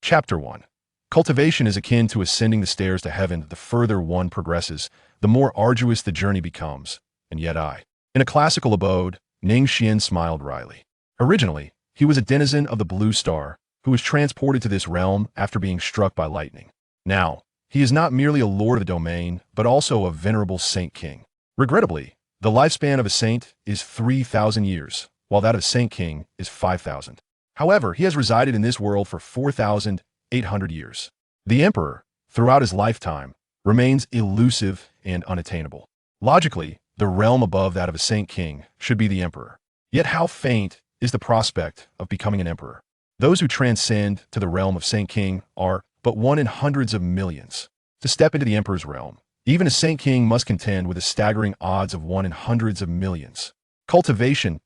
Chapter 1. Cultivation is akin to ascending the stairs to heaven. The further one progresses, the more arduous the journey becomes. And yet in a classical abode, Ning Xuan smiled wryly. Originally, he was a denizen of the Blue Star, who was transported to this realm after being struck by lightning. Now, he is not merely a lord of the domain, but also a venerable saint king. Regrettably, the lifespan of a saint is 3,000 years, while that of a saint king is 5,000. However, he has resided in this world for 4,800 years. The emperor, throughout his lifetime, remains elusive and unattainable. Logically, the realm above that of a saint king should be the emperor. Yet how faint is the prospect of becoming an emperor? Those who transcend to the realm of saint king are but one in hundreds of millions. To step into the emperor's realm, even a saint king must contend with the staggering odds of one in hundreds of millions. Cultivation,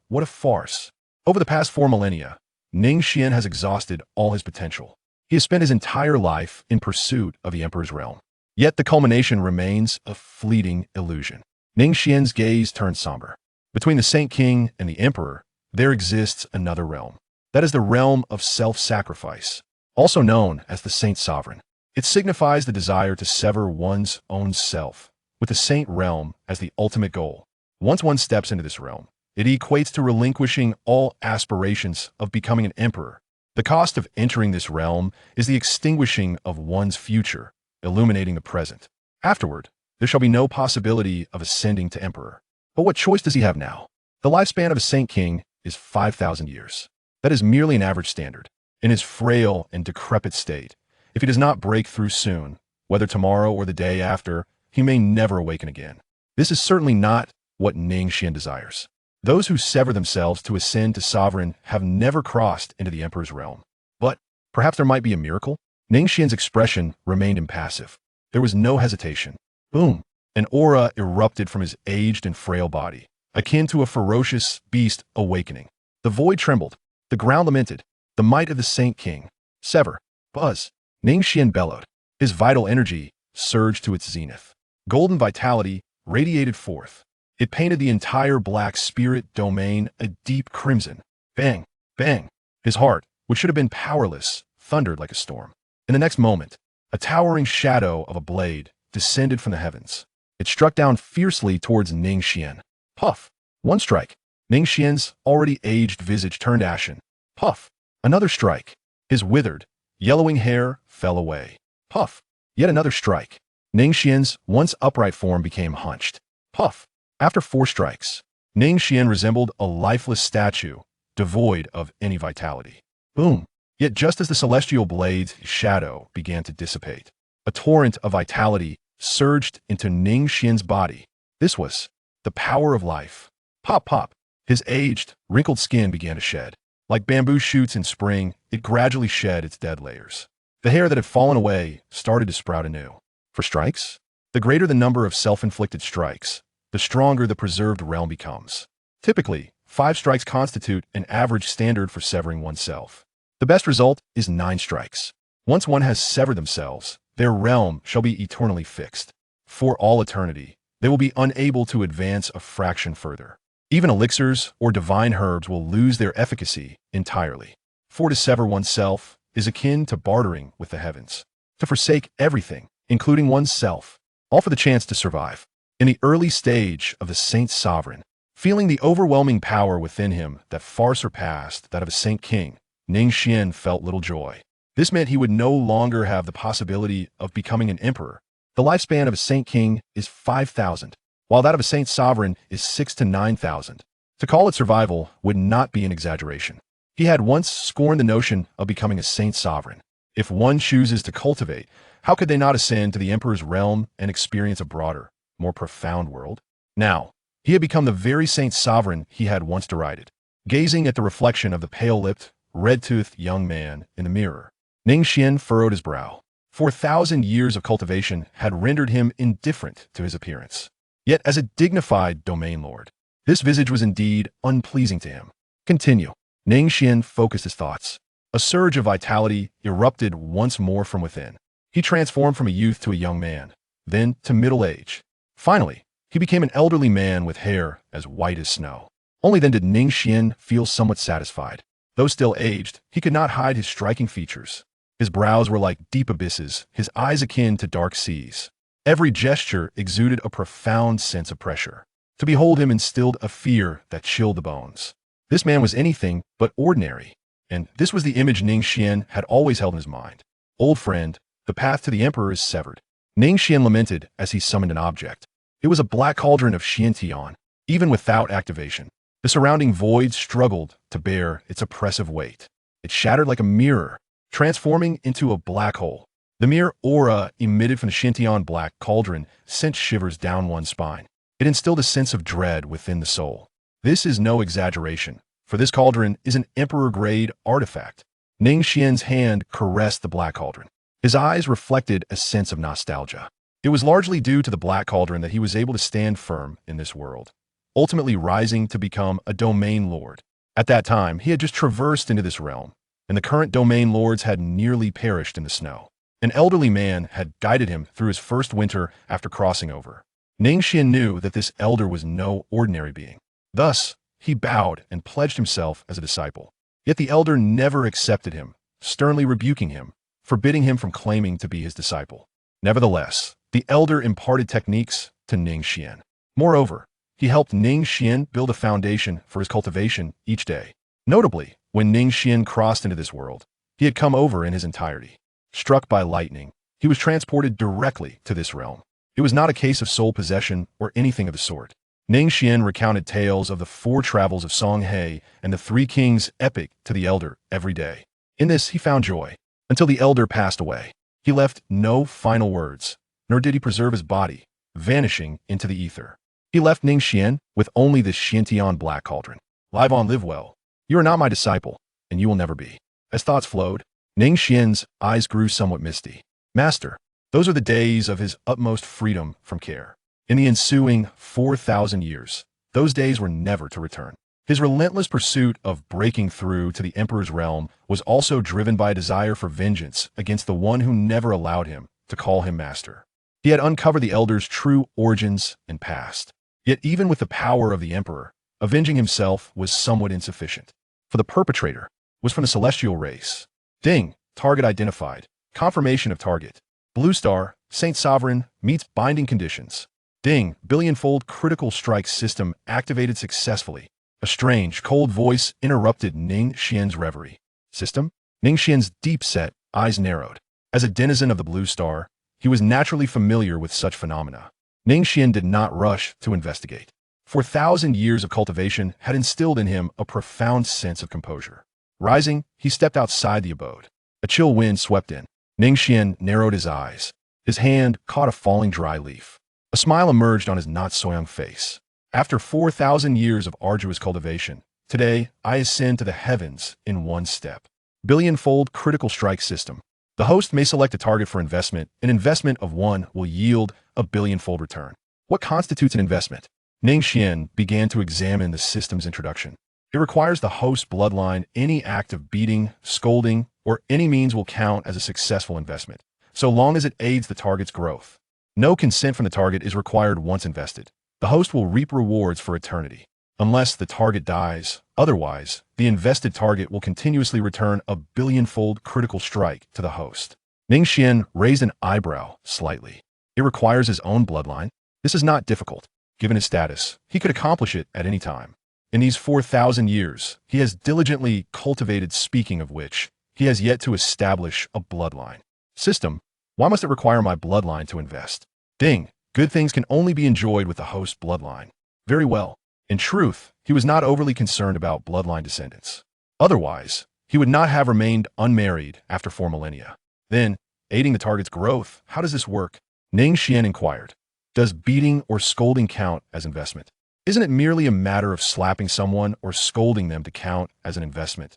what a farce. Over the past 4 millennia, Ning Xuan has exhausted all his potential. He has spent his entire life in pursuit of the emperor's realm. Yet the culmination remains a fleeting illusion. Ning Xuan's gaze turned somber. Between the saint king and the emperor, there exists another realm. That is the realm of self-sacrifice, also known as the saint sovereign. It signifies the desire to sever one's own self, with the saint realm as the ultimate goal. Once one steps into this realm, it equates to relinquishing all aspirations of becoming an emperor. The cost of entering this realm is the extinguishing of one's future, illuminating the present. Afterward, there shall be no possibility of ascending to emperor. But what choice does he have now? The lifespan of a saint king is 5,000 years. That is merely an average standard. In his frail and decrepit state, if he does not break through soon, whether tomorrow or the day after, he may never awaken again. This is certainly not what Ning Xuan desires. Those who sever themselves to ascend to sovereign have never crossed into the emperor's realm. But perhaps there might be a miracle? Ning Xuan's expression remained impassive. There was no hesitation. Boom! An aura erupted from his aged and frail body, akin to a ferocious beast awakening. The void trembled. The ground lamented. The might of the saint king. Sever. Buzz. Ning Xuan bellowed. His vital energy surged to its zenith. Golden vitality radiated forth. It painted the entire black spirit domain a deep crimson. Bang, bang. His heart, which should have been powerless, thundered like a storm. In the next moment, a towering shadow of a blade descended from the heavens. It struck down fiercely towards Ning Xuan. Puff. One strike. Ning Xuan's already aged visage turned ashen. Puff. Another strike. His withered, yellowing hair fell away. Puff. Yet another strike. Ning Xuan's once upright form became hunched. Puff. After 4 strikes, Ning Xuan resembled a lifeless statue, devoid of any vitality. Boom! Yet just as the celestial blade's shadow began to dissipate, a torrent of vitality surged into Ning Xuan's body. This was the power of life. Pop, pop! His aged, wrinkled skin began to shed. Like bamboo shoots in spring, it gradually shed its dead layers. The hair that had fallen away started to sprout anew. For strikes? The greater the number of self-inflicted strikes, the stronger the preserved realm becomes. Typically, 5 strikes constitute an average standard for severing oneself. The best result is 9 strikes. Once one has severed themselves, their realm shall be eternally fixed. For all eternity, they will be unable to advance a fraction further. Even elixirs or divine herbs will lose their efficacy entirely. For to sever oneself is akin to bartering with the heavens. To forsake everything, including oneself, all for the chance to survive. In the early stage of the saint sovereign, feeling the overwhelming power within him that far surpassed that of a saint king, Ning Xuan felt little joy. This meant he would no longer have the possibility of becoming an emperor. The lifespan of a saint king is 5,000, while that of a saint sovereign is 6,000 to 9,000. To call it survival would not be an exaggeration. He had once scorned the notion of becoming a saint sovereign. If one chooses to cultivate, how could they not ascend to the emperor's realm and experience a broader, more profound world? Now, he had become the very saint sovereign he had once derided. Gazing at the reflection of the pale-lipped, red-toothed young man in the mirror, Ning Xuan furrowed his brow. 4,000 years of cultivation had rendered him indifferent to his appearance. Yet as a dignified domain lord, this visage was indeed unpleasing to him. Continue. Ning Xuan focused his thoughts. A surge of vitality erupted once more from within. He transformed from a youth to a young man, then to middle age. Finally, he became an elderly man with hair as white as snow. Only then did Ning Xuan feel somewhat satisfied. Though still aged, he could not hide his striking features. His brows were like deep abysses, his eyes akin to dark seas. Every gesture exuded a profound sense of pressure. To behold him instilled a fear that chilled the bones. This man was anything but ordinary, and this was the image Ning Xuan had always held in his mind. Old friend, the path to the emperor is severed. Ning Xuan lamented as he summoned an object. It was a black cauldron of Xiantian, even without activation. The surrounding void struggled to bear its oppressive weight. It shattered like a mirror, transforming into a black hole. The mere aura emitted from the Xiantian black cauldron sent shivers down one's spine. It instilled a sense of dread within the soul. This is no exaggeration, for this cauldron is an emperor-grade artifact. Ning Xuan's hand caressed the black cauldron. His eyes reflected a sense of nostalgia. It was largely due to the black cauldron that he was able to stand firm in this world, ultimately rising to become a domain lord. At that time, he had just traversed into this realm, and the current domain lords had nearly perished in the snow. An elderly man had guided him through his first winter after crossing over. Ning Xuan knew that this elder was no ordinary being. Thus, he bowed and pledged himself as a disciple. Yet the elder never accepted him, sternly rebuking him, forbidding him from claiming to be his disciple. Nevertheless, the elder imparted techniques to Ning Xuan. Moreover, he helped Ning Xuan build a foundation for his cultivation each day. Notably, when Ning Xuan crossed into this world, he had come over in his entirety. Struck by lightning, he was transported directly to this realm. It was not a case of soul possession or anything of the sort. Ning Xuan recounted tales of the 4 travels of Song He and the 3 kings epic to the elder every day. In this, he found joy, until the elder passed away. He left no final words, nor did he preserve his body, vanishing into the ether. He left Ning Xuan with only the Xiantian black cauldron. Live on, live well. You are not my disciple, and you will never be. As thoughts flowed, Ning Xuan's eyes grew somewhat misty. Master, those are the days of his utmost freedom from care. In the ensuing 4,000 years, those days were never to return. His relentless pursuit of breaking through to the emperor's realm was also driven by a desire for vengeance against the one who never allowed him to call him master. He had uncovered the elder's true origins and past. Yet even with the power of the emperor, avenging himself was somewhat insufficient. For the perpetrator was from the celestial race. Ding, target identified. Confirmation of target. Blue star, Saint Sovereign, meets binding conditions. Ding, billionfold critical strike system activated successfully. A strange, cold voice interrupted Ning Xuan's reverie. System? Ning Xuan's deep-set eyes narrowed. As a denizen of the blue star, he was naturally familiar with such phenomena. Ning Xuan did not rush to investigate. 4,000 years of cultivation had instilled in him a profound sense of composure. Rising, he stepped outside the abode. A chill wind swept in. Ning Xuan narrowed his eyes. His hand caught a falling dry leaf. A smile emerged on his not-so-young face. After 4,000 years of arduous cultivation, today I ascend to the heavens in one step. Billionfold critical strike system. The host may select a target for investment. An investment of 1 will yield a billionfold return. What constitutes an investment? Ning Xuan began to examine the system's introduction. It requires the host bloodline. Any act of beating, scolding, or any means will count as a successful investment, so long as it aids the target's growth. No consent from the target is required once invested. The host will reap rewards for eternity, unless the target dies. Otherwise, the invested target will continuously return a billionfold critical strike to the host. Ning Xuan raised an eyebrow slightly. It requires his own bloodline. This is not difficult. Given his status, he could accomplish it at any time. In these 4,000 years, he has diligently cultivated, speaking of which, he has yet to establish a bloodline. System, why must it require my bloodline to invest? Ding, good things can only be enjoyed with the host bloodline. Very well. In truth, he was not overly concerned about bloodline descendants. Otherwise, he would not have remained unmarried after 4 millennia. Then, aiding the target's growth, how does this work? Ning Xuan inquired. Does beating or scolding count as investment? Isn't it merely a matter of slapping someone or scolding them to count as an investment?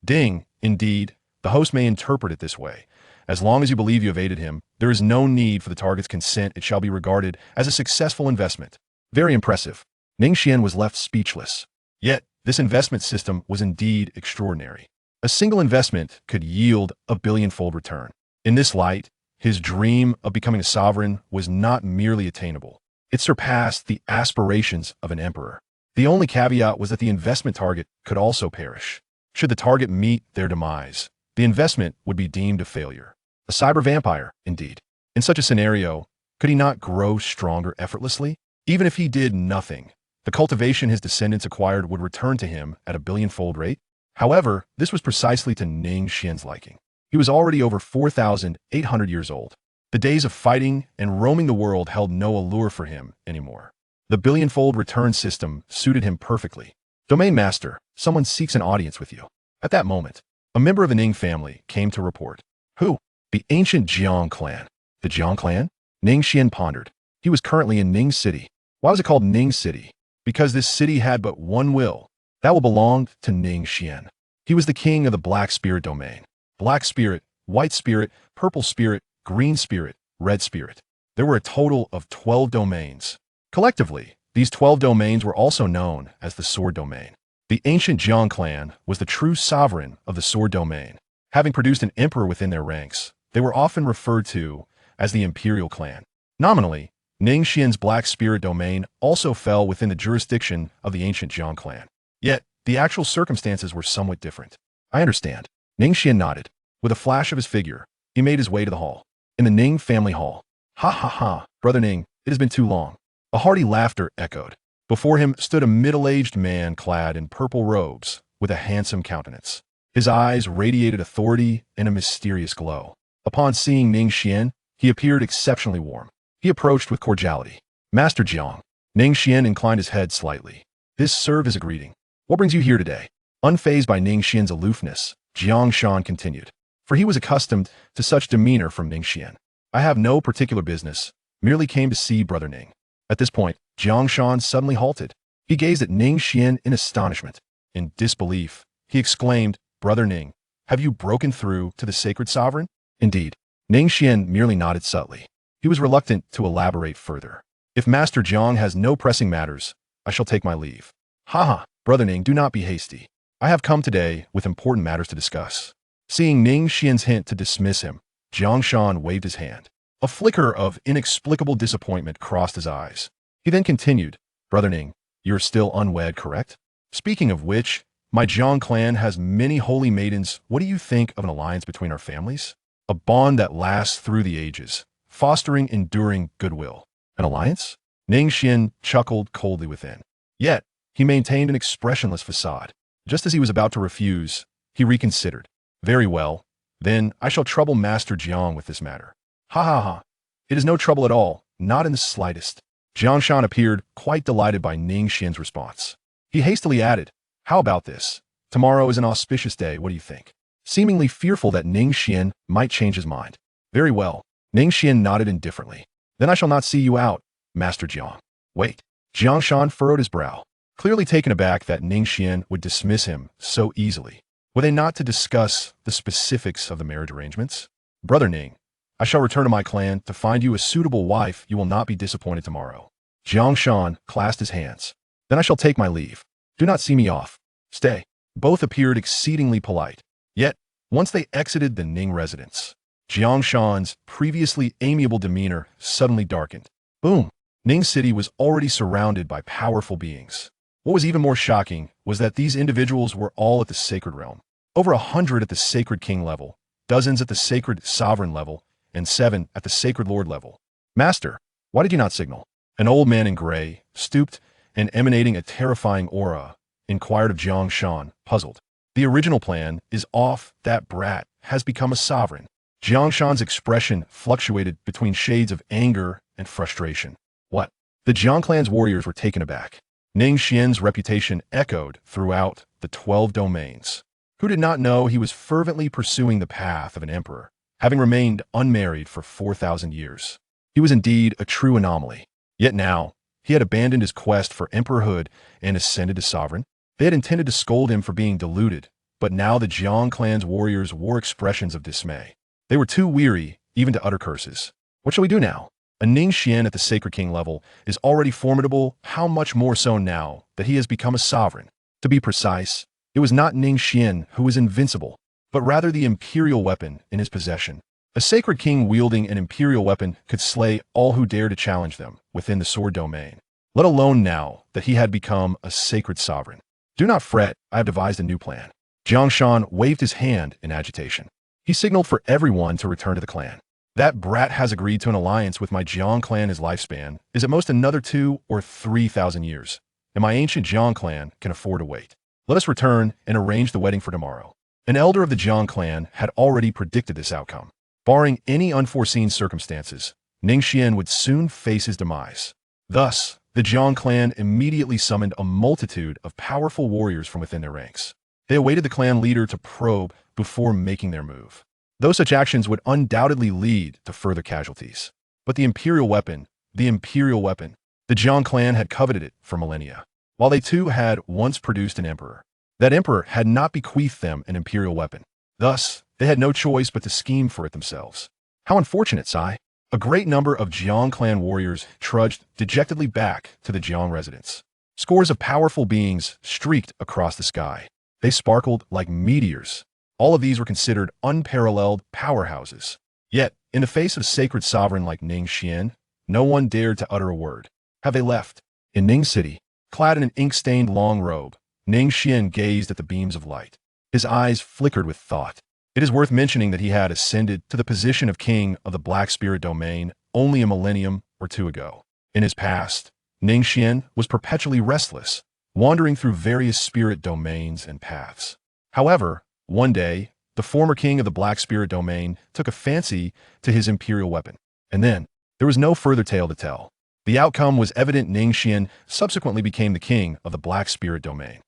Ding, indeed, the host may interpret it this way. As long as you believe you have aided him, there is no need for the target's consent. It shall be regarded as a successful investment. Very impressive. Ning Xuan was left speechless. Yet, this investment system was indeed extraordinary. A single investment could yield a billionfold return. In this light, his dream of becoming a sovereign was not merely attainable. It surpassed the aspirations of an emperor. The only caveat was that the investment target could also perish. Should the target meet their demise, the investment would be deemed a failure. A cyber vampire, indeed. In such a scenario, could he not grow stronger effortlessly? Even if he did nothing, the cultivation his descendants acquired would return to him at a billionfold rate. However, this was precisely to Ning Xuan's liking. He was already over 4,800 years old. The days of fighting and roaming the world held no allure for him anymore. The billionfold return system suited him perfectly. Domain Master, someone seeks an audience with you. At that moment, a member of the Ning family came to report. Who? The ancient Jiang clan. The Jiang clan? Ning Xuan pondered. He was currently in Ning City. Why was it called Ning City? Because this city had but one will. That will belonged to Ning Xuan. He was the king of the Black Spirit domain. Black Spirit, White Spirit, Purple Spirit, Green Spirit, Red Spirit. There were a total of 12 domains. Collectively, these 12 domains were also known as the Sword Domain. The ancient Jiang clan was the true sovereign of the Sword Domain. Having produced an emperor within their ranks, they were often referred to as the Imperial Clan. Nominally, Ning Xuan's Black Spirit domain also fell within the jurisdiction of the ancient Jiang clan. Yet, the actual circumstances were somewhat different. I understand. Ning Xuan nodded. With a flash of his figure, he made his way to the hall. In the Ning family hall. Ha ha ha, Brother Ning, it has been too long. A hearty laughter echoed. Before him stood a middle-aged man clad in purple robes, with a handsome countenance. His eyes radiated authority and a mysterious glow. Upon seeing Ning Xuan, he appeared exceptionally warm. He approached with cordiality. Master Jiang. Ning Xuan inclined his head slightly. This served as a greeting. What brings you here today? Unfazed by Ning Xuan's aloofness, Jiang Shan continued. For he was accustomed to such demeanor from Ning Xuan. I have no particular business, merely came to see Brother Ning. At this point, Jiang Shan suddenly halted. He gazed at Ning Xuan in astonishment. In disbelief, he exclaimed, Brother Ning, have you broken through to the sacred sovereign? Indeed. Ning Xuan merely nodded subtly. He was reluctant to elaborate further. If Master Jiang has no pressing matters, I shall take my leave. Ha! Brother Ning, do not be hasty. I have come today with important matters to discuss. Seeing Ning Xuan's hint to dismiss him, Jiang Shan waved his hand. A flicker of inexplicable disappointment crossed his eyes. He then continued, Brother Ning, you're still unwed, correct? Speaking of which, my Jiang clan has many holy maidens. What do you think of an alliance between our families? A bond that lasts through the ages, fostering enduring goodwill. An alliance? Ning Xuan chuckled coldly within. Yet, he maintained an expressionless facade. Just as he was about to refuse, he reconsidered. Very well, then I shall trouble Master Jiang with this matter. Ha ha ha. It is no trouble at all, not in the slightest. Jiang Shan appeared quite delighted by Ning Xuan's response. He hastily added, how about this? Tomorrow is an auspicious day, what do you think? Seemingly fearful that Ning Xuan might change his mind. Very well. Ning Xuan nodded indifferently. Then I shall not see you out, Master Jiang. Wait. Jiang Shan furrowed his brow, clearly taken aback that Ning Xuan would dismiss him so easily. Were they not to discuss the specifics of the marriage arrangements? Brother Ning, I shall return to my clan to find you a suitable wife. You will not be disappointed tomorrow. Jiang Shan clasped his hands. Then I shall take my leave. Do not see me off. Stay. Both appeared exceedingly polite. Yet, once they exited the Ning residence, Jiang Shan's previously amiable demeanor suddenly darkened. Boom! Ning City was already surrounded by powerful beings. What was even more shocking was that these individuals were all at the sacred realm. Over 100 at the sacred king level, dozens at the sacred sovereign level, and 7 at the sacred lord level. Master, why did you not signal? An old man in gray, stooped and emanating a terrifying aura, inquired of Jiang Shan, puzzled. The original plan is off. That brat has become a sovereign. Jiang Shan's expression fluctuated between shades of anger and frustration. What? The Jiang clan's warriors were taken aback. Ning Xuan's reputation echoed throughout the 12 domains. Who did not know he was fervently pursuing the path of an emperor, having remained unmarried for 4,000 years? He was indeed a true anomaly. Yet now, he had abandoned his quest for emperorhood and ascended to sovereign. They had intended to scold him for being deluded, but now the Jiang clan's warriors wore expressions of dismay. They were too weary even to utter curses. What shall we do now? A Ning Xuan at the Sacred King level is already formidable, how much more so now that he has become a sovereign. To be precise, it was not Ning Xuan who was invincible, but rather the imperial weapon in his possession. A Sacred King wielding an imperial weapon could slay all who dare to challenge them within the sword domain, let alone now that he had become a sacred sovereign. Do not fret, I have devised a new plan. Ning Xuan waved his hand in agitation. He signaled for everyone to return to the clan. That brat has agreed to an alliance with my Jiang clan. His lifespan is at most another 2 or 3,000 years, and my ancient Jiang clan can afford to wait. Let us return and arrange the wedding for tomorrow. An elder of the Jiang clan had already predicted this outcome. Barring any unforeseen circumstances, Ning Xuan would soon face his demise. Thus, the Jiang clan immediately summoned a multitude of powerful warriors from within their ranks. They awaited the clan leader to probe before making their move. Though such actions would undoubtedly lead to further casualties. But the Imperial weapon, the Jiang clan had coveted it for millennia. While they too had once produced an emperor, that emperor had not bequeathed them an Imperial weapon. Thus, they had no choice but to scheme for it themselves. How unfortunate, Sai. A great number of Jiang clan warriors trudged dejectedly back to the Jiang residence. Scores of powerful beings streaked across the sky. They sparkled like meteors. All of these were considered unparalleled powerhouses. Yet, in the face of a sacred sovereign like Ning Xuan, no one dared to utter a word. Have they left? In Ning City, clad in an ink-stained long robe, Ning Xuan gazed at the beams of light. His eyes flickered with thought. It is worth mentioning that he had ascended to the position of king of the Black Spirit domain only a millennium or two ago. In his past, Ning Xuan was perpetually restless, wandering through various spirit domains and paths. However, one day, the former king of the Black Spirit domain took a fancy to his Imperial weapon. And then, there was no further tale to tell. The outcome was evident. Ning Xuan subsequently became the king of the Black Spirit domain.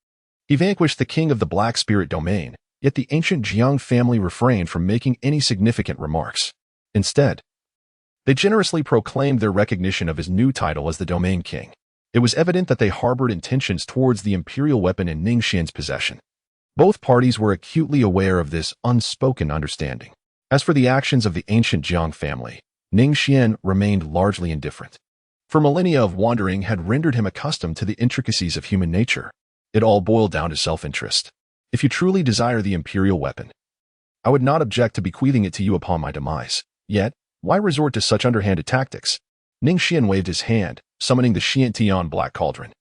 He vanquished the king of the Black Spirit domain, yet the ancient Jiang family refrained from making any significant remarks. Instead, they generously proclaimed their recognition of his new title as the domain king. It was evident that they harbored intentions towards the Imperial weapon in Ning Xuan's possession. Both parties were acutely aware of this unspoken understanding. As for the actions of the ancient Jiang family, Ning Xuan remained largely indifferent. For millennia of wandering had rendered him accustomed to the intricacies of human nature. It all boiled down to self-interest. If you truly desire the Imperial weapon, I would not object to bequeathing it to you upon my demise. Yet, why resort to such underhanded tactics? Ning Xuan waved his hand, summoning the Xiantian Black Cauldron.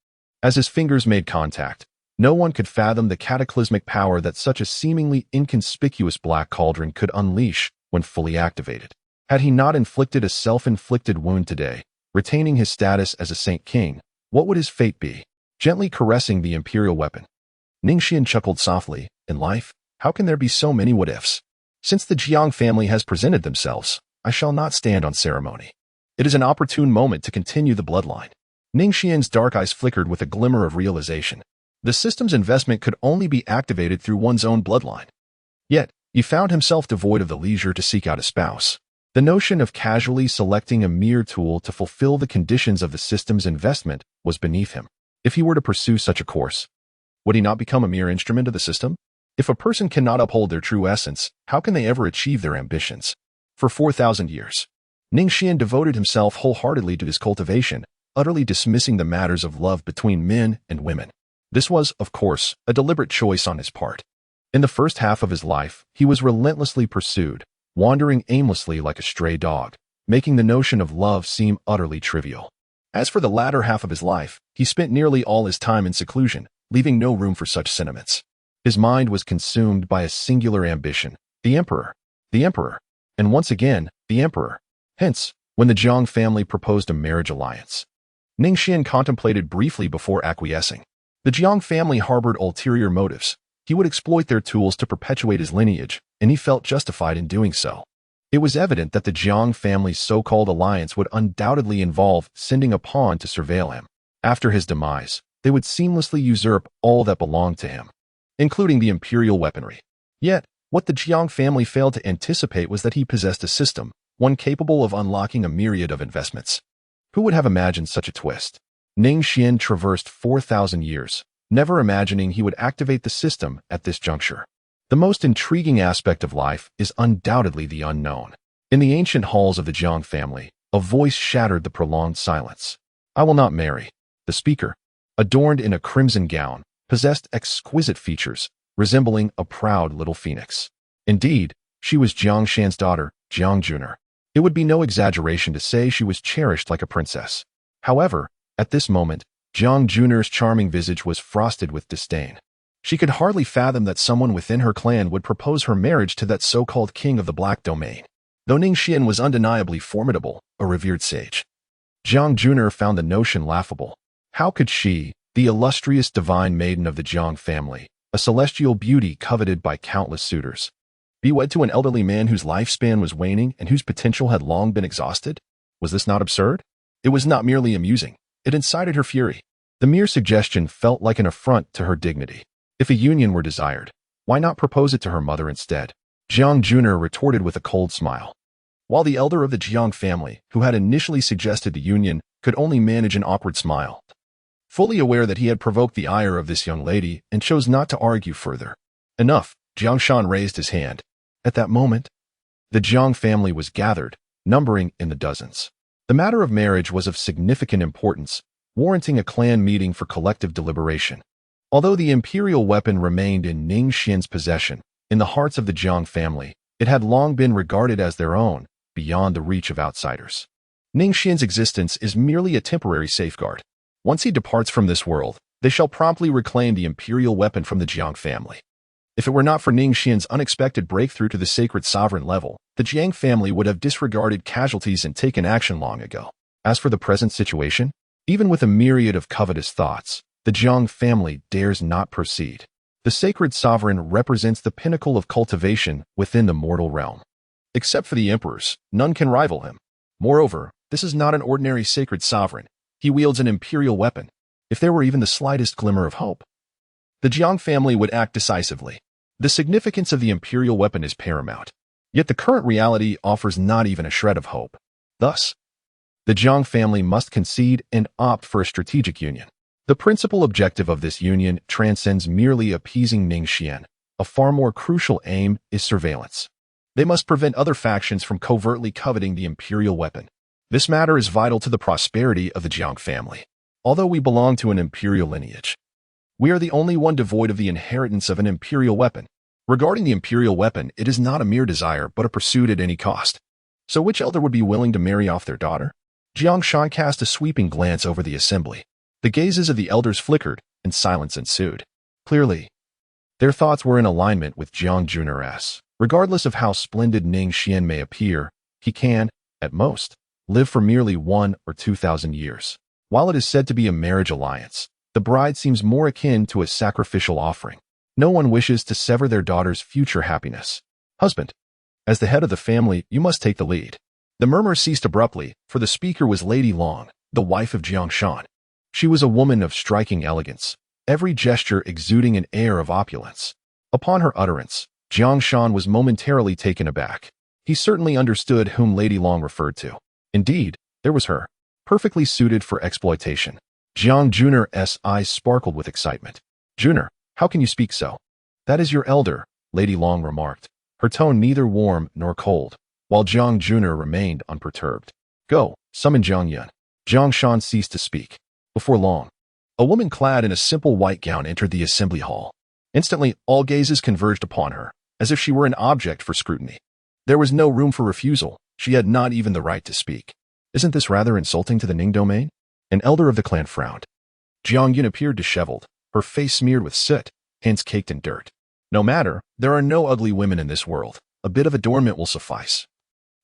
As his fingers made contact, no one could fathom the cataclysmic power that such a seemingly inconspicuous Black Cauldron could unleash when fully activated. Had he not inflicted a self-inflicted wound today, retaining his status as a Saint King, what would his fate be? Gently caressing the Imperial weapon, Ning Xuan chuckled softly. In life, how can there be so many what-ifs? Since the Jiang family has presented themselves, I shall not stand on ceremony. It is an opportune moment to continue the bloodline. Ning Xuan's dark eyes flickered with a glimmer of realization. The system's investment could only be activated through one's own bloodline. Yet, he found himself devoid of the leisure to seek out a spouse. The notion of casually selecting a mere tool to fulfill the conditions of the system's investment was beneath him. If he were to pursue such a course, would he not become a mere instrument of the system? If a person cannot uphold their true essence, how can they ever achieve their ambitions? For 4,000 years, Ning Xuan devoted himself wholeheartedly to his cultivation, utterly dismissing the matters of love between men and women. This was, of course, a deliberate choice on his part. In the first half of his life, he was relentlessly pursued, wandering aimlessly like a stray dog, making the notion of love seem utterly trivial. As for the latter half of his life, he spent nearly all his time in seclusion, leaving no room for such sentiments. His mind was consumed by a singular ambition, the emperor, and once again, the emperor. Hence, when the Jiang family proposed a marriage alliance, Ning Xuan contemplated briefly before acquiescing. The Jiang family harbored ulterior motives. He would exploit their tools to perpetuate his lineage, and he felt justified in doing so. It was evident that the Jiang family's so-called alliance would undoubtedly involve sending a pawn to surveil him. After his demise, they would seamlessly usurp all that belonged to him, including the imperial weaponry. Yet, what the Jiang family failed to anticipate was that he possessed a system, one capable of unlocking a myriad of investments. Who would have imagined such a twist? Ning Xuan traversed 4,000 years, never imagining he would activate the system at this juncture. The most intriguing aspect of life is undoubtedly the unknown. In the ancient halls of the Jiang family, a voice shattered the prolonged silence. I will not marry. The speaker, adorned in a crimson gown, possessed exquisite features, resembling a proud little phoenix. Indeed, she was Jiang Shan's daughter, Jiang Juner. It would be no exaggeration to say she was cherished like a princess. However, at this moment, Jiang Juner's charming visage was frosted with disdain. She could hardly fathom that someone within her clan would propose her marriage to that so-called king of the Black Domain. Though Ning Xuan was undeniably formidable, a revered sage, Jiang Juner found the notion laughable. How could she, the illustrious divine maiden of the Jiang family, a celestial beauty coveted by countless suitors, be wed to an elderly man whose lifespan was waning and whose potential had long been exhausted? Was this not absurd? It was not merely amusing. It incited her fury. The mere suggestion felt like an affront to her dignity. If a union were desired, why not propose it to her mother instead? Jiang Juner retorted with a cold smile. While the elder of the Jiang family, who had initially suggested the union, could only manage an awkward smile, fully aware that he had provoked the ire of this young lady and chose not to argue further. Enough, Jiang Shan raised his hand. At that moment, the Jiang family was gathered, numbering in the dozens. The matter of marriage was of significant importance, warranting a clan meeting for collective deliberation. Although the imperial weapon remained in Ning Xuan's possession, in the hearts of the Jiang family, it had long been regarded as their own, beyond the reach of outsiders. Ning Xuan's existence is merely a temporary safeguard. Once he departs from this world, they shall promptly reclaim the imperial weapon from the Jiang family. If it were not for Ning Xuan's unexpected breakthrough to the sacred sovereign level, the Jiang family would have disregarded casualties and taken action long ago. As for the present situation, even with a myriad of covetous thoughts, the Jiang family dares not proceed. The sacred sovereign represents the pinnacle of cultivation within the mortal realm. Except for the emperors, none can rival him. Moreover, this is not an ordinary sacred sovereign. He wields an imperial weapon. If there were even the slightest glimmer of hope, the Jiang family would act decisively. The significance of the imperial weapon is paramount. Yet the current reality offers not even a shred of hope. Thus, the Jiang family must concede and opt for a strategic union. The principal objective of this union transcends merely appeasing Ning Xuan. A far more crucial aim is surveillance. They must prevent other factions from covertly coveting the imperial weapon. This matter is vital to the prosperity of the Jiang family. Although we belong to an imperial lineage, we are the only one devoid of the inheritance of an imperial weapon. Regarding the imperial weapon, it is not a mere desire, but a pursuit at any cost. So which elder would be willing to marry off their daughter? Jiang Shan cast a sweeping glance over the assembly. The gazes of the elders flickered, and silence ensued. Clearly, their thoughts were in alignment with Jiang Juner's. Regardless of how splendid Ning Xuan may appear, he can, at most, live for merely 1 or 2,000 years. While it is said to be a marriage alliance, the bride seems more akin to a sacrificial offering. No one wishes to sever their daughter's future happiness. Husband, as the head of the family, you must take the lead. The murmur ceased abruptly, for the speaker was Lady Long, the wife of Jiang Shan. She was a woman of striking elegance, every gesture exuding an air of opulence. Upon her utterance, Jiang Shan was momentarily taken aback. He certainly understood whom Lady Long referred to. Indeed, there was her, perfectly suited for exploitation. Jiang Juner's eyes sparkled with excitement. Juner, how can you speak so? That is your elder, Lady Long remarked, her tone neither warm nor cold, while Jiang Juner remained unperturbed. Go, summon Jiang Yun. Jiang Shan ceased to speak. Before long, a woman clad in a simple white gown entered the assembly hall. Instantly, all gazes converged upon her, as if she were an object for scrutiny. There was no room for refusal. She had not even the right to speak. Isn't this rather insulting to the Ning domain? An elder of the clan frowned. Jiang Yun appeared disheveled, her face smeared with soot, hands caked in dirt. No matter, there are no ugly women in this world. A bit of adornment will suffice.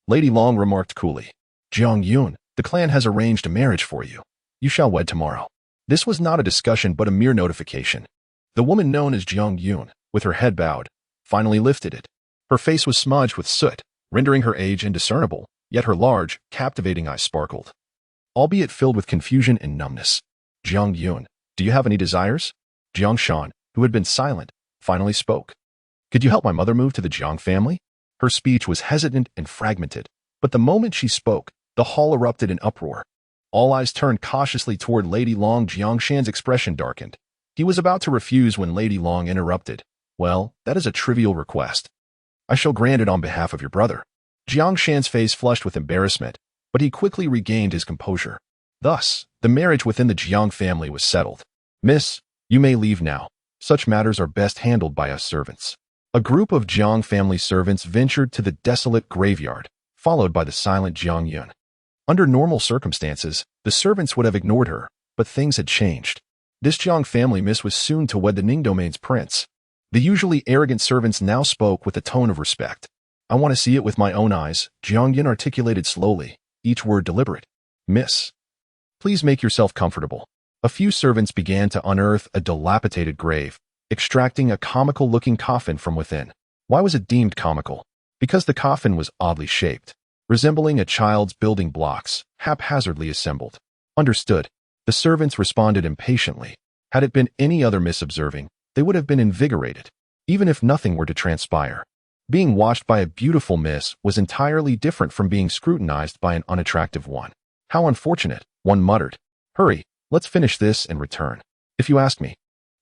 Lady Long remarked coolly. Jiang Yun, the clan has arranged a marriage for you. You shall wed tomorrow. This was not a discussion but a mere notification. The woman known as Jiang Yun, with her head bowed, finally lifted it. Her face was smudged with soot, rendering her age indiscernible, yet her large, captivating eyes sparkled, albeit filled with confusion and numbness. Jiang Yun, do you have any desires? Jiang Shan, who had been silent, finally spoke. Could you help my mother move to the Jiang family? Her speech was hesitant and fragmented, but the moment she spoke, the hall erupted in uproar. All eyes turned cautiously toward Lady Long. Jiang Shan's expression darkened. He was about to refuse when Lady Long interrupted. Well, that is a trivial request. I shall grant it on behalf of your brother. Jiang Shan's face flushed with embarrassment, but he quickly regained his composure. Thus, the marriage within the Jiang family was settled. Miss, you may leave now. Such matters are best handled by us servants. A group of Jiang family servants ventured to the desolate graveyard, followed by the silent Jiang Yun. Under normal circumstances, the servants would have ignored her, but things had changed. This Jiang family miss was soon to wed the Ning domain's prince. The usually arrogant servants now spoke with a tone of respect. I want to see it with my own eyes, Jiang Yun articulated slowly, each word deliberate. Miss, please make yourself comfortable. A few servants began to unearth a dilapidated grave, extracting a comical-looking coffin from within. Why was it deemed comical? Because the coffin was oddly shaped, resembling a child's building blocks, haphazardly assembled. Understood. The servants responded impatiently. Had it been any other miss observing, they would have been invigorated, even if nothing were to transpire. Being watched by a beautiful miss was entirely different from being scrutinized by an unattractive one. How unfortunate, one muttered. Hurry, let's finish this and return. If you ask me,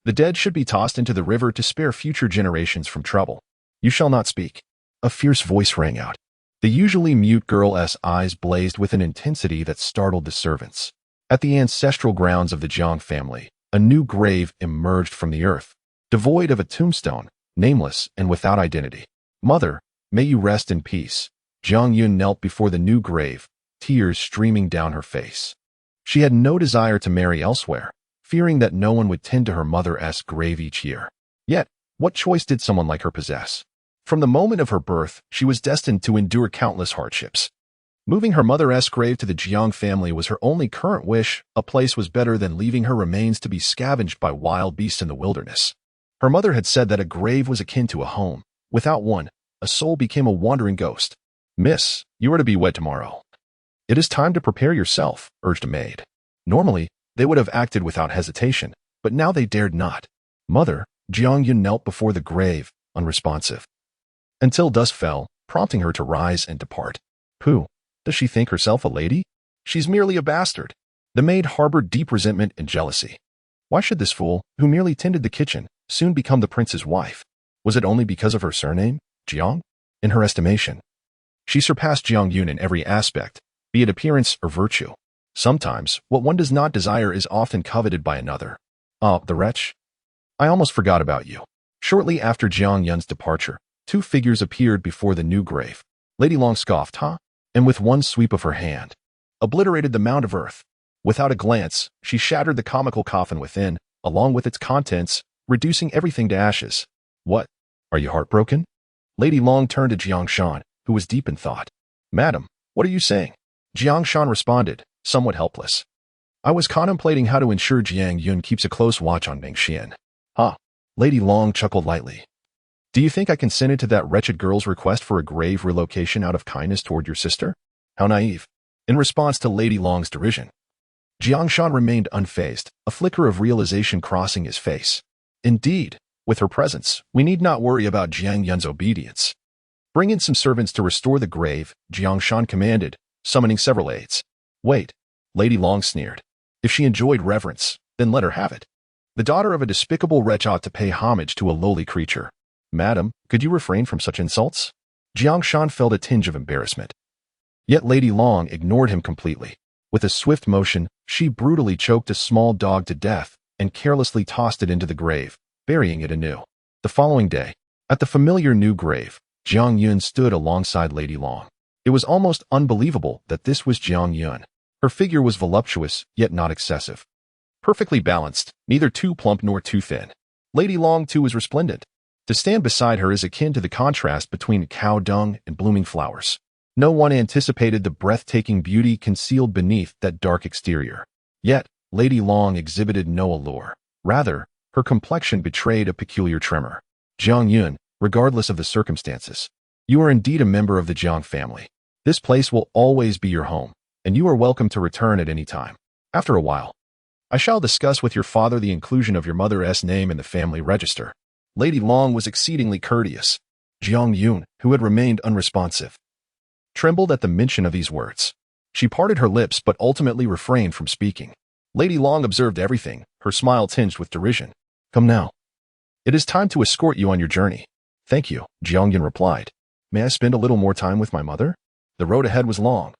the dead should be tossed into the river to spare future generations from trouble. You shall not speak. A fierce voice rang out. The usually mute girl's eyes blazed with an intensity that startled the servants. At the ancestral grounds of the Jiang family, a new grave emerged from the earth, devoid of a tombstone, nameless and without identity. Mother, may you rest in peace. Jiang Yun knelt before the new grave, tears streaming down her face. She had no desire to marry elsewhere, fearing that no one would tend to her mother's grave each year. Yet, what choice did someone like her possess? From the moment of her birth, she was destined to endure countless hardships. Moving her mother's grave to the Jiang family was her only current wish. A place was better than leaving her remains to be scavenged by wild beasts in the wilderness. Her mother had said that a grave was akin to a home. Without one, a soul became a wandering ghost. Miss, you are to be wed tomorrow. It is time to prepare yourself, urged a maid. Normally, they would have acted without hesitation, but now they dared not. Mother, Jiang Yun knelt before the grave, unresponsive. Until dusk fell, prompting her to rise and depart. Pooh, does she think herself a lady? She's merely a bastard. The maid harbored deep resentment and jealousy. Why should this fool, who merely tended the kitchen, soon become the prince's wife? Was it only because of her surname, Jiang? In her estimation, she surpassed Jiang Yun in every aspect, be it appearance or virtue. Sometimes, what one does not desire is often coveted by another. The wretch. I almost forgot about you. Shortly after Jiang Yun's departure, two figures appeared before the new grave. Lady Long scoffed, huh? And with one sweep of her hand, obliterated the mound of earth. Without a glance, she shattered the comical coffin within, along with its contents, reducing everything to ashes. What? Are you heartbroken? Lady Long turned to Jiang Shan, who was deep in thought. Madam, what are you saying? Jiang Shan responded, somewhat helpless. I was contemplating how to ensure Jiang Yun keeps a close watch on Ning Xuan. Ha! Lady Long chuckled lightly. Do you think I consented to that wretched girl's request for a grave relocation out of kindness toward your sister? How naive. In response to Lady Long's derision, Jiang Shan remained unfazed, a flicker of realization crossing his face. Indeed, with her presence, we need not worry about Jiang Yun's obedience. Bring in some servants to restore the grave, Jiang Shan commanded, summoning several aides. Wait, Lady Long sneered. If she enjoyed reverence, then let her have it. The daughter of a despicable wretch ought to pay homage to a lowly creature. Madam, could you refrain from such insults? Jiang Shan felt a tinge of embarrassment. Yet Lady Long ignored him completely. With a swift motion, she brutally choked a small dog to death and carelessly tossed it into the grave, burying it anew. The following day, at the familiar new grave, Jiang Yun stood alongside Lady Long. It was almost unbelievable that this was Jiang Yun. Her figure was voluptuous, yet not excessive. Perfectly balanced, neither too plump nor too thin. Lady Long, too, was resplendent. To stand beside her is akin to the contrast between cow dung and blooming flowers. No one anticipated the breathtaking beauty concealed beneath that dark exterior. Yet, Lady Long exhibited no allure. Rather, her complexion betrayed a peculiar tremor. Jiang Yun, regardless of the circumstances, you are indeed a member of the Jiang family. This place will always be your home, and you are welcome to return at any time. After a while, I shall discuss with your father the inclusion of your mother's name in the family register. Lady Long was exceedingly courteous. Jiang Yun, who had remained unresponsive, trembled at the mention of these words. She parted her lips but ultimately refrained from speaking. Lady Long observed everything, her smile tinged with derision. Come now. It is time to escort you on your journey. Thank you, Jiang Yun replied. May I spend a little more time with my mother? The road ahead was long,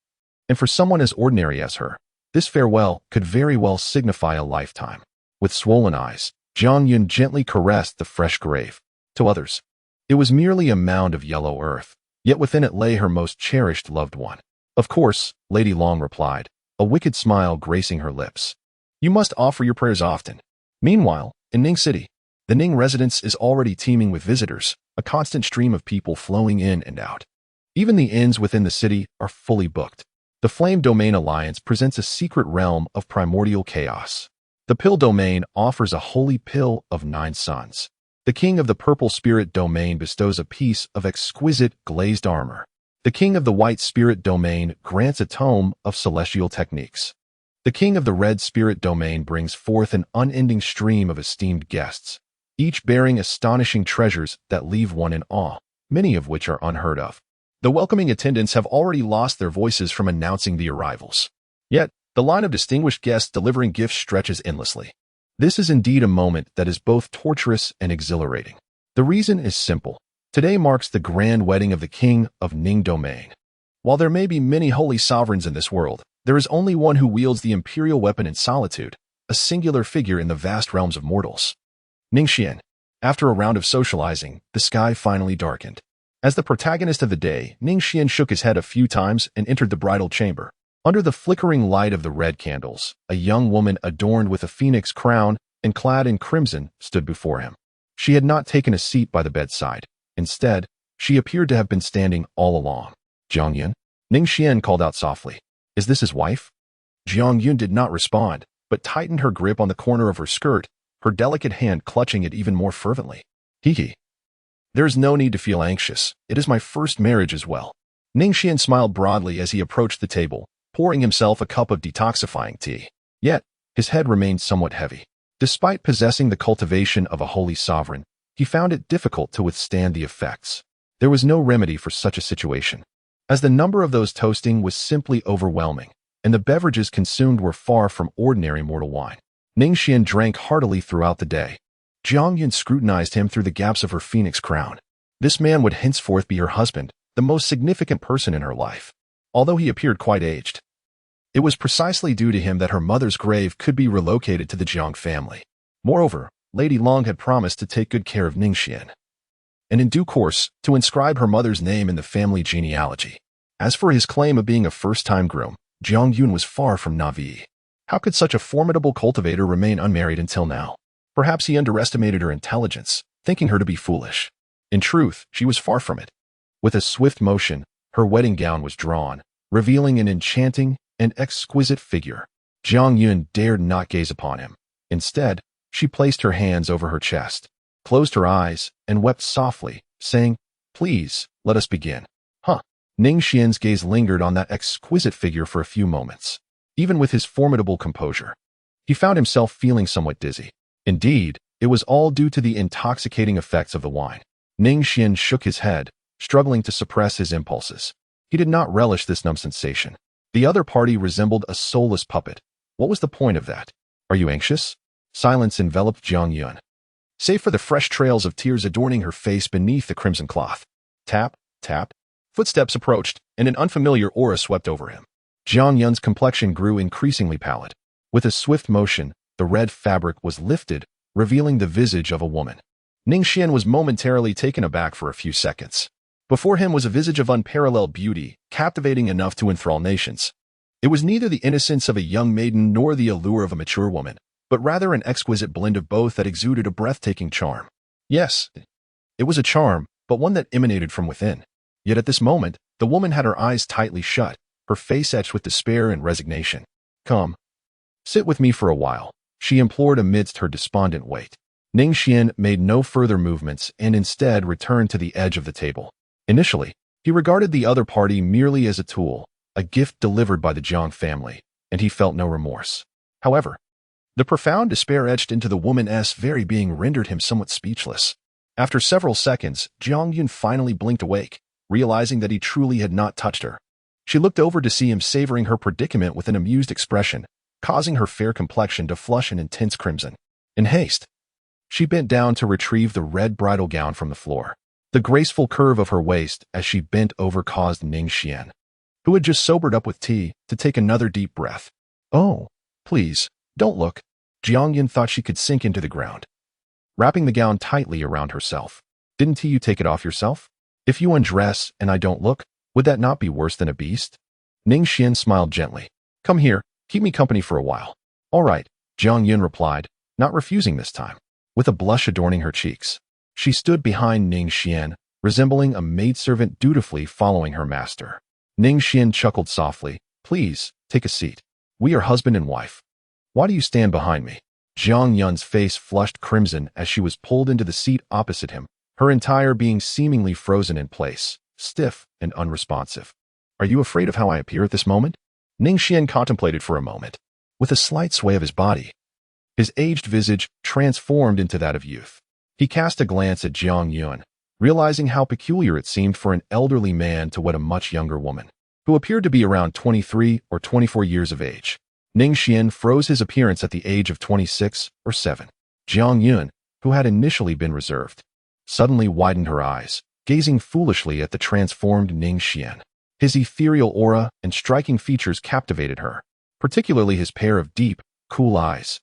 and for someone as ordinary as her, this farewell could very well signify a lifetime. With swollen eyes, Jiang Yun gently caressed the fresh grave. To others, it was merely a mound of yellow earth, yet within it lay her most cherished loved one. Of course, Lady Long replied, a wicked smile gracing her lips. You must offer your prayers often. Meanwhile, in Ning City, the Ning residence is already teeming with visitors, a constant stream of people flowing in and out. Even the inns within the city are fully booked. The Flame Domain Alliance presents a secret realm of primordial chaos. The Pill Domain offers a holy pill of 9 suns. The King of the Purple Spirit Domain bestows a piece of exquisite glazed armor. The King of the White Spirit Domain grants a tome of celestial techniques. The King of the Red Spirit Domain brings forth an unending stream of esteemed guests, each bearing astonishing treasures that leave one in awe, many of which are unheard of. The welcoming attendants have already lost their voices from announcing the arrivals. Yet, the line of distinguished guests delivering gifts stretches endlessly. This is indeed a moment that is both torturous and exhilarating. The reason is simple. Today marks the grand wedding of the King of Ning Domain. While there may be many holy sovereigns in this world, there is only one who wields the imperial weapon in solitude, a singular figure in the vast realms of mortals. Ning Xuan. After a round of socializing, the sky finally darkened. As the protagonist of the day, Ning Xuan shook his head a few times and entered the bridal chamber. Under the flickering light of the red candles, a young woman adorned with a phoenix crown and clad in crimson stood before him. She had not taken a seat by the bedside. Instead, she appeared to have been standing all along. Jiang Yun? Ning Xuan called out softly. Is this his wife? Jiang Yun did not respond, but tightened her grip on the corner of her skirt, her delicate hand clutching it even more fervently. Hee. There is no need to feel anxious. It is my first marriage as well. Ning Xuan smiled broadly as he approached the table, pouring himself a cup of detoxifying tea. Yet, his head remained somewhat heavy. Despite possessing the cultivation of a holy sovereign, he found it difficult to withstand the effects. There was no remedy for such a situation, as the number of those toasting was simply overwhelming, and the beverages consumed were far from ordinary mortal wine. Ning Xuan drank heartily throughout the day. Jiang Yun scrutinized him through the gaps of her phoenix crown. This man would henceforth be her husband, the most significant person in her life. Although he appeared quite aged, it was precisely due to him that her mother's grave could be relocated to the Jiang family. Moreover, Lady Long had promised to take good care of Ning Xuan, and in due course, to inscribe her mother's name in the family genealogy. As for his claim of being a first-time groom, Jiang Yun was far from naive. How could such a formidable cultivator remain unmarried until now? Perhaps he underestimated her intelligence, thinking her to be foolish. In truth, she was far from it. With a swift motion, her wedding gown was drawn, revealing an enchanting and exquisite figure. Jiang Yun dared not gaze upon him. Instead, she placed her hands over her chest, closed her eyes, and wept softly, saying, "Please, let us begin." Ning Xuan's gaze lingered on that exquisite figure for a few moments. Even with his formidable composure, he found himself feeling somewhat dizzy. Indeed, it was all due to the intoxicating effects of the wine. Ning Xuan shook his head, struggling to suppress his impulses. He did not relish this numb sensation. The other party resembled a soulless puppet. What was the point of that? Are you anxious? Silence enveloped Jiang Yun, save for the fresh trails of tears adorning her face beneath the crimson cloth. Tap, tap. Footsteps approached, and an unfamiliar aura swept over him. Jiang Yun's complexion grew increasingly pallid. With a swift motion, the red fabric was lifted, revealing the visage of a woman. Ning Xuan was momentarily taken aback for a few seconds. Before him was a visage of unparalleled beauty, captivating enough to enthrall nations. It was neither the innocence of a young maiden nor the allure of a mature woman, but rather an exquisite blend of both that exuded a breathtaking charm. Yes, it was a charm, but one that emanated from within. Yet at this moment, the woman had her eyes tightly shut, her face etched with despair and resignation. "Come, sit with me for a while," she implored amidst her despondent weight. Ning Xuan made no further movements and instead returned to the edge of the table. Initially, he regarded the other party merely as a tool, a gift delivered by the Jiang family, and he felt no remorse. However, the profound despair etched into the woman's very being rendered him somewhat speechless. After several seconds, Jiang Yun finally blinked awake, realizing that he truly had not touched her. She looked over to see him savoring her predicament with an amused expression, causing her fair complexion to flush an intense crimson. In haste, she bent down to retrieve the red bridal gown from the floor. The graceful curve of her waist as she bent over caused Ning Xuan, who had just sobered up with tea, to take another deep breath. "Oh, please, don't look." Jiang Yun thought she could sink into the ground, wrapping the gown tightly around herself. "Didn't you take it off yourself? If you undress and I don't look, would that not be worse than a beast?" Ning Xuan smiled gently. "Come here, keep me company for a while." "All right," Jiang Yun replied, not refusing this time. With a blush adorning her cheeks, she stood behind Ning Xuan, resembling a maidservant dutifully following her master. Ning Xuan chuckled softly. Please, take a seat. We are husband and wife. Why do you stand behind me? Jiang Yun's face flushed crimson as she was pulled into the seat opposite him, her entire being seemingly frozen in place, stiff and unresponsive. Are you afraid of how I appear at this moment? Ning Xuan contemplated for a moment. With a slight sway of his body, his aged visage transformed into that of youth. He cast a glance at Jiang Yun, realizing how peculiar it seemed for an elderly man to wed a much younger woman, who appeared to be around 23 or 24 years of age. Ning Xuan froze his appearance at the age of 26 or 7. Jiang Yun, who had initially been reserved, suddenly widened her eyes, gazing foolishly at the transformed Ning Xuan. His ethereal aura and striking features captivated her, particularly his pair of deep, cool eyes.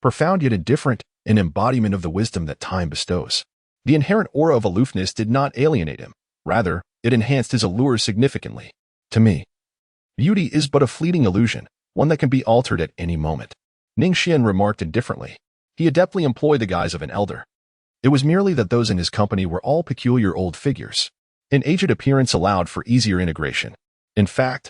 Profound yet indifferent, an embodiment of the wisdom that time bestows. The inherent aura of aloofness did not alienate him. Rather, it enhanced his allure significantly. To me, beauty is but a fleeting illusion, one that can be altered at any moment. Ning Xuan remarked indifferently. He adeptly employed the guise of an elder. It was merely that those in his company were all peculiar old figures. An aged appearance allowed for easier integration. In fact,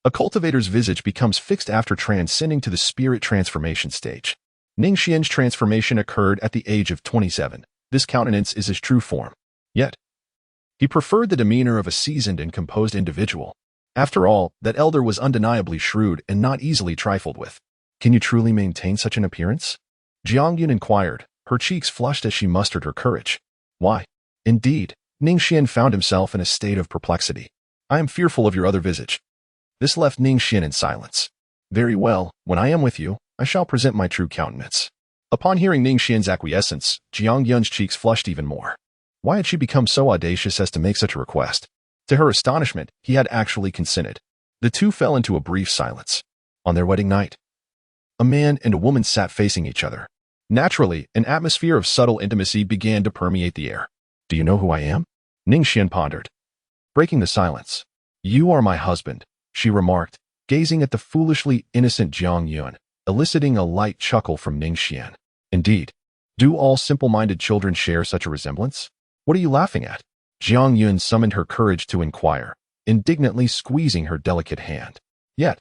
a cultivator's visage becomes fixed after transcending to the spirit transformation stage. Ning Xuan's transformation occurred at the age of 27. This countenance is his true form. Yet, he preferred the demeanor of a seasoned and composed individual. After all, that elder was undeniably shrewd and not easily trifled with. Can you truly maintain such an appearance? Jiang Yun inquired, her cheeks flushed as she mustered her courage. Why? Indeed, Ning Xuan found himself in a state of perplexity. I am fearful of your other visage. This left Ning Xuan in silence. Very well, when I am with you, I shall present my true countenance. Upon hearing Ning Xuan's acquiescence, Jiang Yun's cheeks flushed even more. Why had she become so audacious as to make such a request? To her astonishment, he had actually consented. The two fell into a brief silence. On their wedding night, a man and a woman sat facing each other. Naturally, an atmosphere of subtle intimacy began to permeate the air. Do you know who I am? Ning Xuan pondered. Breaking the silence. You are my husband, she remarked, gazing at the foolishly innocent Jiang Yun, eliciting a light chuckle from Ning Xuan. Indeed. Do all simple-minded children share such a resemblance? What are you laughing at? Jiang Yun summoned her courage to inquire, indignantly squeezing her delicate hand. Yet,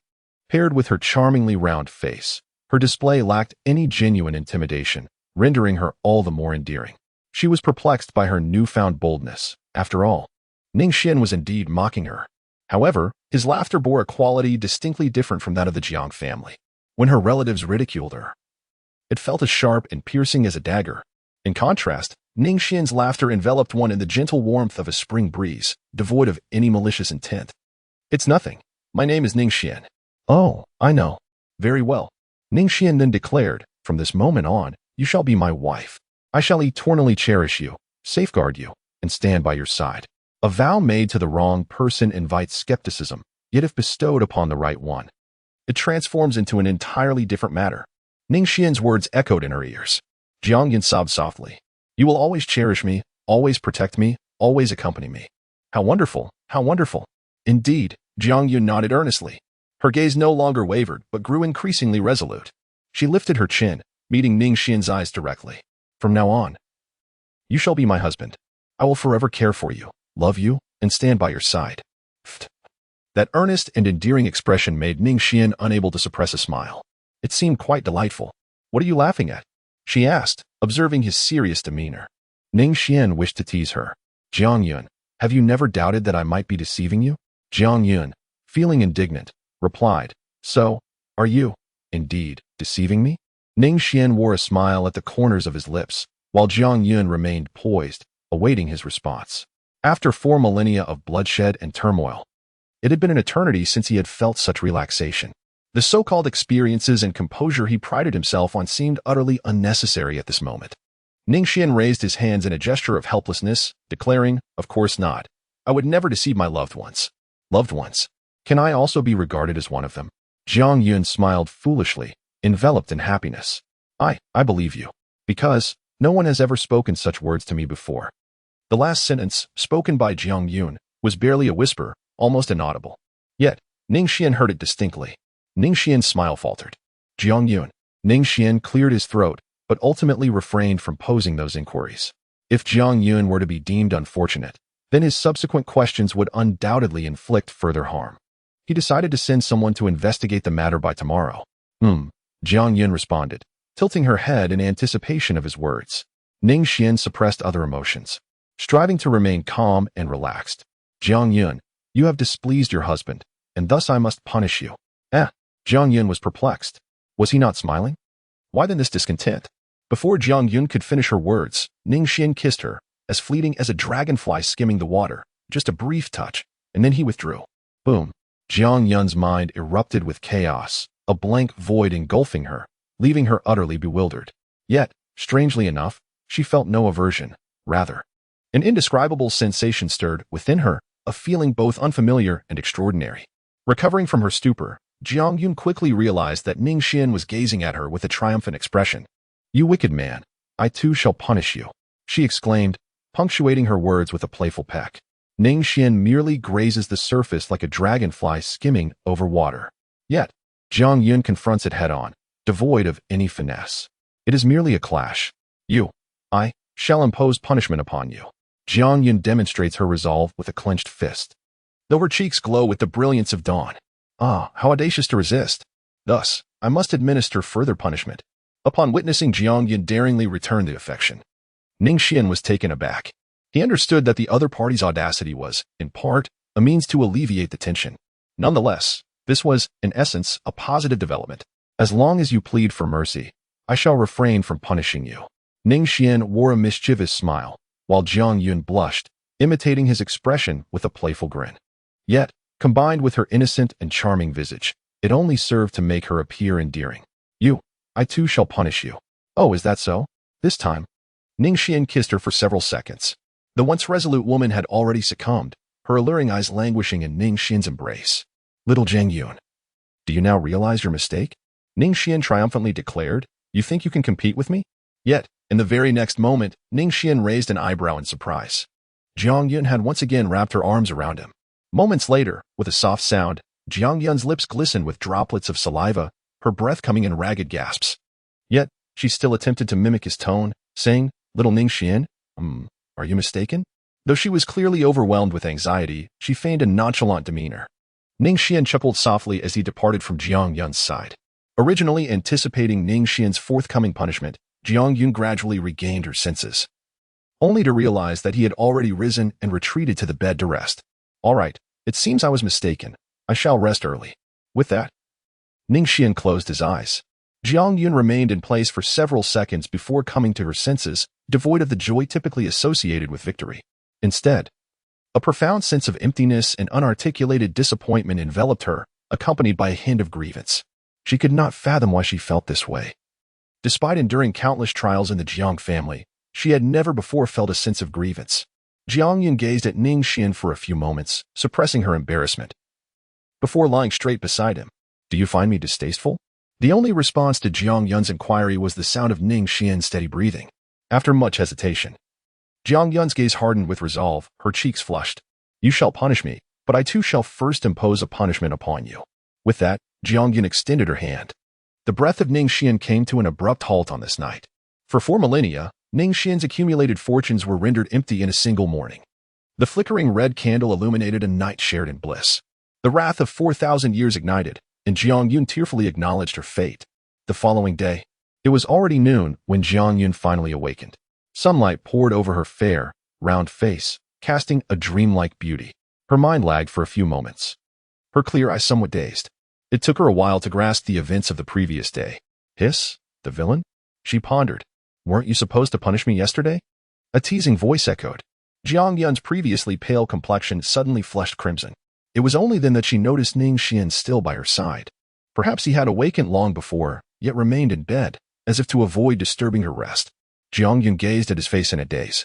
paired with her charmingly round face, her display lacked any genuine intimidation, rendering her all the more endearing. She was perplexed by her newfound boldness. After all, Ning Xuan was indeed mocking her. However, his laughter bore a quality distinctly different from that of the Jiang family. When her relatives ridiculed her, it felt as sharp and piercing as a dagger. In contrast, Ning Xuan's laughter enveloped one in the gentle warmth of a spring breeze, devoid of any malicious intent. It's nothing. My name is Ning Xuan. Oh, I know. Very well. Ning Xuan then declared, from this moment on, you shall be my wife. I shall eternally cherish you, safeguard you, and stand by your side. A vow made to the wrong person invites skepticism, yet if bestowed upon the right one, it transforms into an entirely different matter. Ning Xuan's words echoed in her ears. Jiang Yun sobbed softly. You will always cherish me, always protect me, always accompany me. How wonderful, how wonderful. Indeed, Jiang Yun nodded earnestly. Her gaze no longer wavered, but grew increasingly resolute. She lifted her chin, meeting Ning Xuan's eyes directly. From now on, you shall be my husband. I will forever care for you, love you, and stand by your side. That earnest and endearing expression made Ning Xuan unable to suppress a smile. It seemed quite delightful. What are you laughing at? She asked, observing his serious demeanor. Ning Xuan wished to tease her. Jiang Yun, have you never doubted that I might be deceiving you? Jiang Yun, feeling indignant, replied, So, are you, indeed, deceiving me? Ning Xuan wore a smile at the corners of his lips, while Jiang Yun remained poised, awaiting his response. After 4 millennia of bloodshed and turmoil, it had been an eternity since he had felt such relaxation. The so-called experiences and composure he prided himself on seemed utterly unnecessary at this moment. Ning Xuan raised his hands in a gesture of helplessness, declaring, Of course not. I would never deceive my loved ones. Loved ones. Can I also be regarded as one of them? Jiang Yun smiled foolishly, enveloped in happiness. I believe you. Because no one has ever spoken such words to me before. The last sentence, spoken by Jiang Yun, was barely a whisper, almost inaudible. Yet, Ning Xuan heard it distinctly. Ning Xuan's smile faltered. Jiang Yun. Ning Xuan cleared his throat, but ultimately refrained from posing those inquiries. If Jiang Yun were to be deemed unfortunate, then his subsequent questions would undoubtedly inflict further harm. He decided to send someone to investigate the matter by tomorrow. Jiang Yun responded, tilting her head in anticipation of his words. Ning Xuan suppressed other emotions, striving to remain calm and relaxed. Jiang Yun, you have displeased your husband, and thus I must punish you. Jiang Yun was perplexed. Was he not smiling? Why then this discontent? Before Jiang Yun could finish her words, Ning Xuan kissed her, as fleeting as a dragonfly skimming the water, just a brief touch, and then he withdrew. Boom. Jiang Yun's mind erupted with chaos, a blank void engulfing her, leaving her utterly bewildered. Yet, strangely enough, she felt no aversion. Rather, an indescribable sensation stirred within her, a feeling both unfamiliar and extraordinary. Recovering from her stupor, Jiang Yun quickly realized that Ning Xuan was gazing at her with a triumphant expression. You wicked man, I too shall punish you, she exclaimed, punctuating her words with a playful peck. Ning Xuan merely grazes the surface like a dragonfly skimming over water. Yet, Jiang Yun confronts it head-on, devoid of any finesse. It is merely a clash. I shall impose punishment upon you. Jiang Yun demonstrates her resolve with a clenched fist, though her cheeks glow with the brilliance of dawn. How audacious to resist. Thus, I must administer further punishment. Upon witnessing Jiang Yun daringly return the affection, Ning Xuan was taken aback. He understood that the other party's audacity was, in part, a means to alleviate the tension. Nonetheless, this was, in essence, a positive development. As long as you plead for mercy, I shall refrain from punishing you. Ning Xuan wore a mischievous smile, while Jiang Yun blushed, imitating his expression with a playful grin. Yet, combined with her innocent and charming visage, it only served to make her appear endearing. I too shall punish you. Oh, is that so? This time? Ning Xuan kissed her for several seconds. The once resolute woman had already succumbed, her alluring eyes languishing in Ning Xuan's embrace. Little Jiang Yun, do you now realize your mistake? Ning Xuan triumphantly declared, you think you can compete with me? Yet, in the very next moment, Ning Xuan raised an eyebrow in surprise. Jiang Yun had once again wrapped her arms around him. Moments later, with a soft sound, Jiang Yun's lips glistened with droplets of saliva, her breath coming in ragged gasps. Yet, she still attempted to mimic his tone, saying, Little Ning Xuan, are you mistaken? Though she was clearly overwhelmed with anxiety, she feigned a nonchalant demeanor. Ning Xuan chuckled softly as he departed from Jiang Yun's side. Originally anticipating Ning Xuan's forthcoming punishment, Jiang Yun gradually regained her senses, only to realize that he had already risen and retreated to the bed to rest. All right, it seems I was mistaken. I shall rest early. With that, Ning Xuan closed his eyes. Jiang Yun remained in place for several seconds before coming to her senses, devoid of the joy typically associated with victory. Instead, a profound sense of emptiness and unarticulated disappointment enveloped her, accompanied by a hint of grievance. She could not fathom why she felt this way. Despite enduring countless trials in the Jiang family, she had never before felt a sense of grievance. Jiang Yun gazed at Ning Xuan for a few moments, suppressing her embarrassment, before lying straight beside him. Do you find me distasteful? The only response to Jiang Yun's inquiry was the sound of Ning Xuan's steady breathing. After much hesitation, Jiang Yun's gaze hardened with resolve, her cheeks flushed. You shall punish me, but I too shall first impose a punishment upon you. With that, Jiang Yun extended her hand. The breath of Ning Xuan came to an abrupt halt on this night. For 4 millennia, Ning Xuan's accumulated fortunes were rendered empty in a single morning. The flickering red candle illuminated a night shared in bliss. The wrath of 4,000 years ignited, and Jiang Yun tearfully acknowledged her fate. The following day, it was already noon when Jiang Yun finally awakened. Sunlight poured over her fair, round face, casting a dreamlike beauty. Her mind lagged for a few moments, her clear eyes somewhat dazed. It took her a while to grasp the events of the previous day. Hiss? The villain? She pondered. Weren't you supposed to punish me yesterday? A teasing voice echoed. Jiang Yun's previously pale complexion suddenly flushed crimson. It was only then that she noticed Ning Xuan still by her side. Perhaps he had awakened long before, yet remained in bed, as if to avoid disturbing her rest. Jiang Yun gazed at his face in a daze.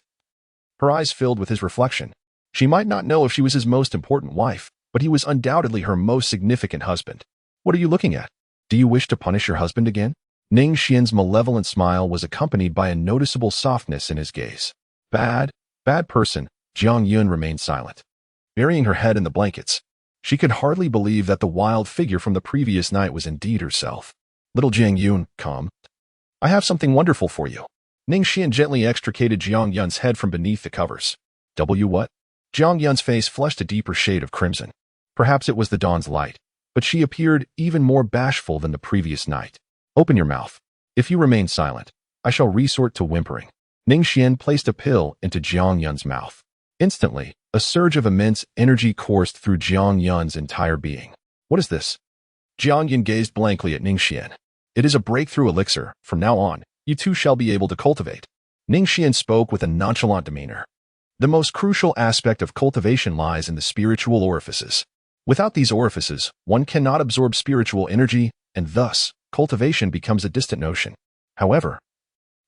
Her eyes filled with his reflection. She might not know if she was his most important wife, but he was undoubtedly her most significant husband. What are you looking at? Do you wish to punish your husband again? Ning Xuan's malevolent smile was accompanied by a noticeable softness in his gaze. Bad person. Jiang Yun remained silent, burying her head in the blankets. She could hardly believe that the wild figure from the previous night was indeed herself. Little Jiang Yun, come. I have something wonderful for you. Ning Xuan gently extricated Jiang Yun's head from beneath the covers. What? Jiang Yun's face flushed a deeper shade of crimson. Perhaps it was the dawn's light, but she appeared even more bashful than the previous night. Open your mouth. If you remain silent, I shall resort to whimpering. Ning Xuan placed a pill into Jiang Yun's mouth. Instantly, a surge of immense energy coursed through Jiang Yun's entire being. What is this? Jiang Yun gazed blankly at Ning Xuan. It is a breakthrough elixir. From now on, you two shall be able to cultivate. Ning Xuan spoke with a nonchalant demeanor. The most crucial aspect of cultivation lies in the spiritual orifices. Without these orifices, one cannot absorb spiritual energy, and thus, cultivation becomes a distant notion. However,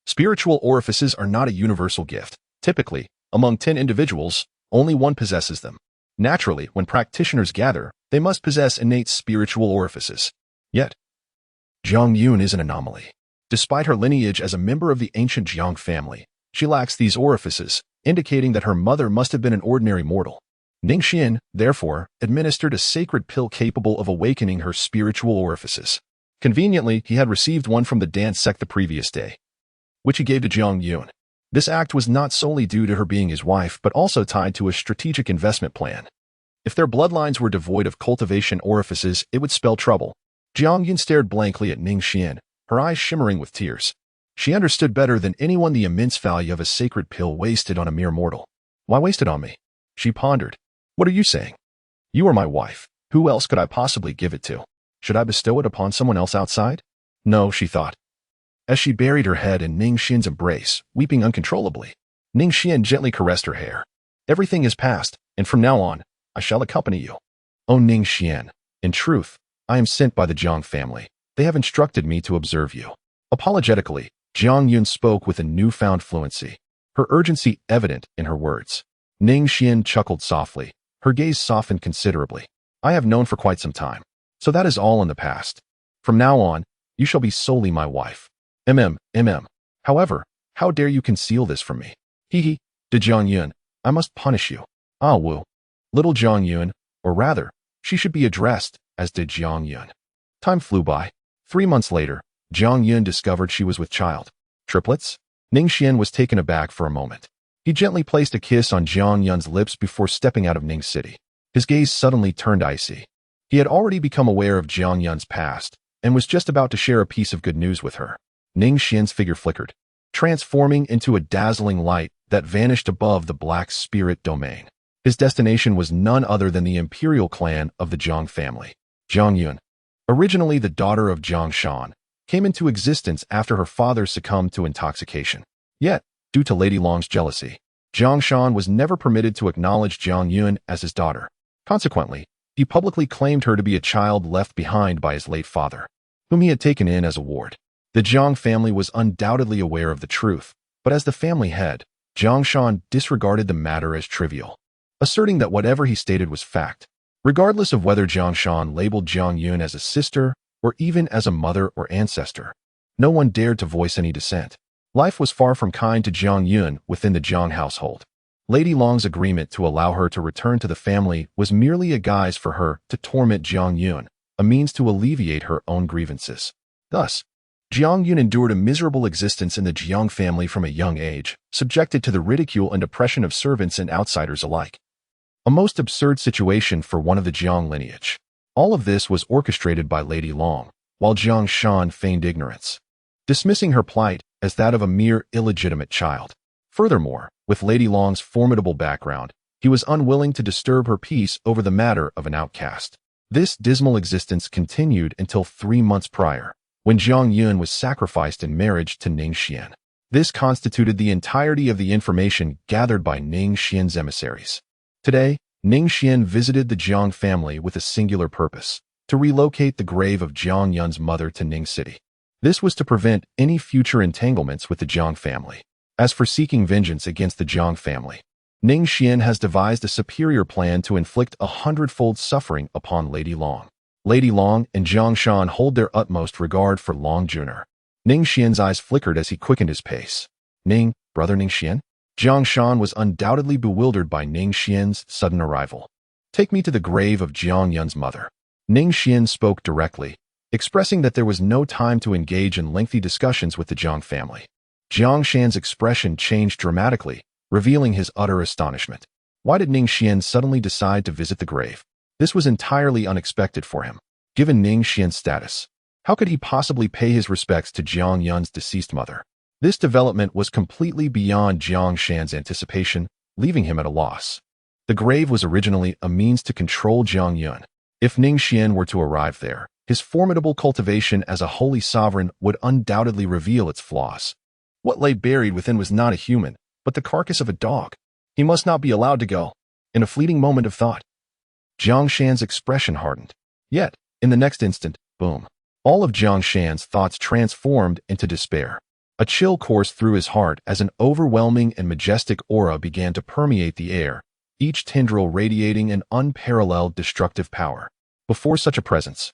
spiritual orifices are not a universal gift. Typically, among 10 individuals, only one possesses them. Naturally, when practitioners gather, they must possess innate spiritual orifices. Yet, Jiang Yun is an anomaly. Despite her lineage as a member of the ancient Jiang family, she lacks these orifices, indicating that her mother must have been an ordinary mortal. Ning Xuan, therefore, administered a sacred pill capable of awakening her spiritual orifices. Conveniently, he had received one from the dance sect the previous day, which he gave to Jiang Yun. This act was not solely due to her being his wife, but also tied to a strategic investment plan. If their bloodlines were devoid of cultivation orifices, it would spell trouble. Jiang Yun stared blankly at Ning Xuan, her eyes shimmering with tears. She understood better than anyone the immense value of a sacred pill wasted on a mere mortal. Why waste it on me? She pondered. What are you saying? You are my wife. Who else could I possibly give it to? Should I bestow it upon someone else outside? No, she thought, as she buried her head in Ning Xuan's embrace, weeping uncontrollably. Ning Xuan gently caressed her hair. Everything is past, and from now on, I shall accompany you. Oh, Ning Xuan, in truth, I am sent by the Jiang family. They have instructed me to observe you. Apologetically, Jiang Yun spoke with a newfound fluency, her urgency evident in her words. Ning Xuan chuckled softly, her gaze softened considerably. I have known for quite some time, so that is all in the past. From now on, you shall be solely my wife. However, how dare you conceal this from me? Hee to Jiang Yun, I must punish you. Ah Wu. Little Jiang Yun, or rather, she should be addressed as did Jiang Yun. Time flew by. 3 months later, Jiang Yun discovered she was with child. Triplets? Ning Xuan was taken aback for a moment. He gently placed a kiss on Jiang Yun's lips before stepping out of Ning City. His gaze suddenly turned icy. He had already become aware of Jiang Yun's past, and was just about to share a piece of good news with her. Ning Xuan's figure flickered, transforming into a dazzling light that vanished above the black spirit domain. His destination was none other than the imperial clan of the Jiang family. Jiang Yun, originally the daughter of Jiang Shan, came into existence after her father succumbed to intoxication. Yet, due to Lady Long's jealousy, Jiang Shan was never permitted to acknowledge Jiang Yun as his daughter. Consequently, he publicly claimed her to be a child left behind by his late father, whom he had taken in as a ward. The Jiang family was undoubtedly aware of the truth, but as the family head, Jiang Shan disregarded the matter as trivial, asserting that whatever he stated was fact. Regardless of whether Jiang Shan labeled Jiang Yun as a sister or even as a mother or ancestor, no one dared to voice any dissent. Life was far from kind to Jiang Yun within the Jiang household. Lady Long's agreement to allow her to return to the family was merely a guise for her to torment Jiang Yun, a means to alleviate her own grievances. Thus, Jiang Yun endured a miserable existence in the Jiang family from a young age, subjected to the ridicule and oppression of servants and outsiders alike. A most absurd situation for one of the Jiang lineage. All of this was orchestrated by Lady Long, while Jiang Shan feigned ignorance, dismissing her plight as that of a mere illegitimate child. Furthermore, with Lady Long's formidable background, he was unwilling to disturb her peace over the matter of an outcast. This dismal existence continued until 3 months prior, when Jiang Yun was sacrificed in marriage to Ning Xuan. This constituted the entirety of the information gathered by Ning Xuan's emissaries. Today, Ning Xuan visited the Jiang family with a singular purpose: to relocate the grave of Jiang Yun's mother to Ning City. This was to prevent any future entanglements with the Jiang family. As for seeking vengeance against the Jiang family, Ning Xuan has devised a superior plan to inflict 100-fold suffering upon Lady Long. Lady Long and Jiang Shan hold their utmost regard for Long Juner. Ning Xuan's eyes flickered as he quickened his pace. Brother Ning Xuan? Jiang Shan was undoubtedly bewildered by Ning Xuan's sudden arrival. Take me to the grave of Jiang Yun's mother. Ning Xuan spoke directly, expressing that there was no time to engage in lengthy discussions with the Jiang family. Jiang Shan's expression changed dramatically, revealing his utter astonishment. Why did Ning Xuan suddenly decide to visit the grave? This was entirely unexpected for him. Given Ning Xuan's status, how could he possibly pay his respects to Jiang Yun's deceased mother? This development was completely beyond Jiang Shan's anticipation, leaving him at a loss. The grave was originally a means to control Jiang Yun. If Ning Xuan were to arrive there, his formidable cultivation as a holy sovereign would undoubtedly reveal its flaws. What lay buried within was not a human, but the carcass of a dog. He must not be allowed to go. In a fleeting moment of thought, Jiang Shan's expression hardened. Yet, in the next instant, boom. All of Jiang Shan's thoughts transformed into despair. A chill coursed through his heart as an overwhelming and majestic aura began to permeate the air, each tendril radiating an unparalleled destructive power. Before such a presence,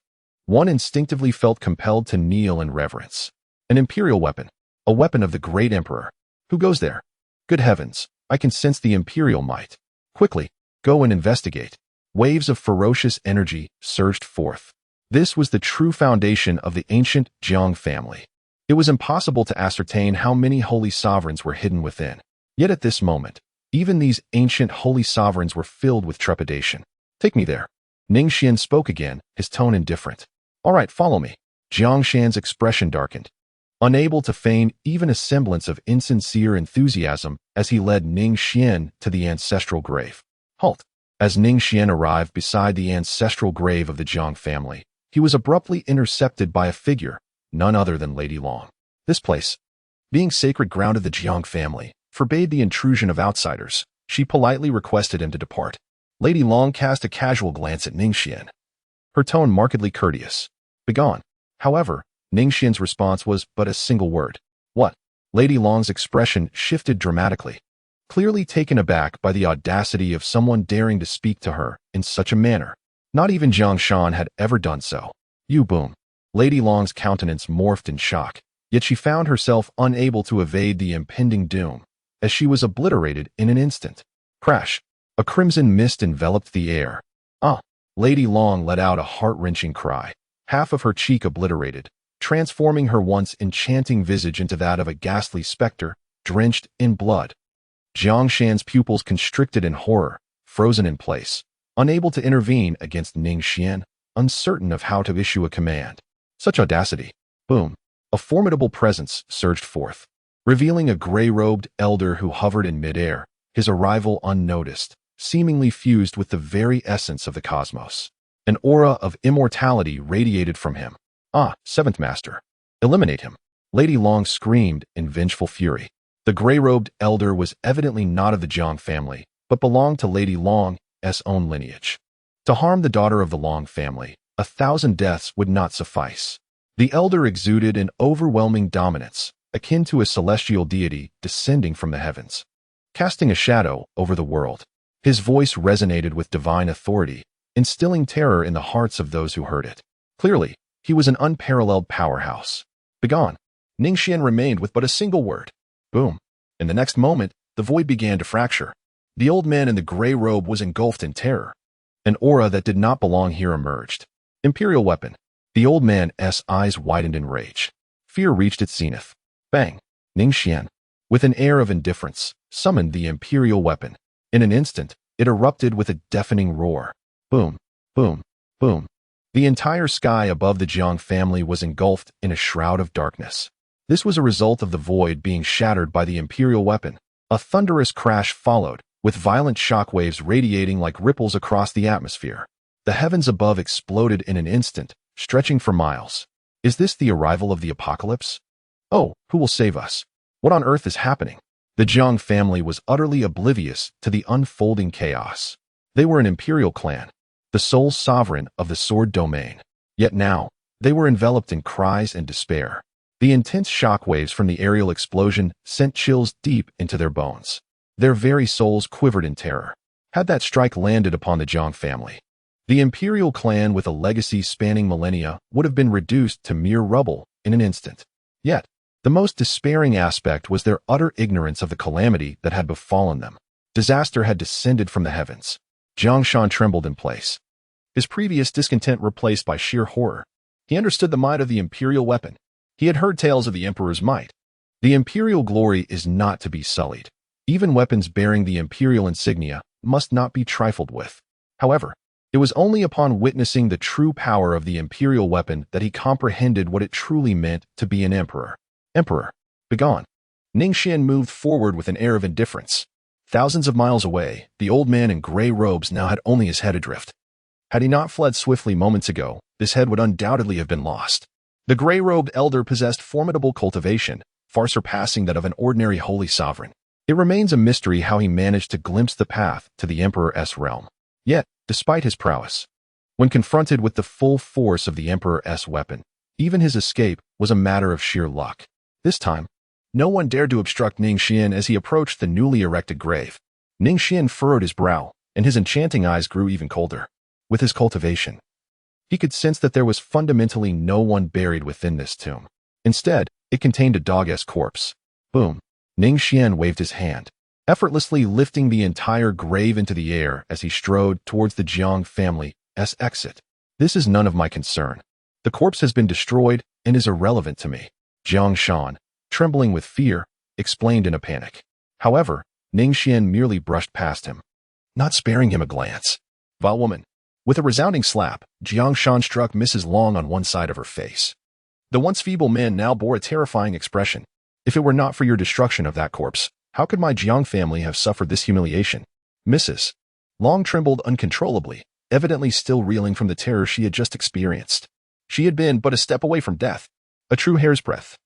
one instinctively felt compelled to kneel in reverence. An imperial weapon, a weapon of the great emperor. Who goes there? Good heavens, I can sense the imperial might. Quickly, go and investigate. Waves of ferocious energy surged forth. This was the true foundation of the ancient Jiang family. It was impossible to ascertain how many holy sovereigns were hidden within. Yet at this moment, even these ancient holy sovereigns were filled with trepidation. Take me there. Ning Xuan spoke again, his tone indifferent. All right, follow me. Jiang Shan's expression darkened, unable to feign even a semblance of insincere enthusiasm as he led Ning Xuan to the ancestral grave. Halt. As Ning Xuan arrived beside the ancestral grave of the Jiang family, he was abruptly intercepted by a figure, none other than Lady Long. This place, being sacred ground of the Jiang family, forbade the intrusion of outsiders. She politely requested him to depart. Lady Long cast a casual glance at Ning Xuan, her tone markedly courteous. Begone. However, Ning Xuan's response was but a single word. What? Lady Long's expression shifted dramatically, clearly taken aback by the audacity of someone daring to speak to her in such a manner. Not even Jiang Shan had ever done so. You boom. Lady Long's countenance morphed in shock, yet she found herself unable to evade the impending doom, as she was obliterated in an instant. Crash. A crimson mist enveloped the air. Ah! Lady Long let out a heart-wrenching cry, half of her cheek obliterated, transforming her once enchanting visage into that of a ghastly specter, drenched in blood. Jiang Shan's pupils constricted in horror, frozen in place, unable to intervene against Ning Xuan, uncertain of how to issue a command. Such audacity. Boom. A formidable presence surged forth, revealing a gray-robed elder who hovered in midair, his arrival unnoticed, seemingly fused with the very essence of the cosmos. An aura of immortality radiated from him. Ah, Seventh Master. Eliminate him. Lady Long screamed in vengeful fury. The gray-robed elder was evidently not of the Jiang family, but belonged to Lady Long's own lineage. To harm the daughter of the Long family, 1,000 deaths would not suffice. The elder exuded an overwhelming dominance, akin to a celestial deity descending from the heavens, casting a shadow over the world. His voice resonated with divine authority, instilling terror in the hearts of those who heard it. Clearly, he was an unparalleled powerhouse. Begone. Ning Xuan remained with but a single word. Boom. In the next moment, the void began to fracture. The old man in the gray robe was engulfed in terror. An aura that did not belong here emerged. Imperial weapon. The old man's eyes widened in rage. Fear reached its zenith. Bang. Ning Xuan, with an air of indifference, summoned the imperial weapon. In an instant, it erupted with a deafening roar. Boom, boom, boom. The entire sky above the Jiang family was engulfed in a shroud of darkness. This was a result of the void being shattered by the imperial weapon. A thunderous crash followed, with violent shockwaves radiating like ripples across the atmosphere. The heavens above exploded in an instant, stretching for miles. Is this the arrival of the apocalypse? Oh, who will save us? What on earth is happening? The Jiang family was utterly oblivious to the unfolding chaos. They were an imperial clan, the sole sovereign of the sword domain. Yet now, they were enveloped in cries and despair. The intense shockwaves from the aerial explosion sent chills deep into their bones. Their very souls quivered in terror. Had that strike landed upon the Jiang family, the imperial clan with a legacy spanning millennia would have been reduced to mere rubble in an instant. Yet, the most despairing aspect was their utter ignorance of the calamity that had befallen them. Disaster had descended from the heavens. Jiang Shan trembled in place, his previous discontent replaced by sheer horror. He understood the might of the imperial weapon. He had heard tales of the emperor's might. The imperial glory is not to be sullied. Even weapons bearing the imperial insignia must not be trifled with. However, it was only upon witnessing the true power of the imperial weapon that he comprehended what it truly meant to be an emperor. Emperor, begone. Ning Xuan moved forward with an air of indifference. Thousands of miles away, the old man in gray robes now had only his head adrift. Had he not fled swiftly moments ago, this head would undoubtedly have been lost. The gray-robed elder possessed formidable cultivation, far surpassing that of an ordinary holy sovereign. It remains a mystery how he managed to glimpse the path to the Emperor's realm. Yet, despite his prowess, when confronted with the full force of the Emperor's weapon, even his escape was a matter of sheer luck. This time, no one dared to obstruct Ning Xuan as he approached the newly erected grave. Ning Xuan furrowed his brow, and his enchanting eyes grew even colder. With his cultivation, he could sense that there was fundamentally no one buried within this tomb. Instead, it contained a dog-esque corpse. Boom. Ning Xuan waved his hand, effortlessly lifting the entire grave into the air as he strode towards the Jiang family's exit. This is none of my concern. The corpse has been destroyed and is irrelevant to me. Jiang Shan, trembling with fear, explained in a panic. However, Ning Xuan merely brushed past him, not sparing him a glance. Vile woman. With a resounding slap, Jiang Shan struck Mrs. Long on one side of her face. The once feeble man now bore a terrifying expression. If it were not for your destruction of that corpse, how could my Jiang family have suffered this humiliation? Mrs. Long trembled uncontrollably, evidently still reeling from the terror she had just experienced. She had been but a step away from death, a true hair's breadth.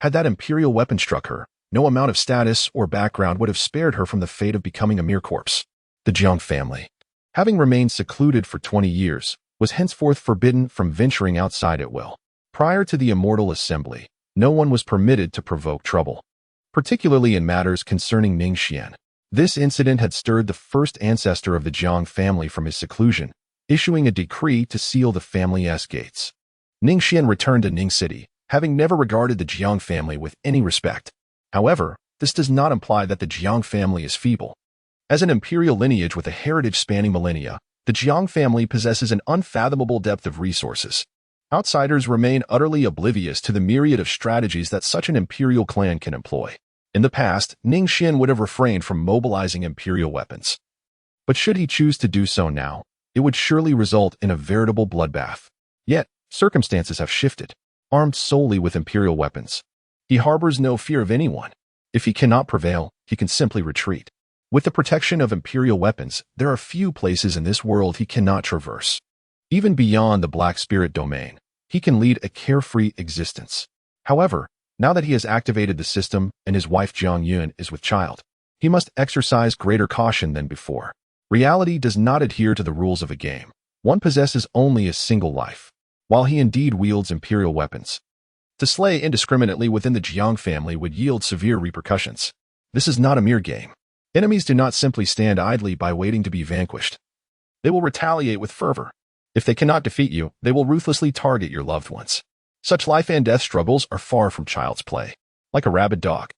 Had that imperial weapon struck her, no amount of status or background would have spared her from the fate of becoming a mere corpse. The Jiang family, having remained secluded for 20 years, was henceforth forbidden from venturing outside at will. Prior to the Immortal Assembly, no one was permitted to provoke trouble, particularly in matters concerning Ning Xuan. This incident had stirred the first ancestor of the Jiang family from his seclusion, issuing a decree to seal the family's gates. Ning Xuan returned to Ning City, having never regarded the Jiang family with any respect. However, this does not imply that the Jiang family is feeble. As an imperial lineage with a heritage spanning millennia, the Jiang family possesses an unfathomable depth of resources. Outsiders remain utterly oblivious to the myriad of strategies that such an imperial clan can employ. In the past, Ning Xuan would have refrained from mobilizing imperial weapons. But should he choose to do so now, it would surely result in a veritable bloodbath. Yet, circumstances have shifted. Armed solely with imperial weapons, he harbors no fear of anyone. If he cannot prevail, he can simply retreat. With the protection of imperial weapons, there are few places in this world he cannot traverse. Even beyond the Black Spirit domain, he can lead a carefree existence. However, now that he has activated the system and his wife Jiang Yun is with child, he must exercise greater caution than before. Reality does not adhere to the rules of a game. One possesses only a single life. While he indeed wields imperial weapons, to slay indiscriminately within the Jiang family would yield severe repercussions. This is not a mere game. Enemies do not simply stand idly by waiting to be vanquished. They will retaliate with fervor. If they cannot defeat you, they will ruthlessly target your loved ones. Such life and death struggles are far from child's play, like a rabid dog.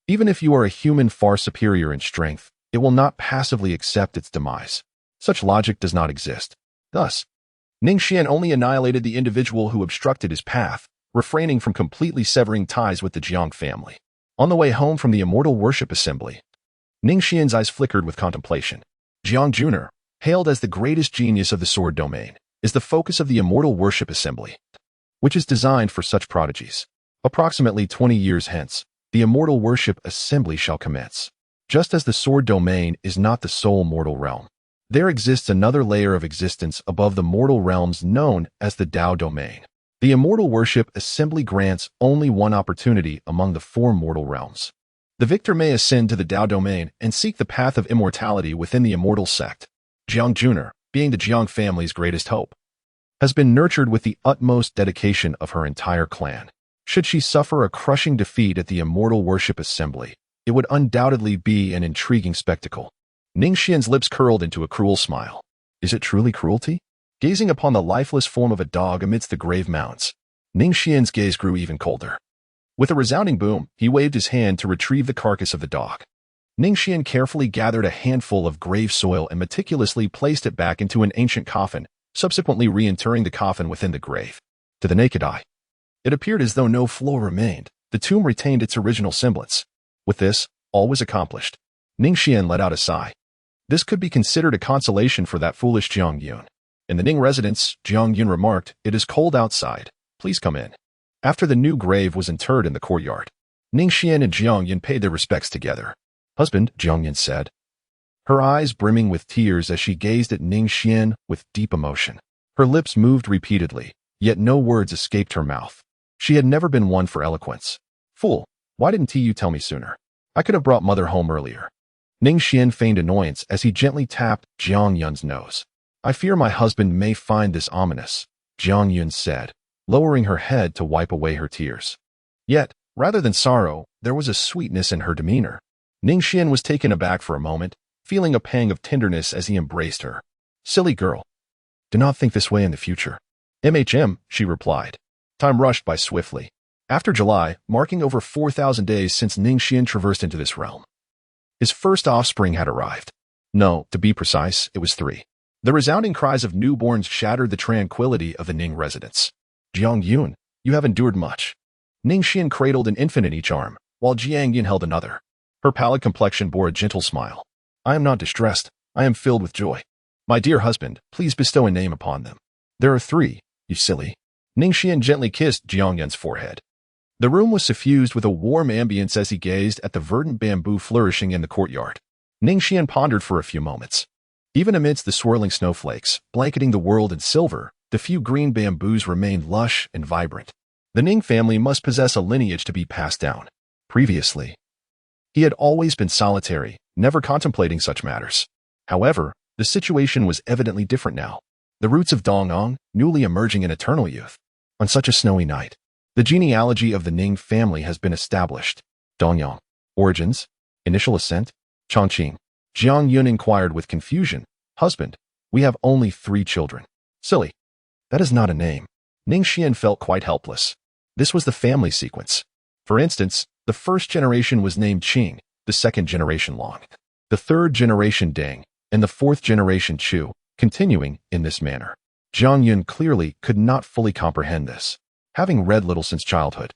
Even if you are a human far superior in strength, it will not passively accept its demise. Such logic does not exist. Thus, Ning Xuan only annihilated the individual who obstructed his path, refraining from completely severing ties with the Jiang family. On the way home from the Immortal Worship Assembly, Ning Xuan's eyes flickered with contemplation. Jiang Junior, hailed as the greatest genius of the sword domain, is the focus of the Immortal Worship Assembly, which is designed for such prodigies. Approximately 20 years hence, the Immortal Worship Assembly shall commence. Just as the sword domain is not the sole mortal realm, there exists another layer of existence above the mortal realms known as the Tao domain. The Immortal Worship Assembly grants only one opportunity among the 4 mortal realms. The victor may ascend to the Tao domain and seek the path of immortality within the immortal sect. Jiang Junior, being the Jiang family's greatest hope, has been nurtured with the utmost dedication of her entire clan. Should she suffer a crushing defeat at the Immortal Worship Assembly, it would undoubtedly be an intriguing spectacle. Ning Xuan's lips curled into a cruel smile. Is it truly cruelty? Gazing upon the lifeless form of a dog amidst the grave mounds, Ning Xuan's gaze grew even colder. With a resounding boom, he waved his hand to retrieve the carcass of the dog. Ning Xuan carefully gathered a handful of grave soil and meticulously placed it back into an ancient coffin, subsequently reinterring the coffin within the grave. To the naked eye, it appeared as though no floor remained. The tomb retained its original semblance. With this, all was accomplished. Ning Xuan let out a sigh. This could be considered a consolation for that foolish Jiang Yun. In the Ning residence, Jiang Yun remarked, "It is cold outside. Please come in." After the new grave was interred in the courtyard, Ning Xuan and Jiang Yun paid their respects together. "Husband," Jiang Yun said, her eyes brimming with tears as she gazed at Ning Xuan with deep emotion. Her lips moved repeatedly, yet no words escaped her mouth. She had never been one for eloquence. "Fool, why didn't you tell me sooner? I could have brought mother home earlier." Ning Xuan feigned annoyance as he gently tapped Jiang Yun's nose. "I fear my husband may find this ominous," Jiang Yun said, lowering her head to wipe away her tears. Yet, rather than sorrow, there was a sweetness in her demeanor. Ning Xuan was taken aback for a moment, feeling a pang of tenderness as he embraced her. "Silly girl. Do not think this way in the future." She replied. Time rushed by swiftly. After July, marking over 4,000 days since Ning Xuan traversed into this realm, his first offspring had arrived. No, to be precise, it was 3. The resounding cries of newborns shattered the tranquility of the Ning residence. "Jiang Yun, you have endured much." Ning Xuan cradled an infant in each arm, while Jiang Yun held another. Her pallid complexion bore a gentle smile. "I am not distressed. I am filled with joy. My dear husband, please bestow a name upon them." "There are 3, you silly." Ning Xuan gently kissed Jiang Yun's forehead. The room was suffused with a warm ambience as he gazed at the verdant bamboo flourishing in the courtyard. Ning Xuan pondered for a few moments. Even amidst the swirling snowflakes, blanketing the world in silver, the few green bamboos remained lush and vibrant. The Ning family must possess a lineage to be passed down. Previously, he had always been solitary, never contemplating such matters. However, the situation was evidently different now. The roots of Dong'ang, newly emerging in eternal youth. On such a snowy night, the genealogy of the Ning family has been established. Dongyang. Origins. Initial ascent. Chongqing. Jiang Yun inquired with confusion. "Husband, we have only 3 children." "Silly. That is not a name." Ning Xuan felt quite helpless. This was the family sequence. For instance, the first generation was named Qing, the second generation Long, the third generation Deng, and the fourth generation Chu, continuing in this manner. Jiang Yun clearly could not fully comprehend this, having read little since childhood.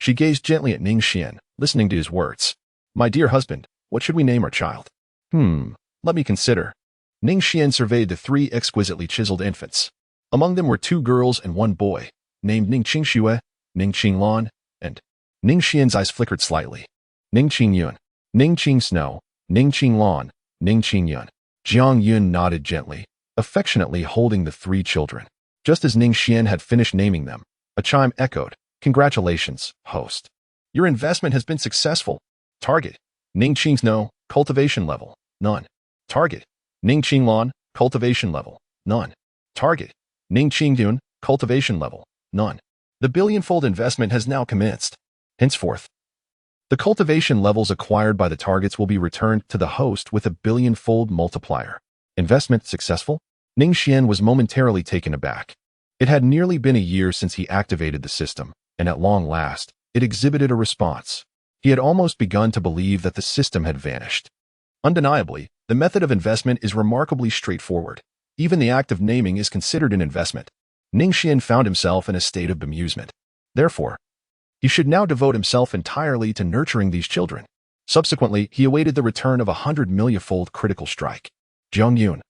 She gazed gently at Ning Xuan, listening to his words. "My dear husband, what should we name our child?" Let me consider." Ning Xuan surveyed the 3 exquisitely chiseled infants. Among them were 2 girls and 1 boy, named Ning Xue, Ning Lan, and Ning Xuan's eyes flickered slightly. Ning Yun, Ning Snow, Ning Lan, Ning Yun. Jiang Yun nodded gently, affectionately holding the 3 children. Just as Ning Xuan had finished naming them, a chime echoed. "Congratulations, host. Your investment has been successful. Target, Ning Snow, cultivation level, none. Target, Ning Lan, cultivation level, none. Target, Ning Yun, cultivation level, none. The billionfold investment has now commenced. Henceforth, the cultivation levels acquired by the targets will be returned to the host with a billionfold multiplier. Investment successful?" Ning Xuan was momentarily taken aback. It had nearly been a year since he activated the system, and at long last, it exhibited a response. He had almost begun to believe that the system had vanished. Undeniably, the method of investment is remarkably straightforward. Even the act of naming is considered an investment. Ning Xuan found himself in a state of bemusement. Therefore, he should now devote himself entirely to nurturing these children. Subsequently, he awaited the return of 100 millionfold critical strike. "Jiang Yun,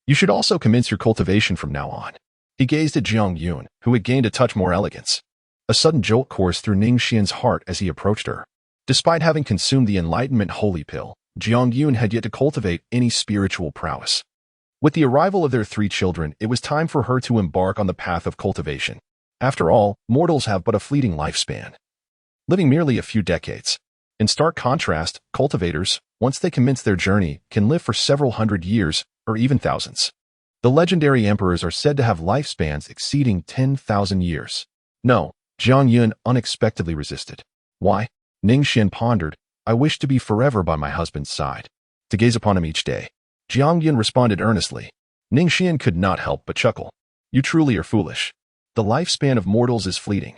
you should also commence your cultivation from now on." He gazed at Jiang Yun, who had gained a touch more elegance. A sudden jolt coursed through Ning Xuan's heart as he approached her. Despite having consumed the Enlightenment Holy Pill, Jiang Yun had yet to cultivate any spiritual prowess. With the arrival of their 3 children, it was time for her to embark on the path of cultivation. After all, mortals have but a fleeting lifespan, living merely a few decades. In stark contrast, cultivators, once they commence their journey, can live for several hundred years, or even thousands. The legendary emperors are said to have lifespans exceeding 10,000 years. "No," Jiang Yun unexpectedly resisted. "Why?" Ning Xuan pondered. "I wish to be forever by my husband's side, to gaze upon him each day." Jiang Yun responded earnestly. Ning Xuan could not help but chuckle. "You truly are foolish. The lifespan of mortals is fleeting.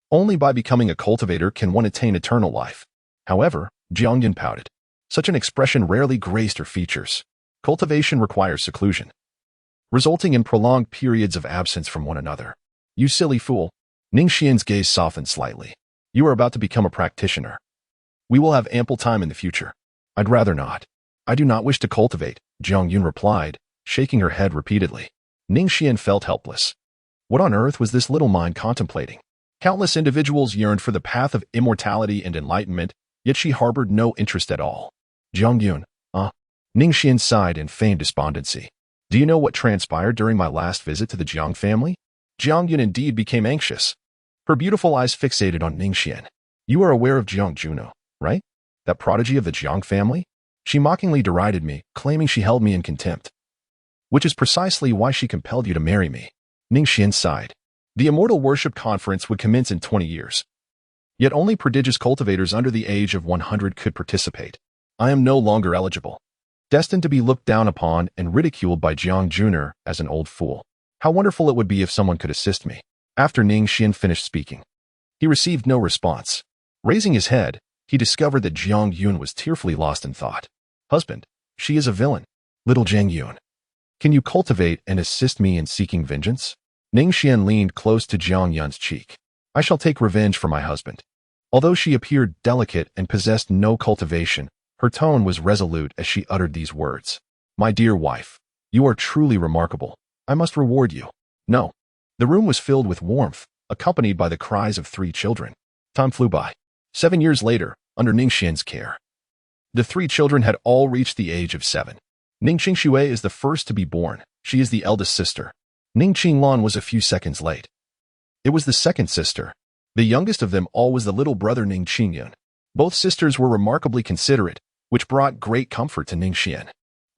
Only by becoming a cultivator can one attain eternal life." However, Jiang Yun pouted. Such an expression rarely graced her features. Cultivation requires seclusion, resulting in prolonged periods of absence from one another. You silly fool. Ning Xian's gaze softened slightly. You are about to become a practitioner. We will have ample time in the future. I'd rather not. I do not wish to cultivate, Jiang Yun replied, shaking her head repeatedly. Ning Xian felt helpless. What on earth was this little mind contemplating? Countless individuals yearned for the path of immortality and enlightenment, yet she harbored no interest at all. Jiang Yun, Ning Xian sighed in feigned despondency. Do you know what transpired during my last visit to the Jiang family? Jiang Yun indeed became anxious. Her beautiful eyes fixated on Ning Xian. You are aware of Jiang Juno, right? That prodigy of the Jiang family? She mockingly derided me, claiming she held me in contempt. Which is precisely why she compelled you to marry me. Ning Xian sighed. The Immortal Worship Conference would commence in 20 years. Yet only prodigious cultivators under the age of 100 could participate. I am no longer eligible. Destined to be looked down upon and ridiculed by Jiang Junior as an old fool. How wonderful it would be if someone could assist me. After Ning Xian finished speaking, he received no response. Raising his head, he discovered that Jiang Yun was tearfully lost in thought. Husband, she is a villain. Little Jiang Yun. Can you cultivate and assist me in seeking vengeance? Ning Xian leaned close to Jiang Yun's cheek. I shall take revenge for my husband. Although she appeared delicate and possessed no cultivation, her tone was resolute as she uttered these words. My dear wife, you are truly remarkable. I must reward you. No. The room was filled with warmth, accompanied by the cries of 3 children. Time flew by. 7 years later, under Ning Xian's care, the 3 children had all reached the age of 7. Ning Xue is the first to be born. She is the eldest sister. Ning Qinglan was a few seconds late. It was the second sister. The youngest of them all was the little brother Ning Qingyun. Both sisters were remarkably considerate, which brought great comfort to Ning Xian.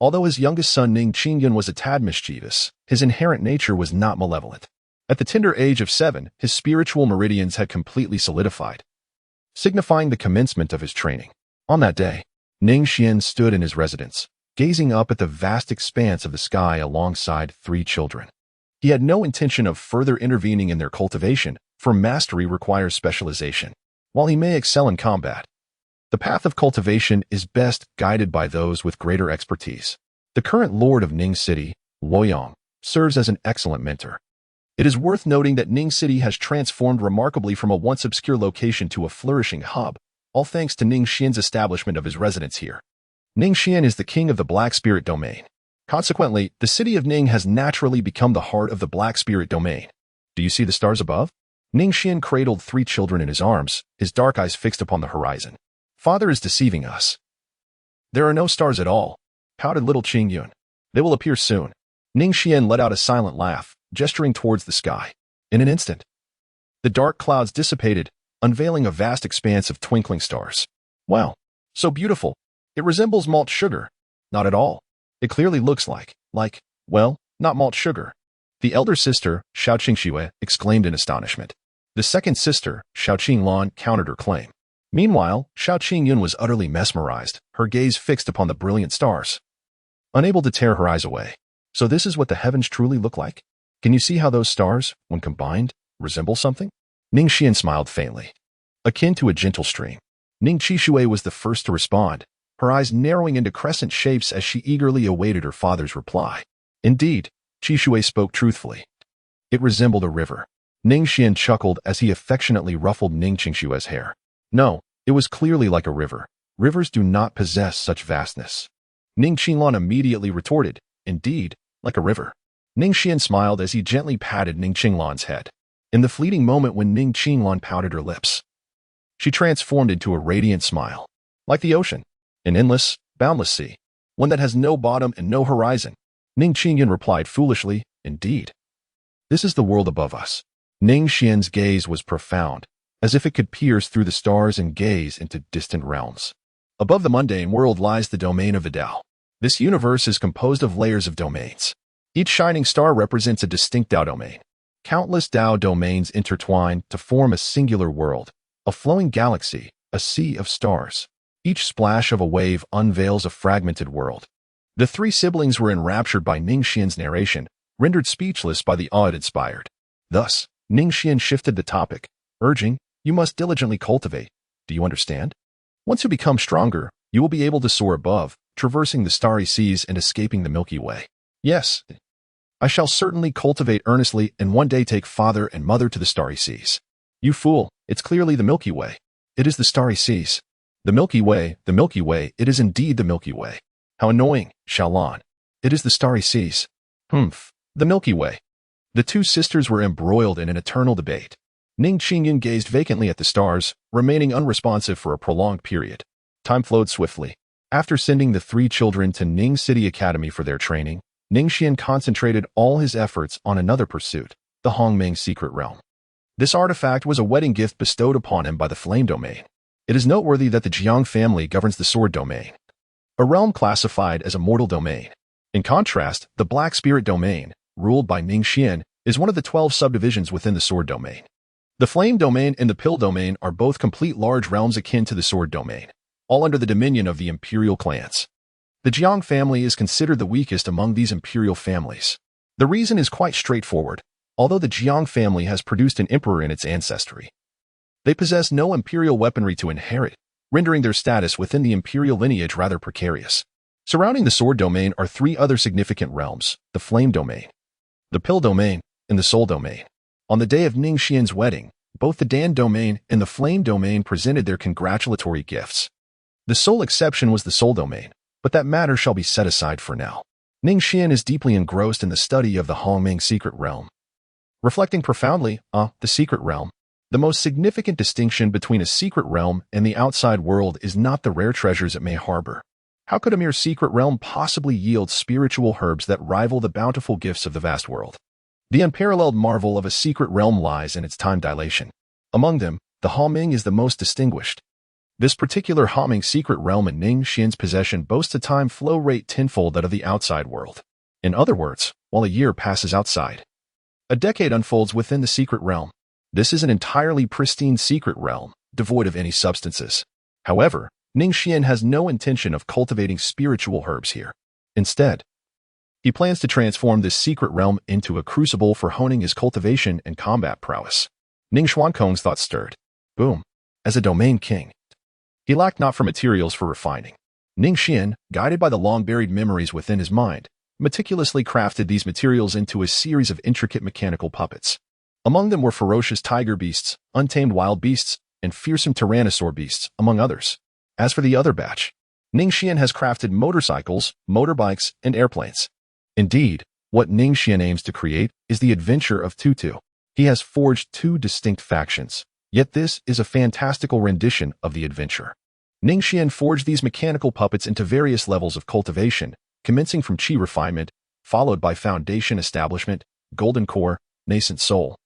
Although his youngest son Ning Qingyun was a tad mischievous, his inherent nature was not malevolent. At the tender age of 7, his spiritual meridians had completely solidified, signifying the commencement of his training. On that day, Ning Xian stood in his residence, gazing up at the vast expanse of the sky alongside 3 children. He had no intention of further intervening in their cultivation, for mastery requires specialization. While he may excel in combat, the path of cultivation is best guided by those with greater expertise. The current lord of Ning City, Luoyang, serves as an excellent mentor. It is worth noting that Ning City has transformed remarkably from a once obscure location to a flourishing hub, all thanks to Ning Xian's establishment of his residence here. Ning Xian is the king of the Black Spirit domain. Consequently, the city of Ning has naturally become the heart of the Black Spirit domain. Do you see the stars above? Ning Xian cradled 3 children in his arms, his dark eyes fixed upon the horizon. Father is deceiving us. There are no stars at all, pouted little Qing Yun. They will appear soon. Ning Xian let out a silent laugh, gesturing towards the sky. In an instant, the dark clouds dissipated, unveiling a vast expanse of twinkling stars. Wow, so beautiful. It resembles malt sugar. Not at all. It clearly looks like, well, not malt sugar. The elder sister, Xiao Qingxue, exclaimed in astonishment. The second sister, Xiao Qinglan, countered her claim. Meanwhile, Xiao Qingyun was utterly mesmerized, her gaze fixed upon the brilliant stars, unable to tear her eyes away. So this is what the heavens truly look like? Can you see how those stars, when combined, resemble something? Ning Xian smiled faintly. Akin to a gentle stream. Ning Qixue was the first to respond, her eyes narrowing into crescent shapes as she eagerly awaited her father's reply. Indeed, Qixue spoke truthfully. It resembled a river. Ning Xian chuckled as he affectionately ruffled Ning Qingshue's hair. No, it was clearly like a river. Rivers do not possess such vastness. Ning Qinglan immediately retorted, indeed, like a river. Ning Xian smiled as he gently patted Ning Qinglan's head. In the fleeting moment when Ning Qinglan pouted her lips, she transformed into a radiant smile. Like the ocean, an endless, boundless sea, one that has no bottom and no horizon. Ning Qingyun replied foolishly, indeed. This is the world above us. Ning Xian's gaze was profound, as if it could pierce through the stars and gaze into distant realms. Above the mundane world lies the domain of the Tao. This universe is composed of layers of domains. Each shining star represents a distinct Tao domain. Countless Tao domains intertwine to form a singular world, a flowing galaxy, a sea of stars. Each splash of a wave unveils a fragmented world. The 3 siblings were enraptured by Ning Xian's narration, rendered speechless by the awe it inspired. Thus, Ning Xian shifted the topic, urging, you must diligently cultivate. Do you understand? Once you become stronger, you will be able to soar above, traversing the starry seas and escaping the Milky Way. Yes. I shall certainly cultivate earnestly and one day take father and mother to the starry seas. You fool, it's clearly the Milky Way. It is the starry seas. The Milky Way, it is indeed the Milky Way. How annoying, Xiaolan. It is the starry seas. Humph, the Milky Way. The two sisters were embroiled in an eternal debate. Ning Xuan gazed vacantly at the stars, remaining unresponsive for a prolonged period. Time flowed swiftly. After sending the three children to Ning City Academy for their training, Ning Xuan concentrated all his efforts on another pursuit, the Hongming secret realm. This artifact was a wedding gift bestowed upon him by the Flame Domain. It is noteworthy that the Jiang family governs the Sword Domain, a realm classified as a mortal domain. In contrast, the Black Spirit Domain, ruled by Ning Xuan, is one of the 12 subdivisions within the Sword Domain. The Flame Domain and the Pill Domain are both complete large realms akin to the Sword Domain, all under the dominion of the imperial clans. The Jiang family is considered the weakest among these imperial families. The reason is quite straightforward. Although the Jiang family has produced an emperor in its ancestry, they possess no imperial weaponry to inherit, rendering their status within the imperial lineage rather precarious. Surrounding the Sword Domain are three other significant realms, the Flame Domain, the Pill Domain, and the Soul Domain. On the day of Ning Xuan's wedding, both the Dan Domain and the Flame Domain presented their congratulatory gifts. The sole exception was the Soul Domain, but that matter shall be set aside for now. Ning Xuan is deeply engrossed in the study of the Hongming secret realm. Reflecting profoundly, the secret realm. The most significant distinction between a secret realm and the outside world is not the rare treasures it may harbor. How could a mere secret realm possibly yield spiritual herbs that rival the bountiful gifts of the vast world? The unparalleled marvel of a secret realm lies in its time dilation. Among them, the Hongming is the most distinguished. This particular Hongming secret realm in Ning Xuan's possession boasts a time flow rate tenfold that of the outside world. In other words, while a year passes outside, a decade unfolds within the secret realm. This is an entirely pristine secret realm, devoid of any substances. However, Ning Xuan has no intention of cultivating spiritual herbs here. Instead, he plans to transform this secret realm into a crucible for honing his cultivation and combat prowess. Ning Xuankong's thoughts stirred. Boom. As a domain king, he lacked not for materials for refining. Ning Xuan, guided by the long-buried memories within his mind, meticulously crafted these materials into a series of intricate mechanical puppets. Among them were ferocious tiger beasts, untamed wild beasts, and fearsome tyrannosaur beasts, among others. As for the other batch, Ning Xuan has crafted motorcycles, motorbikes, and airplanes. Indeed, what Ning Xuan aims to create is the adventure of Tutu. He has forged two distinct factions, yet this is a fantastical rendition of the adventure. Ning Xuan forged these mechanical puppets into various levels of cultivation, commencing from Qi refinement, followed by foundation establishment, golden core, nascent soul,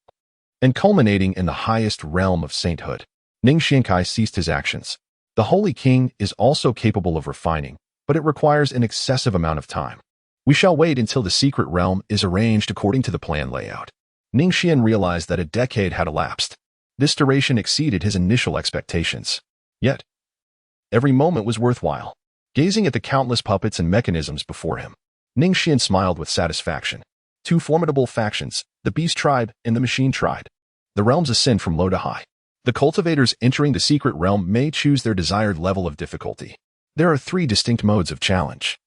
and culminating in the highest realm of sainthood. Ning Xuankai ceased his actions. The Holy King is also capable of refining, but it requires an excessive amount of time. We shall wait until the secret realm is arranged according to the plan layout. Ning Xuan realized that a decade had elapsed. This duration exceeded his initial expectations. Yet, every moment was worthwhile. Gazing at the countless puppets and mechanisms before him, Ning Xuan smiled with satisfaction. Two formidable factions, the Beast Tribe and the Machine Tribe. The realms ascend from low to high. The cultivators entering the secret realm may choose their desired level of difficulty. There are three distinct modes of challenge.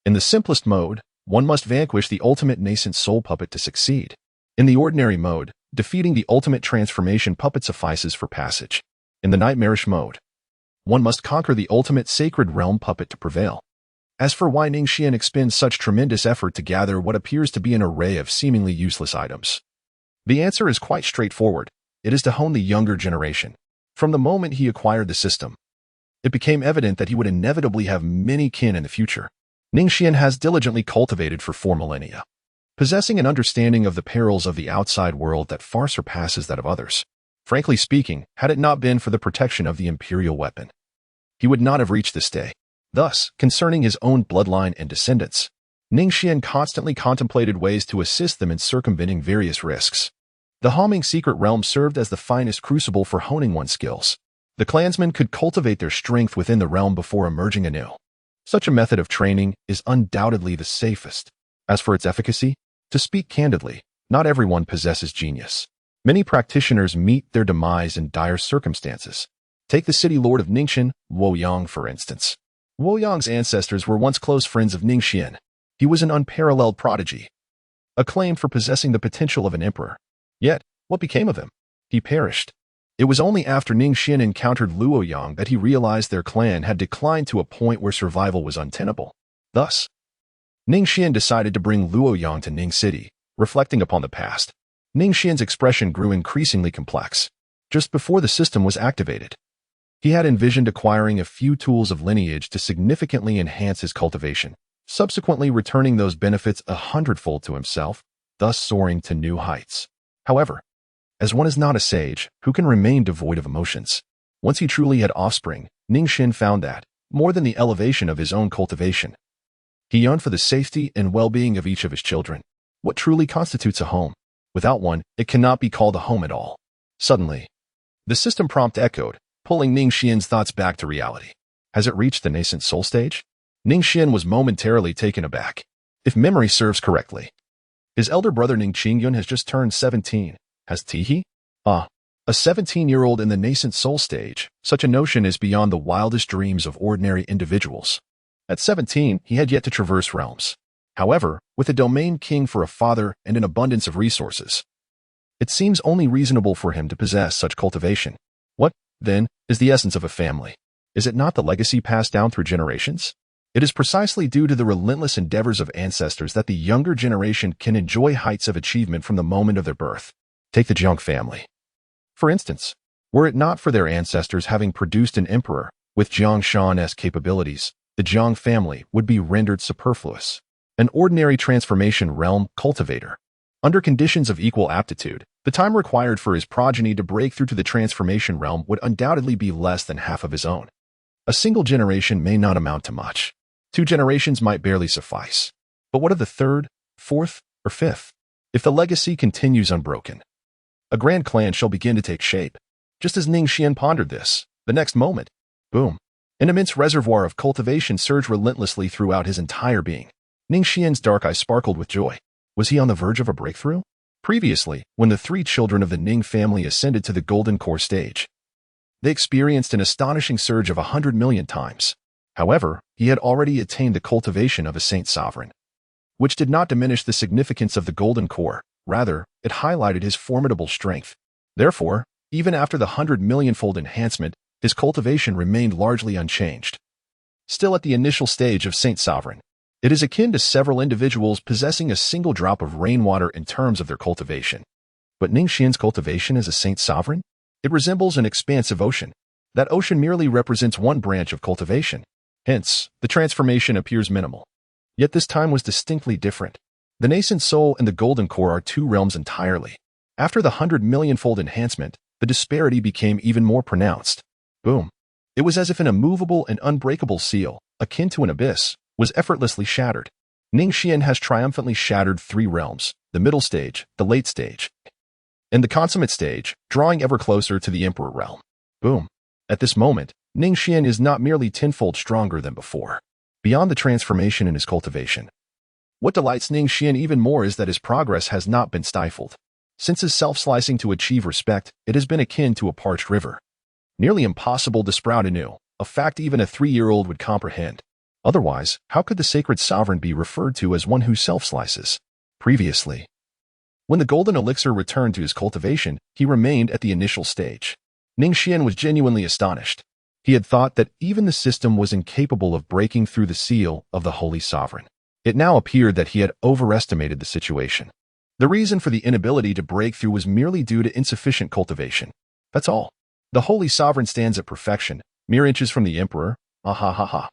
In the simplest mode, one must vanquish the ultimate nascent soul puppet to succeed. In the ordinary mode, defeating the ultimate transformation puppet suffices for passage. In the nightmarish mode, one must conquer the ultimate sacred realm puppet to prevail. As for why Ning Xuan expends such tremendous effort to gather what appears to be an array of seemingly useless items, the answer is quite straightforward. It is to hone the younger generation. From the moment he acquired the system, it became evident that he would inevitably have many kin in the future. Ning Xuan has diligently cultivated for 4 millennia, possessing an understanding of the perils of the outside world that far surpasses that of others. Frankly speaking, had it not been for the protection of the imperial weapon, he would not have reached this day. Thus, concerning his own bloodline and descendants, Ning Xuan constantly contemplated ways to assist them in circumventing various risks. The Hongming secret realm served as the finest crucible for honing one's skills. The clansmen could cultivate their strength within the realm before emerging anew. Such a method of training is undoubtedly the safest. As for its efficacy, to speak candidly, not everyone possesses genius. Many practitioners meet their demise in dire circumstances. Take the city lord of Ningxin, Luoyang, for instance. Luoyang's ancestors were once close friends of Ning Xuan. He was an unparalleled prodigy, acclaimed for possessing the potential of an emperor. Yet, what became of him? He perished. It was only after Ning Xuan encountered Luo Yang that he realized their clan had declined to a point where survival was untenable. Thus, Ning Xuan decided to bring Luo Yang to Ning City. Reflecting upon the past, Ning Xuan's expression grew increasingly complex. Just before the system was activated, he had envisioned acquiring a few tools of lineage to significantly enhance his cultivation, subsequently returning those benefits 100-fold to himself, thus soaring to new heights. However, as one is not a sage who can remain devoid of emotions, once he truly had offspring, Ning Xuan found that, more than the elevation of his own cultivation, he yearned for the safety and well-being of each of his children. What truly constitutes a home? Without one, it cannot be called a home at all. Suddenly, the system prompt echoed, pulling Ning Xuan's thoughts back to reality. Has it reached the nascent soul stage? Ning Xuan was momentarily taken aback. If memory serves correctly, his elder brother Ning Qingyun has just turned 17. Has he? A 17-year-old in the nascent soul stage. Such a notion is beyond the wildest dreams of ordinary individuals. At 17, he had yet to traverse realms. However, with a domain king for a father and an abundance of resources, it seems only reasonable for him to possess such cultivation. What, then, is the essence of a family? Is it not the legacy passed down through generations? It is precisely due to the relentless endeavors of ancestors that the younger generation can enjoy heights of achievement from the moment of their birth. Take the Jiang family. For instance, were it not for their ancestors having produced an emperor with Jiang Shan's capabilities, the Jiang family would be rendered superfluous. An ordinary transformation realm cultivator. Under conditions of equal aptitude, the time required for his progeny to break through to the transformation realm would undoubtedly be less than half of his own. A single generation may not amount to much. 2 generations might barely suffice. But what of the 3rd, 4th, or 5th? If the legacy continues unbroken, a grand clan shall begin to take shape. Just as Ning Xuan pondered this, the next moment, boom, an immense reservoir of cultivation surged relentlessly throughout his entire being. Ning Xuan's dark eyes sparkled with joy. Was he on the verge of a breakthrough? Previously, when the 3 children of the Ning family ascended to the golden core stage, they experienced an astonishing surge of 100 million times. However, he had already attained the cultivation of a saint sovereign, which did not diminish the significance of the golden core. Rather, it highlighted his formidable strength. Therefore, even after the 100 million-fold enhancement, his cultivation remained largely unchanged. Still at the initial stage of saint sovereign, it is akin to several individuals possessing a single drop of rainwater in terms of their cultivation. But Ning Xuan's cultivation as a saint sovereign? It resembles an expansive ocean. That ocean merely represents one branch of cultivation. Hence, the transformation appears minimal. Yet this time was distinctly different. The nascent soul and the golden core are 2 realms entirely. After the 100 million-fold enhancement, the disparity became even more pronounced. Boom. It was as if an immovable and unbreakable seal, akin to an abyss, was effortlessly shattered. Ning Xuan has triumphantly shattered 3 realms, the middle stage, the late stage, and the consummate stage, drawing ever closer to the emperor realm. Boom. At this moment, Ning Xuan is not merely 10-fold stronger than before. Beyond the transformation in his cultivation, what delights Ning Xuan even more is that his progress has not been stifled. Since his self-slicing to achieve respect, it has been akin to a parched river. Nearly impossible to sprout anew, a fact even a 3-year-old would comprehend. Otherwise, how could the sacred sovereign be referred to as one who self-slices? Previously, when the golden elixir returned to his cultivation, he remained at the initial stage. Ning Xuan was genuinely astonished. He had thought that even the system was incapable of breaking through the seal of the holy sovereign. It now appeared that he had overestimated the situation. The reason for the inability to break through was merely due to insufficient cultivation. That's all. The holy sovereign stands at perfection, mere inches from the emperor. Ah ha ha ha.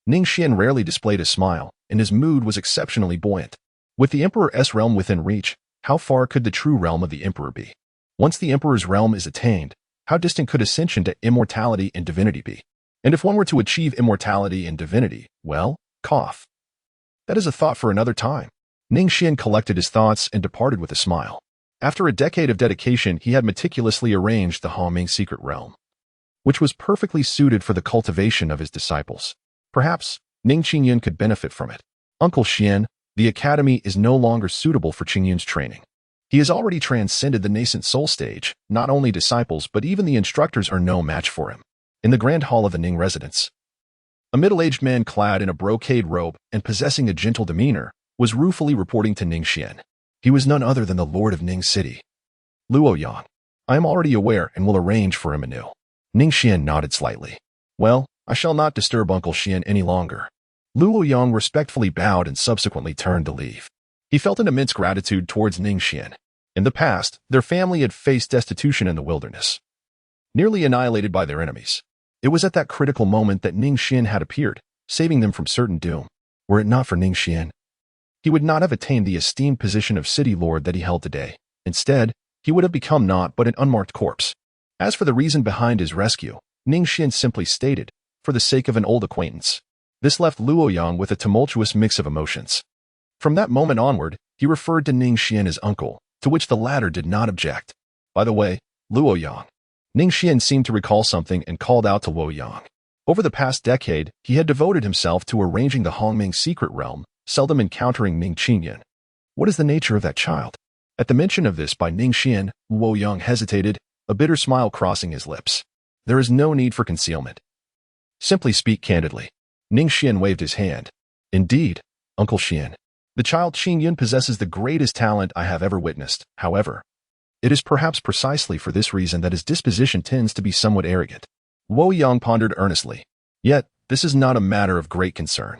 Ning Xuan rarely displayed a smile, and his mood was exceptionally buoyant. With the emperor's realm within reach, how far could the true realm of the emperor be? Once the emperor's realm is attained, how distant could ascension to immortality and divinity be? And if one were to achieve immortality and divinity, well, cough. That is a thought for another time. Ning Xuan collected his thoughts and departed with a smile. After a decade of dedication, he had meticulously arranged the Haoming secret realm, which was perfectly suited for the cultivation of his disciples. Perhaps Ning Qingyun could benefit from it. Uncle Xian, the academy is no longer suitable for Qingyun's training. He has already transcended the nascent soul stage. Not only disciples, but even the instructors are no match for him. In the grand hall of the Ning residence, a middle-aged man clad in a brocade robe and possessing a gentle demeanor was ruefully reporting to Ning Xuan. He was none other than the Lord of Ning City, Luo Yang. I am already aware and will arrange for him anew. Ning Xuan nodded slightly. Well, I shall not disturb Uncle Xuan any longer. Luo Yang respectfully bowed and subsequently turned to leave. He felt an immense gratitude towards Ning Xuan. In the past, their family had faced destitution in the wilderness, nearly annihilated by their enemies. It was at that critical moment that Ning Xuan had appeared, saving them from certain doom. Were it not for Ning Xuan, he would not have attained the esteemed position of city lord that he held today. Instead, he would have become naught but an unmarked corpse. As for the reason behind his rescue, Ning Xuan simply stated, for the sake of an old acquaintance. This left Luo Yang with a tumultuous mix of emotions. From that moment onward, he referred to Ning Xuan as uncle, to which the latter did not object. By the way, Luo Yang. Ning Xuan seemed to recall something and called out to Luo Yang. Over the past decade, he had devoted himself to arranging the Hongming secret realm, seldom encountering Ning Xuan. What is the nature of that child? At the mention of this by Ning Xuan, Luo Yang hesitated, a bitter smile crossing his lips. There is no need for concealment. Simply speak candidly. Ning Xuan waved his hand. Indeed, Uncle Xuan. The child Xingyun possesses the greatest talent I have ever witnessed. However, it is perhaps precisely for this reason that his disposition tends to be somewhat arrogant. Luo Yang pondered earnestly. Yet, this is not a matter of great concern.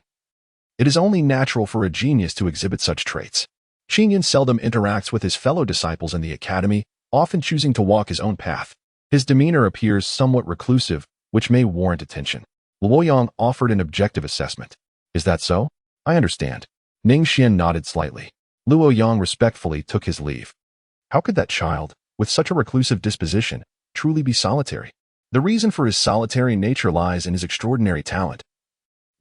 It is only natural for a genius to exhibit such traits. Xingyun seldom interacts with his fellow disciples in the academy, often choosing to walk his own path. His demeanor appears somewhat reclusive, which may warrant attention. Luo Yang offered an objective assessment. Is that so? I understand. Ning Xuan nodded slightly. Luo Yang respectfully took his leave. How could that child, with such a reclusive disposition, truly be solitary? The reason for his solitary nature lies in his extraordinary talent,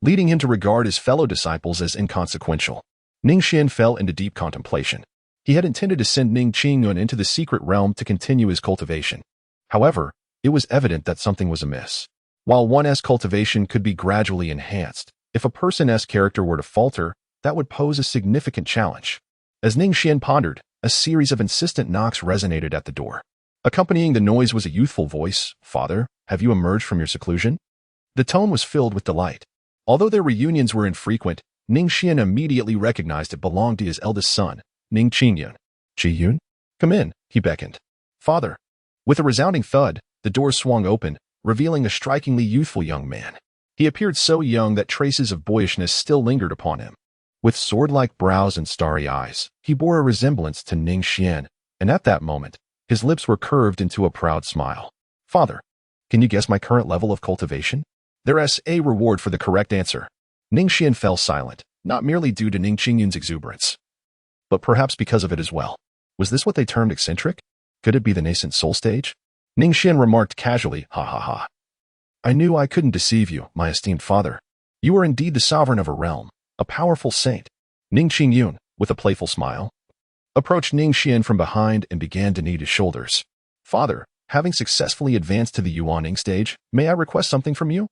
leading him to regard his fellow disciples as inconsequential. Ning Xuan fell into deep contemplation. He had intended to send Ning Qingyun into the secret realm to continue his cultivation. However, it was evident that something was amiss. While one's cultivation could be gradually enhanced, if a person's character were to falter, that would pose a significant challenge. As Ning Xuan pondered, a series of insistent knocks resonated at the door. Accompanying the noise was a youthful voice. Father, have you emerged from your seclusion? The tone was filled with delight. Although their reunions were infrequent, Ning Xuan immediately recognized it belonged to his eldest son, Ning Qingyun. Qiyun? Come in, he beckoned. Father. With a resounding thud, the door swung open, revealing a strikingly youthful young man. He appeared so young that traces of boyishness still lingered upon him. With sword-like brows and starry eyes, he bore a resemblance to Ning Xuan, and at that moment, his lips were curved into a proud smile. Father, can you guess my current level of cultivation? There's a reward for the correct answer. Ning Xuan fell silent, not merely due to Ning Qingyun's exuberance, but perhaps because of it as well. Was this what they termed eccentric? Could it be the nascent soul stage? Ning Xuan remarked casually, ha ha ha. I knew I couldn't deceive you, my esteemed father. You are indeed the sovereign of a realm, a powerful saint. Ning Qingyun, with a playful smile, approached Ning Xuan from behind and began to knead his shoulders. Father, having successfully advanced to the Yuaning stage, may I request something from you?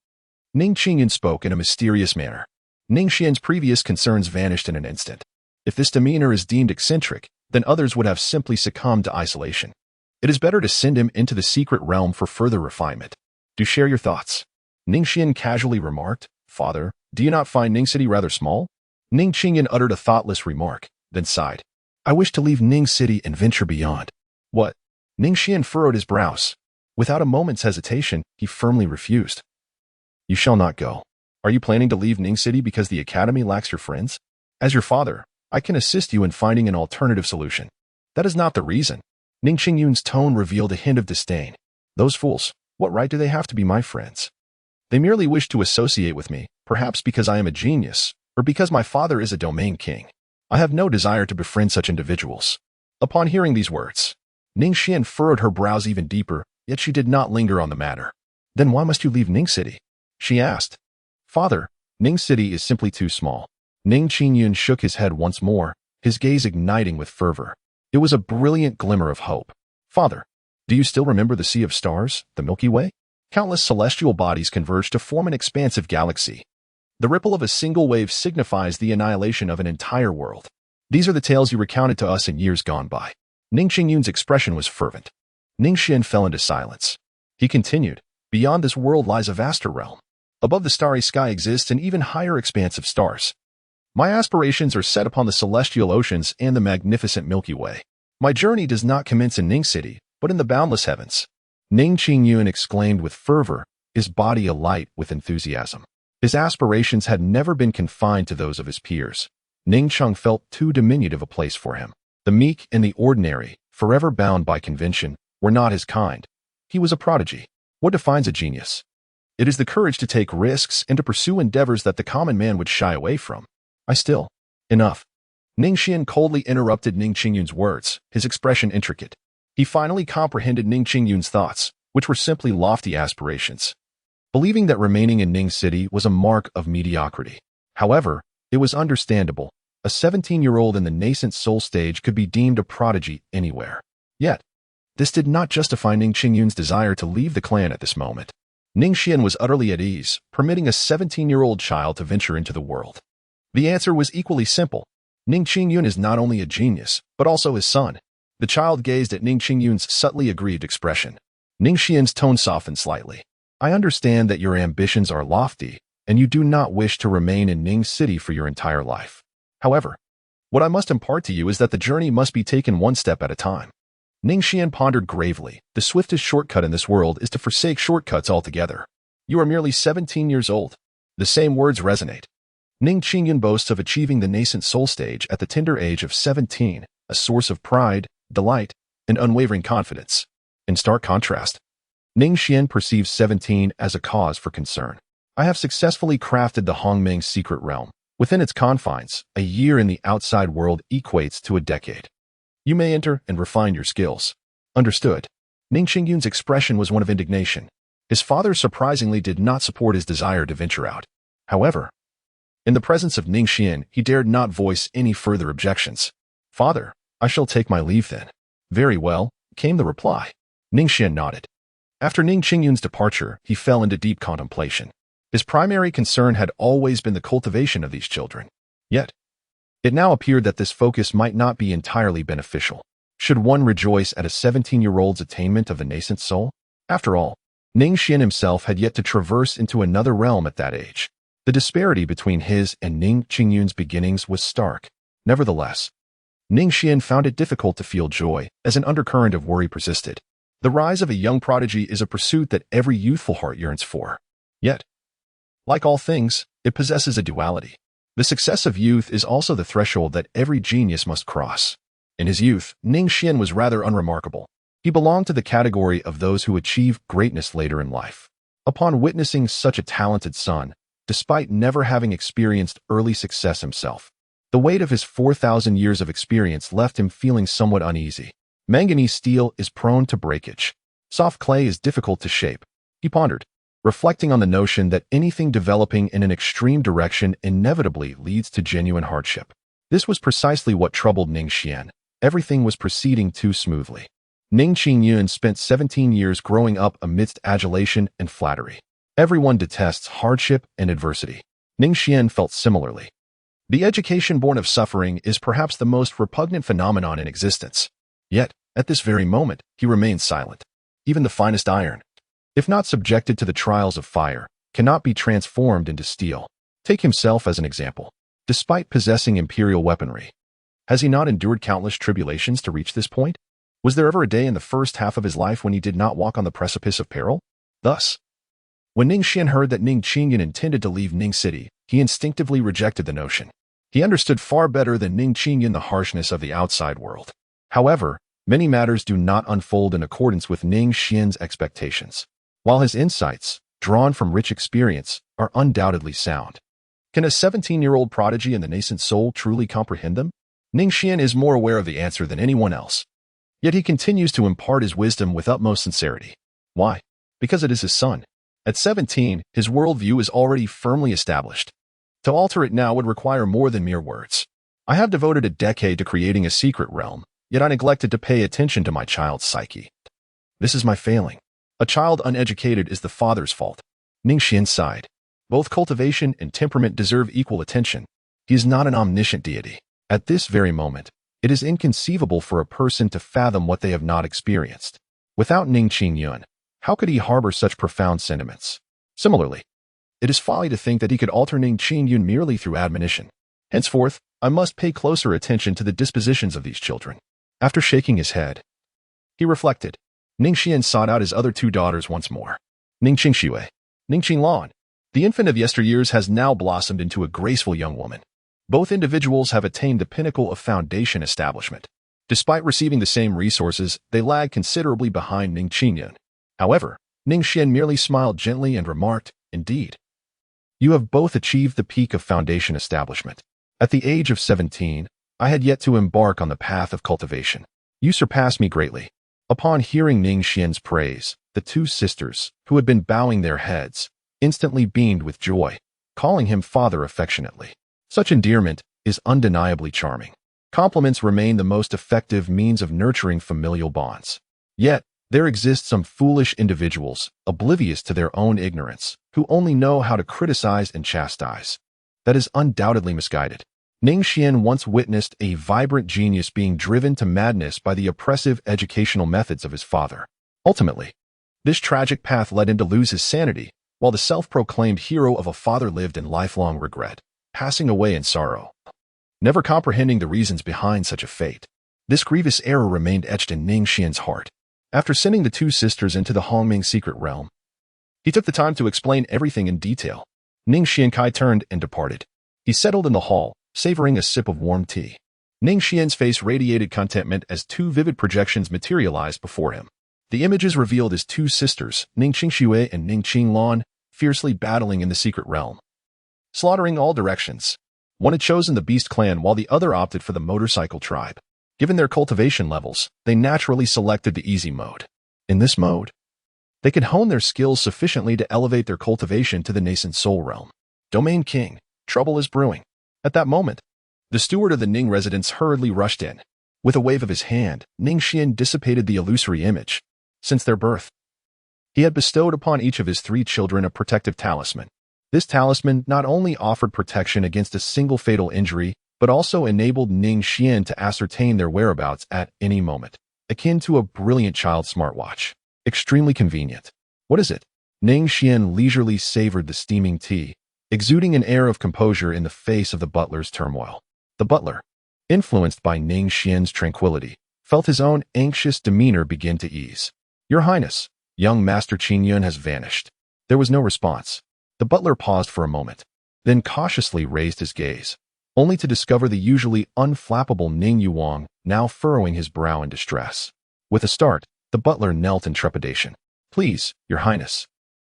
Ning Qingyun spoke in a mysterious manner. Ning Xuan's previous concerns vanished in an instant. If this demeanor is deemed eccentric, then others would have simply succumbed to isolation. It is better to send him into the secret realm for further refinement. Do share your thoughts. Ning Xuan casually remarked, Father, do you not find Ning City rather small? Ning Qingyun uttered a thoughtless remark, then sighed. I wish to leave Ning City and venture beyond. What? Ning Xuan furrowed his brows. Without a moment's hesitation, he firmly refused. You shall not go. Are you planning to leave Ning City because the academy lacks your friends? As your father, I can assist you in finding an alternative solution. That is not the reason. Ning Qingyun's tone revealed a hint of disdain. Those fools, what right do they have to be my friends? They merely wish to associate with me, perhaps because I am a genius, or because my father is a domain king. I have no desire to befriend such individuals. Upon hearing these words, Ning Xuan furrowed her brows even deeper, yet she did not linger on the matter. Then why must you leave Ning City? She asked. Father, Ning City is simply too small. Ning Qingyun shook his head once more, his gaze igniting with fervor. It was a brilliant glimmer of hope. Father, do you still remember the Sea of Stars, the Milky Way? Countless celestial bodies converge to form an expansive galaxy. The ripple of a single wave signifies the annihilation of an entire world. These are the tales you recounted to us in years gone by. Ning Qingyun's expression was fervent. Ning Xuan fell into silence. He continued, beyond this world lies a vaster realm. Above the starry sky exists an even higher expanse of stars. My aspirations are set upon the celestial oceans and the magnificent Milky Way. My journey does not commence in Ning City, but in the boundless heavens. Ning Xuan exclaimed with fervor, his body alight with enthusiasm. His aspirations had never been confined to those of his peers. Ning Xuan felt too diminutive a place for him. The meek and the ordinary, forever bound by convention, were not his kind. He was a prodigy. What defines a genius? It is the courage to take risks and to pursue endeavors that the common man would shy away from. Enough. Ning Xuan coldly interrupted Ning Xuan's words, his expression intricate. He finally comprehended Ning Xuan's thoughts, which were simply lofty aspirations. Believing that remaining in Ning City was a mark of mediocrity. However, it was understandable. A 17-year-old in the nascent soul stage could be deemed a prodigy anywhere. Yet, this did not justify Ning Xuan's desire to leave the clan at this moment. Ning Xuan was utterly at ease, permitting a 17-year-old child to venture into the world. The answer was equally simple. Ning Xuan is not only a genius, but also his son. The child gazed at Ning Xuan's subtly aggrieved expression. Ning Xuan's tone softened slightly. I understand that your ambitions are lofty, and you do not wish to remain in Ning City for your entire life. However, what I must impart to you is that the journey must be taken one step at a time. Ning Xuan pondered gravely. The swiftest shortcut in this world is to forsake shortcuts altogether. You are merely 17 years old. The same words resonate. Ning Xuan boasts of achieving the nascent soul stage at the tender age of 17, a source of pride, delight, and unwavering confidence. In stark contrast, Ning Xuan perceives 17 as a cause for concern. I have successfully crafted the Hongmeng's secret realm. Within its confines, a year in the outside world equates to a decade. You may enter and refine your skills. Understood. Ning Xuan's expression was one of indignation. His father surprisingly did not support his desire to venture out. However, in the presence of Ning Xuan, he dared not voice any further objections. Father, I shall take my leave then. Very well, came the reply. Ning Xuan nodded. After Ning Xuan's departure, he fell into deep contemplation. His primary concern had always been the cultivation of these children. Yet, it now appeared that this focus might not be entirely beneficial. Should one rejoice at a 17-year-old's attainment of the nascent soul? After all, Ning Xuan himself had yet to traverse into another realm at that age. The disparity between his and Ning Xuan's beginnings was stark. Nevertheless, Ning Xuan found it difficult to feel joy, as an undercurrent of worry persisted. The rise of a young prodigy is a pursuit that every youthful heart yearns for. Yet, like all things, it possesses a duality. The success of youth is also the threshold that every genius must cross. In his youth, Ning Xuan was rather unremarkable. He belonged to the category of those who achieve greatness later in life. Upon witnessing such a talented son, despite never having experienced early success himself, the weight of his 4,000 years of experience left him feeling somewhat uneasy. Manganese steel is prone to breakage. Soft clay is difficult to shape. He pondered, reflecting on the notion that anything developing in an extreme direction inevitably leads to genuine hardship. This was precisely what troubled Ning Xuan. Everything was proceeding too smoothly. Ning Xuan spent 17 years growing up amidst adulation and flattery. Everyone detests hardship and adversity. Ning Xuan felt similarly. The education born of suffering is perhaps the most repugnant phenomenon in existence. Yet, at this very moment, he remains silent. Even the finest iron, if not subjected to the trials of fire, cannot be transformed into steel. Take himself as an example. Despite possessing imperial weaponry, has he not endured countless tribulations to reach this point? Was there ever a day in the first half of his life when he did not walk on the precipice of peril? Thus, when Ning Xuan heard that Ning Xuan intended to leave Ning City, he instinctively rejected the notion. He understood far better than Ning Xuan the harshness of the outside world. However, many matters do not unfold in accordance with Ning Xuan's expectations. While his insights, drawn from rich experience, are undoubtedly sound, can a 17-year-old prodigy in the nascent soul truly comprehend them? Ning Xuan is more aware of the answer than anyone else. Yet he continues to impart his wisdom with utmost sincerity. Why? Because it is his son. At 17, his worldview is already firmly established. To alter it now would require more than mere words. I have devoted a decade to creating a secret realm, yet I neglected to pay attention to my child's psyche. This is my failing. A child uneducated is the father's fault. Ning Xuan sighed. Both cultivation and temperament deserve equal attention. He is not an omniscient deity. At this very moment, it is inconceivable for a person to fathom what they have not experienced. Without Ning Xuan, how could he harbor such profound sentiments? Similarly, it is folly to think that he could alter Ning Xuan merely through admonition. Henceforth, I must pay closer attention to the dispositions of these children. After shaking his head, he reflected. Ning Xuan sought out his other two daughters once more. Ning Xue, Ning Xuan. The infant of yesteryears has now blossomed into a graceful young woman. Both individuals have attained the pinnacle of foundation establishment. Despite receiving the same resources, they lag considerably behind Ning Xuan. However, Ning Xuan merely smiled gently and remarked, "Indeed, you have both achieved the peak of foundation establishment. At the age of 17, I had yet to embark on the path of cultivation. You surpassed me greatly." Upon hearing Ning Xuan's praise, the two sisters, who had been bowing their heads, instantly beamed with joy, calling him father affectionately. Such endearment is undeniably charming. Compliments remain the most effective means of nurturing familial bonds. Yet, there exist some foolish individuals, oblivious to their own ignorance, who only know how to criticize and chastise. That is undoubtedly misguided. Ning Xuan once witnessed a vibrant genius being driven to madness by the oppressive educational methods of his father. Ultimately, this tragic path led him to lose his sanity, while the self-proclaimed hero of a father lived in lifelong regret, passing away in sorrow. Never comprehending the reasons behind such a fate, this grievous error remained etched in Ning Xuan's heart. After sending the two sisters into the Hongming secret realm, he took the time to explain everything in detail. Ning Xiankai turned and departed. He settled in the hall, savoring a sip of warm tea. Ning Xuan's face radiated contentment as two vivid projections materialized before him. The images revealed his two sisters, Ning Xue and Ning Xuan, fiercely battling in the secret realm, slaughtering all directions. One had chosen the Beast clan while the other opted for the motorcycle tribe. Given their cultivation levels, they naturally selected the easy mode. In this mode, they could hone their skills sufficiently to elevate their cultivation to the nascent soul realm. Domain King, trouble is brewing. At that moment, the steward of the Ning residence hurriedly rushed in. With a wave of his hand, Ning Xuan dissipated the illusory image. Since their birth, he had bestowed upon each of his three children a protective talisman. This talisman not only offered protection against a single fatal injury, but also enabled Ning Xuan to ascertain their whereabouts at any moment, akin to a brilliant child smartwatch. Extremely convenient. What is it? Ning Xuan leisurely savored the steaming tea, exuding an air of composure in the face of the butler's turmoil. The butler, influenced by Ning Xuan's tranquility, felt his own anxious demeanor begin to ease. "Your Highness, young Master Qingyun has vanished." There was no response. The butler paused for a moment, then cautiously raised his gaze, only to discover the usually unflappable Ning Yuang now furrowing his brow in distress. With a start, the butler knelt in trepidation. "Please, Your Highness,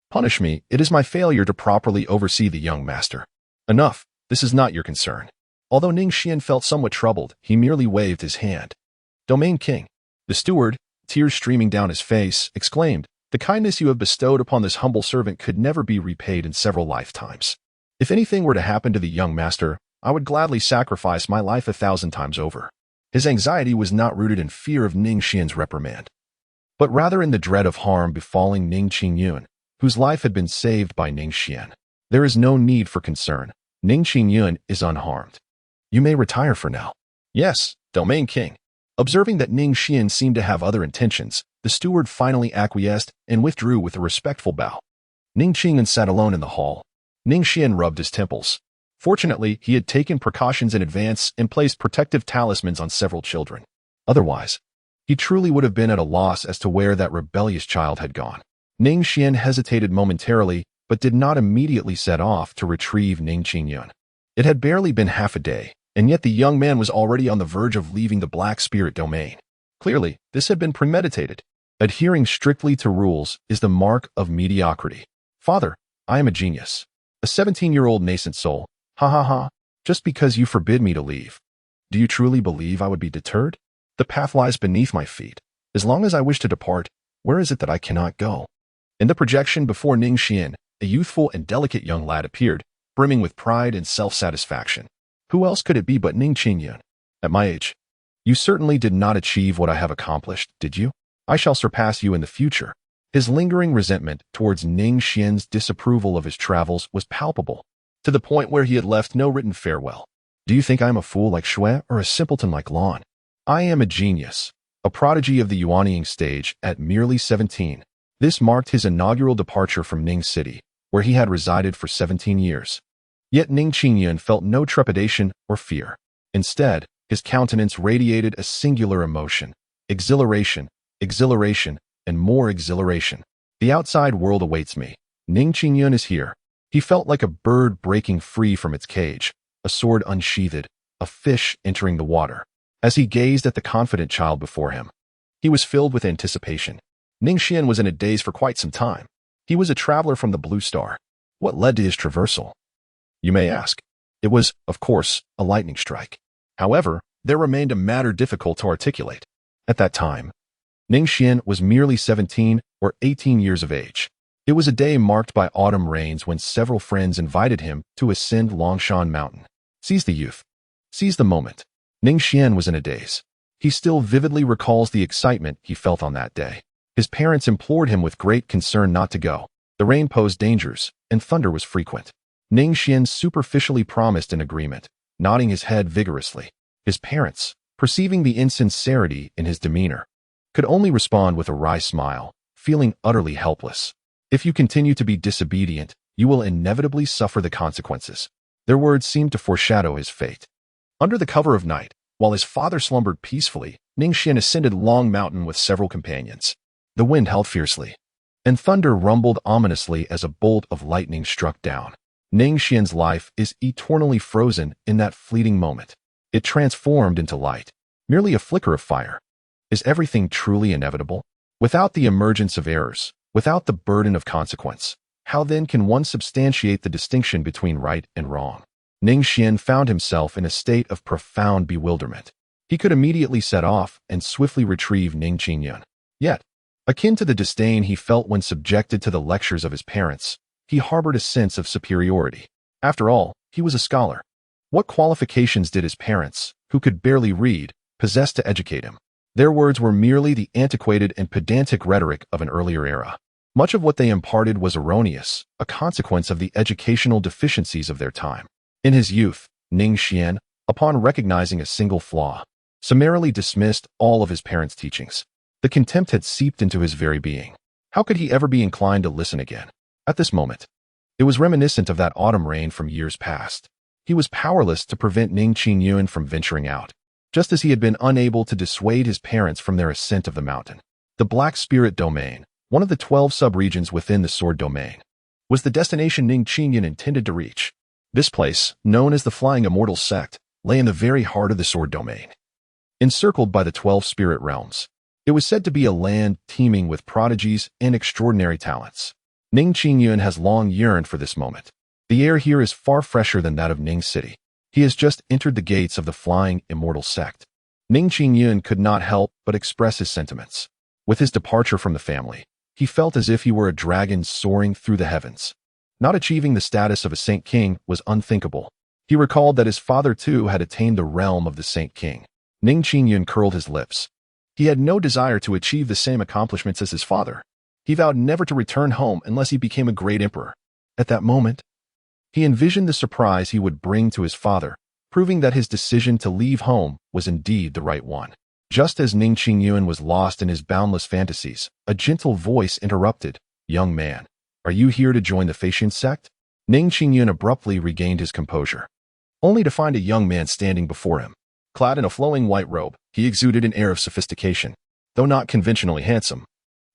punish me. It is my failure to properly oversee the young master." "Enough. This is not your concern." Although Ning Xuan felt somewhat troubled, he merely waved his hand. "Domain King." The steward, tears streaming down his face, exclaimed, "The kindness you have bestowed upon this humble servant could never be repaid in several lifetimes. If anything were to happen to the young master, I would gladly sacrifice my life 1,000 times over." His anxiety was not rooted in fear of Ning Xuan's reprimand, but rather in the dread of harm befalling Ning Qingyun, whose life had been saved by Ning Xuan. There is no need for concern. Ning Qingyun is unharmed. You may retire for now. "Yes, Domain King." Observing that Ning Xuan seemed to have other intentions, the steward finally acquiesced and withdrew with a respectful bow. Ning Qingyun sat alone in the hall. Ning Xuan rubbed his temples. Fortunately, he had taken precautions in advance and placed protective talismans on several children. Otherwise, he truly would have been at a loss as to where that rebellious child had gone. Ning Xuan hesitated momentarily, but did not immediately set off to retrieve Ning Qingyun. It had barely been half a day, and yet the young man was already on the verge of leaving the Black Spirit domain. Clearly, this had been premeditated. Adhering strictly to rules is the mark of mediocrity. "Father, I am a genius. A 17-year-old nascent soul. Ha ha ha. Just because you forbid me to leave. Do you truly believe I would be deterred? The path lies beneath my feet. As long as I wish to depart, where is it that I cannot go?" In the projection before Ning Xuan, a youthful and delicate young lad appeared, brimming with pride and self-satisfaction. Who else could it be but Ning Qingyun? "At my age, you certainly did not achieve what I have accomplished, did you? I shall surpass you in the future." His lingering resentment towards Ning Xuan's disapproval of his travels was palpable, to the point where he had left no written farewell. "Do you think I am a fool like Xue or a simpleton like Lan? I am a genius, a prodigy of the Yuanying stage at merely 17. This marked his inaugural departure from Ning City, where he had resided for 17 years. Yet Ning Xuan felt no trepidation or fear. Instead, his countenance radiated a singular emotion: exhilaration, exhilaration, and more exhilaration. The outside world awaits me. Ning Xuan is here. He felt like a bird breaking free from its cage, a sword unsheathed, a fish entering the water. As he gazed at the confident child before him, he was filled with anticipation. Ning Xuan was in a daze for quite some time. He was a traveler from the Blue Star. What led to his traversal? You may ask. It was, of course, a lightning strike. However, there remained a matter difficult to articulate. At that time, Ning Xuan was merely 17 or 18 years of age. It was a day marked by autumn rains when several friends invited him to ascend Longshan Mountain. Seize the youth. Seize the moment. Ning Xuan was in a daze. He still vividly recalls the excitement he felt on that day. His parents implored him with great concern not to go. The rain posed dangers, and thunder was frequent. Ning Xuan superficially promised an agreement, nodding his head vigorously. His parents, perceiving the insincerity in his demeanor, could only respond with a wry smile, feeling utterly helpless. If you continue to be disobedient, you will inevitably suffer the consequences. Their words seemed to foreshadow his fate. Under the cover of night, while his father slumbered peacefully, Ning Xuan ascended Long Mountain with several companions. The wind howled fiercely, and thunder rumbled ominously as a bolt of lightning struck down. Ning Xuan's life is eternally frozen in that fleeting moment. It transformed into light, merely a flicker of fire. Is everything truly inevitable? Without the emergence of errors, without the burden of consequence, how then can one substantiate the distinction between right and wrong? Ning Xuan found himself in a state of profound bewilderment. He could immediately set off and swiftly retrieve Ning Xuan. Yet, akin to the disdain he felt when subjected to the lectures of his parents, he harbored a sense of superiority. After all, he was a scholar. What qualifications did his parents, who could barely read, possess to educate him? Their words were merely the antiquated and pedantic rhetoric of an earlier era. Much of what they imparted was erroneous, a consequence of the educational deficiencies of their time. In his youth, Ning Xuan, upon recognizing a single flaw, summarily dismissed all of his parents' teachings. The contempt had seeped into his very being. How could he ever be inclined to listen again? At this moment, it was reminiscent of that autumn rain from years past. He was powerless to prevent Ning Xuan from venturing out, just as he had been unable to dissuade his parents from their ascent of the mountain. The Black Spirit Domain, one of the 12 subregions within the Sword Domain, was the destination Ning Xuan intended to reach. This place, known as the Flying Immortal Sect, lay in the very heart of the Sword Domain. Encircled by the 12 spirit realms, it was said to be a land teeming with prodigies and extraordinary talents. Ning Xuan has long yearned for this moment. The air here is far fresher than that of Ning City. He has just entered the gates of the Flying Immortal Sect. Ning Xuan could not help but express his sentiments. With his departure from the family, he felt as if he were a dragon soaring through the heavens. Not achieving the status of a Saint King was unthinkable. He recalled that his father too had attained the realm of the Saint King. Ning Xuan curled his lips. He had no desire to achieve the same accomplishments as his father. He vowed never to return home unless he became a great emperor. At that moment, he envisioned the surprise he would bring to his father, proving that his decision to leave home was indeed the right one. Just as Ning Xuan was lost in his boundless fantasies, a gentle voice interrupted. "Young man, are you here to join the Facian sect?" Ning Xuan abruptly regained his composure, only to find a young man standing before him. Clad in a flowing white robe, he exuded an air of sophistication, though not conventionally handsome.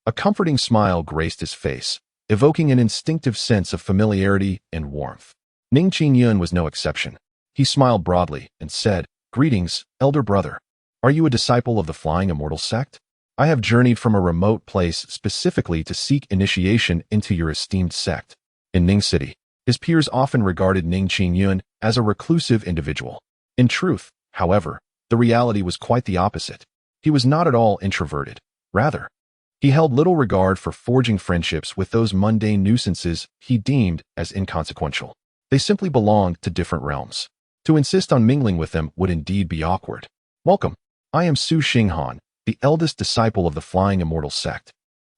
A comforting smile graced his face, evoking an instinctive sense of familiarity and warmth. Ning Xuan was no exception. He smiled broadly and said, "Greetings, elder brother. Are you a disciple of the Flying Immortal Sect? I have journeyed from a remote place specifically to seek initiation into your esteemed sect." In Ning City, his peers often regarded Ning Xuan as a reclusive individual. In truth, however, the reality was quite the opposite. He was not at all introverted. Rather, he held little regard for forging friendships with those mundane nuisances he deemed as inconsequential. They simply belonged to different realms. To insist on mingling with them would indeed be awkward. "Welcome. I am Su Xinghan, the eldest disciple of the Flying Immortal Sect.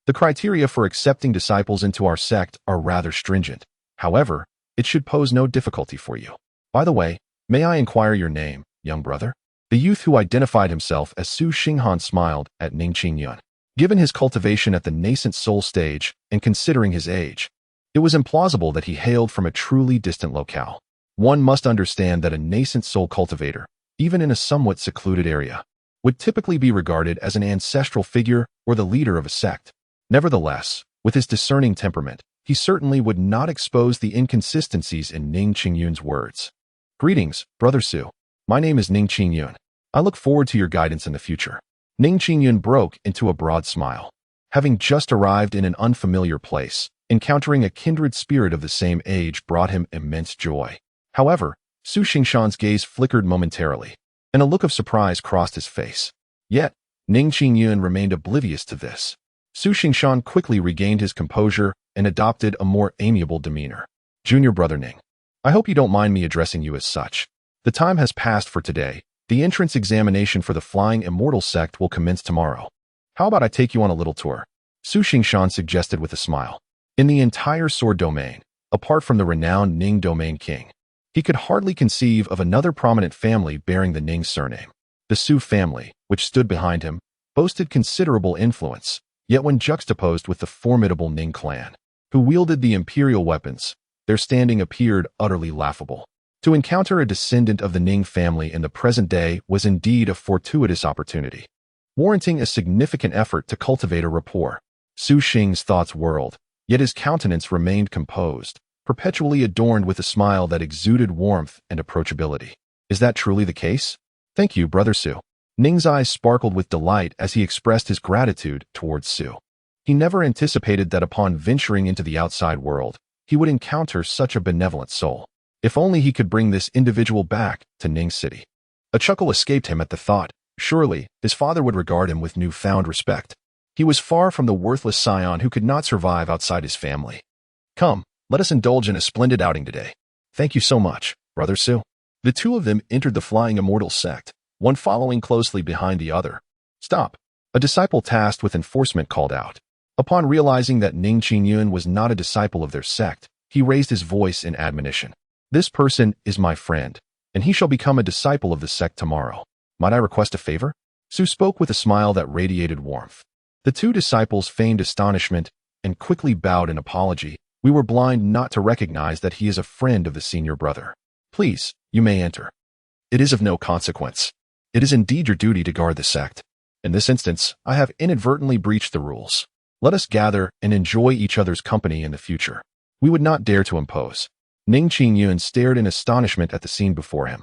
The criteria for accepting disciples into our sect are rather stringent. However, it should pose no difficulty for you. By the way, may I inquire your name, young brother?" The youth who identified himself as Su Xinghan smiled at Ning Xuan. Given his cultivation at the nascent soul stage and considering his age, it was implausible that he hailed from a truly distant locale. One must understand that a nascent soul cultivator, even in a somewhat secluded area, would typically be regarded as an ancestral figure or the leader of a sect. Nevertheless, with his discerning temperament, he certainly would not expose the inconsistencies in Ning Xuan's words. Greetings, Brother Su. My name is Ning Xuan. I look forward to your guidance in the future. Ning Xuan broke into a broad smile. Having just arrived in an unfamiliar place, encountering a kindred spirit of the same age brought him immense joy. However, Su Xingshan's gaze flickered momentarily, and a look of surprise crossed his face. Yet, Ning Xuan remained oblivious to this. Su Xingshan quickly regained his composure and adopted a more amiable demeanor. Junior Brother Ning, I hope you don't mind me addressing you as such. The time has passed for today. The entrance examination for the Flying Immortal sect will commence tomorrow. How about I take you on a little tour? Su Xingshan suggested with a smile. In the entire sword domain, apart from the renowned Ning domain king, he could hardly conceive of another prominent family bearing the Ning surname. The Su family, which stood behind him, boasted considerable influence, yet when juxtaposed with the formidable Ning clan, who wielded the imperial weapons, their standing appeared utterly laughable. To encounter a descendant of the Ning family in the present day was indeed a fortuitous opportunity, warranting a significant effort to cultivate a rapport. Su Xing's thoughts whirled, yet his countenance remained composed, perpetually adorned with a smile that exuded warmth and approachability. Is that truly the case? Thank you, Brother Su. Ning's eyes sparkled with delight as he expressed his gratitude towards Su. He never anticipated that upon venturing into the outside world, he would encounter such a benevolent soul. If only he could bring this individual back to Ning City. A chuckle escaped him at the thought. Surely, his father would regard him with newfound respect. He was far from the worthless scion who could not survive outside his family. Come, let us indulge in a splendid outing today. Thank you so much, Brother Su. The two of them entered the Flying Immortal sect, one following closely behind the other. Stop! A disciple tasked with enforcement called out. Upon realizing that Ning Xuan was not a disciple of their sect, he raised his voice in admonition. This person is my friend, and he shall become a disciple of the sect tomorrow. Might I request a favor? Su spoke with a smile that radiated warmth. The two disciples feigned astonishment and quickly bowed in apology. We were blind not to recognize that he is a friend of the senior brother. Please, you may enter. It is of no consequence. It is indeed your duty to guard the sect. In this instance, I have inadvertently breached the rules. Let us gather and enjoy each other's company in the future. We would not dare to impose. Ning Xuan stared in astonishment at the scene before him.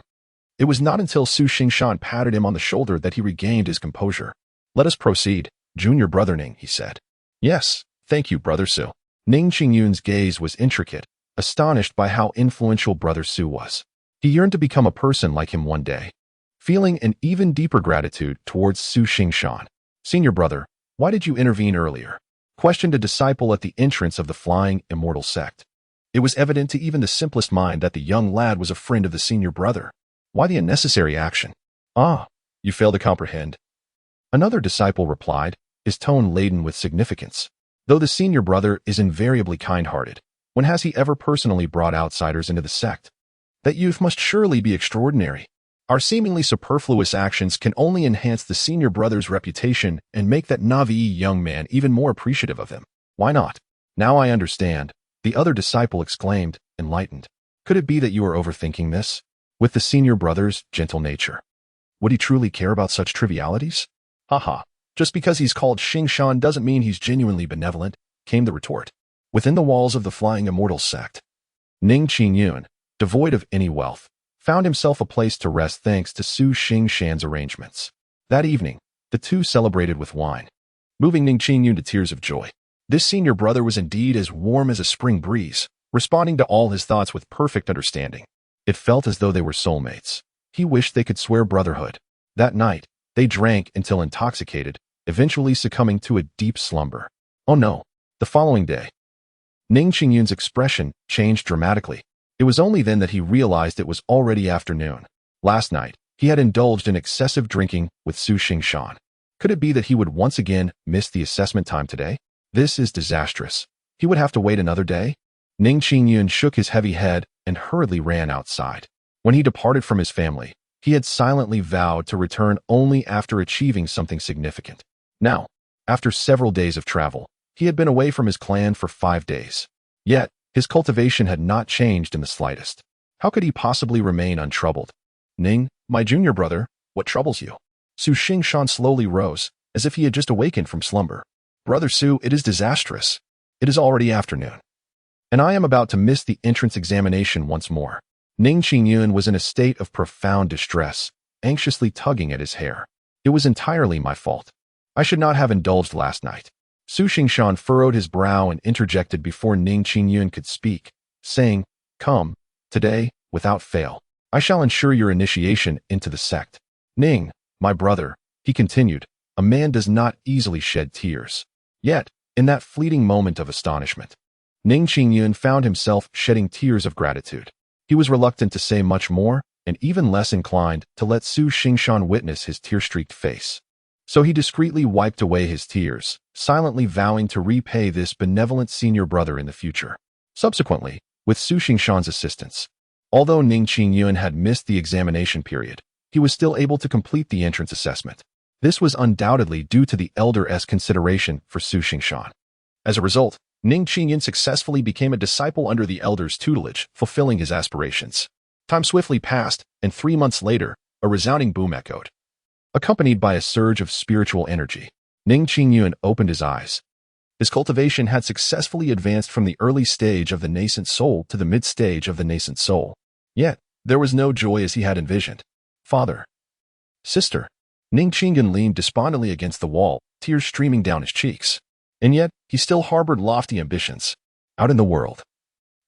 It was not until Su Xingshan patted him on the shoulder that he regained his composure. Let us proceed, Junior Brother Ning, he said. Yes, thank you, Brother Su. Ning Xuan's gaze was intricate, astonished by how influential Brother Su was. He yearned to become a person like him one day, feeling an even deeper gratitude towards Su Xingshan. Senior brother, why did you intervene earlier? Questioned a disciple at the entrance of the Flying Immortal sect. It was evident to even the simplest mind that the young lad was a friend of the senior brother. Why the unnecessary action? Ah, you fail to comprehend. Another disciple replied, his tone laden with significance. Though the senior brother is invariably kind-hearted, when has he ever personally brought outsiders into the sect? That youth must surely be extraordinary. Our seemingly superfluous actions can only enhance the senior brother's reputation and make that Navi young man even more appreciative of him. Why not? Now I understand, the other disciple exclaimed, enlightened. Could it be that you are overthinking this? With the senior brother's gentle nature, would he truly care about such trivialities? Haha, just because he's called Xingshan doesn't mean he's genuinely benevolent, came the retort. Within the walls of the Flying Immortal sect, Ning Xuan, devoid of any wealth, found himself a place to rest thanks to Su Xingshan's arrangements. That evening, the two celebrated with wine, moving Ning Xuan to tears of joy. This senior brother was indeed as warm as a spring breeze, responding to all his thoughts with perfect understanding. It felt as though they were soulmates. He wished they could swear brotherhood. That night, they drank until intoxicated, eventually succumbing to a deep slumber. Oh no. The following day, Ning Xuan's expression changed dramatically. It was only then that he realized it was already afternoon. Last night, he had indulged in excessive drinking with Su Xingshan. Could it be that he would once again miss the assessment time today? This is disastrous. He would have to wait another day? Ning Xuan shook his heavy head and hurriedly ran outside. When he departed from his family, he had silently vowed to return only after achieving something significant. Now, after several days of travel, he had been away from his clan for 5 days. Yet, his cultivation had not changed in the slightest. How could he possibly remain untroubled? Ning, my junior brother, what troubles you? Su Xingshan slowly rose, as if he had just awakened from slumber. Brother Su, it is disastrous. It is already afternoon, and I am about to miss the entrance examination once more. Ning Xuan was in a state of profound distress, anxiously tugging at his hair. It was entirely my fault. I should not have indulged last night. Su Xingshan furrowed his brow and interjected before Ning Xuan could speak, saying, Come, today, without fail, I shall ensure your initiation into the sect. Ning, my brother, he continued, a man does not easily shed tears. Yet, in that fleeting moment of astonishment, Ning Xuan found himself shedding tears of gratitude. He was reluctant to say much more, and even less inclined to let Su Xingshan witness his tear-streaked face. So he discreetly wiped away his tears, silently vowing to repay this benevolent senior brother in the future. Subsequently, with Su Xingshan's assistance, although Ning Xuan had missed the examination period, he was still able to complete the entrance assessment. This was undoubtedly due to the elder's consideration for Su Xingshan. As a result, Ning Xuan successfully became a disciple under the elder's tutelage, fulfilling his aspirations. Time swiftly passed, and 3 months later, a resounding boom echoed. Accompanied by a surge of spiritual energy, Ning Xuan opened his eyes. His cultivation had successfully advanced from the early stage of the nascent soul to the mid-stage of the nascent soul. Yet, there was no joy as he had envisioned. Father. Sister. Ning Xuan leaned despondently against the wall, tears streaming down his cheeks. And yet, he still harbored lofty ambitions. Out in the world,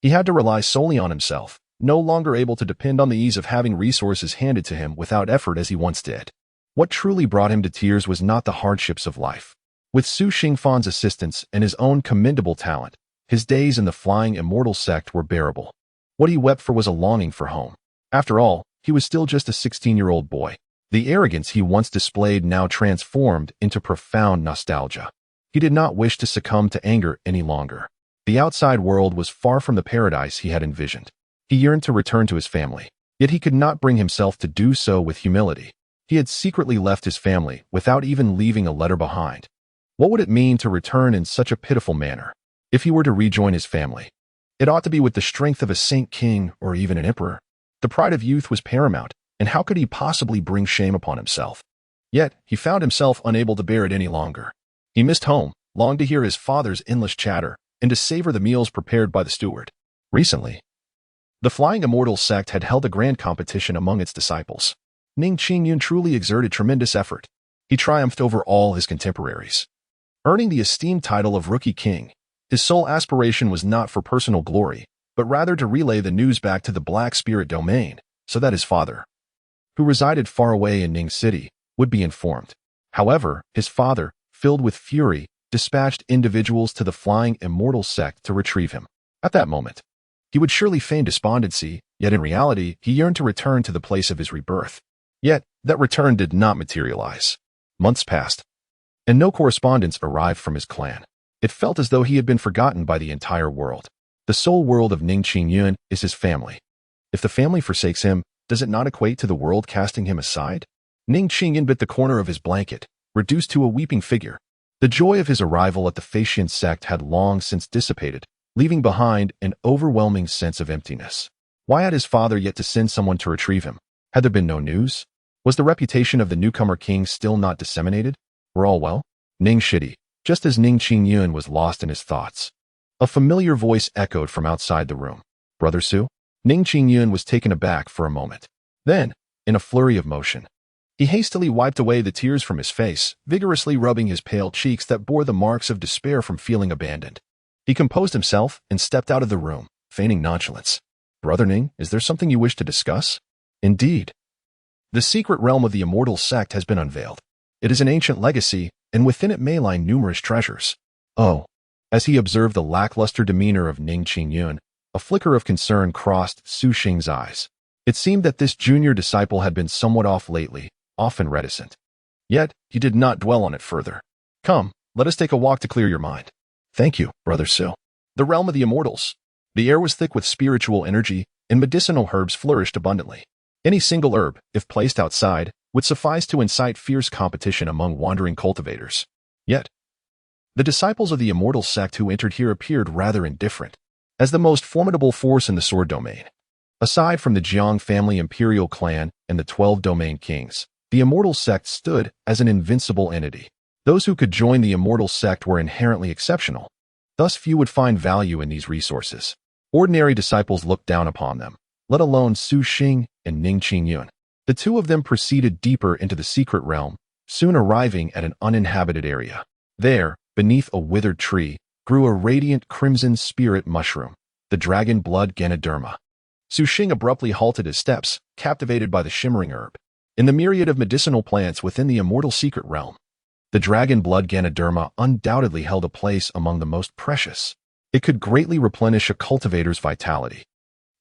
he had to rely solely on himself, no longer able to depend on the ease of having resources handed to him without effort as he once did. What truly brought him to tears was not the hardships of life. With Su Xingfan's assistance and his own commendable talent, his days in the flying immortal sect were bearable. What he wept for was a longing for home. After all, he was still just a 16-year-old boy. The arrogance he once displayed now transformed into profound nostalgia. He did not wish to succumb to anger any longer. The outside world was far from the paradise he had envisioned. He yearned to return to his family, yet he could not bring himself to do so with humility. He had secretly left his family without even leaving a letter behind. What would it mean to return in such a pitiful manner? If he were to rejoin his family, it ought to be with the strength of a saint king or even an emperor. The pride of youth was paramount, and how could he possibly bring shame upon himself? Yet, he found himself unable to bear it any longer. He missed home, longed to hear his father's endless chatter, and to savor the meals prepared by the steward. Recently, the Flying Immortal sect had held a grand competition among its disciples. Ning Xuan truly exerted tremendous effort. He triumphed over all his contemporaries, earning the esteemed title of Rookie King. His sole aspiration was not for personal glory, but rather to relay the news back to the Black Spirit domain, so that his father, who resided far away in Ning City, would be informed. However, his father, filled with fury, dispatched individuals to the Flying Immortal sect to retrieve him. At that moment, he would surely feign despondency, yet in reality, he yearned to return to the place of his rebirth. Yet, that return did not materialize. Months passed, and no correspondence arrived from his clan. It felt as though he had been forgotten by the entire world. The sole world of Ning Xuan is his family. If the family forsakes him, does it not equate to the world casting him aside? Ning Xuan bit the corner of his blanket, reduced to a weeping figure. The joy of his arrival at the Faxian sect had long since dissipated, leaving behind an overwhelming sense of emptiness. Why had his father yet to send someone to retrieve him? Had there been no news? Was the reputation of the newcomer king still not disseminated? Were all well? Ning Shidi. Just as Ning Xuan was lost in his thoughts, a familiar voice echoed from outside the room. Brother Su? Ning Xuan was taken aback for a moment. Then, in a flurry of motion, he hastily wiped away the tears from his face, vigorously rubbing his pale cheeks that bore the marks of despair from feeling abandoned. He composed himself and stepped out of the room, feigning nonchalance. Brother Ning, is there something you wish to discuss? Indeed. The secret realm of the Immortal sect has been unveiled. It is an ancient legacy, and within it may lie numerous treasures. Oh. As he observed the lackluster demeanor of Ning Xuan, a flicker of concern crossed Su Xing's eyes. It seemed that this junior disciple had been somewhat off lately, often reticent. Yet, he did not dwell on it further. Come, let us take a walk to clear your mind. Thank you, Brother Su. The realm of the Immortals. The air was thick with spiritual energy, and medicinal herbs flourished abundantly. Any single herb, if placed outside, would suffice to incite fierce competition among wandering cultivators. Yet, the disciples of the Immortal sect who entered here appeared rather indifferent. As the most formidable force in the sword domain, Aside from the Jiang family imperial clan and the 12 domain kings, the Immortal sect stood as an invincible entity. Those who could join the Immortal sect were inherently exceptional. Thus few would find value in these resources. Ordinary disciples looked down upon them, let alone Su Xing and Ning Xuan. The two of them proceeded deeper into the secret realm, soon arriving at an uninhabited area. There, beneath a withered tree, grew a radiant crimson spirit mushroom, the dragon blood Ganoderma. Su Xing abruptly halted his steps, captivated by the shimmering herb. In the myriad of medicinal plants within the Immortal secret realm, the dragon blood Ganoderma undoubtedly held a place among the most precious. It could greatly replenish a cultivator's vitality.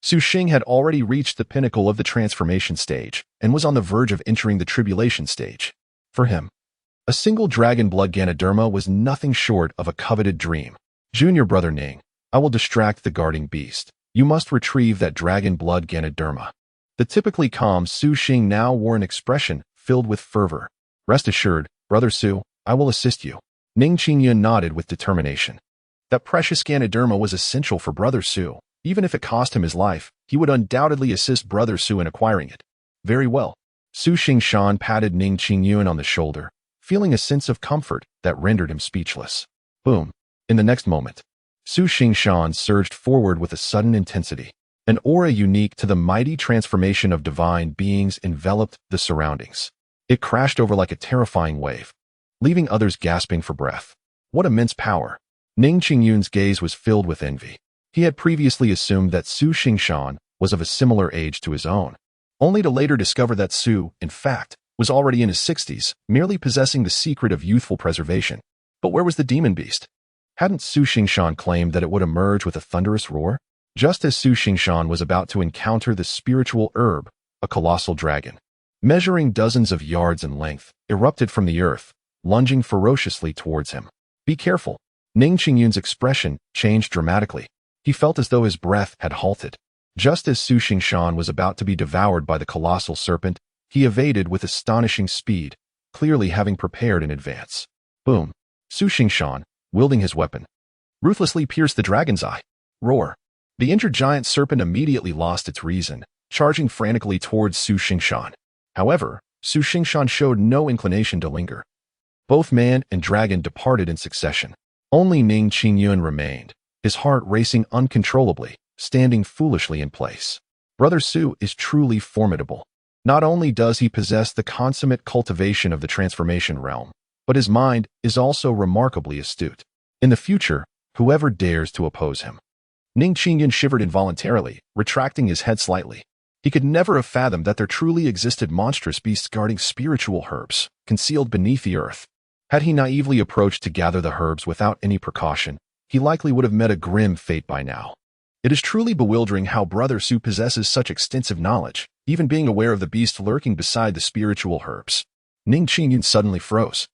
Su Xing had already reached the pinnacle of the transformation stage and was on the verge of entering the tribulation stage. For him, a single dragon blood Ganoderma was nothing short of a coveted dream. Junior brother Ning, I will distract the guarding beast. You must retrieve that dragon blood Ganoderma. The typically calm Su Xing now wore an expression filled with fervor. Rest assured, brother Su, I will assist you. Ning Xuan nodded with determination. That precious Ganoderma was essential for brother Su. Even if it cost him his life, he would undoubtedly assist brother Su in acquiring it. Very well. Su Xingshan patted Ning Xuan on the shoulder, feeling a sense of comfort that rendered him speechless. Boom. In the next moment, Su Xingshan surged forward with a sudden intensity. An aura unique to the mighty transformation of divine beings enveloped the surroundings. It crashed over like a terrifying wave, leaving others gasping for breath. What immense power! Ning Xuan's gaze was filled with envy. He had previously assumed that Su Xingshan was of a similar age to his own, only to later discover that Su, in fact, was already in his 60s, merely possessing the secret of youthful preservation. But where was the demon beast? Hadn't Su Xingshan claimed that it would emerge with a thunderous roar? Just as Su Xingshan was about to encounter the spiritual herb, a colossal dragon, measuring dozens of yards in length, erupted from the earth, lunging ferociously towards him. Be careful. Ning Xuan's expression changed dramatically. He felt as though his breath had halted. Just as Su Xingshan was about to be devoured by the colossal serpent, he evaded with astonishing speed, clearly having prepared in advance. Boom. Su Xingshan, wielding his weapon, ruthlessly pierced the dragon's eye. Roar. The injured giant serpent immediately lost its reason, charging frantically towards Su Xingshan. However, Su Xingshan showed no inclination to linger. Both man and dragon departed in succession. Only Ning Xuan remained, his heart racing uncontrollably, standing foolishly in place. Brother Su is truly formidable. Not only does he possess the consummate cultivation of the transformation realm, but his mind is also remarkably astute. In the future, whoever dares to oppose him. Ning Xuan shivered involuntarily, retracting his head slightly. He could never have fathomed that there truly existed monstrous beasts guarding spiritual herbs, concealed beneath the earth. Had he naively approached to gather the herbs without any precaution, he likely would have met a grim fate by now. It is truly bewildering how Brother Su possesses such extensive knowledge, even being aware of the beast lurking beside the spiritual herbs. Ning Xuan suddenly froze,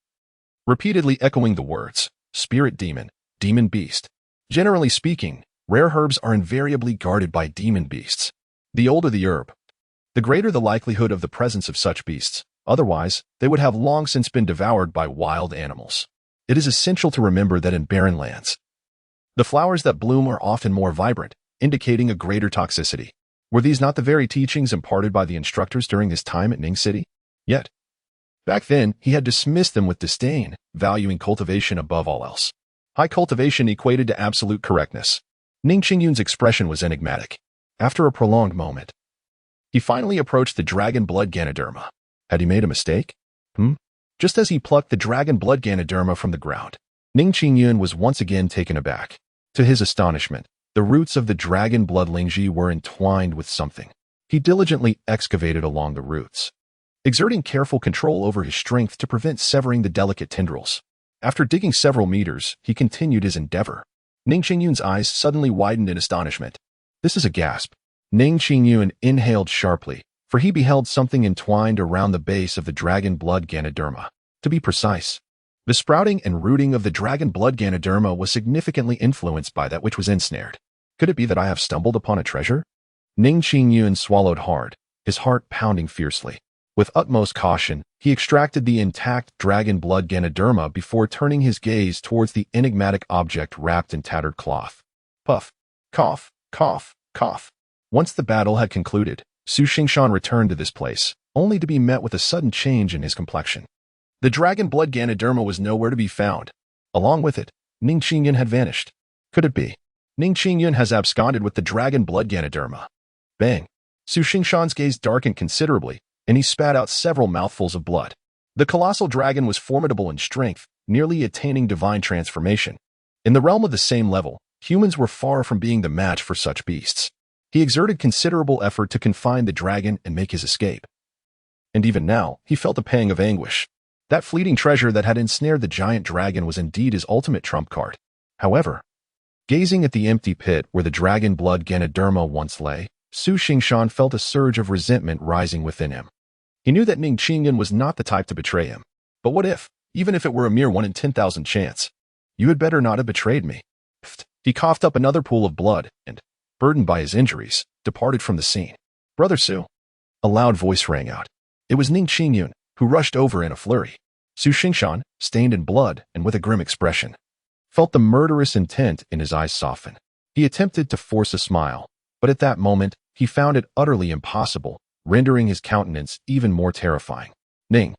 repeatedly echoing the words, spirit demon, demon beast. Generally speaking, rare herbs are invariably guarded by demon beasts. The older the herb, the greater the likelihood of the presence of such beasts. Otherwise, they would have long since been devoured by wild animals. It is essential to remember that in barren lands, the flowers that bloom are often more vibrant, indicating a greater toxicity. Were these not the very teachings imparted by the instructors during his time at Ning City? Yet, back then, he had dismissed them with disdain, valuing cultivation above all else. High cultivation equated to absolute correctness. Ning Xuan's expression was enigmatic. After a prolonged moment, he finally approached the dragon blood Ganoderma. Had he made a mistake? Just as he plucked the dragon blood Ganoderma from the ground, Ning Xuan was once again taken aback. To his astonishment, the roots of the dragon blood Lingji were entwined with something. He diligently excavated along the roots, exerting careful control over his strength to prevent severing the delicate tendrils. After digging several meters, he continued his endeavor. Ning Xuan's eyes suddenly widened in astonishment. This is a gasp. Ning Xuan inhaled sharply, for he beheld something entwined around the base of the dragon blood Ganoderma. To be precise, the sprouting and rooting of the dragon blood Ganoderma was significantly influenced by that which was ensnared. Could it be that I have stumbled upon a treasure? Ning Xuan swallowed hard, his heart pounding fiercely. With utmost caution, he extracted the intact dragon blood Ganoderma before turning his gaze towards the enigmatic object wrapped in tattered cloth. Puff, cough, cough, cough. Once the battle had concluded, Su Xingshan returned to this place, only to be met with a sudden change in his complexion. The dragon blood Ganoderma was nowhere to be found. Along with it, Ning Xuan had vanished. Could it be? Ning Xuan has absconded with the dragon blood Ganoderma. Bang! Su Xingshan's gaze darkened considerably, and he spat out several mouthfuls of blood. The colossal dragon was formidable in strength, nearly attaining divine transformation. In the realm of the same level, humans were far from being the match for such beasts. He exerted considerable effort to confine the dragon and make his escape. And even now, he felt a pang of anguish. That fleeting treasure that had ensnared the giant dragon was indeed his ultimate trump card. However, gazing at the empty pit where the dragon blood Ganoderma once lay, Su Xingshan felt a surge of resentment rising within him. He knew that Ning Xuan was not the type to betray him. But what if, even if it were a mere 1 in 10,000 chance? You had better not have betrayed me. He coughed up another pool of blood and, burdened by his injuries, departed from the scene. Brother Su. A loud voice rang out. It was Ning Xuan, who rushed over in a flurry. Su Xingshan, stained in blood and with a grim expression, felt the murderous intent in his eyes soften. He attempted to force a smile, but at that moment, he found it utterly impossible, rendering his countenance even more terrifying. Ning,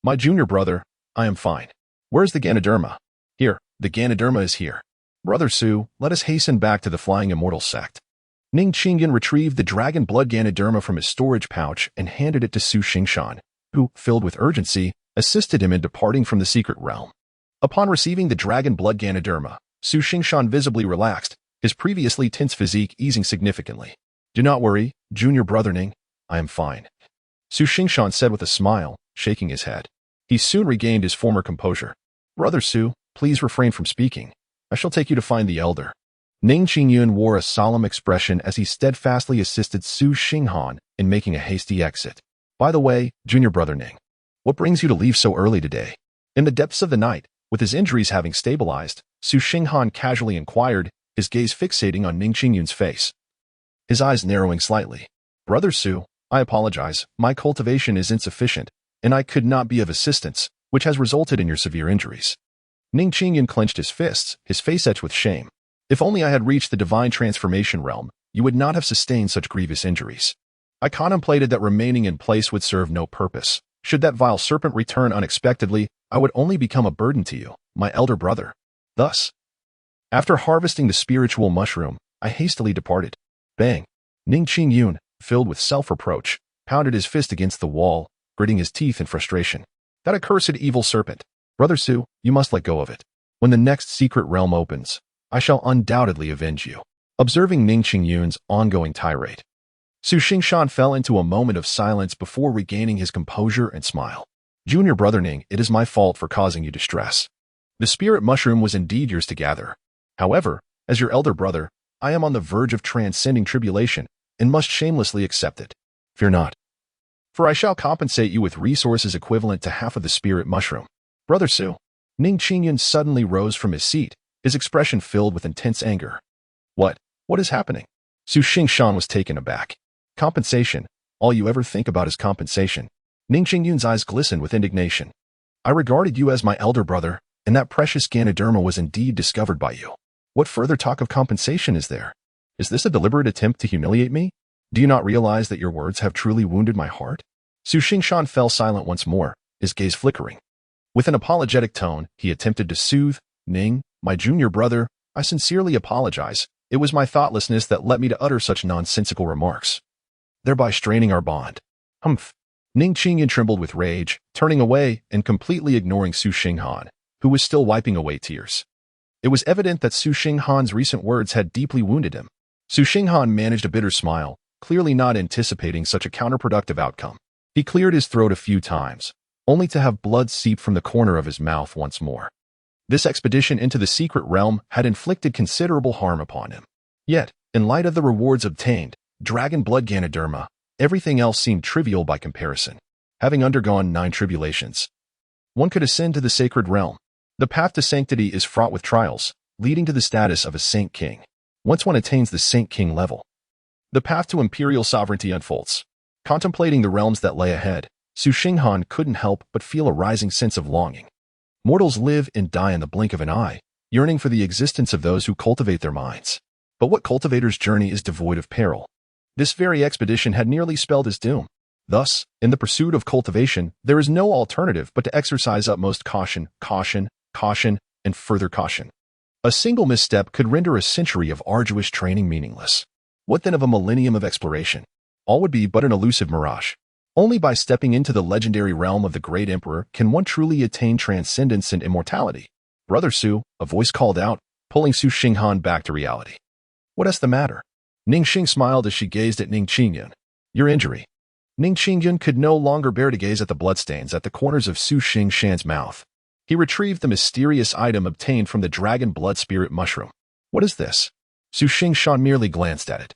my junior brother, I am fine. Where's the Ganoderma? Here, the Ganoderma is here. Brother Su, let us hasten back to the Flying Immortal sect. Ning Xuan retrieved the dragon blood Ganoderma from his storage pouch and handed it to Su Xingshan, who, filled with urgency, assisted him in departing from the secret realm. Upon receiving the dragon blood Ganoderma, Su Xingshan visibly relaxed, his previously tense physique easing significantly. Do not worry, junior brother Ning, I am fine. Su Xingshan said with a smile, shaking his head. He soon regained his former composure. Brother Su, please refrain from speaking. I shall take you to find the elder. Ning Xuan wore a solemn expression as he steadfastly assisted Su Xingshan in making a hasty exit. By the way, junior brother Ning, what brings you to leave so early today? In the depths of the night, with his injuries having stabilized, Su Xingshan casually inquired, his gaze fixating on Ning Xuan's face. His eyes narrowing slightly. Brother Su, I apologize, my cultivation is insufficient, and I could not be of assistance, which has resulted in your severe injuries. Ning Xuan clenched his fists, his face etched with shame. If only I had reached the divine transformation realm, you would not have sustained such grievous injuries. I contemplated that remaining in place would serve no purpose. Should that vile serpent return unexpectedly, I would only become a burden to you, my elder brother. Thus, after harvesting the spiritual mushroom, I hastily departed. Bang! Ning Xuan, filled with self-reproach, pounded his fist against the wall, gritting his teeth in frustration. That accursed evil serpent. Brother Su, you must let go of it. When the next secret realm opens, I shall undoubtedly avenge you. Observing Ning Xuan's ongoing tirade, Su Xingshan fell into a moment of silence before regaining his composure and smile. Junior brother Ning, it is my fault for causing you distress. The spirit mushroom was indeed yours to gather. However, as your elder brother, I am on the verge of transcending tribulation and must shamelessly accept it. Fear not, for I shall compensate you with resources equivalent to half of the spirit mushroom. Brother Su. Ning Xuan suddenly rose from his seat, his expression filled with intense anger. What is happening? Su Xingshan was taken aback. Compensation. All you ever think about is compensation. Ning Xuan's eyes glistened with indignation. I regarded you as my elder brother, and that precious Ganoderma was indeed discovered by you. What further talk of compensation is there? Is this a deliberate attempt to humiliate me? Do you not realize that your words have truly wounded my heart? Su Xingshan fell silent once more, his gaze flickering. With an apologetic tone, he attempted to soothe. Ning, my junior brother, I sincerely apologize. It was my thoughtlessness that led me to utter such nonsensical remarks, thereby straining our bond. Humph. Ning Xuan trembled with rage, turning away and completely ignoring Su Xingshan, who was still wiping away tears. It was evident that Su Xingshan's recent words had deeply wounded him. Su Xingshan managed a bitter smile, clearly not anticipating such a counterproductive outcome. He cleared his throat a few times, only to have blood seep from the corner of his mouth once more. This expedition into the secret realm had inflicted considerable harm upon him. Yet, in light of the rewards obtained, dragon blood Ganoderma, everything else seemed trivial by comparison. Having undergone 9 tribulations, one could ascend to the sacred realm. The path to sanctity is fraught with trials, leading to the status of a Saint King. Once one attains the Saint King level, the path to imperial sovereignty unfolds. Contemplating the realms that lay ahead, Su Xingshan couldn't help but feel a rising sense of longing. Mortals live and die in the blink of an eye, yearning for the existence of those who cultivate their minds. But what cultivator's journey is devoid of peril? This very expedition had nearly spelled his doom. Thus, in the pursuit of cultivation, there is no alternative but to exercise utmost caution, and further caution. A single misstep could render a century of arduous training meaningless. What then of a millennium of exploration? All would be but an elusive mirage. Only by stepping into the legendary realm of the great emperor can one truly attain transcendence and immortality. Brother Su, a voice called out, pulling Su Xinghan back to reality. What is the matter? Ning Xing smiled as she gazed at Ning Qingyun. Your injury. Ning Qingyun could no longer bear to gaze at the bloodstains at the corners of Su Xingshan's mouth. He retrieved the mysterious item obtained from the dragon blood spirit mushroom. What is this? Su Xingshan merely glanced at it.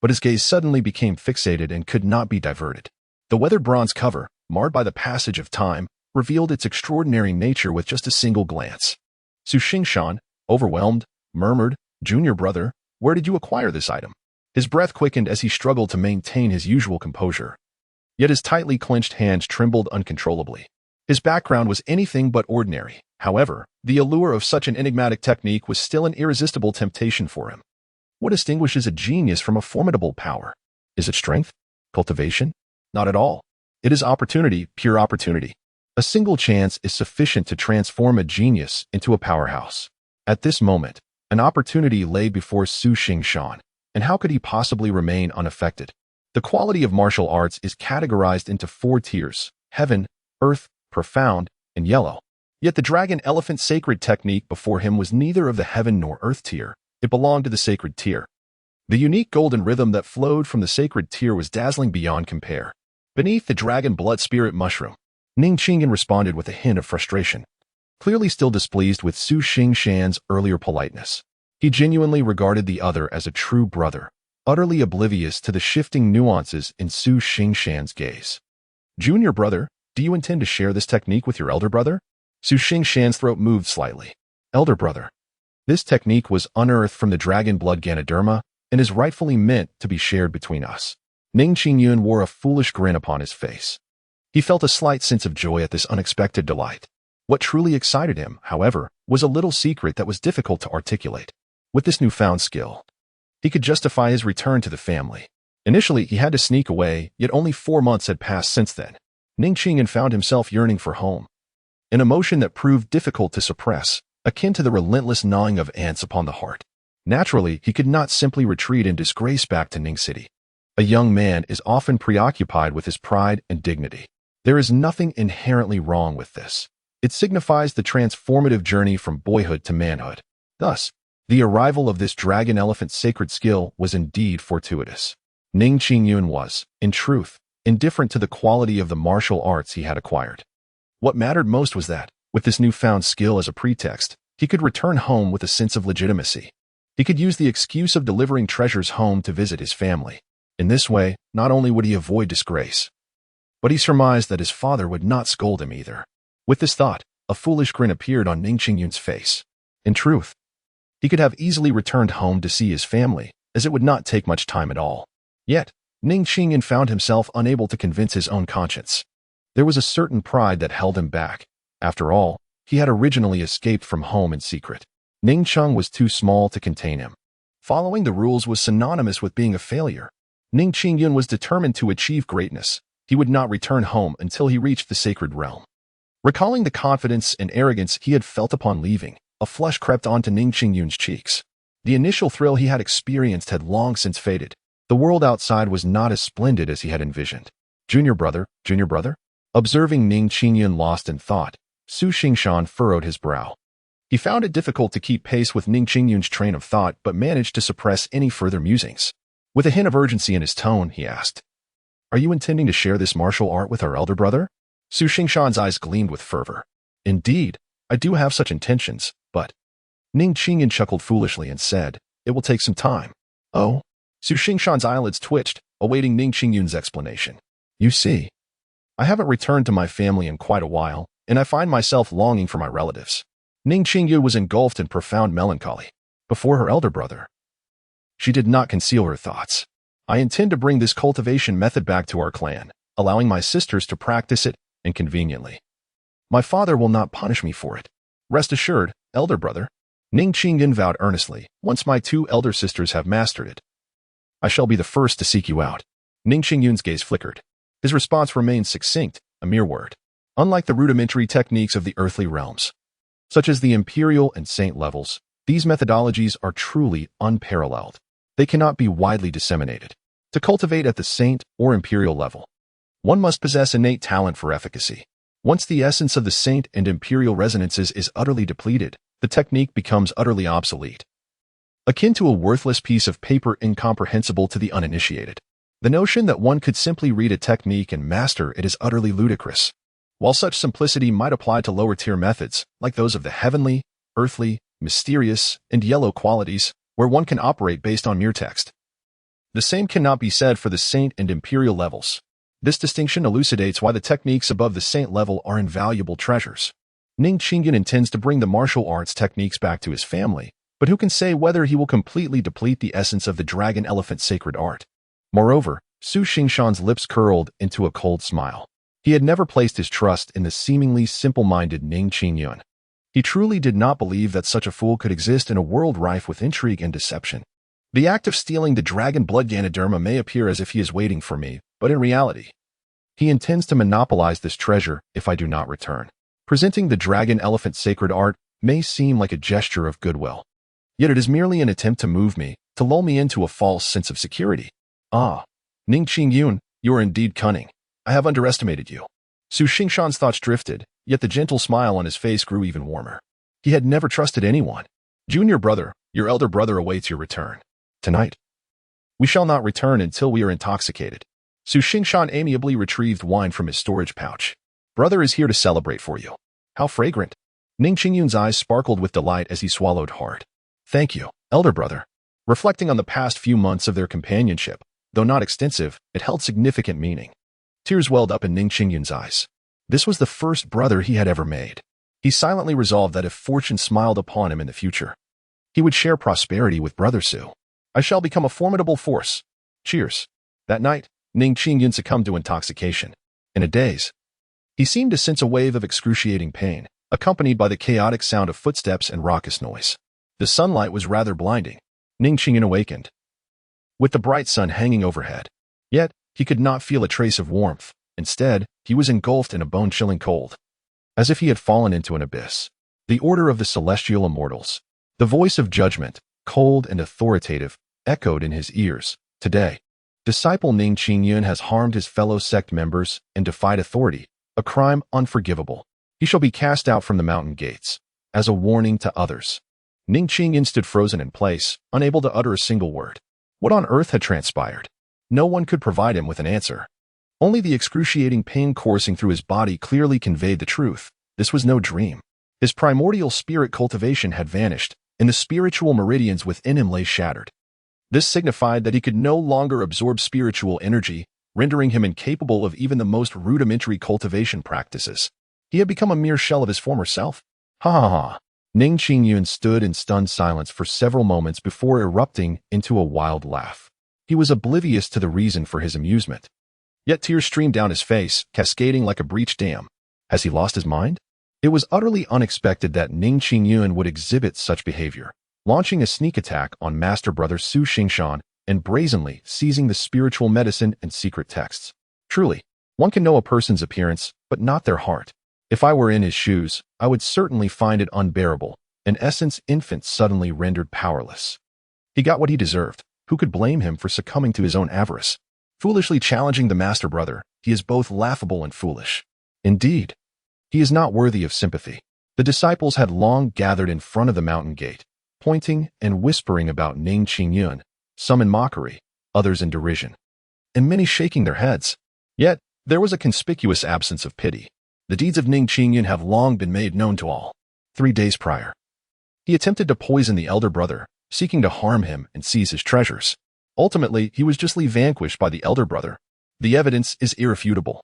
But his gaze suddenly became fixated and could not be diverted. The weathered bronze cover, marred by the passage of time, revealed its extraordinary nature with just a single glance. Su Xingshan, overwhelmed, murmured, Junior brother, where did you acquire this item? His breath quickened as he struggled to maintain his usual composure. Yet his tightly clenched hands trembled uncontrollably. His background was anything but ordinary. However, the allure of such an enigmatic technique was still an irresistible temptation for him. What distinguishes a genius from a formidable power? Is it strength? Cultivation? Not at all. It is opportunity, pure opportunity. A single chance is sufficient to transform a genius into a powerhouse. At this moment, an opportunity lay before Su Xingshan, and how could he possibly remain unaffected? The quality of martial arts is categorized into 4 tiers: heaven, earth, profound, and yellow. Yet the dragon elephant sacred technique before him was neither of the heaven nor earth tier. It belonged to the sacred tier. The unique golden rhythm that flowed from the sacred tier was dazzling beyond compare. Beneath the dragon blood spirit mushroom, Ning Qingyun responded with a hint of frustration, clearly still displeased with Su Xingshan's earlier politeness. He genuinely regarded the other as a true brother, utterly oblivious to the shifting nuances in Su Xingshan's gaze. Junior brother, do you intend to share this technique with your elder brother? Su Xingshan's throat moved slightly. Elder brother. This technique was unearthed from the dragon blood Ganoderma and is rightfully meant to be shared between us. Ning Qingyun wore a foolish grin upon his face. He felt a slight sense of joy at this unexpected delight. What truly excited him, however, was a little secret that was difficult to articulate. With this newfound skill, he could justify his return to the family. Initially, he had to sneak away, yet only 4 months had passed since then. Ning Qingyun found himself yearning for home, an emotion that proved difficult to suppress, akin to the relentless gnawing of ants upon the heart. Naturally, he could not simply retreat in disgrace back to Ning City. A young man is often preoccupied with his pride and dignity. There is nothing inherently wrong with this. It signifies the transformative journey from boyhood to manhood. Thus, the arrival of this dragon elephant sacred skill was indeed fortuitous. Ning Qingyun was, in truth, indifferent to the quality of the martial arts he had acquired. What mattered most was that, with this newfound skill as a pretext, he could return home with a sense of legitimacy. He could use the excuse of delivering treasures home to visit his family. In this way, not only would he avoid disgrace, but he surmised that his father would not scold him either. With this thought, a foolish grin appeared on Ning Qingyun's face. In truth, he could have easily returned home to see his family, as it would not take much time at all. Yet, Ning Qingyun found himself unable to convince his own conscience. There was a certain pride that held him back. After all, he had originally escaped from home in secret. Ning Cheng was too small to contain him. Following the rules was synonymous with being a failure. Ning Qingyun was determined to achieve greatness. He would not return home until he reached the sacred realm. Recalling the confidence and arrogance he had felt upon leaving, a flush crept onto Ning Qingyun's cheeks. The initial thrill he had experienced had long since faded. The world outside was not as splendid as he had envisioned. Junior brother, junior brother? Observing Ning Qingyun lost in thought, Su Xingshan furrowed his brow. He found it difficult to keep pace with Ning Qingyun's train of thought but managed to suppress any further musings. With a hint of urgency in his tone, he asked, "Are you intending to share this martial art with our elder brother?" Su Xingshan's eyes gleamed with fervor. "Indeed, I do have such intentions, but—" Ning Qingyun chuckled foolishly and said, "It will take some time." "Oh?" Su Xingshan's eyelids twitched, awaiting Ning Qingyun's explanation. "You see, I haven't returned to my family in quite a while, and I find myself longing for my relatives." Ning Qingyun was engulfed in profound melancholy. Before her elder brother, she did not conceal her thoughts. "I intend to bring this cultivation method back to our clan, allowing my sisters to practice it, and conveniently. My father will not punish me for it. Rest assured, elder brother." Ning Qingyun vowed earnestly, "Once my 2 elder sisters have mastered it, I shall be the first to seek you out. Ning Xingyun's gaze flickered. His response remained succinct, a mere word. Unlike the rudimentary techniques of the earthly realms, such as the imperial and saint levels, these methodologies are truly unparalleled. They cannot be widely disseminated. To cultivate at the saint or imperial level, one must possess innate talent for efficacy. Once the essence of the saint and imperial resonances is utterly depleted, the technique becomes utterly obsolete, akin to a worthless piece of paper incomprehensible to the uninitiated. The notion that one could simply read a technique and master it is utterly ludicrous. While such simplicity might apply to lower-tier methods, like those of the heavenly, earthly, mysterious, and yellow qualities, where one can operate based on mere text, the same cannot be said for the saint and imperial levels. This distinction elucidates why the techniques above the saint level are invaluable treasures. Ning Xuan intends to bring the martial arts techniques back to his family, but who can say whether he will completely deplete the essence of the dragon elephant sacred art? Moreover, Su Xingshan's lips curled into a cold smile. He had never placed his trust in the seemingly simple-minded Ning Xuan. He truly did not believe that such a fool could exist in a world rife with intrigue and deception. The act of stealing the dragon blood Ganoderma may appear as if he is waiting for me, but in reality, he intends to monopolize this treasure if I do not return. Presenting the dragon elephant sacred art may seem like a gesture of goodwill, yet it is merely an attempt to move me, to lull me into a false sense of security. Ah, Ning Xuan, you are indeed cunning. I have underestimated you. Su Xingshan's thoughts drifted, yet the gentle smile on his face grew even warmer. He had never trusted anyone. Junior brother, your elder brother awaits your return. Tonight. We shall not return until we are intoxicated. Su Xingshan amiably retrieved wine from his storage pouch. Brother is here to celebrate for you. How fragrant. Ning Xuan's eyes sparkled with delight as he swallowed hard. Thank you, elder brother. Reflecting on the past few months of their companionship, though not extensive, it held significant meaning. Tears welled up in Ning Xuan's eyes. This was the first brother he had ever made. He silently resolved that if fortune smiled upon him in the future, he would share prosperity with Brother Su. I shall become a formidable force. Cheers. That night, Ning Xuan succumbed to intoxication. In a daze, he seemed to sense a wave of excruciating pain, accompanied by the chaotic sound of footsteps and raucous noise. The sunlight was rather blinding. Ning Xuan awakened, with the bright sun hanging overhead. Yet, he could not feel a trace of warmth. Instead, he was engulfed in a bone-chilling cold, as if he had fallen into an abyss. The order of the celestial immortals. The voice of judgment, cold and authoritative, echoed in his ears. Today, disciple Ning Xuan has harmed his fellow sect members and defied authority, a crime unforgivable. He shall be cast out from the mountain gates, as a warning to others. Ning Xuan stood frozen in place, unable to utter a single word. What on earth had transpired? No one could provide him with an answer. Only the excruciating pain coursing through his body clearly conveyed the truth. This was no dream. His primordial spirit cultivation had vanished, and the spiritual meridians within him lay shattered. This signified that he could no longer absorb spiritual energy, rendering him incapable of even the most rudimentary cultivation practices. He had become a mere shell of his former self. Ha ha ha. Ning Xuan stood in stunned silence for several moments before erupting into a wild laugh. He was oblivious to the reason for his amusement. Yet tears streamed down his face, cascading like a breached dam. Has he lost his mind? It was utterly unexpected that Ning Xuan would exhibit such behavior, launching a sneak attack on Master Brother Su Xingshan and brazenly seizing the spiritual medicine and secret texts. Truly, one can know a person's appearance, but not their heart. If I were in his shoes, I would certainly find it unbearable, an essence infant suddenly rendered powerless. He got what he deserved. Who could blame him for succumbing to his own avarice? Foolishly challenging the Master Brother, he is both laughable and foolish. Indeed, he is not worthy of sympathy. The disciples had long gathered in front of the mountain gate, pointing and whispering about Ning Xuan, some in mockery, others in derision, and many shaking their heads. Yet, there was a conspicuous absence of pity. The deeds of Ning Xuan have long been made known to all. 3 days prior, he attempted to poison the elder brother, seeking to harm him and seize his treasures. Ultimately, he was justly vanquished by the elder brother. The evidence is irrefutable.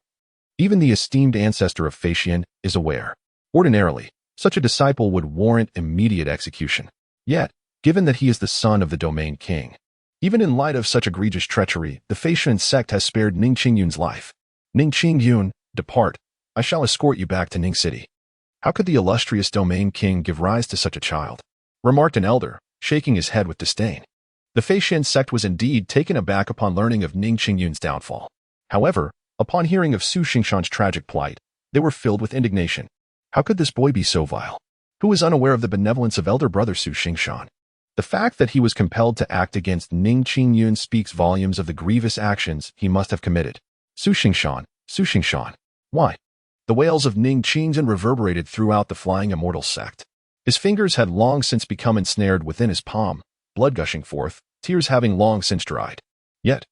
Even the esteemed ancestor of Facian is aware. Ordinarily, such a disciple would warrant immediate execution. Yet, given that he is the son of the domain king, even in light of such egregious treachery, the Facian sect has spared Ning Xuan's life. Ning Xuan, depart. I shall escort you back to Ning City. How could the illustrious domain king give rise to such a child? Remarked an elder, shaking his head with disdain. The Feishan sect was indeed taken aback upon learning of Ning Qingyun's downfall. However, upon hearing of Su Xingshan's tragic plight, they were filled with indignation. How could this boy be so vile? Who was unaware of the benevolence of elder brother Su Xingshan? The fact that he was compelled to act against Ning Qingyun speaks volumes of the grievous actions he must have committed. Su Xingshan. Why? The wails of Ning Qingyun reverberated throughout the flying immortal sect. His fingers had long since become ensnared within his palm, blood gushing forth, tears having long since dried. Yet,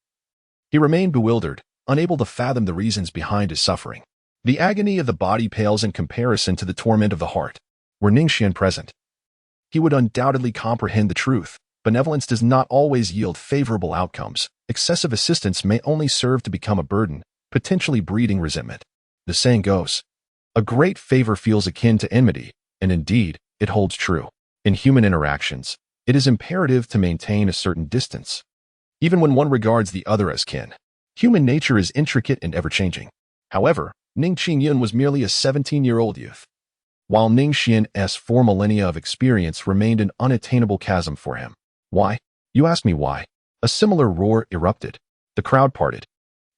he remained bewildered, unable to fathom the reasons behind his suffering. The agony of the body pales in comparison to the torment of the heart. Were Ning Xuan present, he would undoubtedly comprehend the truth. Benevolence does not always yield favorable outcomes. Excessive assistance may only serve to become a burden, potentially breeding resentment. The saying goes, a great favor feels akin to enmity, and indeed, it holds true. In human interactions, it is imperative to maintain a certain distance, even when one regards the other as kin. Human nature is intricate and ever-changing. However, Ning Qingyun was merely a 17-year-old youth, while Ning Xuan's 4 millennia of experience remained an unattainable chasm for him. Why? You ask me why. A similar roar erupted. The crowd parted,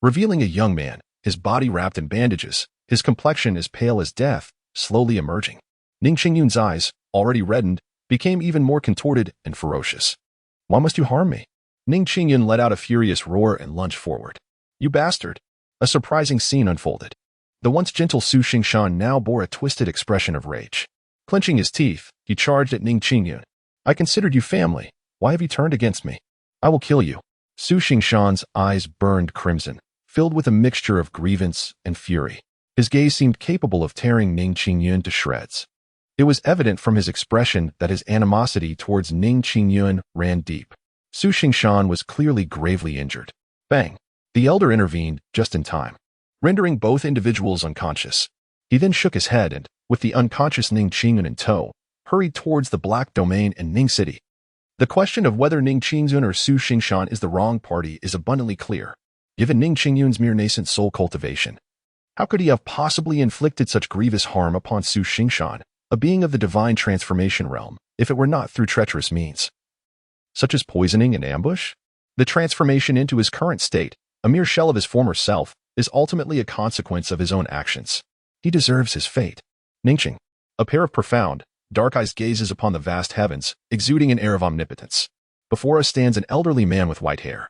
revealing a young man, his body wrapped in bandages, his complexion as pale as death, slowly emerging. Ning Qingyun's eyes, already reddened, became even more contorted and ferocious. Why must you harm me? Ning Qingyun let out a furious roar and lunged forward. You bastard! A surprising scene unfolded. The once gentle Su Xingshan now bore a twisted expression of rage. Clenching his teeth, he charged at Ning Qingyun. I considered you family. Why have you turned against me? I will kill you. Su Xingshan's eyes burned crimson, filled with a mixture of grievance and fury. His gaze seemed capable of tearing Ning Qingyun to shreds. It was evident from his expression that his animosity towards Ning Qingyun ran deep. Su Xingshan was clearly gravely injured. Bang! The elder intervened just in time, rendering both individuals unconscious. He then shook his head and, with the unconscious Ning Qingyun in tow, hurried towards the Black Domain in Ning City. The question of whether Ning Qingyun or Su Xingshan is the wrong party is abundantly clear. Given Ning Qingyun's mere nascent soul cultivation, how could he have possibly inflicted such grievous harm upon Su Xingshan, a being of the divine transformation realm, if it were not through treacherous means, such as poisoning and ambush? The transformation into his current state, a mere shell of his former self, is ultimately a consequence of his own actions. He deserves his fate. Ningqing, a pair of profound, dark eyes gazes upon the vast heavens, exuding an air of omnipotence. Before us stands an elderly man with white hair,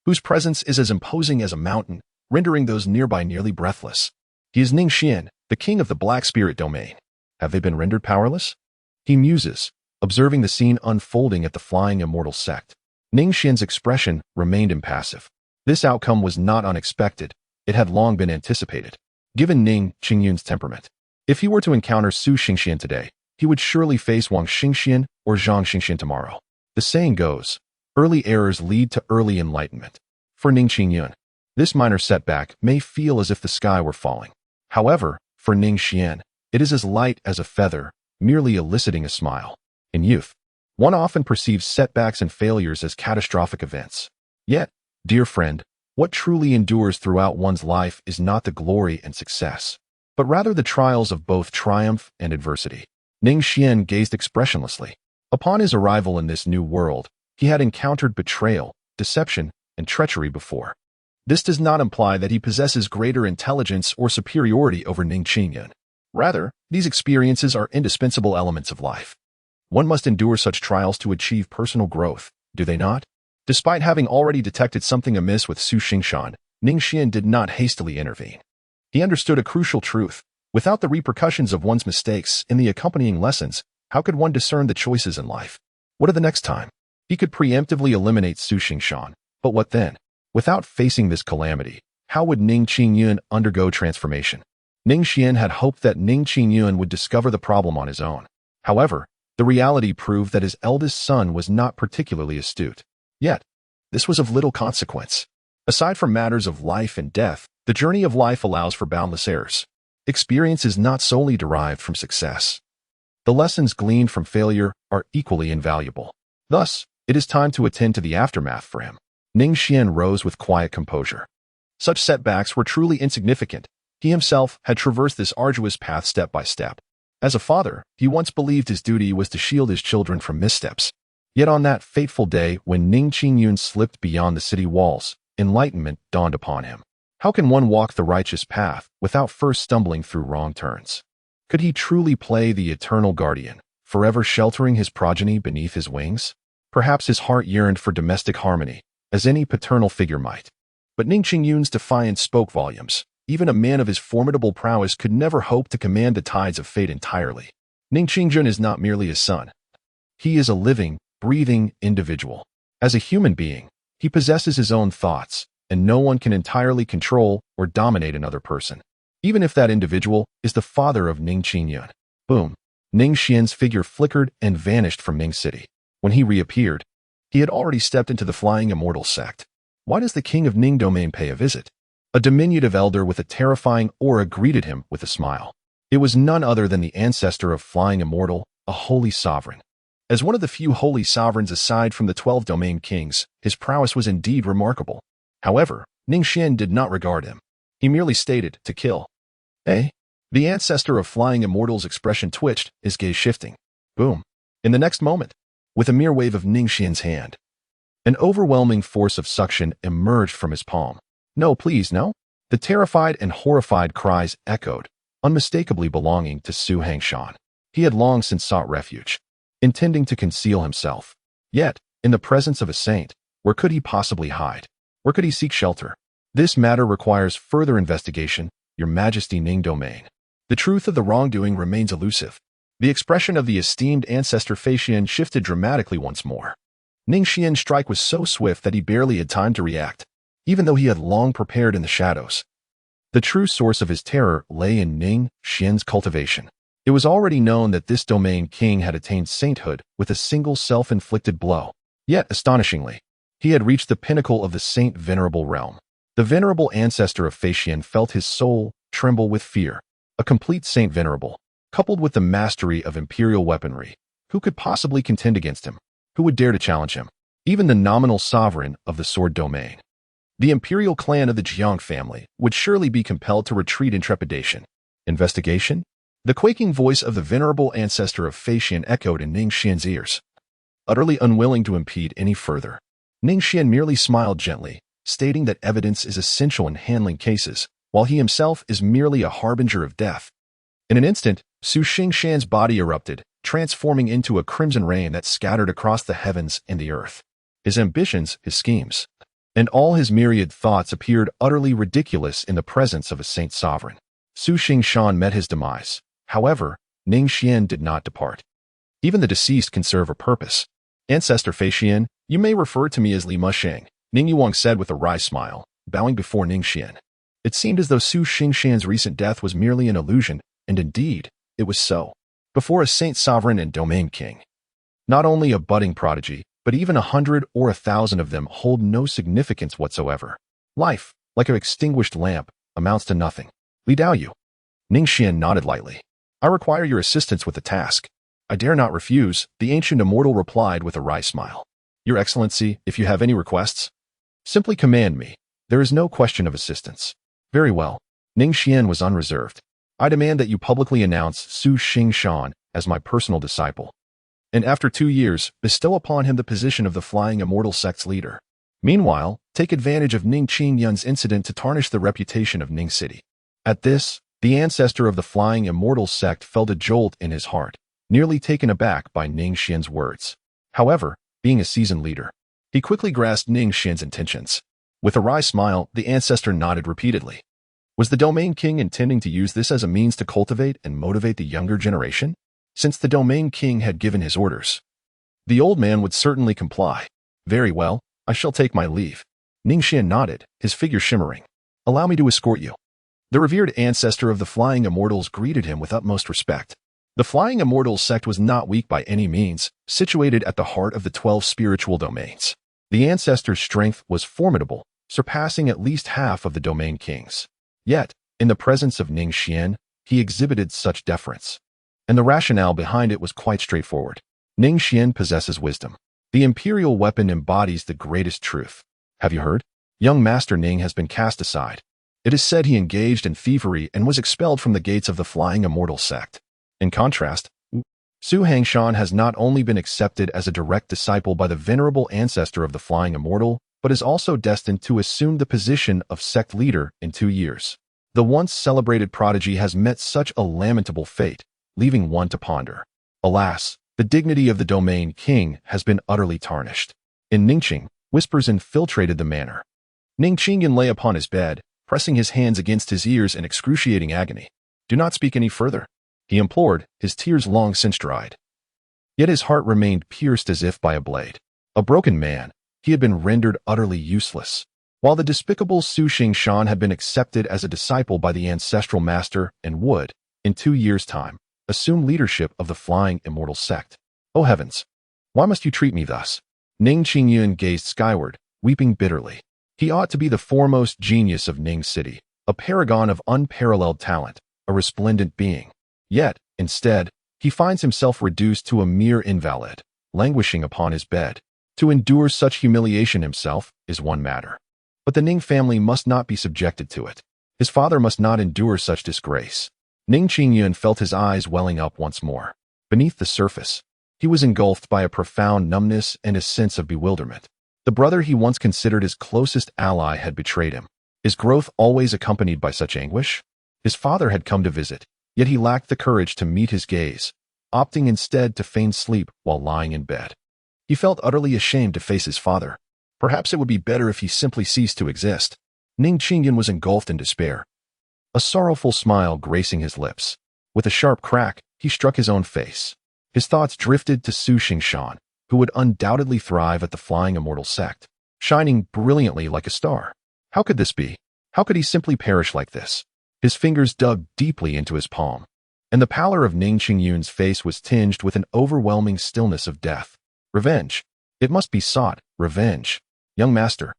whose presence is as imposing as a mountain, rendering those nearby nearly breathless. He is Ning Xuan, the king of the Black Spirit Domain. Have they been rendered powerless? He muses, observing the scene unfolding at the flying immortal sect. Ning Xuan's expression remained impassive. This outcome was not unexpected. It had long been anticipated. Given Ning Qingyun's temperament, if he were to encounter Su Xingshan today, he would surely face Wang Xingxian or Zhang Xingxian tomorrow. The saying goes, early errors lead to early enlightenment. For Ning Qingyun, this minor setback may feel as if the sky were falling. However, for Ning Xuan, it is as light as a feather, merely eliciting a smile. In youth, one often perceives setbacks and failures as catastrophic events. Yet, dear friend, what truly endures throughout one's life is not the glory and success, but rather the trials of both triumph and adversity. Ning Xuan gazed expressionlessly. Upon his arrival in this new world, he had encountered betrayal, deception, and treachery before. This does not imply that he possesses greater intelligence or superiority over Ning Qingyun. Rather, these experiences are indispensable elements of life. One must endure such trials to achieve personal growth, do they not? Despite having already detected something amiss with Su Xingshan, Ning Xuan did not hastily intervene. He understood a crucial truth. Without the repercussions of one's mistakes in the accompanying lessons, how could one discern the choices in life? What of the next time? He could preemptively eliminate Su Xingshan, but what then? Without facing this calamity, how would Ning Qingyun undergo transformation? Ning Xuan had hoped that Ning Qingyun would discover the problem on his own. However, the reality proved that his eldest son was not particularly astute. Yet, this was of little consequence. Aside from matters of life and death, the journey of life allows for boundless errors. Experience is not solely derived from success. The lessons gleaned from failure are equally invaluable. Thus, it is time to attend to the aftermath for him. Ning Xuan rose with quiet composure. Such setbacks were truly insignificant. He himself had traversed this arduous path step by step. As a father, he once believed his duty was to shield his children from missteps. Yet on that fateful day when Ning Xuan slipped beyond the city walls, enlightenment dawned upon him. How can one walk the righteous path without first stumbling through wrong turns? Could he truly play the eternal guardian, forever sheltering his progeny beneath his wings? Perhaps his heart yearned for domestic harmony, as any paternal figure might. But Ning Xuan's defiance spoke volumes. Even a man of his formidable prowess could never hope to command the tides of fate entirely. Ning Xuan is not merely a son. He is a living, breathing individual. As a human being, he possesses his own thoughts, and no one can entirely control or dominate another person, even if that individual is the father of Ning Xuan. Boom. Ning Xuan's figure flickered and vanished from Ning City. When he reappeared, he had already stepped into the Flying Immortal sect. Why does the king of Ning Domain pay a visit? A diminutive elder with a terrifying aura greeted him with a smile. It was none other than the ancestor of Flying Immortal, a holy sovereign. As one of the few holy sovereigns aside from the 12 domain kings, his prowess was indeed remarkable. However, Ning Xuan did not regard him. He merely stated, to kill. Eh? The ancestor of Flying Immortal's expression twitched, his gaze shifting. Boom. In the next moment, with a mere wave of Ning Xuan's hand, an overwhelming force of suction emerged from his palm. No, please, no. The terrified and horrified cries echoed, unmistakably belonging to Su Hangshan. He had long since sought refuge, intending to conceal himself. Yet, in the presence of a saint, where could he possibly hide? Where could he seek shelter? This matter requires further investigation, Your Majesty Ning Domain. The truth of the wrongdoing remains elusive. The expression of the esteemed ancestor Fei Xian shifted dramatically once more. Ning Xuan's strike was so swift that he barely had time to react, even though he had long prepared in the shadows. The true source of his terror lay in Ning Xuan's cultivation. It was already known that this domain king had attained sainthood with a single self-inflicted blow. Yet, astonishingly, he had reached the pinnacle of the saint-venerable realm. The venerable ancestor of Fei Xian felt his soul tremble with fear. A complete saint-venerable, coupled with the mastery of imperial weaponry. Who could possibly contend against him? Who would dare to challenge him? Even the nominal sovereign of the sword domain. The imperial clan of the Jiang family would surely be compelled to retreat in trepidation. Investigation? The quaking voice of the venerable ancestor of Fei Xian echoed in Ning Xuan's ears. Utterly unwilling to impede any further, Ning Xuan merely smiled gently, stating that evidence is essential in handling cases, while he himself is merely a harbinger of death. In an instant, Su Xingshan's body erupted, transforming into a crimson rain that scattered across the heavens and the earth. His ambitions, his schemes, and all his myriad thoughts appeared utterly ridiculous in the presence of a saint sovereign. Su Xingshan met his demise. However, Ning Xuan did not depart. Even the deceased can serve a purpose. Ancestor Fei Xian, you may refer to me as Li Musheng, Ning Yuang said with a wry smile, bowing before Ning Xuan. It seemed as though Su Xingshan's recent death was merely an illusion, and indeed, it was so. Before a saint sovereign and domain king. Not only a budding prodigy, but even 100 or 1,000 of them hold no significance whatsoever. Life, like an extinguished lamp, amounts to nothing. Li Daoyu. Ning Xuan nodded lightly. I require your assistance with the task. I dare not refuse, the ancient immortal replied with a wry smile. Your Excellency, if you have any requests, simply command me. There is no question of assistance. Very well. Ning Xuan was unreserved. I demand that you publicly announce Su Xingshan as my personal disciple, and after 2 years, bestow upon him the position of the Flying Immortal sect's leader. Meanwhile, take advantage of Ning Xuan's incident to tarnish the reputation of Ning City. At this, the ancestor of the Flying Immortal sect felt a jolt in his heart, nearly taken aback by Ning Xuan's words. However, being a seasoned leader, he quickly grasped Ning Xuan's intentions. With a wry smile, the ancestor nodded repeatedly. Was the domain king intending to use this as a means to cultivate and motivate the younger generation? Since the domain king had given his orders, the old man would certainly comply. Very well, I shall take my leave. Ning Xuan nodded, his figure shimmering. Allow me to escort you. The revered ancestor of the Flying Immortals greeted him with utmost respect. The Flying Immortals sect was not weak by any means, situated at the heart of the 12 spiritual domains. The ancestor's strength was formidable, surpassing at least half of the domain kings. Yet, in the presence of Ning Xuan, he exhibited such deference. And the rationale behind it was quite straightforward. Ning Xuan possesses wisdom. The imperial weapon embodies the greatest truth. Have you heard? Young Master Ning has been cast aside. It is said he engaged in thievery and was expelled from the gates of the Flying Immortal sect. In contrast, Su Hangshan has not only been accepted as a direct disciple by the venerable ancestor of the flying immortal, but is also destined to assume the position of sect leader in 2 years. The once celebrated prodigy has met such a lamentable fate, leaving one to ponder. Alas, the dignity of the domain king has been utterly tarnished. In Ningqing, whispers infiltrated the manor. Ning Xuan lay upon his bed, pressing his hands against his ears in excruciating agony. "Do not speak any further," he implored, his tears long since dried. Yet his heart remained pierced as if by a blade. A broken man, he had been rendered utterly useless. While the despicable Su Hangshan had been accepted as a disciple by the ancestral master and would, in 2 years' time, assume leadership of the flying immortal sect. Oh heavens! Why must you treat me thus? Ning Xuan gazed skyward, weeping bitterly. He ought to be the foremost genius of Ning City, a paragon of unparalleled talent, a resplendent being. Yet, instead, he finds himself reduced to a mere invalid, languishing upon his bed. To endure such humiliation himself is one matter. But the Ning family must not be subjected to it. His father must not endure such disgrace. Ning Xuan felt his eyes welling up once more. Beneath the surface, he was engulfed by a profound numbness and a sense of bewilderment. The brother he once considered his closest ally had betrayed him. Is growth always accompanied by such anguish? His father had come to visit, yet he lacked the courage to meet his gaze, opting instead to feign sleep while lying in bed. He felt utterly ashamed to face his father. Perhaps it would be better if he simply ceased to exist. Ning Xuan was engulfed in despair, a sorrowful smile gracing his lips. With a sharp crack, he struck his own face. His thoughts drifted to Su Hangshan, who would undoubtedly thrive at the flying immortal sect, shining brilliantly like a star. How could this be? How could he simply perish like this? His fingers dug deeply into his palm, and the pallor of Ning Xuan's face was tinged with an overwhelming stillness of death. Revenge. It must be sought, revenge. Young master,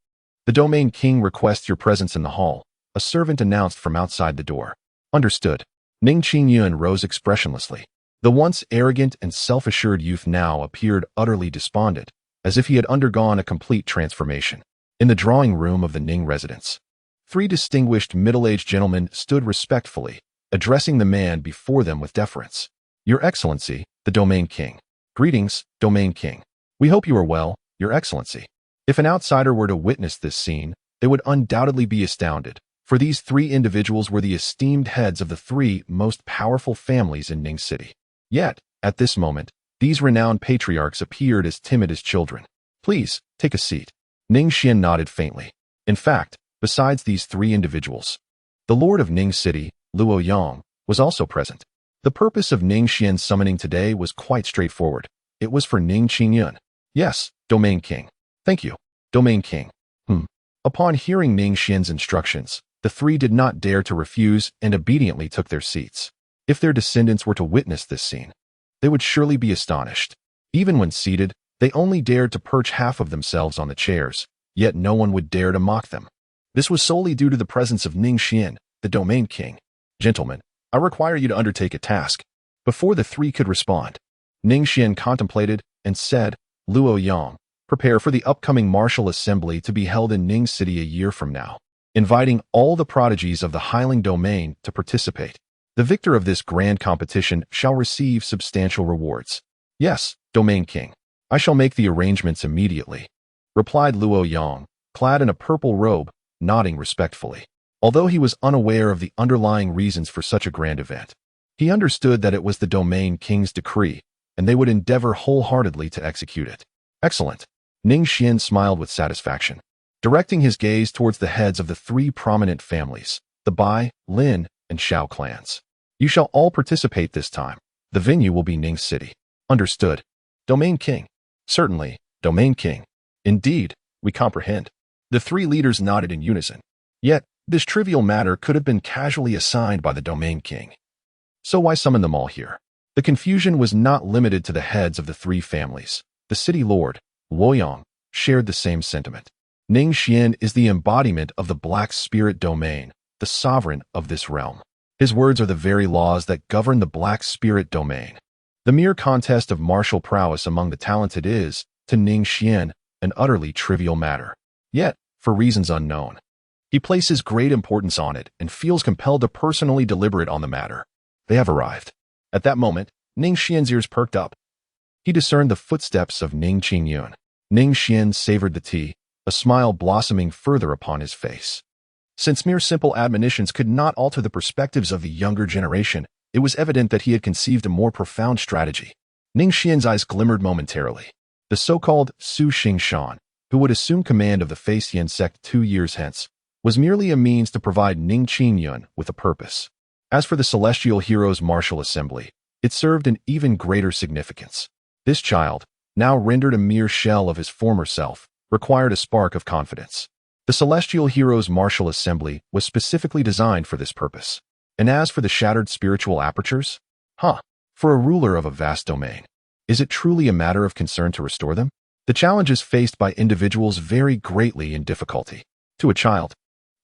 the domain king requests your presence in the hall, a servant announced from outside the door. Understood. Ning Xuan rose expressionlessly. The once arrogant and self-assured youth now appeared utterly despondent, as if he had undergone a complete transformation. In the drawing room of the Ning residence, 3 distinguished middle-aged gentlemen stood respectfully, addressing the man before them with deference. Your Excellency, the Domain King. Greetings, Domain King. We hope you are well, Your Excellency. If an outsider were to witness this scene, they would undoubtedly be astounded, for these 3 individuals were the esteemed heads of the 3 most powerful families in Ning City. Yet, at this moment, these renowned patriarchs appeared as timid as children. Please, take a seat. Ning Xuan nodded faintly. In fact, besides these 3 individuals, the Lord of Ning City, Luo Yang, was also present. The purpose of Ning Xuan's summoning today was quite straightforward. It was for Ning Xuan. Yes, Domain King. Thank you, Domain King. Upon hearing Ning Xuan's instructions, the 3 did not dare to refuse and obediently took their seats. If their descendants were to witness this scene, they would surely be astonished. Even when seated, they only dared to perch half of themselves on the chairs, yet no one would dare to mock them. This was solely due to the presence of Ning Xuan, the Domain King. Gentlemen, I require you to undertake a task. Before the 3 could respond, Ning Xuan contemplated and said, Luo Yang, prepare for the upcoming martial assembly to be held in Ning City a year from now, inviting all the prodigies of the Highling Domain to participate. The victor of this grand competition shall receive substantial rewards. Yes, Domain King. I shall make the arrangements immediately, replied Luo Yang, clad in a purple robe, nodding respectfully. Although he was unaware of the underlying reasons for such a grand event, he understood that it was the Domain King's decree, and they would endeavor wholeheartedly to execute it. Excellent. Ning Xuan smiled with satisfaction, directing his gaze towards the heads of the 3 prominent families, the Bai, Lin, and Shao clans. You shall all participate this time. The venue will be Ning City. Understood. Domain King. Certainly, Domain King. Indeed, we comprehend. The 3 leaders nodded in unison. Yet, this trivial matter could have been casually assigned by the Domain King. So why summon them all here? The confusion was not limited to the heads of the 3 families. The city lord, Luoyang, shared the same sentiment. Ning Xuan is the embodiment of the Black Spirit Domain, the sovereign of this realm. His words are the very laws that govern the Black Spirit Domain. The mere contest of martial prowess among the talented is, to Ning Xuan, an utterly trivial matter. Yet, for reasons unknown, he places great importance on it and feels compelled to personally deliberate on the matter. They have arrived. At that moment, Ning Xian's ears perked up. He discerned the footsteps of Ning Qingyun. Ning Xian savored the tea, a smile blossoming further upon his face. Since mere simple admonitions could not alter the perspectives of the younger generation, it was evident that he had conceived a more profound strategy. Ning Xian's eyes glimmered momentarily. The so-called Su Xingshan, who would assume command of the Faxian sect 2 years hence, was merely a means to provide Ning Qingyun with a purpose. As for the Celestial Heroes Martial Assembly, it served an even greater significance. This child, now rendered a mere shell of his former self, required a spark of confidence. The Celestial Heroes Martial Assembly was specifically designed for this purpose. And as for the shattered spiritual apertures? For a ruler of a vast domain, is it truly a matter of concern to restore them? The challenges faced by individuals vary greatly in difficulty. To a child,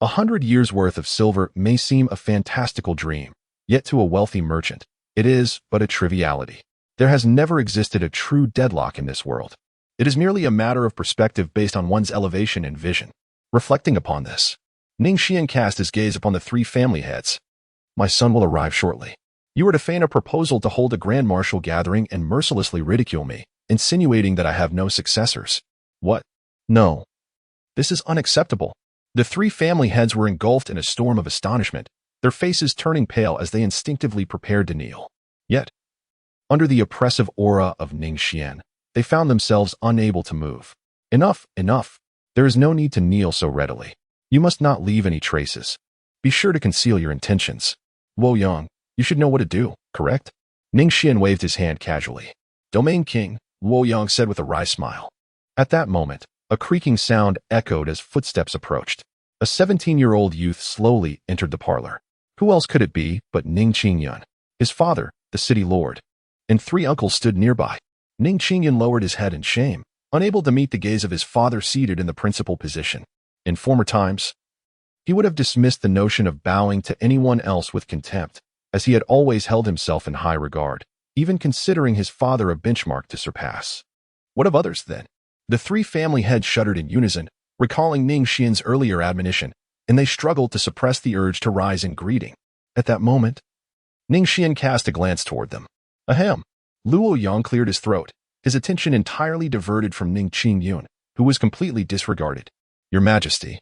100 years' worth of silver may seem a fantastical dream, yet to a wealthy merchant, it is but a triviality. There has never existed a true deadlock in this world. It is merely a matter of perspective based on one's elevation and vision. Reflecting upon this, Ning Xian cast his gaze upon the 3 family heads. My son will arrive shortly. You are to feign a proposal to hold a grand martial gathering and mercilessly ridicule me, insinuating that I have no successors. What? No. This is unacceptable. The 3 family heads were engulfed in a storm of astonishment, their faces turning pale as they instinctively prepared to kneel. Yet, under the oppressive aura of Ning Xian, they found themselves unable to move. Enough, enough. There is no need to kneel so readily. You must not leave any traces. Be sure to conceal your intentions. Luo Yang, you should know what to do, correct? Ning Xian waved his hand casually. Domain King, Luo Yang said with a wry smile. At that moment, a creaking sound echoed as footsteps approached. A 17-year-old youth slowly entered the parlor. Who else could it be but Ning Qingyun? His father, the city lord, and 3 uncles stood nearby. Ning Qingyun lowered his head in shame, unable to meet the gaze of his father seated in the principal position. In former times, he would have dismissed the notion of bowing to anyone else with contempt, as he had always held himself in high regard, even considering his father a benchmark to surpass. What of others, then? The 3 family heads shuddered in unison, recalling Ning Xian's earlier admonition, and they struggled to suppress the urge to rise in greeting. At that moment, Ning Xian cast a glance toward them. Ahem. Luo Yang cleared his throat, his attention entirely diverted from Ning Qingyun, who was completely disregarded. Your Majesty,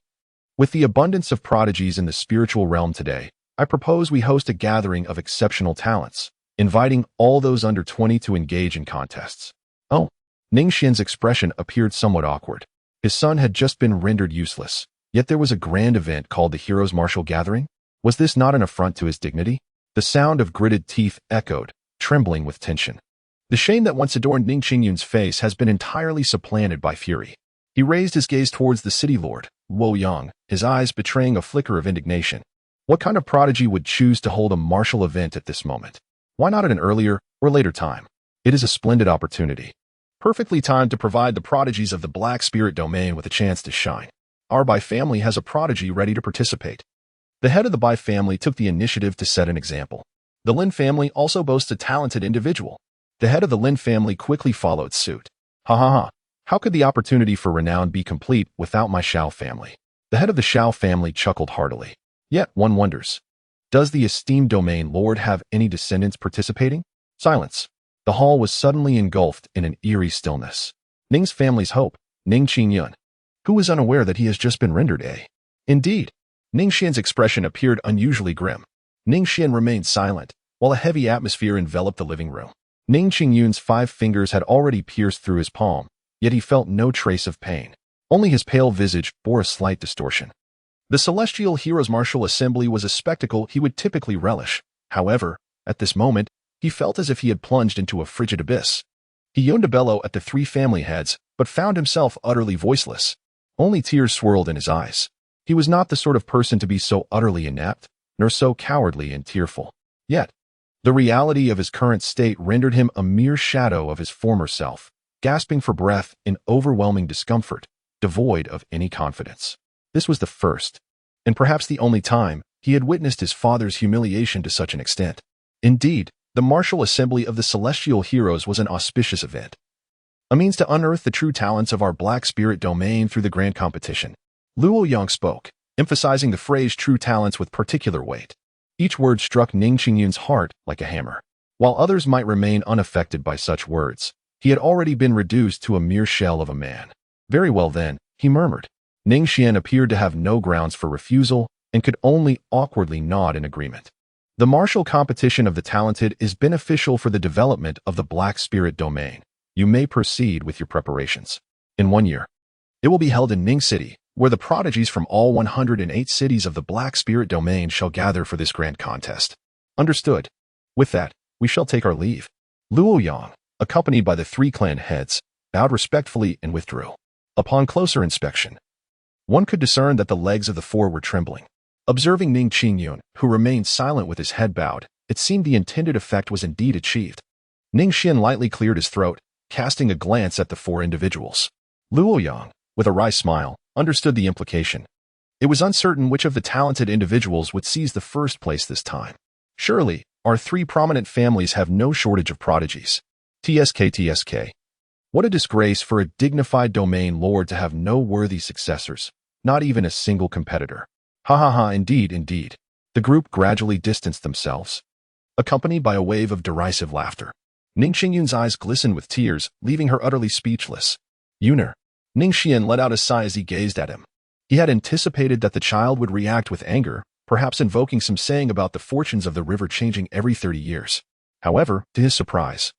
with the abundance of prodigies in the spiritual realm today, I propose we host a gathering of exceptional talents, inviting all those under 20 to engage in contests. Oh, Ning Xian's expression appeared somewhat awkward. His son had just been rendered useless, yet there was a grand event called the Heroes' Martial Gathering? Was this not an affront to his dignity? The sound of gritted teeth echoed, trembling with tension. The shame that once adorned Ning Qingyun's face has been entirely supplanted by fury. He raised his gaze towards the city lord, Luo Yang, his eyes betraying a flicker of indignation. What kind of prodigy would choose to hold a martial event at this moment? Why not at an earlier or later time? It is a splendid opportunity. Perfectly timed to provide the prodigies of the Black Spirit domain with a chance to shine. Our Bai family has a prodigy ready to participate. The head of the Bai family took the initiative to set an example. The Lin family also boasts a talented individual. The head of the Lin family quickly followed suit. Ha ha ha. How could the opportunity for renown be complete without my Xiao family? The head of the Xiao family chuckled heartily. Yet, one wonders, does the esteemed domain lord have any descendants participating? Silence. The hall was suddenly engulfed in an eerie stillness. Ning's family's hope, Ning Qingyun, who was unaware that he has just been rendered a. Indeed, Ning Xian's expression appeared unusually grim. Ning Xian remained silent, while a heavy atmosphere enveloped the living room. Ning Qingyun's 5 fingers had already pierced through his palm, yet he felt no trace of pain. Only his pale visage bore a slight distortion. The Celestial Heroes Martial Assembly was a spectacle he would typically relish. However, at this moment, he felt as if he had plunged into a frigid abyss. He yearned to bellow at the 3 family heads, but found himself utterly voiceless. Only tears swirled in his eyes. He was not the sort of person to be so utterly inept, nor so cowardly and tearful. Yet, the reality of his current state rendered him a mere shadow of his former self, gasping for breath in overwhelming discomfort, devoid of any confidence. This was the first, and perhaps the only time, he had witnessed his father's humiliation to such an extent. Indeed, the martial assembly of the Celestial Heroes was an auspicious event, a means to unearth the true talents of our Black Spirit domain through the grand competition. Luo Yang spoke, emphasizing the phrase true talents with particular weight. Each word struck Ning Qingyun's heart like a hammer. While others might remain unaffected by such words, he had already been reduced to a mere shell of a man. Very well then, he murmured. Ning Xuan appeared to have no grounds for refusal and could only awkwardly nod in agreement. The martial competition of the talented is beneficial for the development of the Black Spirit domain. You may proceed with your preparations. In 1 year, it will be held in Ning City, where the prodigies from all 108 cities of the Black Spirit domain shall gather for this grand contest. Understood. With that, we shall take our leave. Luo Yang, accompanied by the 3 clan heads, bowed respectfully and withdrew. Upon closer inspection, one could discern that the legs of the 4 were trembling. Observing Ning Xuan, who remained silent with his head bowed, it seemed the intended effect was indeed achieved. Ning Xuan lightly cleared his throat, casting a glance at the 4 individuals. Luo Yang, with a wry smile, understood the implication. It was uncertain which of the talented individuals would seize the first place this time. Surely, our 3 prominent families have no shortage of prodigies. TSK. What a disgrace for a dignified domain lord to have no worthy successors, not even a single competitor. Ha, indeed. The group gradually distanced themselves, accompanied by a wave of derisive laughter. Ning Xuan's eyes glistened with tears, leaving her utterly speechless. Yuner. Ning Xuan let out a sigh as he gazed at him. He had anticipated that the child would react with anger, perhaps invoking some saying about the fortunes of the river changing every 30 years. However, to his surprise,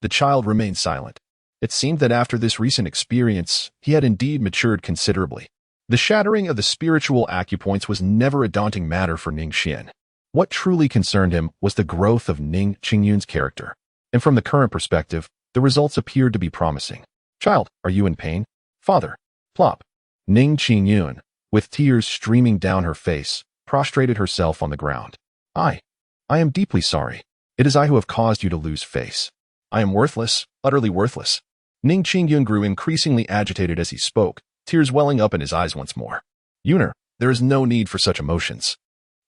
the child remained silent. It seemed that after this recent experience, he had indeed matured considerably. The shattering of the spiritual acupoints was never a daunting matter for Ning Xuan. What truly concerned him was the growth of Ning Xuan's character. And from the current perspective, the results appeared to be promising. Child, are you in pain? Father. Plop. Ning Xuan, with tears streaming down her face, prostrated herself on the ground. I am deeply sorry. It is I who have caused you to lose face. I am worthless, utterly worthless. Ning Xuan grew increasingly agitated as he spoke, tears welling up in his eyes once more. Yuner, there is no need for such emotions.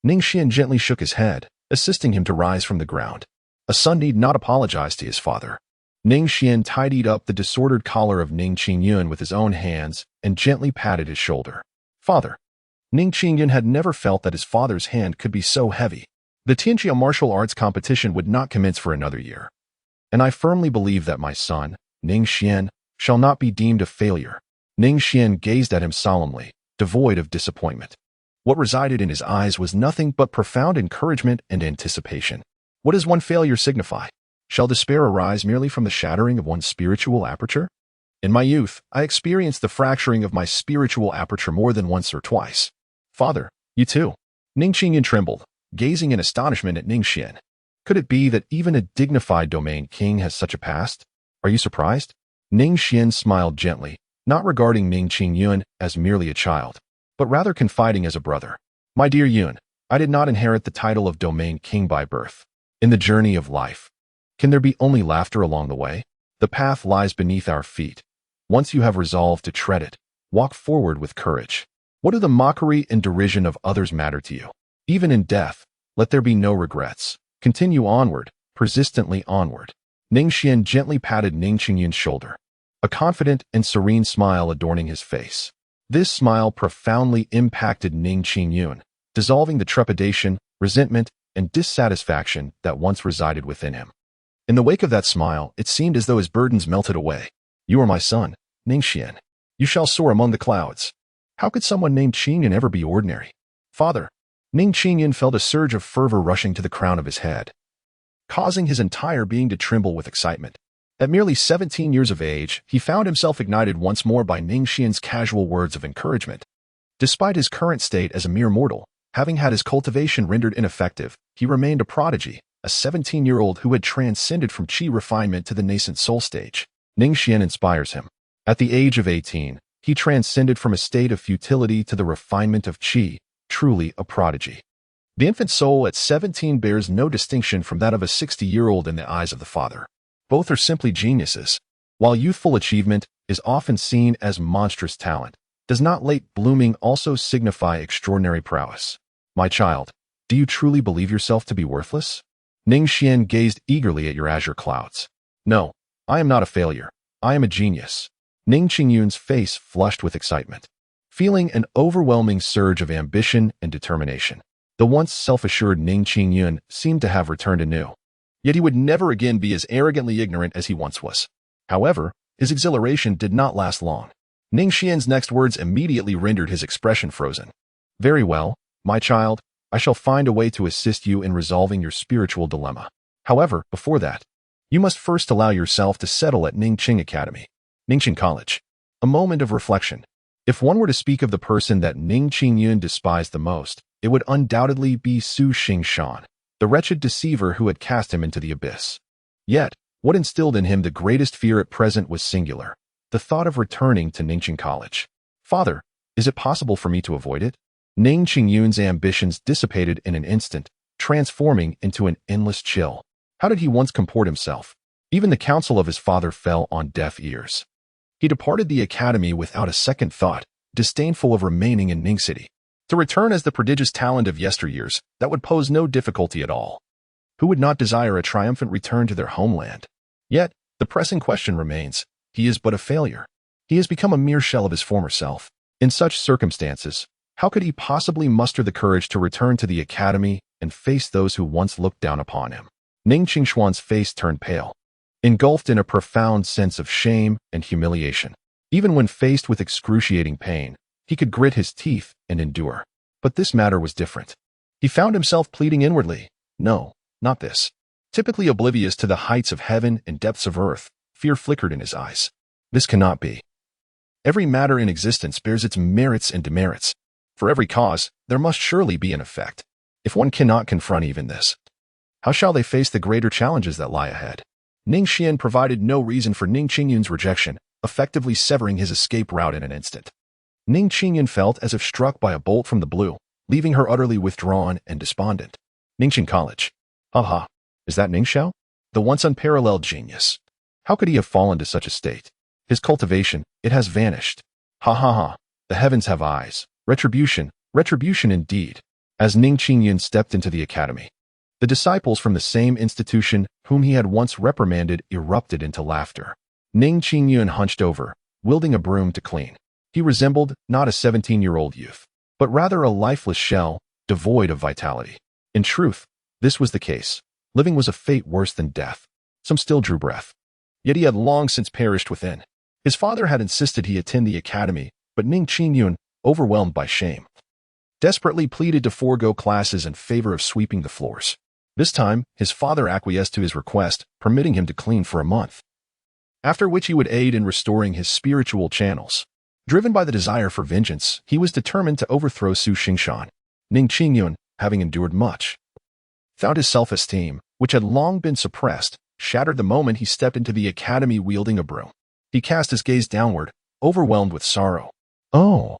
Ning Xuan gently shook his head, assisting him to rise from the ground. A son need not apologize to his father. Ning Xuan tidied up the disordered collar of Ning Xuan with his own hands and gently patted his shoulder. Father. Ning Xuan had never felt that his father's hand could be so heavy. The Tianjia martial arts competition would not commence for another year. And I firmly believe that my son, Ning Xuan, shall not be deemed a failure. Ning Xuan gazed at him solemnly, devoid of disappointment. What resided in his eyes was nothing but profound encouragement and anticipation. What does one failure signify? Shall despair arise merely from the shattering of one's spiritual aperture? In my youth, I experienced the fracturing of my spiritual aperture more than once or twice. Father, you too. Ning Xuan trembled, gazing in astonishment at Ning Xuan. Could it be that even a dignified domain king has such a past? Are you surprised? Ning Xuan smiled gently, not regarding Ning Xuan as merely a child, but rather confiding as a brother. My dear Yun, I did not inherit the title of domain king by birth. In the journey of life, can there be only laughter along the way? The path lies beneath our feet. Once you have resolved to tread it, walk forward with courage. What do the mockery and derision of others matter to you? Even in death, let there be no regrets. Continue onward, persistently onward. Ning Xuan gently patted Ning Xuan's shoulder, a confident and serene smile adorning his face. This smile profoundly impacted Ning Xuan, dissolving the trepidation, resentment, and dissatisfaction that once resided within him. In the wake of that smile, it seemed as though his burdens melted away. You are my son, Ning Xuan. You shall soar among the clouds. How could someone named Xuan ever be ordinary? Father. Ning Xuan felt a surge of fervor rushing to the crown of his head, causing his entire being to tremble with excitement. At merely 17 years of age, he found himself ignited once more by Ning Xuan's casual words of encouragement. Despite his current state as a mere mortal, having had his cultivation rendered ineffective, he remained a prodigy, a 17-year-old who had transcended from qi refinement to the nascent soul stage. Ning Xuan inspires him. At the age of 18, he transcended from a state of futility to the refinement of qi, truly a prodigy. The infant soul at 17 bears no distinction from that of a 60-year-old in the eyes of the father. Both are simply geniuses. While youthful achievement is often seen as monstrous talent, does not late blooming also signify extraordinary prowess? My child, do you truly believe yourself to be worthless? Ning Xuan gazed eagerly at your azure clouds. No, I am not a failure. I am a genius. Ning Xuan's face flushed with excitement, feeling an overwhelming surge of ambition and determination. The once self-assured Ning Xuan seemed to have returned anew. Yet he would never again be as arrogantly ignorant as he once was. However, his exhilaration did not last long. Ning Xuan's next words immediately rendered his expression frozen. Very well, my child, I shall find a way to assist you in resolving your spiritual dilemma. However, before that, you must first allow yourself to settle at Ningqing Academy, Ningqing College. A moment of reflection. If one were to speak of the person that Ning Qingyun despised the most, it would undoubtedly be Su Xingshan, the wretched deceiver who had cast him into the abyss. Yet, what instilled in him the greatest fear at present was singular: the thought of returning to Ningqing College. Father, is it possible for me to avoid it? Ning Qingyun's ambitions dissipated in an instant, transforming into an endless chill. How did he once comport himself? Even the counsel of his father fell on deaf ears. He departed the academy without a second thought, disdainful of remaining in Ning City. To return as the prodigious talent of yesteryears, that would pose no difficulty at all. Who would not desire a triumphant return to their homeland? Yet, the pressing question remains: he is but a failure. He has become a mere shell of his former self. In such circumstances, how could he possibly muster the courage to return to the academy and face those who once looked down upon him? Ning Xuan's face turned pale, engulfed in a profound sense of shame and humiliation. Even when faced with excruciating pain, he could grit his teeth and endure. But this matter was different. He found himself pleading inwardly, "No, not this." Typically oblivious to the heights of heaven and depths of earth, fear flickered in his eyes. This cannot be. Every matter in existence bears its merits and demerits. For every cause, there must surely be an effect. If one cannot confront even this, how shall they face the greater challenges that lie ahead? Ning Xuan provided no reason for Ning Qingyun's rejection, effectively severing his escape route in an instant. Ning Qingyun felt as if struck by a bolt from the blue, leaving her utterly withdrawn and despondent. Ningqing College. Ha! Is that Ning Xiao? The once unparalleled genius. How could he have fallen to such a state? His cultivation, it has vanished. Ha! The heavens have eyes. Retribution indeed. As Ning Qingyun stepped into the academy, the disciples from the same institution whom he had once reprimanded erupted into laughter. Ning Qingyun hunched over, wielding a broom to clean. He resembled not a 17-year-old youth, but rather a lifeless shell, devoid of vitality. In truth, this was the case. Living was a fate worse than death. Some still drew breath. Yet he had long since perished within. His father had insisted he attend the academy, but Ning Qingyun, overwhelmed by shame, desperately pleaded to forego classes in favor of sweeping the floors. This time, his father acquiesced to his request, permitting him to clean for a month, after which he would aid in restoring his spiritual channels. Driven by the desire for vengeance, he was determined to overthrow Su Xingshan. Ning Qingyun, having endured much, found his self-esteem, which had long been suppressed, shattered the moment he stepped into the academy wielding a broom. He cast his gaze downward, overwhelmed with sorrow. Oh,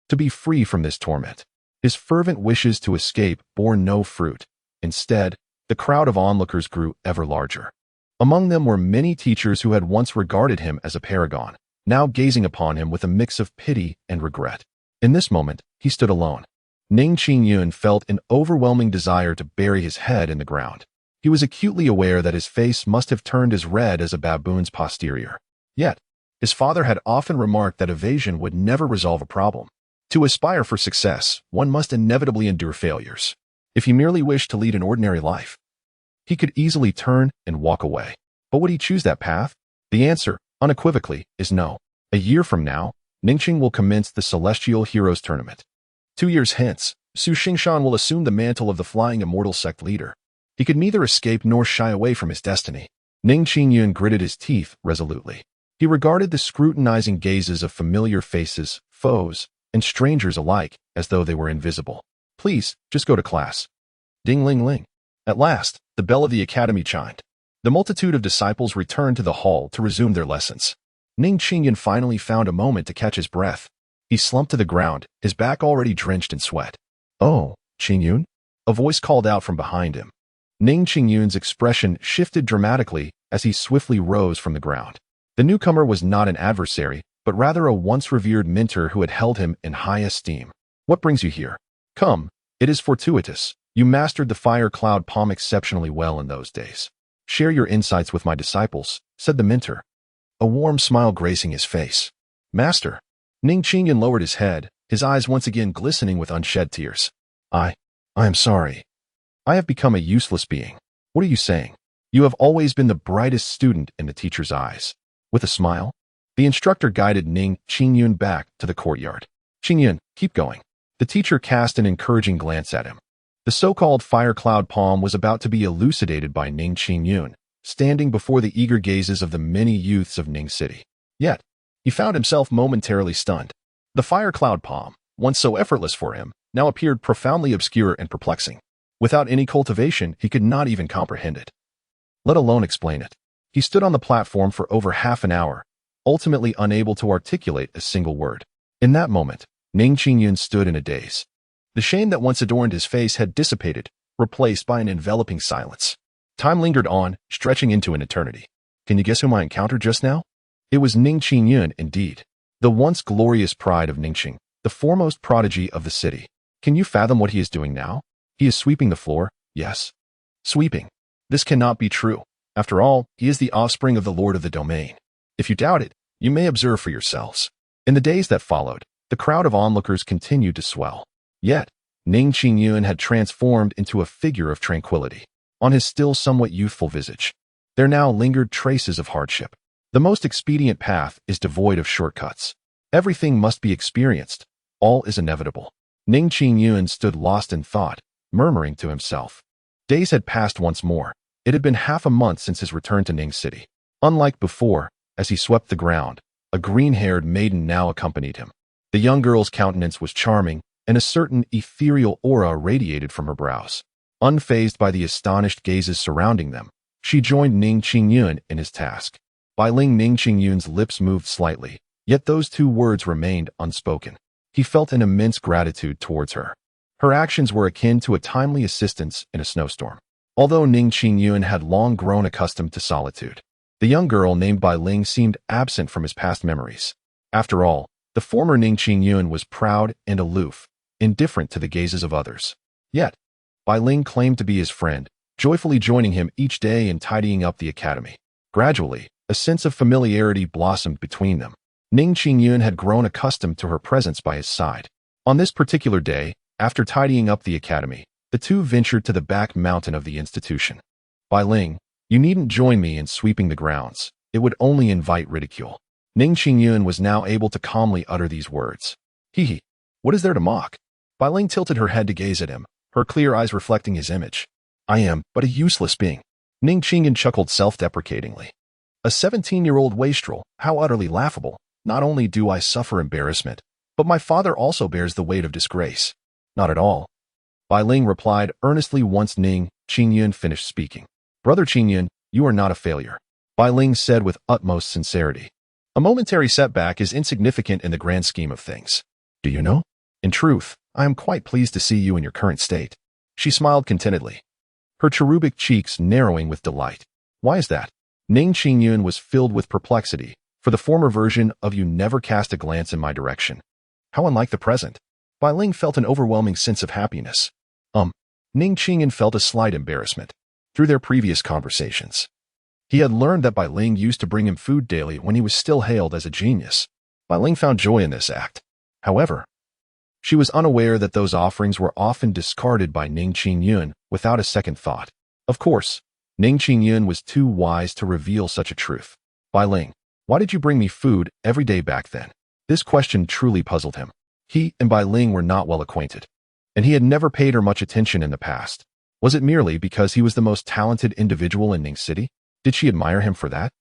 to be free from this torment. His fervent wishes to escape bore no fruit. Instead, the crowd of onlookers grew ever larger. Among them were many teachers who had once regarded him as a paragon, now gazing upon him with a mix of pity and regret. In this moment, he stood alone. Ning Qingyun felt an overwhelming desire to bury his head in the ground. He was acutely aware that his face must have turned as red as a baboon's posterior. Yet, his father had often remarked that evasion would never resolve a problem. To aspire for success, one must inevitably endure failures. If he merely wished to lead an ordinary life, he could easily turn and walk away. But would he choose that path? The answer, unequivocally, is no. A year from now, Ningqing will commence the Celestial Heroes Tournament. 2 years hence, Su Xingshan will assume the mantle of the Flying Immortal sect leader. He could neither escape nor shy away from his destiny. Ning Qingyun gritted his teeth resolutely. He regarded the scrutinizing gazes of familiar faces, foes, and strangers alike as though they were invisible. Please, just go to class. Ding-ling-ling. At last, the bell of the academy chimed. The multitude of disciples returned to the hall to resume their lessons. Ning Qingyun finally found a moment to catch his breath. He slumped to the ground, his back already drenched in sweat. Oh, Qingyun? A voice called out from behind him. Ning Qingyun's expression shifted dramatically as he swiftly rose from the ground. The newcomer was not an adversary, but rather a once-revered mentor who had held him in high esteem. What brings you here? Come, it is fortuitous. You mastered the fire cloud palm exceptionally well in those days. Share your insights with my disciples, said the mentor, a warm smile gracing his face. Master. Ning Qingyun lowered his head, his eyes once again glistening with unshed tears. I am sorry. I have become a useless being. What are you saying? You have always been the brightest student in the teacher's eyes. With a smile, the instructor guided Ning Xuan back to the courtyard. Xuan, keep going. The teacher cast an encouraging glance at him. The so-called fire cloud palm was about to be elucidated by Ning Xuan, standing before the eager gazes of the many youths of Ning City. Yet, he found himself momentarily stunned. The fire cloud palm, once so effortless for him, now appeared profoundly obscure and perplexing. Without any cultivation, he could not even comprehend it, let alone explain it. He stood on the platform for over half an hour, ultimately unable to articulate a single word. In that moment, Ning Xuan stood in a daze. The shame that once adorned his face had dissipated, replaced by an enveloping silence. Time lingered on, stretching into an eternity. Can you guess whom I encountered just now? It was Ning Xuan indeed. The once glorious pride of Ningxing, the foremost prodigy of the city. Can you fathom what he is doing now? He is sweeping the floor, yes. Sweeping. This cannot be true. After all, he is the offspring of the Lord of the Domain. If you doubt it, you may observe for yourselves. In the days that followed, the crowd of onlookers continued to swell. Yet, Ning Xuan had transformed into a figure of tranquility. On his still somewhat youthful visage, there now lingered traces of hardship. The most expedient path is devoid of shortcuts. Everything must be experienced. All is inevitable. Ning Xuan stood lost in thought, murmuring to himself. Days had passed once more. It had been half a month since his return to Ning City. Unlike before, as he swept the ground, a green-haired maiden now accompanied him. The young girl's countenance was charming, and a certain ethereal aura radiated from her brows. Unfazed by the astonished gazes surrounding them, she joined Ning Xuan in his task. Bai Ling Ning Xuan's lips moved slightly, yet those two words remained unspoken. He felt an immense gratitude towards her. Her actions were akin to a timely assistance in a snowstorm. Although Ning Xuan had long grown accustomed to solitude, the young girl named Bai Ling seemed absent from his past memories. After all, the former Ning Xuan was proud and aloof, indifferent to the gazes of others. Yet, Bai Ling claimed to be his friend, joyfully joining him each day in tidying up the academy. Gradually, a sense of familiarity blossomed between them. Ning Xuan had grown accustomed to her presence by his side. On this particular day, after tidying up the academy, the two ventured to the back mountain of the institution. Bai Ling, you needn't join me in sweeping the grounds. It would only invite ridicule. Ning Xuan was now able to calmly utter these words. Hee, what is there to mock? Bai Ling tilted her head to gaze at him, her clear eyes reflecting his image. I am but a useless being. Ning Xuan chuckled self-deprecatingly. A 17-year-old wastrel, how utterly laughable. Not only do I suffer embarrassment, but my father also bears the weight of disgrace. Not at all. Bai Ling replied earnestly once Ning Xuan finished speaking. Brother Xuan, you are not a failure. Bai Ling said with utmost sincerity. A momentary setback is insignificant in the grand scheme of things. Do you know? In truth, I am quite pleased to see you in your current state. She smiled contentedly, her cherubic cheeks narrowing with delight. Why is that? Ning Xuan was filled with perplexity, for the former version of you never cast a glance in my direction. How unlike the present. Bai Ling felt an overwhelming sense of happiness. Ning Xuan felt a slight embarrassment. Through their previous conversations, he had learned that Bai Ling used to bring him food daily when he was still hailed as a genius. Bai Ling found joy in this act. However, she was unaware that those offerings were often discarded by Ning Xuan without a second thought. Of course, Ning Xuan was too wise to reveal such a truth. Bai Ling, why did you bring me food every day back then? This question truly puzzled him. He and Bai Ling were not well acquainted, and he had never paid her much attention in the past. Was it merely because he was the most talented individual in Ning City? Did she admire him for that?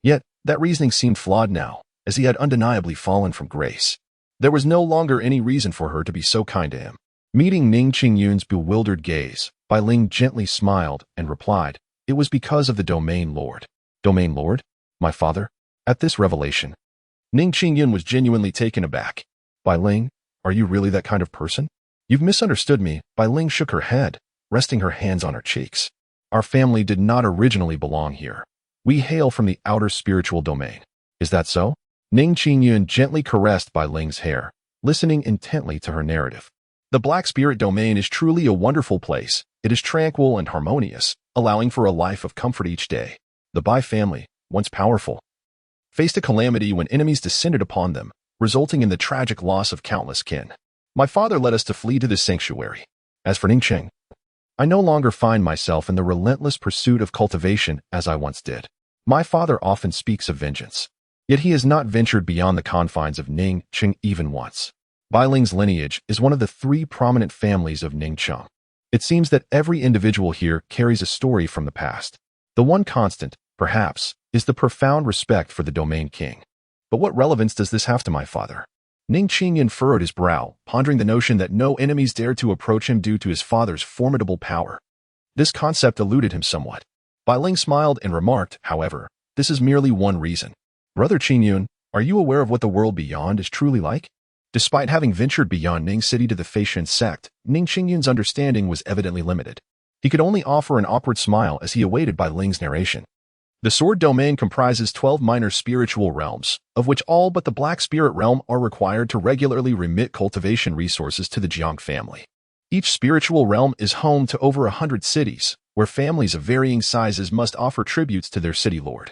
Yet, that reasoning seemed flawed now, as he had undeniably fallen from grace. There was no longer any reason for her to be so kind to him. Meeting Ning Xuan's bewildered gaze, Bai Ling gently smiled and replied, it was because of the Domain Lord. Domain Lord? My father? At this revelation, Ning Xuan was genuinely taken aback. Bai Ling, are you really that kind of person? You've misunderstood me. Bai Ling shook her head, resting her hands on her cheeks. Our family did not originally belong here. We hail from the outer spiritual domain. Is that so? Ning Xuan gently caressed Bai Ling's hair, listening intently to her narrative. The Black Spirit Domain is truly a wonderful place. It is tranquil and harmonious, allowing for a life of comfort each day. The Bai family, once powerful, faced a calamity when enemies descended upon them, resulting in the tragic loss of countless kin. My father led us to flee to this sanctuary. As for Ningcheng, I no longer find myself in the relentless pursuit of cultivation as I once did. My father often speaks of vengeance, yet he has not ventured beyond the confines of Ning Xuan even once. Bai Ling's lineage is one of the three prominent families of Ning Xuan. It seems that every individual here carries a story from the past. The one constant, perhaps, is the profound respect for the domain king. But what relevance does this have to my father? Ning Xuan furrowed his brow, pondering the notion that no enemies dared to approach him due to his father's formidable power. This concept eluded him somewhat. Bai Ling smiled and remarked, however, this is merely one reason. Brother Xuan, are you aware of what the world beyond is truly like? Despite having ventured beyond Ning City to the Feishan sect, Ning Xuan's understanding was evidently limited. He could only offer an awkward smile as he awaited Bai Ling's narration. The sword domain comprises 12 minor spiritual realms, of which all but the Black Spirit realm are required to regularly remit cultivation resources to the Jiang family. Each spiritual realm is home to over 100 cities, where families of varying sizes must offer tributes to their city lord,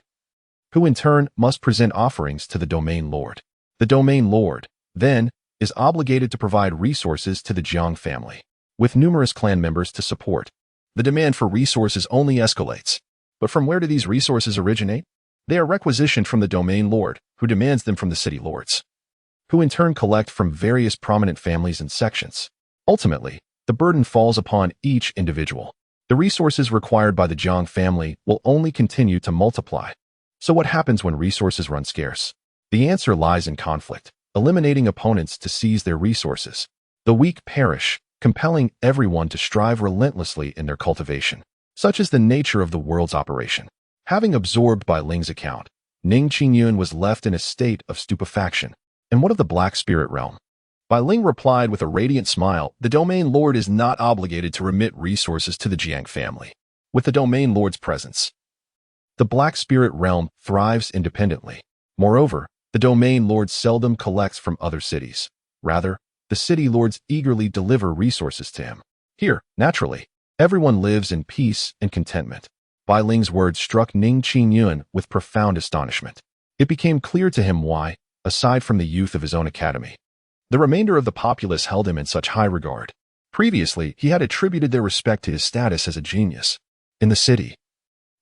who in turn must present offerings to the domain lord. The domain lord, then, is obligated to provide resources to the Jiang family. With numerous clan members to support, the demand for resources only escalates. But from where do these resources originate? They are requisitioned from the domain lord, who demands them from the city lords, who in turn collect from various prominent families and sections. Ultimately, the burden falls upon each individual. The resources required by the Jiang family will only continue to multiply. So what happens when resources run scarce? The answer lies in conflict, eliminating opponents to seize their resources. The weak perish, compelling everyone to strive relentlessly in their cultivation. Such is the nature of the world's operation. Having absorbed Bai Ling's account, Ning Xuan was left in a state of stupefaction. And what of the Black Spirit realm? Bai Ling replied with a radiant smile, the domain lord is not obligated to remit resources to the Jiang family. With the domain lord's presence, the Black Spirit realm thrives independently. Moreover, the domain lord seldom collects from other cities. Rather, the city lords eagerly deliver resources to him. Here, naturally, everyone lives in peace and contentment. Bai Ling's words struck Ning Xuan with profound astonishment. It became clear to him why, aside from the youth of his own academy, the remainder of the populace held him in such high regard. Previously, he had attributed their respect to his status as a genius. In the city,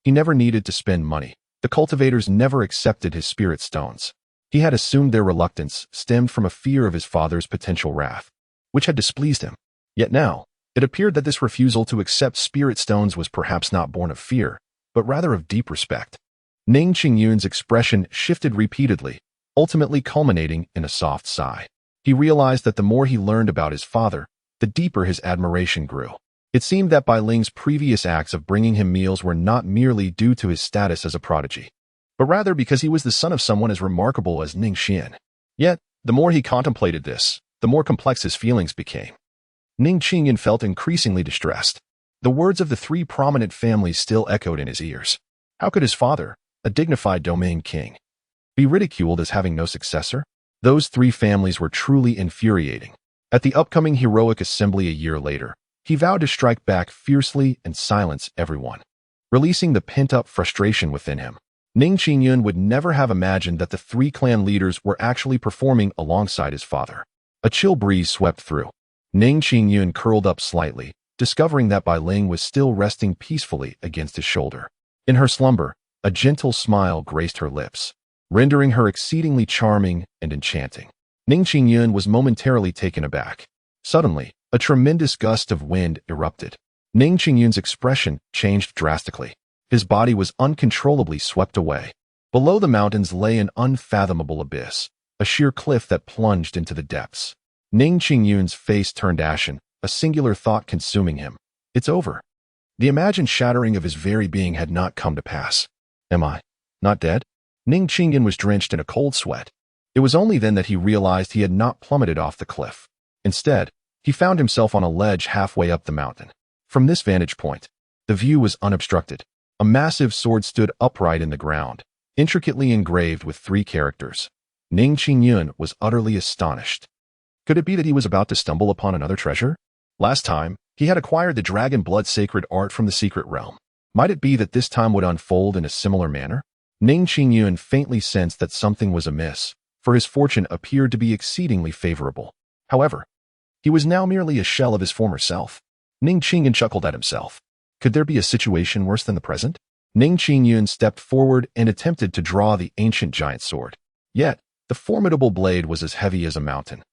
he never needed to spend money. The cultivators never accepted his spirit stones. He had assumed their reluctance stemmed from a fear of his father's potential wrath, which had displeased him. Yet now, it appeared that this refusal to accept spirit stones was perhaps not born of fear, but rather of deep respect. Ning Xuan's expression shifted repeatedly, ultimately culminating in a soft sigh. He realized that the more he learned about his father, the deeper his admiration grew. It seemed that Bai Ling's previous acts of bringing him meals were not merely due to his status as a prodigy, but rather because he was the son of someone as remarkable as Ning Xuan. Yet, the more he contemplated this, the more complex his feelings became. Ning Xuan felt increasingly distressed. The words of the three prominent families still echoed in his ears. How could his father, a dignified domain king, be ridiculed as having no successor? Those three families were truly infuriating. At the upcoming heroic assembly a year later, he vowed to strike back fiercely and silence everyone, releasing the pent-up frustration within him. Ning Xuan would never have imagined that the three clan leaders were actually performing alongside his father. A chill breeze swept through. Ning Xuan curled up slightly, discovering that Bai Ling was still resting peacefully against his shoulder. In her slumber, a gentle smile graced her lips, rendering her exceedingly charming and enchanting. Ning Xuan was momentarily taken aback. Suddenly, a tremendous gust of wind erupted. Ning Xuan's expression changed drastically. His body was uncontrollably swept away. Below the mountains lay an unfathomable abyss, a sheer cliff that plunged into the depths. Ning Xuan's face turned ashen, a singular thought consuming him. It's over. The imagined shattering of his very being had not come to pass. Am I not dead? Ning Xuan was drenched in a cold sweat. It was only then that he realized he had not plummeted off the cliff. Instead, he found himself on a ledge halfway up the mountain. From this vantage point, the view was unobstructed. A massive sword stood upright in the ground, intricately engraved with three characters. Ning Xuan was utterly astonished. Could it be that he was about to stumble upon another treasure? Last time, he had acquired the dragon blood sacred art from the secret realm. Might it be that this time would unfold in a similar manner? Ning Xuan faintly sensed that something was amiss, for his fortune appeared to be exceedingly favorable. However, he was now merely a shell of his former self. Ning Qingyun chuckled at himself. Could there be a situation worse than the present? Ning Qingyun stepped forward and attempted to draw the ancient giant sword. Yet, the formidable blade was as heavy as a mountain,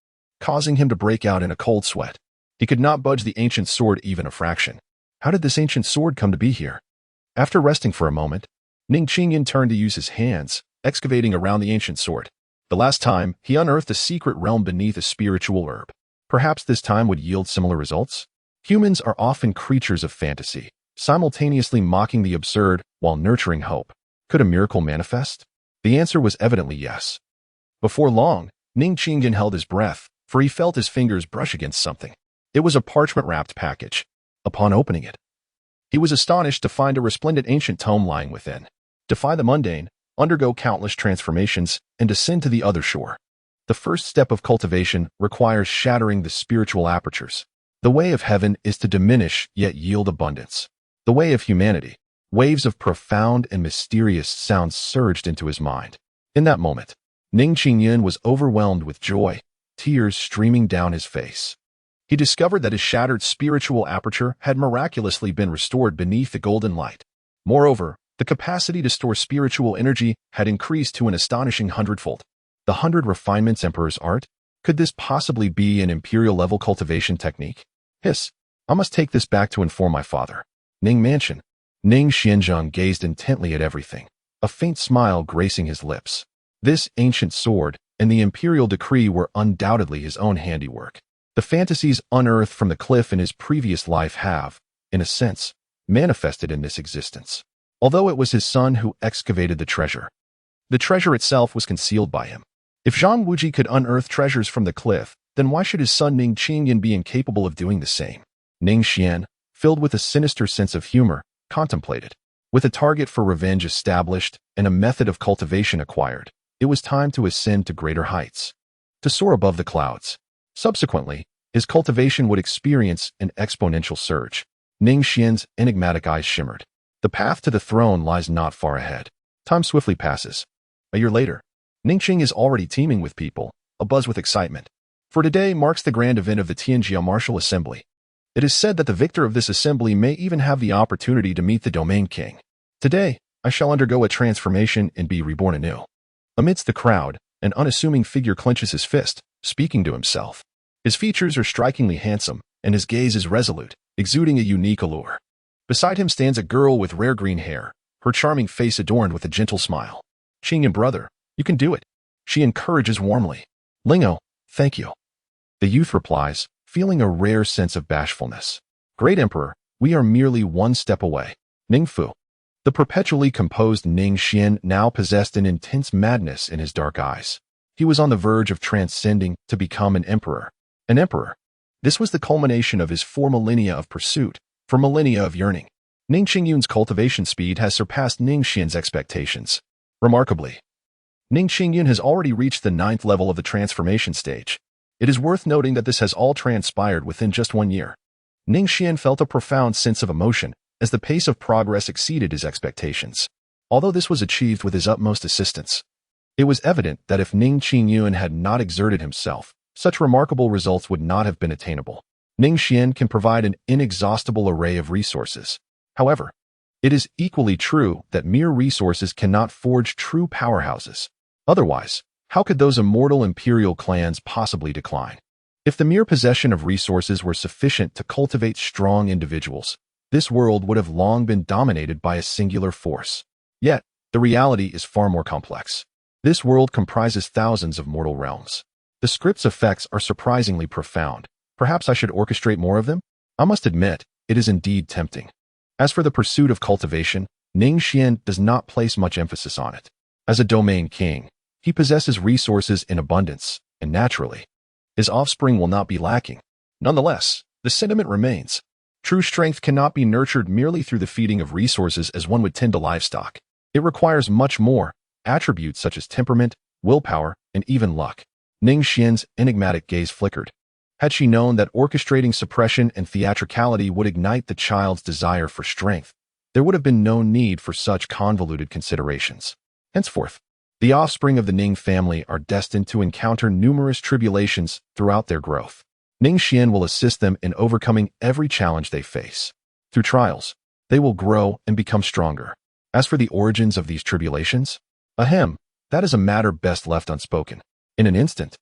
causing him to break out in a cold sweat. He could not budge the ancient sword even a fraction. How did this ancient sword come to be here? After resting for a moment, Ning Qingyun turned to use his hands, excavating around the ancient sword. The last time, he unearthed a secret realm beneath a spiritual herb. Perhaps this time would yield similar results? Humans are often creatures of fantasy, simultaneously mocking the absurd while nurturing hope. Could a miracle manifest? The answer was evidently yes. Before long, Ning Qingyun held his breath, for he felt his fingers brush against something. It was a parchment-wrapped package. Upon opening it, he was astonished to find a resplendent ancient tome lying within. Defy the mundane, undergo countless transformations, and ascend to the other shore. The first step of cultivation requires shattering the spiritual apertures. The way of heaven is to diminish yet yield abundance. The way of humanity. Waves of profound and mysterious sounds surged into his mind. In that moment, Ning Qingyun was overwhelmed with joy, tears streaming down his face. He discovered that his shattered spiritual aperture had miraculously been restored beneath the golden light. Moreover, the capacity to store spiritual energy had increased to an astonishing hundredfold. The 100 refinements Emperor's art? Could this possibly be an imperial-level cultivation technique? Hiss, I must take this back to inform my father. Ning Mansion. Ning Xianzheng gazed intently at everything, a faint smile gracing his lips. This ancient sword and the imperial decree were undoubtedly his own handiwork. The fantasies unearthed from the cliff in his previous life have, in a sense, manifested in this existence. Although it was his son who excavated the treasure itself was concealed by him. If Zhang Wuji could unearth treasures from the cliff, then why should his son Ning Qingyun be incapable of doing the same? Ning Xian, filled with a sinister sense of humor, contemplated. With a target for revenge established and a method of cultivation acquired, it was time to ascend to greater heights, to soar above the clouds. Subsequently, his cultivation would experience an exponential surge. Ning Xian's enigmatic eyes shimmered. The path to the throne lies not far ahead. Time swiftly passes. A year later, Ningqing is already teeming with people, abuzz with excitement. For today marks the grand event of the Tianjia Martial Assembly. It is said that the victor of this assembly may even have the opportunity to meet the Domain King. Today, I shall undergo a transformation and be reborn anew. Amidst the crowd, an unassuming figure clenches his fist, speaking to himself. His features are strikingly handsome, and his gaze is resolute, exuding a unique allure. Beside him stands a girl with rare green hair, her charming face adorned with a gentle smile. Qingyun brother, you can do it. She encourages warmly. Lingo, thank you. The youth replies, feeling a rare sense of bashfulness. Great Emperor, we are merely one step away. Ningfu. The perpetually composed Ning Xian now possessed an intense madness in his dark eyes. He was on the verge of transcending to become an emperor. An emperor. This was the culmination of his 4 millennia of pursuit, 4 millennia of yearning. Ning Qingyun's cultivation speed has surpassed Ning Xian's expectations. Remarkably, Ning Qingyun has already reached the 9th level of the transformation stage. It is worth noting that this has all transpired within just 1 year. Ning Xian felt a profound sense of emotion as the pace of progress exceeded his expectations. Although this was achieved with his utmost assistance, it was evident that if Ning Qingyun had not exerted himself, such remarkable results would not have been attainable. Ning Xian can provide an inexhaustible array of resources. However, it is equally true that mere resources cannot forge true powerhouses. Otherwise, how could those immortal imperial clans possibly decline? If the mere possession of resources were sufficient to cultivate strong individuals, this world would have long been dominated by a singular force. Yet, the reality is far more complex. This world comprises thousands of mortal realms. The script's effects are surprisingly profound. Perhaps I should orchestrate more of them? I must admit, it is indeed tempting. As for the pursuit of cultivation, Ning Xian does not place much emphasis on it. As a domain king, he possesses resources in abundance, and naturally, his offspring will not be lacking. Nonetheless, the sentiment remains. True strength cannot be nurtured merely through the feeding of resources as one would tend to livestock. It requires much more, attributes such as temperament, willpower, and even luck. Ning Xian's enigmatic gaze flickered. Had she known that orchestrating suppression and theatricality would ignite the child's desire for strength, there would have been no need for such convoluted considerations. Henceforth, the offspring of the Ning family are destined to encounter numerous tribulations throughout their growth. Ning Xuan will assist them in overcoming every challenge they face. Through trials, they will grow and become stronger. As for the origins of these tribulations, that is a matter best left unspoken. In an instant,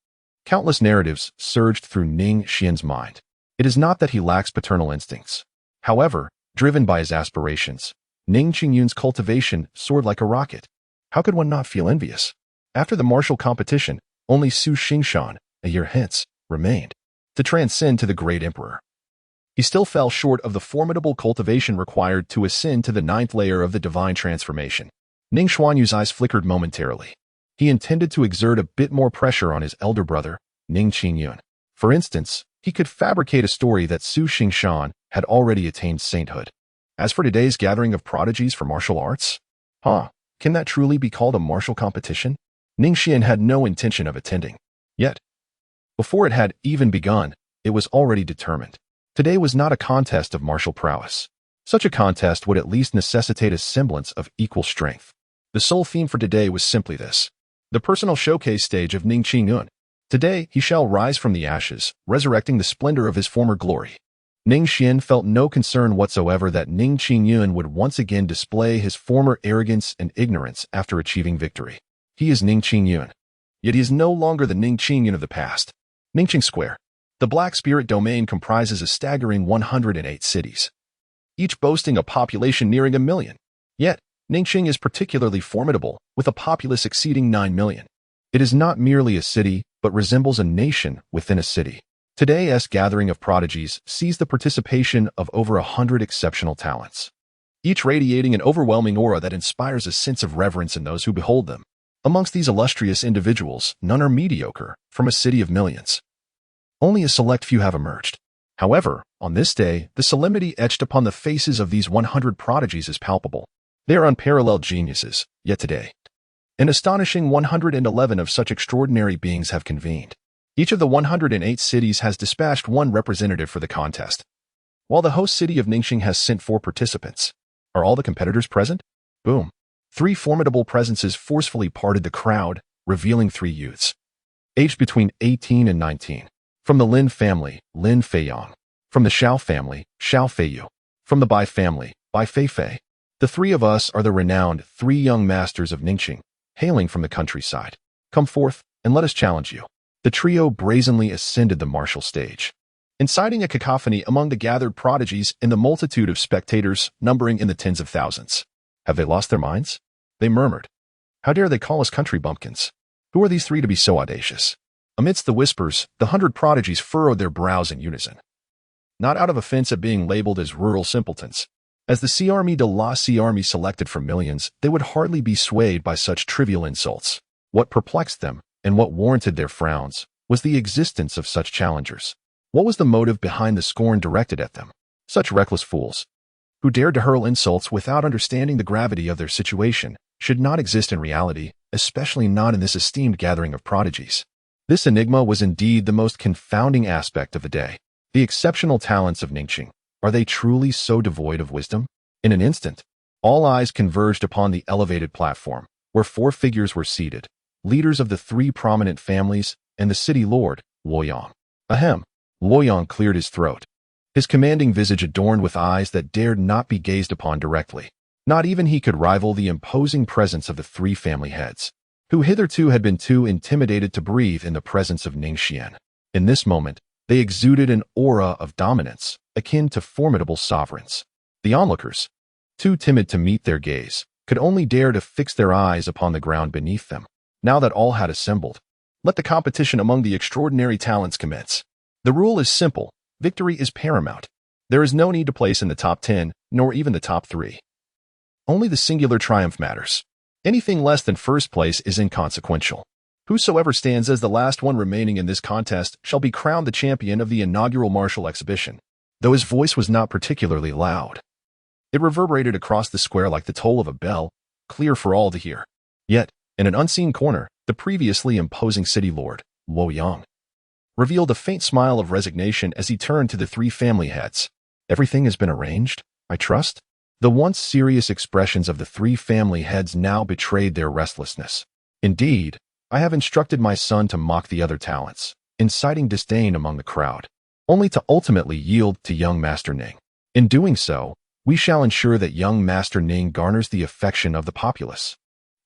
countless narratives surged through Ning Xuan's mind. It is not that he lacks paternal instincts. However, driven by his aspirations, Ning Qingyun's cultivation soared like a rocket. How could one not feel envious? After the martial competition, only Su Xingshan, a year hence, remained to transcend to the great emperor. He still fell short of the formidable cultivation required to ascend to the 9th layer of the divine transformation. Ning Xuanyu's eyes flickered momentarily. He intended to exert a bit more pressure on his elder brother, Ning Qingyun. For instance, he could fabricate a story that Su Xingshan had already attained sainthood. As for today's gathering of prodigies for martial arts, can that truly be called a martial competition? Ning Xuan had no intention of attending. Yet, before it had even begun, it was already determined. Today was not a contest of martial prowess. Such a contest would at least necessitate a semblance of equal strength. The sole theme for today was simply this: the personal showcase stage of Ning Qingyun. Today, he shall rise from the ashes, resurrecting the splendor of his former glory. Ning Xuan felt no concern whatsoever that Ning Qingyun would once again display his former arrogance and ignorance after achieving victory. He is Ning Qingyun. Yet he is no longer the Ning Qingyun of the past. Ningqing Square. The Black Spirit domain comprises a staggering 108 cities, each boasting a population nearing 1 million. Yet, Ningqing is particularly formidable, with a populace exceeding 9 million. It is not merely a city, but resembles a nation within a city. Today's gathering of prodigies sees the participation of over 100 exceptional talents, each radiating an overwhelming aura that inspires a sense of reverence in those who behold them. Amongst these illustrious individuals, none are mediocre, from a city of millions. Only a select few have emerged. However, on this day, the solemnity etched upon the faces of these 100 prodigies is palpable. They are unparalleled geniuses, yet today, an astonishing 111 of such extraordinary beings have convened. Each of the 108 cities has dispatched one representative for the contest, while the host city of Ningxing has sent 4 participants. Are all the competitors present? Boom. 3 formidable presences forcefully parted the crowd, revealing 3 youths, aged between 18 and 19. From the Lin family, Lin Feiyang. From the Xiao family, Xiao Feiyu. From the Bai family, Bai Feifei. The 3 of us are the renowned 3 young masters of Ningxing, hailing from the countryside. Come forth, and let us challenge you. The trio brazenly ascended the martial stage, inciting a cacophony among the gathered prodigies and the multitude of spectators numbering in the tens of thousands. Have they lost their minds? They murmured. How dare they call us country bumpkins? Who are these 3 to be so audacious? Amidst the whispers, the 100 prodigies furrowed their brows in unison, not out of offense at being labeled as rural simpletons. As the C'Armée de la C'Armée selected from millions, they would hardly be swayed by such trivial insults. What perplexed them, and what warranted their frowns, was the existence of such challengers. What was the motive behind the scorn directed at them? Such reckless fools, who dared to hurl insults without understanding the gravity of their situation, should not exist in reality, especially not in this esteemed gathering of prodigies. This enigma was indeed the most confounding aspect of the day. The exceptional talents of Ningxing. Are they truly so devoid of wisdom? In an instant, all eyes converged upon the elevated platform, where 4 figures were seated, leaders of the 3 prominent families and the city lord, Luoyang. Luoyang cleared his throat, his commanding visage adorned with eyes that dared not be gazed upon directly. Not even he could rival the imposing presence of the 3 family heads, who hitherto had been too intimidated to breathe in the presence of Ning Xuan. In this moment, they exuded an aura of dominance, akin to formidable sovereigns. The onlookers, too timid to meet their gaze, could only dare to fix their eyes upon the ground beneath them. Now that all had assembled, let the competition among the extraordinary talents commence. The rule is simple: victory is paramount. There is no need to place in the top 10, nor even the top 3. Only the singular triumph matters. Anything less than first place is inconsequential. Whosoever stands as the last one remaining in this contest shall be crowned the champion of the inaugural martial exhibition. Though his voice was not particularly loud, it reverberated across the square like the toll of a bell, clear for all to hear. Yet, in an unseen corner, the previously imposing city lord, Luoyang, revealed a faint smile of resignation as he turned to the 3 family heads. Everything has been arranged, I trust? The once serious expressions of the 3 family heads now betrayed their restlessness. Indeed, I have instructed my son to mock the other talents, inciting disdain among the crowd. only to ultimately yield to young Master Ning. In doing so, we shall ensure that young Master Ning garners the affection of the populace.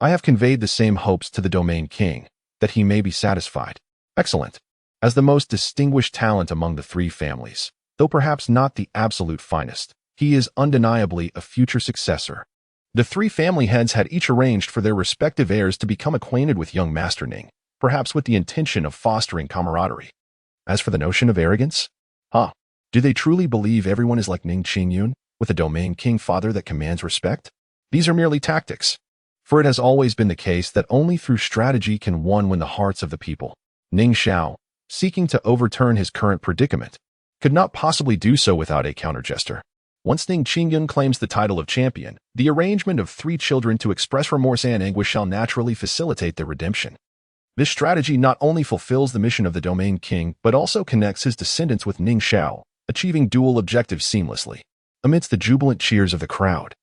I have conveyed the same hopes to the domain king, that he may be satisfied. Excellent. As the most distinguished talent among the three families, though perhaps not the absolute finest, he is undeniably a future successor. The three family heads had each arranged for their respective heirs to become acquainted with young Master Ning, perhaps with the intention of fostering camaraderie. As for the notion of arrogance, do they truly believe everyone is like Ning Xuan, with a domain king father that commands respect? These are merely tactics, for it has always been the case that only through strategy can one win the hearts of the people. Ning Xiao, seeking to overturn his current predicament, could not possibly do so without a countergesture. Once Ning Xuan claims the title of champion, the arrangement of three children to express remorse and anguish shall naturally facilitate their redemption. This strategy not only fulfills the mission of the domain king, but also connects his descendants with Ning Xiao, achieving dual objectives seamlessly. Amidst the jubilant cheers of the crowd,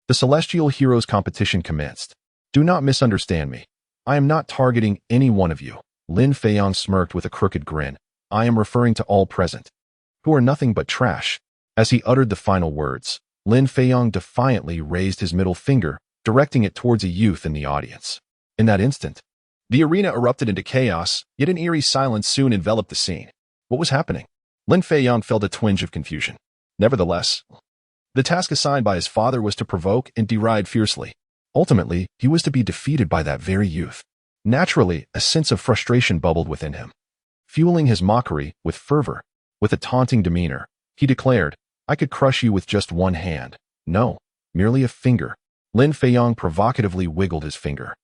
the Celestial Heroes competition commenced. Do not misunderstand me. I am not targeting any one of you. Lin Feiyong smirked with a crooked grin. I am referring to all present, who are nothing but trash. As he uttered the final words, Lin Feiyong defiantly raised his middle finger, directing it towards a youth in the audience. In that instant, the arena erupted into chaos, yet an eerie silence soon enveloped the scene. What was happening? Lin Feiyong felt a twinge of confusion. Nevertheless, the task assigned by his father was to provoke and deride fiercely. Ultimately, he was to be defeated by that very youth. Naturally, a sense of frustration bubbled within him. Fueling his mockery with fervor, with a taunting demeanor, he declared, I could crush you with just one hand. No, merely a finger. Lin Feiyong provocatively wiggled his finger.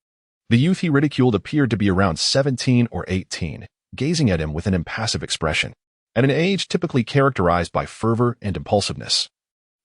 The youth he ridiculed appeared to be around 17 or 18, gazing at him with an impassive expression, at an age typically characterized by fervor and impulsiveness.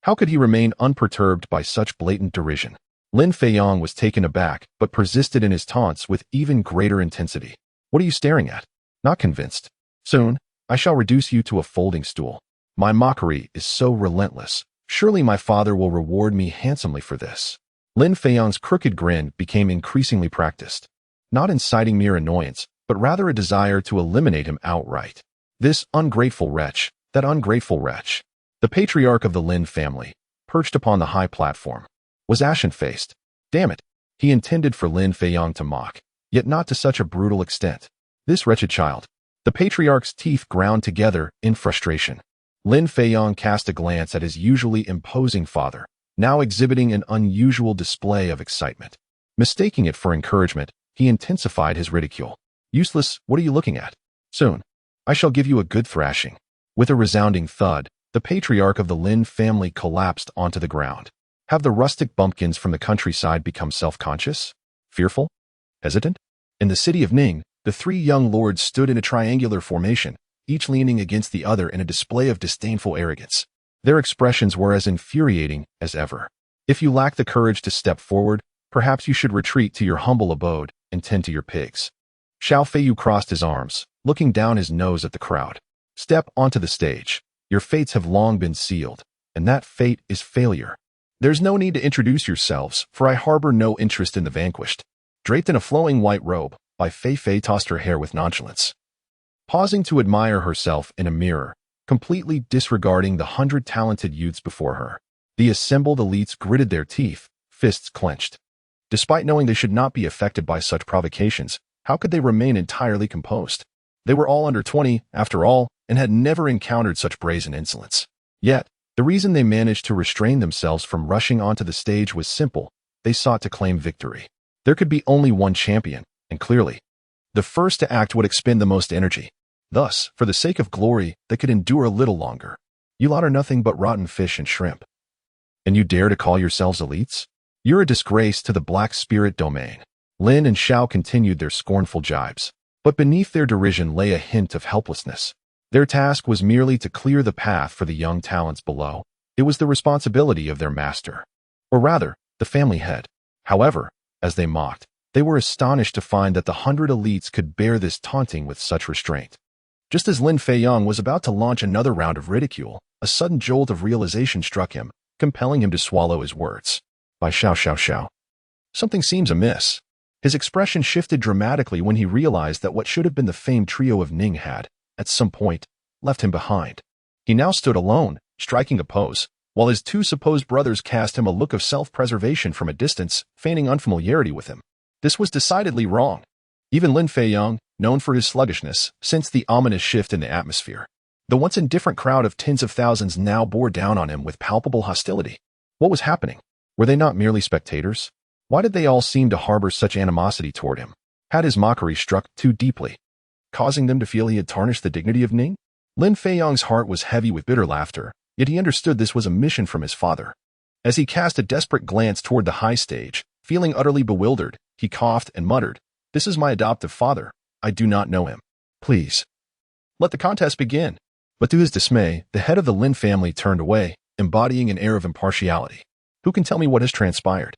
How could he remain unperturbed by such blatant derision? Lin Feiyong was taken aback, but persisted in his taunts with even greater intensity. What are you staring at? Not convinced. Soon, I shall reduce you to a folding stool. My mockery is so relentless. Surely my father will reward me handsomely for this. Lin Feiyong's crooked grin became increasingly practiced, not inciting mere annoyance, but rather a desire to eliminate him outright. This ungrateful wretch, that ungrateful wretch. The patriarch of the Lin family, perched upon the high platform, was ashen-faced. Damn it, he intended for Lin Feiyong to mock, yet not to such a brutal extent. This wretched child. The patriarch's teeth ground together in frustration. Lin Feiyong cast a glance at his usually imposing father, now exhibiting an unusual display of excitement. Mistaking it for encouragement, he intensified his ridicule. Useless, what are you looking at? Soon, I shall give you a good thrashing. With a resounding thud, the patriarch of the Lin family collapsed onto the ground. Have the rustic bumpkins from the countryside become self-conscious? Fearful? Hesitant? In the city of Ning, the three young lords stood in a triangular formation, each leaning against the other in a display of disdainful arrogance. Their expressions were as infuriating as ever. If you lack the courage to step forward, perhaps you should retreat to your humble abode and tend to your pigs. Xiao Feiyu crossed his arms, looking down his nose at the crowd. Step onto the stage. Your fates have long been sealed, and that fate is failure. There's no need to introduce yourselves, for I harbor no interest in the vanquished. Draped in a flowing white robe, Bai Fei tossed her hair with nonchalance. Pausing to admire herself in a mirror, completely disregarding the 100 talented youths before her, the assembled elites gritted their teeth, fists clenched. Despite knowing they should not be affected by such provocations, how could they remain entirely composed? They were all under 20, after all, and had never encountered such brazen insolence. Yet, the reason they managed to restrain themselves from rushing onto the stage was simple. They sought to claim victory. There could be only one champion, and clearly, the first to act would expend the most energy. Thus, for the sake of glory, they could endure a little longer. You lot are nothing but rotten fish and shrimp. And you dare to call yourselves elites? You're a disgrace to the Black Spirit domain. Lin and Xiao continued their scornful jibes, but beneath their derision lay a hint of helplessness. Their task was merely to clear the path for the young talents below. It was the responsibility of their master, or rather, the family head. However, as they mocked, they were astonished to find that the 100 elites could bear this taunting with such restraint. Just as Lin Feiyong was about to launch another round of ridicule, a sudden jolt of realization struck him, compelling him to swallow his words. By Xiao. Something seems amiss. His expression shifted dramatically when he realized that what should have been the famed trio of Ning had, at some point, left him behind. He now stood alone, striking a pose, while his two supposed brothers cast him a look of self-preservation from a distance, feigning unfamiliarity with him. This was decidedly wrong. Even Lin Feiyong, known for his sluggishness, sensed the ominous shift in the atmosphere. The once indifferent crowd of tens of thousands now bore down on him with palpable hostility. What was happening? Were they not merely spectators? Why did they all seem to harbor such animosity toward him? Had his mockery struck too deeply, causing them to feel he had tarnished the dignity of Ning? Lin Feiyong's heart was heavy with bitter laughter, yet he understood this was a mission from his father. As he cast a desperate glance toward the high stage, feeling utterly bewildered, he coughed and muttered, "This is my adoptive father. I do not know him. Please, let the contest begin." But to his dismay, the head of the Lin family turned away, embodying an air of impartiality. Who can tell me what has transpired?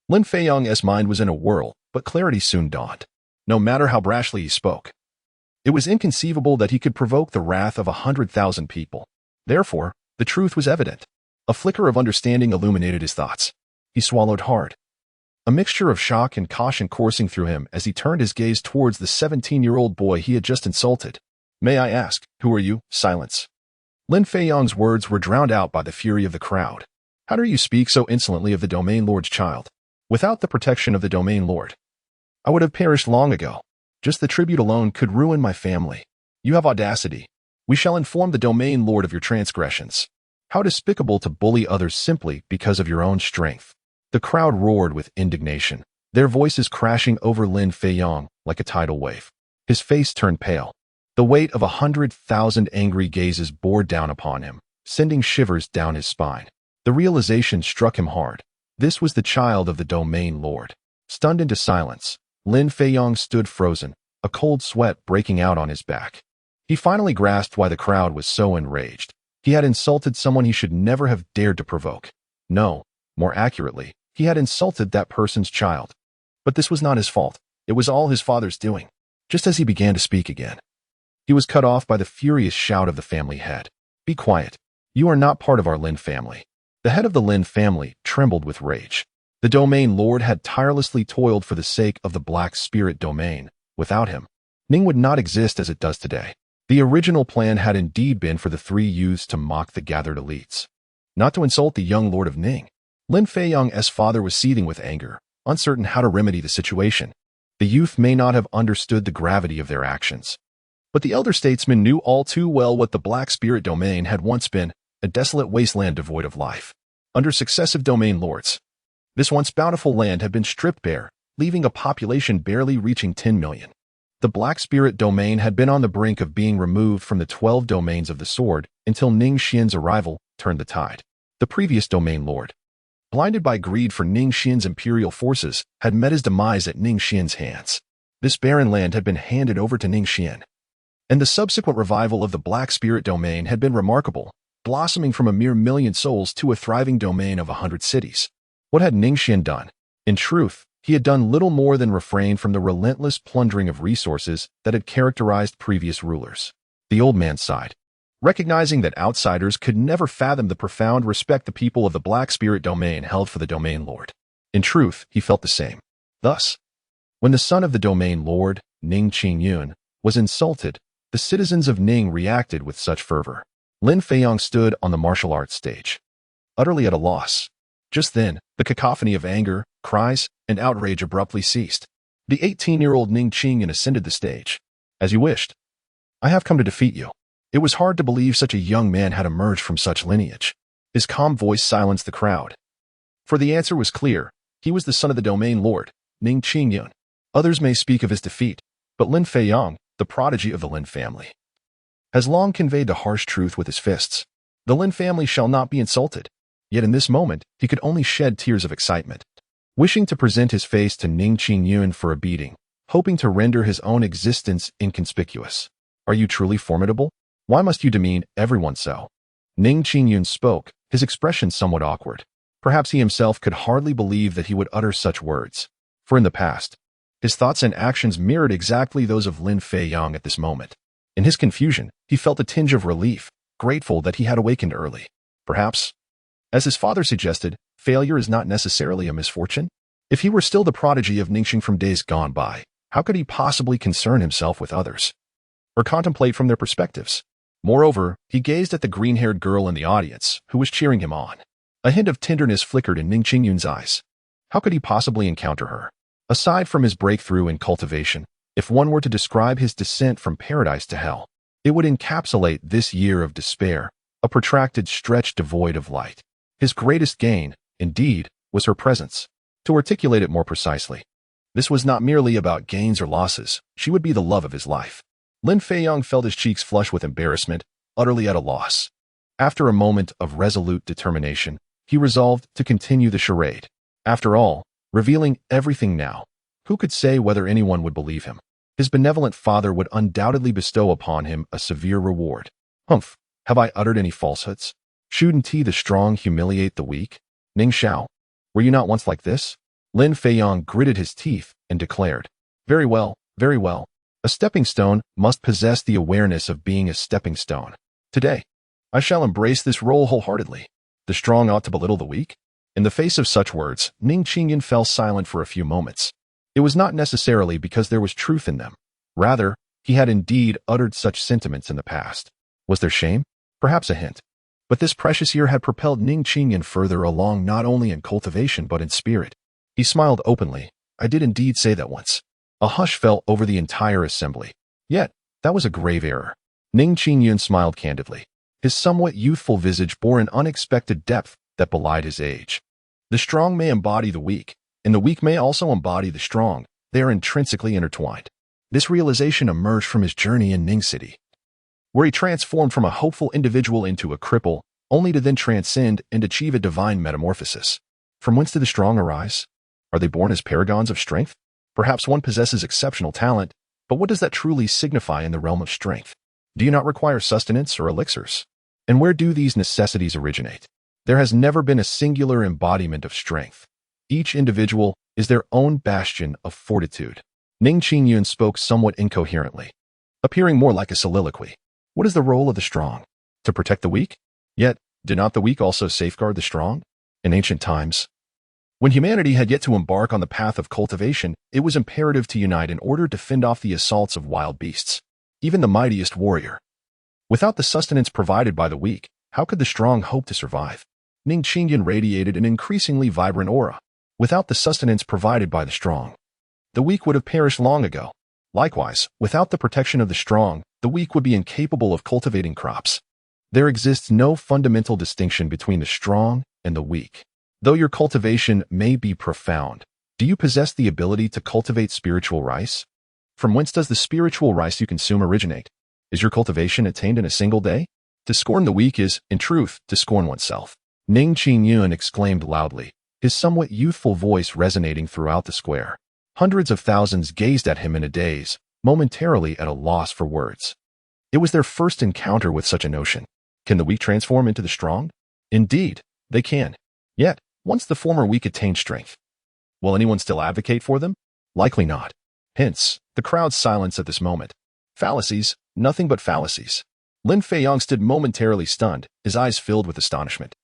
Lin Feiyong's mind was in a whirl, but clarity soon dawned. No matter how brashly he spoke, it was inconceivable that he could provoke the wrath of 100,000 people. Therefore, the truth was evident. A flicker of understanding illuminated his thoughts. He swallowed hard. A mixture of shock and caution coursing through him as he turned his gaze towards the 17-year-old boy he had just insulted. "May I ask, who are you?" Silence. Lin Feiyong's words were drowned out by the fury of the crowd. "How dare you speak so insolently of the Domain Lord's child? Without the protection of the Domain Lord, I would have perished long ago. Just the tribute alone could ruin my family. You have audacity. We shall inform the Domain Lord of your transgressions. How despicable to bully others simply because of your own strength." The crowd roared with indignation, their voices crashing over Lin Feiyong like a tidal wave. His face turned pale. The weight of 100,000 angry gazes bore down upon him, sending shivers down his spine. The realization struck him hard. This was the child of the Domain Lord. Stunned into silence, Lin Feiyong stood frozen, a cold sweat breaking out on his back. He finally grasped why the crowd was so enraged. He had insulted someone he should never have dared to provoke. No, more accurately, he had insulted that person's child. But this was not his fault. It was all his father's doing. Just as he began to speak again, he was cut off by the furious shout of the family head. "Be quiet. You are not part of our Lin family." The head of the Lin family trembled with rage. The Domain Lord had tirelessly toiled for the sake of the Black Spirit Domain. Without him, Ning would not exist as it does today. The original plan had indeed been for the three youths to mock the gathered elites, not to insult the young Lord of Ning. Lin Feiyong's father was seething with anger, uncertain how to remedy the situation. The youth may not have understood the gravity of their actions, but the elder statesman knew all too well what the Black Spirit Domain had once been, a desolate wasteland devoid of life. Under successive Domain Lords, this once bountiful land had been stripped bare, leaving a population barely reaching 10 million. The Black Spirit Domain had been on the brink of being removed from the 12 domains of the sword until Ning Xuan's arrival turned the tide. The previous Domain Lord, blinded by greed for Ning Xuan's imperial forces, had met his demise at Ning Xuan's hands. This barren land had been handed over to Ning Xuan, and the subsequent revival of the Black Spirit Domain had been remarkable, blossoming from a mere 1,000,000 souls to a thriving domain of 100 cities. What had Ning Xuan done? In truth, he had done little more than refrain from the relentless plundering of resources that had characterized previous rulers. The old man sighed, recognizing that outsiders could never fathom the profound respect the people of the Black Spirit Domain held for the Domain Lord. In truth, he felt the same. Thus, when the son of the Domain Lord, Ning Xuan, was insulted, the citizens of Ning reacted with such fervor. Lin Feiyong stood on the martial arts stage, utterly at a loss. Just then, the cacophony of anger, cries, and outrage abruptly ceased. The 18-year-old Ning Xuan ascended the stage. "As you wished. I have come to defeat you." It was hard to believe such a young man had emerged from such lineage. His calm voice silenced the crowd, for the answer was clear. He was the son of the Domain Lord, Ning Xuan. Others may speak of his defeat, but Lin Feiyong, the prodigy of the Lin family, has long conveyed the harsh truth with his fists. The Lin family shall not be insulted. Yet in this moment, he could only shed tears of excitement, wishing to present his face to Ning Xuan for a beating, hoping to render his own existence inconspicuous. "Are you truly formidable? Why must you demean everyone so?" Ning Xuan spoke, his expression somewhat awkward. Perhaps he himself could hardly believe that he would utter such words, for in the past, his thoughts and actions mirrored exactly those of Lin Feiyong at this moment. In his confusion, he felt a tinge of relief, grateful that he had awakened early. Perhaps, as his father suggested, failure is not necessarily a misfortune. If he were still the prodigy of Ning Xuan from days gone by, how could he possibly concern himself with others, or contemplate from their perspectives? Moreover, he gazed at the green-haired girl in the audience, who was cheering him on. A hint of tenderness flickered in Ning Qingyun's eyes. How could he possibly encounter her? Aside from his breakthrough in cultivation, if one were to describe his descent from paradise to hell, it would encapsulate this year of despair, a protracted stretch devoid of light. His greatest gain, indeed, was her presence. To articulate it more precisely, this was not merely about gains or losses. She would be the love of his life. Lin Feiyong felt his cheeks flush with embarrassment, utterly at a loss. After a moment of resolute determination, he resolved to continue the charade. After all, revealing everything now, who could say whether anyone would believe him? His benevolent father would undoubtedly bestow upon him a severe reward. Humph, have I uttered any falsehoods? Shouldn't the strong humiliate the weak? Ning Xiao, were you not once like this? Lin Feiyong gritted his teeth and declared, very well, very well. A stepping stone must possess the awareness of being a stepping stone. Today, I shall embrace this role wholeheartedly. The strong ought to belittle the weak? In the face of such words, Ning Qingyun fell silent for a few moments. It was not necessarily because there was truth in them. Rather, he had indeed uttered such sentiments in the past. Was there shame? Perhaps a hint. But this precious year had propelled Ning Qingyun further along not only in cultivation but in spirit. He smiled openly. I did indeed say that once. A hush fell over the entire assembly. Yet, that was a grave error. Ning Qingyun smiled candidly. His somewhat youthful visage bore an unexpected depth that belied his age. The strong may embody the weak, and the weak may also embody the strong. They are intrinsically intertwined. This realization emerged from his journey in Ning City, where he transformed from a hopeful individual into a cripple, only to then transcend and achieve a divine metamorphosis. From whence do the strong arise? Are they born as paragons of strength? Perhaps one possesses exceptional talent, but what does that truly signify in the realm of strength? Do you not require sustenance or elixirs? And where do these necessities originate? There has never been a singular embodiment of strength. Each individual is their own bastion of fortitude. Ning Qingyun spoke somewhat incoherently, appearing more like a soliloquy. What is the role of the strong? To protect the weak? Yet, did not the weak also safeguard the strong? In ancient times, when humanity had yet to embark on the path of cultivation, it was imperative to unite in order to fend off the assaults of wild beasts, even the mightiest warrior. Without the sustenance provided by the weak, how could the strong hope to survive? Ning Qingyun radiated an increasingly vibrant aura. Without the sustenance provided by the strong, the weak would have perished long ago. Likewise, without the protection of the strong, the weak would be incapable of cultivating crops. There exists no fundamental distinction between the strong and the weak. Though your cultivation may be profound, do you possess the ability to cultivate spiritual rice? From whence does the spiritual rice you consume originate? Is your cultivation attained in a single day? To scorn the weak is, in truth, to scorn oneself. Ning Qingyun exclaimed loudly, his somewhat youthful voice resonating throughout the square. Hundreds of thousands gazed at him in a daze, momentarily at a loss for words. It was their first encounter with such a notion. Can the weak transform into the strong? Indeed, they can. Yet, once the former weak attain strength, will anyone still advocate for them? Likely not. Hence, the crowd's silence at this moment. Fallacies, nothing but fallacies. Lin Feiyong stood momentarily stunned, his eyes filled with astonishment.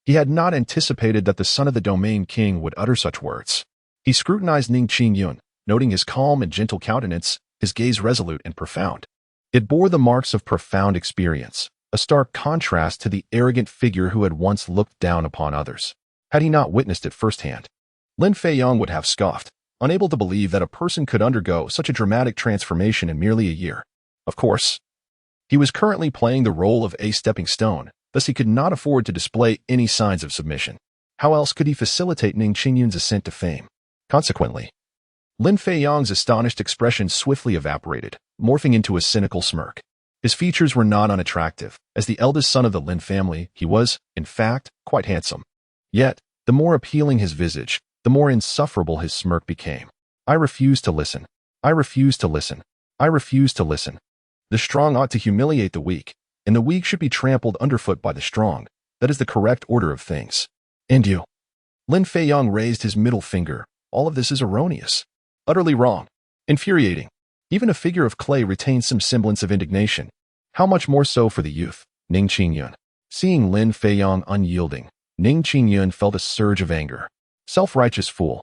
He had not anticipated that the son of the domain king would utter such words. He scrutinized Ning Qingyun, noting his calm and gentle countenance, his gaze resolute and profound. It bore the marks of profound experience, a stark contrast to the arrogant figure who had once looked down upon others. Had he not witnessed it firsthand, Lin Feiyong would have scoffed, unable to believe that a person could undergo such a dramatic transformation in merely a year. Of course, he was currently playing the role of a stepping stone, thus he could not afford to display any signs of submission. How else could he facilitate Ning Qingyun's ascent to fame? Consequently, Lin Feiyong's astonished expression swiftly evaporated, morphing into a cynical smirk. His features were not unattractive. As the eldest son of the Lin family, he was, in fact, quite handsome. Yet, the more appealing his visage, the more insufferable his smirk became. I refuse to listen. I refuse to listen. I refuse to listen. The strong ought to humiliate the weak, and the weak should be trampled underfoot by the strong. That is the correct order of things. And you? Lin Feiyong raised his middle finger. All of this is erroneous. Utterly wrong. Infuriating. Even a figure of clay retains some semblance of indignation. How much more so for the youth, Ning Qingyun? Seeing Lin Feiyong unyielding, Ning Qingyun felt a surge of anger. Self-righteous fool.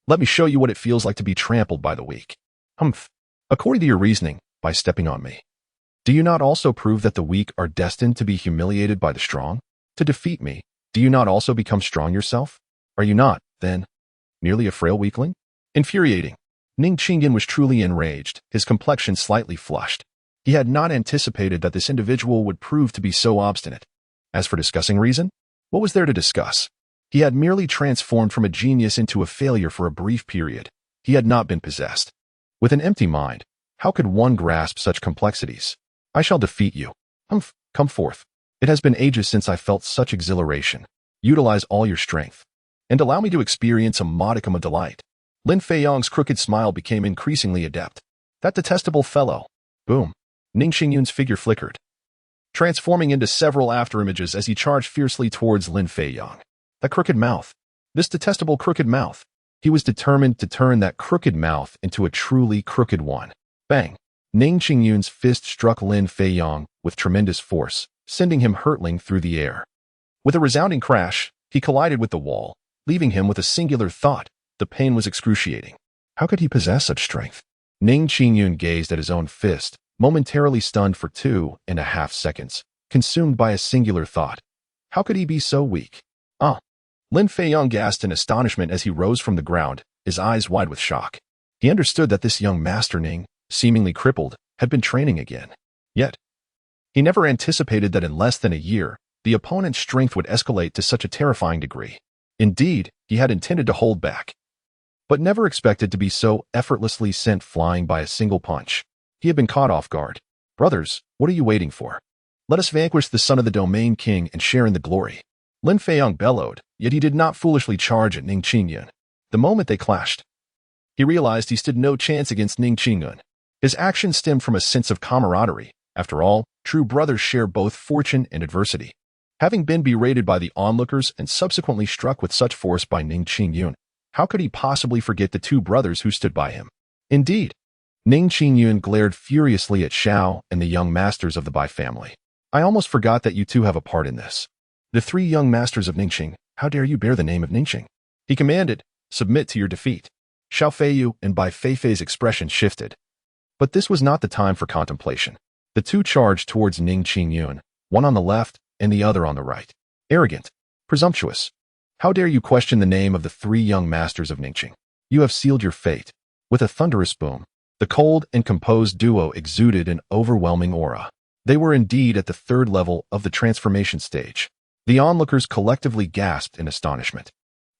Let me show you what it feels like to be trampled by the weak. Humph. According to your reasoning, by stepping on me. Do you not also prove that the weak are destined to be humiliated by the strong? To defeat me, do you not also become strong yourself? Are you not, then, merely a frail weakling? Infuriating. Ning Xuan was truly enraged, his complexion slightly flushed. He had not anticipated that this individual would prove to be so obstinate. As for discussing reason, what was there to discuss? He had merely transformed from a genius into a failure for a brief period. He had not been possessed. With an empty mind, how could one grasp such complexities? I shall defeat you. Come forth. It has been ages since I felt such exhilaration. Utilize all your strength, and allow me to experience a modicum of delight. Lin Feiyong's crooked smile became increasingly adept. That detestable fellow. Boom. Ning Xuan's figure flickered, transforming into several afterimages as he charged fiercely towards Lin Feiyong. That crooked mouth. This detestable crooked mouth. He was determined to turn that crooked mouth into a truly crooked one. Bang! Ning Xuan's fist struck Lin Feiyong with tremendous force, sending him hurtling through the air. With a resounding crash, he collided with the wall, leaving him with a singular thought. The pain was excruciating. How could he possess such strength? Ning Xuan gazed at his own fist, momentarily stunned for 2.5 seconds, consumed by a singular thought. How could he be so weak? Lin Feiyong gasped in astonishment as he rose from the ground, his eyes wide with shock. He understood that this young master Ning, seemingly crippled, had been training again. Yet, he never anticipated that in less than a year, the opponent's strength would escalate to such a terrifying degree. Indeed, he had intended to hold back, but never expected to be so effortlessly sent flying by a single punch. He had been caught off guard. Brothers, what are you waiting for? Let us vanquish the son of the domain king and share in the glory. Lin Feiyong bellowed, yet he did not foolishly charge at Ning Xuan. The moment they clashed, he realized he stood no chance against Ning Xuan. His actions stemmed from a sense of camaraderie. After all, true brothers share both fortune and adversity. Having been berated by the onlookers and subsequently struck with such force by Ning Xuan, how could he possibly forget the two brothers who stood by him? Indeed, Ning Xuan glared furiously at Xiao and the young masters of the Bai family. I almost forgot that you two have a part in this. The three young masters of Ningxing, how dare you bear the name of Ningxing? He commanded, submit to your defeat. Xiao Feiyu and Bai Feifei's expression shifted. But this was not the time for contemplation. The two charged towards Ning Xuan, one on the left and the other on the right. Arrogant, presumptuous. How dare you question the name of the three young masters of Ningxing? You have sealed your fate. With a thunderous boom, the cold and composed duo exuded an overwhelming aura. They were indeed at the third level of the transformation stage. The onlookers collectively gasped in astonishment.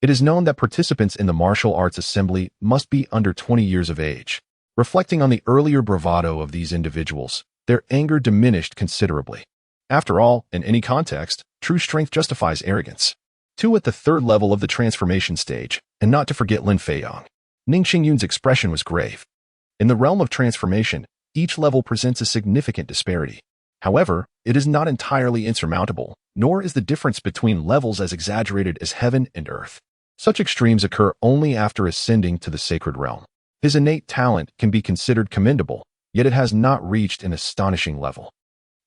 It is known that participants in the martial arts assembly must be under 20 years of age. Reflecting on the earlier bravado of these individuals, their anger diminished considerably. After all, in any context, true strength justifies arrogance. Two at the third level of the transformation stage, and not to forget Lin Feiyong. Ning Xuan's expression was grave. In the realm of transformation, each level presents a significant disparity. However, it is not entirely insurmountable, nor is the difference between levels as exaggerated as heaven and earth. Such extremes occur only after ascending to the sacred realm. His innate talent can be considered commendable, yet it has not reached an astonishing level.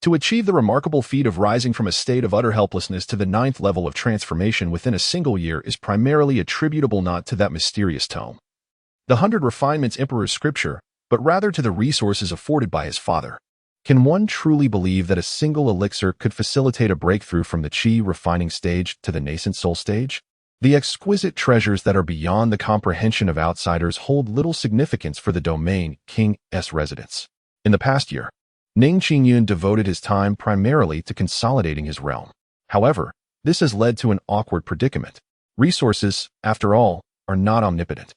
To achieve the remarkable feat of rising from a state of utter helplessness to the 9th level of transformation within a single year is primarily attributable not to that mysterious tome, the 100 Refinements Emperor's scripture, but rather to the resources afforded by his father. Can one truly believe that a single elixir could facilitate a breakthrough from the Qi refining stage to the nascent soul stage? The exquisite treasures that are beyond the comprehension of outsiders hold little significance for the domain king's residence. In the past year, Ning Xuan devoted his time primarily to consolidating his realm. However, this has led to an awkward predicament. Resources, after all, are not omnipotent.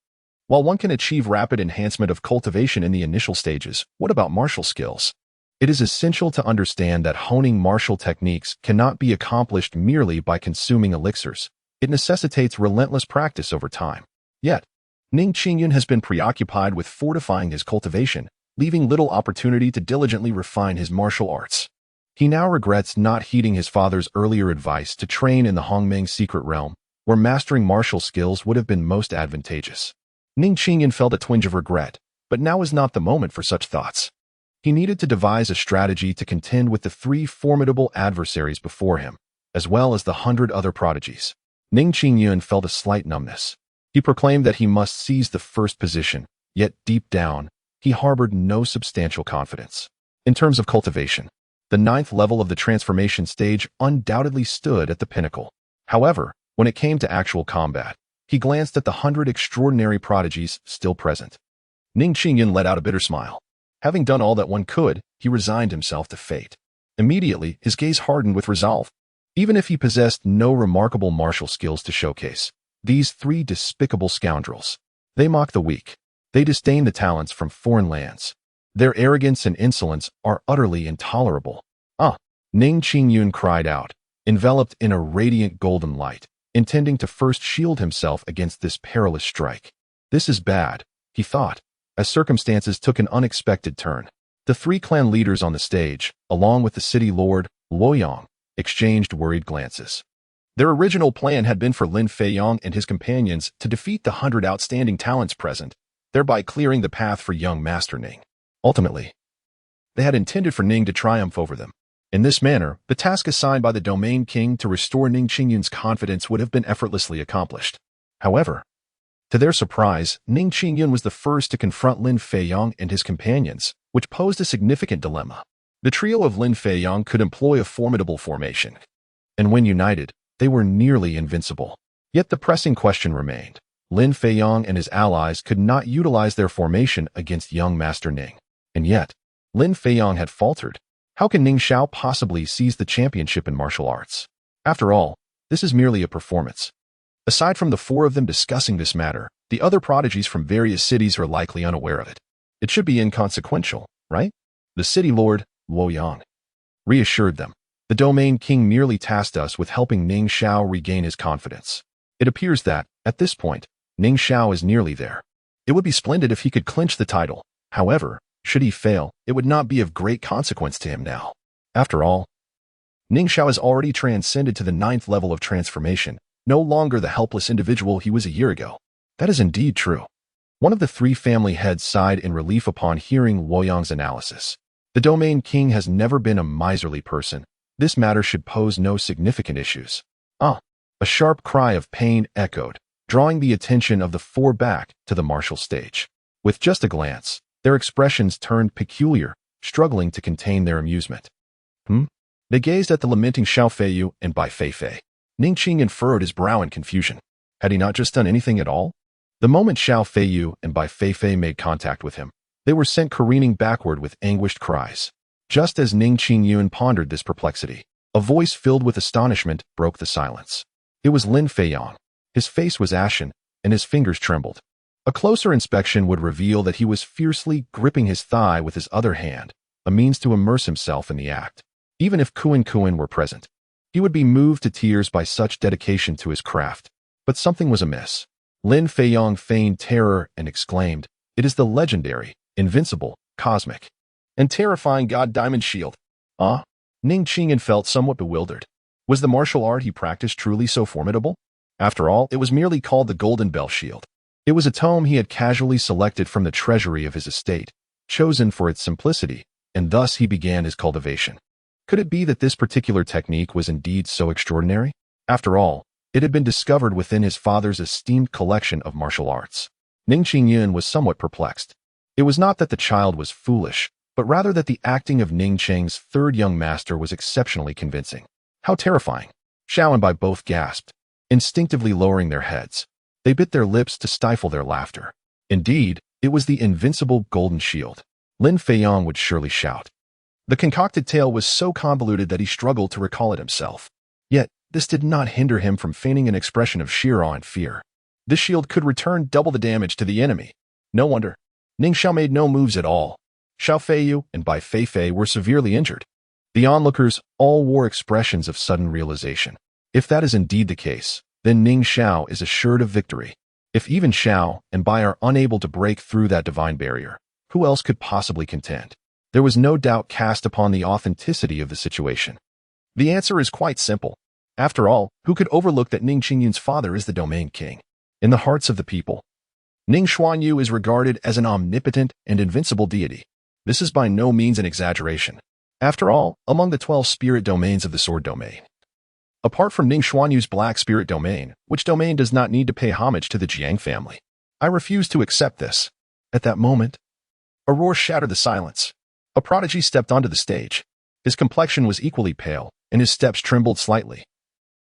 While one can achieve rapid enhancement of cultivation in the initial stages, what about martial skills? It is essential to understand that honing martial techniques cannot be accomplished merely by consuming elixirs. It necessitates relentless practice over time. Yet, Ning Xuan has been preoccupied with fortifying his cultivation, leaving little opportunity to diligently refine his martial arts. He now regrets not heeding his father's earlier advice to train in the Hongmeng secret realm, where mastering martial skills would have been most advantageous. Ning Xuan felt a twinge of regret, but now is not the moment for such thoughts. He needed to devise a strategy to contend with the 3 formidable adversaries before him, as well as the 100 other prodigies. Ning Xuan felt a slight numbness. He proclaimed that he must seize the first position, yet deep down, he harbored no substantial confidence. In terms of cultivation, the ninth level of the transformation stage undoubtedly stood at the pinnacle. However, when it came to actual combat, he glanced at the 100 extraordinary prodigies still present. Ning Xuan let out a bitter smile. Having done all that one could, he resigned himself to fate. Immediately, his gaze hardened with resolve. Even if he possessed no remarkable martial skills to showcase, these three despicable scoundrels, they mock the weak. They disdain the talents from foreign lands. Their arrogance and insolence are utterly intolerable. Ah! Ning Xuan cried out, enveloped in a radiant golden light, intending to first shield himself against this perilous strike. This is bad, he thought, as circumstances took an unexpected turn. The three clan leaders on the stage, along with the city lord, Luoyang, exchanged worried glances. Their original plan had been for Lin Feiyang and his companions to defeat the 100 outstanding talents present, thereby clearing the path for young Master Ning. Ultimately, they had intended for Ning to triumph over them. In this manner, the task assigned by the Domain King to restore Ning Xuan's confidence would have been effortlessly accomplished. However, to their surprise, Ning Xuan was the first to confront Lin Feiyang and his companions, which posed a significant dilemma. The trio of Lin Feiyang could employ a formidable formation, and when united, they were nearly invincible. Yet the pressing question remained. Lin Feiyang and his allies could not utilize their formation against young Master Ning. And yet, Lin Feiyang had faltered. How can Ning Xiao possibly seize the championship in martial arts? After all, this is merely a performance. Aside from the four of them discussing this matter, the other prodigies from various cities are likely unaware of it. It should be inconsequential, right? The city lord, Luoyang, reassured them. The Domain King merely tasked us with helping Ning Xiao regain his confidence. It appears that, at this point, Ning Xiao is nearly there. It would be splendid if he could clinch the title. However, should he fail, it would not be of great consequence to him now. After all, Ning Xiao has already transcended to the 9th level of transformation, no longer the helpless individual he was a year ago. That is indeed true. One of the three family heads sighed in relief upon hearing Luoyang's analysis. The Domain King has never been a miserly person. This matter should pose no significant issues. Ah! A sharp cry of pain echoed, drawing the attention of the four back to the martial stage. With just a glance, their expressions turned peculiar, struggling to contain their amusement. They gazed at the lamenting Xiao Feiyu and Bai Feifei. Ning Xuan furrowed his brow in confusion. Had he not just done anything at all? The moment Xiao Feiyu and Bai Feifei made contact with him, they were sent careening backward with anguished cries. Just as Ning Xuan pondered this perplexity, a voice filled with astonishment broke the silence. It was Lin Feiyang. His face was ashen, and his fingers trembled. A closer inspection would reveal that he was fiercely gripping his thigh with his other hand, a means to immerse himself in the act. Even if Kuan were present, he would be moved to tears by such dedication to his craft. But something was amiss. Lin Feiyang feigned terror and exclaimed, "It is the legendary, invincible, cosmic, and terrifying God Diamond Shield." Ah? Ning Xuan felt somewhat bewildered. Was the martial art he practiced truly so formidable? After all, it was merely called the Golden Bell Shield. It was a tome he had casually selected from the treasury of his estate, chosen for its simplicity, and thus he began his cultivation. Could it be that this particular technique was indeed so extraordinary? After all, it had been discovered within his father's esteemed collection of martial arts. Ning Xuan was somewhat perplexed. It was not that the child was foolish, but rather that the acting of Ning Cheng's third young master was exceptionally convincing. How terrifying! Xiao and Bai both gasped, instinctively lowering their heads. They bit their lips to stifle their laughter. Indeed, it was the invincible golden shield. Lin Feiyang would surely shout. The concocted tale was so convoluted that he struggled to recall it himself. Yet, this did not hinder him from feigning an expression of sheer awe and fear. This shield could return double the damage to the enemy. No wonder. Ning Xiao made no moves at all. Xiao Feiyu and Bai Feifei were severely injured. The onlookers all wore expressions of sudden realization. If that is indeed the case, then Ning Xiao is assured of victory. If even Xiao and Bai are unable to break through that divine barrier, who else could possibly contend? There was no doubt cast upon the authenticity of the situation. The answer is quite simple. After all, who could overlook that Ning Xuan's father is the Domain King? In the hearts of the people, Ning Xuan is regarded as an omnipotent and invincible deity. This is by no means an exaggeration. After all, among the 12 spirit domains of the Sword Domain, apart from Ning Xuan's Black Spirit Domain, which domain does not need to pay homage to the Jiang family, I refuse to accept this. At that moment, a roar shattered the silence. A prodigy stepped onto the stage. His complexion was equally pale, and his steps trembled slightly.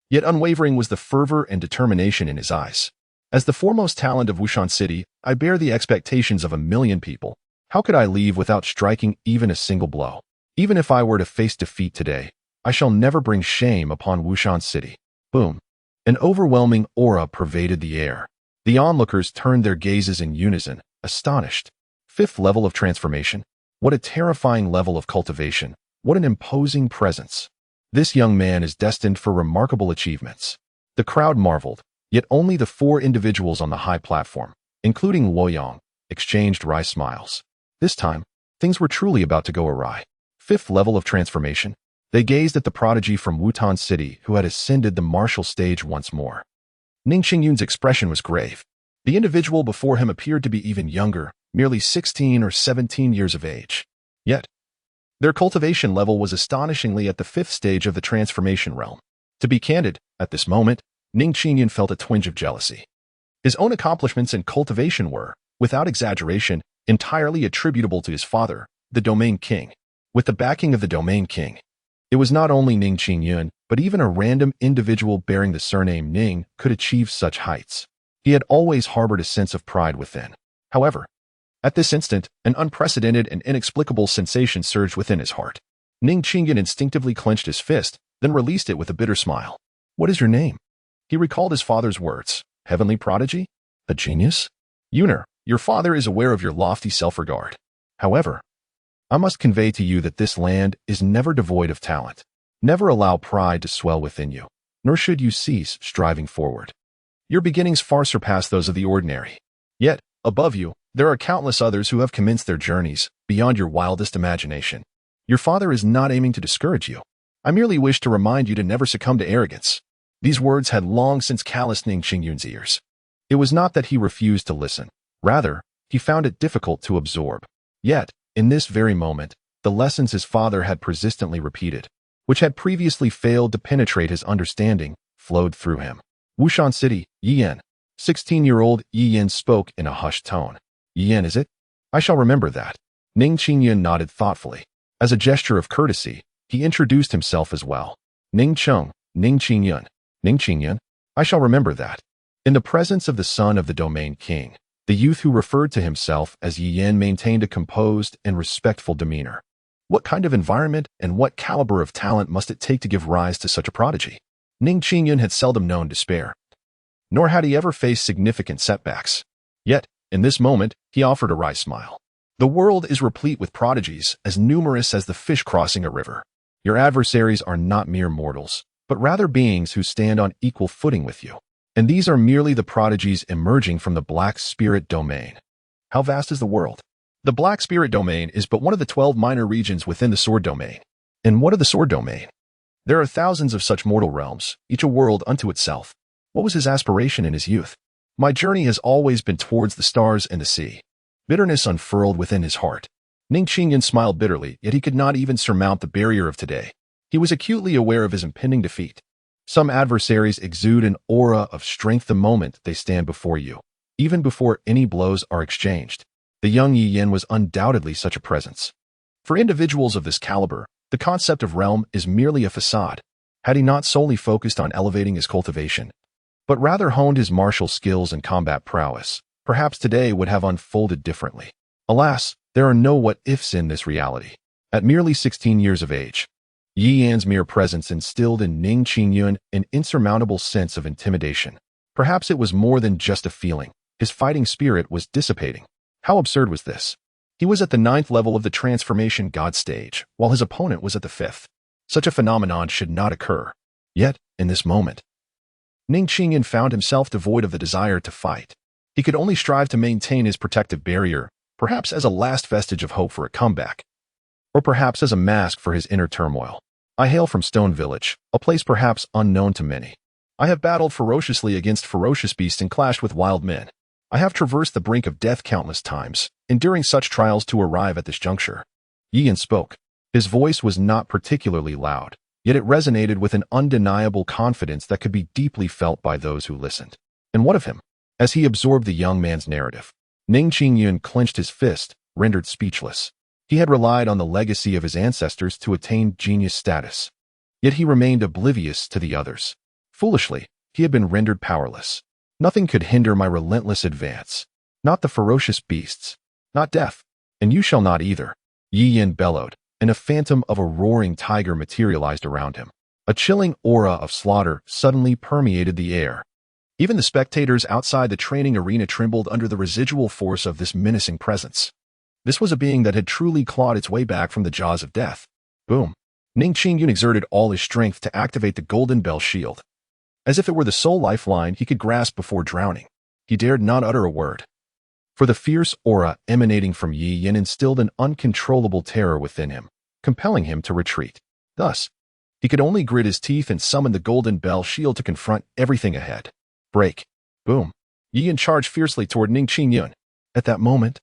Yet unwavering was the fervor and determination in his eyes. As the foremost talent of Wushan City, I bear the expectations of 1,000,000 people. How could I leave without striking even a single blow? Even if I were to face defeat today, I shall never bring shame upon Wushan City. Boom. An overwhelming aura pervaded the air. The onlookers turned their gazes in unison, astonished. Fifth level of transformation? What a terrifying level of cultivation. What an imposing presence. This young man is destined for remarkable achievements. The crowd marveled, yet only the 4 individuals on the high platform, including Luoyang, exchanged wry smiles. This time, things were truly about to go awry. Fifth level of transformation? They gazed at the prodigy from Wutan City who had ascended the martial stage once more. Ning Xingyun's expression was grave. The individual before him appeared to be even younger, merely 16 or 17 years of age. Yet, their cultivation level was astonishingly at the 5th stage of the transformation realm. To be candid, at this moment, Ning Xingyun felt a twinge of jealousy. His own accomplishments in cultivation were, without exaggeration, entirely attributable to his father, the Domain King. With the backing of the Domain King, it was not only Ning Xingyun, but even a random individual bearing the surname Ning could achieve such heights. He had always harbored a sense of pride within. However, at this instant, an unprecedented and inexplicable sensation surged within his heart. Ning Xingyun instinctively clenched his fist, then released it with a bitter smile. "What is your name?" He recalled his father's words. "Heavenly prodigy? A genius?" "Yuner, your father is aware of your lofty self-regard. However, I must convey to you that this land is never devoid of talent. Never allow pride to swell within you, nor should you cease striving forward. Your beginnings far surpass those of the ordinary. Yet, above you, there are countless others who have commenced their journeys beyond your wildest imagination. Your father is not aiming to discourage you. I merely wish to remind you to never succumb to arrogance." These words had long since calloused Ning Xingyun's ears. It was not that he refused to listen. Rather, he found it difficult to absorb. Yet, in this very moment, the lessons his father had persistently repeated, which had previously failed to penetrate his understanding, flowed through him. "Wushan City, Yiyan." 16-year-old Yiyan spoke in a hushed tone. "Yiyan, is it? I shall remember that." Ning Xingyun nodded thoughtfully. As a gesture of courtesy, he introduced himself as well. "Ning Cheng, Ning Xingyun." "Ning Xingyun? I shall remember that." In the presence of the son of the Domain King, the youth who referred to himself as Yiyan maintained a composed and respectful demeanor. What kind of environment and what caliber of talent must it take to give rise to such a prodigy? Ning Xingyun had seldom known despair, nor had he ever faced significant setbacks. Yet, in this moment, he offered a wry smile. "The world is replete with prodigies as numerous as the fish crossing a river. Your adversaries are not mere mortals, but rather beings who stand on equal footing with you. And these are merely the prodigies emerging from the Black Spirit Domain. How vast is the world? The Black Spirit Domain is but one of the 12 minor regions within the Sword Domain. And what of the Sword Domain? There are thousands of such mortal realms, each a world unto itself. What was his aspiration in his youth? My journey has always been towards the stars and the sea." Bitterness unfurled within his heart. Ning Xingyun smiled bitterly, yet he could not even surmount the barrier of today. He was acutely aware of his impending defeat. Some adversaries exude an aura of strength the moment they stand before you, even before any blows are exchanged. The young Yiyan was undoubtedly such a presence. For individuals of this caliber, the concept of realm is merely a facade. Had he not solely focused on elevating his cultivation, but rather honed his martial skills and combat prowess, perhaps today would have unfolded differently. Alas, there are no what-ifs in this reality. At merely 16 years of age, Yiyan's mere presence instilled in Ning Xingyun an insurmountable sense of intimidation. Perhaps it was more than just a feeling. His fighting spirit was dissipating. How absurd was this? He was at the 9th level of the transformation god stage, while his opponent was at the 5th. Such a phenomenon should not occur. Yet, in this moment, Ning Xingyun found himself devoid of the desire to fight. He could only strive to maintain his protective barrier, perhaps as a last vestige of hope for a comeback, or perhaps as a mask for his inner turmoil. "I hail from Stone Village, a place perhaps unknown to many. I have battled ferociously against ferocious beasts and clashed with wild men. I have traversed the brink of death countless times, enduring such trials to arrive at this juncture." Yiyan spoke. His voice was not particularly loud, yet it resonated with an undeniable confidence that could be deeply felt by those who listened. And what of him? As he absorbed the young man's narrative, Ning Xingyun clenched his fist, rendered speechless. He had relied on the legacy of his ancestors to attain genius status. Yet he remained oblivious to the others. Foolishly, he had been rendered powerless. Nothing could hinder my relentless advance. Not the ferocious beasts. Not death. And you shall not either. Yi Yin bellowed, and a phantom of a roaring tiger materialized around him. A chilling aura of slaughter suddenly permeated the air. Even the spectators outside the training arena trembled under the residual force of this menacing presence. This was a being that had truly clawed its way back from the jaws of death. Boom. Ning Xuan exerted all his strength to activate the golden bell shield. As if it were the sole lifeline he could grasp before drowning, he dared not utter a word. For the fierce aura emanating from Yi Yin instilled an uncontrollable terror within him, compelling him to retreat. Thus, he could only grit his teeth and summon the golden bell shield to confront everything ahead. Break. Boom. Yi Yin charged fiercely toward Ning Xuan. At that moment,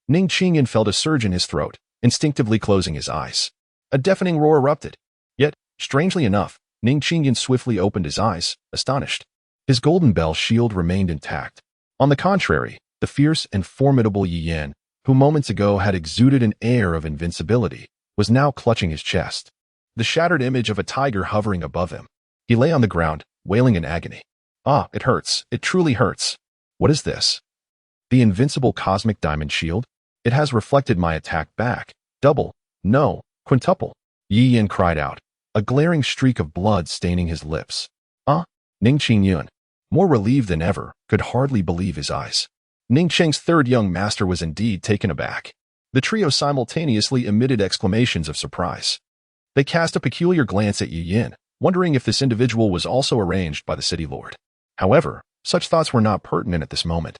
Ning Xuan felt a surge in his throat, instinctively closing his eyes. A deafening roar erupted. Yet, strangely enough, Ning Xuan swiftly opened his eyes, astonished. His golden bell shield remained intact. On the contrary, the fierce and formidable Yi Yin, who moments ago had exuded an air of invincibility, was now clutching his chest. The shattered image of a tiger hovering above him. He lay on the ground, wailing in agony. Ah, it hurts. It truly hurts. What is this? The invincible cosmic diamond shield? It has reflected my attack back. Double. No, quintuple. Yi Yin cried out, a glaring streak of blood staining his lips. Ning Xuan, more relieved than ever, could hardly believe his eyes. Ning Cheng's third young master was indeed taken aback. The trio simultaneously emitted exclamations of surprise. They cast a peculiar glance at Yi Yin, wondering if this individual was also arranged by the city lord. However, such thoughts were not pertinent at this moment.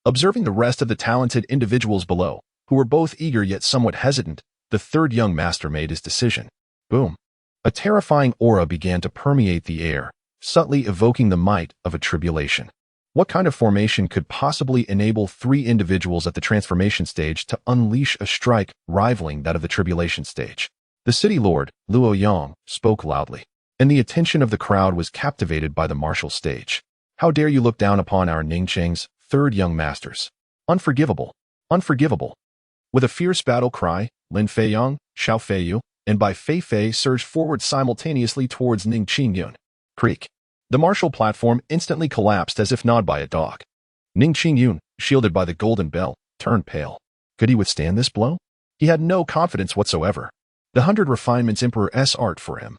Observing the rest of the talented individuals below, who were both eager yet somewhat hesitant, the third young master made his decision. Boom. A terrifying aura began to permeate the air, subtly evoking the might of a tribulation. What kind of formation could possibly enable three individuals at the transformation stage to unleash a strike rivaling that of the tribulation stage? The city lord, Luo Yang, spoke loudly, and the attention of the crowd was captivated by the martial stage. How dare you look down upon our Ning Cheng's third young masters? Unforgivable. Unforgivable. With a fierce battle cry, Lin Feiyang, Xiao Feiyu, and Bai Feifei surged forward simultaneously towards Ning Xuan. Creak. The martial platform instantly collapsed as if gnawed by a dog. Ning Xuan, shielded by the golden bell, turned pale. Could he withstand this blow? He had no confidence whatsoever. The 100 refinements Emperor's art for him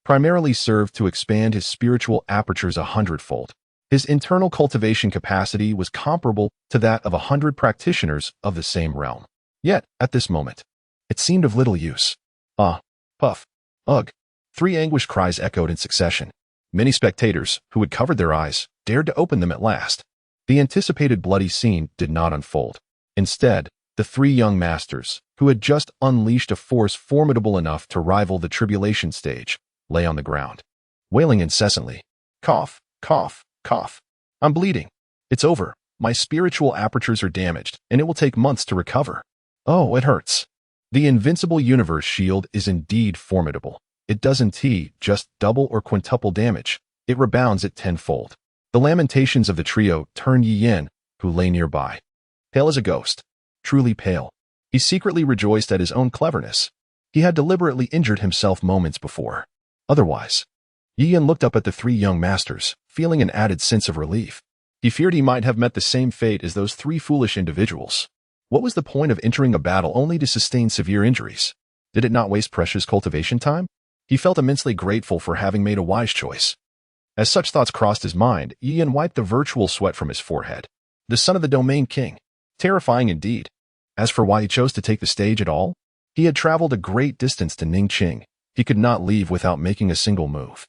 primarily served to expand his spiritual apertures 100-fold. His internal cultivation capacity was comparable to that of 100 practitioners of the same realm. Yet, at this moment, it seemed of little use. Puff, ugh. 3 anguished cries echoed in succession. Many spectators, who had covered their eyes, dared to open them at last. The anticipated bloody scene did not unfold. Instead, the 3 young masters, who had just unleashed a force formidable enough to rival the tribulation stage, lay on the ground, wailing incessantly. Cough, cough, cough. I'm bleeding. It's over. My spiritual apertures are damaged, and it will take months to recover. Oh, it hurts. The invincible universe shield is indeed formidable. It doesn't just double or quintuple damage. It rebounds at 10-fold. The lamentations of the trio turned Yi Yin, who lay nearby. Pale as a ghost. Truly pale. He secretly rejoiced at his own cleverness. He had deliberately injured himself moments before. Otherwise, Yi Yin looked up at the 3 young masters, feeling an added sense of relief. He feared he might have met the same fate as those 3 foolish individuals. What was the point of entering a battle only to sustain severe injuries? Did it not waste precious cultivation time? He felt immensely grateful for having made a wise choice. As such thoughts crossed his mind, Yi Yin wiped the virtual sweat from his forehead. The son of the domain king. Terrifying indeed. As for why he chose to take the stage at all, he had traveled a great distance to Ning Xuan. He could not leave without making a single move.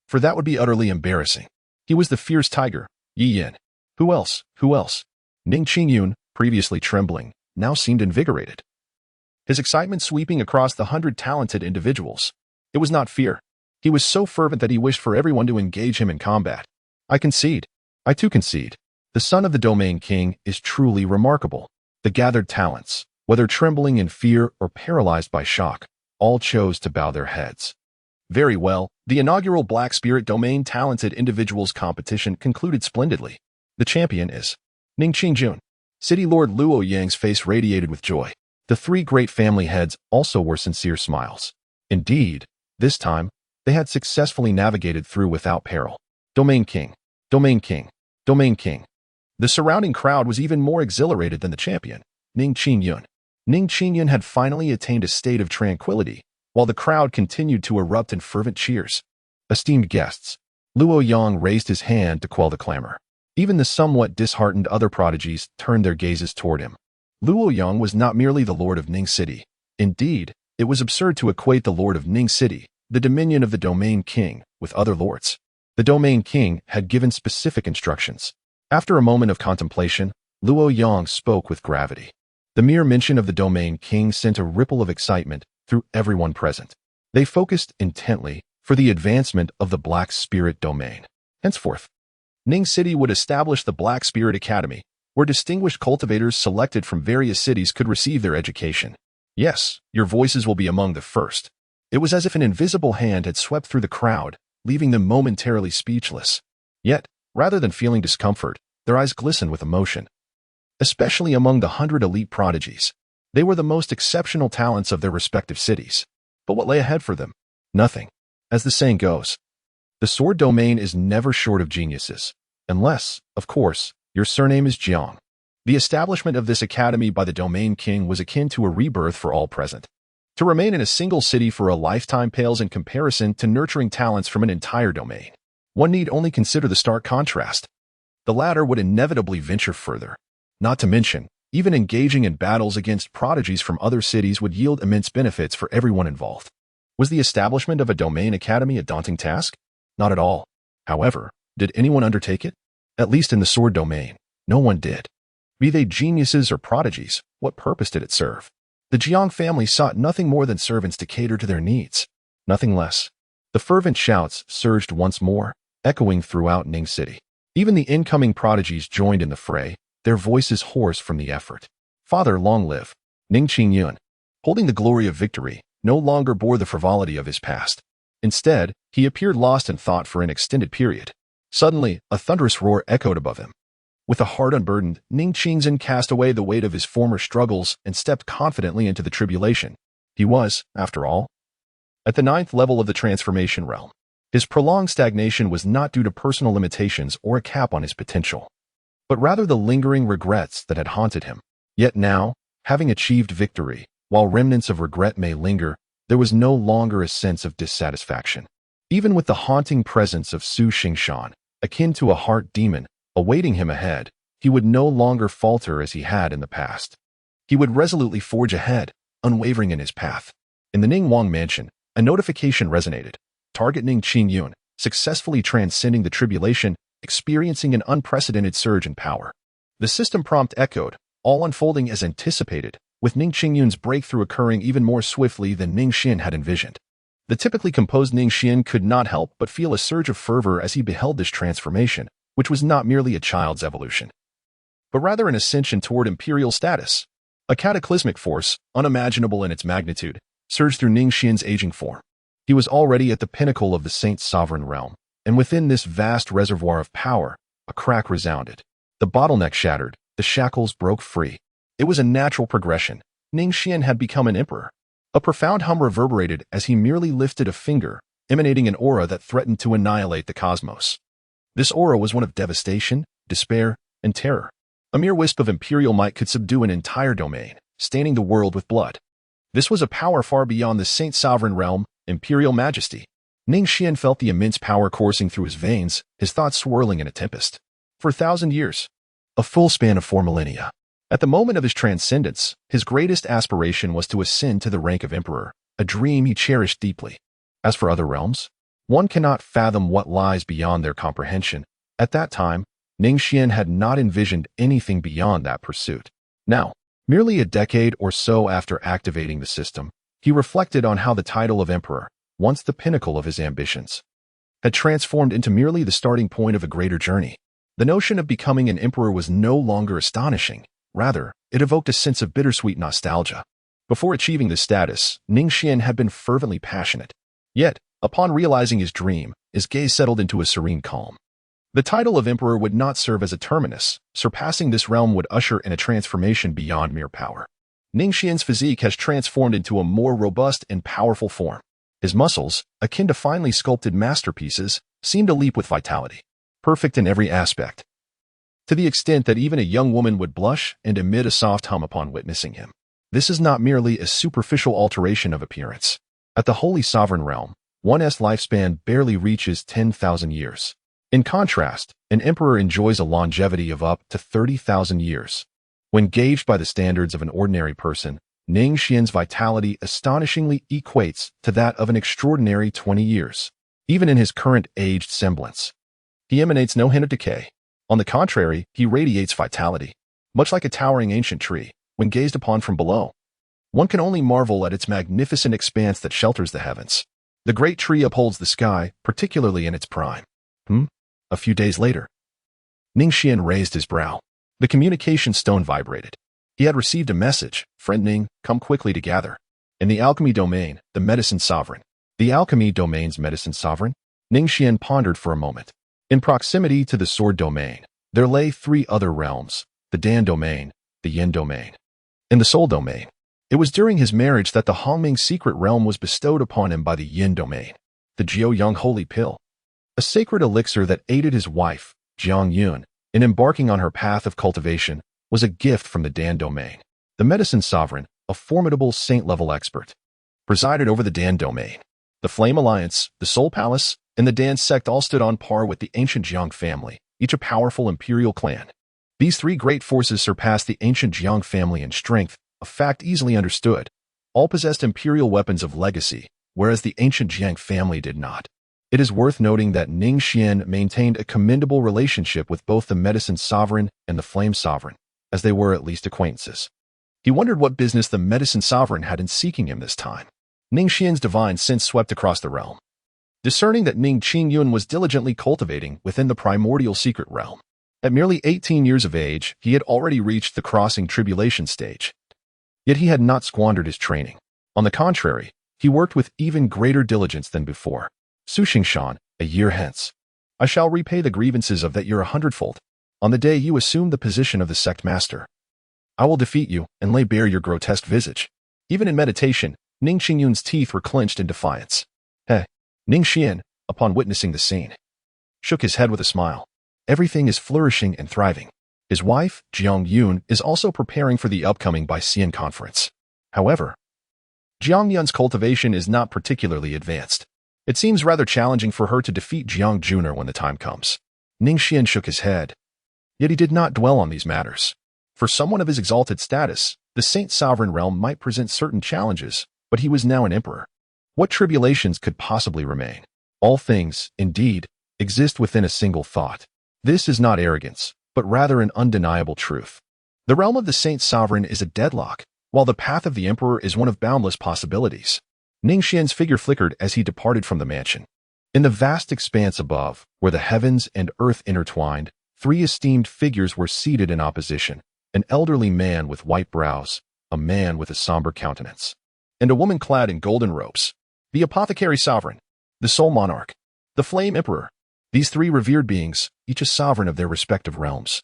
For that would be utterly embarrassing. He was the fierce tiger, Yi Yin. Who else? Who else? Ning Xuan, previously trembling, now seemed invigorated. His excitement sweeping across the 100 talented individuals. It was not fear. He was so fervent that he wished for everyone to engage him in combat. I concede. I too concede. The son of the domain king is truly remarkable. The gathered talents, whether trembling in fear or paralyzed by shock, all chose to bow their heads. Very well, the inaugural Black Spirit Domain Talented Individuals competition concluded splendidly. The champion is Ning Xuan. City Lord Luo Yang's face radiated with joy. The three great family heads also wore sincere smiles. Indeed, this time, they had successfully navigated through without peril. Domain King, Domain King, Domain King. The surrounding crowd was even more exhilarated than the champion, Ning Xuan. Ning Xuan had finally attained a state of tranquility, while the crowd continued to erupt in fervent cheers. Esteemed guests, Luo Yang raised his hand to quell the clamor. Even the somewhat disheartened other prodigies turned their gazes toward him. Luo Yang was not merely the lord of Ning City. Indeed, it was absurd to equate the lord of Ning City, the dominion of the Domain King, with other lords. The Domain King had given specific instructions. After a moment of contemplation, Luo Yang spoke with gravity. The mere mention of the Domain King sent a ripple of excitement through everyone present. They focused intently for the advancement of the Black Spirit domain. Henceforth, Ning City would establish the Black Spirit Academy, where distinguished cultivators selected from various cities could receive their education. Yes, your voices will be among the first. It was as if an invisible hand had swept through the crowd, leaving them momentarily speechless. Yet, rather than feeling discomfort, their eyes glistened with emotion. Especially among the 100 elite prodigies, they were the most exceptional talents of their respective cities. But what lay ahead for them? Nothing. As the saying goes, the sword domain is never short of geniuses, unless, of course, your surname is Jiang. The establishment of this academy by the Domain King was akin to a rebirth for all present. To remain in a single city for a lifetime pales in comparison to nurturing talents from an entire domain. One need only consider the stark contrast. The latter would inevitably venture further. Not to mention, even engaging in battles against prodigies from other cities would yield immense benefits for everyone involved. Was the establishment of a domain academy a daunting task? Not at all. However, did anyone undertake it? At least in the sword domain, no one did. Be they geniuses or prodigies, what purpose did it serve? The Jiang family sought nothing more than servants to cater to their needs. Nothing less. The fervent shouts surged once more, echoing throughout Ning City. Even the incoming prodigies joined in the fray, their voices hoarse from the effort. Father, long live. Ning Xuan, holding the glory of victory, no longer bore the frivolity of his past. Instead, he appeared lost in thought for an extended period. Suddenly, a thunderous roar echoed above him. With a heart unburdened, Ning Xuan cast away the weight of his former struggles and stepped confidently into the tribulation. He was, after all, at the 9th level of the transformation realm. His prolonged stagnation was not due to personal limitations or a cap on his potential, but rather the lingering regrets that had haunted him. Yet now, having achieved victory, while remnants of regret may linger, there was no longer a sense of dissatisfaction. Even with the haunting presence of Su Xingshan, akin to a heart demon, awaiting him ahead, he would no longer falter as he had in the past. He would resolutely forge ahead, unwavering in his path. In the Ning Wang mansion, a notification resonated. Target Ning Xuan, successfully transcending the tribulation, experiencing an unprecedented surge in power. The system prompt echoed, all unfolding as anticipated, with Ning Xuan's breakthrough occurring even more swiftly than Ning Xuan had envisioned. The typically composed Ning Xuan could not help but feel a surge of fervor as he beheld this transformation, which was not merely a child's evolution, but rather an ascension toward imperial status. A cataclysmic force, unimaginable in its magnitude, surged through Ning Xuan's aging form. He was already at the pinnacle of the Saint's sovereign realm, and within this vast reservoir of power, a crack resounded. The bottleneck shattered, the shackles broke free. It was a natural progression. Ning Xuan had become an emperor. A profound hum reverberated as he merely lifted a finger, emanating an aura that threatened to annihilate the cosmos. This aura was one of devastation, despair, and terror. A mere wisp of imperial might could subdue an entire domain, staining the world with blood. This was a power far beyond the Saint's sovereign realm, imperial majesty. Ning Xuan felt the immense power coursing through his veins, his thoughts swirling in a tempest. For 1,000 years, a full span of 4 millennia. At the moment of his transcendence, his greatest aspiration was to ascend to the rank of emperor, a dream he cherished deeply. As for other realms, one cannot fathom what lies beyond their comprehension. At that time, Ning Xuan had not envisioned anything beyond that pursuit. Now, merely a decade or so after activating the system, he reflected on how the title of emperor, once the pinnacle of his ambitions, had transformed into merely the starting point of a greater journey. The notion of becoming an emperor was no longer astonishing. Rather, it evoked a sense of bittersweet nostalgia. Before achieving this status, Ning Xuan had been fervently passionate. Yet, upon realizing his dream, his gaze settled into a serene calm. The title of emperor would not serve as a terminus. Surpassing this realm would usher in a transformation beyond mere power. Ning Xuan's physique has transformed into a more robust and powerful form. His muscles, akin to finely sculpted masterpieces, seem to leap with vitality, perfect in every aspect, to the extent that even a young woman would blush and emit a soft hum upon witnessing him. This is not merely a superficial alteration of appearance. At the Holy Sovereign realm, one's lifespan barely reaches 10,000 years. In contrast, an emperor enjoys a longevity of up to 30,000 years. When gauged by the standards of an ordinary person, Ning Xuan's vitality astonishingly equates to that of an extraordinary 20 years. Even in his current aged semblance, he emanates no hint of decay. On the contrary, he radiates vitality, much like a towering ancient tree. When gazed upon from below, one can only marvel at its magnificent expanse that shelters the heavens. The great tree upholds the sky, particularly in its prime. A few days later, Ning Xuan raised his brow. The communication stone vibrated. He had received a message. Friend Ning, come quickly to gather. In the alchemy domain, the medicine sovereign. The alchemy domain's medicine sovereign? Ning Xuan pondered for a moment. In proximity to the sword domain, there lay three other realms: the Dan domain, the Yin domain, and the soul domain. It was during his marriage that the Hongming secret realm was bestowed upon him by the Yin domain, the Jiuyang holy pill, a sacred elixir that aided his wife, Jiang Yun, in embarking on her path of cultivation, was a gift from the Dan domain. The medicine sovereign, a formidable saint-level expert, presided over the Dan domain. The Flame Alliance, the Soul Palace, and the Dan sect all stood on par with the ancient Jiang family, each a powerful imperial clan. These three great forces surpassed the ancient Jiang family in strength, a fact easily understood. All possessed imperial weapons of legacy, whereas the ancient Jiang family did not. It is worth noting that Ning Xuan maintained a commendable relationship with both the medicine sovereign and the flame sovereign, as they were at least acquaintances. He wondered what business the medicine sovereign had in seeking him this time. Ning Xuan's divine sense swept across the realm, discerning that Ning Qingyun was diligently cultivating within the primordial secret realm. At merely 18 years of age, he had already reached the crossing tribulation stage. Yet he had not squandered his training. On the contrary, he worked with even greater diligence than before. Su Xingshan, a year hence, I shall repay the grievances of that year 100-fold. On the day you assume the position of the sect master, I will defeat you and lay bare your grotesque visage. Even in meditation, Ning Qingyun's teeth were clenched in defiance. Ning Xuan, upon witnessing the scene, shook his head with a smile. Everything is flourishing and thriving. His wife, Jiang Yun, is also preparing for the upcoming Baixian conference. However, Jiang Yun's cultivation is not particularly advanced. It seems rather challenging for her to defeat Jiang Juner when the time comes. Ning Xuan shook his head. Yet he did not dwell on these matters. For someone of his exalted status, the Saint Sovereign realm might present certain challenges, but he was now an emperor. What tribulations could possibly remain? All things, indeed, exist within a single thought. This is not arrogance, but rather an undeniable truth. The realm of the Saint Sovereign is a deadlock, while the path of the Emperor is one of boundless possibilities. Ning Xuan's figure flickered as he departed from the mansion. In the vast expanse above, where the heavens and earth intertwined, three esteemed figures were seated in opposition: an elderly man with white brows, a man with a somber countenance, and a woman clad in golden robes. The Apothecary Sovereign, the Soul Monarch, the Flame Emperor. These three revered beings, each a sovereign of their respective realms,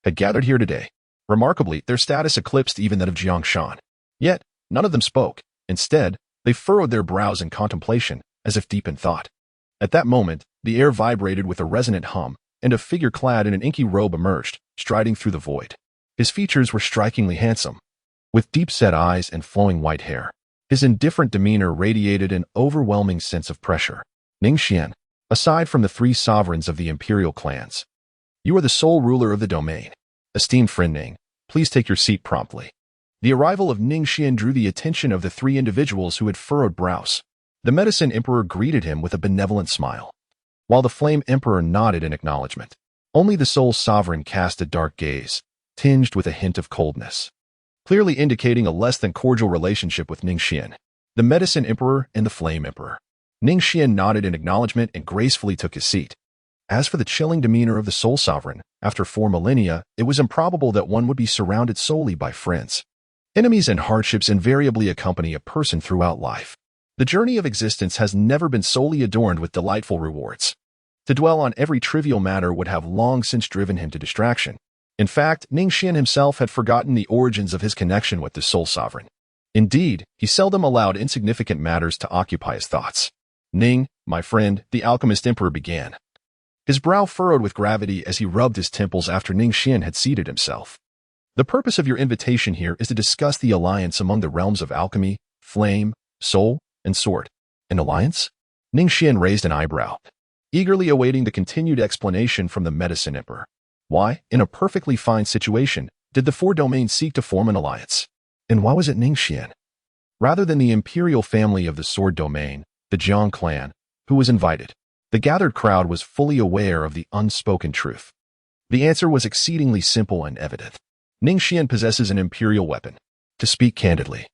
had gathered here today. Remarkably, their status eclipsed even that of Jiang Shan. Yet, none of them spoke. Instead, they furrowed their brows in contemplation, as if deep in thought. At that moment, the air vibrated with a resonant hum, and a figure clad in an inky robe emerged, striding through the void. His features were strikingly handsome, with deep-set eyes and flowing white hair. His indifferent demeanor radiated an overwhelming sense of pressure. Ning Xuan, aside from the three sovereigns of the imperial clans, you are the sole ruler of the domain. Esteemed friend Ning, please take your seat promptly. The arrival of Ning Xuan drew the attention of the three individuals who had furrowed brows. The medicine emperor greeted him with a benevolent smile, while the flame emperor nodded in acknowledgement. Only the soul sovereign cast a dark gaze, tinged with a hint of coldness, clearly indicating a less than cordial relationship with Ning Xuan, the medicine emperor and the flame emperor. Ning Xuan nodded in acknowledgement and gracefully took his seat. As for the chilling demeanor of the soul sovereign, after 4 millennia, it was improbable that one would be surrounded solely by friends. Enemies and hardships invariably accompany a person throughout life. The journey of existence has never been solely adorned with delightful rewards. To dwell on every trivial matter would have long since driven him to distraction. In fact, Ning Xuan himself had forgotten the origins of his connection with the Soul Sovereign. Indeed, he seldom allowed insignificant matters to occupy his thoughts. Ning, my friend, the alchemist emperor began. His brow furrowed with gravity as he rubbed his temples after Ning Xuan had seated himself. The purpose of your invitation here is to discuss the alliance among the realms of alchemy, flame, soul, and sword. An alliance? Ning Xuan raised an eyebrow, eagerly awaiting the continued explanation from the medicine emperor. Why, in a perfectly fine situation, did the four domains seek to form an alliance? And why was it Ning Xuan, rather than the imperial family of the sword domain, the Jiang clan, who was invited? The gathered crowd was fully aware of the unspoken truth. The answer was exceedingly simple and evident. Ning Xuan possesses an imperial weapon. To speak candidly,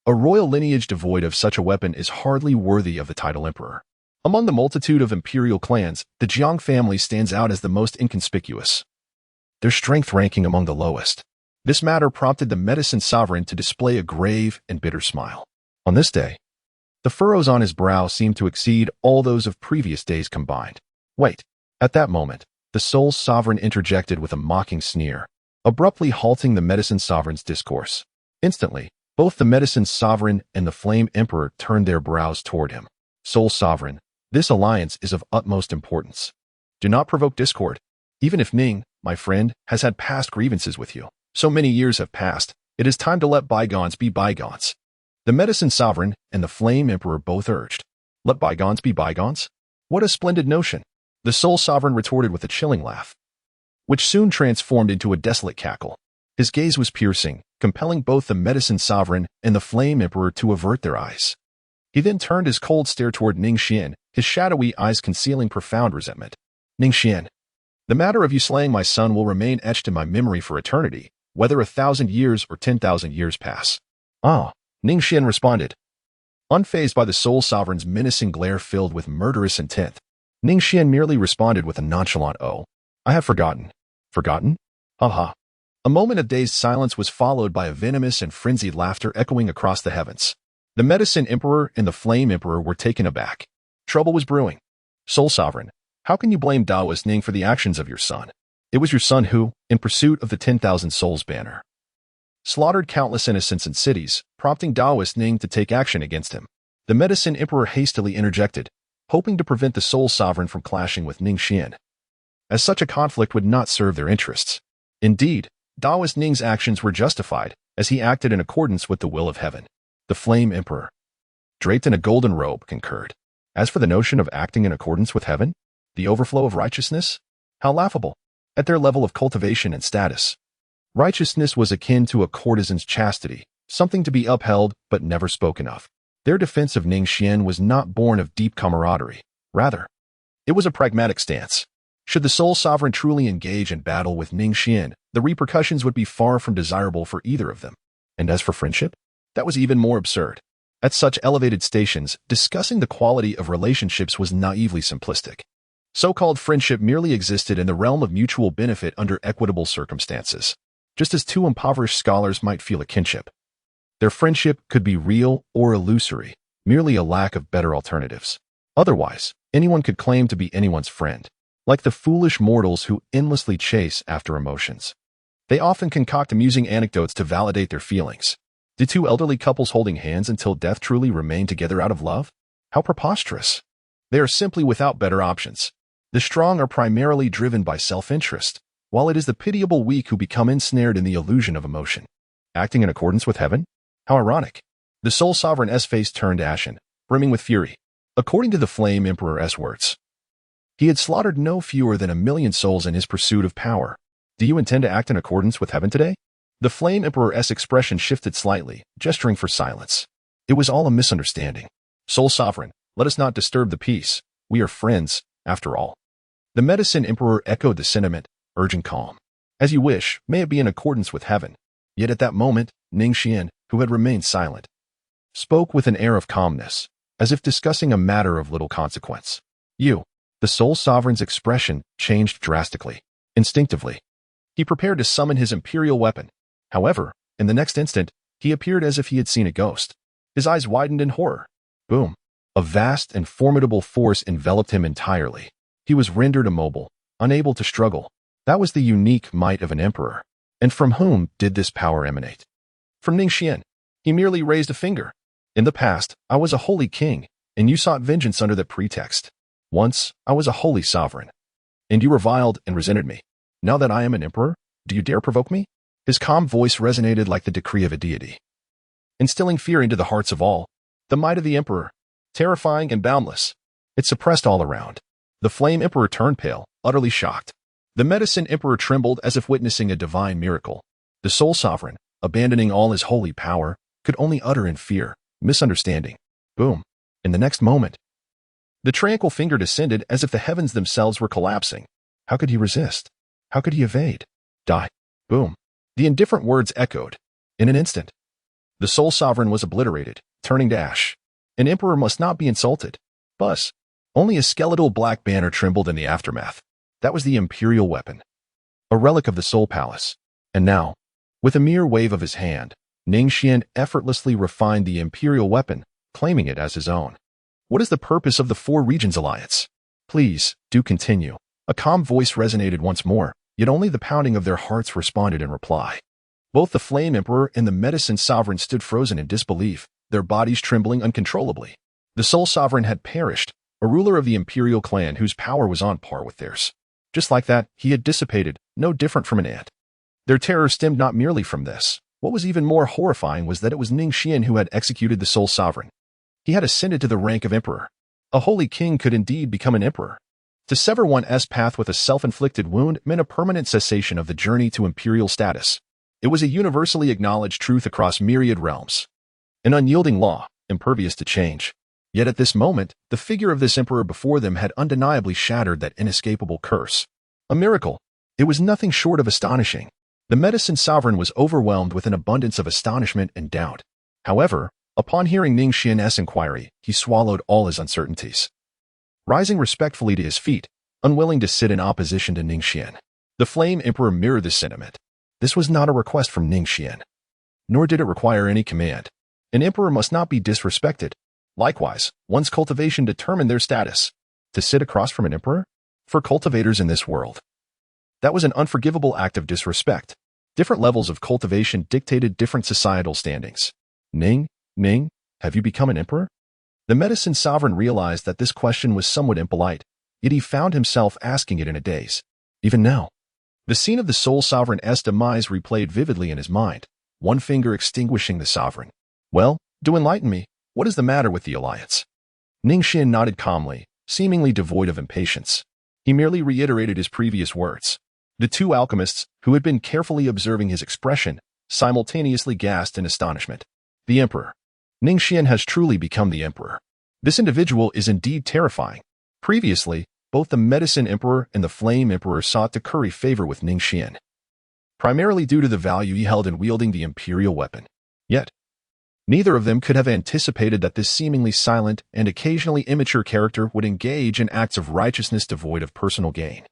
a royal lineage devoid of such a weapon is hardly worthy of the title emperor. Among the multitude of imperial clans, the Jiang family stands out as the most inconspicuous, their strength ranking among the lowest. This matter prompted the medicine sovereign to display a grave and bitter smile. On this day, the furrows on his brow seemed to exceed all those of previous days combined. Wait. At that moment, the soul sovereign interjected with a mocking sneer, abruptly halting the medicine sovereign's discourse. Instantly, both the medicine sovereign and the flame emperor turned their brows toward him. Soul sovereign, this alliance is of utmost importance. Do not provoke discord. Even if Ning, my friend, has had past grievances with you, so many years have passed, it is time to let bygones be bygones. The medicine sovereign and the flame emperor both urged. Let bygones be bygones? What a splendid notion! The soul sovereign retorted with a chilling laugh, which soon transformed into a desolate cackle. His gaze was piercing, compelling both the medicine sovereign and the flame emperor to avert their eyes. He then turned his cold stare toward Ning Xuan, his shadowy eyes concealing profound resentment. Ning Xuan, the matter of you slaying my son will remain etched in my memory for eternity, whether 1,000 years or 10,000 years pass. Ah, Ning Xuan responded, unfazed by the soul sovereign's menacing glare filled with murderous intent. Ning Xuan merely responded with a nonchalant "Oh, I have forgotten." Forgotten? Ha. A moment of dazed silence was followed by a venomous and frenzied laughter echoing across the heavens. The medicine emperor and the flame emperor were taken aback. Trouble was brewing. Soul sovereign, how can you blame Taoist Ning for the actions of your son? It was your son who, in pursuit of the 10,000 souls banner, slaughtered countless innocents in cities, prompting Taoist Ning to take action against him. The medicine emperor hastily interjected, hoping to prevent the soul sovereign from clashing with Ning Xuan, as such a conflict would not serve their interests. Indeed, Taoist Ning's actions were justified, as he acted in accordance with the will of heaven. The flame emperor, draped in a golden robe, concurred. As for the notion of acting in accordance with heaven, the overflow of righteousness, how laughable! At their level of cultivation and status, righteousness was akin to a courtesan's chastity, something to be upheld but never spoken of. Their defense of Ning Xuan was not born of deep camaraderie. Rather, it was a pragmatic stance. Should the soul sovereign truly engage in battle with Ning Xuan, the repercussions would be far from desirable for either of them. And as for friendship, that was even more absurd. At such elevated stations, discussing the quality of relationships was naively simplistic. So-called friendship merely existed in the realm of mutual benefit under equitable circumstances, just as two impoverished scholars might feel a kinship. Their friendship could be real or illusory, merely a lack of better alternatives. Otherwise, anyone could claim to be anyone's friend. Like the foolish mortals who endlessly chase after emotions, they often concoct amusing anecdotes to validate their feelings. Did two elderly couples holding hands until death truly remain together out of love? How preposterous! They are simply without better options. The strong are primarily driven by self-interest, while it is the pitiable weak who become ensnared in the illusion of emotion. Acting in accordance with heaven? How ironic! The soul sovereign's face turned ashen, brimming with fury. According to the flame emperor's words, he had slaughtered no fewer than 1,000,000 souls in his pursuit of power. Do you intend to act in accordance with heaven today? The flame emperor's expression shifted slightly, gesturing for silence. It was all a misunderstanding. Soul sovereign, let us not disturb the peace. We are friends, after all. The medicine emperor echoed the sentiment, urging calm. As you wish, may it be in accordance with heaven. Yet at that moment, Ning Xuan, who had remained silent, spoke with an air of calmness, as if discussing a matter of little consequence. The soul sovereign's expression changed drastically. Instinctively, he prepared to summon his imperial weapon. However, in the next instant, he appeared as if he had seen a ghost. His eyes widened in horror. Boom! A vast and formidable force enveloped him entirely. He was rendered immobile, unable to struggle. That was the unique might of an emperor. And from whom did this power emanate? From Ning Xuan. He merely raised a finger. In the past, I was a holy king, and you sought vengeance under that pretext. Once, I was a holy sovereign, and you reviled and resented me. Now that I am an emperor, do you dare provoke me? His calm voice resonated like the decree of a deity, instilling fear into the hearts of all. The might of the emperor, terrifying and boundless. It suppressed all around. The flame emperor turned pale, utterly shocked. The medicine emperor trembled as if witnessing a divine miracle. The soul sovereign, abandoning all his holy power, could only utter in fear, misunderstanding. Boom. In the next moment, the tranquil finger descended as if the heavens themselves were collapsing. How could he resist? How could he evade? Die. Boom. The indifferent words echoed. In an instant, the soul sovereign was obliterated, turning to ash. An emperor must not be insulted. Buzz. Only a skeletal black banner trembled in the aftermath. That was the imperial weapon, a relic of the soul palace. And now, with a mere wave of his hand, Ning Xuan effortlessly refined the imperial weapon, claiming it as his own. What is the purpose of the Four Regions Alliance? Please, do continue. A calm voice resonated once more, yet only the pounding of their hearts responded in reply. Both the Flame Emperor and the Medicine Sovereign stood frozen in disbelief, their bodies trembling uncontrollably. The Soul Sovereign had perished, a ruler of the imperial clan whose power was on par with theirs. Just like that, he had dissipated, no different from an ant. Their terror stemmed not merely from this. What was even more horrifying was that it was Ning Xuan who had executed the Soul Sovereign. He had ascended to the rank of emperor. A holy king could indeed become an emperor. To sever one's path with a self-inflicted wound meant a permanent cessation of the journey to imperial status. It was a universally acknowledged truth across myriad realms. An unyielding law, impervious to change. Yet at this moment, the figure of this emperor before them had undeniably shattered that inescapable curse. A miracle. It was nothing short of astonishing. The Medicine Sovereign was overwhelmed with an abundance of astonishment and doubt. However, upon hearing Ning Xuan's inquiry, he swallowed all his uncertainties. Rising respectfully to his feet, unwilling to sit in opposition to Ning Xuan, the Flame Emperor mirrored this sentiment. This was not a request from Ning Xuan, nor did it require any command. An emperor must not be disrespected. Likewise, one's cultivation determined their status. To sit across from an emperor? For cultivators in this world, that was an unforgivable act of disrespect. Different levels of cultivation dictated different societal standings. Ning, have you become an emperor? The Medicine Sovereign realized that this question was somewhat impolite, yet he found himself asking it in a daze. Even now, the scene of the Soul Sovereign's demise replayed vividly in his mind, one finger extinguishing the sovereign. Well, do enlighten me. What is the matter with the alliance? Ning Xuan nodded calmly, seemingly devoid of impatience. He merely reiterated his previous words. The two alchemists, who had been carefully observing his expression, simultaneously gasped in astonishment. The Emperor. Ning Xuan has truly become the Emperor. This individual is indeed terrifying. Previously, both the Medicine Emperor and the Flame Emperor sought to curry favor with Ning Xuan, primarily due to the value he held in wielding the imperial weapon. Yet, neither of them could have anticipated that this seemingly silent and occasionally immature character would engage in acts of righteousness devoid of personal gain.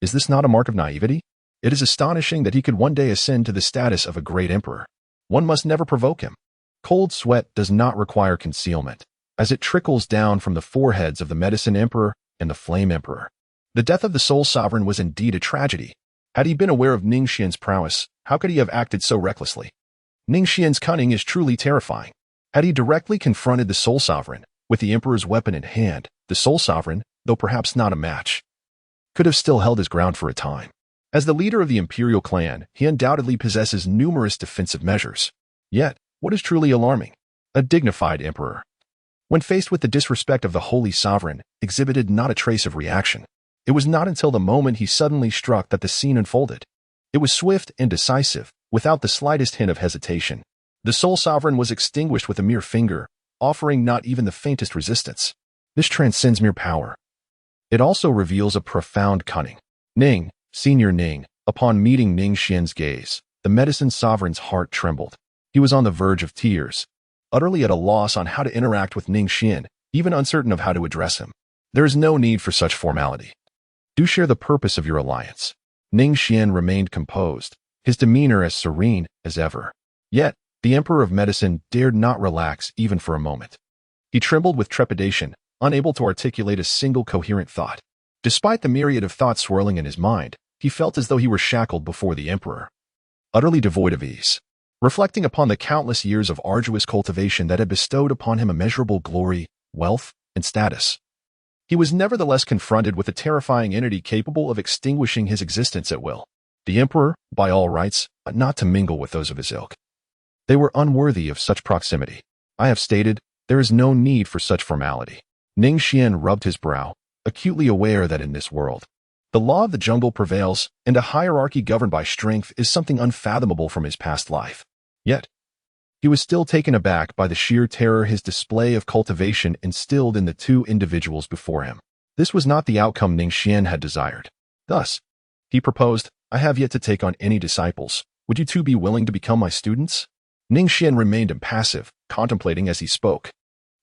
Is this not a mark of naivety? It is astonishing that he could one day ascend to the status of a great emperor. One must never provoke him. Cold sweat does not require concealment, as it trickles down from the foreheads of the Medicine Emperor and the Flame Emperor. The death of the Soul Sovereign was indeed a tragedy. Had he been aware of Ning Xuan's prowess, how could he have acted so recklessly? Ning Xuan's cunning is truly terrifying. Had he directly confronted the Soul Sovereign, with the Emperor's weapon in hand, the Soul Sovereign, though perhaps not a match, could have still held his ground for a time. As the leader of the imperial clan, he undoubtedly possesses numerous defensive measures. Yet, what is truly alarming? A dignified emperor, when faced with the disrespect of the Holy Sovereign, exhibited not a trace of reaction. It was not until the moment he suddenly struck that the scene unfolded. It was swift and decisive, without the slightest hint of hesitation. The Soul Sovereign was extinguished with a mere finger, offering not even the faintest resistance. This transcends mere power. It also reveals a profound cunning. Ning, Senior Ning, upon meeting Ning Xuan's gaze, the Medicine Sovereign's heart trembled. He was on the verge of tears, utterly at a loss on how to interact with Ning Xuan, even uncertain of how to address him. There is no need for such formality. Do share the purpose of your alliance. Ning Xuan remained composed, his demeanor as serene as ever. Yet, the Emperor of Medicine dared not relax even for a moment. He trembled with trepidation, unable to articulate a single coherent thought. Despite the myriad of thoughts swirling in his mind, he felt as though he were shackled before the emperor, utterly devoid of ease. Reflecting upon the countless years of arduous cultivation that had bestowed upon him immeasurable glory, wealth, and status, he was nevertheless confronted with a terrifying entity capable of extinguishing his existence at will. The emperor, by all rights, ought not to mingle with those of his ilk. They were unworthy of such proximity. I have stated, there is no need for such formality. Ning Xuan rubbed his brow, acutely aware that in this world, the law of the jungle prevails, and a hierarchy governed by strength is something unfathomable from his past life. Yet, he was still taken aback by the sheer terror his display of cultivation instilled in the two individuals before him. This was not the outcome Ning Xuan had desired. Thus, he proposed, I have yet to take on any disciples. Would you two be willing to become my students? Ning Xuan remained impassive, contemplating as he spoke.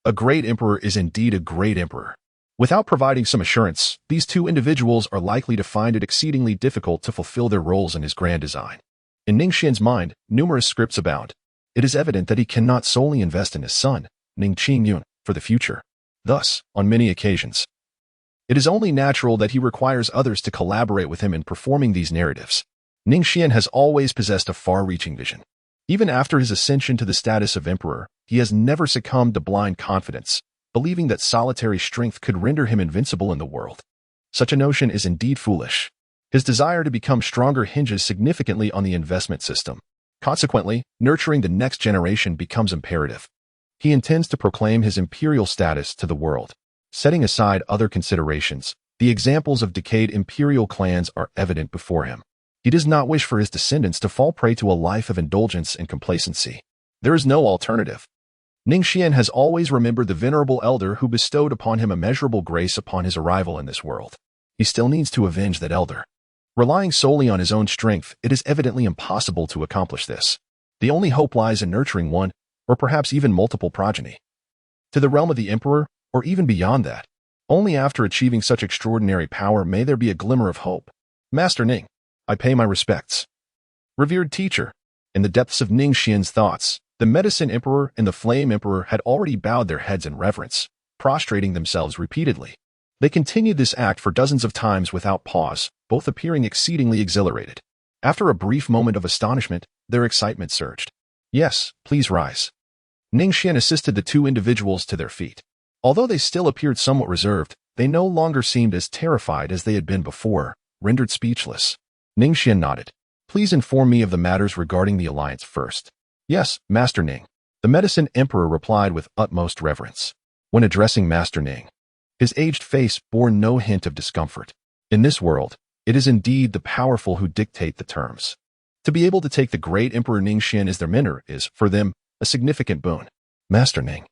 A great emperor is indeed a great emperor. Without providing some assurance, these two individuals are likely to find it exceedingly difficult to fulfill their roles in his grand design. In Ning Xuan's mind, numerous scripts abound. It is evident that he cannot solely invest in his son, Ning Xuan, for the future. Thus, on many occasions, it is only natural that he requires others to collaborate with him in performing these narratives. Ning Xuan has always possessed a far-reaching vision. Even after his ascension to the status of emperor, he has never succumbed to blind confidence, believing that solitary strength could render him invincible in the world. Such a notion is indeed foolish. His desire to become stronger hinges significantly on the investment system. Consequently, nurturing the next generation becomes imperative. He intends to proclaim his imperial status to the world. Setting aside other considerations, the examples of decayed imperial clans are evident before him. He does not wish for his descendants to fall prey to a life of indulgence and complacency. There is no alternative. Ning Xuan has always remembered the venerable elder who bestowed upon him immeasurable grace upon his arrival in this world. He still needs to avenge that elder. Relying solely on his own strength, it is evidently impossible to accomplish this. The only hope lies in nurturing one, or perhaps even multiple progeny, to the realm of the emperor, or even beyond that. Only after achieving such extraordinary power may there be a glimmer of hope. Master Ning, I pay my respects. Revered teacher, in the depths of Ning Xuan's thoughts, the medicine emperor and the flame emperor had already bowed their heads in reverence, prostrating themselves repeatedly. They continued this act for dozens of times without pause, both appearing exceedingly exhilarated. After a brief moment of astonishment, their excitement surged. Yes, please rise. Ning Xuan assisted the two individuals to their feet. Although they still appeared somewhat reserved, they no longer seemed as terrified as they had been before, rendered speechless. Ning Xuan nodded. Please inform me of the matters regarding the alliance first. Yes, Master Ning. The medicine emperor replied with utmost reverence. When addressing Master Ning, his aged face bore no hint of discomfort. In this world, it is indeed the powerful who dictate the terms. To be able to take the great Emperor Ning Xuan as their mentor is, for them, a significant boon. Master Ning.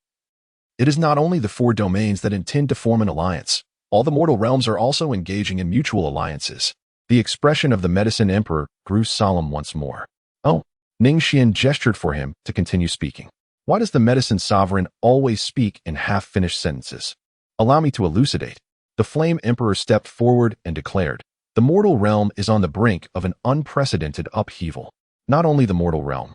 It is not only the four domains that intend to form an alliance. All the mortal realms are also engaging in mutual alliances. The expression of the medicine emperor grew solemn once more. Oh, Ning Xuan gestured for him to continue speaking. Why does the medicine sovereign always speak in half-finished sentences? Allow me to elucidate. The flame emperor stepped forward and declared, the mortal realm is on the brink of an unprecedented upheaval. Not only the mortal realm,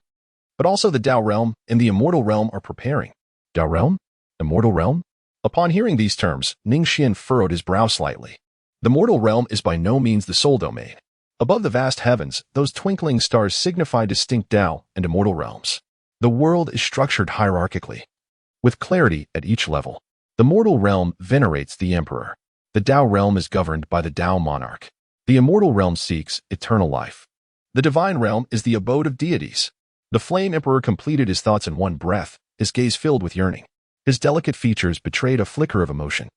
but also the Tao realm and the immortal realm are preparing. Tao realm? Immortal realm? Upon hearing these terms, Ning Xuan furrowed his brow slightly. The mortal realm is by no means the sole domain. Above the vast heavens, those twinkling stars signify distinct Tao and immortal realms. The world is structured hierarchically, with clarity at each level. The mortal realm venerates the emperor. The Tao realm is governed by the Tao monarch. The immortal realm seeks eternal life. The divine realm is the abode of deities. The flame emperor completed his thoughts in one breath, his gaze filled with yearning. His delicate features betrayed a flicker of emotion.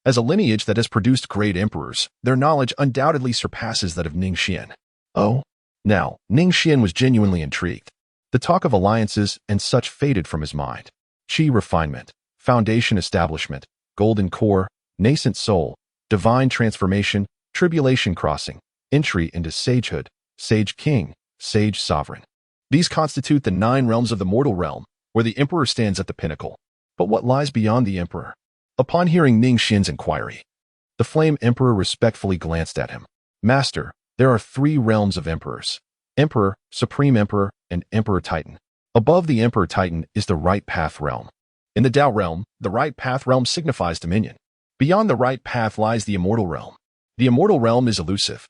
As a lineage that has produced great emperors, their knowledge undoubtedly surpasses that of Ning Xuan. Oh, now, Ning Xuan was genuinely intrigued. The talk of alliances and such faded from his mind. Qi refinement, foundation establishment, golden core, nascent soul, divine transformation, tribulation crossing, entry into sagehood, sage king, sage sovereign. These constitute the 9 realms of the mortal realm, where the emperor stands at the pinnacle. But what lies beyond the emperor? Upon hearing Ning Xuan's inquiry, the flame emperor respectfully glanced at him. Master, there are 3 realms of emperors. Emperor, Supreme Emperor, and Emperor Titan. Above the Emperor Titan is the right path realm. In the Tao realm, the right path realm signifies dominion. Beyond the right path lies the immortal realm. The immortal realm is elusive.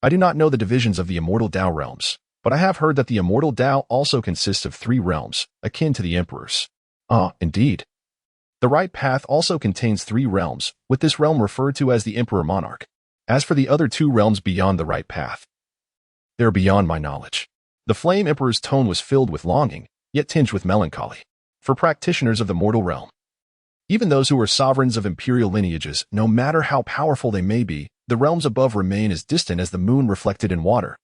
I do not know the divisions of the immortal Dao realms, but I have heard that the immortal Dao also consists of 3 realms, akin to the emperors. Ah, indeed. The right path also contains 3 realms, with this realm referred to as the emperor monarch. As for the other 2 realms beyond the right path, they are beyond my knowledge. The flame emperor's tone was filled with longing, yet tinged with melancholy. For practitioners of the mortal realm, even those who are sovereigns of imperial lineages, no matter how powerful they may be, the realms above remain as distant as the moon reflected in water.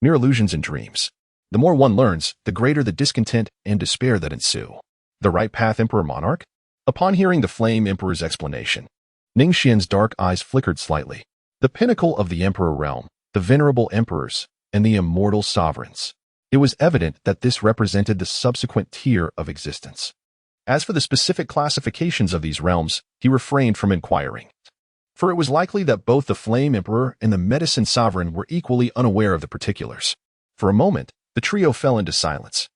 Mere illusions and dreams. The more one learns, the greater the discontent and despair that ensue. The right path emperor monarch? Upon hearing the flame emperor's explanation, Ning Xuan's dark eyes flickered slightly. The pinnacle of the emperor realm, the venerable emperors, and the immortal sovereigns. It was evident that this represented the subsequent tier of existence. As for the specific classifications of these realms, he refrained from inquiring, for it was likely that both the Flame Emperor and the Medicine Sovereign were equally unaware of the particulars. For a moment, the trio fell into silence.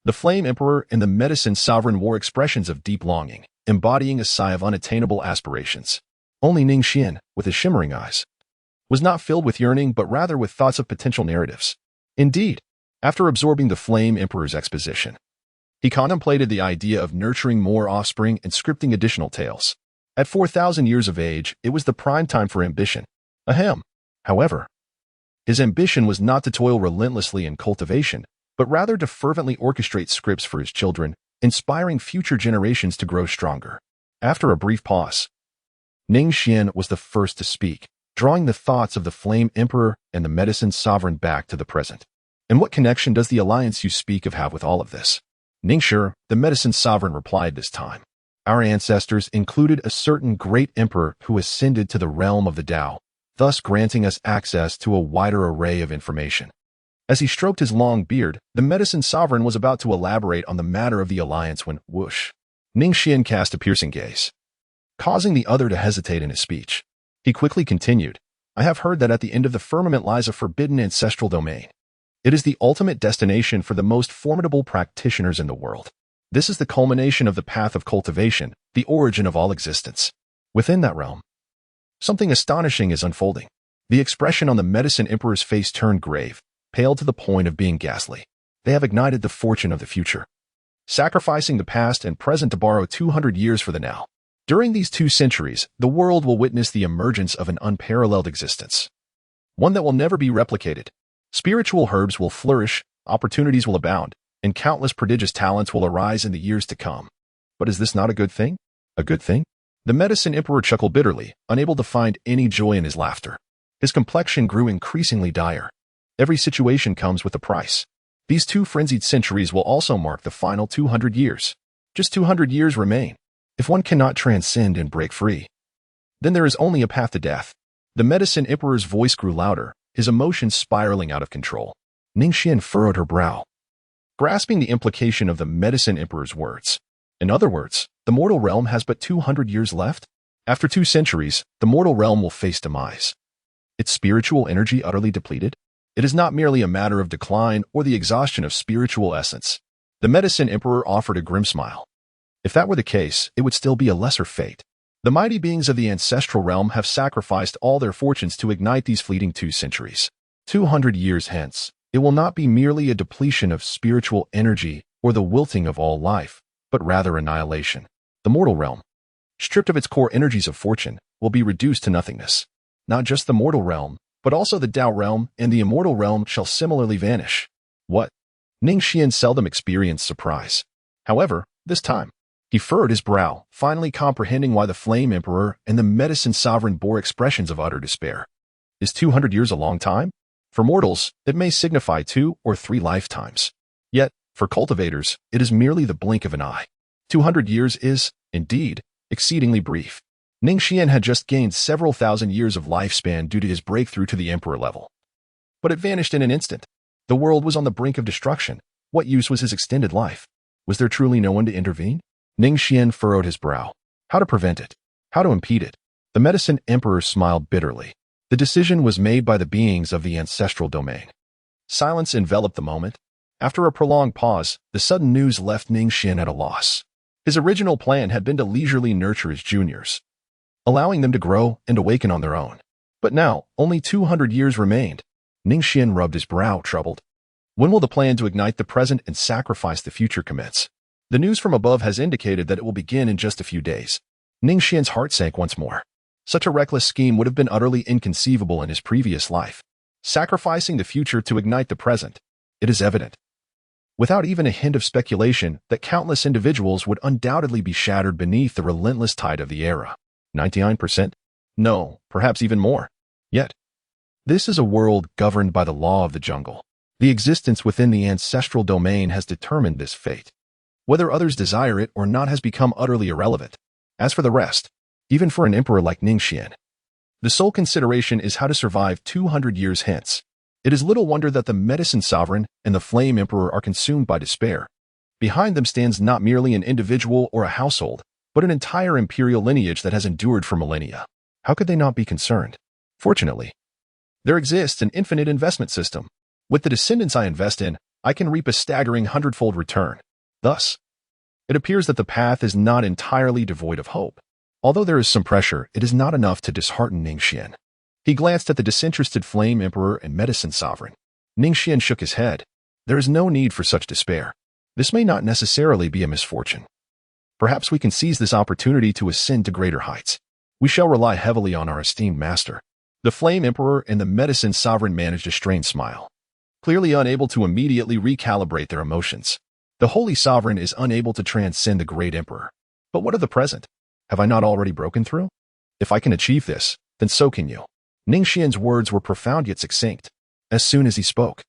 The Flame Emperor and the Medicine Sovereign wore expressions of deep longing, embodying a sigh of unattainable aspirations. Only Ning Xuan, with his shimmering eyes, was not filled with yearning but rather with thoughts of potential narratives. Indeed, after absorbing the Flame Emperor's exposition, he contemplated the idea of nurturing more offspring and scripting additional tales. At 4,000 years of age, it was the prime time for ambition. Ahem. However, his ambition was not to toil relentlessly in cultivation, but rather to fervently orchestrate scripts for his children, inspiring future generations to grow stronger. After a brief pause, Ning Xuan was the first to speak, drawing the thoughts of the Flame Emperor and the Medicine Sovereign back to the present. And what connection does the alliance you speak of have with all of this? Ning Xuan, the Medicine Sovereign, replied this time. Our ancestors included a certain great emperor who ascended to the realm of the Tao, thus granting us access to a wider array of information. As he stroked his long beard, the Medicine Sovereign was about to elaborate on the matter of the alliance when, whoosh, Ning Xuan cast a piercing gaze, causing the other to hesitate in his speech. He quickly continued, I have heard that at the end of the firmament lies a forbidden ancestral domain. It is the ultimate destination for the most formidable practitioners in the world. This is the culmination of the path of cultivation, the origin of all existence. Within that realm, something astonishing is unfolding. The expression on the Medicine Emperor's face turned grave, pale to the point of being ghastly. They have ignited the fortune of the future, sacrificing the past and present to borrow 200 years for the now. During these 2 centuries, the world will witness the emergence of an unparalleled existence, one that will never be replicated. Spiritual herbs will flourish, opportunities will abound, and countless prodigious talents will arise in the years to come. But is this not a good thing? A good thing? The Medicine Emperor chuckled bitterly, unable to find any joy in his laughter. His complexion grew increasingly dire. Every situation comes with a price. These 2 frenzied centuries will also mark the final 200 years. Just 200 years remain. If one cannot transcend and break free, then there is only a path to death. The Medicine Emperor's voice grew louder, his emotions spiraling out of control. Ning Xuan furrowed her brow, grasping the implication of the Medicine Emperor's words. In other words, the mortal realm has but 200 years left? After 2 centuries, the mortal realm will face demise. Its spiritual energy utterly depleted? It is not merely a matter of decline or the exhaustion of spiritual essence. The Medicine Emperor offered a grim smile. If that were the case, it would still be a lesser fate. The mighty beings of the ancestral realm have sacrificed all their fortunes to ignite these fleeting 2 centuries. 200 years hence, it will not be merely a depletion of spiritual energy or the wilting of all life, but rather annihilation. The mortal realm, stripped of its core energies of fortune, will be reduced to nothingness. Not just the mortal realm, but also the Tao realm and the immortal realm shall similarly vanish. What? Ning Xuan seldom experienced surprise. However, this time, he furrowed his brow, finally comprehending why the Flame Emperor and the Medicine Sovereign bore expressions of utter despair. Is 200 years a long time? For mortals, it may signify 2 or 3 lifetimes. Yet, for cultivators, it is merely the blink of an eye. 200 years is, indeed, exceedingly brief. Ning Xuan had just gained several thousand years of lifespan due to his breakthrough to the Emperor level. But it vanished in an instant. The world was on the brink of destruction. What use was his extended life? Was there truly no one to intervene? Ning Xuan furrowed his brow. How to prevent it? How to impede it? The Medicine Emperor smiled bitterly. The decision was made by the beings of the ancestral domain. Silence enveloped the moment. After a prolonged pause, the sudden news left Ning Xuan at a loss. His original plan had been to leisurely nurture his juniors, allowing them to grow and awaken on their own. But now, only 200 years remained. Ning Xuan rubbed his brow, troubled. When will the plan to ignite the present and sacrifice the future commence? The news from above has indicated that it will begin in just a few days. Ning Xuan's heart sank once more. Such a reckless scheme would have been utterly inconceivable in his previous life. Sacrificing the future to ignite the present. It is evident, without even a hint of speculation, that countless individuals would undoubtedly be shattered beneath the relentless tide of the era. 99%? No, perhaps even more. Yet, this is a world governed by the law of the jungle. The existence within the ancestral domain has determined this fate. Whether others desire it or not has become utterly irrelevant. As for the rest, even for an emperor like Ning Xuan, the sole consideration is how to survive 200 years hence. It is little wonder that the medicine sovereign and the flame emperor are consumed by despair. Behind them stands not merely an individual or a household, but an entire imperial lineage that has endured for millennia. How could they not be concerned? Fortunately, there exists an infinite investment system. With the descendants I invest in, I can reap a staggering hundredfold return. Thus, it appears that the path is not entirely devoid of hope. Although there is some pressure, it is not enough to dishearten Ning Xuan. He glanced at the disinterested flame emperor and medicine sovereign. Ning Xuan shook his head. There is no need for such despair. This may not necessarily be a misfortune. Perhaps we can seize this opportunity to ascend to greater heights. We shall rely heavily on our esteemed master. The flame emperor and the medicine sovereign managed a strained smile, clearly unable to immediately recalibrate their emotions. The holy sovereign is unable to transcend the great emperor. But what of the present? Have I not already broken through? If I can achieve this, then so can you. Ning Xuan's words were profound yet succinct. As soon as he spoke,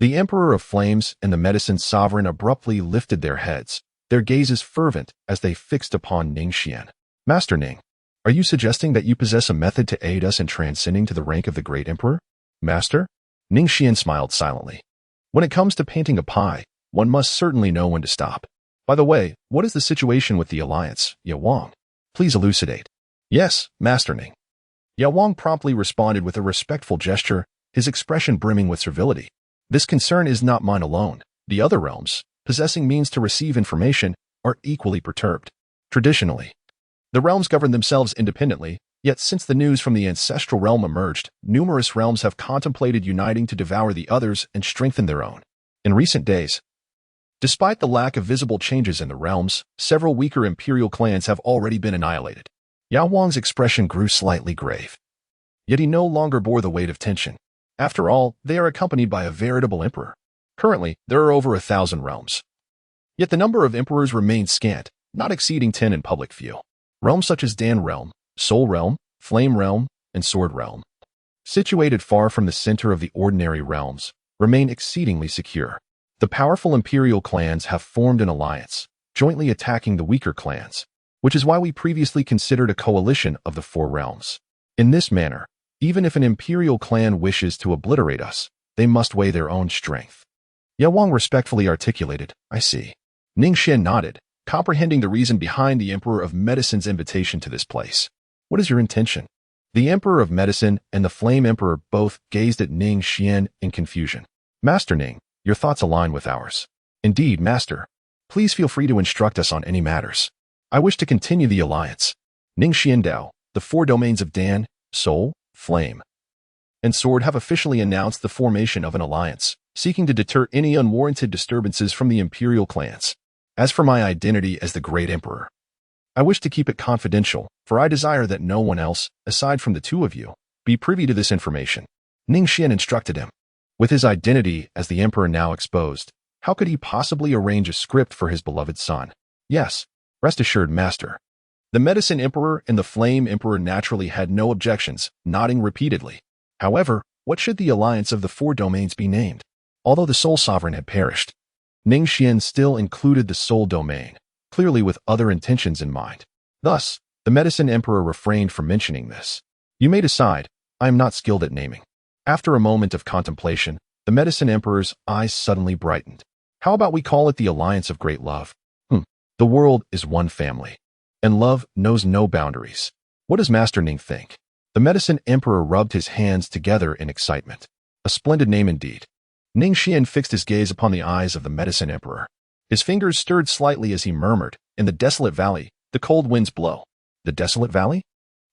the Emperor of Flames and the medicine sovereign abruptly lifted their heads, their gazes fervent as they fixed upon Ning Xuan. Master Ning, are you suggesting that you possess a method to aid us in transcending to the rank of the great emperor? Master? Ning Xuan smiled silently. When it comes to painting a pie, one must certainly know when to stop. By the way, what is the situation with the alliance, Yawang? Please elucidate. Yes, Master Ning. Yawang promptly responded with a respectful gesture, his expression brimming with servility. This concern is not mine alone. The other realms, possessing means to receive information, are equally perturbed. Traditionally, the realms govern themselves independently, yet since the news from the ancestral realm emerged, numerous realms have contemplated uniting to devour the others and strengthen their own. In recent days, despite the lack of visible changes in the realms, several weaker imperial clans have already been annihilated. Yao Wang's expression grew slightly grave. Yet he no longer bore the weight of tension. After all, they are accompanied by a veritable emperor. Currently, there are over 1,000 realms. Yet the number of emperors remains scant, not exceeding 10 in public view. Realms such as Dan Realm, Soul Realm, Flame Realm, and Sword Realm, situated far from the center of the ordinary realms, remain exceedingly secure. The powerful imperial clans have formed an alliance, jointly attacking the weaker clans, which is why we previously considered a coalition of the 4 realms. In this manner, even if an imperial clan wishes to obliterate us, they must weigh their own strength. Yao Wang respectfully articulated, I see. Ning Xuan nodded, comprehending the reason behind the Emperor of Medicine's invitation to this place. What is your intention? The Emperor of Medicine and the Flame Emperor both gazed at Ning Xuan in confusion. Master Ning, your thoughts align with ours. Indeed, Master. Please feel free to instruct us on any matters. I wish to continue the alliance. Ning Xuan Dao, the 4 domains of Dan, Soul, Flame, and Sword have officially announced the formation of an alliance, seeking to deter any unwarranted disturbances from the imperial clans. As for my identity as the Great Emperor, I wish to keep it confidential, for I desire that no one else, aside from the 2 of you, be privy to this information. Ning Xuan instructed him. With his identity as the Emperor now exposed, how could he possibly arrange a script for his beloved son? Yes, rest assured, Master. The Medicine Emperor and the Flame Emperor naturally had no objections, nodding repeatedly. However, what should the alliance of the 4 domains be named? Although the Soul Sovereign had perished, Ning Xuan still included the Soul Domain, clearly with other intentions in mind. Thus, the Medicine Emperor refrained from mentioning this. You may decide, I am not skilled at naming. After a moment of contemplation, the Medicine Emperor's eyes suddenly brightened. How about we call it the Alliance of Great Love? The world is one family, and love knows no boundaries. What does Master Ning think? The Medicine Emperor rubbed his hands together in excitement. A splendid name indeed. Ning Xuan fixed his gaze upon the eyes of the Medicine Emperor. His fingers stirred slightly as he murmured, in the desolate valley, the cold winds blow. The desolate valley?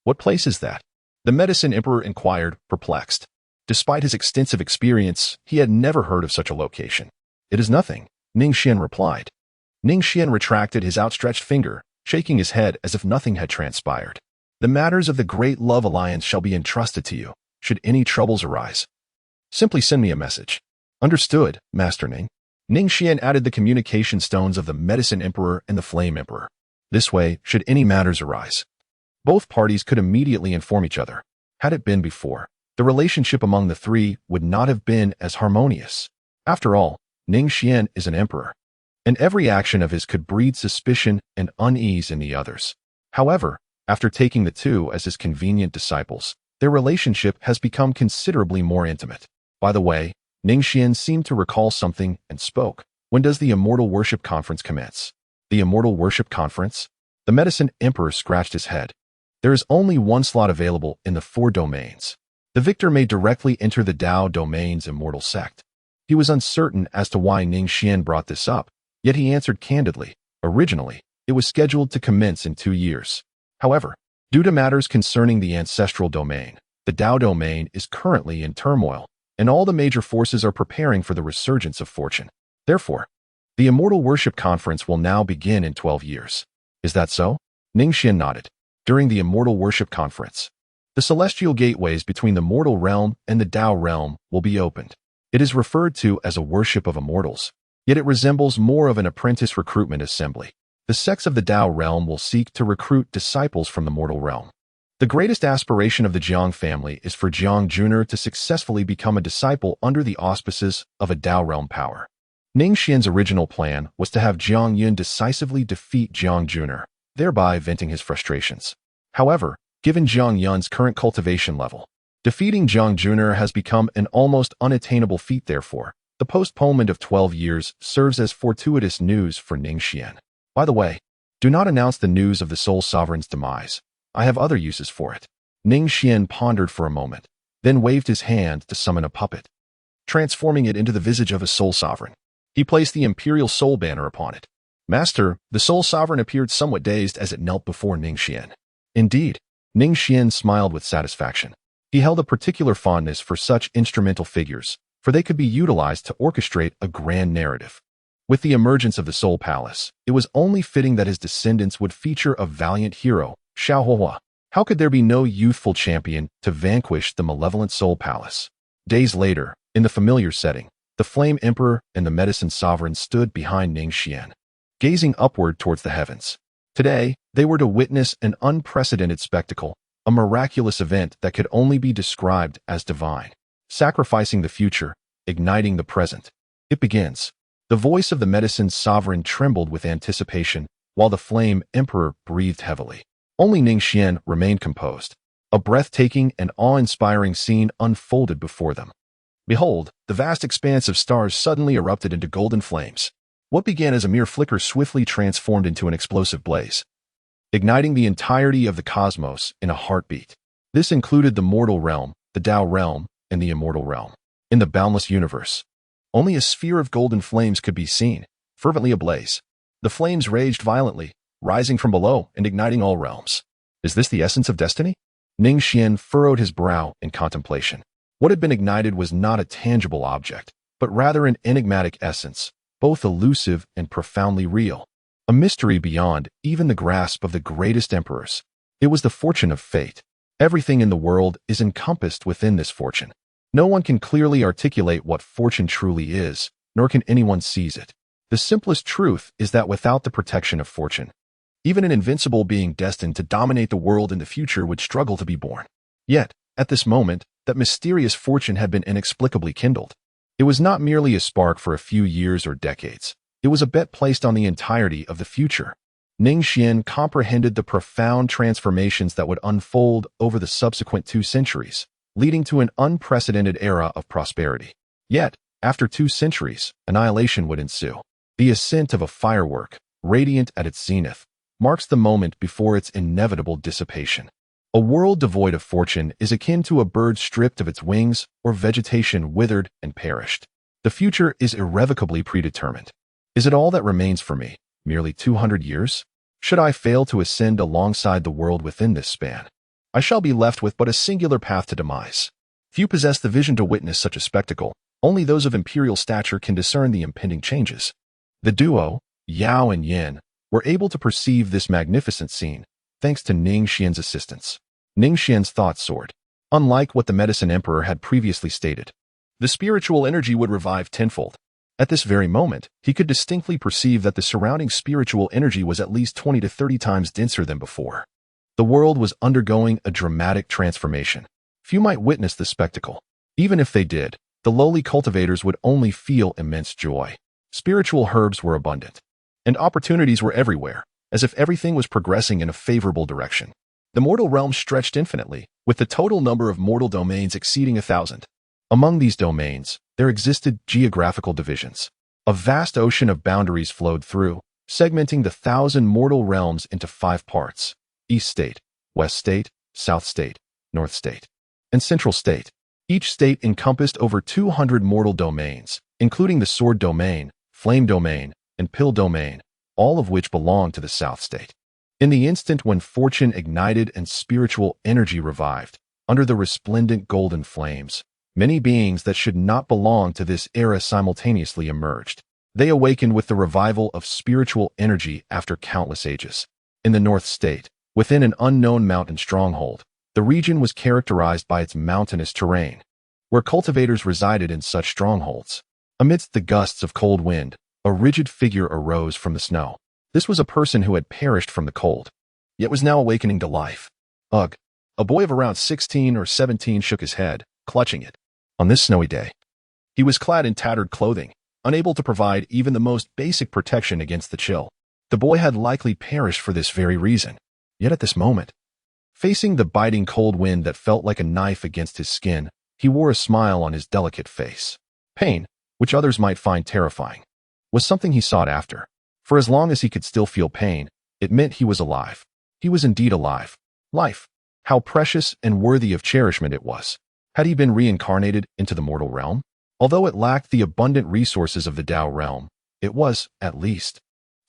What place is that? The Medicine Emperor inquired, perplexed. Despite his extensive experience, he had never heard of such a location. It is nothing, Ning Xuan replied. Ning Xuan retracted his outstretched finger, shaking his head as if nothing had transpired. The matters of the Great Love Alliance shall be entrusted to you, should any troubles arise. Simply send me a message. Understood, Master Ning. Ning Xuan added the communication stones of the Medicine Emperor and the Flame Emperor. This way, should any matters arise, both parties could immediately inform each other. Had it been before, the relationship among the three would not have been as harmonious. After all, Ning Xuan is an emperor, and every action of his could breed suspicion and unease in the others. However, after taking the two as his convenient disciples, their relationship has become considerably more intimate. By the way, Ning Xuan seemed to recall something and spoke. When does the Immortal Worship Conference commence? The Immortal Worship Conference? The Medicine Emperor scratched his head. There is only one slot available in the 4 domains. The victor may directly enter the Dao Domain's immortal sect. He was uncertain as to why Ning Xuan brought this up, yet he answered candidly. Originally, it was scheduled to commence in 2 years. However, due to matters concerning the ancestral domain, the Dao Domain is currently in turmoil, and all the major forces are preparing for the resurgence of fortune. Therefore, the Immortal Worship Conference will now begin in 12 years. Is that so? Ning Xuan nodded. During the Immortal Worship Conference, the celestial gateways between the mortal realm and the Dao realm will be opened. It is referred to as a worship of immortals, yet it resembles more of an apprentice recruitment assembly. The sects of the Dao realm will seek to recruit disciples from the mortal realm. The greatest aspiration of the Jiang family is for Jiang Junior to successfully become a disciple under the auspices of a Dao realm power. Ning Xuan's original plan was to have Jiang Yun decisively defeat Jiang Junior, thereby venting his frustrations. However, given Jiang Yun's current cultivation level, defeating Jiang Junior has become an almost unattainable feat. Therefore, the postponement of 12 years serves as fortuitous news for Ning Xuan. By the way, do not announce the news of the Soul Sovereign's demise. I have other uses for it. Ning Xuan pondered for a moment, then waved his hand to summon a puppet, transforming it into the visage of a Soul Sovereign. He placed the Imperial Soul banner upon it. Master, the Soul Sovereign appeared somewhat dazed as it knelt before Ning Xuan. Indeed, Ning Xuan smiled with satisfaction. He held a particular fondness for such instrumental figures, for they could be utilized to orchestrate a grand narrative. With the emergence of the Soul Palace, it was only fitting that his descendants would feature a valiant hero, Xiaohua. How could there be no youthful champion to vanquish the malevolent Soul Palace? Days later, in the familiar setting, the Flame Emperor and the Medicine Sovereign stood behind Ning Xuan, gazing upward towards the heavens. Today, they were to witness an unprecedented spectacle, a miraculous event that could only be described as divine, sacrificing the future, igniting the present. It begins. The voice of the Medicine Sovereign trembled with anticipation, while the Flame Emperor breathed heavily. Only Ning Xuan remained composed. A breathtaking and awe-inspiring scene unfolded before them. Behold, the vast expanse of stars suddenly erupted into golden flames. What began as a mere flicker swiftly transformed into an explosive blaze, igniting the entirety of the cosmos in a heartbeat. This included the mortal realm, the Dao realm, and the immortal realm. In the boundless universe, only a sphere of golden flames could be seen, fervently ablaze. The flames raged violently, rising from below and igniting all realms. Is this the essence of destiny? Ning Xuan furrowed his brow in contemplation. What had been ignited was not a tangible object, but rather an enigmatic essence, both elusive and profoundly real. A mystery beyond even the grasp of the greatest emperors. It was the fortune of fate. Everything in the world is encompassed within this fortune. No one can clearly articulate what fortune truly is, nor can anyone seize it. The simplest truth is that without the protection of fortune, even an invincible being destined to dominate the world in the future would struggle to be born. Yet, at this moment, that mysterious fortune had been inexplicably kindled. It was not merely a spark for a few years or decades. It was a bet placed on the entirety of the future. Ning Xuan comprehended the profound transformations that would unfold over the subsequent 2 centuries, leading to an unprecedented era of prosperity. Yet, after 2 centuries, annihilation would ensue. The ascent of a firework, radiant at its zenith, marks the moment before its inevitable dissipation. A world devoid of fortune is akin to a bird stripped of its wings or vegetation withered and perished. The future is irrevocably predetermined. Is it all that remains for me? Merely 200 years? Should I fail to ascend alongside the world within this span, I shall be left with but a singular path to demise. Few possess the vision to witness such a spectacle. Only those of imperial stature can discern the impending changes. The duo, Yao and Yin, were able to perceive this magnificent scene, thanks to Ning Xuan's assistance. Ning Xuan's thoughts soared. Unlike what the medicine emperor had previously stated, the spiritual energy would revive tenfold. At this very moment, he could distinctly perceive that the surrounding spiritual energy was at least 20 to 30 times denser than before. The world was undergoing a dramatic transformation. Few might witness the spectacle. Even if they did, the lowly cultivators would only feel immense joy. Spiritual herbs were abundant, and opportunities were everywhere, as if everything was progressing in a favorable direction. The mortal realm stretched infinitely, with the total number of mortal domains exceeding 1,000. Among these domains, there existed geographical divisions. A vast ocean of boundaries flowed through, segmenting the 1,000 mortal realms into 5 parts: East State, West State, South State, North State, and Central State. Each state encompassed over 200 mortal domains, including the Sword Domain, Flame Domain, and Pill Domain, all of which belonged to the South State. In the instant when fortune ignited and spiritual energy revived, under the resplendent golden flames, many beings that should not belong to this era simultaneously emerged. They awakened with the revival of spiritual energy after countless ages. In the North State, within an unknown mountain stronghold, the region was characterized by its mountainous terrain, where cultivators resided in such strongholds. Amidst the gusts of cold wind, a rigid figure arose from the snow. This was a person who had perished from the cold, yet was now awakening to life. Ugh! A boy of around 16 or 17 shook his head, clutching it. On this snowy day, he was clad in tattered clothing, unable to provide even the most basic protection against the chill. The boy had likely perished for this very reason. Yet at this moment, facing the biting cold wind that felt like a knife against his skin, he wore a smile on his delicate face. Pain, which others might find terrifying, was something he sought after. For as long as he could still feel pain, it meant he was alive. He was indeed alive. Life, how precious and worthy of cherishment it was. Had he been reincarnated into the mortal realm? Although it lacked the abundant resources of the Tao realm, it was, at least,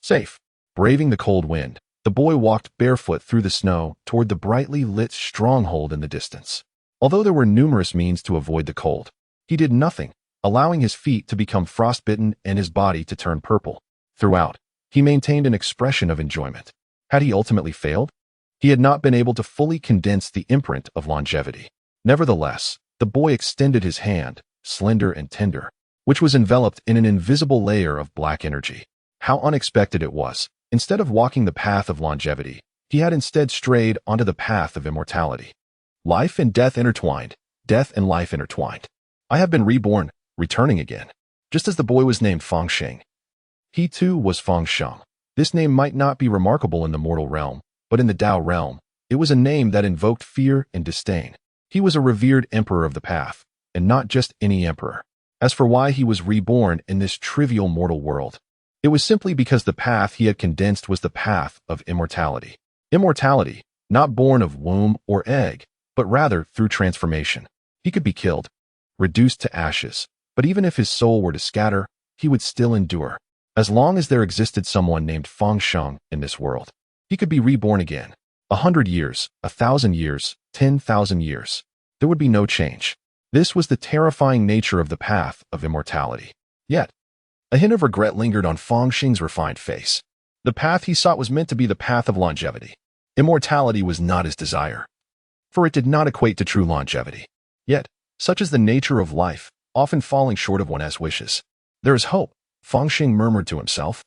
safe. Braving the cold wind, the boy walked barefoot through the snow toward the brightly lit stronghold in the distance. Although there were numerous means to avoid the cold, he did nothing, allowing his feet to become frostbitten and his body to turn purple. Throughout, he maintained an expression of enjoyment. Had he ultimately failed? He had not been able to fully condense the imprint of longevity. Nevertheless, the boy extended his hand, slender and tender, which was enveloped in an invisible layer of black energy. How unexpected it was. Instead of walking the path of longevity, he had instead strayed onto the path of immortality. Life and death intertwined, death and life intertwined. I have been reborn, returning again. Just as the boy was named Feng Sheng, he too was Feng Sheng. This name might not be remarkable in the mortal realm, but in the Tao realm, it was a name that invoked fear and disdain. He was a revered emperor of the path, and not just any emperor. As for why he was reborn in this trivial mortal world, it was simply because the path he had condensed was the path of immortality. Immortality, not born of womb or egg, but rather through transformation. He could be killed, reduced to ashes, but even if his soul were to scatter, he would still endure. As long as there existed someone named Feng Sheng in this world, he could be reborn again. 100 years, 1,000 years, 10,000 years. There would be no change. This was the terrifying nature of the path of immortality. Yet, a hint of regret lingered on Feng Sheng's refined face. The path he sought was meant to be the path of longevity. Immortality was not his desire, for it did not equate to true longevity. Yet, such is the nature of life, often falling short of one's wishes. There is hope, Feng Sheng murmured to himself,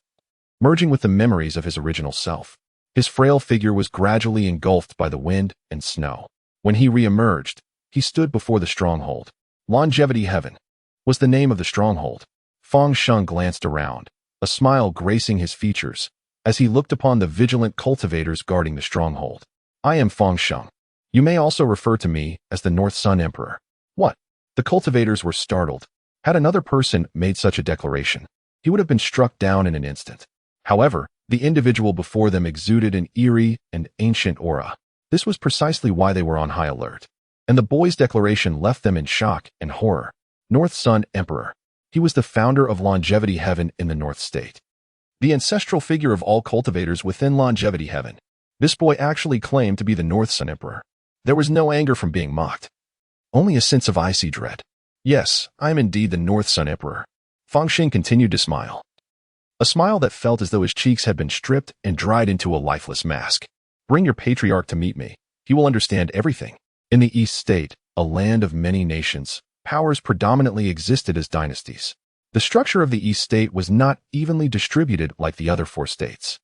merging with the memories of his original self. His frail figure was gradually engulfed by the wind and snow. When he re-emerged, he stood before the stronghold. Longevity Heaven was the name of the stronghold. Feng Sheng glanced around, a smile gracing his features, as he looked upon the vigilant cultivators guarding the stronghold. I am Feng Sheng. You may also refer to me as the North Sun Emperor. What? The cultivators were startled. Had another person made such a declaration, he would have been struck down in an instant. However, the individual before them exuded an eerie and ancient aura. This was precisely why they were on high alert. And the boy's declaration left them in shock and horror. North Sun Emperor. He was the founder of Longevity Heaven in the North State, the ancestral figure of all cultivators within Longevity Heaven. This boy actually claimed to be the North Sun Emperor. There was no anger from being mocked, only a sense of icy dread. Yes, I am indeed the North Sun Emperor. Fangxing continued to smile. A smile that felt as though his cheeks had been stripped and dried into a lifeless mask. Bring your patriarch to meet me. He will understand everything. In the East State, a land of many nations, powers predominantly existed as dynasties. The structure of the East State was not evenly distributed like the other four states.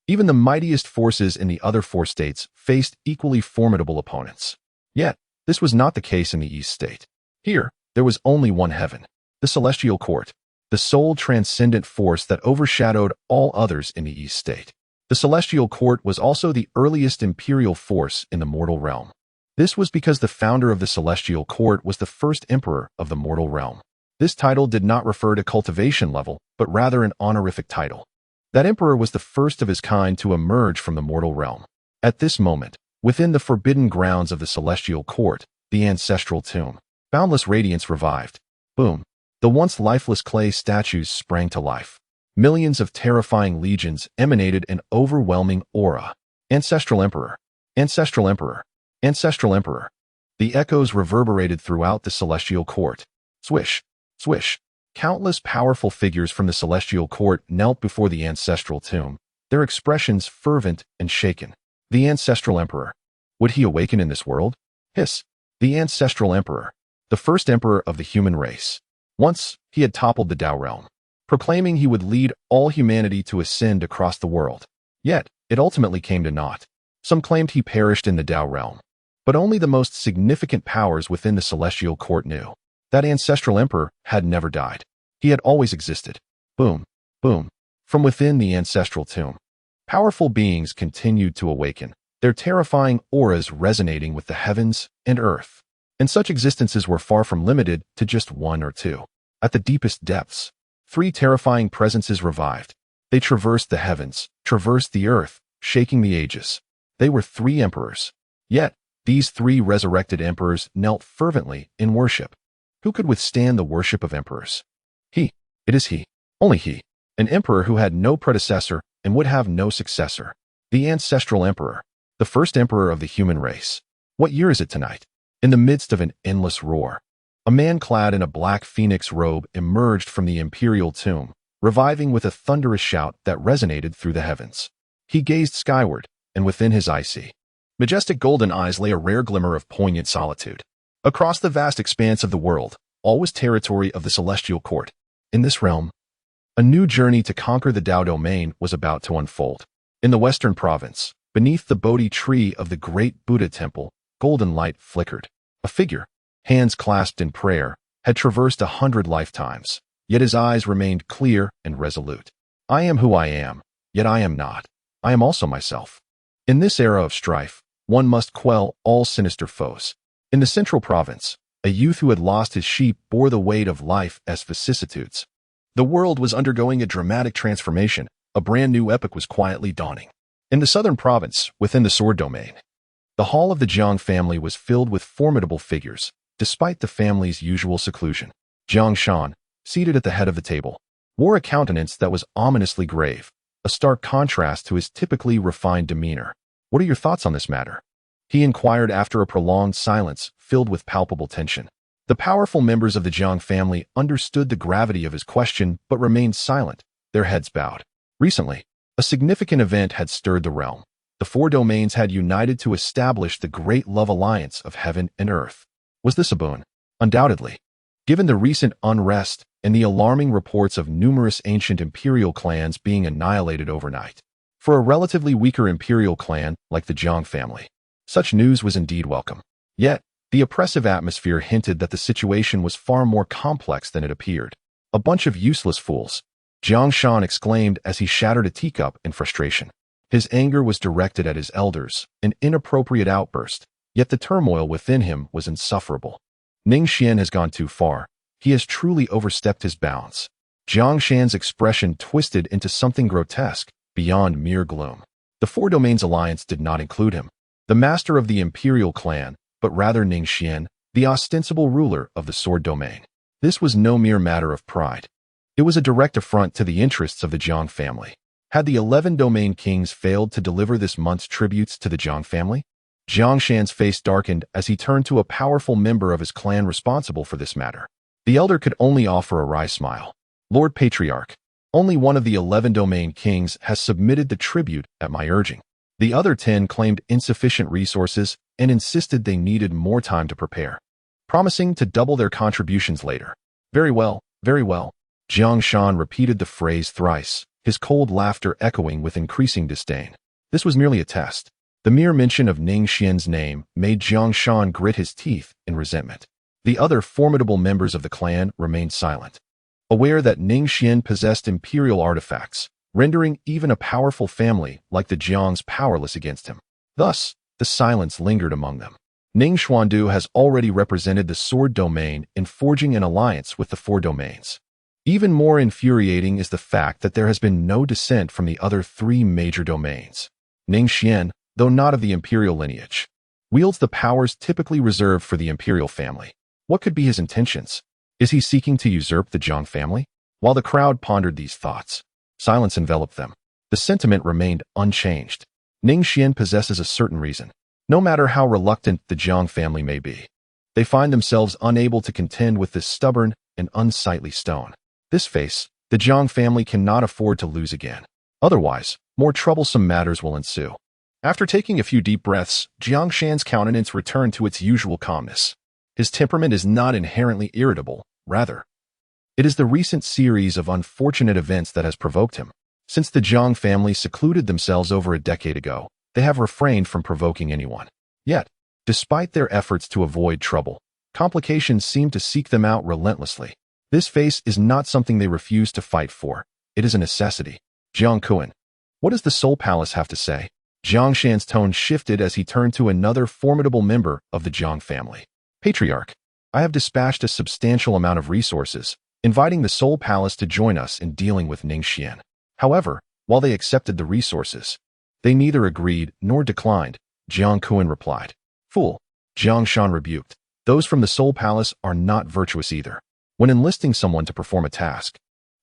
Even the mightiest forces in the other four states faced equally formidable opponents. Yet, this was not the case in the East State. Here, there was only one heaven, the Celestial Court, the sole transcendent force that overshadowed all others in the East State. The Celestial Court was also the earliest imperial force in the mortal realm. This was because the founder of the Celestial Court was the first emperor of the mortal realm. This title did not refer to cultivation level, but rather an honorific title. That emperor was the first of his kind to emerge from the mortal realm. At this moment, within the forbidden grounds of the Celestial Court, the ancestral tomb, boundless radiance revived. Boom. The once lifeless clay statues sprang to life. Millions of terrifying legions emanated an overwhelming aura. Ancestral Emperor. Ancestral Emperor. Ancestral Emperor. The echoes reverberated throughout the Celestial Court. Swish. Swish. Countless powerful figures from the Celestial Court knelt before the ancestral tomb, their expressions fervent and shaken. The Ancestral Emperor. Would he awaken in this world? Hiss. The Ancestral Emperor. The first emperor of the human race. Once, he had toppled the Tao realm, proclaiming he would lead all humanity to ascend across the world. Yet, it ultimately came to naught. Some claimed he perished in the Tao realm, but only the most significant powers within the Celestial Court knew. That ancestral emperor had never died. He had always existed. Boom, boom. From within the ancestral tomb, powerful beings continued to awaken, their terrifying auras resonating with the heavens and earth. And such existences were far from limited to just one or two. At the deepest depths, 3 terrifying presences revived. They traversed the heavens, traversed the earth, shaking the ages. They were 3 emperors. Yet, these 3 resurrected emperors knelt fervently in worship. Who could withstand the worship of emperors? He. It is he. Only he. An emperor who had no predecessor and would have no successor. The ancestral emperor. The first emperor of the human race. What year is it tonight? In the midst of an endless roar, a man clad in a black phoenix robe emerged from the imperial tomb, reviving with a thunderous shout that resonated through the heavens. He gazed skyward, and within his icy, majestic golden eyes lay a rare glimmer of poignant solitude. Across the vast expanse of the world, all was territory of the Celestial Court. In this realm, a new journey to conquer the Tao domain was about to unfold. In the western province, beneath the Bodhi tree of the great Buddha temple, golden light flickered. A figure, hands clasped in prayer, had traversed 100 lifetimes, yet his eyes remained clear and resolute. I am who I am, yet I am not. I am also myself. In this era of strife, one must quell all sinister foes. In the central province, a youth who had lost his sheep bore the weight of life as vicissitudes. The world was undergoing a dramatic transformation. A brand new epoch was quietly dawning. In the southern province, within the sword domain, the hall of the Jiang family was filled with formidable figures, despite the family's usual seclusion. Jiang Xuan, seated at the head of the table, wore a countenance that was ominously grave, a stark contrast to his typically refined demeanor. What are your thoughts on this matter? He inquired after a prolonged silence filled with palpable tension. The powerful members of the Jiang family understood the gravity of his question but remained silent, their heads bowed. Recently, a significant event had stirred the realm. The 4 domains had united to establish the great love alliance of heaven and earth. Was this a boon? Undoubtedly. Given the recent unrest and the alarming reports of numerous ancient imperial clans being annihilated overnight. For a relatively weaker imperial clan like the Jiang family, such news was indeed welcome. Yet, the oppressive atmosphere hinted that the situation was far more complex than it appeared. A bunch of useless fools, Jiang Shan exclaimed as he shattered a teacup in frustration. His anger was directed at his elders, an inappropriate outburst, yet the turmoil within him was insufferable. Ning Xuan has gone too far. He has truly overstepped his bounds. Jiang Shan's expression twisted into something grotesque, beyond mere gloom. The 4 Domains Alliance did not include him, the master of the imperial clan, but rather Ning Xuan, the ostensible ruler of the sword domain. This was no mere matter of pride. It was a direct affront to the interests of the Jiang family. Had the 11 domain kings failed to deliver this month's tributes to the Jiang family? Jiang Shan's face darkened as he turned to a powerful member of his clan responsible for this matter. The elder could only offer a wry smile. Lord Patriarch, only one of the 11 domain kings has submitted the tribute at my urging. The other 10 claimed insufficient resources and insisted they needed more time to prepare, promising to double their contributions later. Very well, very well. Jiang Shan repeated the phrase thrice, his cold laughter echoing with increasing disdain. This was merely a test. The mere mention of Ning Xuan's name made Jiang Shan grit his teeth in resentment. The other formidable members of the clan remained silent, aware that Ning Xuan possessed imperial artifacts, rendering even a powerful family like the Jiangs powerless against him. Thus, the silence lingered among them. Ning Xuan has already represented the sword domain in forging an alliance with the 4 domains. Even more infuriating is the fact that there has been no dissent from the other 3 major domains. Ning Xuan, though not of the imperial lineage, wields the powers typically reserved for the imperial family. What could be his intentions? Is he seeking to usurp the Jiang family? While the crowd pondered these thoughts, silence enveloped them. The sentiment remained unchanged. Ning Xuan possesses a certain reason. No matter how reluctant the Jiang family may be, they find themselves unable to contend with this stubborn and unsightly stone. This face, the Jiang family cannot afford to lose again. Otherwise, more troublesome matters will ensue. After taking a few deep breaths, Jiang Shan's countenance returned to its usual calmness. His temperament is not inherently irritable, rather, it is the recent series of unfortunate events that has provoked him. Since the Jiang family secluded themselves over a decade ago, they have refrained from provoking anyone. Yet, despite their efforts to avoid trouble, complications seem to seek them out relentlessly. This face is not something they refuse to fight for. It is a necessity. Jiang Kuan, what does the Soul Palace have to say? Jiang Shan's tone shifted as he turned to another formidable member of the Jiang family. Patriarch, I have dispatched a substantial amount of resources, inviting the Soul Palace to join us in dealing with Ning Xuan. However, while they accepted the resources, they neither agreed nor declined, Jiang Kuan replied. Fool, Jiang Shan rebuked. Those from the Soul Palace are not virtuous either. When enlisting someone to perform a task,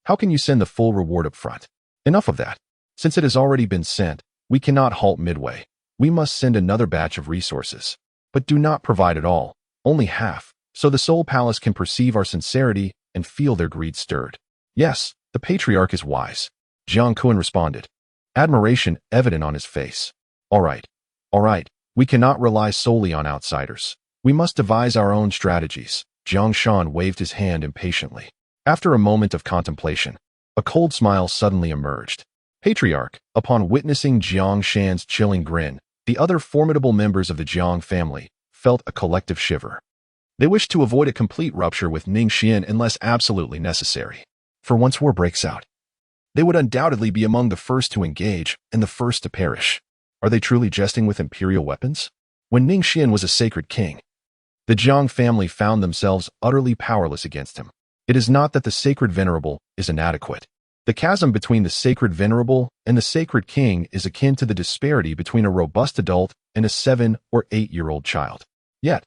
how can you send the full reward up front? Enough of that. Since it has already been sent, we cannot halt midway. We must send another batch of resources. But do not provide at all, only half, so the Soul Palace can perceive our sincerity and feel their greed stirred. Yes, the Patriarch is wise, Jiang Kuan responded, admiration evident on his face. All right, we cannot rely solely on outsiders. We must devise our own strategies. Jiang Shan waved his hand impatiently. After a moment of contemplation, a cold smile suddenly emerged. Patriarch, upon witnessing Jiang Shan's chilling grin, the other formidable members of the Jiang family felt a collective shiver. They wished to avoid a complete rupture with Ning Xuan unless absolutely necessary. For once war breaks out, they would undoubtedly be among the first to engage and the first to perish. Are they truly jesting with imperial weapons? When Ning Xuan was a sacred king, the Jiang family found themselves utterly powerless against him. It is not that the sacred venerable is inadequate. The chasm between the sacred venerable and the sacred king is akin to the disparity between a robust adult and a 7- or 8-year-old child. Yet,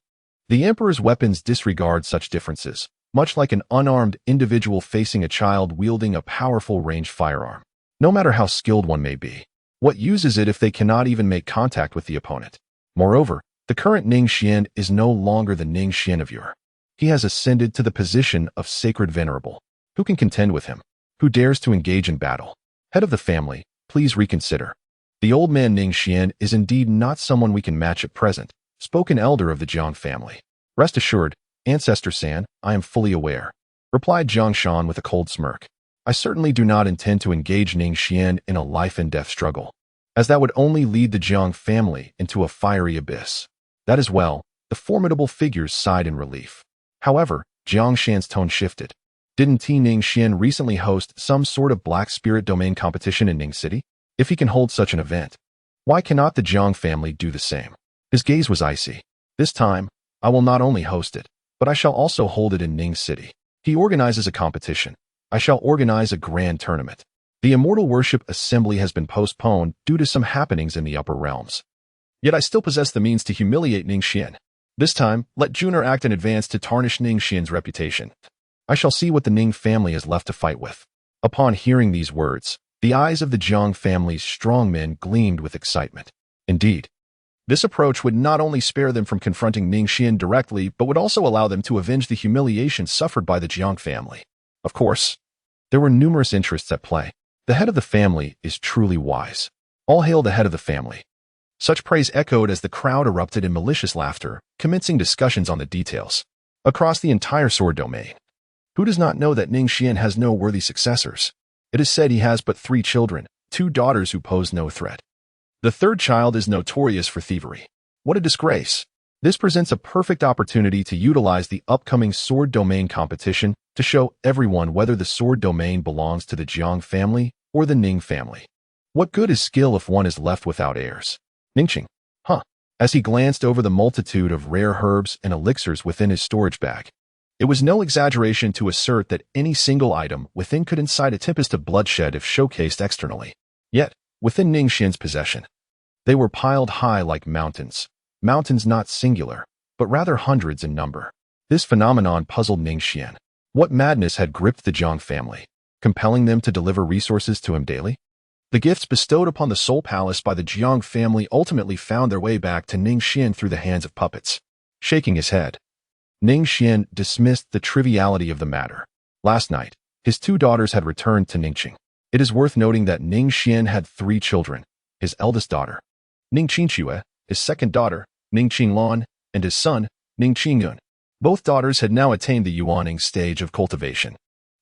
the emperor's weapons disregard such differences, much like an unarmed individual facing a child wielding a powerful ranged firearm. No matter how skilled one may be, what use is it if they cannot even make contact with the opponent? Moreover, the current Ning Xuan is no longer the Ning Xuan of yore. He has ascended to the position of sacred venerable. Who can contend with him? Who dares to engage in battle? Head of the family, please reconsider. The old man Ning Xuan is indeed not someone we can match at present, spoke an elder of the Jiang family. Rest assured, Ancestor San, I am fully aware, replied Jiang Shan with a cold smirk. I certainly do not intend to engage Ning Xuan in a life-and-death struggle, as that would only lead the Jiang family into a fiery abyss. That is well, the formidable figures sighed in relief. However, Jiang Shan's tone shifted. Didn't Ning Xuan recently host some sort of Black Spirit domain competition in Ning City? If he can hold such an event, why cannot the Jiang family do the same? His gaze was icy. This time, I will not only host it, but I shall also hold it in Ning City. He organizes a competition. I shall organize a grand tournament. The Immortal Worship Assembly has been postponed due to some happenings in the upper realms. Yet I still possess the means to humiliate Ning Xuan. This time, let Juner act in advance to tarnish Ning Xuan's reputation. I shall see what the Ning family has left to fight with. Upon hearing these words, the eyes of the Jiang family's strong men gleamed with excitement. Indeed, This approach would not only spare them from confronting Ning Xuan directly, but would also allow them to avenge the humiliation suffered by the Jiang family. Of course, there were numerous interests at play. The head of the family is truly wise. All hail the head of the family. Such praise echoed as the crowd erupted in malicious laughter, commencing discussions on the details. Across the entire sword domain, who does not know that Ning Xuan has no worthy successors? It is said he has but 3 children, 2 daughters who pose no threat. The third child is notorious for thievery. What a disgrace. This presents a perfect opportunity to utilize the upcoming sword domain competition to show everyone whether the sword domain belongs to the Jiang family or the Ning family. What good is skill if one is left without heirs? Ningqing. As he glanced over the multitude of rare herbs and elixirs within his storage bag, it was no exaggeration to assert that any single item within could incite a tempest of bloodshed if showcased externally. Yet, within Ning Xuan's possession, they were piled high like mountains. Mountains not singular, but rather hundreds in number. This phenomenon puzzled Ning Xuan. What madness had gripped the Jiang family, compelling them to deliver resources to him daily? The gifts bestowed upon the Soul Palace by the Jiang family ultimately found their way back to Ning Xuan through the hands of puppets. Shaking his head, Ning Xuan dismissed the triviality of the matter. Last night, his 2 daughters had returned to Ningqing. It is worth noting that Ning Xuan had 3 children: his eldest daughter, Ning Xue, his second daughter, Ning Lan, and his son, Ning Yun. Both daughters had now attained the Yuaning stage of cultivation.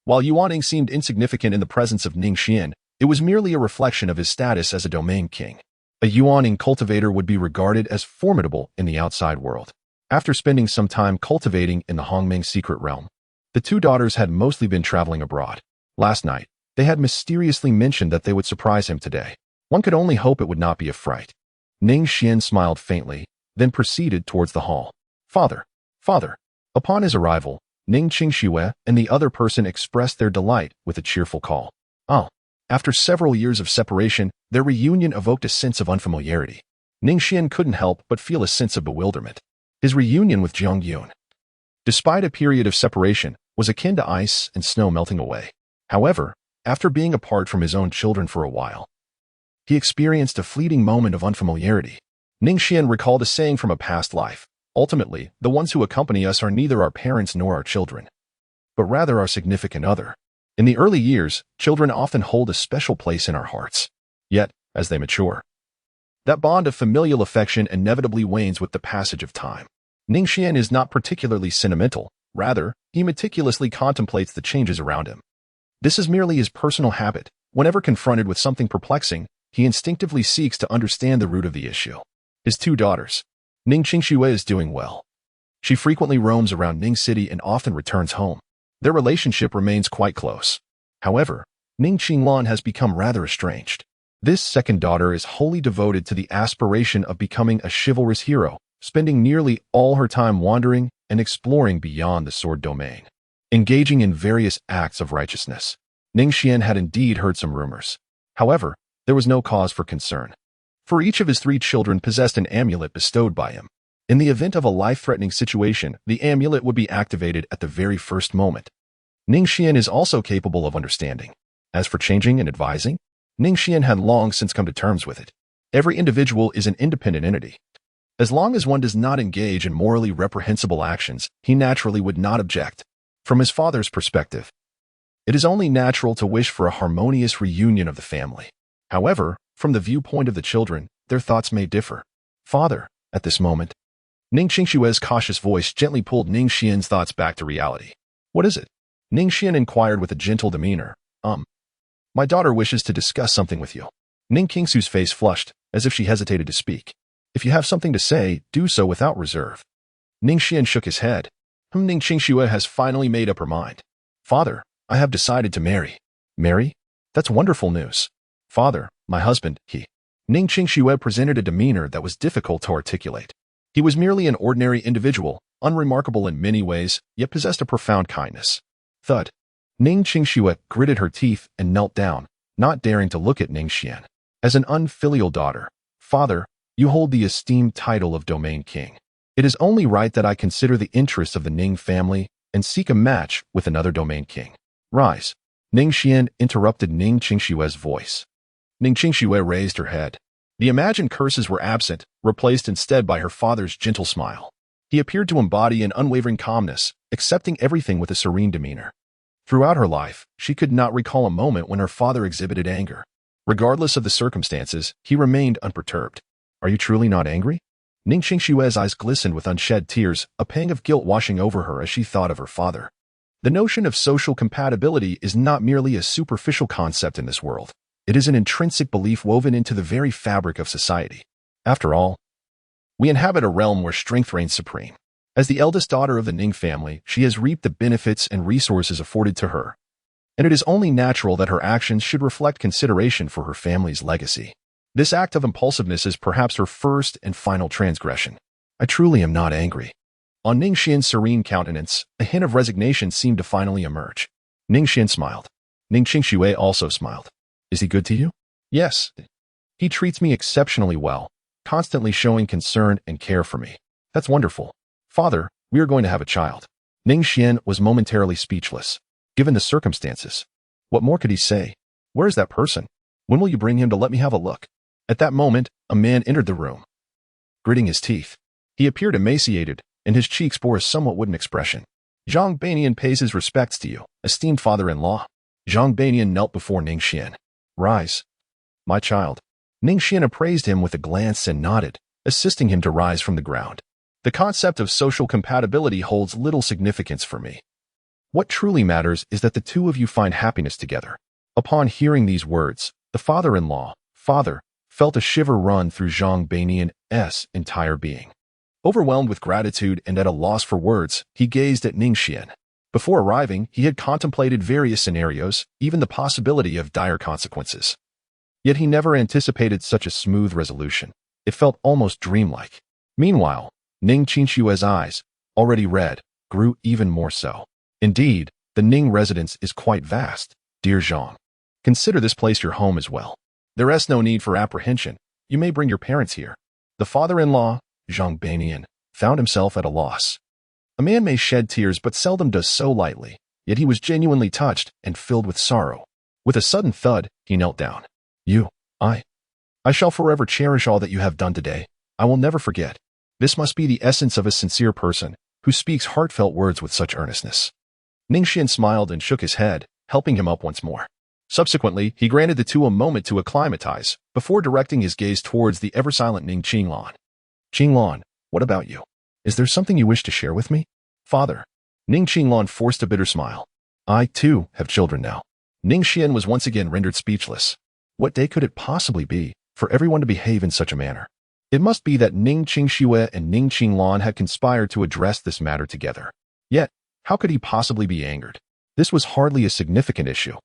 While Yuaning seemed insignificant in the presence of Ning Xuan, it was merely a reflection of his status as a domain king. A Yuaning cultivator would be regarded as formidable in the outside world. After spending some time cultivating in the Hongming secret realm, the 2 daughters had mostly been traveling abroad. Last night, they had mysteriously mentioned that they would surprise him today. One could only hope it would not be a fright. Ning Xuan smiled faintly, then proceeded towards the hall. Father! Father! Upon his arrival, Ning Xue and the other person expressed their delight with a cheerful call. Oh! After several years of separation, their reunion evoked a sense of unfamiliarity. Ning Xuan couldn't help but feel a sense of bewilderment. His reunion with Jiang Yun, despite a period of separation, was akin to ice and snow melting away. However, after being apart from his own children for a while, he experienced a fleeting moment of unfamiliarity. Ning Xuan recalled a saying from a past life: ultimately, the ones who accompany us are neither our parents nor our children, but rather our significant other. In the early years, children often hold a special place in our hearts. Yet, as they mature, that bond of familial affection inevitably wanes with the passage of time. Ning Xuan is not particularly sentimental. Rather, he meticulously contemplates the changes around him. This is merely his personal habit. Whenever confronted with something perplexing, he instinctively seeks to understand the root of the issue. His 2 daughters. Ning Xue is doing well. She frequently roams around Ning City and often returns home. Their relationship remains quite close. However, Ning Lan has become rather estranged. This second daughter is wholly devoted to the aspiration of becoming a chivalrous hero, spending nearly all her time wandering and exploring beyond the sword domain, engaging in various acts of righteousness. Ning Xuan had indeed heard some rumors. However, there was no cause for concern, for each of his 3 children possessed an amulet bestowed by him. In the event of a life-threatening situation, the amulet would be activated at the very first moment. Ning Xuan is also capable of understanding. As for changing and advising, Ning Xuan had long since come to terms with it. Every individual is an independent entity. As long as one does not engage in morally reprehensible actions, he naturally would not object. From his father's perspective, it is only natural to wish for a harmonious reunion of the family. However, from the viewpoint of the children, their thoughts may differ. Father, at this moment, Ning Xue's cautious voice gently pulled Ning Xuan's thoughts back to reality. What is it? Ning Xuan inquired with a gentle demeanor. My daughter wishes to discuss something with you. Ning Xu's face flushed, as if she hesitated to speak. If you have something to say, do so without reserve. Ning Xuan shook his head. Ning Xue has finally made up her mind. Father, I have decided to marry. Marry? That's wonderful news. Father, my husband, Ning Xue presented a demeanor that was difficult to articulate. He was merely an ordinary individual, unremarkable in many ways, yet possessed a profound kindness. Thud. Ning Xue gritted her teeth and knelt down, not daring to look at Ning Xuan. As an unfilial daughter, Father, you hold the esteemed title of Domain King. It is only right that I consider the interests of the Ning family and seek a match with another Domain King. Rise. Ning Xuan interrupted Ning Xue's voice. Ning Xue raised her head. The imagined curses were absent, replaced instead by her father's gentle smile. He appeared to embody an unwavering calmness, accepting everything with a serene demeanor. Throughout her life, she could not recall a moment when her father exhibited anger. Regardless of the circumstances, he remained unperturbed. Are you truly not angry? Ning Xuan's eyes glistened with unshed tears, a pang of guilt washing over her as she thought of her father. The notion of social compatibility is not merely a superficial concept in this world. It is an intrinsic belief woven into the very fabric of society. After all, we inhabit a realm where strength reigns supreme. As the eldest daughter of the Ning family, she has reaped the benefits and resources afforded to her, and it is only natural that her actions should reflect consideration for her family's legacy. This act of impulsiveness is perhaps her first and final transgression. I truly am not angry. On Ning Xuan's serene countenance, a hint of resignation seemed to finally emerge. Ning Xuan smiled. Ning Xue also smiled. Is he good to you? Yes. He treats me exceptionally well, constantly showing concern and care for me. That's wonderful. Father, we are going to have a child. Ning Xuan was momentarily speechless. Given the circumstances, what more could he say? Where is that person? When will you bring him to let me have a look? At that moment, a man entered the room, gritting his teeth. He appeared emaciated, and his cheeks bore a somewhat wooden expression. Zhang Banian pays his respects to you, esteemed father-in-law. Zhang Banian knelt before Ning Xuan. Rise, my child. Ning Xuan appraised him with a glance and nodded, assisting him to rise from the ground. The concept of social compatibility holds little significance for me. What truly matters is that the two of you find happiness together. Upon hearing these words, the father-in-law, felt a shiver run through Zhang Banian's entire being. Overwhelmed with gratitude and at a loss for words, he gazed at Ning Xuan. Before arriving, he had contemplated various scenarios, even the possibility of dire consequences. Yet he never anticipated such a smooth resolution. It felt almost dreamlike. Meanwhile, Ning Xuan's eyes, already red, grew even more so. Indeed, the Ning residence is quite vast, dear Zhang. Consider this place your home as well. There is no need for apprehension. You may bring your parents here. The father-in-law, Zhang Banian, found himself at a loss. A man may shed tears but seldom does so lightly, yet he was genuinely touched and filled with sorrow. With a sudden thud, he knelt down. I shall forever cherish all that you have done today. I will never forget. This must be the essence of a sincere person, who speaks heartfelt words with such earnestness. Ning Xuan smiled and shook his head, helping him up once more. Subsequently, he granted the two a moment to acclimatize, before directing his gaze towards the ever-silent Ning Xuan. Xuan, what about you? Is there something you wish to share with me? Father. Ning Xuan forced a bitter smile. I, too, have children now. Ning Xuan was once again rendered speechless. What day could it possibly be for everyone to behave in such a manner? It must be that Ning Xue and Ning Xuan had conspired to address this matter together. Yet, how could he possibly be angered? This was hardly a significant issue.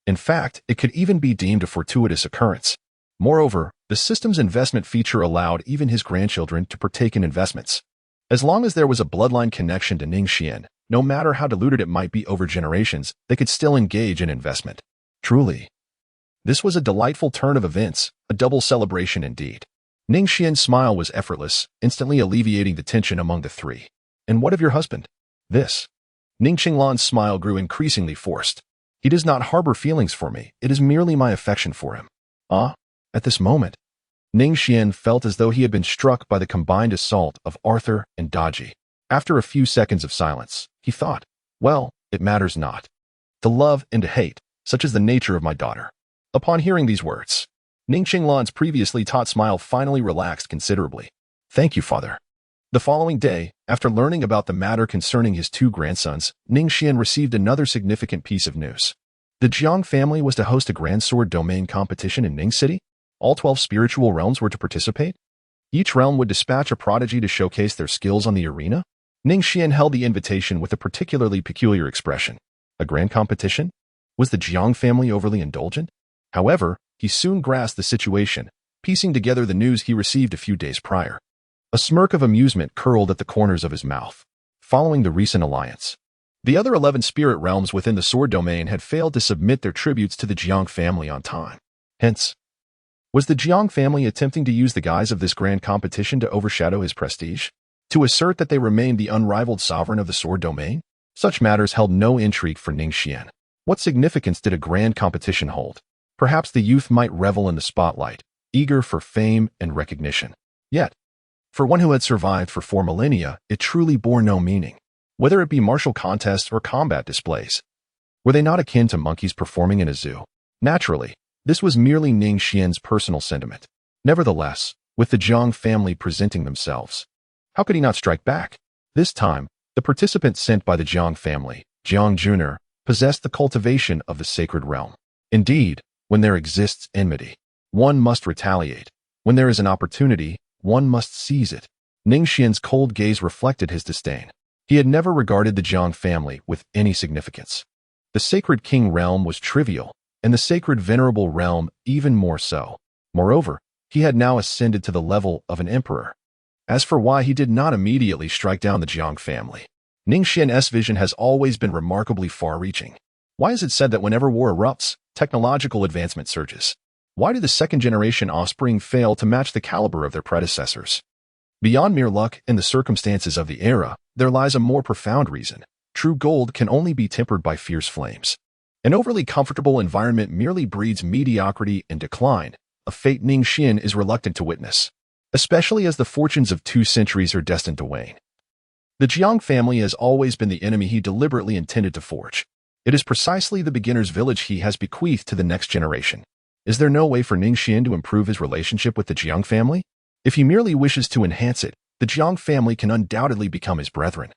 In fact, it could even be deemed a fortuitous occurrence. Moreover, the system's investment feature allowed even his grandchildren to partake in investments. As long as there was a bloodline connection to Ning Xuan, no matter how diluted it might be over generations, they could still engage in investment. Truly, this was a delightful turn of events, a double celebration indeed. Ning Xuan's smile was effortless, instantly alleviating the tension among the three. And what of your husband? This. Ning Xuan's smile grew increasingly forced. He does not harbor feelings for me, it is merely my affection for him. At this moment, Ning Xuan felt as though he had been struck by the combined assault of Arthur and Daji. After a few seconds of silence, he thought, well, it matters not. To love and to hate, such is the nature of my daughter. Upon hearing these words, Ning Xuan's previously taut smile finally relaxed considerably. Thank you, father. The following day, after learning about the matter concerning his two grandsons, Ning Xuan received another significant piece of news. The Jiang family was to host a grand sword domain competition in Ning City. All 12 spiritual realms were to participate. Each realm would dispatch a prodigy to showcase their skills on the arena. Ning Xuan held the invitation with a particularly peculiar expression. A grand competition? Was the Jiang family overly indulgent? However, he soon grasped the situation, piecing together the news he received a few days prior. A smirk of amusement curled at the corners of his mouth. Following the recent alliance, the other 11 spirit realms within the sword domain had failed to submit their tributes to the Jiang family on time. Hence, was the Jiang family attempting to use the guise of this grand competition to overshadow his prestige? To assert that they remained the unrivaled sovereign of the sword domain? Such matters held no intrigue for Ning Xuan. What significance did a grand competition hold? Perhaps the youth might revel in the spotlight, eager for fame and recognition. Yet, for one who had survived for 4 millennia, it truly bore no meaning. Whether it be martial contests or combat displays, were they not akin to monkeys performing in a zoo? Naturally, this was merely Ning Xuan's personal sentiment. Nevertheless, with the Jiang family presenting themselves, how could he not strike back? This time, the participants sent by the Jiang family, Jiang Jr., possessed the cultivation of the sacred realm. Indeed, when there exists enmity, one must retaliate. When there is an opportunity, one must seize it. Ning Xuan's cold gaze reflected his disdain. He had never regarded the Jiang family with any significance. The sacred king realm was trivial, and the sacred venerable realm even more so. Moreover, he had now ascended to the level of an emperor. As for why he did not immediately strike down the Jiang family, Ning Xuan's vision has always been remarkably far-reaching. Why is it said that whenever war erupts, technological advancement surges? Why do the second-generation offspring fail to match the caliber of their predecessors? Beyond mere luck and the circumstances of the era, there lies a more profound reason. True gold can only be tempered by fierce flames. An overly comfortable environment merely breeds mediocrity and decline, a fate Ning Xuan is reluctant to witness, especially as the fortunes of 2 centuries are destined to wane. The Jiang family has always been the enemy he deliberately intended to forge. It is precisely the beginner's village he has bequeathed to the next generation. Is there no way for Ning Xuan to improve his relationship with the Jiang family? If he merely wishes to enhance it, the Jiang family can undoubtedly become his brethren,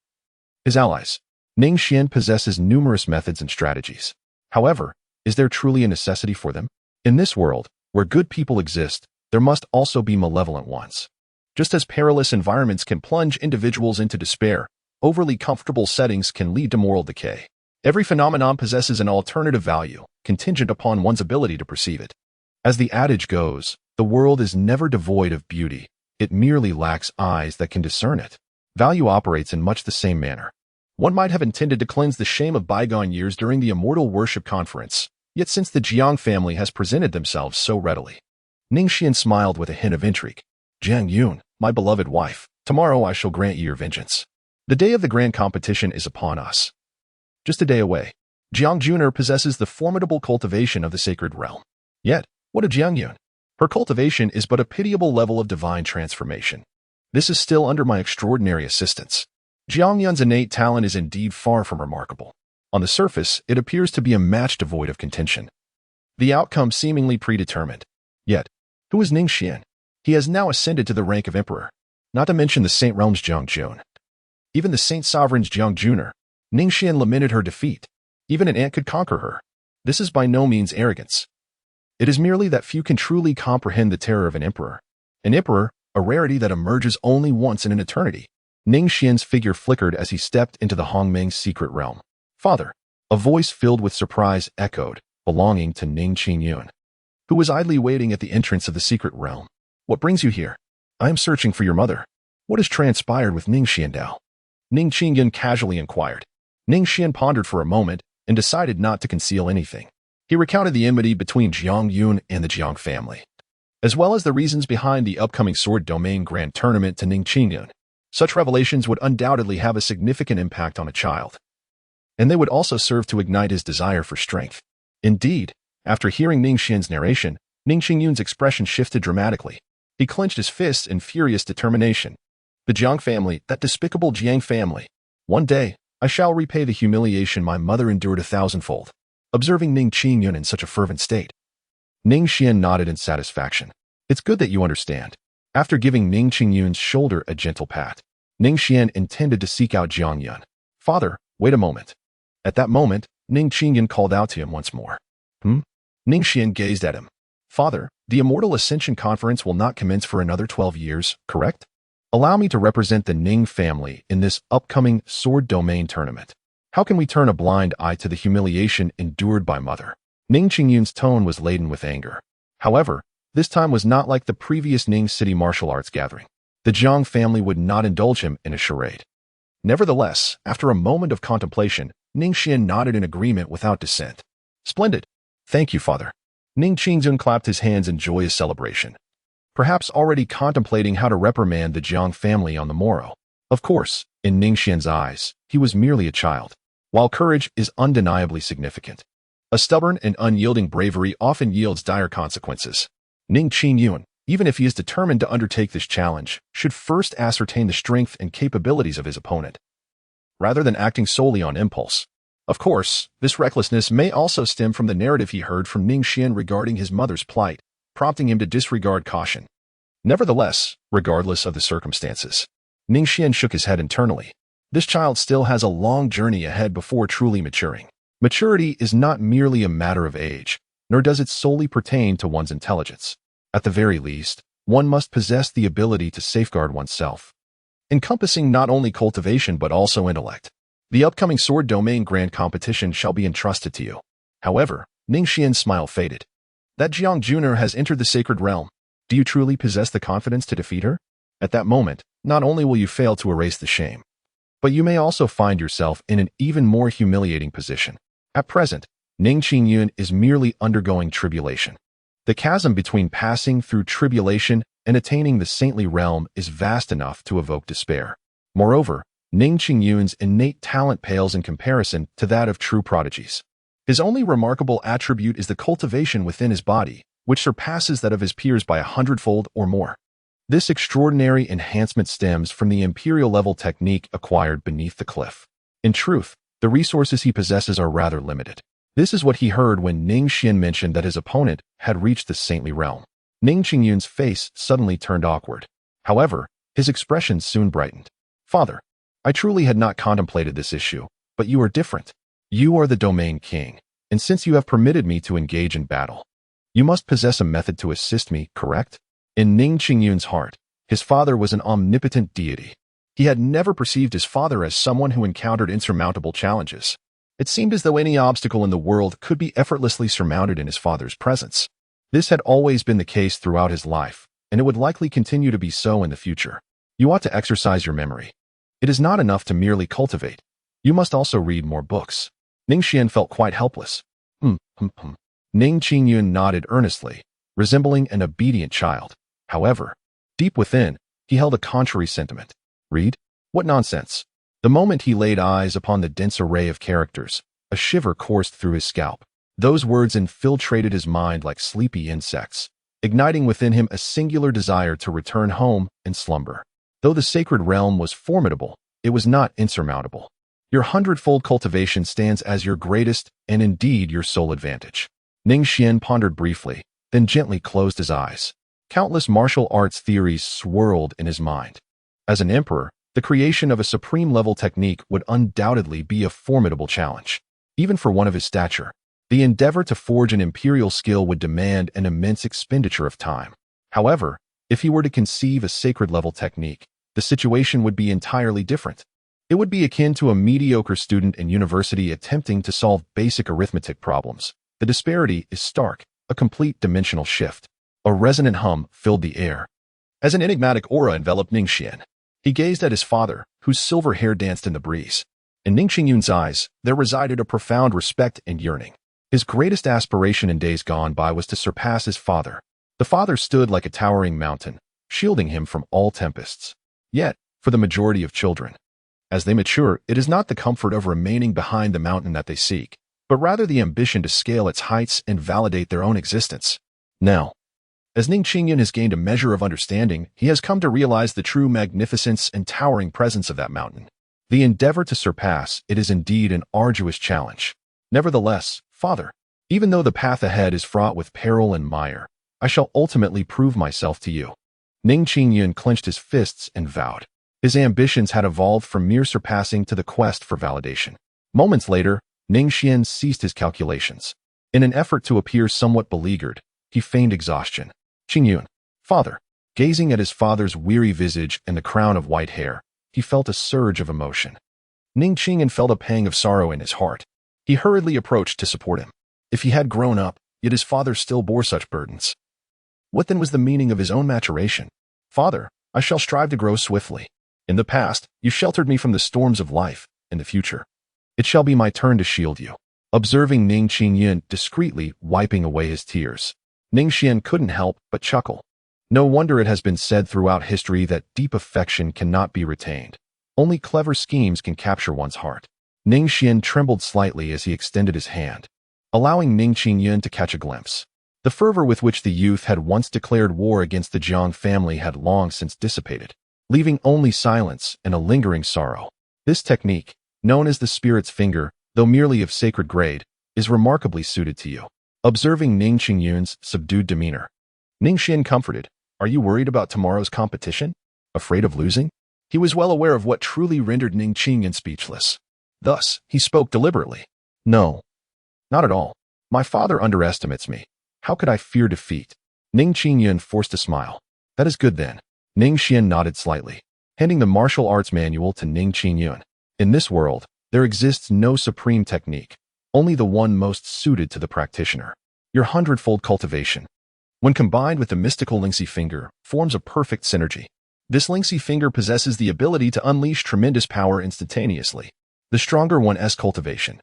his allies. Ning Xuan possesses numerous methods and strategies. However, is there truly a necessity for them? In this world, where good people exist, there must also be malevolent ones. Just as perilous environments can plunge individuals into despair, overly comfortable settings can lead to moral decay. Every phenomenon possesses an alternative value, contingent upon one's ability to perceive it. As the adage goes, the world is never devoid of beauty. It merely lacks eyes that can discern it. Value operates in much the same manner. One might have intended to cleanse the shame of bygone years during the Immortal Worship Conference, yet since the Jiang family has presented themselves so readily. Ning Xuan smiled with a hint of intrigue. Jiang Yun, my beloved wife, tomorrow I shall grant you your vengeance. The day of the grand competition is upon us. Just a day away. Jiang Jr. possesses the formidable cultivation of the sacred realm. Yet, what of Jiang Yun? Her cultivation is but a pitiable level of divine transformation. This is still under my extraordinary assistance. Jiang Yun's innate talent is indeed far from remarkable. On the surface, it appears to be a match devoid of contention. The outcome seemingly predetermined. Yet, who is Ning Xuan? He has now ascended to the rank of emperor, not to mention the Saint Realm's Jiang Jun. Even the Saint Sovereign's Jiang Jr. Ning Xuan lamented her defeat. Even an ant could conquer her. This is by no means arrogance. It is merely that few can truly comprehend the terror of an emperor. An emperor, a rarity that emerges only once in an eternity. Ning Xuan's figure flickered as he stepped into the Hongmeng's secret realm. Father, a voice filled with surprise echoed, belonging to Ning Xuan, who was idly waiting at the entrance of the secret realm. What brings you here? I am searching for your mother. What has transpired with Ning Xuan? Ning Xuan casually inquired. Ning Xuan pondered for a moment and decided not to conceal anything. He recounted the enmity between Jiang Yun and the Jiang family, as well as the reasons behind the upcoming Sword Domain Grand Tournament to Ning Xuan. Such revelations would undoubtedly have a significant impact on a child, and they would also serve to ignite his desire for strength. Indeed, after hearing Ning Xuan's narration, Ning Xuan's expression shifted dramatically. He clenched his fists in furious determination. The Jiang family, that despicable Jiang family. One day, I shall repay the humiliation my mother endured 1,000-fold. Observing Ning Xuan in such a fervent state, Ning Xuan nodded in satisfaction. It's good that you understand. After giving Ning Xuan's shoulder a gentle pat, Ning Xuan intended to seek out Jiang Yun. Father, wait a moment. At that moment, Ning Xuan called out to him once more. Ning Xuan gazed at him. Father, the Immortal Ascension Conference will not commence for another 12 years, correct? Allow me to represent the Ning family in this upcoming Sword Domain Tournament. How can we turn a blind eye to the humiliation endured by mother? Ning Xuan's tone was laden with anger. However, this time was not like the previous Ning City martial arts gathering. The Jiang family would not indulge him in a charade. Nevertheless, after a moment of contemplation, Ning Xuan nodded in agreement without dissent. Splendid. Thank you, father. Ning Xuan clapped his hands in joyous celebration, perhaps already contemplating how to reprimand the Jiang family on the morrow. Of course, in Ning Xuan's eyes, he was merely a child, while courage is undeniably significant. A stubborn and unyielding bravery often yields dire consequences. Ning Xuan, even if he is determined to undertake this challenge, should first ascertain the strength and capabilities of his opponent, rather than acting solely on impulse. Of course, this recklessness may also stem from the narrative he heard from Ning Xuan regarding his mother's plight, prompting him to disregard caution. Nevertheless, regardless of the circumstances, Ning Xuan shook his head internally. This child still has a long journey ahead before truly maturing. Maturity is not merely a matter of age, nor does it solely pertain to one's intelligence. At the very least, one must possess the ability to safeguard oneself, encompassing not only cultivation but also intellect. The upcoming Sword Domain Grand Competition shall be entrusted to you. However, Ning Xuan's smile faded. That Jiang Juner has entered the sacred realm. Do you truly possess the confidence to defeat her? At that moment, not only will you fail to erase the shame, but you may also find yourself in an even more humiliating position. At present, Ning Xuan is merely undergoing tribulation. The chasm between passing through tribulation and attaining the saintly realm is vast enough to evoke despair. Moreover, Ning Xuan's innate talent pales in comparison to that of true prodigies. His only remarkable attribute is the cultivation within his body, which surpasses that of his peers by 100-fold or more. This extraordinary enhancement stems from the imperial-level technique acquired beneath the cliff. In truth, the resources he possesses are rather limited. This is what he heard when Ning Xuan mentioned that his opponent had reached the saintly realm. Ning Xuan's face suddenly turned awkward. However, his expression soon brightened. Father, I truly had not contemplated this issue, but you are different. You are the domain king, and since you have permitted me to engage in battle, you must possess a method to assist me, correct? In Ning Xuan's heart, his father was an omnipotent deity. He had never perceived his father as someone who encountered insurmountable challenges. It seemed as though any obstacle in the world could be effortlessly surmounted in his father's presence. This had always been the case throughout his life, and it would likely continue to be so in the future. You ought to exercise your memory. It is not enough to merely cultivate. You must also read more books. Ning Xuan felt quite helpless. Ning Xuan nodded earnestly, resembling an obedient child. However, deep within, he held a contrary sentiment. Read? What nonsense. The moment he laid eyes upon the dense array of characters, a shiver coursed through his scalp. Those words infiltrated his mind like sleepy insects, igniting within him a singular desire to return home and slumber. Though the sacred realm was formidable, it was not insurmountable. Your 100-fold cultivation stands as your greatest and indeed your sole advantage. Ning Xuan pondered briefly, then gently closed his eyes. Countless martial arts theories swirled in his mind. As an emperor, the creation of a supreme-level technique would undoubtedly be a formidable challenge. Even for one of his stature, the endeavor to forge an imperial skill would demand an immense expenditure of time. However, if he were to conceive a sacred-level technique, the situation would be entirely different. It would be akin to a mediocre student in university attempting to solve basic arithmetic problems. The disparity is stark, a complete dimensional shift. A resonant hum filled the air. As an enigmatic aura enveloped Ning Xuan, he gazed at his father, whose silver hair danced in the breeze. In Ning Xuan's eyes, there resided a profound respect and yearning. His greatest aspiration in days gone by was to surpass his father. The father stood like a towering mountain, shielding him from all tempests. Yet, for the majority of children, as they mature, it is not the comfort of remaining behind the mountain that they seek, but rather the ambition to scale its heights and validate their own existence. Now, as Ning Xuan has gained a measure of understanding, he has come to realize the true magnificence and towering presence of that mountain. The endeavor to surpass it is indeed an arduous challenge. Nevertheless, Father, even though the path ahead is fraught with peril and mire, I shall ultimately prove myself to you. Ning Xuan clenched his fists and vowed. His ambitions had evolved from mere surpassing to the quest for validation. Moments later, Ning Xuan ceased his calculations. In an effort to appear somewhat beleaguered, he feigned exhaustion. Xuan, Father, gazing at his father's weary visage and the crown of white hair, he felt a surge of emotion. Ning Xuan felt a pang of sorrow in his heart. He hurriedly approached to support him. If he had grown up, yet his father still bore such burdens. What then was the meaning of his own maturation? Father, I shall strive to grow swiftly. In the past, you sheltered me from the storms of life. In the future, it shall be my turn to shield you. Observing Ning Xuan discreetly wiping away his tears, Ning Xuan couldn't help but chuckle. No wonder it has been said throughout history that deep affection cannot be retained. Only clever schemes can capture one's heart. Ning Xuan trembled slightly as he extended his hand, allowing Ning Xuan to catch a glimpse. The fervor with which the youth had once declared war against the Jiang family had long since dissipated, leaving only silence and a lingering sorrow. This technique, known as the spirit's finger, though merely of sacred grade, is remarkably suited to you. Observing Ning Xuan's subdued demeanor, Ning Xuan comforted, "Are you worried about tomorrow's competition? Afraid of losing?" He was well aware of what truly rendered Ning Xuan speechless. Thus, he spoke deliberately. "No, not at all. My father underestimates me. How could I fear defeat?" Ning Xuan forced a smile. "That is good then." Ning Xuan nodded slightly, handing the martial arts manual to Ning Xuan. "In this world, there exists no supreme technique, only the one most suited to the practitioner. Your hundredfold cultivation, when combined with the mystical Lingxi finger, forms a perfect synergy. This Lingxi finger possesses the ability to unleash tremendous power instantaneously. The stronger one's cultivation,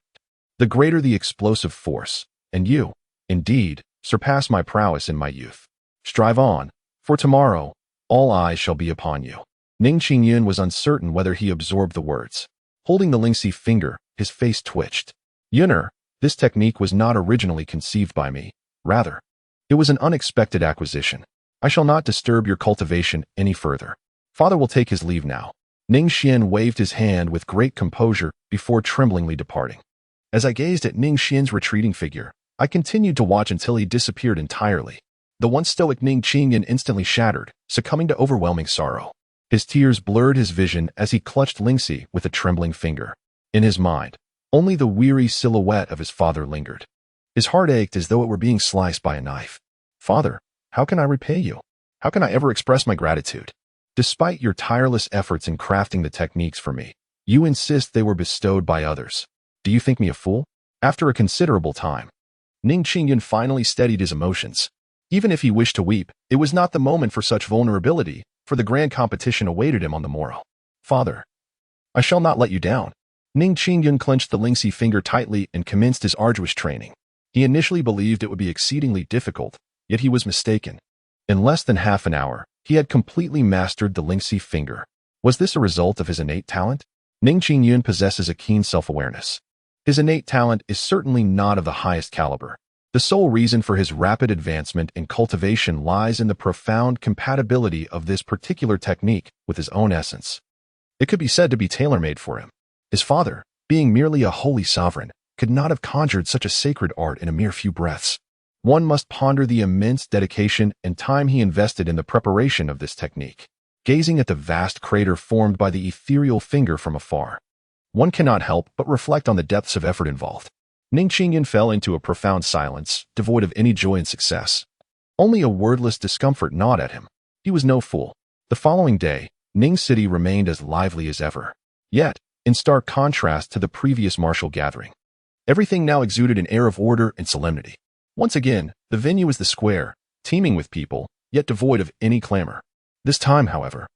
the greater the explosive force, and you, indeed, surpass my prowess in my youth. Strive on, for tomorrow, all eyes shall be upon you." Ning Xuan was uncertain whether he absorbed the words. Holding the Lingxi finger, his face twitched. "Yuner, this technique was not originally conceived by me. Rather, it was an unexpected acquisition. I shall not disturb your cultivation any further. Father will take his leave now." Ning Xuan waved his hand with great composure before tremblingly departing. As I gazed at Ning Xuan's retreating figure, I continued to watch until he disappeared entirely. The once stoic Ning Xuan instantly shattered, succumbing to overwhelming sorrow. His tears blurred his vision as he clutched Lingxi with a trembling finger. In his mind, only the weary silhouette of his father lingered. His heart ached as though it were being sliced by a knife. "Father, how can I repay you? How can I ever express my gratitude? Despite your tireless efforts in crafting the techniques for me, you insist they were bestowed by others. Do you think me a fool?" After a considerable time, Ning Xuan finally steadied his emotions. Even if he wished to weep, it was not the moment for such vulnerability, for the grand competition awaited him on the morrow. "Father, I shall not let you down." Ning Xuan clenched the Lingxi finger tightly and commenced his arduous training. He initially believed it would be exceedingly difficult, yet he was mistaken. In less than half an hour, he had completely mastered the Lingxi finger. Was this a result of his innate talent? Ning Xuan possesses a keen self-awareness. His innate talent is certainly not of the highest caliber. The sole reason for his rapid advancement in cultivation lies in the profound compatibility of this particular technique with his own essence. It could be said to be tailor-made for him. His father, being merely a holy sovereign, could not have conjured such a sacred art in a mere few breaths. One must ponder the immense dedication and time he invested in the preparation of this technique. Gazing at the vast crater formed by the ethereal finger from afar, one cannot help but reflect on the depths of effort involved. Ning Xuan fell into a profound silence, devoid of any joy in success. Only a wordless discomfort gnawed at him. He was no fool. The following day, Ning City remained as lively as ever. Yet, in stark contrast to the previous martial gathering, everything now exuded an air of order and solemnity. Once again, the venue was the square, teeming with people, yet devoid of any clamor. This time, however,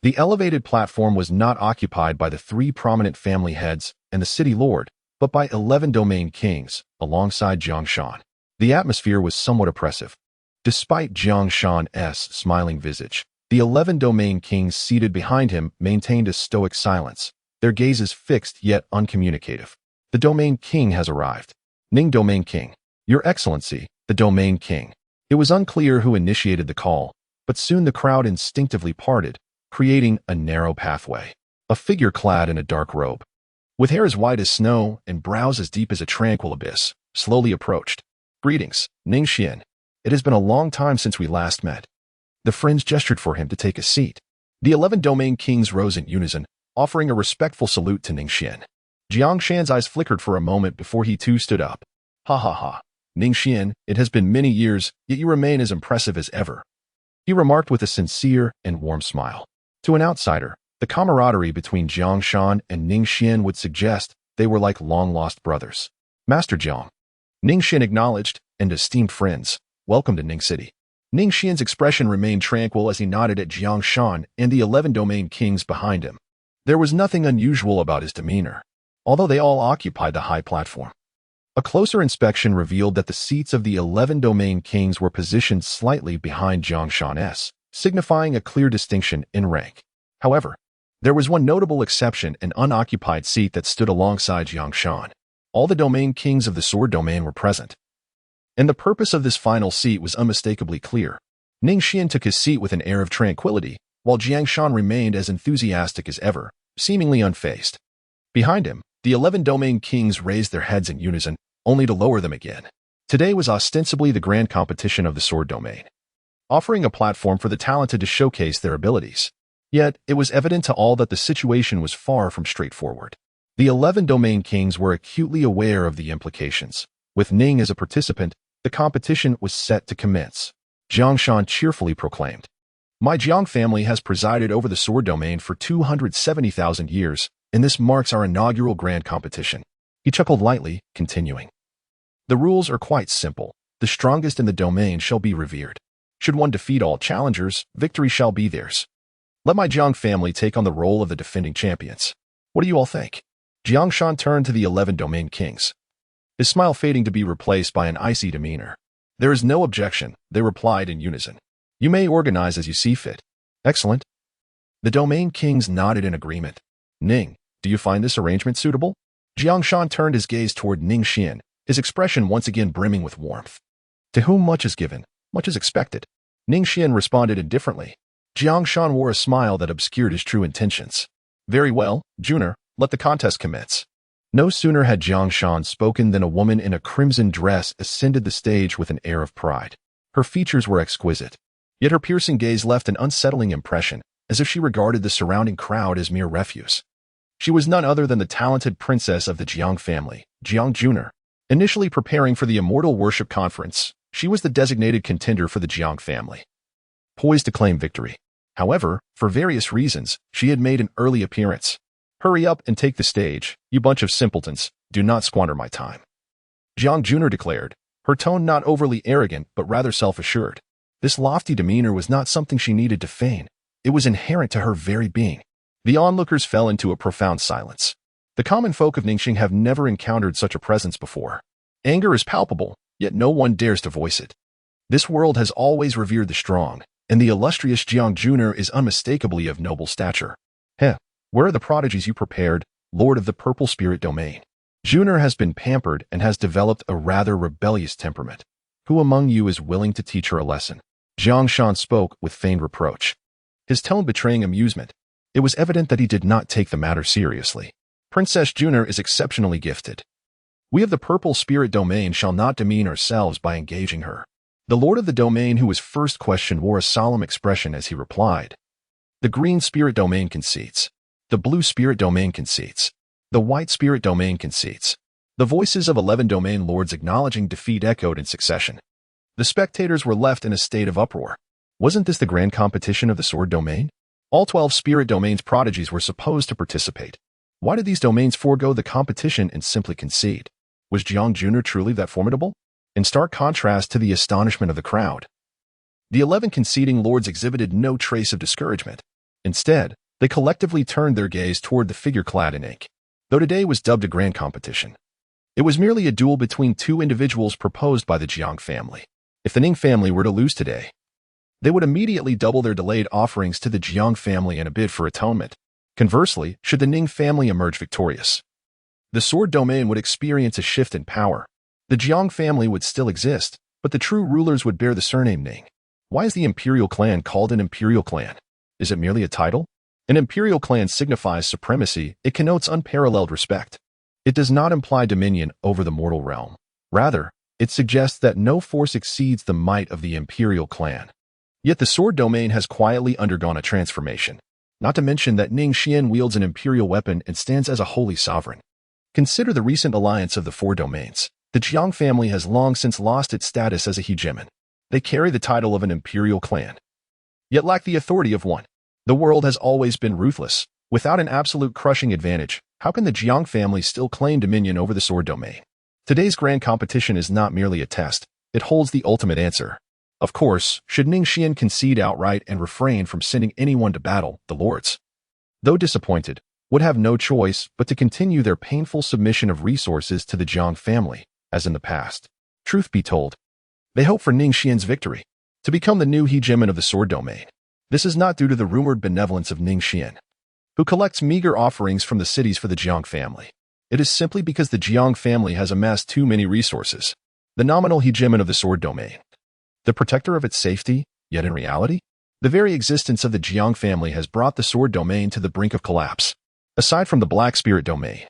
the elevated platform was not occupied by the 3 prominent family heads and the city lord, but by 11 domain kings, alongside Jiang Shan. The atmosphere was somewhat oppressive. Despite Jiang Shan's smiling visage, the 11 domain kings seated behind him maintained a stoic silence, their gazes fixed yet uncommunicative. "The domain king has arrived." Ning Domain King. "Your Excellency, the domain king." It was unclear who initiated the call, but soon the crowd instinctively parted, creating a narrow pathway. A figure clad in a dark robe, with hair as white as snow and brows as deep as a tranquil abyss, slowly approached. "Greetings, Ning Xuan. It has been a long time since we last met." The friends gestured for him to take a seat. The 11 domain kings rose in unison, offering a respectful salute to Ning Xuan. Jiang Shan's eyes flickered for a moment before he too stood up. "Ha ha ha. Ning Xuan, it has been many years, yet you remain as impressive as ever," he remarked with a sincere and warm smile. To an outsider, the camaraderie between Jiang Shan and Ning Xuan would suggest they were like long-lost brothers. "Master Jiang," Ning Xuan acknowledged, "and esteemed friends, welcome to Ning City." Ning Xuan's expression remained tranquil as he nodded at Jiang Shan and the 11 domain kings behind him. There was nothing unusual about his demeanor, although they all occupied the high platform. A closer inspection revealed that the seats of the 11 domain kings were positioned slightly behind Jiang Shan's, signifying a clear distinction in rank. However, there was one notable exception, an unoccupied seat that stood alongside Jiang Shan. All the domain kings of the sword domain were present. And the purpose of this final seat was unmistakably clear. Ning Xuan took his seat with an air of tranquility, while Jiang Shan remained as enthusiastic as ever, seemingly unfazed. Behind him, the 11 domain kings raised their heads in unison, only to lower them again. Today was ostensibly the grand competition of the sword domain, offering a platform for the talented to showcase their abilities. Yet, it was evident to all that the situation was far from straightforward. The 11 domain kings were acutely aware of the implications. With Ning as a participant, the competition was set to commence. Jiang Shan cheerfully proclaimed, "My Jiang family has presided over the sword domain for 270,000 years, and this marks our inaugural grand competition." He chuckled lightly, continuing, "The rules are quite simple. The strongest in the domain shall be revered. Should one defeat all challengers, victory shall be theirs. Let my Jiang family take on the role of the defending champions. What do you all think?" Jiang Shan turned to the 11 domain kings, his smile fading to be replaced by an icy demeanor. "There is no objection," they replied in unison. "You may organize as you see fit." "Excellent." The domain kings nodded in agreement. "Ning, do you find this arrangement suitable?" Jiang Shan turned his gaze toward Ning Xuan, his expression once again brimming with warmth. "To whom much is given, much is expected." Ning Xuan responded indifferently. Jiang Shan wore a smile that obscured his true intentions. "Very well, Junior, let the contest commence." No sooner had Jiang Shan spoken than a woman in a crimson dress ascended the stage with an air of pride. Her features were exquisite, yet her piercing gaze left an unsettling impression, as if she regarded the surrounding crowd as mere refuse. She was none other than the talented princess of the Jiang family, Jiang Junior. Initially preparing for the Immortal Worship Conference, she was the designated contender for the Jiang family, poised to claim victory. However, for various reasons, she had made an early appearance. "Hurry up and take the stage, you bunch of simpletons. Do not squander my time," Jiang Junior declared, her tone not overly arrogant but rather self-assured. This lofty demeanor was not something she needed to feign. It was inherent to her very being. The onlookers fell into a profound silence. The common folk of Ningxing have never encountered such a presence before. Anger is palpable, yet no one dares to voice it. This world has always revered the strong, and the illustrious Jiang Junior is unmistakably of noble stature. "Heh, where are the prodigies you prepared, Lord of the Purple Spirit Domain?" Junior has been pampered and has developed a rather rebellious temperament. "Who among you is willing to teach her a lesson?" Jiang Shan spoke with feigned reproach, his tone betraying amusement. It was evident that he did not take the matter seriously. "Princess Junior is exceptionally gifted. We of the Purple Spirit Domain shall not demean ourselves by engaging her." The Lord of the Domain who was first questioned wore a solemn expression as he replied, "The Green Spirit Domain concedes. The Blue Spirit Domain concedes. The White Spirit Domain concedes." The voices of 11 domain lords acknowledging defeat echoed in succession. The spectators were left in a state of uproar. Wasn't this the grand competition of the sword domain? All 12 spirit domains prodigies were supposed to participate. Why did these domains forego the competition and simply concede? Was Jiang Junior truly that formidable? In stark contrast to the astonishment of the crowd, the 11 conceding lords exhibited no trace of discouragement. Instead, they collectively turned their gaze toward the figure clad in ink. Though today was dubbed a grand competition, it was merely a duel between two individuals proposed by the Jiang family. If the Ning family were to lose today, they would immediately double their delayed offerings to the Jiang family in a bid for atonement. Conversely, should the Ning family emerge victorious, the sword domain would experience a shift in power. The Jiang family would still exist, but the true rulers would bear the surname Ning. Why is the imperial clan called an imperial clan? Is it merely a title? An imperial clan signifies supremacy. It connotes unparalleled respect. It does not imply dominion over the mortal realm. Rather, it suggests that no force exceeds the might of the imperial clan. Yet the sword domain has quietly undergone a transformation. Not to mention that Ning Xuan wields an imperial weapon and stands as a holy sovereign. Consider the recent alliance of the 4 domains. The Jiang family has long since lost its status as a hegemon. They carry the title of an imperial clan, yet lack the authority of one. The world has always been ruthless. Without an absolute crushing advantage, how can the Jiang family still claim dominion over the sword domain? Today's grand competition is not merely a test. It holds the ultimate answer. Of course, should Ning Xuan concede outright and refrain from sending anyone to battle, the lords, though disappointed, would have no choice but to continue their painful submission of resources to the Jiang family, as in the past. Truth be told, they hope for Ning Xuan's victory, to become the new hegemon of the sword domain. This is not due to the rumored benevolence of Ning Xuan, who collects meager offerings from the cities for the Jiang family. It is simply because the Jiang family has amassed too many resources. the nominal hegemon of the sword domain, the protector of its safety, yet in reality, the very existence of the Jiang family has brought the sword domain to the brink of collapse. Aside from the black spirit domain,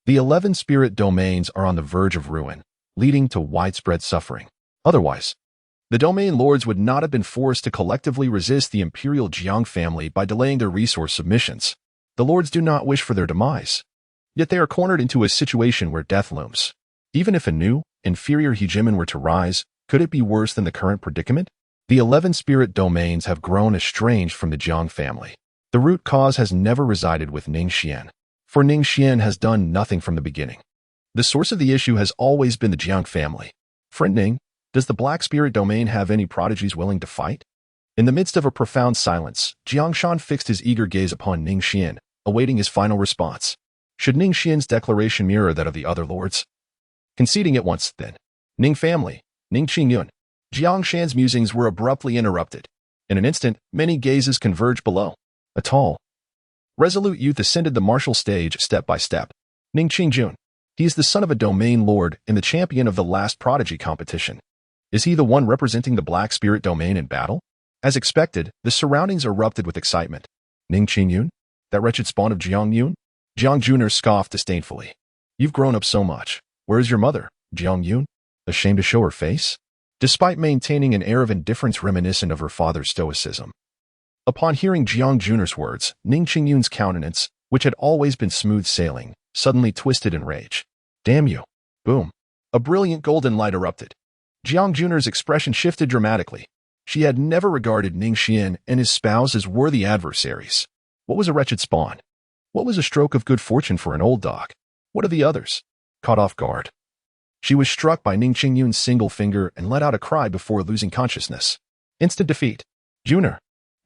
the 11 spirit domains are on the verge of ruin, leading to widespread suffering. Otherwise, the domain lords would not have been forced to collectively resist the imperial Jiang family by delaying their resource submissions. The lords do not wish for their demise, yet they are cornered into a situation where death looms. Even if a new, inferior hegemon were to rise, could it be worse than the current predicament? The 11 spirit domains have grown estranged from the Jiang family. The root cause has never resided with Ning Xuan, for Ning Xuan has done nothing from the beginning. The source of the issue has always been the Jiang family. Friend Ning, does the black spirit domain have any prodigies willing to fight? In the midst of a profound silence, Jiang Shan fixed his eager gaze upon Ning Xuan, awaiting his final response. Should Ning Xuan's declaration mirror that of the other lords? Conceding at once, then. Ning family, Ning Qingyun. Jiang Shan's musings were abruptly interrupted. In an instant, many gazes converged below. A tall, resolute youth ascended the martial stage step by step. Ning Qingjun. He is the son of a domain lord and the champion of the last prodigy competition. Is he the one representing the black spirit domain in battle? As expected, the surroundings erupted with excitement. Ning Qingyun? That wretched spawn of Jiang Yun? Jiang Juner scoffed disdainfully. You've grown up so much. Where is your mother, Jiang Yun? Ashamed to show her face? Despite maintaining an air of indifference reminiscent of her father's stoicism. Upon hearing Jiang Juner's words, Ning Qingyun's countenance, which had always been smooth sailing, suddenly twisted in rage. Damn you. Boom. A brilliant golden light erupted. Jiang Juner's expression shifted dramatically. She had never regarded Ning Xuan and his spouse as worthy adversaries. What was a wretched spawn? What was a stroke of good fortune for an old dog? What of the others? Caught off guard. She was struck by Ning Qingyun's single finger and let out a cry before losing consciousness. Instant defeat. Juner.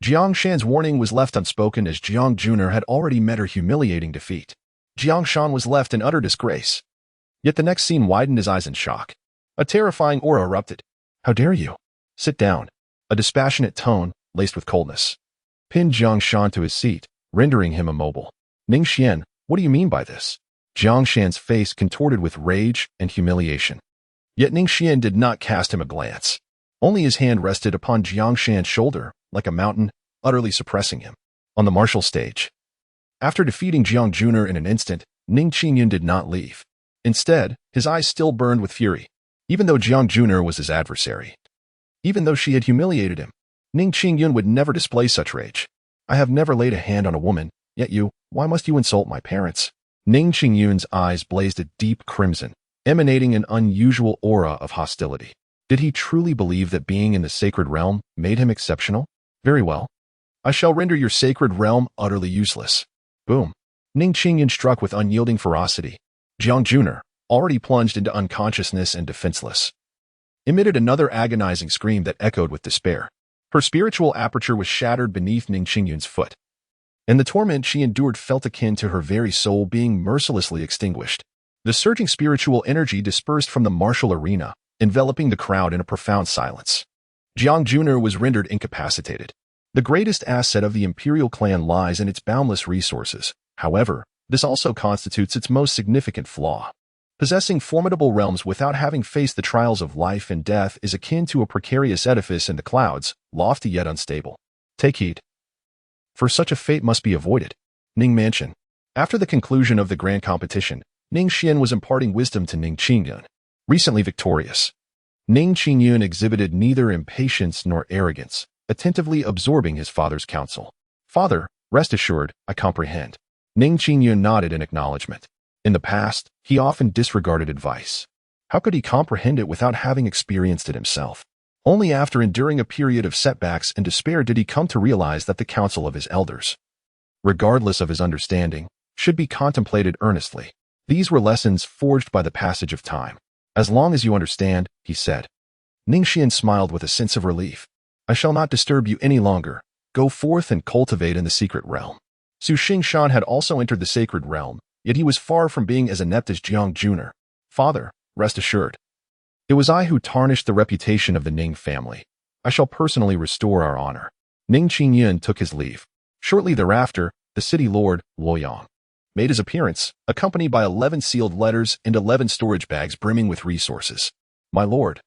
Jiang Shan's warning was left unspoken as Jiang Juner had already met her humiliating defeat. Jiang Shan was left in utter disgrace. Yet the next scene widened his eyes in shock. A terrifying aura erupted. How dare you? Sit down. A dispassionate tone, laced with coldness, pinned Jiang Shan to his seat, rendering him immobile. Ning Xuan, what do you mean by this? Jiang Shan's face contorted with rage and humiliation. Yet Ning Xuan did not cast him a glance. Only his hand rested upon Jiang Shan's shoulder, like a mountain, utterly suppressing him. On the martial stage. After defeating Jiang Juner in an instant, Ning Qingyun did not leave. Instead, his eyes still burned with fury. Even though Jiang Juner was his adversary. Even though she had humiliated him, Ning Qingyun would never display such rage. I have never laid a hand on a woman, yet why must you insult my parents? Ning Qingyun's eyes blazed a deep crimson, emanating an unusual aura of hostility. Did he truly believe that being in the sacred realm made him exceptional? Very well. I shall render your sacred realm utterly useless. Boom. Ning Qingyun struck with unyielding ferocity. Jiang Juner, already plunged into unconsciousness and defenseless, emitted another agonizing scream that echoed with despair. Her spiritual aperture was shattered beneath Ning Qingyun's foot, and the torment she endured felt akin to her very soul being mercilessly extinguished. The surging spiritual energy dispersed from the martial arena, enveloping the crowd in a profound silence. Jiang Juner was rendered incapacitated. The greatest asset of the imperial clan lies in its boundless resources. However, this also constitutes its most significant flaw. Possessing formidable realms without having faced the trials of life and death is akin to a precarious edifice in the clouds, lofty yet unstable. Take heed. For such a fate must be avoided. Ning Mansion. After the conclusion of the grand competition, Ning Xuan was imparting wisdom to Ning Qingyun, recently victorious. Ning Qingyun exhibited neither impatience nor arrogance, attentively absorbing his father's counsel. Father, rest assured, I comprehend. Ning Qingyun nodded in acknowledgement. In the past, he often disregarded advice. How could he comprehend it without having experienced it himself? Only after enduring a period of setbacks and despair did he come to realize that the counsel of his elders, regardless of his understanding, should be contemplated earnestly. These were lessons forged by the passage of time. As long as you understand, he said. Ning Xuan smiled with a sense of relief. I shall not disturb you any longer. Go forth and cultivate in the secret realm. Su Xingshan had also entered the sacred realm, yet he was far from being as inept as Jiang Juner. Father, rest assured. It was I who tarnished the reputation of the Ning family. I shall personally restore our honor. Ning Qingyun took his leave. Shortly thereafter, the city lord, Luoyang, made his appearance, accompanied by 11 sealed letters and 11 storage bags brimming with resources. My lord,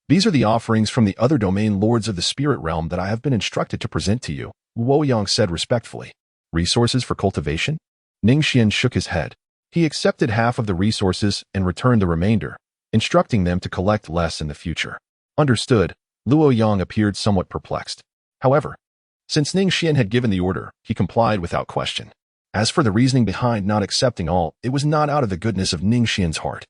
these are the offerings from the other domain lords of the spirit realm that I have been instructed to present to you, Luoyang said respectfully. Resources for cultivation? Ning Xuan shook his head. He accepted half of the resources and returned the remainder, instructing them to collect less in the future. Understood, Luoyang appeared somewhat perplexed. However, since Ning Xuan had given the order, he complied without question. As for the reasoning behind not accepting all, it was not out of the goodness of Ning Xuan's heart.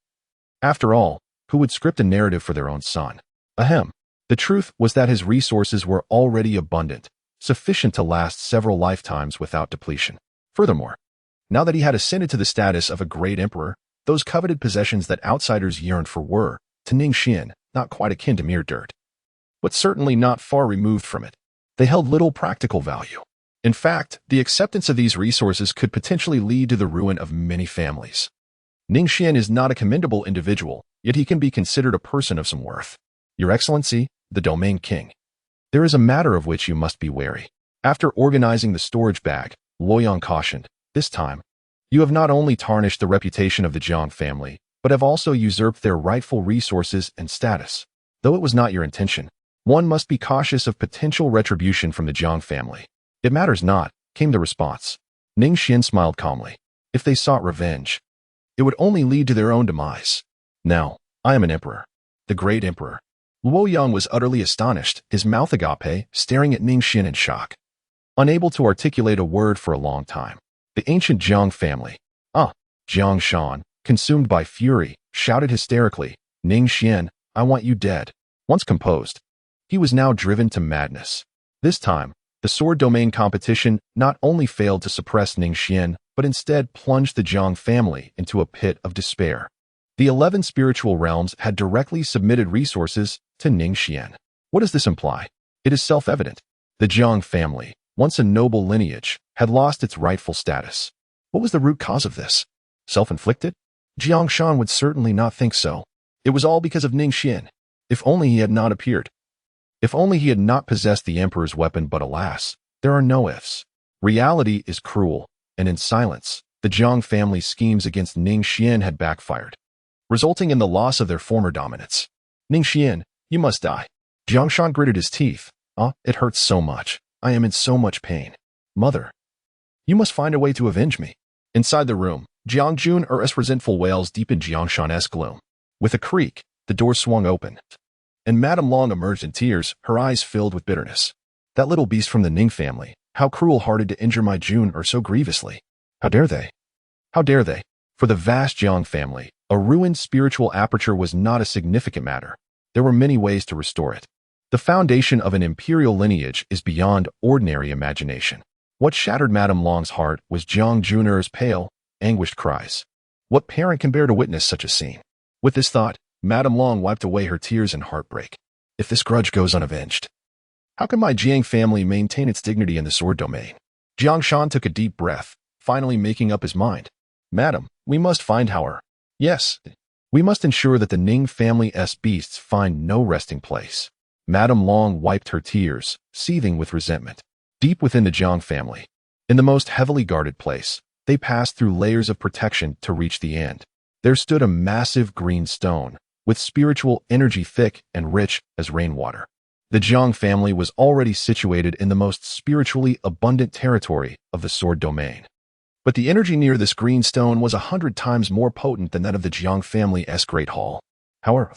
After all, who would script a narrative for their own son? Ahem. The truth was that his resources were already abundant, sufficient to last several lifetimes without depletion. Furthermore, now that he had ascended to the status of a great emperor, those coveted possessions that outsiders yearned for were, to Ning Xuan, not quite akin to mere dirt, but certainly not far removed from it. They held little practical value. In fact, the acceptance of these resources could potentially lead to the ruin of many families. Ning Xuan is not a commendable individual, yet he can be considered a person of some worth. Your Excellency, the Domain King. There is a matter of which you must be wary. After organizing the storage bag, Luoyang cautioned, this time, you have not only tarnished the reputation of the Jiang family, but have also usurped their rightful resources and status. Though it was not your intention, one must be cautious of potential retribution from the Jiang family. It matters not, came the response. Ning Xuan smiled calmly. If they sought revenge, it would only lead to their own demise. Now, I am an emperor. The great emperor. Luoyang was utterly astonished, his mouth agape, staring at Ning Xuan in shock. Unable to articulate a word for a long time. The ancient Jiang family. Jiang Shan, consumed by fury, shouted hysterically, Ning Xuan, I want you dead. Once composed, he was now driven to madness. This time, the sword domain competition not only failed to suppress Ning Xuan, but instead plunged the Jiang family into a pit of despair. The 11 spiritual realms had directly submitted resources to Ning Xuan. What does this imply? It is self-evident. The Jiang family, once a noble lineage, had lost its rightful status. What was the root cause of this? Self-inflicted? Jiang Shan would certainly not think so. It was all because of Ning Xuan. If only he had not appeared. If only he had not possessed the emperor's weapon, but alas, there are no ifs. Reality is cruel, and in silence, the Jiang family's schemes against Ning Xuan had backfired, resulting in the loss of their former dominance. Ning Xuan, you must die. Jiang Shan gritted his teeth. It hurts so much. I am in so much pain. Mother, you must find a way to avenge me. Inside the room, Jiang Jun's resentful wails deepened Jiang Shan's gloom. With a creak, the door swung open, and Madame Long emerged in tears, her eyes filled with bitterness. That little beast from the Ning family, how cruel-hearted to injure my Jun so grievously. How dare they? How dare they? For the vast Jiang family, a ruined spiritual aperture was not a significant matter. There were many ways to restore it. The foundation of an imperial lineage is beyond ordinary imagination. What shattered Madame Long's heart was Jiang Jun's pale, anguished cries. What parent can bear to witness such a scene? With this thought, Madame Long wiped away her tears in heartbreak. If this grudge goes unavenged, how can my Jiang family maintain its dignity in the sword domain? Jiang Shan took a deep breath, finally making up his mind. Madam, we must find our... Yes, we must ensure that the Ning family's beasts find no resting place. Madame Long wiped her tears, seething with resentment. Deep within the Jiang family, in the most heavily guarded place, they passed through layers of protection to reach the end. There stood a massive green stone, with spiritual energy thick and rich as rainwater. The Jiang family was already situated in the most spiritually abundant territory of the sword domain. But the energy near this green stone was 100 times more potent than that of the Jiang family's Great Hall. However,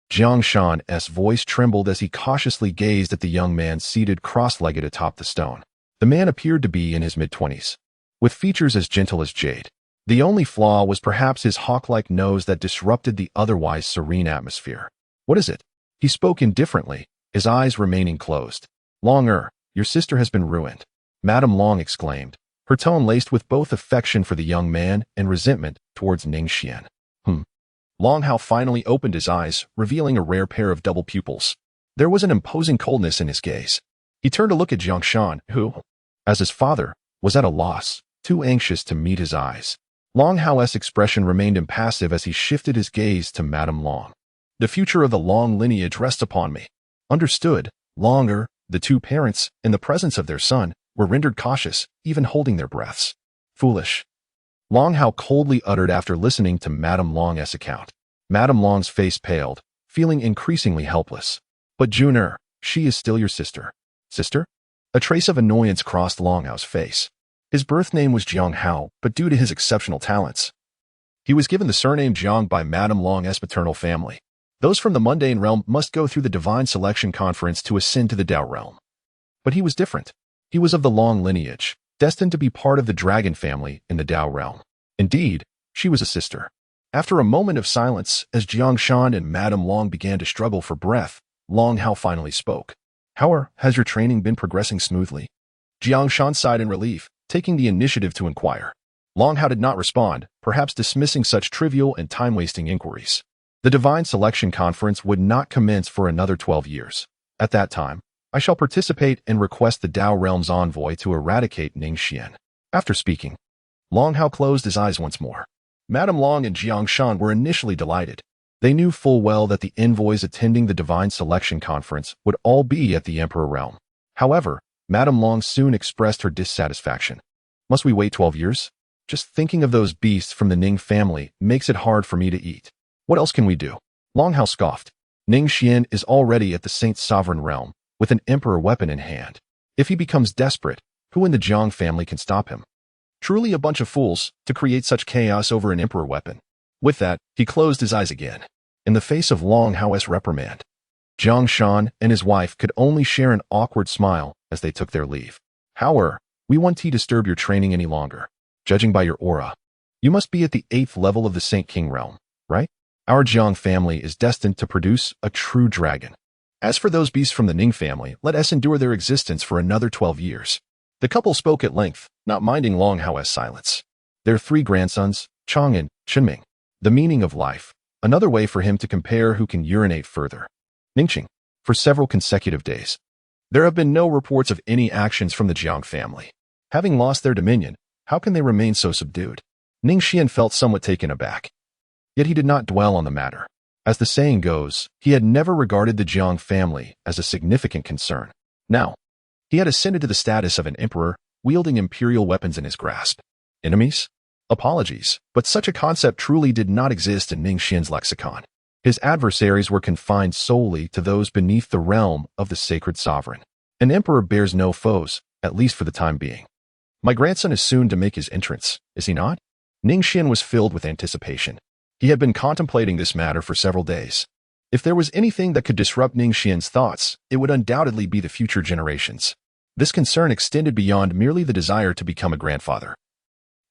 Jiang Shan's voice trembled as he cautiously gazed at the young man seated cross-legged atop the stone. The man appeared to be in his mid-20s, with features as gentle as jade. The only flaw was perhaps his hawk-like nose that disrupted the otherwise serene atmosphere. What is it? He spoke indifferently, his eyes remaining closed. Longer, your sister has been ruined, Madame Long exclaimed, her tone laced with both affection for the young man and resentment towards Ning Xuan. Long Hao finally opened his eyes, revealing a rare pair of double pupils. There was an imposing coldness in his gaze. He turned to look at Jiang Shan, who, as his father, was at a loss, too anxious to meet his eyes. Long Hao's expression remained impassive as he shifted his gaze to Madame Long. The future of the Long lineage rests upon me. Understood. Longer, the two parents, in the presence of their son, were rendered cautious, even holding their breaths. Foolish. Long Hao coldly uttered after listening to Madame Long's account. Madame Long's face paled, feeling increasingly helpless. But Juner, she is still your sister. Sister? A trace of annoyance crossed Longhao's face. His birth name was Jiang Hao, but due to his exceptional talents, he was given the surname Jiang by Madame Long's maternal family. Those from the mundane realm must go through the divine selection conference to ascend to the Dao realm. But he was different. He was of the Long lineage, destined to be part of the dragon family in the Dao realm. Indeed, she was a sister. After a moment of silence, as Jiang Shan and Madame Long began to struggle for breath, Long Hao finally spoke. Has your training been progressing smoothly? Jiang Shan sighed in relief, taking the initiative to inquire. Long Hao did not respond, perhaps dismissing such trivial and time-wasting inquiries. The Divine Selection Conference would not commence for another 12 years. At that time, I shall participate and request the Dao Realm's envoy to eradicate Ning Xuan. After speaking, Long Hao closed his eyes once more. Madame Long and Jiang Shan were initially delighted. They knew full well that the envoys attending the Divine Selection Conference would all be at the Emperor Realm. However, Madame Long soon expressed her dissatisfaction. Must we wait 12 years? Just thinking of those beasts from the Ning family makes it hard for me to eat. What else can we do? Long Hao scoffed. Ning Xuan is already at the Saint's sovereign realm, with an emperor weapon in hand. If he becomes desperate, who in the Jiang family can stop him? Truly a bunch of fools to create such chaos over an emperor weapon. With that, he closed his eyes again. In the face of Long Hao's reprimand, Jiang Shan and his wife could only share an awkward smile as they took their leave. However, we won't disturb your training any longer. Judging by your aura, you must be at the 8th level of the Saint King realm, right? Our Jiang family is destined to produce a true dragon. As for those beasts from the Ning family, let us endure their existence for another 12 years. The couple spoke at length, not minding Long Hao's silence. Their 3 grandsons, Chang and Chenming. The meaning of life, another way for him to compare who can urinate further. Ningqing. For several consecutive days, there have been no reports of any actions from the Jiang family. Having lost their dominion, how can they remain so subdued? Ning Xuan felt somewhat taken aback. Yet he did not dwell on the matter. As the saying goes, he had never regarded the Jiang family as a significant concern. Now, he had ascended to the status of an emperor, wielding imperial weapons in his grasp. Enemies? Apologies, but such a concept truly did not exist in Ning Xuan's lexicon. His adversaries were confined solely to those beneath the realm of the sacred sovereign. An emperor bears no foes, at least for the time being. My grandson is soon to make his entrance, is he not? Ning Xuan was filled with anticipation. He had been contemplating this matter for several days. If there was anything that could disrupt Ning Xuan's thoughts, it would undoubtedly be the future generations. This concern extended beyond merely the desire to become a grandfather.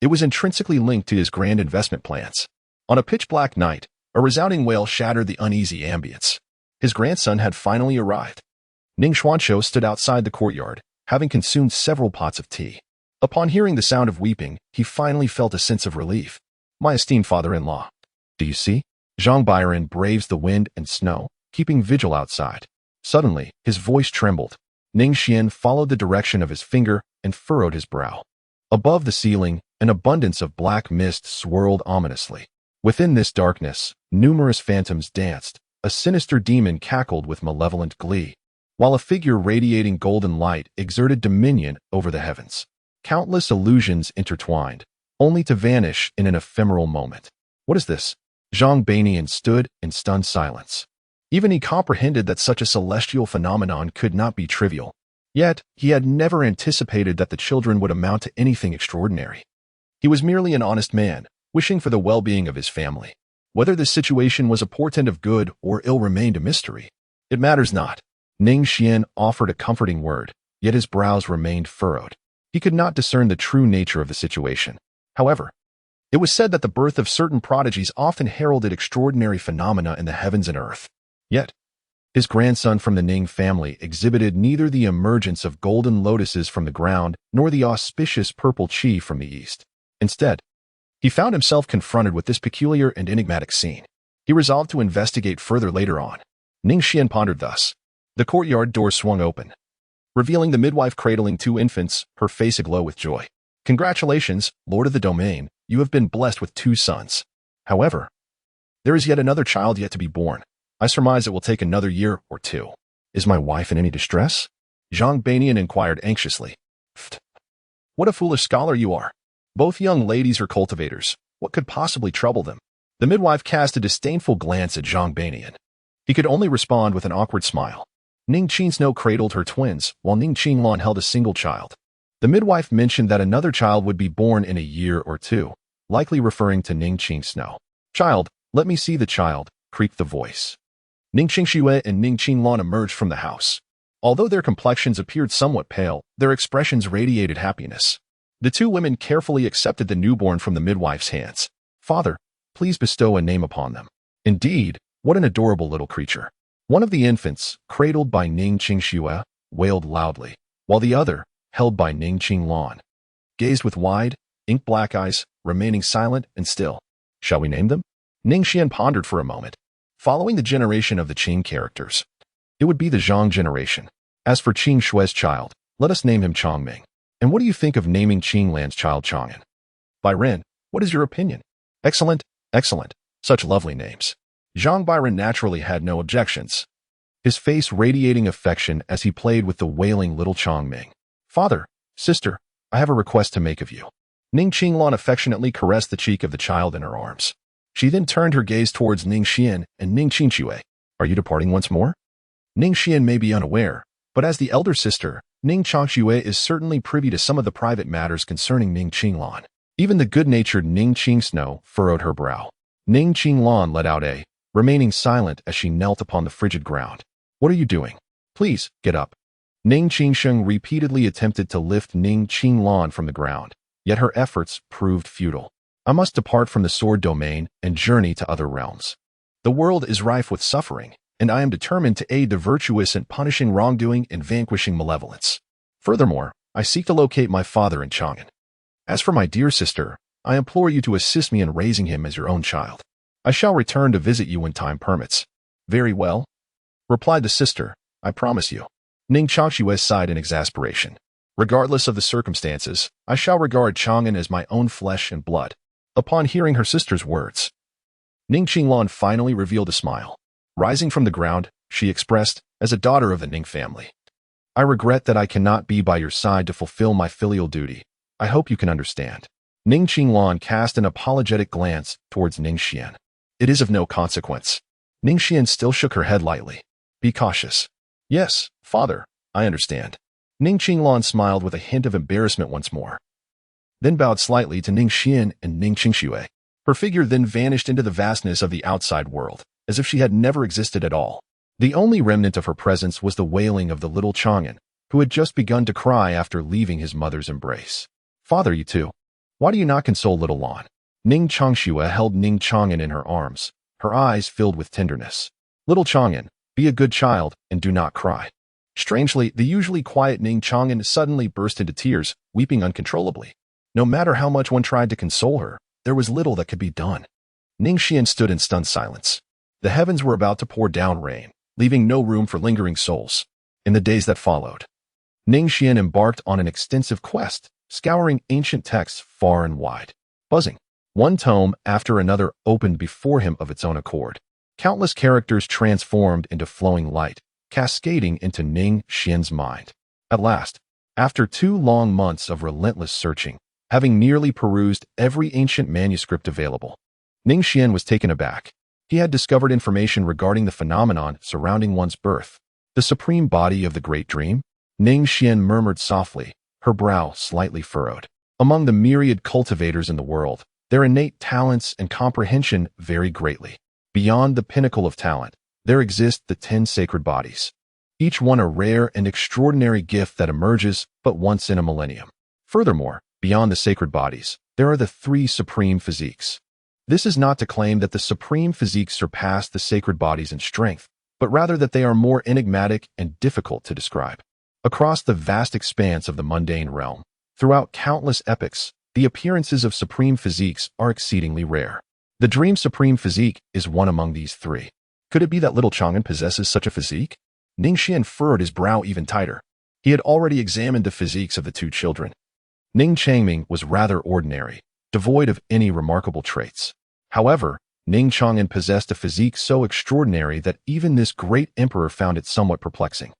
It was intrinsically linked to his grand investment plans. On a pitch-black night, a resounding wail shattered the uneasy ambience. His grandson had finally arrived. Ning Xuan stood outside the courtyard, having consumed several pots of tea. Upon hearing the sound of weeping, he finally felt a sense of relief. My esteemed father-in-law. Do you see? Zhang Byron braves the wind and snow, keeping vigil outside. Suddenly, his voice trembled. Ning Xuan followed the direction of his finger and furrowed his brow. Above the ceiling, an abundance of black mist swirled ominously. Within this darkness, numerous phantoms danced. A sinister demon cackled with malevolent glee, while a figure radiating golden light exerted dominion over the heavens. Countless illusions intertwined, only to vanish in an ephemeral moment. What is this? Zhang Banian stood in stunned silence. Even he comprehended that such a celestial phenomenon could not be trivial. Yet, he had never anticipated that the children would amount to anything extraordinary. He was merely an honest man, wishing for the well-being of his family. Whether this situation was a portent of good or ill remained a mystery. It matters not. Ning Xuan offered a comforting word, yet his brows remained furrowed. He could not discern the true nature of the situation. However, it was said that the birth of certain prodigies often heralded extraordinary phenomena in the heavens and earth. Yet, his grandson from the Ning family exhibited neither the emergence of golden lotuses from the ground nor the auspicious purple qi from the east. Instead, he found himself confronted with this peculiar and enigmatic scene. He resolved to investigate further later on. Ning Xuan pondered thus. The courtyard door swung open, revealing the midwife cradling 2 infants, her face aglow with joy. Congratulations, Lord of the Domain, you have been blessed with 2 sons. However, there is yet another child yet to be born. I surmise it will take another year or 2. Is my wife in any distress? Zhang Banian inquired anxiously. Pfft. What a foolish scholar you are. Both young ladies are cultivators. What could possibly trouble them? The midwife cast a disdainful glance at Zhang Banian. He could only respond with an awkward smile. Ning Qinsno cradled her twins, while Ning Qinglong held a single child. The midwife mentioned that another child would be born in a year or two, likely referring to Ning Qinsno. "Child, let me see the child," creaked the voice. Ning Qingxue and Ning Qinglong emerged from the house. Although their complexions appeared somewhat pale, their expressions radiated happiness. The two women carefully accepted the newborn from the midwife's hands. "Father, please bestow a name upon them." "Indeed, what an adorable little creature." One of the infants, cradled by Ning Qingxue, wailed loudly, while the other, held by Ning Qinglong, gazed with wide, ink-black eyes, remaining silent and still. "Shall we name them?" Ning Xian pondered for a moment. Following the generation of the Qing characters, it would be the Zhang generation. As for Qing Shui's child, let us name him Chongming. "And what do you think of naming Qinglan's child Chang'an?" "Byron, what is your opinion?" "Excellent, excellent. Such lovely names." Zhang Byron naturally had no objections, his face radiating affection as he played with the wailing little Chongming. "Father, sister, I have a request to make of you." Ning Qinglong affectionately caressed the cheek of the child in her arms. She then turned her gaze towards Ning Xian and Ning Qingxue. "Are you departing once more?" Ning Xian may be unaware, but as the elder sister, Ning Qingxue is certainly privy to some of the private matters concerning Ning Qinglong. Even the good-natured Ning Qingsno furrowed her brow. Ning Qinglong let out a, remaining silent as she knelt upon the frigid ground. "What are you doing? Please, get up." Ning Qingsheng repeatedly attempted to lift Ning Qinglong from the ground, yet her efforts proved futile. "I must depart from the sword domain and journey to other realms. The world is rife with suffering, and I am determined to aid the virtuous in punishing wrongdoing and vanquishing malevolence. Furthermore, I seek to locate my father in Chang'an. As for my dear sister, I implore you to assist me in raising him as your own child. I shall return to visit you when time permits." "Very well," replied the sister. "I promise you." Ning Changxue sighed in exasperation. "Regardless of the circumstances, I shall regard Chang'an as my own flesh and blood." Upon hearing her sister's words, Ning Qinglong finally revealed a smile. Rising from the ground, she expressed, as a daughter of the Ning family, "I regret that I cannot be by your side to fulfill my filial duty. I hope you can understand." Ning Qinglong cast an apologetic glance towards Ning Xian. "It is of no consequence." Ning Xian still shook her head lightly. "Be cautious." "Yes, father, I understand." Ning Qinglong smiled with a hint of embarrassment once more, then bowed slightly to Ning Xian and Ning Qingxue. Her figure then vanished into the vastness of the outside world, as if she had never existed at all. The only remnant of her presence was the wailing of the little Chang'an, who had just begun to cry after leaving his mother's embrace. "Father, you too. Why do you not console little Lan?" Ning Changxue held Ning Chang'an in her arms, her eyes filled with tenderness. "Little Chang'an, be a good child and do not cry." Strangely, the usually quiet Ning Chang'an suddenly burst into tears, weeping uncontrollably. No matter how much one tried to console her, there was little that could be done. Ning Xian stood in stunned silence. The heavens were about to pour down rain, leaving no room for lingering souls. In the days that followed, Ning Xian embarked on an extensive quest, scouring ancient texts far and wide. Buzzing, one tome after another opened before him of its own accord. Countless characters transformed into flowing light, cascading into Ning Xian's mind. At last, after 2 long months of relentless searching, having nearly perused every ancient manuscript available, Ning Xian was taken aback. He had discovered information regarding the phenomenon surrounding one's birth, the supreme body of the great dream. Ning Xian murmured softly, her brow slightly furrowed. Among the myriad cultivators in the world, their innate talents and comprehension vary greatly. Beyond the pinnacle of talent, there exist the 10 sacred bodies, each one a rare and extraordinary gift that emerges but once in a millennium. Furthermore, beyond the sacred bodies, there are the 3 supreme physiques. This is not to claim that the supreme physiques surpass the sacred bodies in strength, but rather that they are more enigmatic and difficult to describe. Across the vast expanse of the mundane realm, throughout countless epochs, the appearances of supreme physiques are exceedingly rare. The Dream Supreme Physique is one among these 3. Could it be that little Chang'an possesses such a physique? Ning Xian furrowed his brow even tighter. He had already examined the physiques of the 2 children. Ning Changming was rather ordinary, devoid of any remarkable traits. However, Ning Chang'an possessed a physique so extraordinary that even this great emperor found it somewhat perplexing.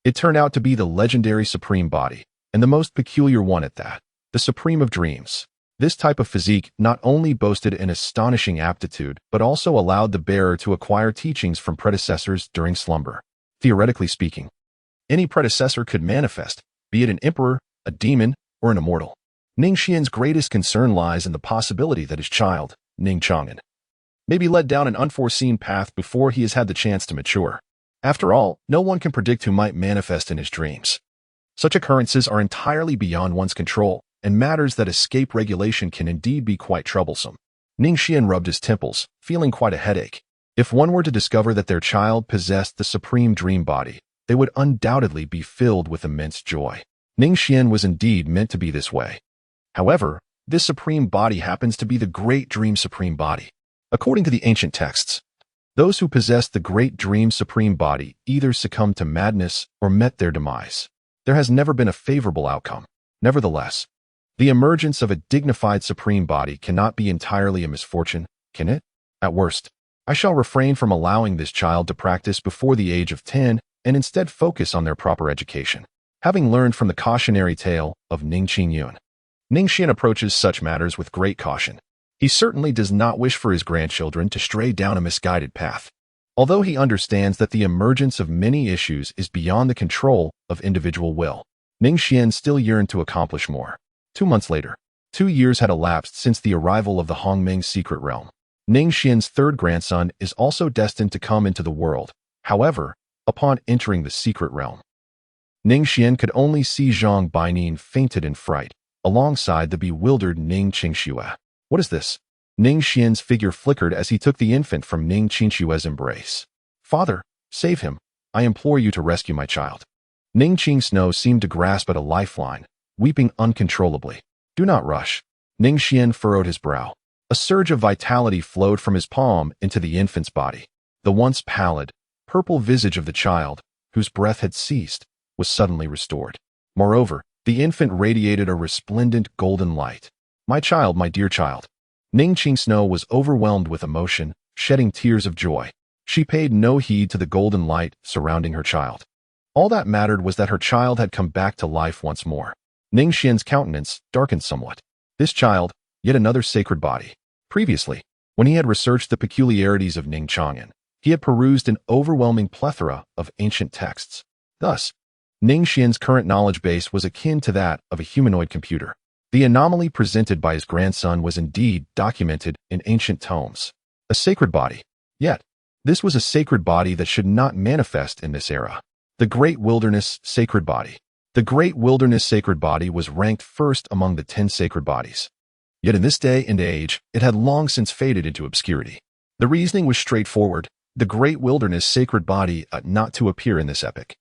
It turned out to be the legendary supreme body, and the most peculiar one at that, the supreme of dreams. This type of physique not only boasted an astonishing aptitude, but also allowed the bearer to acquire teachings from predecessors during slumber. Theoretically speaking, any predecessor could manifest, be it an emperor, a demon, or an immortal. Ning Xuan's greatest concern lies in the possibility that his child, Ning Xuan, may be led down an unforeseen path before he has had the chance to mature. After all, no one can predict who might manifest in his dreams. Such occurrences are entirely beyond one's control, and matters that escape regulation can indeed be quite troublesome. Ning Xuan rubbed his temples, feeling quite a headache. If one were to discover that their child possessed the supreme dream body, they would undoubtedly be filled with immense joy. Ning Xuan was indeed meant to be this way. However, this supreme body happens to be the Great Dream Supreme Body. According to the ancient texts, those who possessed the Great Dream Supreme Body either succumbed to madness or met their demise. There has never been a favorable outcome. Nevertheless, the emergence of a dignified supreme body cannot be entirely a misfortune, can it? At worst, I shall refrain from allowing this child to practice before the age of 10 and instead focus on their proper education. Having learned from the cautionary tale of Ning Xuan, Ning Xuan approaches such matters with great caution. He certainly does not wish for his grandchildren to stray down a misguided path. Although he understands that the emergence of many issues is beyond the control of individual will, Ning Xuan still yearned to accomplish more. 2 months later, 2 years had elapsed since the arrival of the Hongming's secret realm. Ning Xuan's third grandson is also destined to come into the world. However, upon entering the secret realm, Ning Xuan could only see Zhang Baining fainted in fright, alongside the bewildered Ning Qingxue. What is this? Ning Xuan's figure flickered as he took the infant from Ning Qingxue's embrace. Father, save him. I implore you to rescue my child. Ning Qingxue seemed to grasp at a lifeline, weeping uncontrollably. Do not rush. Ning Xuan furrowed his brow. A surge of vitality flowed from his palm into the infant's body. The once pallid, purple visage of the child, whose breath had ceased, was suddenly restored. Moreover, the infant radiated a resplendent golden light. My child, my dear child. Ning Qingxue was overwhelmed with emotion, shedding tears of joy. She paid no heed to the golden light surrounding her child. All that mattered was that her child had come back to life once more. Ning Xuan's countenance darkened somewhat. This child, yet another sacred body. Previously, when he had researched the peculiarities of Ning Xuan, he had perused an overwhelming plethora of ancient texts. Thus, Ning Xuan's current knowledge base was akin to that of a humanoid computer. The anomaly presented by his grandson was indeed documented in ancient tomes. A sacred body. Yet, this was a sacred body that should not manifest in this era. The Great Wilderness Sacred Body. The Great Wilderness Sacred Body was ranked first among the 10 sacred bodies. Yet in this day and age, it had long since faded into obscurity. The reasoning was straightforward. The Great Wilderness Sacred Body ought not to appear in this epic,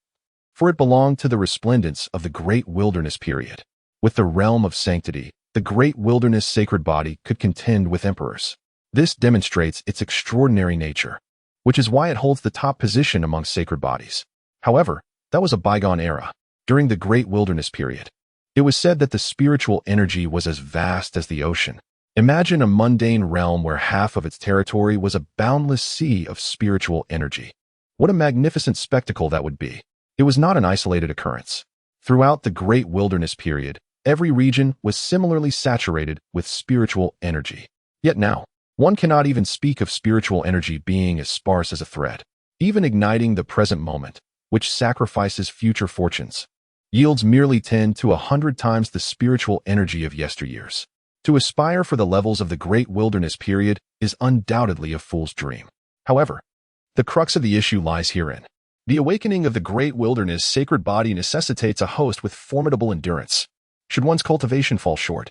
for it belonged to the resplendence of the Great Wilderness period. With the realm of sanctity, the Great Wilderness Sacred Body could contend with emperors. This demonstrates its extraordinary nature, which is why it holds the top position among sacred bodies. However, that was a bygone era. During the Great Wilderness period, it was said that the spiritual energy was as vast as the ocean. Imagine a mundane realm where half of its territory was a boundless sea of spiritual energy. What a magnificent spectacle that would be. It was not an isolated occurrence. Throughout the Great Wilderness period, every region was similarly saturated with spiritual energy. Yet now, one cannot even speak of spiritual energy being as sparse as a thread. Even igniting the present moment, which sacrifices future fortunes, yields merely 10 to 100 times the spiritual energy of yesteryears. To aspire for the levels of the Great Wilderness period is undoubtedly a fool's dream. However, the crux of the issue lies herein. The awakening of the Great Wilderness Sacred Body necessitates a host with formidable endurance. Should one's cultivation fall short,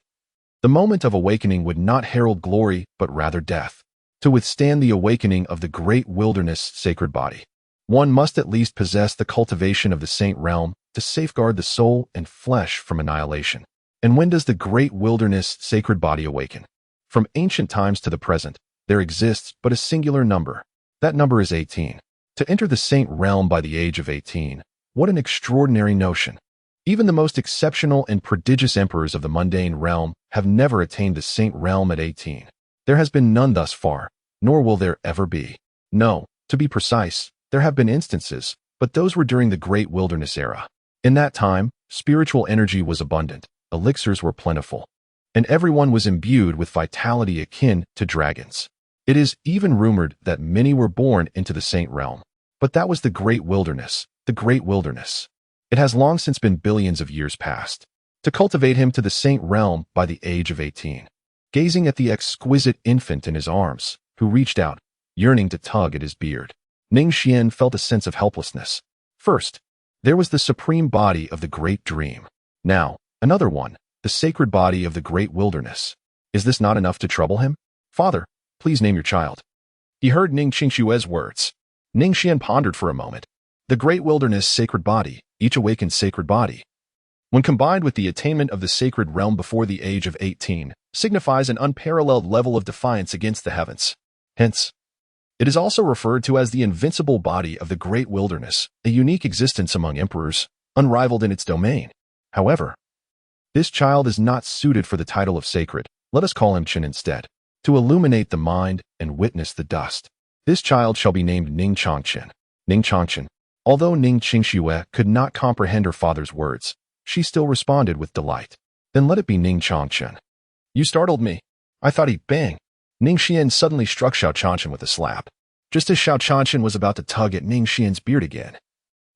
the moment of awakening would not herald glory, but rather death. To withstand the awakening of the Great Wilderness Sacred Body, one must at least possess the cultivation of the Saint Realm to safeguard the soul and flesh from annihilation. And when does the Great Wilderness Sacred Body awaken? From ancient times to the present, there exists but a singular number. That number is 18. To enter the Saint Realm by the age of 18, what an extraordinary notion. Even the most exceptional and prodigious emperors of the mundane realm have never attained the Saint Realm at 18. There has been none thus far, nor will there ever be. No, to be precise, there have been instances, but those were during the Great Wilderness era. In that time, spiritual energy was abundant, elixirs were plentiful. and everyone was imbued with vitality akin to dragons. It is even rumored that many were born into the saint realm. But that was the great wilderness, the great wilderness. It has long since been billions of years past. To cultivate him to the saint realm by the age of 18. Gazing at the exquisite infant in his arms, who reached out, yearning to tug at his beard, Ning Xuan felt a sense of helplessness. First, there was the supreme body of the great dream. Now, another one, the sacred body of the great wilderness. Is this not enough to trouble him? Father, please name your child. He heard Ning Xuan's words. Ning Xuan pondered for a moment. The great wilderness sacred body, each awakened sacred body, when combined with the attainment of the sacred realm before the age of 18, signifies an unparalleled level of defiance against the heavens. Hence, it is also referred to as the invincible body of the great wilderness, a unique existence among emperors, unrivaled in its domain. However, this child is not suited for the title of sacred. Let us call him Chen instead. To illuminate the mind and witness the dust. This child shall be named Ning Chongchen. Ning Chongchen. Although Ning Xue could not comprehend her father's words, she still responded with delight. Then let it be Ning Chongchen. You startled me. I thought he'd bang. Ning Xuan suddenly struck Xiao Changchen with a slap, just as Xiao Changchen was about to tug at Ning Xuan's beard again.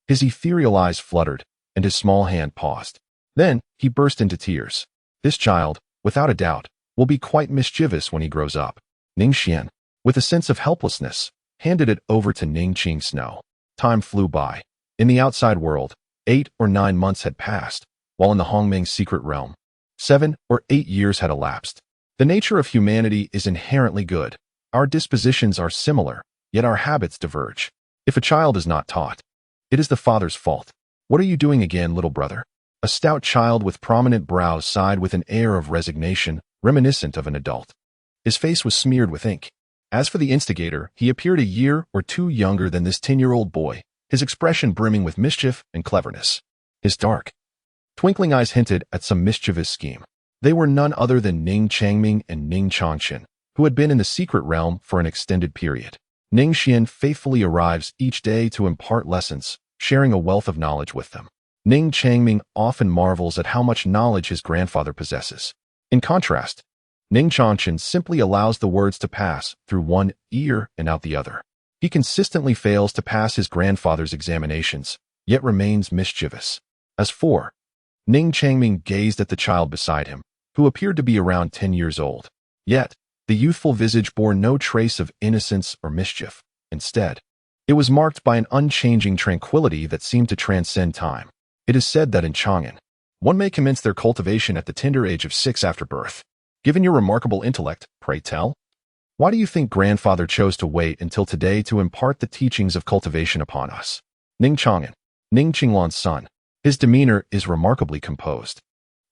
His ethereal eyes fluttered, and his small hand paused. Then, he burst into tears. This child, without a doubt, will be quite mischievous when he grows up. Ning Xuan, with a sense of helplessness, handed it over to Ning Qing Snow. Time flew by. In the outside world, 8 or 9 months had passed, while in the Hongming's secret realm, 7 or 8 years had elapsed. The nature of humanity is inherently good. Our dispositions are similar, yet our habits diverge. If a child is not taught, it is the father's fault. What are you doing again, little brother? A stout child with prominent brows sighed with an air of resignation, reminiscent of an adult. His face was smeared with ink. As for the instigator, he appeared a year or two younger than this 10-year-old boy, his expression brimming with mischief and cleverness. His dark, twinkling eyes hinted at some mischievous scheme. They were none other than Ning Changming and Ning Chongchen, who had been in the secret realm for an extended period. Ning Xuan faithfully arrives each day to impart lessons, sharing a wealth of knowledge with them. Ning Changming often marvels at how much knowledge his grandfather possesses. In contrast, Ning Chongchen simply allows the words to pass through one ear and out the other. He consistently fails to pass his grandfather's examinations, yet remains mischievous. As for Ning Changming gazed at the child beside him, who appeared to be around 10 years old. Yet, the youthful visage bore no trace of innocence or mischief. Instead, it was marked by an unchanging tranquility that seemed to transcend time. It is said that in Chang'an, one may commence their cultivation at the tender age of 6 after birth. Given your remarkable intellect, pray tell, why do you think grandfather chose to wait until today to impart the teachings of cultivation upon us? Ning Chang'an, Ning Qingluan's son. His demeanor is remarkably composed,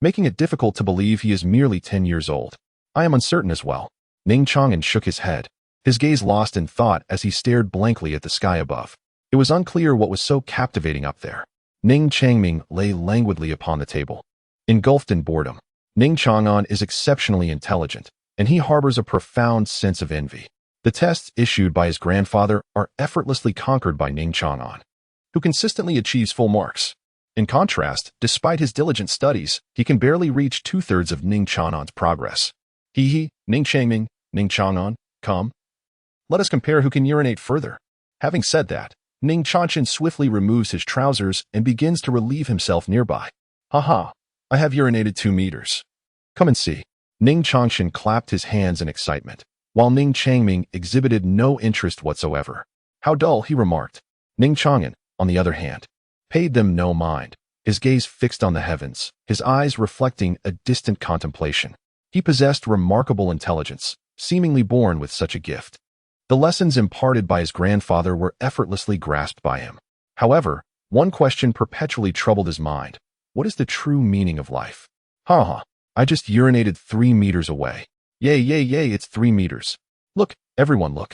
making it difficult to believe he is merely 10 years old. I am uncertain as well. Ning Chang'an shook his head, his gaze lost in thought as he stared blankly at the sky above. It was unclear what was so captivating up there. Ning Changming lay languidly upon the table, engulfed in boredom. Ning Chang'an is exceptionally intelligent, and he harbors a profound sense of envy. The tests issued by his grandfather are effortlessly conquered by Ning Chang'an, who consistently achieves full marks. In contrast, despite his diligent studies, he can barely reach 2/3 of Ning Chang'an's progress. Ning Changming, Ning Chang'an, come. Let us compare who can urinate further. Having said that, Ning Chongchen swiftly removes his trousers and begins to relieve himself nearby. Haha, I have urinated 2 meters. Come and see. Ning Chongchen clapped his hands in excitement, while Ning Changming exhibited no interest whatsoever. How dull, he remarked. Ning Chang'an, on the other hand, paid them no mind, his gaze fixed on the heavens, his eyes reflecting a distant contemplation. He possessed remarkable intelligence, seemingly born with such a gift. The lessons imparted by his grandfather were effortlessly grasped by him. However, one question perpetually troubled his mind. What is the true meaning of life? I just urinated 3 meters away. Yay, it's 3 meters. Look, everyone look.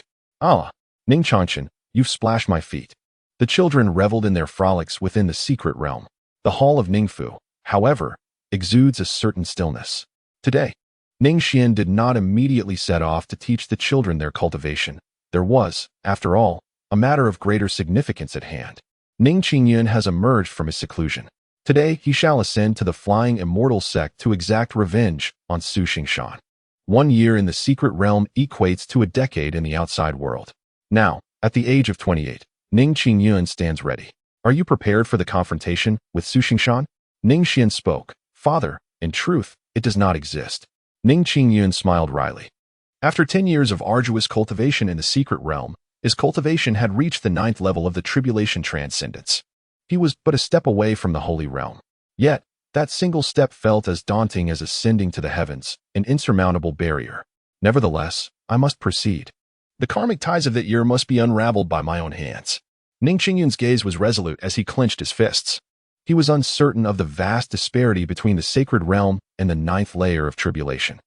Ning Chongchen, you've splashed my feet. The children reveled in their frolics within the secret realm. The hall of Ningfu, however, exudes a certain stillness. Today, Ning Xuan did not immediately set off to teach the children their cultivation. There was, after all, a matter of greater significance at hand. Ning Qingyun has emerged from his seclusion. Today, he shall ascend to the flying immortal sect to exact revenge on Su Xingshan. 1 year in the secret realm equates to a decade in the outside world. Now, at the age of 28, Ning Xuan stands ready. Are you prepared for the confrontation with Su Xingshan? Ning Xuan spoke. Father, in truth, it does not exist. Ning Xuan smiled wryly. After 10 years of arduous cultivation in the secret realm, his cultivation had reached the 9th level of the tribulation transcendence. He was but a step away from the holy realm. Yet, that single step felt as daunting as ascending to the heavens, an insurmountable barrier. Nevertheless, I must proceed. The karmic ties of that year must be unraveled by my own hands. Ning Xuan's gaze was resolute as he clenched his fists. He was uncertain of the vast disparity between the sacred realm and the 9th layer of tribulation.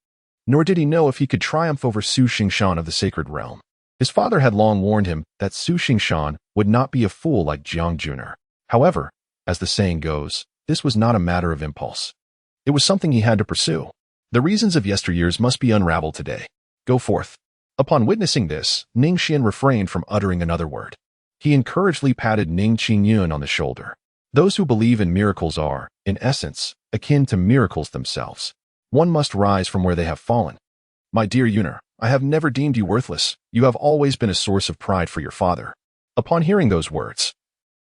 Nor did he know if he could triumph over Su Xingshan of the sacred realm. His father had long warned him that Su Xingshan would not be a fool like Jiang Juner. However, as the saying goes, this was not a matter of impulse. It was something he had to pursue. The reasons of yesteryears must be unraveled today. Go forth. Upon witnessing this, Ning Xuan refrained from uttering another word. He encouragingly patted Ning Xuan on the shoulder. Those who believe in miracles are, in essence, akin to miracles themselves. One must rise from where they have fallen. My dear Yuner, I have never deemed you worthless. You have always been a source of pride for your father. Upon hearing those words,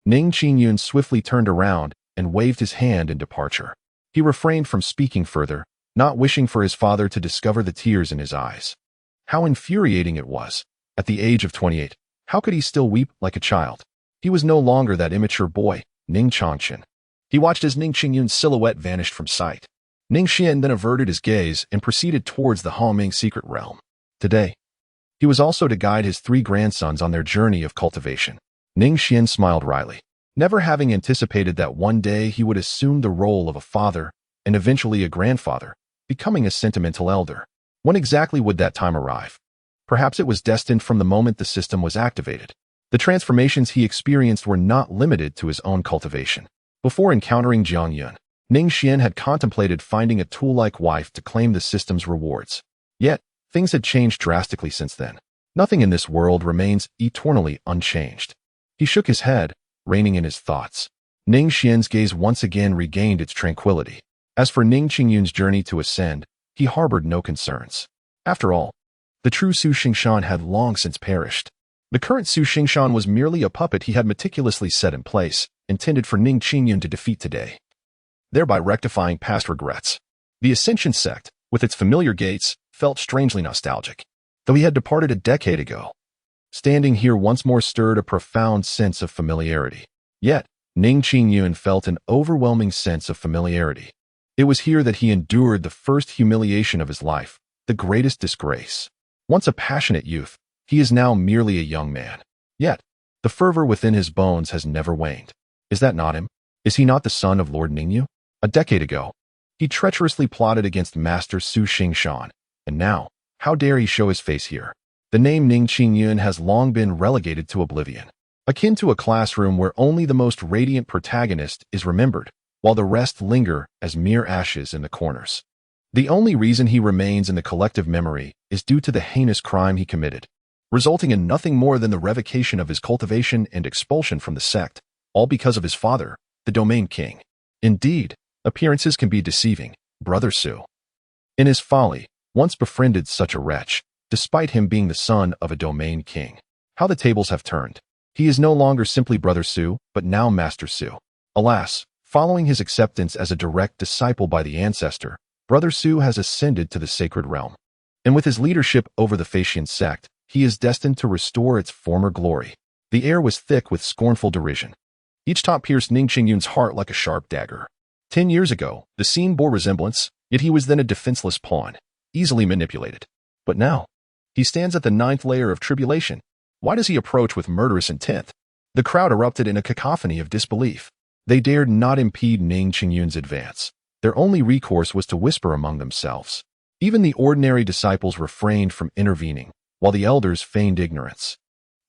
Ning Xuan swiftly turned around and waved his hand in departure. He refrained from speaking further, not wishing for his father to discover the tears in his eyes. How infuriating it was. At the age of 28, how could he still weep like a child? He was no longer that immature boy, Ning Changchen. He watched as Ning Xuan's silhouette vanished from sight. Ning Xuan then averted his gaze and proceeded towards the Haoming secret realm. Today, he was also to guide his 3 grandsons on their journey of cultivation. Ning Xuan smiled wryly, never having anticipated that one day he would assume the role of a father and eventually a grandfather, becoming a sentimental elder. When exactly would that time arrive? Perhaps it was destined from the moment the system was activated. The transformations he experienced were not limited to his own cultivation. Before encountering Jiang Yun, Ning Xuan had contemplated finding a tool-like wife to claim the system's rewards. Yet, things had changed drastically since then. Nothing in this world remains eternally unchanged. He shook his head, reining in his thoughts. Ning Xuan's gaze once again regained its tranquility. As for Ning Xuan's journey to ascend, he harbored no concerns. After all, the true Su Xingshan had long since perished. The current Su Xingshan was merely a puppet he had meticulously set in place, intended for Ning Xuan to defeat today, thereby rectifying past regrets. The Ascension sect, with its familiar gates, felt strangely nostalgic, though he had departed a decade ago. Standing here once more stirred a profound sense of familiarity. Yet, Ning Xuan felt an overwhelming sense of familiarity. It was here that he endured the first humiliation of his life, the greatest disgrace. Once a passionate youth, he is now merely a young man. Yet, the fervor within his bones has never waned. Is that not him? Is he not the son of Lord Ningyu? A decade ago, he treacherously plotted against Master Su Xingshan, and now, how dare he show his face here? The name Ning Xuan has long been relegated to oblivion, akin to a classroom where only the most radiant protagonist is remembered, while the rest linger as mere ashes in the corners. The only reason he remains in the collective memory is due to the heinous crime he committed, resulting in nothing more than the revocation of his cultivation and expulsion from the sect, all because of his father, the domain king. Indeed, appearances can be deceiving, Brother Su. In his folly, once befriended such a wretch, despite him being the son of a domain king. How the tables have turned. He is no longer simply Brother Su, but now Master Su. Alas, following his acceptance as a direct disciple by the ancestor, Brother Su has ascended to the sacred realm. And with his leadership over the Faxian sect, he is destined to restore its former glory. The air was thick with scornful derision. Each taunt pierced Ning Xuan's heart like a sharp dagger. 10 years ago, the scene bore resemblance, yet he was then a defenseless pawn, easily manipulated. But now, he stands at the 9th layer of tribulation. Why does he approach with murderous intent? The crowd erupted in a cacophony of disbelief. They dared not impede Ning Xuan's advance. Their only recourse was to whisper among themselves. Even the ordinary disciples refrained from intervening, while the elders feigned ignorance.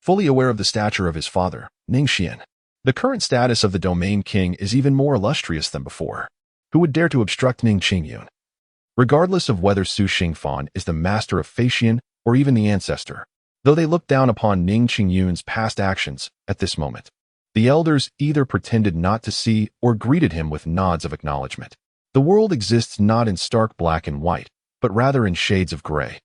Fully aware of the stature of his father, Ning Xuan, the current status of the domain king is even more illustrious than before. Who would dare to obstruct Ning Xuan? Regardless of whether Su Xingfan is the master of Faxian or even the ancestor, though they look down upon Ning Xuan's past actions at this moment, The elders either pretended not to see or greeted him with nods of acknowledgement. The world exists not in stark black and white, but rather in shades of gray.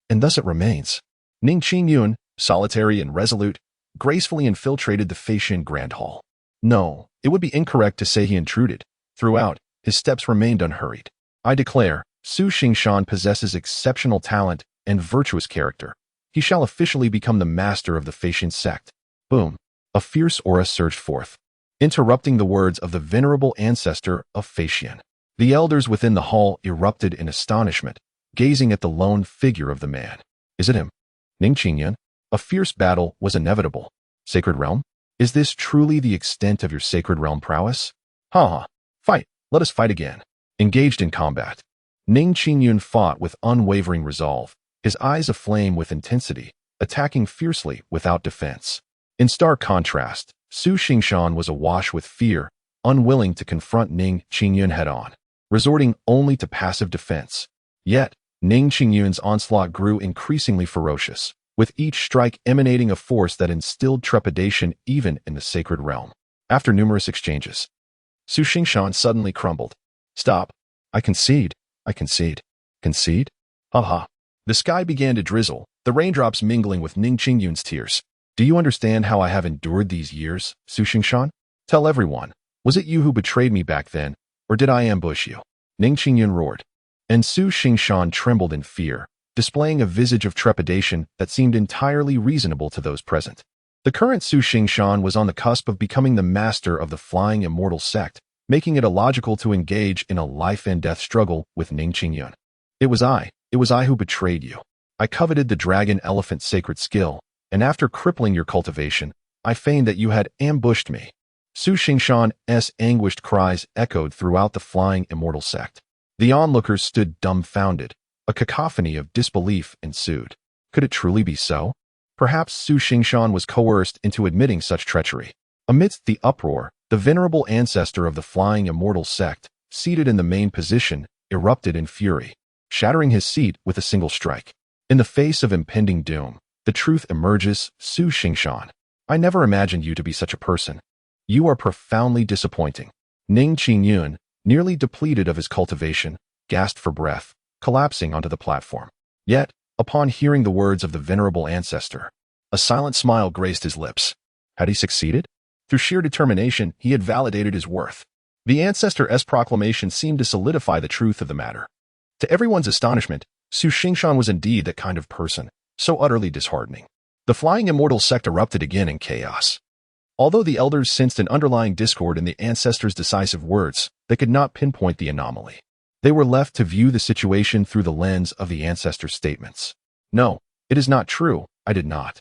And thus it remains. Ning Xuan, solitary and resolute, gracefully infiltrated the Feishan Grand Hall. No, it would be incorrect to say he intruded. Throughout, his steps remained unhurried. I declare, Su Xingshan possesses exceptional talent and virtuous character. He shall officially become the master of the Feishan sect. Boom. A fierce aura surged forth, interrupting the words of the venerable ancestor of Feishan. The elders within the hall erupted in astonishment, gazing at the lone figure of the man. Is it him? Ning Xuan? A fierce battle was inevitable. Sacred Realm? Is this truly the extent of your Sacred Realm prowess? Ha! Fight! Let us fight again. Engaged in combat, Ning Xuan fought with unwavering resolve, his eyes aflame with intensity, attacking fiercely without defense. In stark contrast, Su Xingshan was awash with fear, unwilling to confront Ning Xuan head-on, resorting only to passive defense. Yet, Ning Xuan's onslaught grew increasingly ferocious, with each strike emanating a force that instilled trepidation even in the Sacred Realm. After numerous exchanges, Su Xingshan suddenly crumbled. Stop. I concede. I concede. Concede? Ha. The sky began to drizzle, the raindrops mingling with Ning Xuan's tears. Do you understand how I have endured these years, Su Xingshan? Tell everyone, was it you who betrayed me back then, or did I ambush you? Ning Xuan roared. And Su Xingshan trembled in fear, displaying a visage of trepidation that seemed entirely reasonable to those present. The current Su Xingshan was on the cusp of becoming the master of the flying immortal sect, making it illogical to engage in a life-and-death struggle with Ning Xuan. It was I who betrayed you. I coveted the dragon elephant sacred skill, and after crippling your cultivation, I feigned that you had ambushed me. Su Xingshan's anguished cries echoed throughout the flying immortal sect. The onlookers stood dumbfounded. A cacophony of disbelief ensued. Could it truly be so? Perhaps Su Xingshan was coerced into admitting such treachery. Amidst the uproar, the venerable ancestor of the flying immortal sect, seated in the main position, erupted in fury, shattering his seat with a single strike. In the face of impending doom, the truth emerges. Su Xingshan, I never imagined you to be such a person. You are profoundly disappointing. Ning Xuan, nearly depleted of his cultivation, gasped for breath, collapsing onto the platform. Yet, upon hearing the words of the venerable ancestor, a silent smile graced his lips. Had he succeeded? Through sheer determination, he had validated his worth. The ancestor's proclamation seemed to solidify the truth of the matter. To everyone's astonishment, Su Xingshan was indeed that kind of person, so utterly disheartening. The flying immortal sect erupted again in chaos. Although the elders sensed an underlying discord in the ancestor's decisive words, they could not pinpoint the anomaly. They were left to view the situation through the lens of the ancestor's statements. No, it is not true, I did not.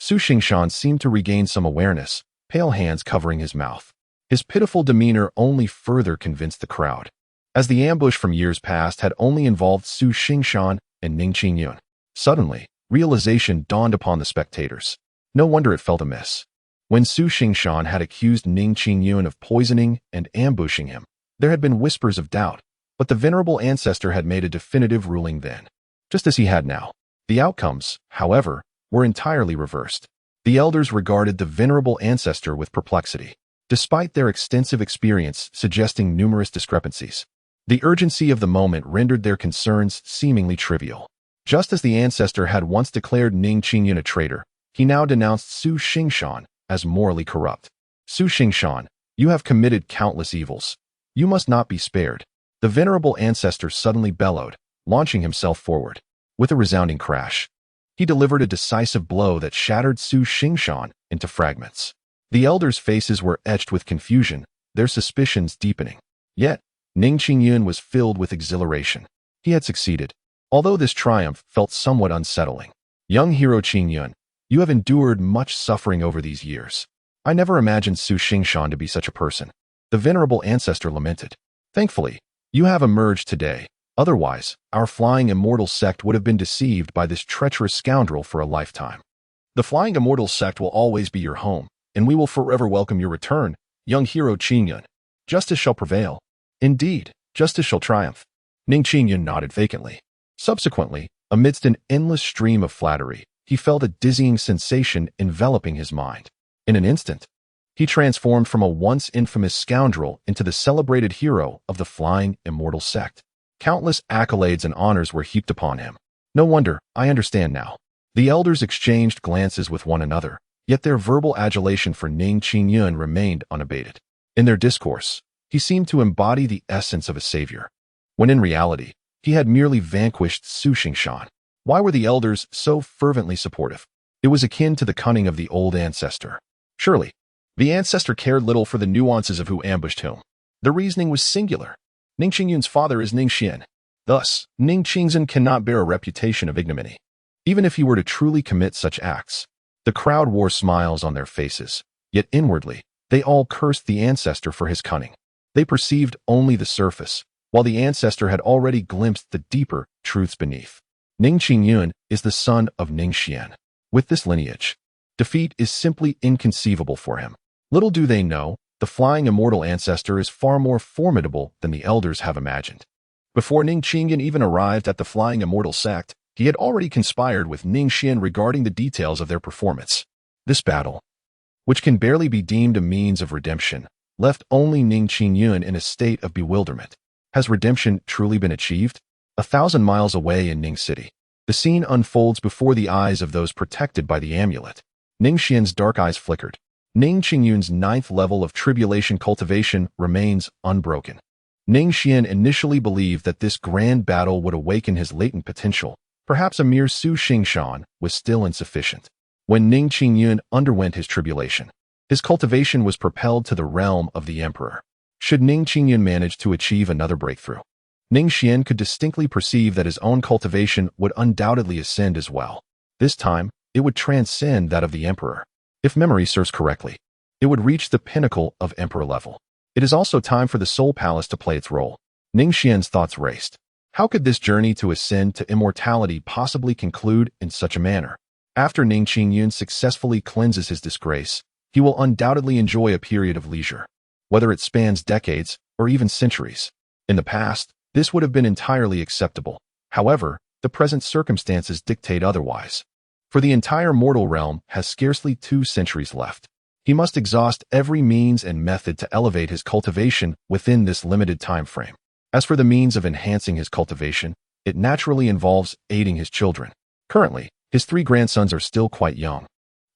Su Xingshan seemed to regain some awareness, pale hands covering his mouth. His pitiful demeanor only further convinced the crowd, as the ambush from years past had only involved Su Xingshan and Ning Xuan. Suddenly, realization dawned upon the spectators. No wonder it felt amiss. When Su Xingshan had accused Ning Xuan of poisoning and ambushing him, there had been whispers of doubt, but the venerable ancestor had made a definitive ruling then, just as he had now. The outcomes, however, were entirely reversed. The elders regarded the venerable ancestor with perplexity, despite their extensive experience suggesting numerous discrepancies. The urgency of the moment rendered their concerns seemingly trivial. Just as the ancestor had once declared Ning Xuan a traitor, he now denounced Su Xingshan as morally corrupt. Su Xingshan, you have committed countless evils. You must not be spared. The venerable ancestor suddenly bellowed, launching himself forward. With a resounding crash, he delivered a decisive blow that shattered Su Xingshan into fragments. The elders' faces were etched with confusion, their suspicions deepening. Yet, Ning Xuan was filled with exhilaration. He had succeeded, although this triumph felt somewhat unsettling. Young hero Xuan, you have endured much suffering over these years. I never imagined Su Xingshan to be such a person. The venerable ancestor lamented. Thankfully, you have emerged today. Otherwise, our flying immortal sect would have been deceived by this treacherous scoundrel for a lifetime. The flying immortal sect will always be your home, and we will forever welcome your return, young hero Xuan. Justice shall prevail. Indeed, justice shall triumph. Ning Xuan nodded vacantly. Subsequently, amidst an endless stream of flattery, he felt a dizzying sensation enveloping his mind. In an instant, He transformed from a once infamous scoundrel into the celebrated hero of the flying immortal sect. Countless accolades and honors were heaped upon him. No wonder, I understand now. The elders exchanged glances with one another, yet their verbal adulation for Ning Xuan remained unabated. In their discourse, he seemed to embody the essence of a savior, when in reality, he had merely vanquished Su Xingshan. Why were the elders so fervently supportive? It was akin to the cunning of the old ancestor. Surely, the ancestor cared little for the nuances of who ambushed whom. The reasoning was singular. Ning Xingyun's father is Ning Xuan. Thus, Ning Xingzhen cannot bear a reputation of ignominy, even if he were to truly commit such acts. The crowd wore smiles on their faces, yet inwardly, they all cursed the ancestor for his cunning. They perceived only the surface, while the ancestor had already glimpsed the deeper truths beneath. Ning Xingyun is the son of Ning Xuan. With this lineage, defeat is simply inconceivable for him. Little do they know, the flying immortal ancestor is far more formidable than the elders have imagined. Before Ning Xingyun even arrived at the flying immortal sect, he had already conspired with Ning Xuan regarding the details of their performance. This battle, which can barely be deemed a means of redemption, left only Ning Xingyun in a state of bewilderment. Has redemption truly been achieved? 1,000 miles away in Ning City, the scene unfolds before the eyes of those protected by the amulet. Ning Xian's dark eyes flickered. Ning Xingyun's 9th level of tribulation cultivation remains unbroken. Ning Xian initially believed that this grand battle would awaken his latent potential. Perhaps a mere Su Xingshan was still insufficient. When Ning Xingyun underwent his tribulation, his cultivation was propelled to the realm of the emperor. Should Ning Xingyun manage to achieve another breakthrough, Ning Xian could distinctly perceive that his own cultivation would undoubtedly ascend as well. This time, it would transcend that of the emperor. If memory serves correctly, it would reach the pinnacle of emperor level. It is also time for the Soul Palace to play its role. Ning Xian's thoughts raced. How could this journey to ascend to immortality possibly conclude in such a manner? After Ning Xingyun successfully cleanses his disgrace, he will undoubtedly enjoy a period of leisure, whether it spans decades or even centuries. In the past, this would have been entirely acceptable. However, the present circumstances dictate otherwise. For the entire mortal realm has scarcely 2 centuries left. He must exhaust every means and method to elevate his cultivation within this limited time frame. As for the means of enhancing his cultivation, it naturally involves aiding his children. Currently, his 3 grandsons are still quite young.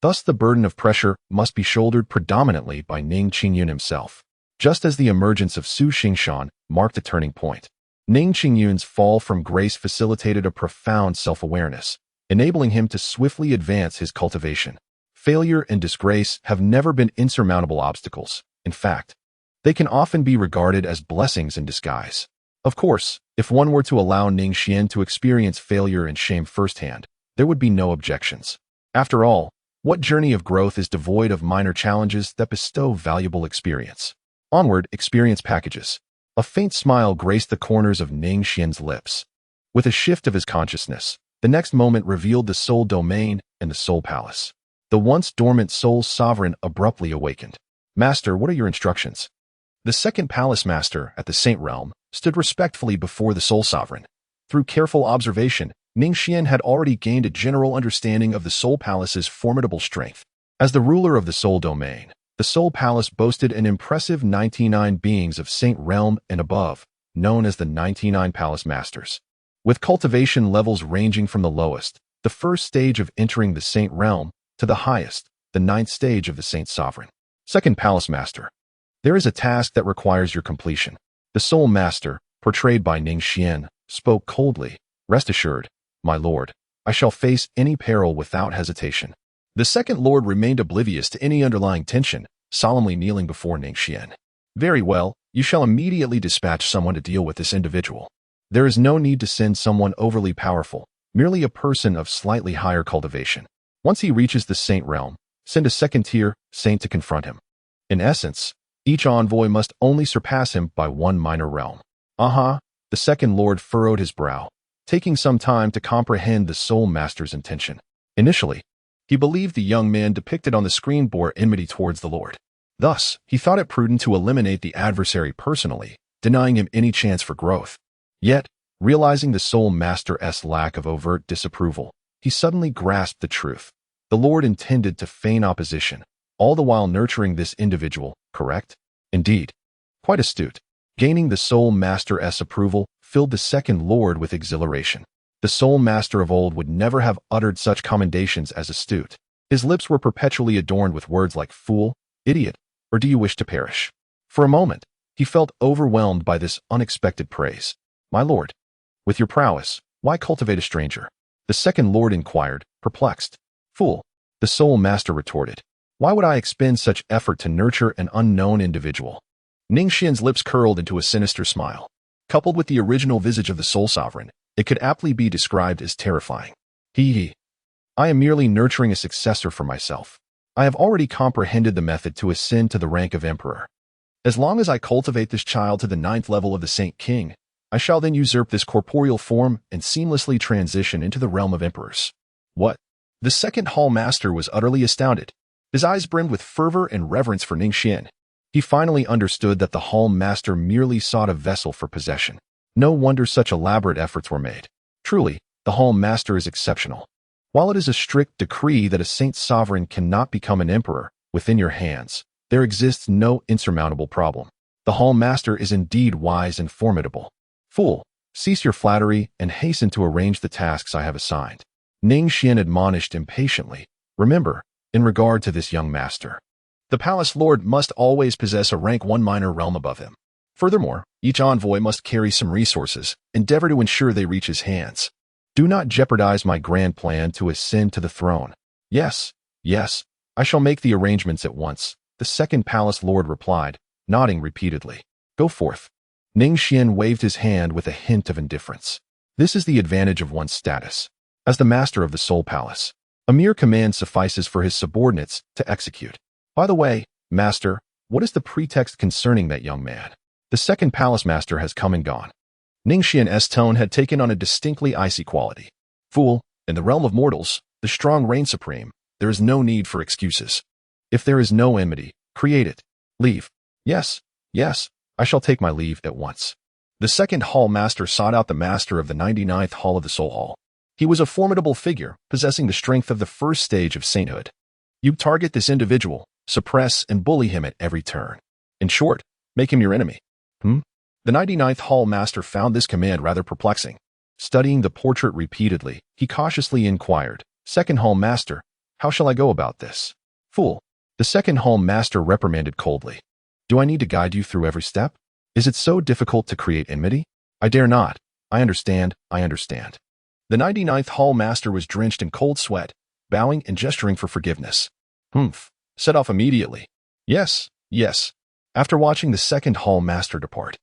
Thus, the burden of pressure must be shouldered predominantly by Ning Xingyun himself. Just as the emergence of Su Xingshan marked a turning point, Ning Xingyun's fall from grace facilitated a profound self-awareness, enabling him to swiftly advance his cultivation. Failure and disgrace have never been insurmountable obstacles. In fact, they can often be regarded as blessings in disguise. Of course, if one were to allow Ning Xian to experience failure and shame firsthand, there would be no objections. After all, what journey of growth is devoid of minor challenges that bestow valuable experience? Onward, experience packages. A faint smile graced the corners of Ning Xian's lips. With a shift of his consciousness, the next moment revealed the soul domain and the soul palace. The once dormant soul sovereign abruptly awakened. Master, what are your instructions? The second palace master at the Saint Realm stood respectfully before the soul sovereign. Through careful observation, Ning Xian had already gained a general understanding of the soul palace's formidable strength. As the ruler of the soul domain, the soul palace boasted an impressive 99 beings of Saint Realm and above, known as the 99 Palace Masters. With cultivation levels ranging from the lowest, the first stage of entering the Saint Realm, to the highest, the 9th stage of the Saint Sovereign. Second Palace Master. There is a task that requires your completion. The Soul Master, portrayed by Ning Xian, spoke coldly. Rest assured, my lord, I shall face any peril without hesitation. The second lord remained oblivious to any underlying tension, solemnly kneeling before Ning Xian. Very well, you shall immediately dispatch someone to deal with this individual. There is no need to send someone overly powerful, merely a person of slightly higher cultivation. Once he reaches the Saint Realm, send a second-tier saint to confront him. In essence, each envoy must only surpass him by 1 minor realm. The second lord furrowed his brow, taking some time to comprehend the Soul Master's intention. Initially, he believed the young man depicted on the screen bore enmity towards the Lord. Thus, he thought it prudent to eliminate the adversary personally, denying him any chance for growth. Yet, realizing the Soul Master's lack of overt disapproval, he suddenly grasped the truth. The Lord intended to feign opposition, all the while nurturing this individual, correct? Indeed. Quite astute. Gaining the Soul Master's approval filled the second lord with exhilaration. The Soul Master of old would never have uttered such commendations as astute. His lips were perpetually adorned with words like fool, idiot, or do you wish to perish? For a moment, he felt overwhelmed by this unexpected praise. My lord, with your prowess, why cultivate a stranger? The second lord inquired, perplexed. Fool, the Soul Master retorted. Why would I expend such effort to nurture an unknown individual? Ning Xuan's lips curled into a sinister smile. Coupled with the original visage of the Soul Sovereign, it could aptly be described as terrifying. I am merely nurturing a successor for myself. I have already comprehended the method to ascend to the rank of emperor. As long as I cultivate this child to the 9th level of the Saint King, I shall then usurp this corporeal form and seamlessly transition into the realm of emperors. What? The second Hall Master was utterly astounded. His eyes brimmed with fervor and reverence for Ning Xuan. He finally understood that the Hall Master merely sought a vessel for possession. No wonder such elaborate efforts were made. Truly, the Hall Master is exceptional. While it is a strict decree that a Saint Sovereign cannot become an emperor, within your hands, there exists no insurmountable problem. The Hall Master is indeed wise and formidable. Fool, cease your flattery and hasten to arrange the tasks I have assigned. Ning Xuan admonished impatiently. Remember, in regard to this young master, the palace lord must always possess a rank 1 minor realm above him. Furthermore, each envoy must carry some resources, endeavor to ensure they reach his hands. Do not jeopardize my grand plan to ascend to the throne. Yes, I shall make the arrangements at once, the second palace lord replied, nodding repeatedly. Go forth. Ning Xuan waved his hand with a hint of indifference. This is the advantage of one's status. As the master of the Soul Palace, a mere command suffices for his subordinates to execute. By the way, master, what is the pretext concerning that young man? The second palace master has come and gone. Ning Xuan's tone had taken on a distinctly icy quality. Fool, in the realm of mortals, the strong reign supreme. There is no need for excuses. If there is no enmity, create it. Leave. Yes, I shall take my leave at once. The second Hall Master sought out the master of the 99th Hall of the Soul Hall. He was a formidable figure, possessing the strength of the first stage of sainthood. You target this individual, suppress and bully him at every turn. In short, make him your enemy. The 99th Hall Master found this command rather perplexing. Studying the portrait repeatedly, he cautiously inquired, Second Hall Master, how shall I go about this? Fool, the second Hall Master reprimanded coldly. Do I need to guide you through every step? Is it so difficult to create enmity? I dare not. I understand. The 99th Hall Master was drenched in cold sweat, bowing and gesturing for forgiveness. Set off immediately. Yes. After watching the second Hall Master depart,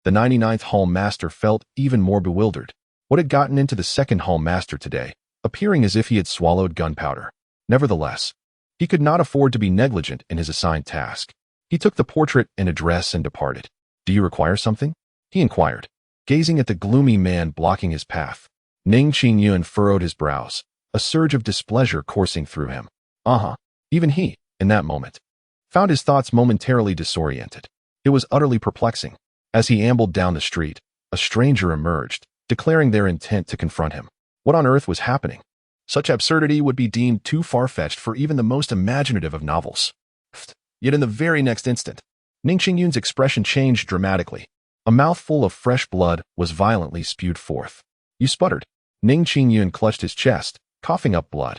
the 99th Hall Master felt even more bewildered. What had gotten into the second Hall Master today, appearing as if he had swallowed gunpowder? Nevertheless, he could not afford to be negligent in his assigned task. He took the portrait and address and departed. Do you require something? He inquired, gazing at the gloomy man blocking his path. Ning Xuan furrowed his brows, a surge of displeasure coursing through him. Even he, in that moment, found his thoughts momentarily disoriented. It was utterly perplexing. As he ambled down the street, a stranger emerged, declaring their intent to confront him. What on earth was happening? Such absurdity would be deemed too far-fetched for even the most imaginative of novels. Yet in the very next instant, Ning Xuan's expression changed dramatically. A mouthful of fresh blood was violently spewed forth. You sputtered. Ning Xuan clutched his chest, coughing up blood.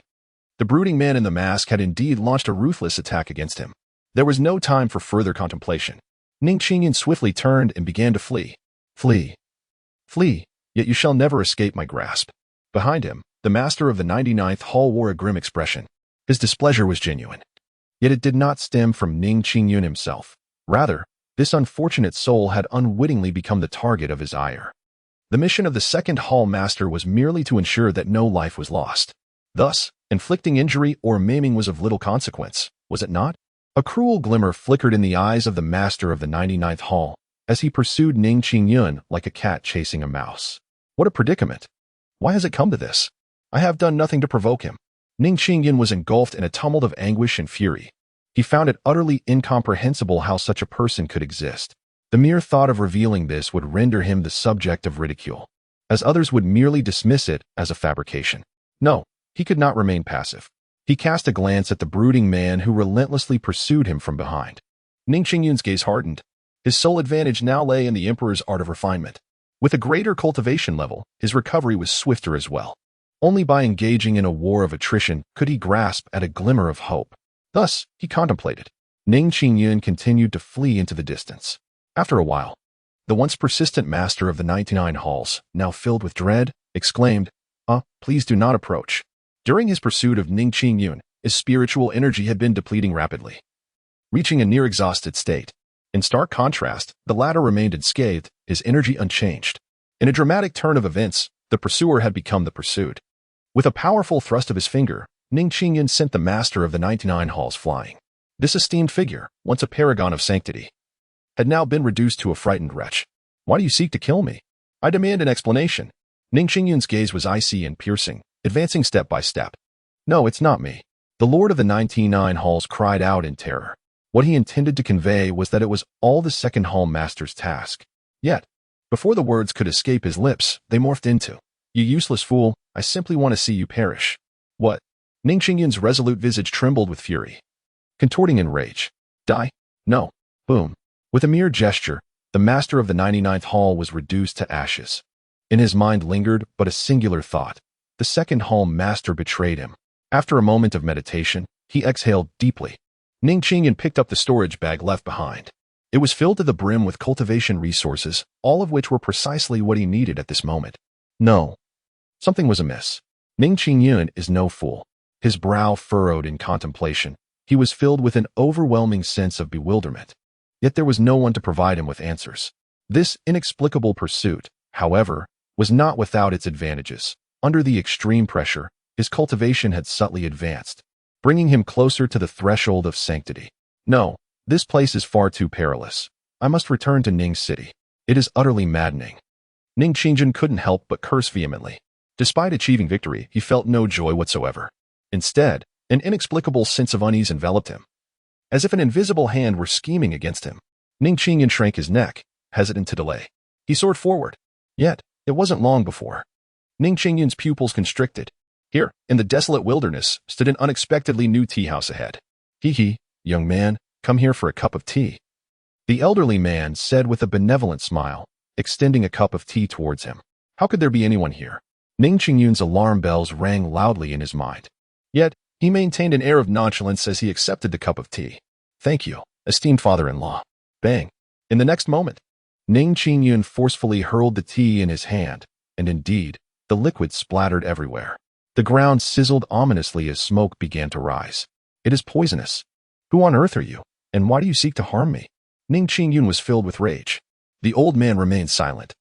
The brooding man in the mask had indeed launched a ruthless attack against him. There was no time for further contemplation. Ning Xuan swiftly turned and began to flee. Flee, yet you shall never escape my grasp. Behind him, the master of the 99th Hall wore a grim expression. His displeasure was genuine. Yet it did not stem from Ning Xuan himself. Rather, this unfortunate soul had unwittingly become the target of his ire. The mission of the second Hall Master was merely to ensure that no life was lost. Thus, inflicting injury or maiming was of little consequence, was it not? A cruel glimmer flickered in the eyes of the master of the 99th Hall as he pursued Ning Xuan like a cat chasing a mouse. What a predicament! Why has it come to this? I have done nothing to provoke him. Ning Xuan was engulfed in a tumult of anguish and fury. He found it utterly incomprehensible how such a person could exist. The mere thought of revealing this would render him the subject of ridicule, as others would merely dismiss it as a fabrication. No, he could not remain passive. He cast a glance at the brooding man who relentlessly pursued him from behind. Ning Qingyun's gaze hardened. His sole advantage now lay in the Emperor's art of refinement. With a greater cultivation level, his recovery was swifter as well. Only by engaging in a war of attrition could he grasp at a glimmer of hope. Thus, he contemplated. Ning Qingyun continued to flee into the distance. After a while, the once persistent master of the 99 halls, now filled with dread, exclaimed, please do not approach. During his pursuit of Ning Qingyun, his spiritual energy had been depleting rapidly, reaching a near-exhausted state. In stark contrast, the latter remained unscathed, his energy unchanged. In a dramatic turn of events, the pursuer had become the pursued. With a powerful thrust of his finger, Ning Qingyun sent the master of the 99 halls flying. This esteemed figure, once a paragon of sanctity, had now been reduced to a frightened wretch. Why do you seek to kill me? I demand an explanation. Ning Qingyun's gaze was icy and piercing, advancing step by step. No, it's not me. The lord of the 99 halls cried out in terror. What he intended to convey was that it was all the second hall master's task. Yet, before the words could escape his lips, they morphed into, "You useless fool, I simply want to see you perish." What? Ning Qingyun's resolute visage trembled with fury, contorting in rage. Die? No. Boom. With a mere gesture, the master of the 99th hall was reduced to ashes. In his mind lingered but a singular thought. The second hall master betrayed him. After a moment of meditation, he exhaled deeply. Ning Qingyun picked up the storage bag left behind. It was filled to the brim with cultivation resources, all of which were precisely what he needed at this moment. No. Something was amiss. Ning Qingyun is no fool. His brow furrowed in contemplation. He was filled with an overwhelming sense of bewilderment. Yet there was no one to provide him with answers. This inexplicable pursuit, however, was not without its advantages. Under the extreme pressure, his cultivation had subtly advanced, bringing him closer to the threshold of sanctity. No, this place is far too perilous. I must return to Ning City. It is utterly maddening. Ning Qingyun couldn't help but curse vehemently. Despite achieving victory, he felt no joy whatsoever. Instead, an inexplicable sense of unease enveloped him, as if an invisible hand were scheming against him. Ning Qingyun shrank his neck, hesitant to delay. He soared forward. Yet, it wasn't long before Ning Qingyun's pupils constricted. Here, in the desolate wilderness, stood an unexpectedly new tea house ahead. Hee, young man, come here for a cup of tea. The elderly man said with a benevolent smile, extending a cup of tea towards him. How could there be anyone here? Ning Qingyun's alarm bells rang loudly in his mind. Yet, he maintained an air of nonchalance as he accepted the cup of tea. Thank you, esteemed father-in-law. Bang. In the next moment, Ning Qingyun forcefully hurled the tea in his hand, and indeed, the liquid splattered everywhere. The ground sizzled ominously as smoke began to rise. It is poisonous. Who on earth are you, and why do you seek to harm me? Ning Qingyun was filled with rage. The old man remained silent,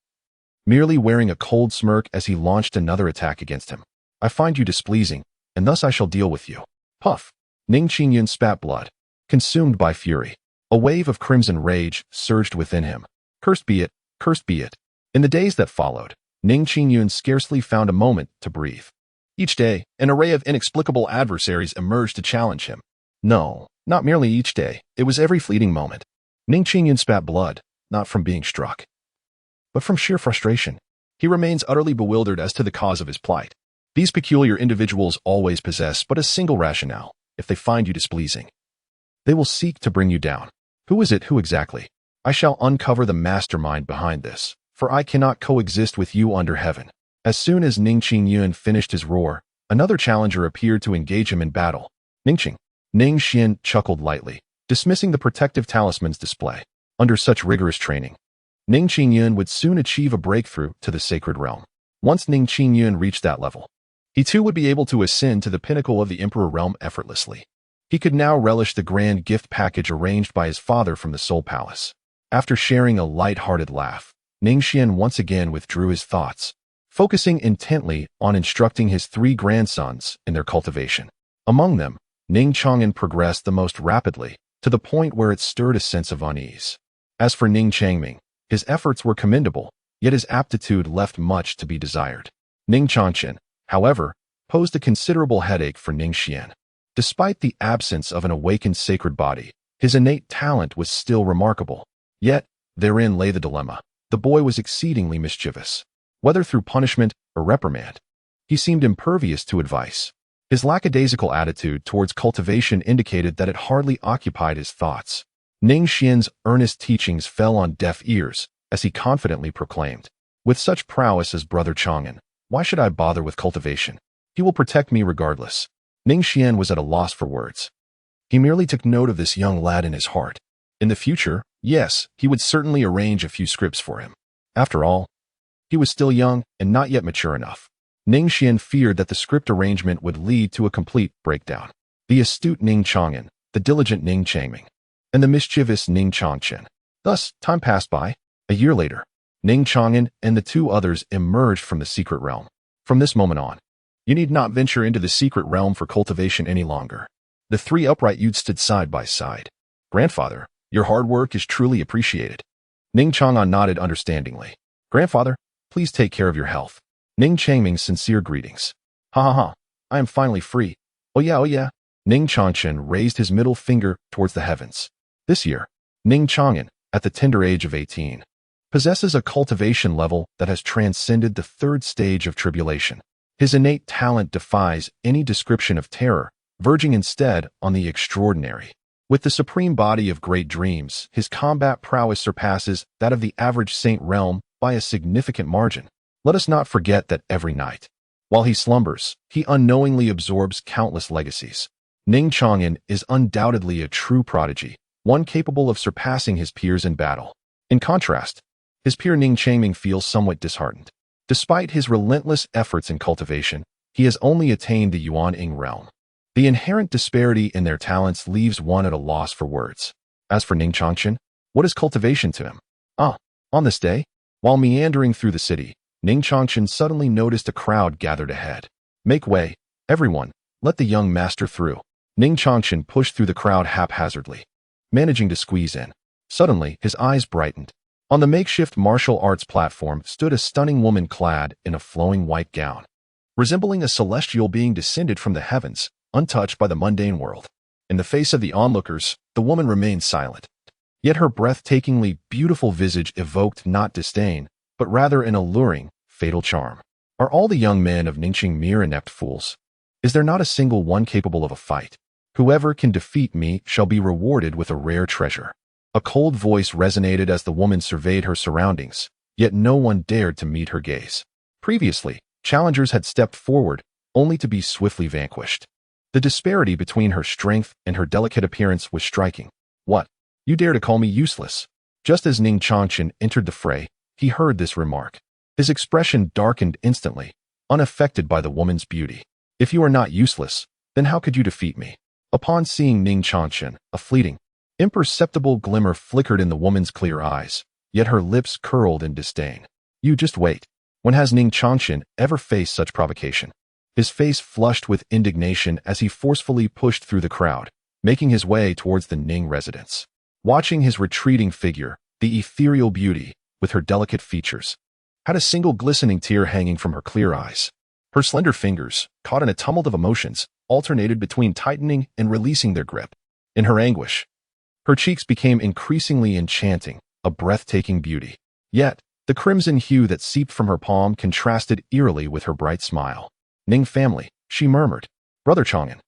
merely wearing a cold smirk as he launched another attack against him. I find you displeasing, and thus I shall deal with you. Puff. Ning Qingyun spat blood, consumed by fury. A wave of crimson rage surged within him. Cursed be it, cursed be it. In the days that followed, Ning Qingyun scarcely found a moment to breathe. Each day, an array of inexplicable adversaries emerged to challenge him. No, not merely each day, it was every fleeting moment. Ning Qingyun spat blood, not from being struck, but from sheer frustration. He remains utterly bewildered as to the cause of his plight. These peculiar individuals always possess but a single rationale. If they find you displeasing, they will seek to bring you down. Who is it? Who exactly? I shall uncover the mastermind behind this, for I cannot coexist with you under heaven. As soon as Ning Qingyun finished his roar, another challenger appeared to engage him in battle. Ning Xuan chuckled lightly, dismissing the protective talisman's display. Under such rigorous training, Ning Qingyun would soon achieve a breakthrough to the sacred realm. Once Ning Qingyun reached that level, he too would be able to ascend to the pinnacle of the Emperor realm effortlessly. He could now relish the grand gift package arranged by his father from the Soul Palace. After sharing a light-hearted laugh, Ning Xuan once again withdrew his thoughts, focusing intently on instructing his 3 grandsons in their cultivation. Among them, Ning Chang'an progressed the most rapidly, to the point where it stirred a sense of unease. As for Ning Changming, his efforts were commendable, yet his aptitude left much to be desired. Ning Changchen, however, posed a considerable headache for Ning Xuan. Despite the absence of an awakened sacred body, his innate talent was still remarkable. Yet, therein lay the dilemma. The boy was exceedingly mischievous. Whether through punishment or reprimand, he seemed impervious to advice. His lackadaisical attitude towards cultivation indicated that it hardly occupied his thoughts. Ning Xuan's earnest teachings fell on deaf ears as he confidently proclaimed, "With such prowess as Brother Chang'an, why should I bother with cultivation? He will protect me regardless." Ning Xuan was at a loss for words. He merely took note of this young lad in his heart. In the future, yes, he would certainly arrange a few scripts for him. After all, he was still young and not yet mature enough. Ning Xuan feared that the script arrangement would lead to a complete breakdown. The astute Ning Chang'an, the diligent Ning Changming, and the mischievous Ning Changchen. Thus, time passed by. A year later, Ning Chang'an and the two others emerged from the secret realm. From this moment on, you need not venture into the secret realm for cultivation any longer. The three upright youths stood side by side. "Grandfather, your hard work is truly appreciated." Ning Chang'an nodded understandingly. "Grandfather, please take care of your health." Ning Changming's sincere greetings. "Ha ha ha, I am finally free. Oh yeah, oh yeah." Ning Changchen raised his middle finger towards the heavens. This year, Ning Chang'an, at the tender age of 18, possesses a cultivation level that has transcended the third stage of tribulation. His innate talent defies any description of terror, verging instead on the extraordinary. With the supreme body of great dreams, his combat prowess surpasses that of the average saint realm by a significant margin. Let us not forget that every night, while he slumbers, he unknowingly absorbs countless legacies. Ning Chang'an is undoubtedly a true prodigy, one capable of surpassing his peers in battle. In contrast, his peer Ning Changming feels somewhat disheartened. Despite his relentless efforts in cultivation, he has only attained the Yuan-Ing realm. The inherent disparity in their talents leaves one at a loss for words. As for Ning Changchen, what is cultivation to him? On this day, while meandering through the city, Ning Changchen suddenly noticed a crowd gathered ahead. "Make way, everyone, let the young master through." Ning Changchen pushed through the crowd haphazardly, managing to squeeze in. Suddenly, his eyes brightened. On the makeshift martial arts platform stood a stunning woman clad in a flowing white gown, resembling a celestial being descended from the heavens, untouched by the mundane world. In the face of the onlookers, the woman remained silent. Yet her breathtakingly beautiful visage evoked not disdain, but rather an alluring, fatal charm. Are all the young men of Ningxing mere inept fools? Is there not a single one capable of a fight? Whoever can defeat me shall be rewarded with a rare treasure. A cold voice resonated as the woman surveyed her surroundings, yet no one dared to meet her gaze. Previously, challengers had stepped forward, only to be swiftly vanquished. The disparity between her strength and her delicate appearance was striking. "What? You dare to call me useless?" Just as Ning Changchen entered the fray, he heard this remark. His expression darkened instantly, unaffected by the woman's beauty. "If you are not useless, then how could you defeat me?" Upon seeing Ning Changchen, a fleeting, imperceptible glimmer flickered in the woman's clear eyes, yet her lips curled in disdain. "You just wait. When has Ning Changchen ever faced such provocation?" His face flushed with indignation as he forcefully pushed through the crowd, making his way towards the Ning residence. Watching his retreating figure, the ethereal beauty, with her delicate features, had a single glistening tear hanging from her clear eyes. Her slender fingers, caught in a tumult of emotions, alternated between tightening and releasing their grip. In her anguish, her cheeks became increasingly enchanting, a breathtaking beauty. Yet, the crimson hue that seeped from her palm contrasted eerily with her bright smile. "Ning family," she murmured. "Brother Chang'an.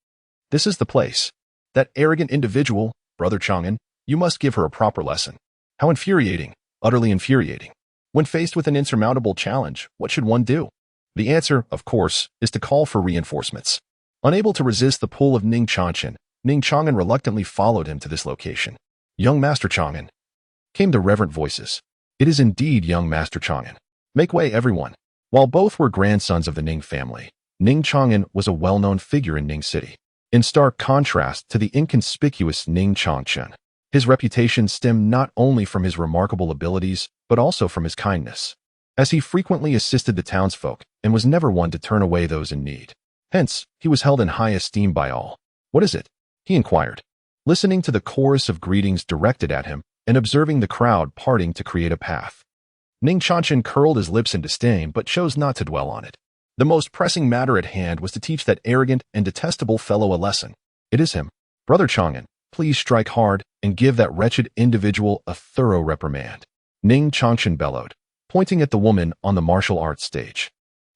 This is the place. That arrogant individual, Brother Chang'an, you must give her a proper lesson." How infuriating, utterly infuriating. When faced with an insurmountable challenge, what should one do? The answer, of course, is to call for reinforcements. Unable to resist the pull of Ning Changchen, Ning Chang'an reluctantly followed him to this location. "Young Master Chang'an," came the reverent voices. "It is indeed young Master Chang'an. Make way, everyone." While both were grandsons of the Ning family, Ning Chang'an was a well-known figure in Ning City, in stark contrast to the inconspicuous Ning Changchen. His reputation stemmed not only from his remarkable abilities, but also from his kindness, as he frequently assisted the townsfolk and was never one to turn away those in need. Hence, he was held in high esteem by all. "What is it?" he inquired, listening to the chorus of greetings directed at him and observing the crowd parting to create a path. Ning Changchen curled his lips in disdain but chose not to dwell on it. The most pressing matter at hand was to teach that arrogant and detestable fellow a lesson. "It is him. Brother Chang'an, please strike hard and give that wretched individual a thorough reprimand." Ning Changchen bellowed, pointing at the woman on the martial arts stage.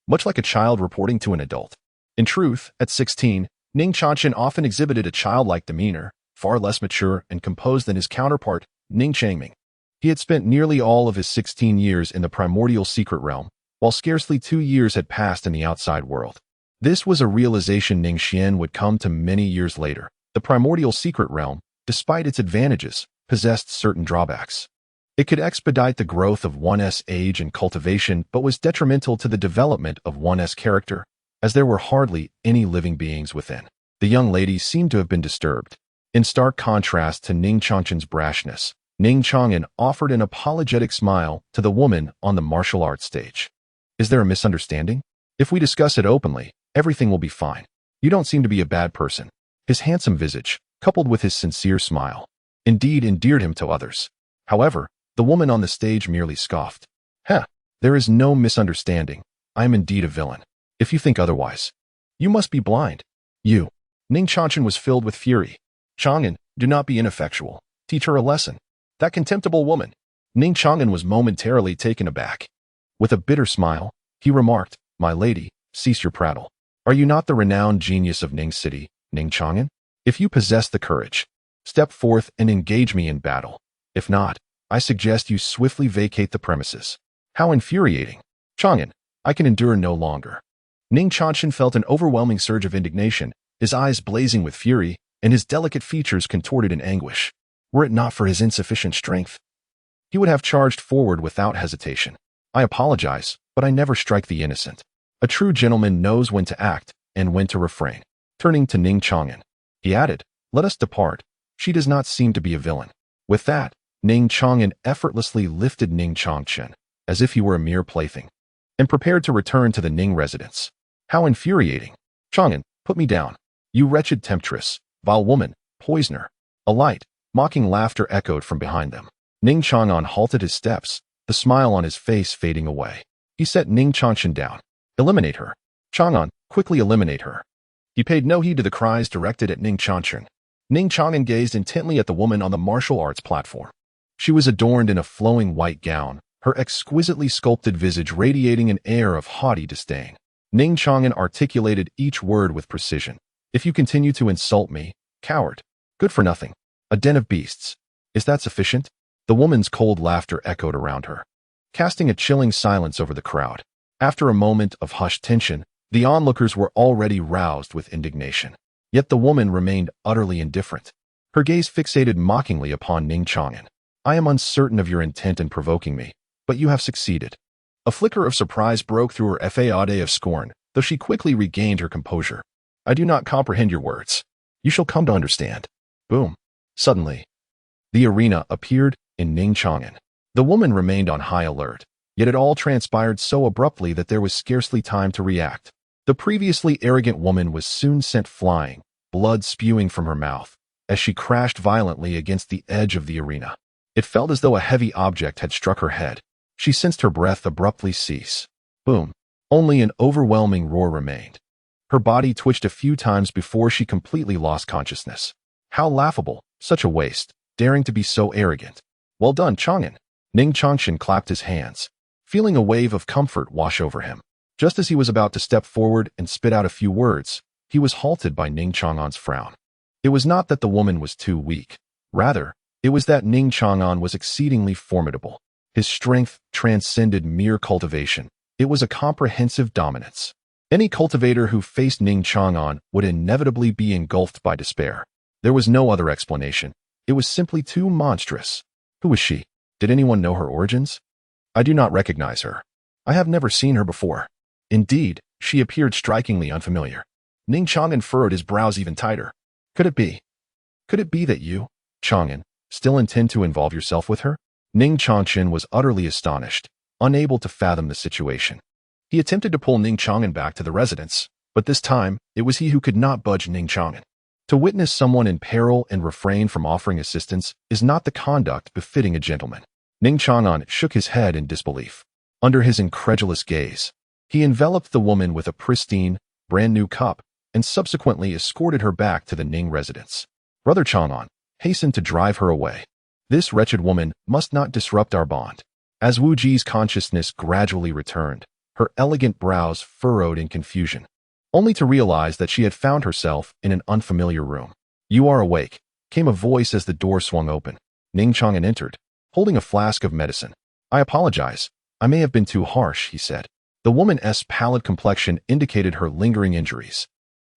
Much like a child reporting to an adult, In truth, at 16, Ning Xuan often exhibited a childlike demeanor, far less mature and composed than his counterpart, Ning Changming. He had spent nearly all of his 16 years in the primordial secret realm, while scarcely 2 years had passed in the outside world. This was a realization Ning Xuan would come to many years later. The primordial secret realm, despite its advantages, possessed certain drawbacks. It could expedite the growth of one's age and cultivation, but was detrimental to the development of one's character, as there were hardly any living beings within. The young lady seemed to have been disturbed. In stark contrast to Ning Xuan's brashness, Ning Xuan offered an apologetic smile to the woman on the martial arts stage. Is there a misunderstanding? If we discuss it openly, everything will be fine. You don't seem to be a bad person. His handsome visage, coupled with his sincere smile, indeed endeared him to others. However, the woman on the stage merely scoffed. There is no misunderstanding. I am indeed a villain. If you think otherwise, you must be blind. You. Ning Xuan was filled with fury. Chang'an, do not be ineffectual. Teach her a lesson. That contemptible woman. Ning Xuan was momentarily taken aback. With a bitter smile, he remarked, My lady, cease your prattle. Are you not the renowned genius of Ning City, Ning Xuan? If you possess the courage, step forth and engage me in battle. If not, I suggest you swiftly vacate the premises. How infuriating. Chang'an, I can endure no longer. Ning Xuan felt an overwhelming surge of indignation, his eyes blazing with fury, and his delicate features contorted in anguish. Were it not for his insufficient strength, he would have charged forward without hesitation. I apologize, but I never strike the innocent. A true gentleman knows when to act and when to refrain. Turning to Ning Xuan, he added, Let us depart. She does not seem to be a villain. With that, Ning Xuan effortlessly lifted Ning Xuan, as if he were a mere plaything, and prepared to return to the Ning residence. How infuriating. Chang'an, put me down. You wretched temptress, vile woman, poisoner. A light, mocking laughter echoed from behind them. Ning Xuan halted his steps, the smile on his face fading away. He set Ning Xuan down. Eliminate her. Chang'an, quickly eliminate her. He paid no heed to the cries directed at Ning Xuan. Ning Xuan gazed intently at the woman on the martial arts platform. She was adorned in a flowing white gown, her exquisitely sculpted visage radiating an air of haughty disdain. Ning Xuan articulated each word with precision. If you continue to insult me, coward, good for nothing, a den of beasts, is that sufficient? The woman's cold laughter echoed around her, casting a chilling silence over the crowd. After a moment of hushed tension, the onlookers were already roused with indignation. Yet the woman remained utterly indifferent, her gaze fixated mockingly upon Ning Xuan. I am uncertain of your intent in provoking me, but you have succeeded. A flicker of surprise broke through her facade of scorn, though she quickly regained her composure. I do not comprehend your words. You shall come to understand. Boom. Suddenly, the arena appeared in Ning Xuan. The woman remained on high alert, yet it all transpired so abruptly that there was scarcely time to react. The previously arrogant woman was soon sent flying, blood spewing from her mouth, as she crashed violently against the edge of the arena. It felt as though a heavy object had struck her head. She sensed her breath abruptly cease. Boom. Only an overwhelming roar remained. Her body twitched a few times before she completely lost consciousness. How laughable, such a waste, daring to be so arrogant. Well done, Chang'an. Ning Xuan clapped his hands, feeling a wave of comfort wash over him. Just as he was about to step forward and spit out a few words, he was halted by Ning Chang'an's frown. It was not that the woman was too weak. Rather, it was that Ning Chang'an was exceedingly formidable. His strength transcended mere cultivation. It was a comprehensive dominance. Any cultivator who faced Ning Chang'an would inevitably be engulfed by despair. There was no other explanation. It was simply too monstrous. Who was she? Did anyone know her origins? I do not recognize her. I have never seen her before. Indeed, she appeared strikingly unfamiliar. Ning Chang'an furrowed his brows even tighter. Could it be? Could it be that you, Chang'an, still intend to involve yourself with her? Ning Xuan was utterly astonished, unable to fathom the situation. He attempted to pull Ning Chang'an back to the residence, but this time, it was he who could not budge Ning Chang'an. To witness someone in peril and refrain from offering assistance is not the conduct befitting a gentleman. Ning Chang'an shook his head in disbelief. Under his incredulous gaze, he enveloped the woman with a pristine, brand-new cup and subsequently escorted her back to the Ning residence. Brother Chang'an hastened to drive her away. This wretched woman must not disrupt our bond. As Wu Ji's consciousness gradually returned, her elegant brows furrowed in confusion. only to realize that she had found herself in an unfamiliar room. "You are awake," came a voice as the door swung open. Ning Xuan entered, holding a flask of medicine. "I apologize. I may have been too harsh," he said. The woman's pallid complexion indicated her lingering injuries.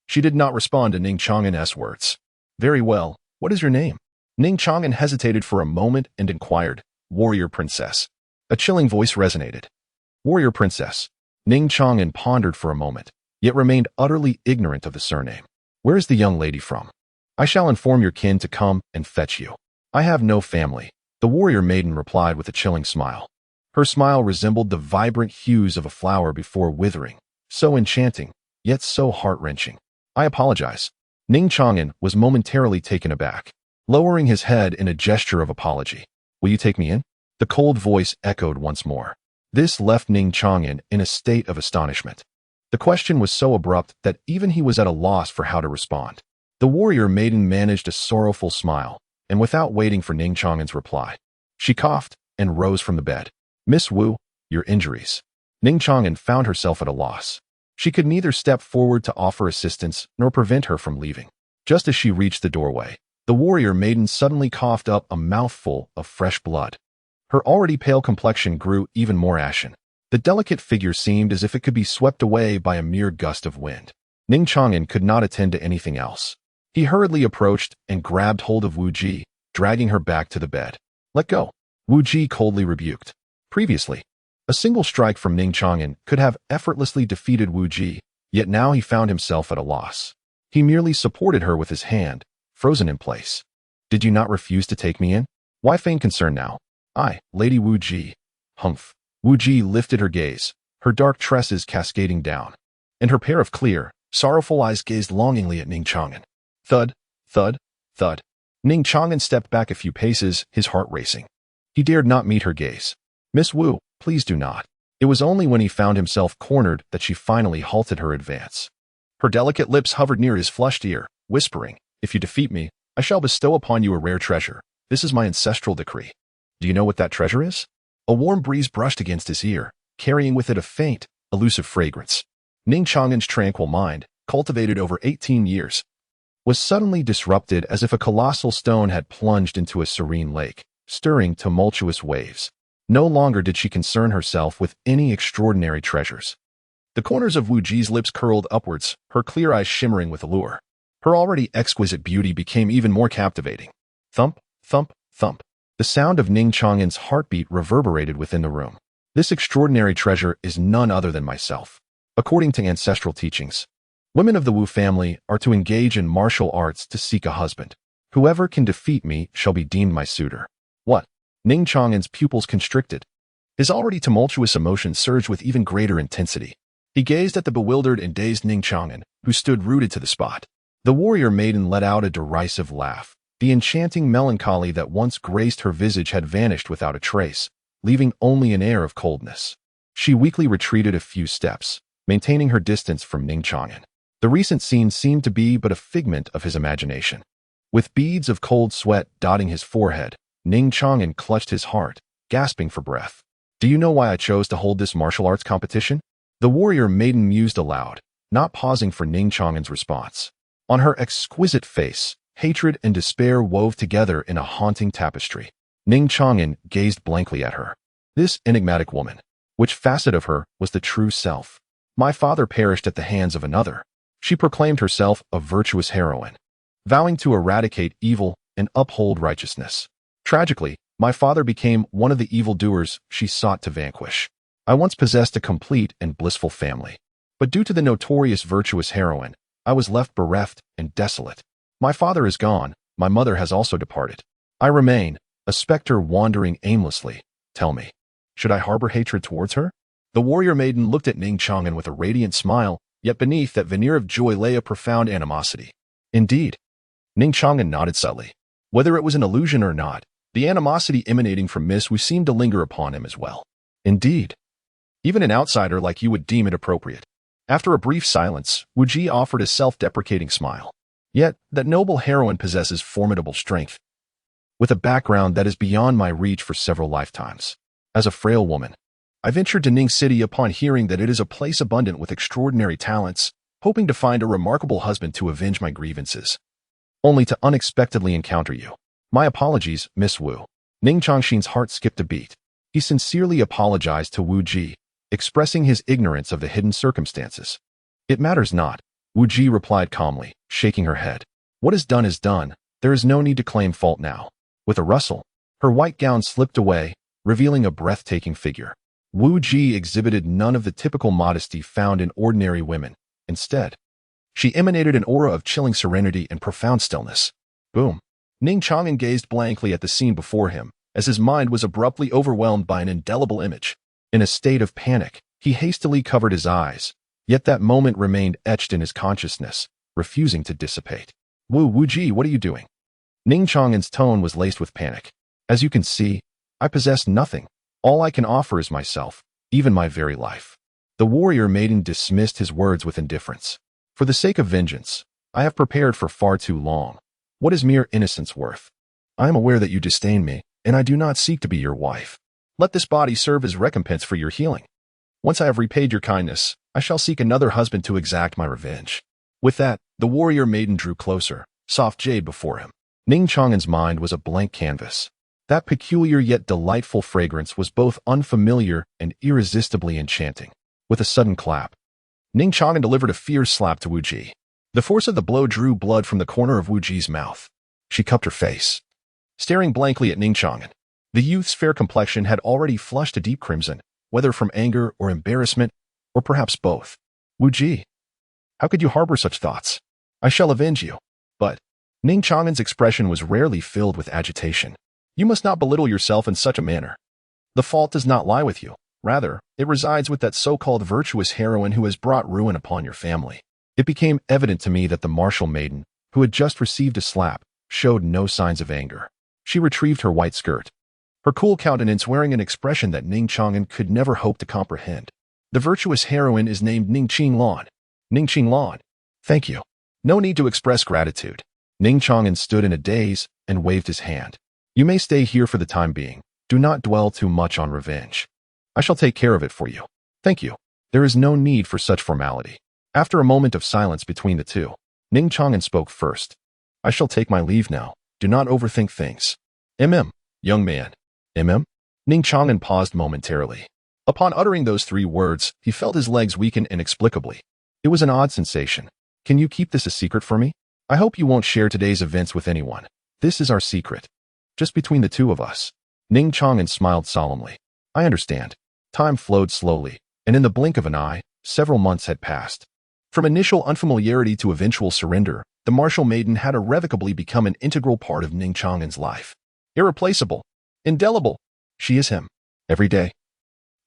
She did not respond to Ning Xuan's words. "Very well. What is your name?" Ning Xuan hesitated for a moment and inquired. "Warrior Princess." A chilling voice resonated. "Warrior Princess." Ning Xuan pondered for a moment, yet remained utterly ignorant of the surname. "Where is the young lady from?" "I shall inform your kin to come and fetch you." "I have no family," the warrior maiden replied with a chilling smile. Her smile resembled the vibrant hues of a flower before withering, so enchanting, yet so heart-wrenching. "I apologize." Ning Xuan was momentarily taken aback, lowering his head in a gesture of apology. "Will you take me in?" The cold voice echoed once more. This left Ning Xuan in a state of astonishment. The question was so abrupt that even he was at a loss for how to respond. The warrior maiden managed a sorrowful smile, and without waiting for Ning Xuan's reply, she coughed and rose from the bed. "Miss Wu, your injuries." Ning Xuan found herself at a loss. She could neither step forward to offer assistance nor prevent her from leaving. Just as she reached the doorway, the warrior maiden suddenly coughed up a mouthful of fresh blood. Her already pale complexion grew even more ashen. The delicate figure seemed as if it could be swept away by a mere gust of wind. Ning Xuan could not attend to anything else. He hurriedly approached and grabbed hold of Wu Ji, dragging her back to the bed. "Let go," Wu Ji coldly rebuked. Previously, a single strike from Ning Xuan could have effortlessly defeated Wu Ji, yet now he found himself at a loss. He merely supported her with his hand, frozen in place. "Did you not refuse to take me in? Why feign concern now?" "I, Lady Wu Ji." "Humph." Wu Ji lifted her gaze, her dark tresses cascading down, and her pair of clear, sorrowful eyes gazed longingly at Ning Xuan. Thud, thud, thud. Ning Xuan stepped back a few paces, his heart racing. He dared not meet her gaze. "Miss Wu, please do not." It was only when he found himself cornered that she finally halted her advance. Her delicate lips hovered near his flushed ear, whispering, "If you defeat me, I shall bestow upon you a rare treasure. This is my ancestral decree." "Do you know what that treasure is?" A warm breeze brushed against his ear, carrying with it a faint, elusive fragrance. Ning Xuan's tranquil mind, cultivated over 18 years, was suddenly disrupted as if a colossal stone had plunged into a serene lake, stirring tumultuous waves. No longer did she concern herself with any extraordinary treasures. The corners of Wu Ji's lips curled upwards, her clear eyes shimmering with allure. Her already exquisite beauty became even more captivating. Thump, thump, thump. The sound of Ning Xuan's heartbeat reverberated within the room. "This extraordinary treasure is none other than myself. According to ancestral teachings, women of the Wu family are to engage in martial arts to seek a husband. Whoever can defeat me shall be deemed my suitor." "What?" Ning Xuan's pupils constricted. His already tumultuous emotions surged with even greater intensity. He gazed at the bewildered and dazed Ning Xuan, who stood rooted to the spot. The warrior maiden let out a derisive laugh. The enchanting melancholy that once graced her visage had vanished without a trace, leaving only an air of coldness. She weakly retreated a few steps, maintaining her distance from Ning Xuan. The recent scene seemed to be but a figment of his imagination. With beads of cold sweat dotting his forehead, Ning Xuan clutched his heart, gasping for breath. "Do you know why I chose to hold this martial arts competition?" The warrior maiden mused aloud, not pausing for Ning Xuan's response. On her exquisite face, hatred and despair wove together in a haunting tapestry. Ning Xuan gazed blankly at her. This enigmatic woman, which facet of her was the true self? "My father perished at the hands of another." She proclaimed herself a virtuous heroine, vowing to eradicate evil and uphold righteousness. Tragically, my father became one of the evildoers she sought to vanquish. I once possessed a complete and blissful family, but due to the notorious virtuous heroine, I was left bereft and desolate. My father is gone, my mother has also departed. I remain, a specter wandering aimlessly. Tell me, should I harbor hatred towards her?" The warrior maiden looked at Ning Xuan with a radiant smile, yet beneath that veneer of joy lay a profound animosity. "Indeed." Ning Xuan nodded subtly. Whether it was an illusion or not, the animosity emanating from Miss Wu seemed to linger upon him as well. "Indeed. Even an outsider like you would deem it appropriate." After a brief silence, Wu Ji offered a self-deprecating smile. "Yet, that noble heroine possesses formidable strength, with a background that is beyond my reach for several lifetimes. As a frail woman, I ventured to Ning City upon hearing that it is a place abundant with extraordinary talents, hoping to find a remarkable husband to avenge my grievances, only to unexpectedly encounter you. My apologies, Miss Wu. Ning Chongxin's heart skipped a beat. He sincerely apologized to Wu Ji, expressing his ignorance of the hidden circumstances. It matters not, Wu Ji replied calmly, shaking her head. What is done, there is no need to claim fault now. With a rustle, her white gown slipped away, revealing a breathtaking figure. Wu Ji exhibited none of the typical modesty found in ordinary women. Instead, she emanated an aura of chilling serenity and profound stillness. Boom. Ning Chong'an gazed blankly at the scene before him, as his mind was abruptly overwhelmed by an indelible image. In a state of panic, he hastily covered his eyes, yet that moment remained etched in his consciousness, refusing to dissipate. Wu Ji, what are you doing? Ning Chong'an's tone was laced with panic. As you can see, I possess nothing. All I can offer is myself, even my very life. The warrior maiden dismissed his words with indifference. For the sake of vengeance, I have prepared for far too long. What is mere innocence worth? I am aware that you disdain me, and I do not seek to be your wife. Let this body serve as recompense for your healing. Once I have repaid your kindness, I shall seek another husband to exact my revenge. With that, the warrior maiden drew closer, soft jade before him. Ning Chong'an's mind was a blank canvas. That peculiar yet delightful fragrance was both unfamiliar and irresistibly enchanting. With a sudden clap, Ning Chong'an delivered a fierce slap to Wu Ji. The force of the blow drew blood from the corner of Wu Ji's mouth. She cupped her face, staring blankly at Ning Chong'an. The youth's fair complexion had already flushed a deep crimson, whether from anger or embarrassment, or perhaps both. Wu Ji, how could you harbor such thoughts? I shall avenge you. But Ning Chong'an's expression was rarely filled with agitation. You must not belittle yourself in such a manner. The fault does not lie with you. Rather, it resides with that so-called virtuous heroine who has brought ruin upon your family. It became evident to me that the martial maiden, who had just received a slap, showed no signs of anger. She retrieved her white skirt, her cool countenance wearing an expression that Ning Chong'an could never hope to comprehend. The virtuous heroine is named Ning Xuan. Ning Xuan. Thank you. No need to express gratitude. Ning Chong'an stood in a daze and waved his hand. You may stay here for the time being. Do not dwell too much on revenge. I shall take care of it for you. Thank you. There is no need for such formality. After a moment of silence between the two, Ning Chong'an spoke first. I shall take my leave now. Do not overthink things. Young man. Ning Chong'an paused momentarily. Upon uttering those three words, he felt his legs weaken inexplicably. It was an odd sensation. Can you keep this a secret for me? I hope you won't share today's events with anyone. This is our secret. Just between the two of us. Ning Chong'an smiled solemnly. I understand. Time flowed slowly, and in the blink of an eye, several months had passed. From initial unfamiliarity to eventual surrender, the martial maiden had irrevocably become an integral part of Ning Chong'an's life. Irreplaceable. Indelible. She is him. Every day.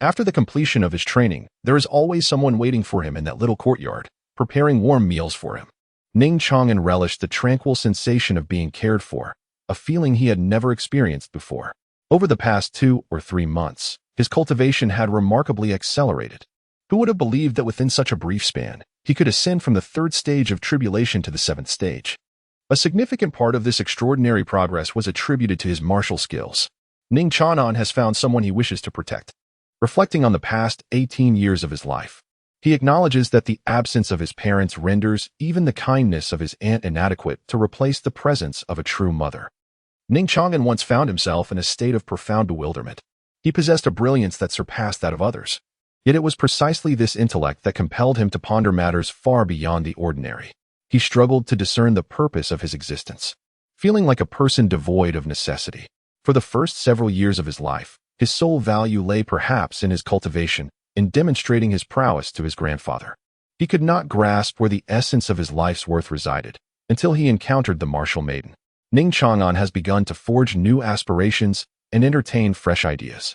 After the completion of his training, there is always someone waiting for him in that little courtyard, preparing warm meals for him. Ning Chong'an relished the tranquil sensation of being cared for, a feeling he had never experienced before. Over the past 2 or 3 months, his cultivation had remarkably accelerated. Who would have believed that within such a brief span, he could ascend from the 3rd stage of tribulation to the 7th stage? A significant part of this extraordinary progress was attributed to his martial skills. Ning Chong'an has found someone he wishes to protect. Reflecting on the past 18 years of his life, he acknowledges that the absence of his parents renders even the kindness of his aunt inadequate to replace the presence of a true mother. Ning Chong'an once found himself in a state of profound bewilderment. He possessed a brilliance that surpassed that of others. Yet it was precisely this intellect that compelled him to ponder matters far beyond the ordinary. He struggled to discern the purpose of his existence, feeling like a person devoid of necessity. For the first several years of his life, his sole value lay perhaps in his cultivation, in demonstrating his prowess to his grandfather. He could not grasp where the essence of his life's worth resided, until he encountered the martial maiden. Ning Chong'an has begun to forge new aspirations and entertain fresh ideas.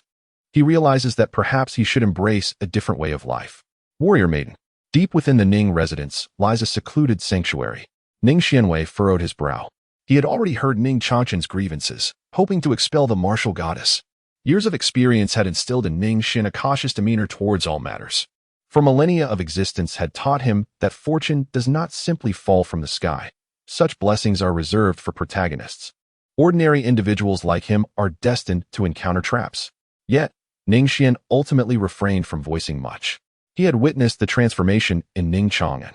He realizes that perhaps he should embrace a different way of life. Warrior maiden. Deep within the Ning residence lies a secluded sanctuary. Ning Xianwei furrowed his brow. He had already heard Ning Chongqin's grievances, hoping to expel the martial goddess. Years of experience had instilled in Ning Xin a cautious demeanor towards all matters. For millennia of existence had taught him that fortune does not simply fall from the sky. Such blessings are reserved for protagonists. Ordinary individuals like him are destined to encounter traps. Yet, Ning Xian ultimately refrained from voicing much. He had witnessed the transformation in Ning Chong'an.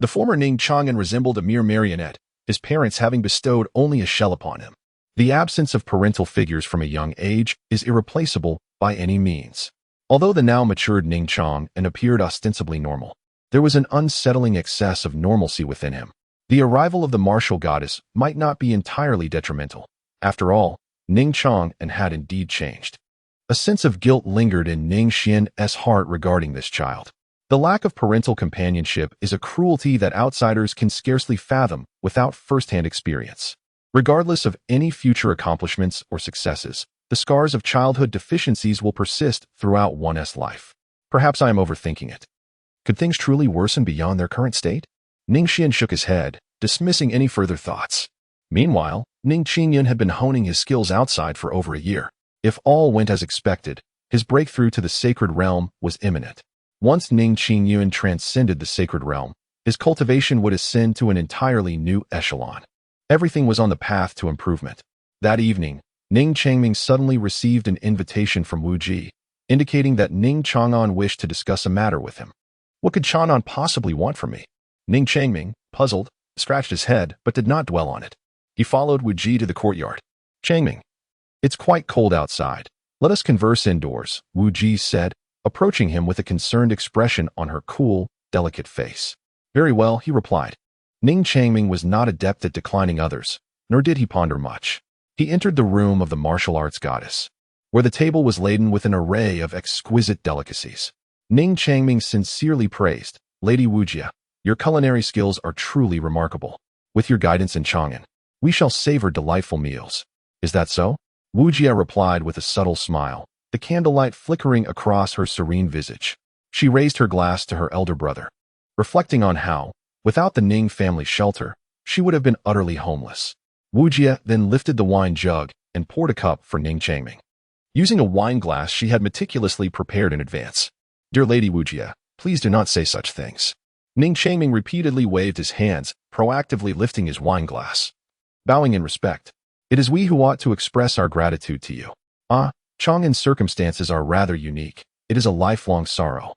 The former Ning Chang'an resembled a mere marionette, his parents having bestowed only a shell upon him. The absence of parental figures from a young age is irreplaceable by any means. Although the now matured Ning Chang'an appeared ostensibly normal, there was an unsettling excess of normalcy within him. The arrival of the martial goddess might not be entirely detrimental. After all, Ning Chang'an had indeed changed. A sense of guilt lingered in Ning Xuan's heart regarding this child. The lack of parental companionship is a cruelty that outsiders can scarcely fathom without first-hand experience. Regardless of any future accomplishments or successes, the scars of childhood deficiencies will persist throughout one's life. Perhaps I am overthinking it. Could things truly worsen beyond their current state? Ning Xuan shook his head, dismissing any further thoughts. Meanwhile, Ning Qingyun had been honing his skills outside for over a year. If all went as expected, his breakthrough to the sacred realm was imminent. Once Ning Qingyun transcended the sacred realm, his cultivation would ascend to an entirely new echelon. Everything was on the path to improvement. That evening, Ning Changming suddenly received an invitation from Wu Ji, indicating that Ning Chang'an wished to discuss a matter with him. What could Chang'an possibly want from me? Ning Changming, puzzled, scratched his head but did not dwell on it. He followed Wu Ji to the courtyard. Changming, it's quite cold outside. Let us converse indoors, Wu Ji said, approaching him with a concerned expression on her cool, delicate face. Very well, he replied. Ning Changming was not adept at declining others, nor did he ponder much. He entered the room of the martial arts goddess, where the table was laden with an array of exquisite delicacies. Ning Changming sincerely praised, Lady Wu Jia, your culinary skills are truly remarkable. With your guidance in Chang'an, we shall savor delightful meals. Is that so? Wu Jia replied with a subtle smile, the candlelight flickering across her serene visage. She raised her glass to her elder brother, reflecting on how, without the Ning family shelter, she would have been utterly homeless. Wu Jia then lifted the wine jug and poured a cup for Ning Changming. Using a wine glass she had meticulously prepared in advance. Dear Lady Wu Jia, please do not say such things. Ning Changming repeatedly waved his hands, proactively lifting his wine glass. Bowing in respect, it is we who ought to express our gratitude to you. Chang'an's circumstances are rather unique. It is a lifelong sorrow.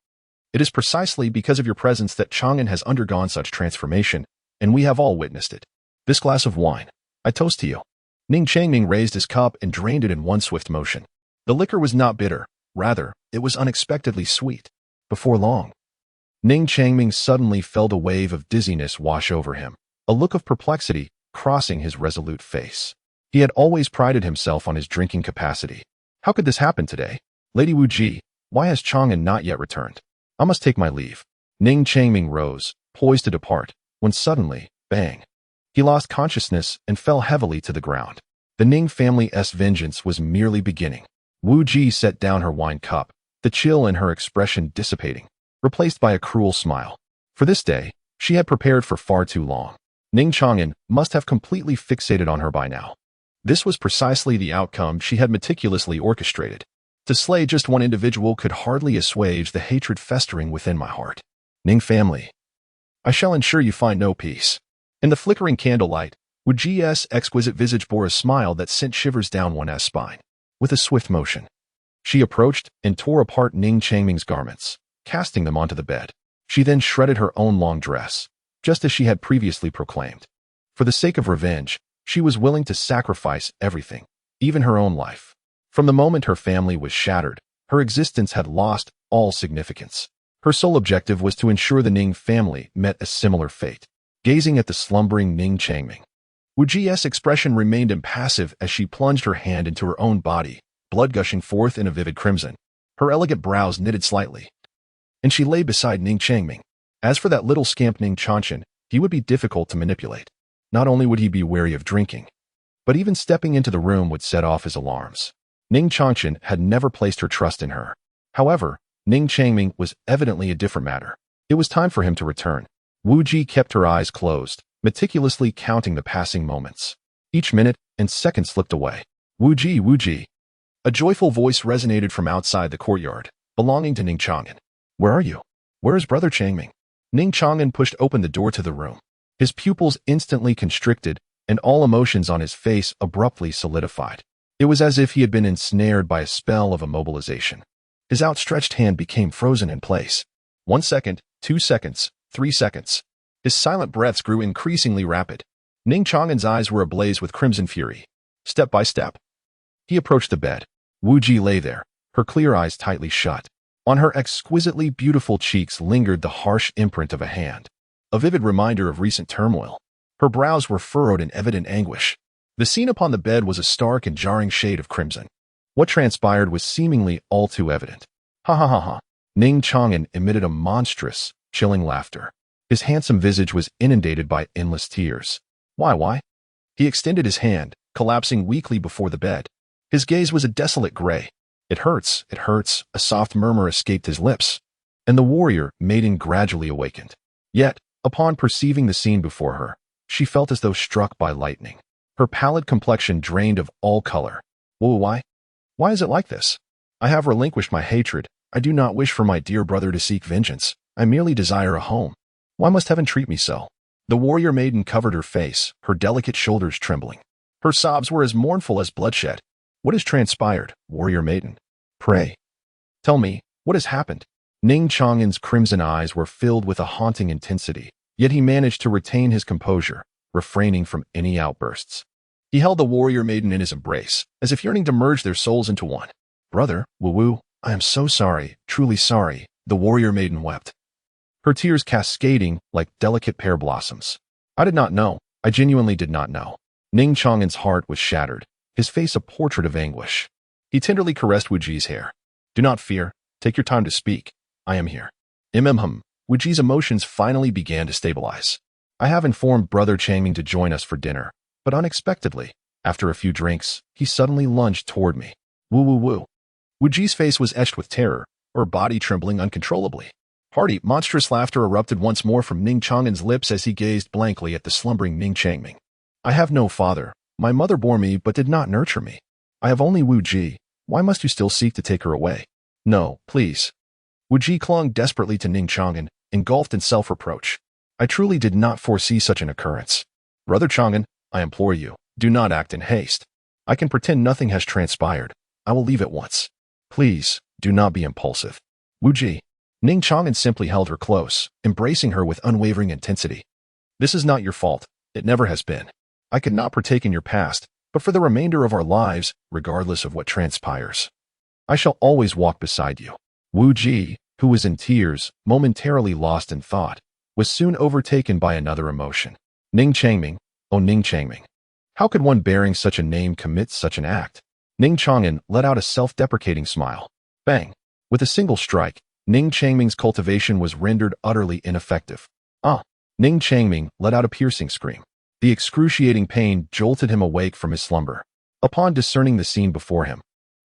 It is precisely because of your presence that Chang'an has undergone such transformation, and we have all witnessed it. This glass of wine, I toast to you. Ning Changming raised his cup and drained it in one swift motion. The liquor was not bitter, rather, it was unexpectedly sweet. Before long, Ning Changming suddenly felt a wave of dizziness wash over him, a look of perplexity crossing his resolute face. He had always prided himself on his drinking capacity. How could this happen today? Lady Wu Ji, why has Chang'an not yet returned? I must take my leave. Ning Changming rose, poised to depart, when suddenly, bang. He lost consciousness and fell heavily to the ground. The Ning family's vengeance was merely beginning. Wu Ji set down her wine cup, the chill in her expression dissipating, replaced by a cruel smile. For this day, she had prepared for far too long. Ning Chang'an must have completely fixated on her by now. This was precisely the outcome she had meticulously orchestrated. To slay just one individual could hardly assuage the hatred festering within my heart. Ning family, I shall ensure you find no peace. In the flickering candlelight, Wu Ji's exquisite visage bore a smile that sent shivers down one's spine. With a swift motion, she approached and tore apart Ning Changming's garments, casting them onto the bed. She then shredded her own long dress, just as she had previously proclaimed. For the sake of revenge, she was willing to sacrifice everything, even her own life. From the moment her family was shattered, her existence had lost all significance. Her sole objective was to ensure the Ning family met a similar fate. Gazing at the slumbering Ning Changming, Wu Ji's expression remained impassive as she plunged her hand into her own body, blood gushing forth in a vivid crimson. Her elegant brows knitted slightly, and she lay beside Ning Changming. As for that little scamp Ning Chang'an, he would be difficult to manipulate. Not only would he be wary of drinking, but even stepping into the room would set off his alarms. Ning Chang'an had never placed her trust in her. However, Ning Changming was evidently a different matter. It was time for him to return. Wu Ji kept her eyes closed, meticulously counting the passing moments. Each minute and second slipped away. Wu Ji, Wu Ji. A joyful voice resonated from outside the courtyard, belonging to Ning Chang'an. Where are you? Where is Brother Changming? Ning Chang'an pushed open the door to the room. His pupils instantly constricted, and all emotions on his face abruptly solidified. It was as if he had been ensnared by a spell of immobilization. His outstretched hand became frozen in place. 1 second, 2 seconds, 3 seconds. His silent breaths grew increasingly rapid. Ning Chang'an's eyes were ablaze with crimson fury. Step by step, he approached the bed. Wu Ji lay there, her clear eyes tightly shut. On her exquisitely beautiful cheeks lingered the harsh imprint of a hand, a vivid reminder of recent turmoil. Her brows were furrowed in evident anguish. The scene upon the bed was a stark and jarring shade of crimson. What transpired was seemingly all too evident. Ha ha ha ha. Ning Chang'an emitted a monstrous, chilling laughter. His handsome visage was inundated by endless tears. Why? He extended his hand, collapsing weakly before the bed. His gaze was a desolate gray. It hurts, a soft murmur escaped his lips, and the warrior maiden gradually awakened. Yet, upon perceiving the scene before her, she felt as though struck by lightning. Her pallid complexion drained of all color. Why? Why is it like this? I have relinquished my hatred. I do not wish for my dear brother to seek vengeance. I merely desire a home. Why must heaven treat me so? The warrior maiden covered her face, her delicate shoulders trembling. Her sobs were as mournful as bloodshed. What has transpired, warrior maiden? Pray, tell me, what has happened? Ning Chang'an's crimson eyes were filled with a haunting intensity, yet he managed to retain his composure, refraining from any outbursts. He held the warrior maiden in his embrace, as if yearning to merge their souls into one. Brother, Wu, I am so sorry, truly sorry, the warrior maiden wept, her tears cascading like delicate pear blossoms. I did not know. I genuinely did not know. Ning Chang'an's heart was shattered, his face a portrait of anguish. He tenderly caressed Wu Ji's hair. Do not fear. Take your time to speak. I am here. Wu Ji's emotions finally began to stabilize. I have informed Brother Changming to join us for dinner, but unexpectedly, after a few drinks, he suddenly lunged toward me. Wu. Wu Ji's face was etched with terror, her body trembling uncontrollably. Hearty, monstrous laughter erupted once more from Ning Chang'an's lips as he gazed blankly at the slumbering Ning Changming. I have no father. My mother bore me but did not nurture me. I have only Wu Ji. Why must you still seek to take her away? No, please. Wu Ji clung desperately to Ning Chang'an, engulfed in self-reproach. I truly did not foresee such an occurrence. Brother Chang'an, I implore you, do not act in haste. I can pretend nothing has transpired. I will leave at once. Please, do not be impulsive. Wu Ji. Ning Chang'an simply held her close, embracing her with unwavering intensity. This is not your fault. It never has been. I could not partake in your past, but for the remainder of our lives, regardless of what transpires, I shall always walk beside you. Wu Ji, who was in tears, momentarily lost in thought, was soon overtaken by another emotion. Ning Changming, oh Ning Changming. How could one bearing such a name commit such an act? Ning Chang'an let out a self-deprecating smile. Bang! With a single strike, Ning Changming's cultivation was rendered utterly ineffective. Ning Changming let out a piercing scream. The excruciating pain jolted him awake from his slumber. Upon discerning the scene before him,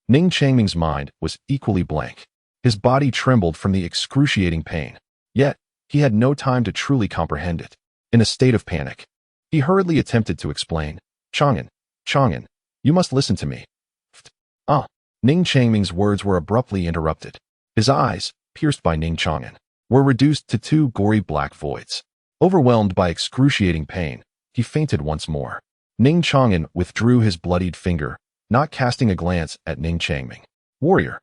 Ning Changming's mind was equally blank. His body trembled from the excruciating pain. Yet, he had no time to truly comprehend it. In a state of panic, he hurriedly attempted to explain. Chang'an, you must listen to me. Ning Changming's words were abruptly interrupted. His eyes, pierced by Ning Chang'an, were reduced to two gory black voids. Overwhelmed by excruciating pain, he fainted once more. Ning Chang'an withdrew his bloodied finger, not casting a glance at Ning Changming. Warrior,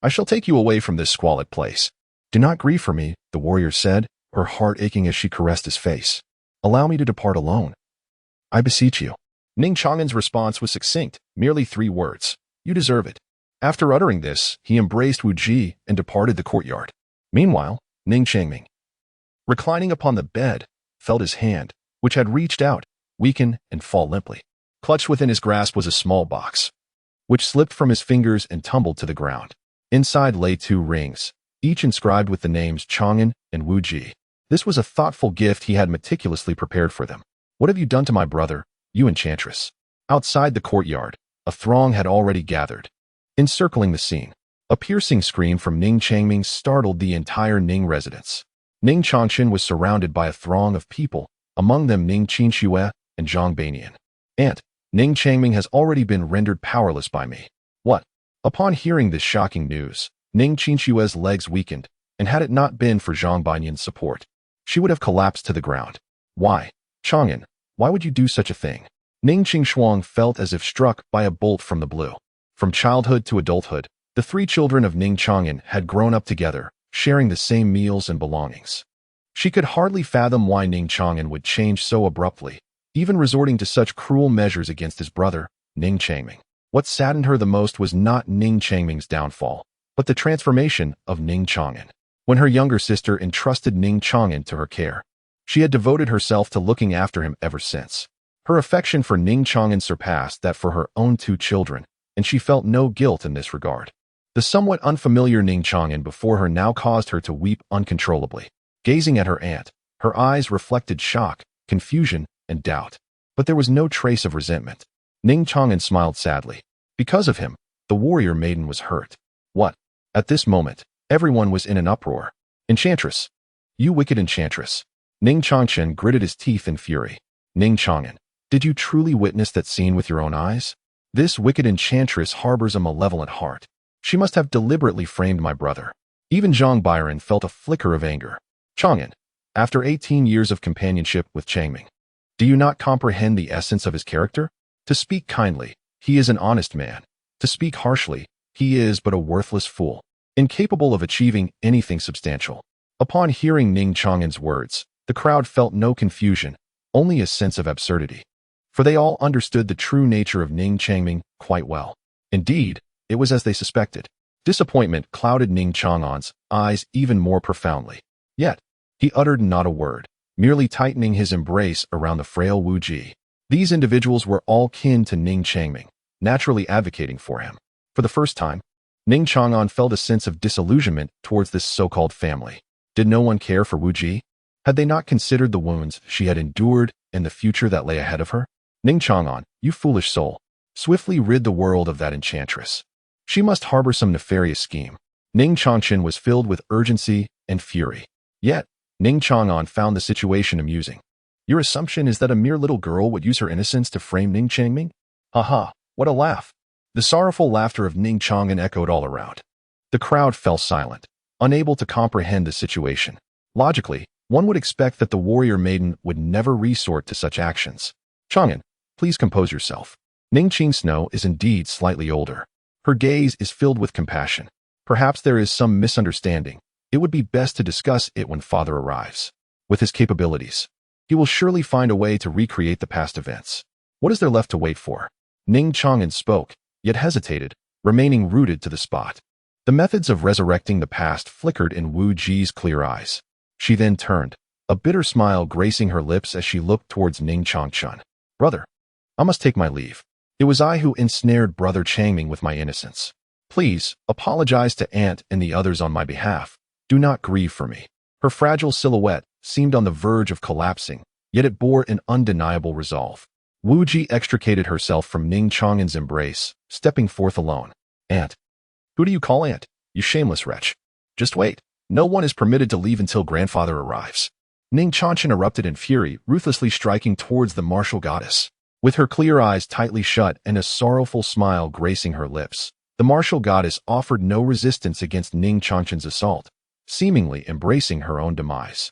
I shall take you away from this squalid place. Do not grieve for me, the warrior said, her heart aching as she caressed his face. Allow me to depart alone. I beseech you. Ning Chang'an's response was succinct, merely 3 words. You deserve it. After uttering this, he embraced Wu Ji and departed the courtyard. Meanwhile, Ning Changming, reclining upon the bed, felt his hand, which had reached out, weaken and fall limply. Clutched within his grasp was a small box, which slipped from his fingers and tumbled to the ground. Inside lay 2 rings, each inscribed with the names Chang'an and Wu Ji. This was a thoughtful gift he had meticulously prepared for them. What have you done to my brother, you enchantress? Outside the courtyard, a throng had already gathered, encircling the scene. A piercing scream from Ning Changming startled the entire Ning residence. Ning Changchen was surrounded by a throng of people, among them Ning Qinxue and Zhang Banian. Aunt, Ning Changming has already been rendered powerless by me. What? Upon hearing this shocking news, Ning Qinxue's legs weakened, and had it not been for Zhang Banian's support, she would have collapsed to the ground. Why? Chang'an, why would you do such a thing? Ning Xuan felt as if struck by a bolt from the blue. From childhood to adulthood, the 3 children of Ning Chang'an had grown up together, sharing the same meals and belongings. She could hardly fathom why Ning Chang'an would change so abruptly, even resorting to such cruel measures against his brother, Ning Changming. What saddened her the most was not Ning Changming's downfall, but the transformation of Ning Chang'an. When her younger sister entrusted Ning Chang'an to her care, she had devoted herself to looking after him ever since. Her affection for Ning Chang'an surpassed that for her own 2 children, and she felt no guilt in this regard. The somewhat unfamiliar Ning Chang'an before her now caused her to weep uncontrollably. Gazing at her aunt, her eyes reflected shock, confusion, and doubt. But there was no trace of resentment. Ning Chang'an smiled sadly. Because of him, the warrior maiden was hurt. What? At this moment, everyone was in an uproar. Enchantress! You wicked enchantress! Ning Chang'an gritted his teeth in fury. Ning Chang'an, did you truly witness that scene with your own eyes? This wicked enchantress harbors a malevolent heart. She must have deliberately framed my brother. Even Zhang Byron felt a flicker of anger. Chang'an, after 18 years of companionship with Changming, do you not comprehend the essence of his character? To speak kindly, he is an honest man. To speak harshly, he is but a worthless fool, incapable of achieving anything substantial. Upon hearing Ning Chang'an's words, the crowd felt no confusion, only a sense of absurdity. For they all understood the true nature of Ning Changming quite well. Indeed, it was as they suspected. Disappointment clouded Ning Chang'an's eyes even more profoundly. Yet, he uttered not a word, merely tightening his embrace around the frail Wu Ji. These individuals were all kin to Ning Changming, naturally advocating for him. For the first time, Ning Chang'an felt a sense of disillusionment towards this so-called family. Did no one care for Wu Ji? Had they not considered the wounds she had endured and the future that lay ahead of her? Ning Chang'an, you foolish soul, swiftly rid the world of that enchantress. She must harbor some nefarious scheme. Ning Chang'an was filled with urgency and fury. Yet, Ning Chang'an found the situation amusing. Your assumption is that a mere little girl would use her innocence to frame Ning Changming? Ha, what a laugh. The sorrowful laughter of Ning Chang'an echoed all around. The crowd fell silent, unable to comprehend the situation. Logically, one would expect that the warrior maiden would never resort to such actions. Chang'an, please compose yourself. Ning Snow is indeed slightly older. Her gaze is filled with compassion. Perhaps there is some misunderstanding. It would be best to discuss it when father arrives. With his capabilities, he will surely find a way to recreate the past events. What is there left to wait for? Ning Chang'an spoke, yet hesitated, remaining rooted to the spot. The methods of resurrecting the past flickered in Wu Ji's clear eyes. She then turned, a bitter smile gracing her lips as she looked towards Ning Chang'an. Brother, I must take my leave. It was I who ensnared Brother Changming with my innocence. Please, apologize to Aunt and the others on my behalf. Do not grieve for me. Her fragile silhouette seemed on the verge of collapsing, yet it bore an undeniable resolve. Wu Ji extricated herself from Ning Chang'an's embrace, stepping forth alone. Aunt. Who do you call Aunt, you shameless wretch? Just wait. No one is permitted to leave until grandfather arrives. Ning Chang'an erupted in fury, ruthlessly striking towards the martial goddess. With her clear eyes tightly shut and a sorrowful smile gracing her lips, the martial goddess offered no resistance against Ning Chang'an's assault, seemingly embracing her own demise.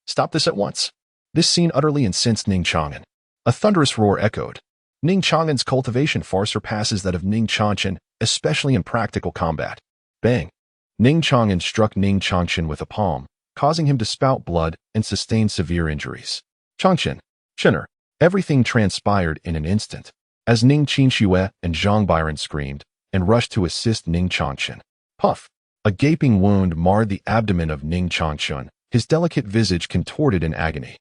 Stop this at once. This scene utterly incensed Ning Chang'an. A thunderous roar echoed. Ning Chang'an's cultivation far surpasses that of Ning Chang'an, especially in practical combat. Bang! Ning Chang'an struck Ning Chang'an with a palm, causing him to spout blood and sustain severe injuries. Chang'an, Chinner. Everything transpired in an instant, as Ning Xue and Zhang Byron screamed and rushed to assist Ning Chang'an. Puff! A gaping wound marred the abdomen of Ning Chang'an, his delicate visage contorted in agony.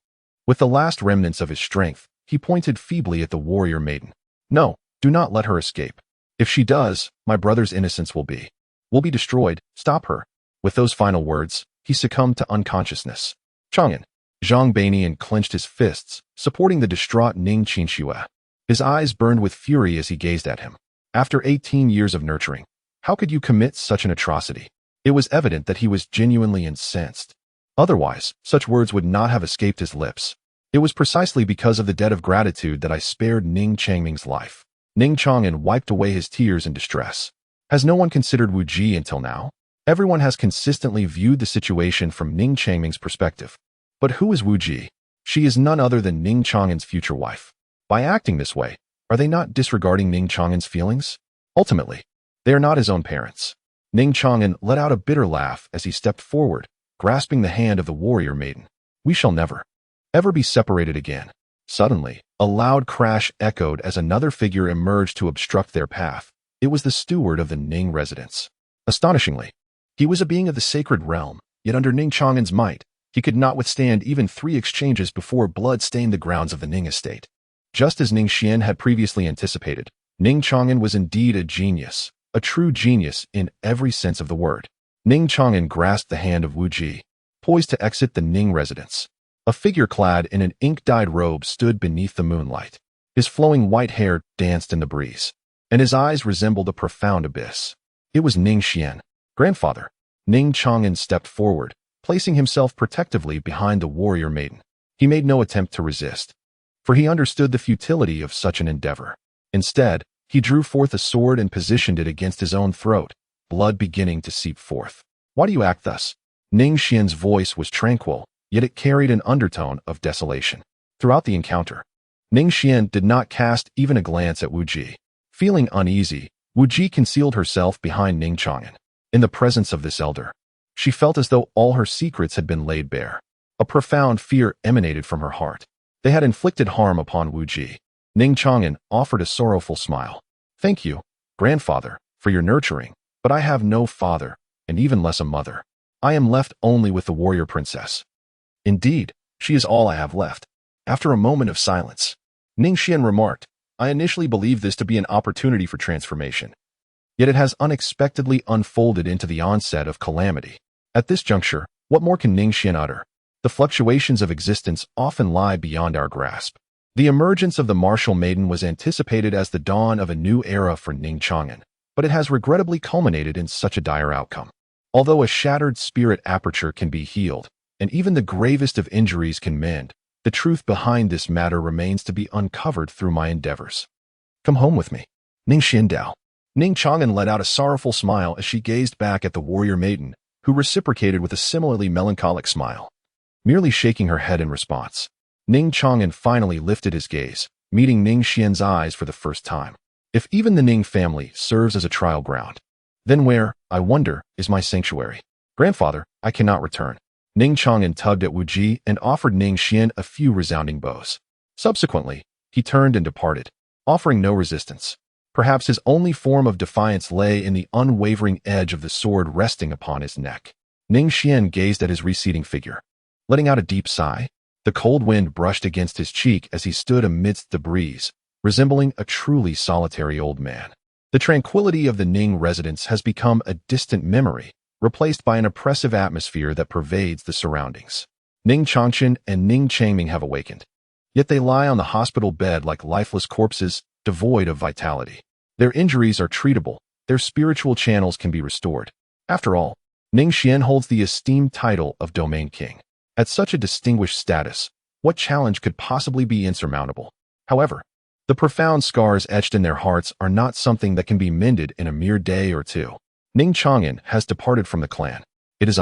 With the last remnants of his strength, he pointed feebly at the warrior maiden. No, do not let her escape. If she does, my brother's innocence will be destroyed. Stop her. With those final words, he succumbed to unconsciousness. Chang'an. Zhang Banian clenched his fists, supporting the distraught Ning Xue. His eyes burned with fury as he gazed at him. After 18 years of nurturing, how could you commit such an atrocity? It was evident that he was genuinely incensed. Otherwise, such words would not have escaped his lips. It was precisely because of the debt of gratitude that I spared Ning Changming's life. Ning Chang'an wiped away his tears in distress. Has no one considered Wu Ji until now? Everyone has consistently viewed the situation from Ning Changming's perspective. But who is Wu Ji? She is none other than Ning Chang'an's future wife. By acting this way, are they not disregarding Ning Chang'an's feelings? Ultimately, they are not his own parents. Ning Chang'an let out a bitter laugh as he stepped forward, grasping the hand of the warrior maiden. We shall never, ever be separated again. Suddenly, a loud crash echoed as another figure emerged to obstruct their path. It was the steward of the Ning residence. Astonishingly, he was a being of the sacred realm, yet under Ning Chang'an's might, he could not withstand even 3 exchanges before blood stained the grounds of the Ning estate. Just as Ning Xuan had previously anticipated, Ning Chang'an was indeed a genius, a true genius in every sense of the word. Ning Chang'an grasped the hand of Wu Ji, poised to exit the Ning residence. A figure clad in an ink-dyed robe stood beneath the moonlight. His flowing white hair danced in the breeze, and his eyes resembled a profound abyss. It was Ning Xuan. Grandfather. Ning Chang'an stepped forward, placing himself protectively behind the warrior maiden. He made no attempt to resist, for he understood the futility of such an endeavor. Instead, he drew forth a sword and positioned it against his own throat, blood beginning to seep forth. Why do you act thus? Ning Xuan's voice was tranquil, yet it carried an undertone of desolation. Throughout the encounter, Ning Xuan did not cast even a glance at Wu Ji. Feeling uneasy, Wu Ji concealed herself behind Ning Chang'an. In the presence of this elder, she felt as though all her secrets had been laid bare. A profound fear emanated from her heart. They had inflicted harm upon Wu Ji. Ning Chang'an offered a sorrowful smile. Thank you, grandfather, for your nurturing, but I have no father, and even less a mother. I am left only with the warrior princess. Indeed, she is all I have left. After a moment of silence, Ning Xuan remarked, I initially believed this to be an opportunity for transformation, yet it has unexpectedly unfolded into the onset of calamity. At this juncture, what more can Ning Xuan utter? The fluctuations of existence often lie beyond our grasp. The emergence of the martial maiden was anticipated as the dawn of a new era for Ning Chang'an, but it has regrettably culminated in such a dire outcome. Although a shattered spirit aperture can be healed, and even the gravest of injuries can mend, the truth behind this matter remains to be uncovered through my endeavors. Come home with me. Ning Xuan Dao. Ning Chang'an let out a sorrowful smile as she gazed back at the warrior maiden, who reciprocated with a similarly melancholic smile. Merely shaking her head in response, Ning Chang'an finally lifted his gaze, meeting Ning Xuan's eyes for the first time. If even the Ning family serves as a trial ground, then where, I wonder, is my sanctuary? Grandfather, I cannot return. Ning Chang'an tugged at Wu Ji and offered Ning Xuan a few resounding blows. Subsequently, he turned and departed, offering no resistance. Perhaps his only form of defiance lay in the unwavering edge of the sword resting upon his neck. Ning Xuan gazed at his receding figure. Letting out a deep sigh, the cold wind brushed against his cheek as he stood amidst the breeze, resembling a truly solitary old man. The tranquility of the Ning residence has become a distant memory, replaced by an oppressive atmosphere that pervades the surroundings. Ning Chang'an and Ning Changming have awakened, yet they lie on the hospital bed like lifeless corpses, devoid of vitality. Their injuries are treatable, their spiritual channels can be restored. After all, Ning Xuan holds the esteemed title of Domain King. At such a distinguished status, what challenge could possibly be insurmountable? However, the profound scars etched in their hearts are not something that can be mended in a mere day or two. Ning Chang'an has departed from the clan. It is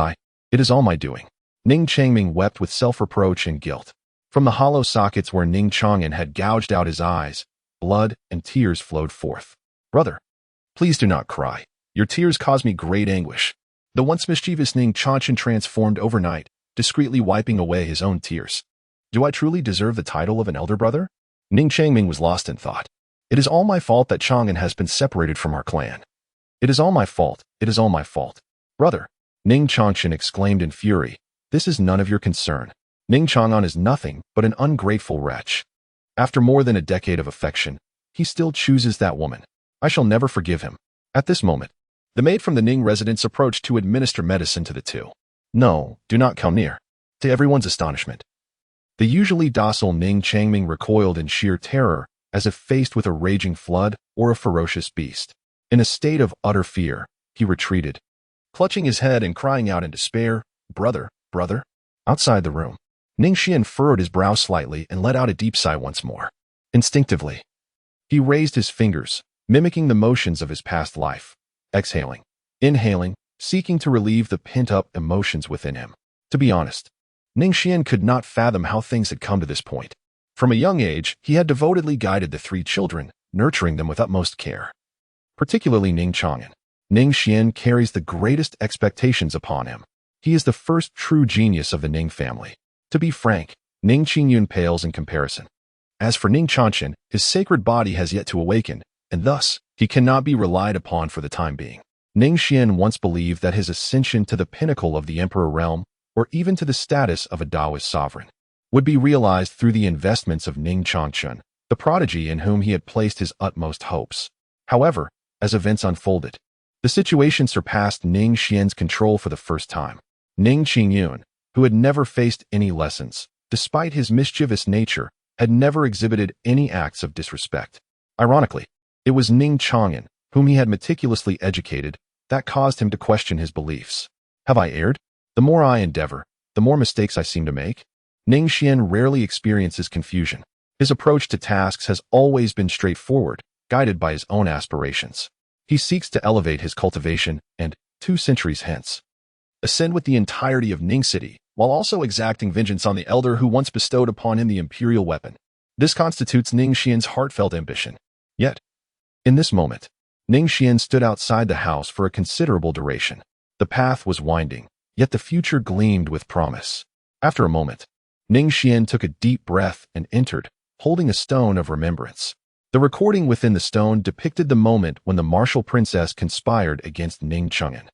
all my doing. Ning Changming wept with self-reproach and guilt. From the hollow sockets where Ning Chang'an had gouged out his eyes, blood and tears flowed forth. Brother, please do not cry. Your tears cause me great anguish. The once mischievous Ning Chang'an transformed overnight, discreetly wiping away his own tears. Do I truly deserve the title of an elder brother? Ning Changming was lost in thought. It is all my fault that Chang'an has been separated from our clan. It is all my fault. It is all my fault. Brother, Ning Chang'an exclaimed in fury. This is none of your concern. Ning Chang'an is nothing but an ungrateful wretch. After more than a decade of affection, he still chooses that woman. I shall never forgive him. At this moment, the maid from the Ning residence approached to administer medicine to the two. No, do not come near. To everyone's astonishment, the usually docile Ning Changming recoiled in sheer terror, as if faced with a raging flood or a ferocious beast. In a state of utter fear, he retreated, clutching his head and crying out in despair, Brother, brother. Outside the room, Ning Xuan furrowed his brow slightly and let out a deep sigh once more. Instinctively, he raised his fingers, mimicking the motions of his past life, exhaling, inhaling, seeking to relieve the pent-up emotions within him. To be honest, Ning Xuan could not fathom how things had come to this point. From a young age, he had devotedly guided the 3 children, nurturing them with utmost care. Particularly Ning Chang'an. Ning Xuan carries the greatest expectations upon him. He is the first true genius of the Ning family. To be frank, Ning Qingyun pales in comparison. As for Ning Chanshan, his sacred body has yet to awaken, and thus, he cannot be relied upon for the time being. Ning Xuan once believed that his ascension to the pinnacle of the emperor realm, or even to the status of a Taoist sovereign, would be realized through the investments of Ning Chanshan, the prodigy in whom he had placed his utmost hopes. However, as events unfolded, the situation surpassed Ning Xuan's control for the first time. Ning Qingyun, who had never faced any lessons, despite his mischievous nature, had never exhibited any acts of disrespect. Ironically, it was Ning Chang'an, whom he had meticulously educated, that caused him to question his beliefs. Have I erred? The more I endeavor, the more mistakes I seem to make. Ning Xuan rarely experiences confusion. His approach to tasks has always been straightforward, guided by his own aspirations. He seeks to elevate his cultivation and, 2 centuries hence, ascend with the entirety of Ning City, while also exacting vengeance on the elder who once bestowed upon him the imperial weapon. This constitutes Ning Xuan's heartfelt ambition. Yet, in this moment, Ning Xuan stood outside the house for a considerable duration. The path was winding, yet the future gleamed with promise. After a moment, Ning Xuan took a deep breath and entered, holding a stone of remembrance. The recording within the stone depicted the moment when the martial princess conspired against Ning Chang'an.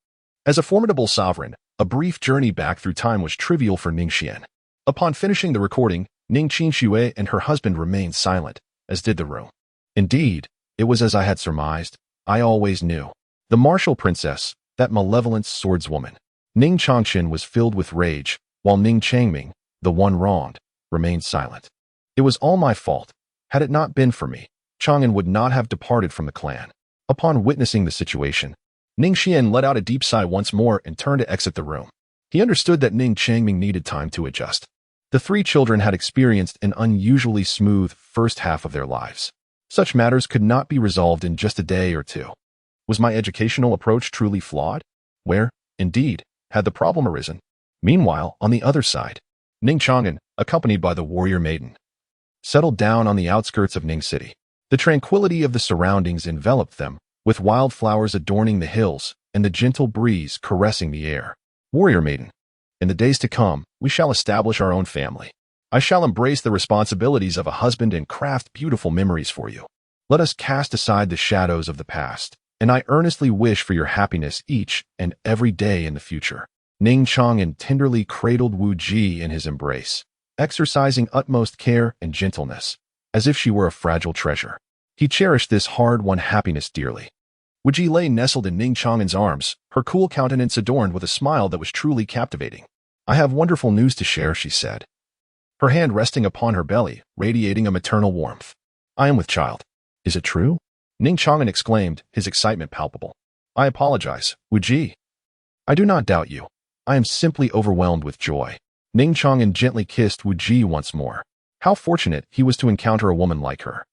As a formidable sovereign, a brief journey back through time was trivial for Ning Xuan. Upon finishing the recording, Ning Qinxue and her husband remained silent, as did the room. Indeed, it was as I had surmised. I always knew. The martial princess, that malevolent swordswoman. Ning Changshan was filled with rage, while Ning Changming, the one wronged, remained silent. It was all my fault. Had it not been for me, Chang'an would not have departed from the clan. Upon witnessing the situation, Ning Xuan let out a deep sigh once more and turned to exit the room. He understood that Ning Changming needed time to adjust. The 3 children had experienced an unusually smooth first half of their lives. Such matters could not be resolved in just a day or 2. Was my educational approach truly flawed? Where, indeed, had the problem arisen? Meanwhile, on the other side, Ning Chang'an, accompanied by the warrior maiden, settled down on the outskirts of Ning City. The tranquility of the surroundings enveloped them, with wildflowers adorning the hills and the gentle breeze caressing the air. Warrior maiden, in the days to come, we shall establish our own family. I shall embrace the responsibilities of a husband and craft beautiful memories for you. Let us cast aside the shadows of the past, and I earnestly wish for your happiness each and every day in the future. Ning Chang'an tenderly cradled Wu Ji in his embrace, exercising utmost care and gentleness, as if she were a fragile treasure. He cherished this hard-won happiness dearly. Wu Ji lay nestled in Ning Chang'an's arms, her cool countenance adorned with a smile that was truly captivating. I have wonderful news to share, she said, her hand resting upon her belly, radiating a maternal warmth. I am with child. Is it true? Ning Chang'an exclaimed, his excitement palpable. I apologize, Wu Ji. I do not doubt you. I am simply overwhelmed with joy. Ning Chang'an gently kissed Wu Ji once more. How fortunate he was to encounter a woman like her.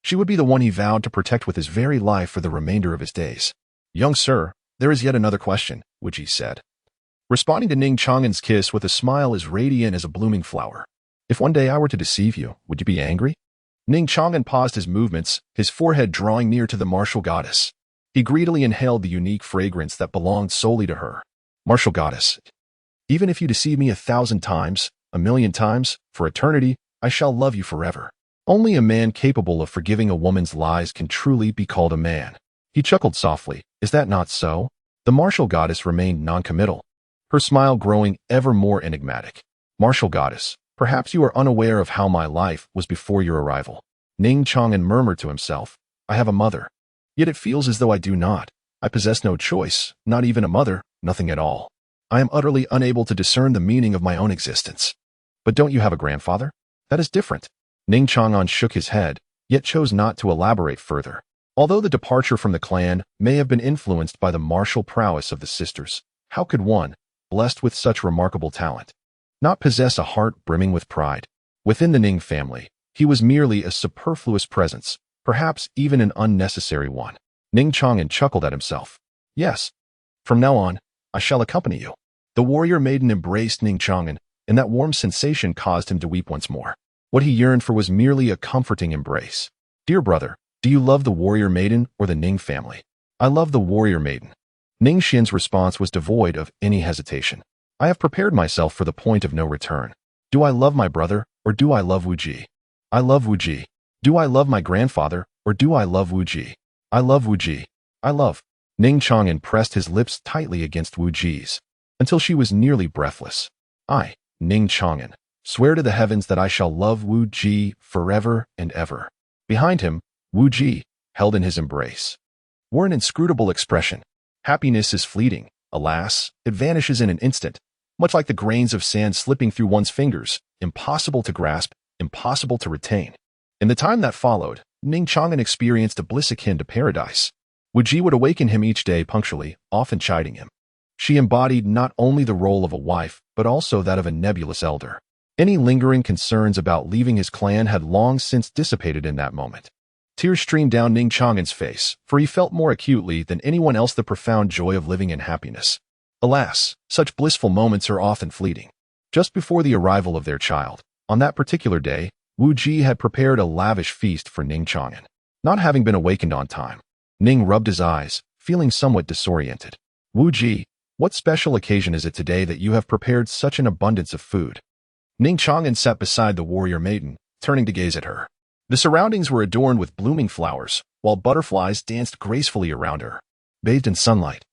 She would be the one he vowed to protect with his very life for the remainder of his days. Young sir, there is yet another question, Wu Ji said, responding to Ning Chang'an's kiss with a smile as radiant as a blooming flower. If one day I were to deceive you, would you be angry? Ning Chang'an paused his movements, his forehead drawing near to the martial goddess. He greedily inhaled the unique fragrance that belonged solely to her. Martial goddess, even if you deceive me 1,000 times, 1,000,000 times, for eternity, I shall love you forever. Only a man capable of forgiving a woman's lies can truly be called a man. He chuckled softly. Is that not so? The martial goddess remained non-committal, her smile growing ever more enigmatic. Martial goddess, perhaps you are unaware of how my life was before your arrival. Ning Chang'an murmured to himself, I have a mother. Yet it feels as though I do not. I possess no choice, not even a mother, nothing at all. I am utterly unable to discern the meaning of my own existence. But don't you have a grandfather? That is different. Ning Chang'an shook his head, yet chose not to elaborate further. Although the departure from the clan may have been influenced by the martial prowess of the sisters, how could one, blessed with such remarkable talent, not possess a heart brimming with pride? Within the Ning family, he was merely a superfluous presence, perhaps even an unnecessary one. Ning Chang'an chuckled at himself. Yes, from now on, I shall accompany you. The warrior maiden embraced Ning Chang'an, and that warm sensation caused him to weep once more. What he yearned for was merely a comforting embrace. Dear brother, do you love the warrior maiden or the Ning family? I love the warrior maiden. Ning Xuan's response was devoid of any hesitation. I have prepared myself for the point of no return. Do I love my brother, or do I love Wu Ji? I love Wu Ji. Do I love my grandfather, or do I love Wu Ji? I love Wu Ji. I love. Ning Xuan pressed his lips tightly against Wu Ji's, until she was nearly breathless. I, Ning Xuan, swear to the heavens that I shall love Wu Ji forever and ever. Behind him, Wu Ji, held in his embrace, wore an inscrutable expression. Happiness is fleeting. Alas, it vanishes in an instant, much like the grains of sand slipping through one's fingers, impossible to grasp, impossible to retain. In the time that followed, Ning Xuan experienced a bliss akin to paradise. Wu Ji would awaken him each day punctually, often chiding him. She embodied not only the role of a wife, but also that of a nebulous elder. Any lingering concerns about leaving his clan had long since dissipated in that moment. Tears streamed down Ning Xuan's face, for he felt more acutely than anyone else the profound joy of living in happiness. Alas, such blissful moments are often fleeting. Just before the arrival of their child, on that particular day, Wu Ji had prepared a lavish feast for Ning Xuan. Not having been awakened on time, Ning rubbed his eyes, feeling somewhat disoriented. Wu Ji, what special occasion is it today that you have prepared such an abundance of food? Ning Xuan sat beside the warrior maiden, turning to gaze at her. The surroundings were adorned with blooming flowers, while butterflies danced gracefully around her, bathed in sunlight.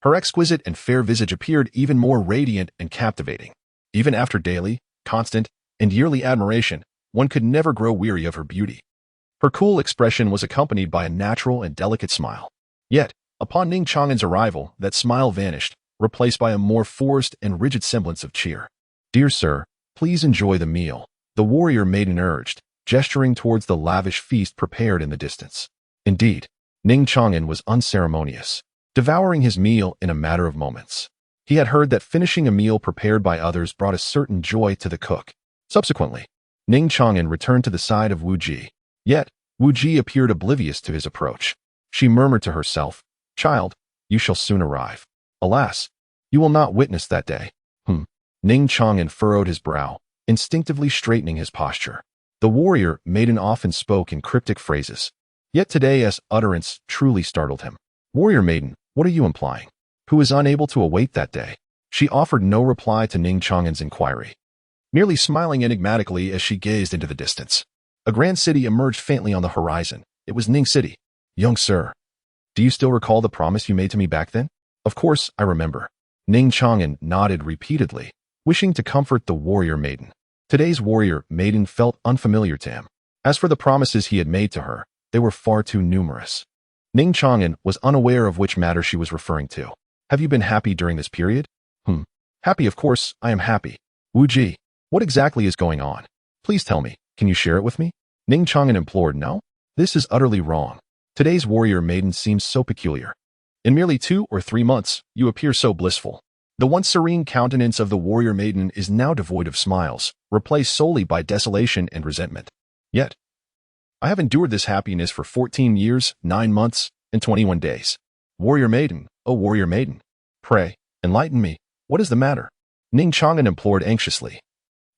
Her exquisite and fair visage appeared even more radiant and captivating. Even after daily, constant, and yearly admiration, one could never grow weary of her beauty. Her cool expression was accompanied by a natural and delicate smile. Yet, upon Ning Xuan's arrival, that smile vanished, replaced by a more forced and rigid semblance of cheer. "Dear sir, please enjoy the meal," the warrior maiden urged, gesturing towards the lavish feast prepared in the distance. Indeed, Ning Xuan was unceremonious, devouring his meal in a matter of moments. He had heard that finishing a meal prepared by others brought a certain joy to the cook. Subsequently, Ning Xuan returned to the side of Wu Ji. Yet, Wu Ji appeared oblivious to his approach. She murmured to herself, "Child, you shall soon arrive. Alas, you will not witness that day." Ning Xuan furrowed his brow, instinctively straightening his posture. The warrior maiden often spoke in cryptic phrases. Yet today's utterance truly startled him. "Warrior maiden, what are you implying? Who is unable to await that day?" She offered no reply to Ning Xuan's inquiry, merely smiling enigmatically as she gazed into the distance. A grand city emerged faintly on the horizon. It was Ning City. "Young sir, do you still recall the promise you made to me back then?" "Of course, I remember." Ning Xuan nodded repeatedly, wishing to comfort the warrior maiden. Today's warrior maiden felt unfamiliar to him. As for the promises he had made to her, they were far too numerous. Ning Xuan was unaware of which matter she was referring to. "Have you been happy during this period?" Happy, of course, I am happy." "Wu Ji, what exactly is going on? Please tell me. Can you share it with me?" Ning Xuan implored. "No, this is utterly wrong. Today's warrior maiden seems so peculiar. In merely 2 or 3 months, you appear so blissful." The once serene countenance of the warrior maiden is now devoid of smiles, replaced solely by desolation and resentment. "Yet, I have endured this happiness for 14 years, 9 months, and 21 days. Warrior maiden, oh warrior maiden, pray, enlighten me. What is the matter?" Ning Xuan implored anxiously.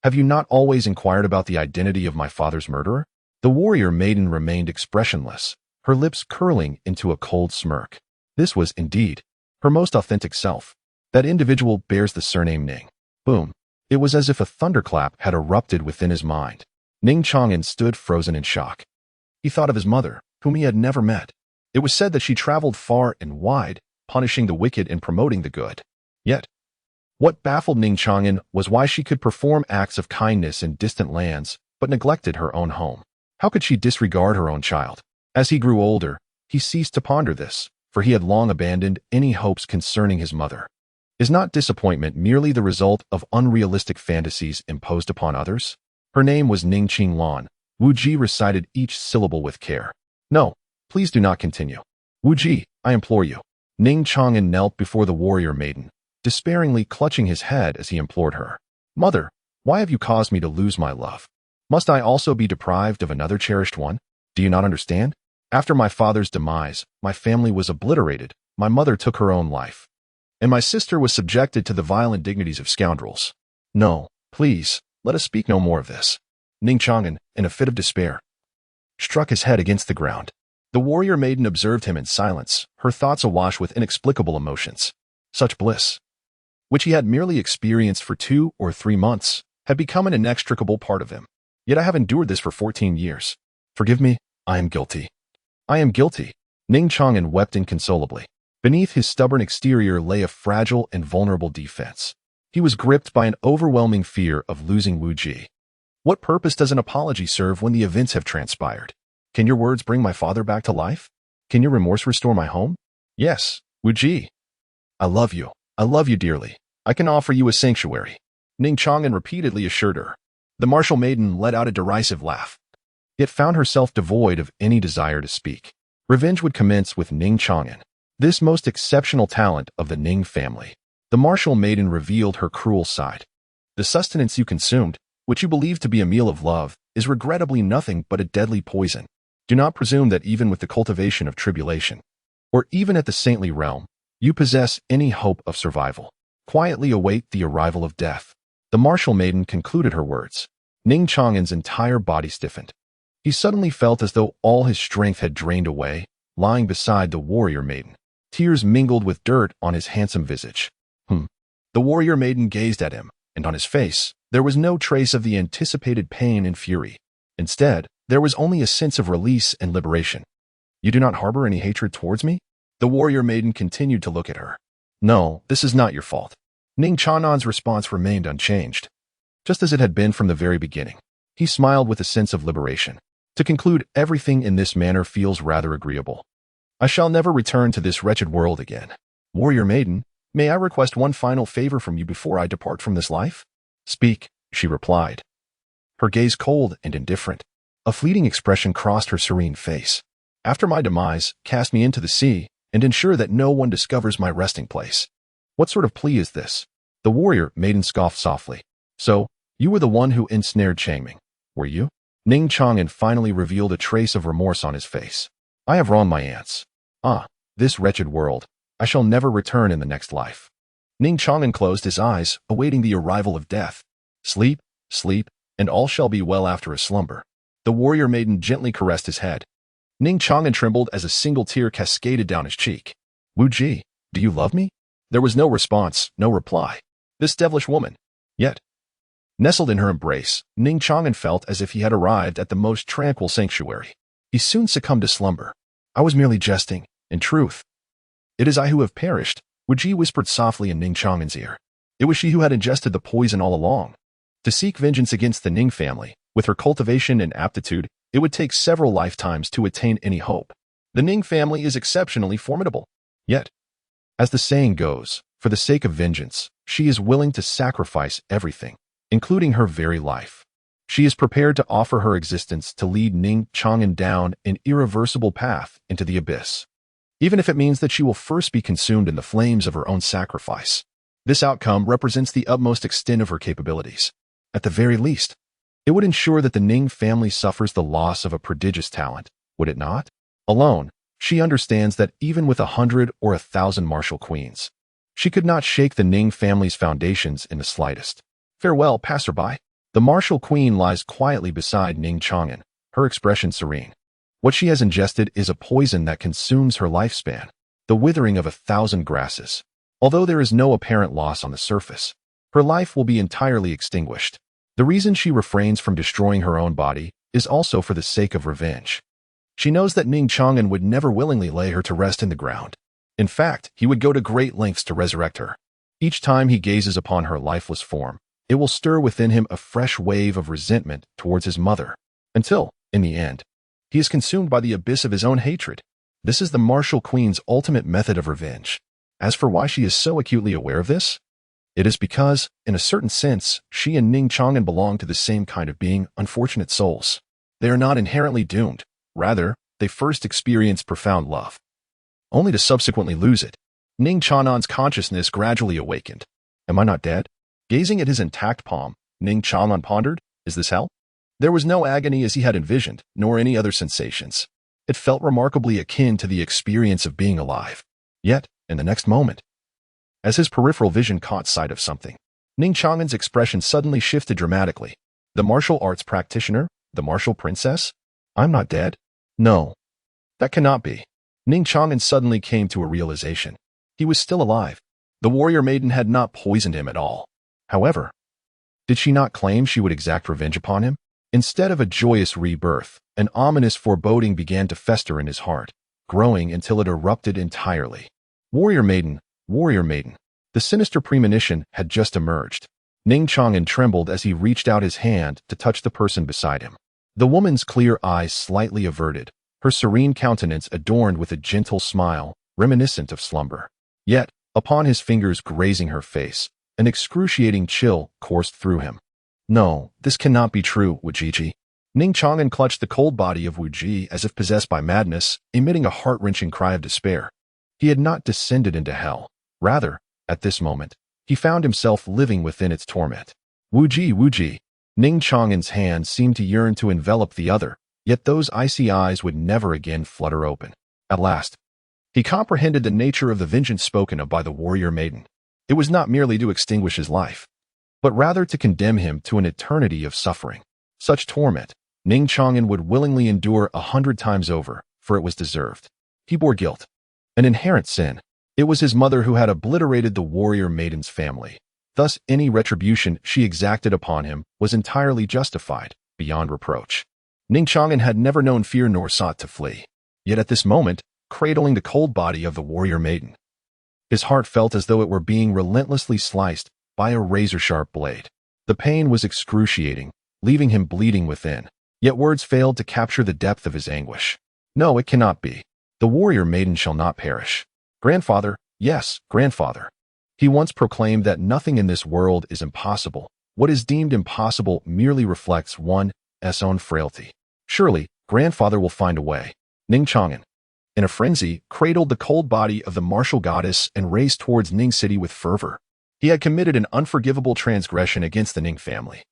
"Have you not always inquired about the identity of my father's murderer?" The warrior maiden remained expressionless, her lips curling into a cold smirk. This was, indeed, her most authentic self. That individual bears the surname Ning. Boom. It was as if a thunderclap had erupted within his mind. Ning Xuan stood frozen in shock. He thought of his mother, whom he had never met. It was said that she traveled far and wide, punishing the wicked and promoting the good. Yet, what baffled Ning Xuan was why she could perform acts of kindness in distant lands, but neglected her own home. How could she disregard her own child? As he grew older, he ceased to ponder this, for he had long abandoned any hopes concerning his mother. Is not disappointment merely the result of unrealistic fantasies imposed upon others? Her name was Ning Xuan. Wu Ji recited each syllable with care. "No, please do not continue. Wu Ji, I implore you." Ning Xuan knelt before the warrior maiden, despairingly clutching his head as he implored her. "Mother, why have you caused me to lose my love? Must I also be deprived of another cherished one? Do you not understand? After my father's demise, my family was obliterated, my mother took her own life, and my sister was subjected to the vile indignities of scoundrels. No, please, let us speak no more of this." Ning Xuan, in a fit of despair, struck his head against the ground. The warrior maiden observed him in silence, her thoughts awash with inexplicable emotions. Such bliss, which he had merely experienced for 2 or 3 months, had become an inextricable part of him. Yet I have endured this for 14 years. Forgive me, I am guilty. I am guilty. Ning Chang'an wept inconsolably. Beneath his stubborn exterior lay a fragile and vulnerable defense. He was gripped by an overwhelming fear of losing Wu Ji. What purpose does an apology serve when the events have transpired? Can your words bring my father back to life? Can your remorse restore my home? Yes, Wu Ji. I love you. I love you dearly. I can offer you a sanctuary. Ning Chang'an repeatedly assured her. The martial maiden let out a derisive laugh, yet found herself devoid of any desire to speak. Revenge would commence with Ning Chang'an, this most exceptional talent of the Ning family. The martial maiden revealed her cruel side. The sustenance you consumed, which you believe to be a meal of love, is regrettably nothing but a deadly poison. Do not presume that even with the cultivation of tribulation, or even at the saintly realm, you possess any hope of survival. Quietly await the arrival of death. The martial maiden concluded her words. Ning Chang'an's entire body stiffened. He suddenly felt as though all his strength had drained away, lying beside the warrior maiden. Tears mingled with dirt on his handsome visage. The warrior maiden gazed at him, and on his face, there was no trace of the anticipated pain and fury. Instead, there was only a sense of release and liberation. You do not harbor any hatred towards me? The warrior maiden continued to look at her. No, this is not your fault. Ning Chang'an's response remained unchanged, just as it had been from the very beginning. He smiled with a sense of liberation. To conclude, everything in this manner feels rather agreeable. I shall never return to this wretched world again. Warrior maiden, may I request one final favor from you before I depart from this life? Speak, she replied. Her gaze cold and indifferent. A fleeting expression crossed her serene face. After my demise, cast me into the sea, and ensure that no one discovers my resting place. What sort of plea is this? The warrior maiden scoffed softly. So, you were the one who ensnared Changming, were you? Ning Chang'an finally revealed a trace of remorse on his face. I have wronged my aunts. This wretched world. I shall never return in the next life. Ning Chang'an closed his eyes, awaiting the arrival of death. Sleep, sleep, and all shall be well after a slumber. The warrior maiden gently caressed his head. Ning Chang'an trembled as a single tear cascaded down his cheek. Wu Ji, do you love me? There was no response, no reply. This devilish woman. Yet, nestled in her embrace, Ning Chang'an felt as if he had arrived at the most tranquil sanctuary. He soon succumbed to slumber. I was merely jesting. In truth, it is I who have perished, Wu Ji whispered softly in Ning Chang'an's ear. It was she who had ingested the poison all along. To seek vengeance against the Ning family, with her cultivation and aptitude, it would take several lifetimes to attain any hope. The Ning family is exceptionally formidable. Yet, as the saying goes, for the sake of vengeance, she is willing to sacrifice everything, including her very life. She is prepared to offer her existence to lead Ning Chang'an down an irreversible path into the abyss, even if it means that she will first be consumed in the flames of her own sacrifice. This outcome represents the utmost extent of her capabilities. At the very least, it would ensure that the Ning family suffers the loss of a prodigious talent, would it not? Alone, she understands that even with 100 or 1,000 martial queens, she could not shake the Ning family's foundations in the slightest. Farewell, passerby. The martial queen lies quietly beside Ning Chang'an, her expression serene. What she has ingested is a poison that consumes her lifespan, the withering of 1,000 grasses. Although there is no apparent loss on the surface, her life will be entirely extinguished. The reason she refrains from destroying her own body is also for the sake of revenge. She knows that Ning Chang'an would never willingly lay her to rest in the ground. In fact, he would go to great lengths to resurrect her. Each time he gazes upon her lifeless form, it will stir within him a fresh wave of resentment towards his mother, until, in the end, he is consumed by the abyss of his own hatred. This is the martial queen's ultimate method of revenge. As for why she is so acutely aware of this, it is because, in a certain sense, she and Ning Chang'an belong to the same kind of being, unfortunate souls. They are not inherently doomed. Rather, they first experience profound love, only to subsequently lose it. Ning Chang'an's consciousness gradually awakened. Am I not dead? Gazing at his intact palm, Ning Chang'an pondered, is this hell? There was no agony as he had envisioned, nor any other sensations. It felt remarkably akin to the experience of being alive. Yet, in the next moment, as his peripheral vision caught sight of something, Ning Chang'an's expression suddenly shifted dramatically. The martial arts practitioner? The martial princess? I'm not dead? No. That cannot be. Ning Chang'an suddenly came to a realization. He was still alive. The warrior maiden had not poisoned him at all. However, Did she not claim she would exact revenge upon him? Instead of a joyous rebirth, an ominous foreboding began to fester in his heart, growing until it erupted entirely. Warrior maiden, warrior maiden. The sinister premonition had just emerged. Ning Xuan trembled as he reached out his hand to touch the person beside him. The woman's clear eyes slightly averted, her serene countenance adorned with a gentle smile, reminiscent of slumber. Yet, upon his fingers grazing her face, an excruciating chill coursed through him. No, this cannot be true, Wujiji. Ning Xuan clutched the cold body of Wuji as if possessed by madness, emitting a heart-wrenching cry of despair. He had not descended into hell. Rather, at this moment, he found himself living within its torment. Wuji, Wuji. Ning Xuan's hand seemed to yearn to envelop the other, yet those icy eyes would never again flutter open. At last, he comprehended the nature of the vengeance spoken of by the warrior maiden. It was not merely to extinguish his life, but rather to condemn him to an eternity of suffering. Such torment, Ning Xuan would willingly endure 100 times over, for it was deserved. He bore guilt, an inherent sin. It was his mother who had obliterated the warrior maiden's family. Thus, any retribution she exacted upon him was entirely justified, beyond reproach. Ning Xuan had never known fear nor sought to flee. Yet at this moment, cradling the cold body of the warrior maiden, his heart felt as though it were being relentlessly sliced by a razor-sharp blade. The pain was excruciating, leaving him bleeding within. Yet words failed to capture the depth of his anguish. No, it cannot be. The warrior maiden shall not perish. Grandfather, yes, grandfather. He once proclaimed that nothing in this world is impossible. What is deemed impossible merely reflects one's own frailty. Surely, grandfather will find a way. Ning Xuan, in a frenzy, cradled the cold body of the martial goddess and raced towards Ning City with fervor. He had committed an unforgivable transgression against the Ning family,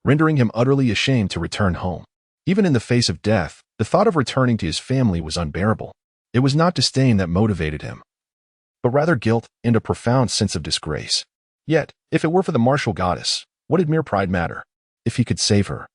rendering him utterly ashamed to return home. Even in the face of death, the thought of returning to his family was unbearable. It was not disdain that motivated him, but rather guilt and a profound sense of disgrace. Yet, if it were for the martial goddess, what did mere pride matter? If he could save her,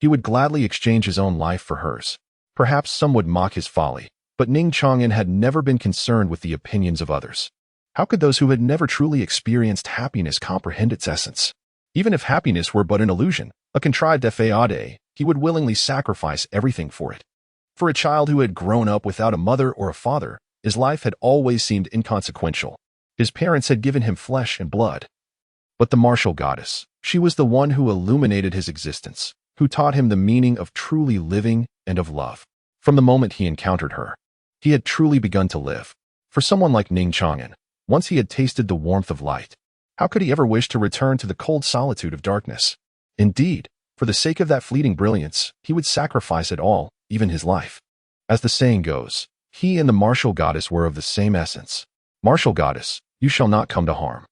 he would gladly exchange his own life for hers. Perhaps some would mock his folly, but Ning Xuan had never been concerned with the opinions of others. How could those who had never truly experienced happiness comprehend its essence? Even if happiness were but an illusion, a contrived fade, he would willingly sacrifice everything for it. For a child who had grown up without a mother or a father, his life had always seemed inconsequential. His parents had given him flesh and blood. But the martial goddess, she was the one who illuminated his existence, who taught him the meaning of truly living and of love. From the moment he encountered her, he had truly begun to live. For someone like Ning Xuan, once he had tasted the warmth of light, how could he ever wish to return to the cold solitude of darkness? Indeed, for the sake of that fleeting brilliance, he would sacrifice it all, even his life. As the saying goes, he and the martial goddess were of the same essence. Martial goddess, you shall not come to harm.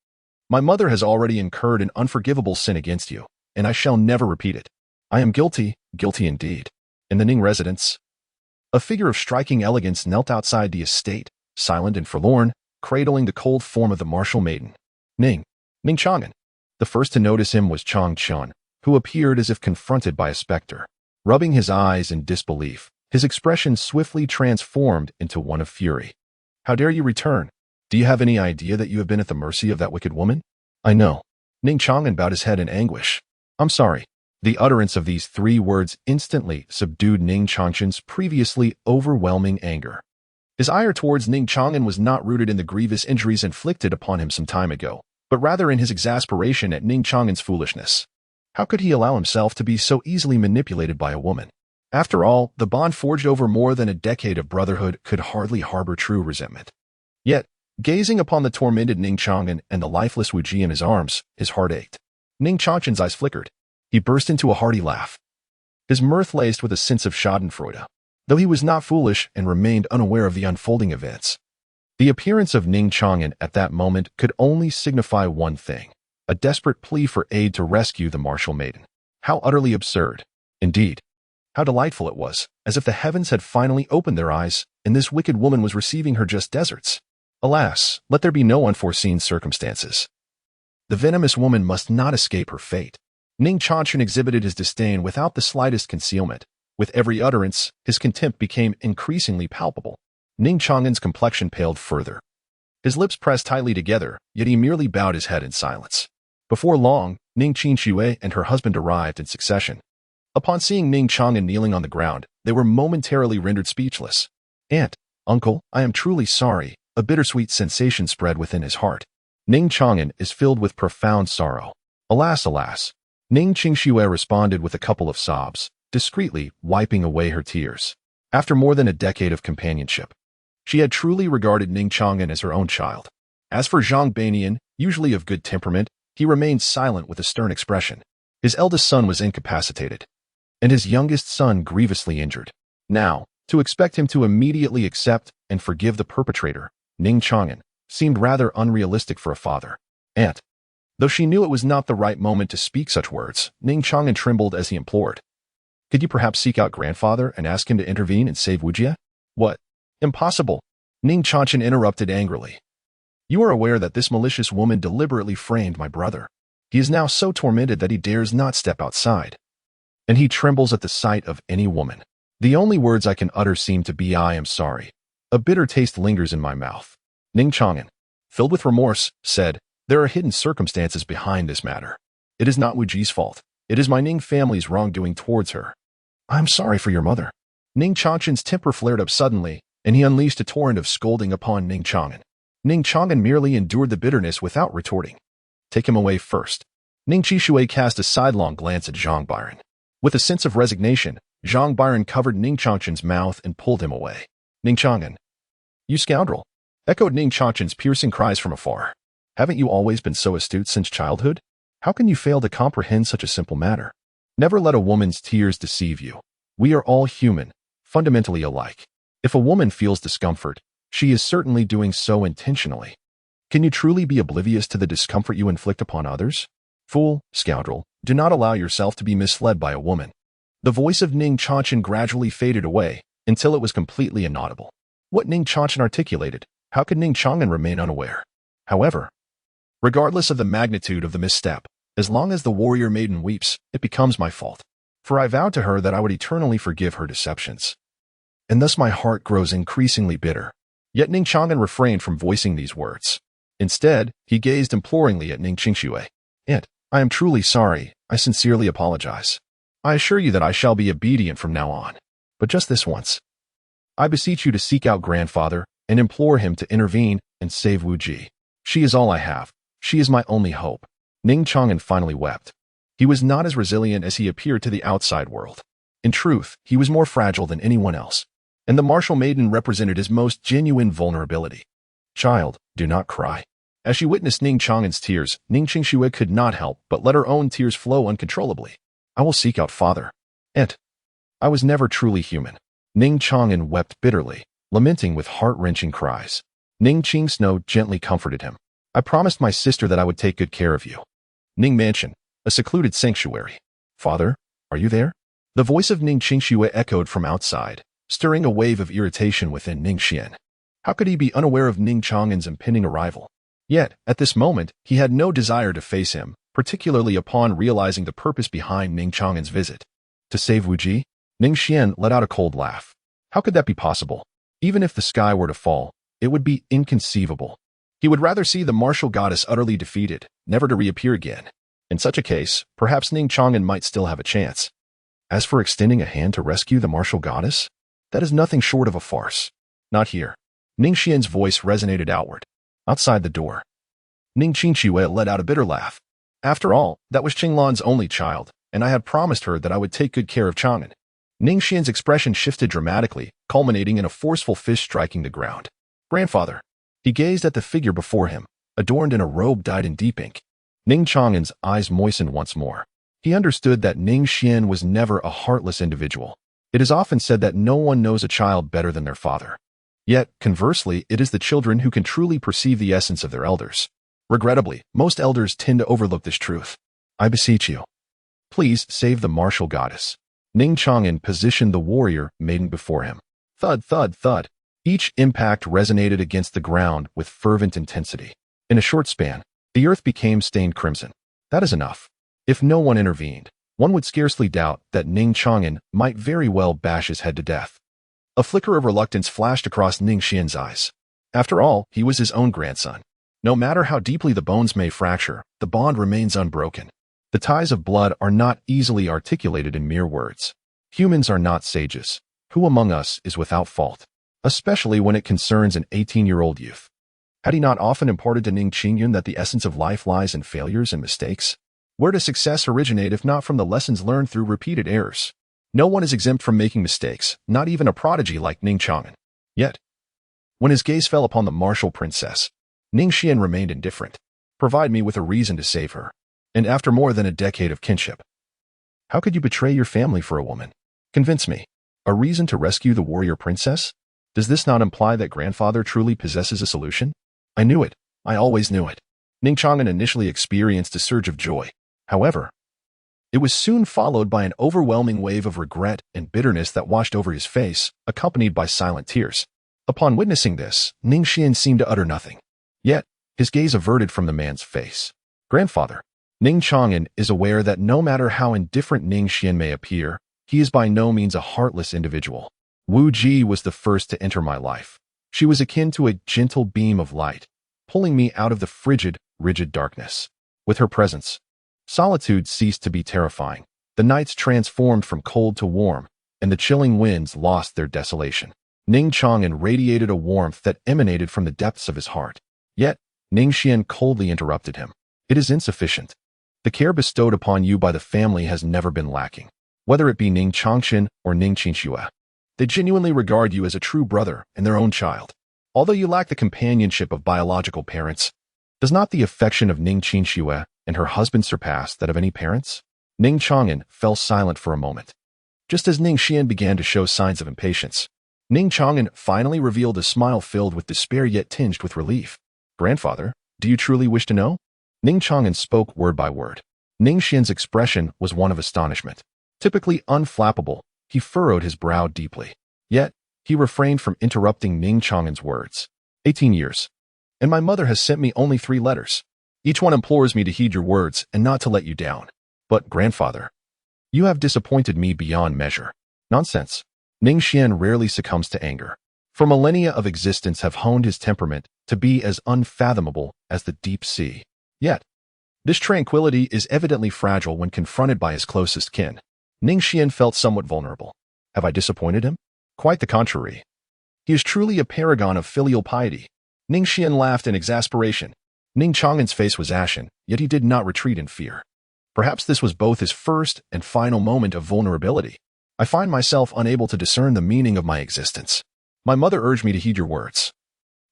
My mother has already incurred an unforgivable sin against you, and I shall never repeat it. I am guilty, guilty indeed. In the Ning residence, a figure of striking elegance knelt outside the estate, silent and forlorn, cradling the cold form of the martial maiden. Ning Xuan. The first to notice him was Chang Chun, who appeared as if confronted by a specter. Rubbing his eyes in disbelief, his expression swiftly transformed into one of fury. How dare you return? Do you have any idea that you have been at the mercy of that wicked woman? I know. Ning Xuan bowed his head in anguish. I'm sorry. The utterance of these 3 words instantly subdued Ning Xuan's previously overwhelming anger. His ire towards Ning Xuan was not rooted in the grievous injuries inflicted upon him some time ago, but rather in his exasperation at Ning Xuan's foolishness. How could he allow himself to be so easily manipulated by a woman? After all, the bond forged over more than a decade of brotherhood could hardly harbor true resentment. Yet, gazing upon the tormented Ning Xuan and the lifeless Wuji in his arms, his heart ached. Ning Xuan's eyes flickered. He burst into a hearty laugh, his mirth laced with a sense of schadenfreude. Though he was not foolish and remained unaware of the unfolding events, the appearance of Ning Xuan at that moment could only signify one thing: a desperate plea for aid to rescue the martial maiden. How utterly absurd. Indeed, how delightful it was, as if the heavens had finally opened their eyes, and this wicked woman was receiving her just deserts. Alas, let there be no unforeseen circumstances. The venomous woman must not escape her fate. Ning Xuan exhibited his disdain without the slightest concealment. With every utterance, his contempt became increasingly palpable. Ning Xuan's complexion paled further. His lips pressed tightly together, yet he merely bowed his head in silence. Before long, Ning Xue and her husband arrived in succession. Upon seeing Ning Chang'an kneeling on the ground, they were momentarily rendered speechless. "Aunt, uncle, I am truly sorry," a bittersweet sensation spread within his heart. Ning Chang'an is filled with profound sorrow. "Alas, alas." Ning Xue responded with a couple of sobs, discreetly wiping away her tears. After more than a decade of companionship, she had truly regarded Ning Chang'an as her own child. As for Zhang Banian, usually of good temperament, he remained silent with a stern expression. His eldest son was incapacitated, and his youngest son grievously injured. Now, to expect him to immediately accept and forgive the perpetrator, Ning Chang'an, seemed rather unrealistic for a father. "Aunt." Though she knew it was not the right moment to speak such words, Ning Chang'an trembled as he implored. "Could you perhaps seek out grandfather and ask him to intervene and save Wujie?" "What? Impossible!" Ning Chang'an interrupted angrily. "You are aware that this malicious woman deliberately framed my brother. He is now so tormented that he dares not step outside. And he trembles at the sight of any woman. The only words I can utter seem to be 'I am sorry.' A bitter taste lingers in my mouth." Ning Chang'an, filled with remorse, said, "There are hidden circumstances behind this matter. It is not Wujie's fault. It is my Ning family's wrongdoing towards her. I am sorry for your mother." Ning Chang'an's temper flared up suddenly, and he unleashed a torrent of scolding upon Ning Chang'an. Ning Chang'an merely endured the bitterness without retorting. "Take him away first." Ning Xue cast a sidelong glance at Zhang Byron. With a sense of resignation, Zhang Byron covered Ning Chang'an's mouth and pulled him away. "Ning Chang'an, you scoundrel!" echoed Ning Chang'an's piercing cries from afar. "Haven't you always been so astute since childhood? How can you fail to comprehend such a simple matter? Never let a woman's tears deceive you. We are all human, fundamentally alike. If a woman feels discomfort, she is certainly doing so intentionally. Can you truly be oblivious to the discomfort you inflict upon others? Fool, scoundrel, do not allow yourself to be misled by a woman." The voice of Ning Chang'an gradually faded away until it was completely inaudible. What Ning Chang'an articulated, how could Ning Chang'an remain unaware? However, regardless of the magnitude of the misstep, as long as the warrior maiden weeps, it becomes my fault. For I vowed to her that I would eternally forgive her deceptions. And thus my heart grows increasingly bitter. Yet Ning Chang'an refrained from voicing these words. Instead, he gazed imploringly at Ning Xue. "Aunt, I am truly sorry. I sincerely apologize. I assure you that I shall be obedient from now on. But just this once. I beseech you to seek out grandfather and implore him to intervene and save Wujie. She is all I have. She is my only hope." Ning Chang'an finally wept. He was not as resilient as he appeared to the outside world. In truth, he was more fragile than anyone else, and the martial maiden represented his most genuine vulnerability. "Child, do not cry." As she witnessed Ning Chang'an's tears, Ning Xue could not help but let her own tears flow uncontrollably. "I will seek out father. Aunt, I was never truly human." Ning Chang'an wept bitterly, lamenting with heart-wrenching cries. Ning Snow gently comforted him. "I promised my sister that I would take good care of you." Ning Mansion, a secluded sanctuary. "Father, are you there?" The voice of Ning Xue echoed from outside, stirring a wave of irritation within Ning Xian. How could he be unaware of Ning Chang'an's impending arrival? Yet, at this moment, he had no desire to face him, particularly upon realizing the purpose behind Ning Chang'an's visit. To save Wujie? Ning Xian let out a cold laugh. How could that be possible? Even if the sky were to fall, it would be inconceivable. He would rather see the martial goddess utterly defeated, never to reappear again. In such a case, perhaps Ning Chang'an might still have a chance. As for extending a hand to rescue the martial goddess, that is nothing short of a farce. Not here. Ning Xian's voice resonated outward. Outside the door, Ning Xue let out a bitter laugh. After all, that was Qinglan's only child, and I had promised her that I would take good care of Chang'an. Ning Xian's expression shifted dramatically, culminating in a forceful fist striking the ground. "Grandfather." He gazed at the figure before him, adorned in a robe dyed in deep ink. Ning Chang'an's eyes moistened once more. He understood that Ning Xian was never a heartless individual. It is often said that no one knows a child better than their father. Yet, conversely, it is the children who can truly perceive the essence of their elders. Regrettably, most elders tend to overlook this truth. "I beseech you, please save the martial goddess." Ning Chang'an positioned the warrior maiden before him. Thud, thud, thud. Each impact resonated against the ground with fervent intensity. In a short span, the earth became stained crimson. That is enough. If no one intervened, one would scarcely doubt that Ning Chang'an might very well bash his head to death. A flicker of reluctance flashed across Ning Xian's eyes. After all, he was his own grandson. No matter how deeply the bones may fracture, the bond remains unbroken. The ties of blood are not easily articulated in mere words. Humans are not sages. Who among us is without fault? Especially when it concerns an 18-year-old youth. Had he not often imparted to Ning Xuan that the essence of life lies in failures and mistakes? Where does success originate if not from the lessons learned through repeated errors? No one is exempt from making mistakes, not even a prodigy like Ning Xuan. Yet, when his gaze fell upon the martial princess, Ning Xuan remained indifferent. Provide me with a reason to save her. And after more than a decade of kinship. How could you betray your family for a woman? Convince me. A reason to rescue the warrior princess? Does this not imply that grandfather truly possesses a solution? I knew it. I always knew it. Ning Xuan initially experienced a surge of joy. However, it was soon followed by an overwhelming wave of regret and bitterness that washed over his face, accompanied by silent tears. Upon witnessing this, Ning Xuan seemed to utter nothing. Yet, his gaze averted from the man's face. Grandfather. Ning Xuan is aware that no matter how indifferent Ning Xuan may appear, he is by no means a heartless individual. Wu Ji was the first to enter my life. She was akin to a gentle beam of light, pulling me out of the frigid, rigid darkness. With her presence, solitude ceased to be terrifying. The nights transformed from cold to warm, and the chilling winds lost their desolation. Ning Xuan radiated a warmth that emanated from the depths of his heart. Yet, Ning Xuan coldly interrupted him. It is insufficient. The care bestowed upon you by the family has never been lacking. Whether it be Ning Changqin or Ning Qinxue, they genuinely regard you as a true brother and their own child. Although you lack the companionship of biological parents, does not the affection of Ning Qinxue and her husband surpass that of any parents? Ning Xuan fell silent for a moment. Just as Ning Xuan began to show signs of impatience, Ning Xuan finally revealed a smile filled with despair yet tinged with relief. Grandfather, do you truly wish to know? Ning Xuan spoke word by word. Ning Xuan's expression was one of astonishment. Typically unflappable, he furrowed his brow deeply. Yet, he refrained from interrupting Ning Xuan's words. 18 years. And my mother has sent me only 3 letters. Each one implores me to heed your words and not to let you down. But, grandfather, you have disappointed me beyond measure. Nonsense. Ning Xuan rarely succumbs to anger. For millennia of existence have honed his temperament to be as unfathomable as the deep sea. Yet, this tranquility is evidently fragile when confronted by his closest kin. Ning Xuan felt somewhat vulnerable. Have I disappointed him? Quite the contrary. He is truly a paragon of filial piety. Ning Xuan laughed in exasperation. Ning Chang'an's face was ashen, yet he did not retreat in fear. Perhaps this was both his first and final moment of vulnerability. I find myself unable to discern the meaning of my existence. My mother urged me to heed your words.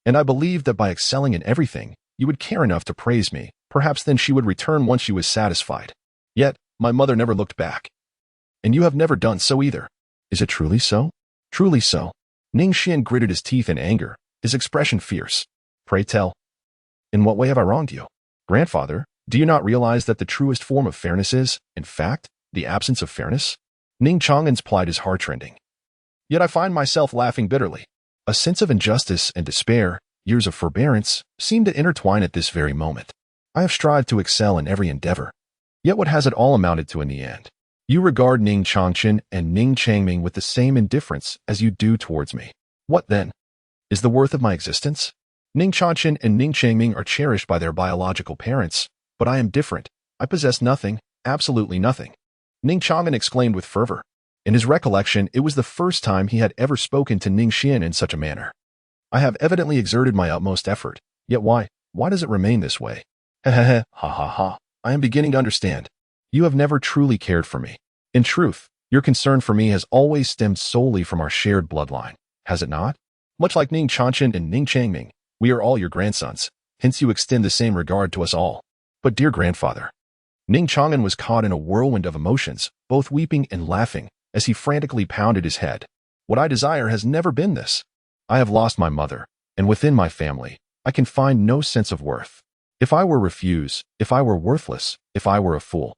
And I believed that by excelling in everything, you would care enough to praise me. Perhaps then she would return once she was satisfied. Yet, my mother never looked back. And you have never done so either. Is it truly so? Truly so. Ning Xuan gritted his teeth in anger, his expression fierce. Pray tell. In what way have I wronged you? Grandfather, do you not realize that the truest form of fairness is, in fact, the absence of fairness? Ning Chang'an's plight is heart-rending. Yet I find myself laughing bitterly. A sense of injustice and despair, years of forbearance, seem to intertwine at this very moment. I have strived to excel in every endeavor. Yet what has it all amounted to in the end? You regard Ning Changqin and Ning Changming with the same indifference as you do towards me. What then? Is the worth of my existence? Ning Changqin and Ning Changming are cherished by their biological parents, but I am different. I possess nothing, absolutely nothing. Ning Chang'an exclaimed with fervor. In his recollection, it was the first time he had ever spoken to Ning Xuan in such a manner. I have evidently exerted my utmost effort, yet why does it remain this way? Ha ha ha. I am beginning to understand. You have never truly cared for me. In truth, your concern for me has always stemmed solely from our shared bloodline, has it not? Much like Ning Changqin and Ning Changming, we are all your grandsons, hence you extend the same regard to us all. But dear grandfather, Ning Chang'an was caught in a whirlwind of emotions, both weeping and laughing, as he frantically pounded his head. What I desire has never been this. I have lost my mother, and within my family, I can find no sense of worth. If I were refused, if I were worthless, if I were a fool,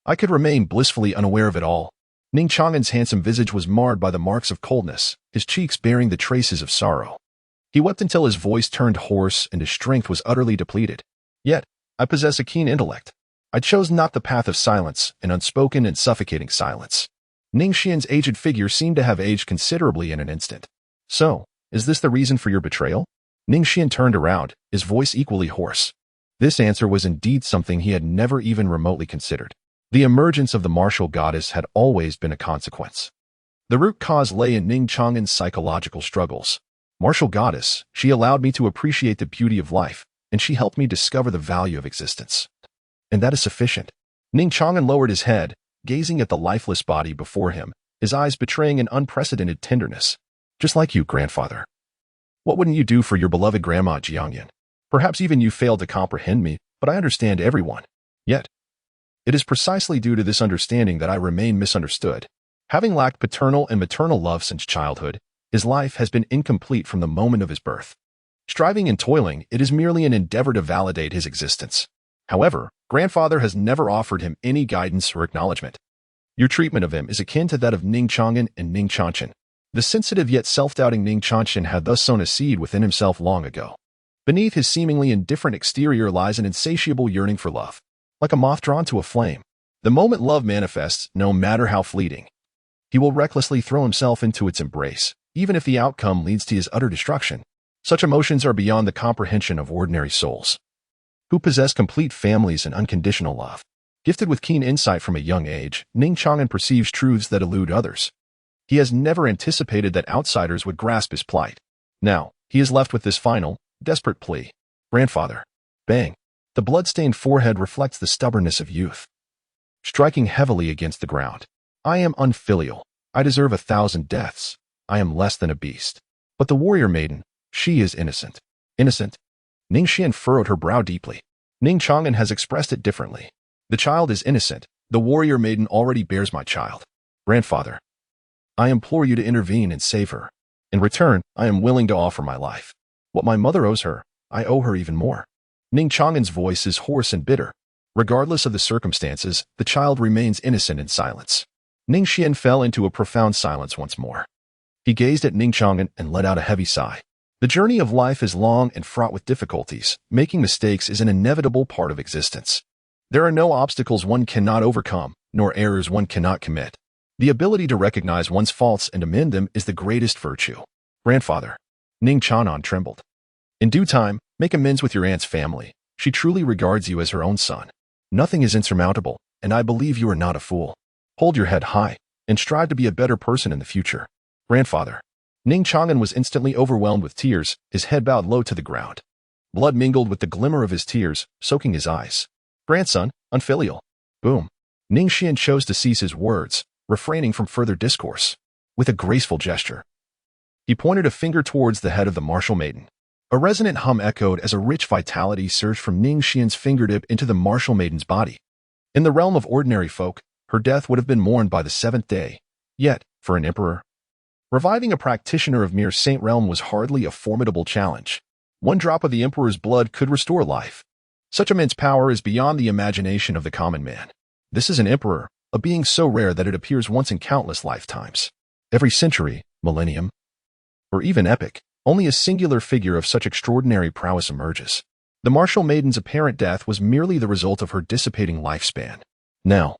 I could remain blissfully unaware of it all. Ning Chang'an's handsome visage was marred by the marks of coldness, his cheeks bearing the traces of sorrow. He wept until his voice turned hoarse and his strength was utterly depleted. Yet, I possess a keen intellect. I chose not the path of silence, an unspoken and suffocating silence. Ning Xuan's aged figure seemed to have aged considerably in an instant. So, is this the reason for your betrayal? Ning Xuan turned around, his voice equally hoarse. This answer was indeed something he had never even remotely considered. The emergence of the martial goddess had always been a consequence. The root cause lay in Ning Xuan's psychological struggles. Martial goddess, she allowed me to appreciate the beauty of life, and she helped me discover the value of existence. And that is sufficient. Ning Xuan lowered his head, gazing at the lifeless body before him, his eyes betraying an unprecedented tenderness. Just like you, grandfather. What wouldn't you do for your beloved grandma Jiangyan? Perhaps even you failed to comprehend me, but I understand everyone. Yet, it is precisely due to this understanding that I remain misunderstood. Having lacked paternal and maternal love since childhood, his life has been incomplete from the moment of his birth. Striving and toiling, it is merely an endeavor to validate his existence. However, grandfather has never offered him any guidance or acknowledgement. Your treatment of him is akin to that of Ning Xuan and Ning Xuan. The sensitive yet self-doubting Ning Xuan had thus sown a seed within himself long ago. Beneath his seemingly indifferent exterior lies an insatiable yearning for love. Like a moth drawn to a flame, the moment love manifests, no matter how fleeting, he will recklessly throw himself into its embrace, even if the outcome leads to his utter destruction. Such emotions are beyond the comprehension of ordinary souls, who possess complete families and unconditional love. Gifted with keen insight from a young age, Ning Xuan perceives truths that elude others. He has never anticipated that outsiders would grasp his plight. Now, he is left with this final, desperate plea. Grandfather. Bang. The blood-stained forehead reflects the stubbornness of youth, striking heavily against the ground. I am unfilial. I deserve 1,000 deaths. I am less than a beast. But the warrior maiden, she is innocent. Innocent? Ning Xuan furrowed her brow deeply. Ning Xuan has expressed it differently. The child is innocent. The warrior maiden already bears my child. Grandfather, I implore you to intervene and save her. In return, I am willing to offer my life. What my mother owes her, I owe her even more. Ning Xuan's voice is hoarse and bitter. Regardless of the circumstances, the child remains innocent in silence. Ning Xuan fell into a profound silence once more. He gazed at Ning Xuan and let out a heavy sigh. The journey of life is long and fraught with difficulties. Making mistakes is an inevitable part of existence. There are no obstacles one cannot overcome, nor errors one cannot commit. The ability to recognize one's faults and amend them is the greatest virtue. Grandfather. Ning Xuan trembled. In due time, make amends with your aunt's family. She truly regards you as her own son. Nothing is insurmountable, and I believe you are not a fool. Hold your head high, and strive to be a better person in the future. Grandfather. Ning Xuan was instantly overwhelmed with tears, his head bowed low to the ground. Blood mingled with the glimmer of his tears, soaking his eyes. Grandson, unfilial. Boom. Ning Xuan chose to cease his words, refraining from further discourse. With a graceful gesture, he pointed a finger towards the head of the martial maiden. A resonant hum echoed as a rich vitality surged from Ning Xuan's fingertip into the martial maiden's body. In the realm of ordinary folk, her death would have been mourned by the 7th day. Yet, for an emperor, reviving a practitioner of mere saint realm was hardly a formidable challenge. One drop of the emperor's blood could restore life. Such immense power is beyond the imagination of the common man. This is an emperor, a being so rare that it appears once in countless lifetimes. Every century, millennium, or even epoch, only a singular figure of such extraordinary prowess emerges. The martial maiden's apparent death was merely the result of her dissipating lifespan. Now,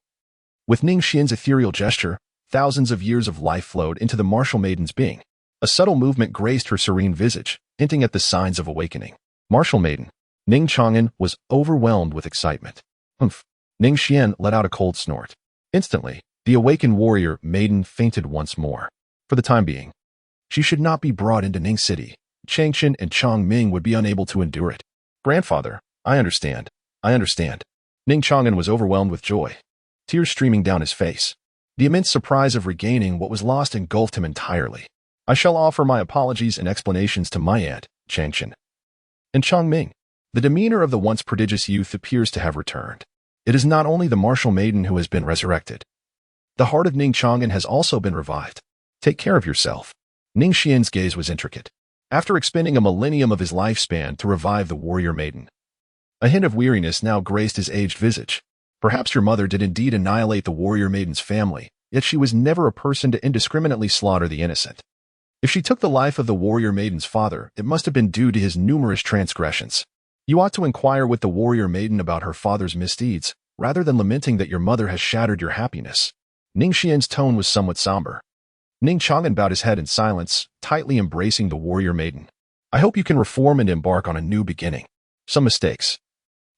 with Ning Xuan's ethereal gesture, thousands of years of life flowed into the martial maiden's being. A subtle movement graced her serene visage, hinting at the signs of awakening. Martial maiden. Ning Xuan was overwhelmed with excitement. Humph. Ning Xuan let out a cold snort. Instantly, the awakened warrior maiden fainted once more. For the time being, she should not be brought into Ning City. Changchen and Chongming would be unable to endure it. Grandfather, I understand. I understand. Ning Xuan was overwhelmed with joy, tears streaming down his face. The immense surprise of regaining what was lost engulfed him entirely. I shall offer my apologies and explanations to my aunt, Changchen. And Chongming. The demeanor of the once prodigious youth appears to have returned. It is not only the martial maiden who has been resurrected. The heart of Ning Xuan has also been revived. Take care of yourself. Ning Xuan's gaze was intricate. After expending a millennium of his lifespan to revive the warrior maiden, a hint of weariness now graced his aged visage. Perhaps your mother did indeed annihilate the warrior maiden's family, yet she was never a person to indiscriminately slaughter the innocent. If she took the life of the warrior maiden's father, it must have been due to his numerous transgressions. You ought to inquire with the warrior maiden about her father's misdeeds, rather than lamenting that your mother has shattered your happiness. Ning Xuan's tone was somewhat somber. Ning Xuan bowed his head in silence, tightly embracing the warrior maiden. I hope you can reform and embark on a new beginning. Some mistakes,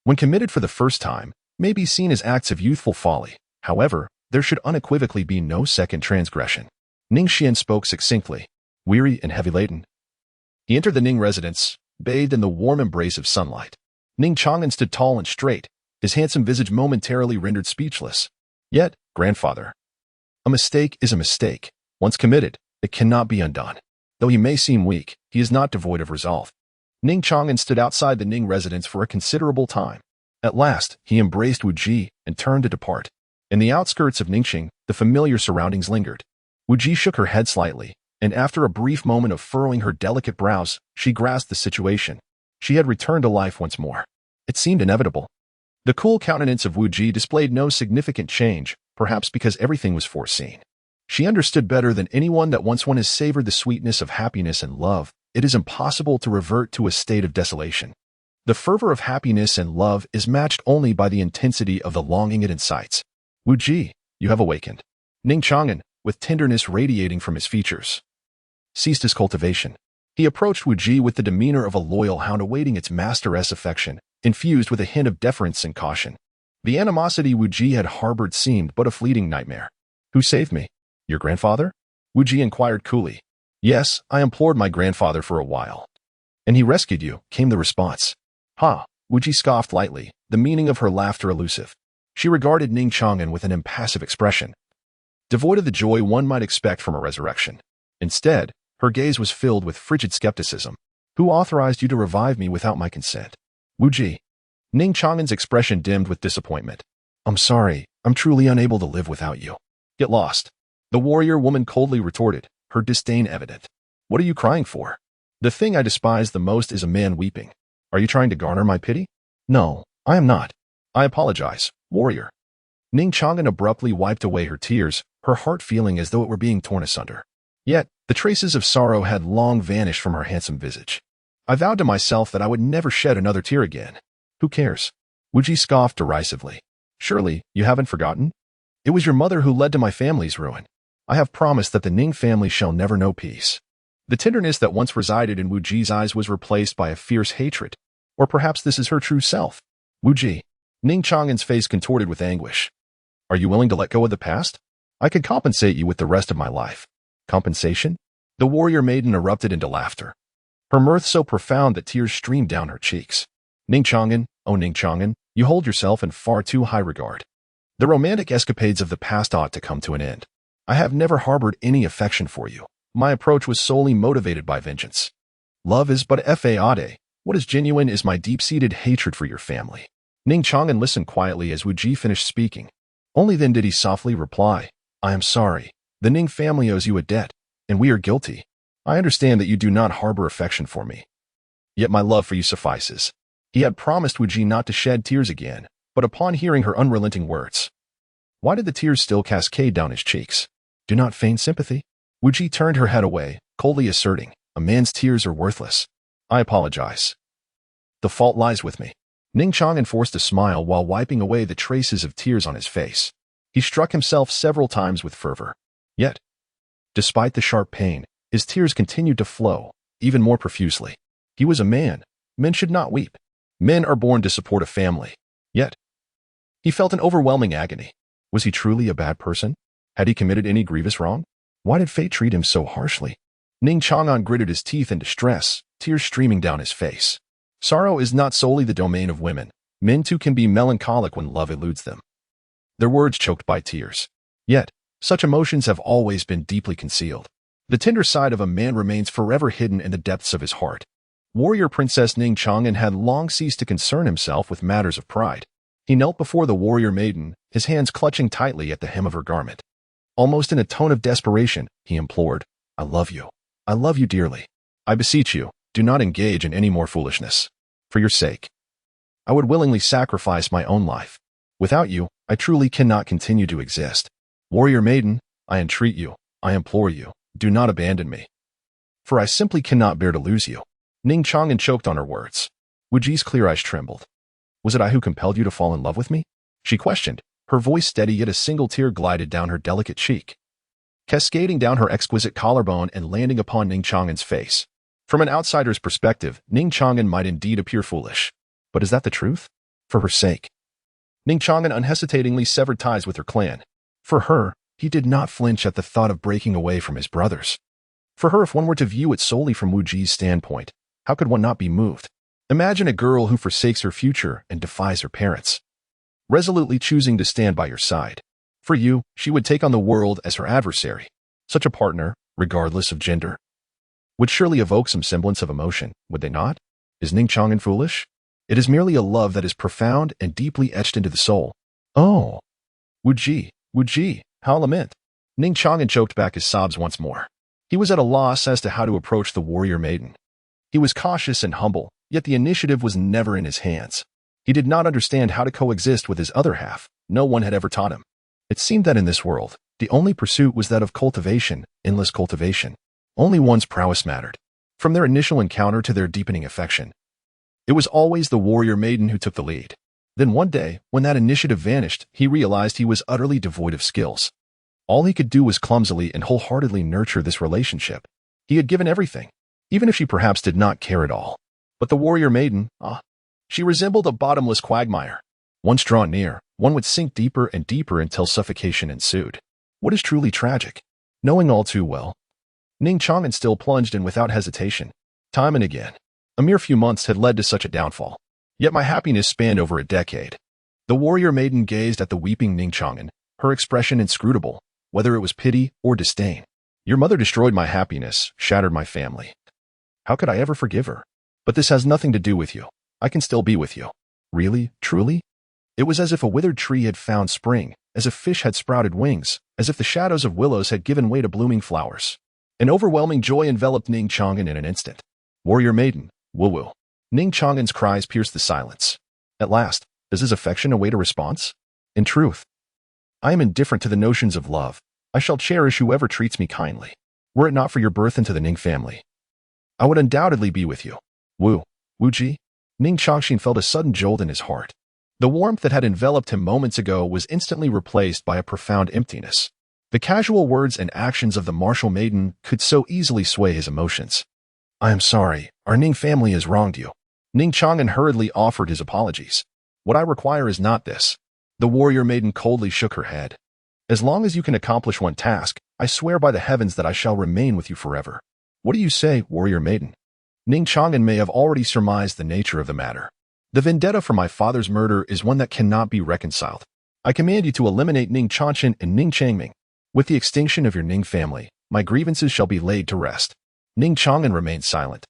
when committed for the first time, may be seen as acts of youthful folly, However, there should unequivocally be no second transgression. Ning Xuan spoke succinctly, weary and heavy-laden. He entered the Ning residence, bathed in the warm embrace of sunlight. Ning Chang'an stood tall and straight, his handsome visage momentarily rendered speechless. Yet, grandfather, a mistake is a mistake. Once committed, it cannot be undone. Though he may seem weak, he is not devoid of resolve. Ning Chang'an stood outside the Ning residence for a considerable time. At last, he embraced Wu Ji and turned to depart. In the outskirts of Ningxing, the familiar surroundings lingered. Wu Ji shook her head slightly, and after a brief moment of furrowing her delicate brows, she grasped the situation. She had returned to life once more. It seemed inevitable. The cool countenance of Wu Ji displayed no significant change, perhaps because everything was foreseen. She understood better than anyone that once one has savored the sweetness of happiness and love, it is impossible to revert to a state of desolation. The fervor of happiness and love is matched only by the intensity of the longing it incites. Wu Ji, you have awakened. Ning Chang'an, with tenderness radiating from his features, ceased his cultivation. He approached Wu Ji with the demeanor of a loyal hound awaiting its master's affection, infused with a hint of deference and caution. The animosity Wu Ji had harbored seemed but a fleeting nightmare. Who saved me? Your grandfather? Wu Ji inquired coolly. Yes, I implored my grandfather for a while. And he rescued you, came the response. Ha! Wu Ji scoffed lightly, the meaning of her laughter elusive. She regarded Ning Chang'an with an impassive expression, devoid of the joy one might expect from a resurrection. Instead, her gaze was filled with frigid skepticism. Who authorized you to revive me without my consent? Wu Ji. Ning Chang'an's expression dimmed with disappointment. I'm sorry, I'm truly unable to live without you. Get lost. The warrior woman coldly retorted, her disdain evident. What are you crying for? The thing I despise the most is a man weeping. Are you trying to garner my pity? No, I am not. I apologize, warrior. Ning Chang'an abruptly wiped away her tears, her heart feeling as though it were being torn asunder. Yet, the traces of sorrow had long vanished from her handsome visage. I vowed to myself that I would never shed another tear again. Who cares? Wu Ji scoffed derisively. Surely, you haven't forgotten? It was your mother who led to my family's ruin. I have promised that the Ning family shall never know peace. The tenderness that once resided in Wu Ji's eyes was replaced by a fierce hatred. Or perhaps this is her true self. Wu Ji. Ning Chang'an's face contorted with anguish. Are you willing to let go of the past? I could compensate you with the rest of my life. Compensation? The warrior maiden erupted into laughter, her mirth so profound that tears streamed down her cheeks. Ning Chang'an, oh Ning Chang'an, you hold yourself in far too high regard. The romantic escapades of the past ought to come to an end. I have never harbored any affection for you. My approach was solely motivated by vengeance. Love is but fade. What is genuine is my deep-seated hatred for your family. Ning Chang'an listened quietly as Wu Ji finished speaking. Only then did he softly reply, I am sorry. The Ning family owes you a debt, and we are guilty. I understand that you do not harbor affection for me. Yet my love for you suffices. He had promised Wu Ji not to shed tears again, but upon hearing her unrelenting words, why did the tears still cascade down his cheeks? Do not feign sympathy. Wu Ji turned her head away, coldly asserting, a man's tears are worthless. I apologize. The fault lies with me. Ning Chang'an forced a smile while wiping away the traces of tears on his face. He struck himself several times with fervor. Yet, despite the sharp pain, his tears continued to flow, even more profusely. He was a man. Men should not weep. Men are born to support a family. Yet, he felt an overwhelming agony. Was he truly a bad person? Had he committed any grievous wrong? Why did fate treat him so harshly? Ning Chang'an gritted his teeth in distress, tears streaming down his face. Sorrow is not solely the domain of women. Men too can be melancholic when love eludes them. Their words choked by tears. Yet, such emotions have always been deeply concealed. The tender side of a man remains forever hidden in the depths of his heart. Warrior Princess Ning Chang'an had long ceased to concern himself with matters of pride. He knelt before the warrior maiden, his hands clutching tightly at the hem of her garment. Almost in a tone of desperation, he implored, I love you. I love you dearly. I beseech you, do not engage in any more foolishness. For your sake, I would willingly sacrifice my own life. Without you, I truly cannot continue to exist. Warrior maiden, I entreat you, I implore you, do not abandon me. For I simply cannot bear to lose you. Ning Chang'an choked on her words. Wu Ji's clear eyes trembled. Was it I who compelled you to fall in love with me? She questioned, her voice steady yet a single tear glided down her delicate cheek, cascading down her exquisite collarbone and landing upon Ning Chang'an's face. From an outsider's perspective, Ning Chang'an might indeed appear foolish. But is that the truth? For her sake, Ning Chang'an unhesitatingly severed ties with her clan. For her, he did not flinch at the thought of breaking away from his brothers. For her, if one were to view it solely from Wu Ji's standpoint, how could one not be moved? Imagine a girl who forsakes her future and defies her parents, resolutely choosing to stand by your side. For you, she would take on the world as her adversary. Such a partner, regardless of gender, would surely evoke some semblance of emotion, would they not? Is Ning Chang'an foolish? It is merely a love that is profound and deeply etched into the soul. Oh, Wu Ji, how lament. Ning Chang'an choked back his sobs once more. He was at a loss as to how to approach the warrior maiden. He was cautious and humble, yet the initiative was never in his hands. He did not understand how to coexist with his other half. No one had ever taught him. It seemed that in this world, the only pursuit was that of cultivation, endless cultivation. Only one's prowess mattered. From their initial encounter to their deepening affection, it was always the warrior maiden who took the lead. Then one day, when that initiative vanished, he realized he was utterly devoid of skills. All he could do was clumsily and wholeheartedly nurture this relationship. He had given everything, even if she perhaps did not care at all. But the warrior maiden, she resembled a bottomless quagmire. Once drawn near, one would sink deeper and deeper until suffocation ensued. What is truly tragic? Knowing all too well, Ning Chang'an still plunged in without hesitation. Time and again, a mere few months had led to such a downfall. Yet my happiness spanned over a decade. The warrior maiden gazed at the weeping Ning Chang'an, her expression inscrutable, whether it was pity or disdain. Your mother destroyed my happiness, shattered my family. How could I ever forgive her? But this has nothing to do with you. I can still be with you. Really? Truly? It was as if a withered tree had found spring, as if fish had sprouted wings, as if the shadows of willows had given way to blooming flowers. An overwhelming joy enveloped Ning Chang'an in an instant. Warrior maiden, woo-woo. Ning Chang'an's cries pierced the silence. At last, does his affection await a response? In truth, I am indifferent to the notions of love. I shall cherish whoever treats me kindly. Were it not for your birth into the Ning family, I would undoubtedly be with you. Wu Ji? Ning Chang'an felt a sudden jolt in his heart. The warmth that had enveloped him moments ago was instantly replaced by a profound emptiness. The casual words and actions of the martial maiden could so easily sway his emotions. I am sorry, our Ning family has wronged you. Ning Chang'an hurriedly offered his apologies. What I require is not this. The warrior maiden coldly shook her head. As long as you can accomplish one task, I swear by the heavens that I shall remain with you forever. What do you say, warrior maiden? Ning Chang'an may have already surmised the nature of the matter. The vendetta for my father's murder is one that cannot be reconciled. I command you to eliminate Ning Chang'an and Ning Changming. With the extinction of your Ning family, my grievances shall be laid to rest. Ning Chang'an remained silent.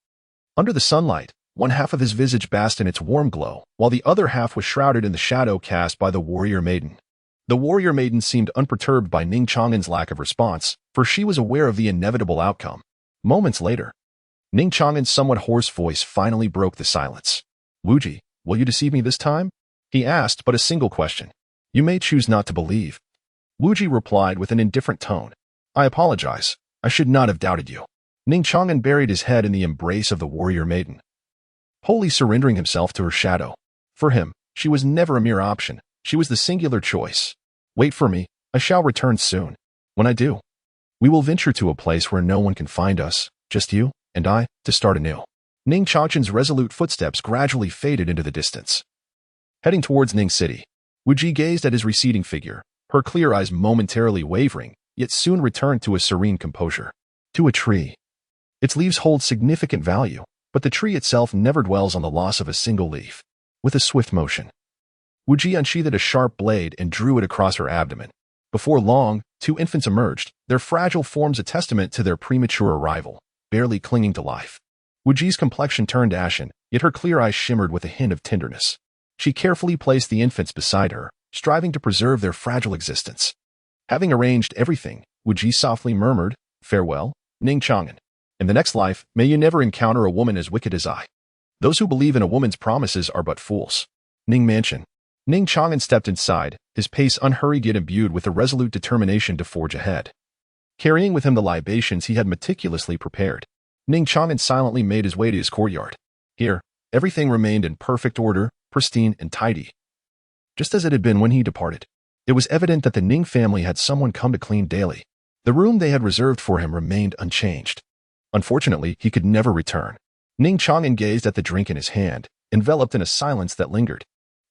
Under the sunlight, one half of his visage basked in its warm glow, while the other half was shrouded in the shadow cast by the warrior maiden. The warrior maiden seemed unperturbed by Ning Chang'an's lack of response, for she was aware of the inevitable outcome. Moments later, Ning Chang'an's somewhat hoarse voice finally broke the silence. Wu Ji, will you deceive me this time? He asked but a single question. You may choose not to believe. Wu Ji replied with an indifferent tone. I apologize. I should not have doubted you. Ning Chang'an buried his head in the embrace of the warrior maiden, wholly surrendering himself to her shadow. For him, she was never a mere option. She was the singular choice. Wait for me. I shall return soon. When I do, we will venture to a place where no one can find us, just you and I, to start anew. Ning Chang'an's resolute footsteps gradually faded into the distance. Heading towards Ning City, Wu Ji gazed at his receding figure, her clear eyes momentarily wavering, yet soon returned to a serene composure. To a tree. Its leaves hold significant value, but the tree itself never dwells on the loss of a single leaf. With a swift motion, Wu Ji unsheathed a sharp blade and drew it across her abdomen. Before long, two infants emerged, their fragile forms a testament to their premature arrival, barely clinging to life. Wu Ji's complexion turned ashen, yet her clear eyes shimmered with a hint of tenderness. She carefully placed the infants beside her, striving to preserve their fragile existence. Having arranged everything, Wu Ji softly murmured, Farewell, Ning Chang'an. In the next life, may you never encounter a woman as wicked as I. Those who believe in a woman's promises are but fools. Ning Mansion. Ning Chang'an stepped inside, his pace unhurried yet imbued with a resolute determination to forge ahead. Carrying with him the libations he had meticulously prepared, Ning Chang'an silently made his way to his courtyard. Here, everything remained in perfect order, pristine and tidy, just as it had been when he departed. It was evident that the Ning family had someone come to clean daily. The room they had reserved for him remained unchanged. Unfortunately, he could never return. Ning Chang'an gazed at the drink in his hand, enveloped in a silence that lingered.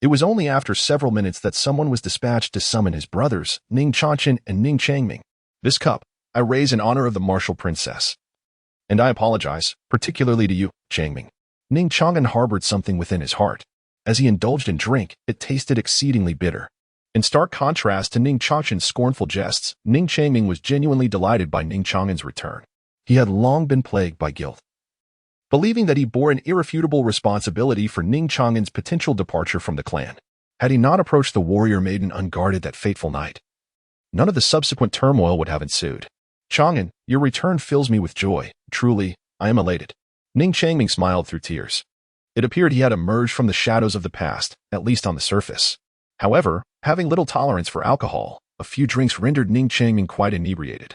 It was only after several minutes that someone was dispatched to summon his brothers, Ning Xuan and Ning Changming. This cup, I raise in honor of the martial princess. And I apologize, particularly to you, Changming. Ning Xuan harbored something within his heart. As he indulged in drink, it tasted exceedingly bitter. In stark contrast to Ning Xuan's scornful jests, Ning Changming was genuinely delighted by Ning Xuan's return. He had long been plagued by guilt, believing that he bore an irrefutable responsibility for Ning Xuan's potential departure from the clan. Had he not approached the warrior maiden unguarded that fateful night, none of the subsequent turmoil would have ensued. Chang'an, your return fills me with joy. Truly, I am elated. Ning Changming smiled through tears. It appeared he had emerged from the shadows of the past, at least on the surface. However, having little tolerance for alcohol, a few drinks rendered Ning Changming quite inebriated,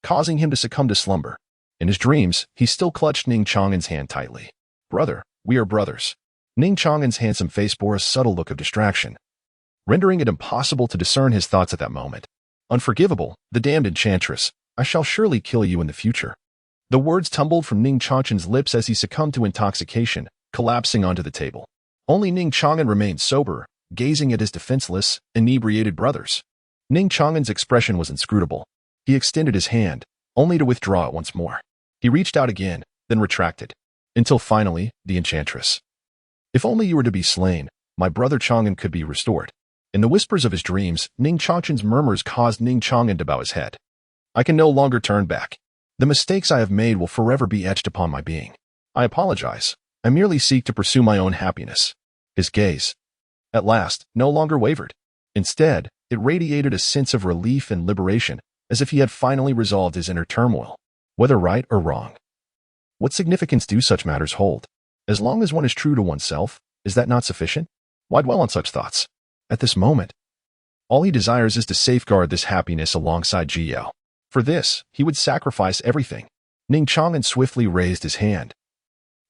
causing him to succumb to slumber. In his dreams, he still clutched Ning Chang'an's hand tightly. Brother, we are brothers. Ning Chang'an's handsome face bore a subtle look of distraction, rendering it impossible to discern his thoughts at that moment. Unforgivable, the damned enchantress, I shall surely kill you in the future. The words tumbled from Ning Chang'an's lips as he succumbed to intoxication, collapsing onto the table. Only Ning Chang'an remained sober, gazing at his defenseless, inebriated brothers. Ning Chang'an's expression was inscrutable. He extended his hand, only to withdraw it once more. He reached out again, then retracted, until finally, the enchantress. If only you were to be slain, my brother Chang'an could be restored. In the whispers of his dreams, Ning Chang'an's murmurs caused Ning Chang'an to bow his head. I can no longer turn back. The mistakes I have made will forever be etched upon my being. I apologize. I merely seek to pursue my own happiness. His gaze, at last, no longer wavered. Instead, it radiated a sense of relief and liberation, as if he had finally resolved his inner turmoil. Whether right or wrong, what significance do such matters hold? As long as one is true to oneself, is that not sufficient? Why dwell on such thoughts? At this moment, all he desires is to safeguard this happiness alongside Jiao. For this, he would sacrifice everything. Ning Chang'an swiftly raised his hand,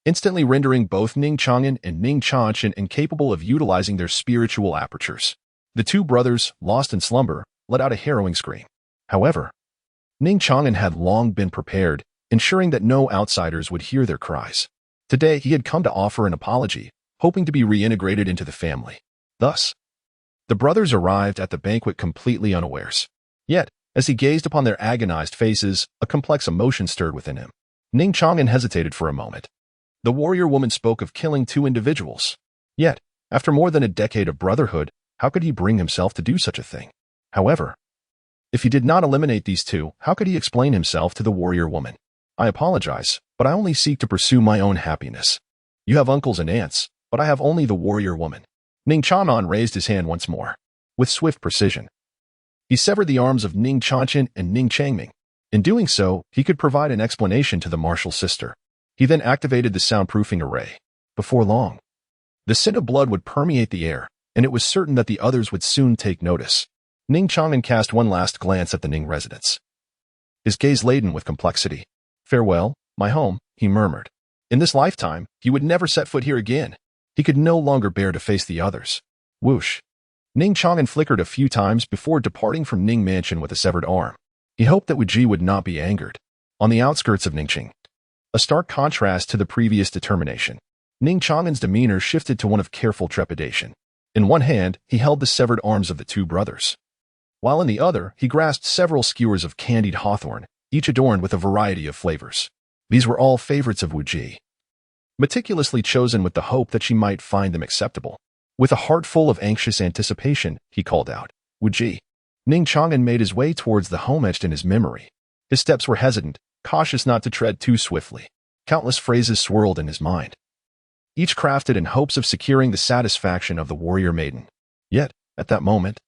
instantly rendering both Ning Chang'an and Ning Xuan incapable of utilizing their spiritual apertures. The two brothers, lost in slumber, let out a harrowing scream. However, Ning Chang'an had long been prepared, ensuring that no outsiders would hear their cries. Today, he had come to offer an apology, hoping to be reintegrated into the family. Thus, the brothers arrived at the banquet completely unawares. Yet, as he gazed upon their agonized faces, a complex emotion stirred within him. Ning Chang'an hesitated for a moment. The warrior woman spoke of killing two individuals. Yet, after more than a decade of brotherhood, how could he bring himself to do such a thing? However, if he did not eliminate these two, how could he explain himself to the warrior woman? I apologize, but I only seek to pursue my own happiness. You have uncles and aunts, but I have only the warrior woman. Ning Chang'an raised his hand once more. With swift precision, he severed the arms of Ning Xuan and Ning Changming. In doing so, he could provide an explanation to the martial sister. He then activated the soundproofing array. Before long, the scent of blood would permeate the air, and it was certain that the others would soon take notice. Ning Chang'an cast one last glance at the Ning residence, his gaze laden with complexity. Farewell, my home, he murmured. In this lifetime, he would never set foot here again. He could no longer bear to face the others. Whoosh. Ning Chang'an flickered a few times before departing from Ning Mansion with a severed arm. He hoped that Wu Ji would not be angered. On the outskirts of Ningqing, a stark contrast to the previous determination, Ning Chang'an's demeanor shifted to one of careful trepidation. In one hand, he held the severed arms of the two brothers, while in the other, he grasped several skewers of candied hawthorn, each adorned with a variety of flavors. These were all favorites of Wu Ji, meticulously chosen with the hope that she might find them acceptable. With a heart full of anxious anticipation, he called out, Wu Ji. Ning Chang'an made his way towards the home etched in his memory. His steps were hesitant, cautious not to tread too swiftly. Countless phrases swirled in his mind, each crafted in hopes of securing the satisfaction of the warrior maiden. Yet, at that moment,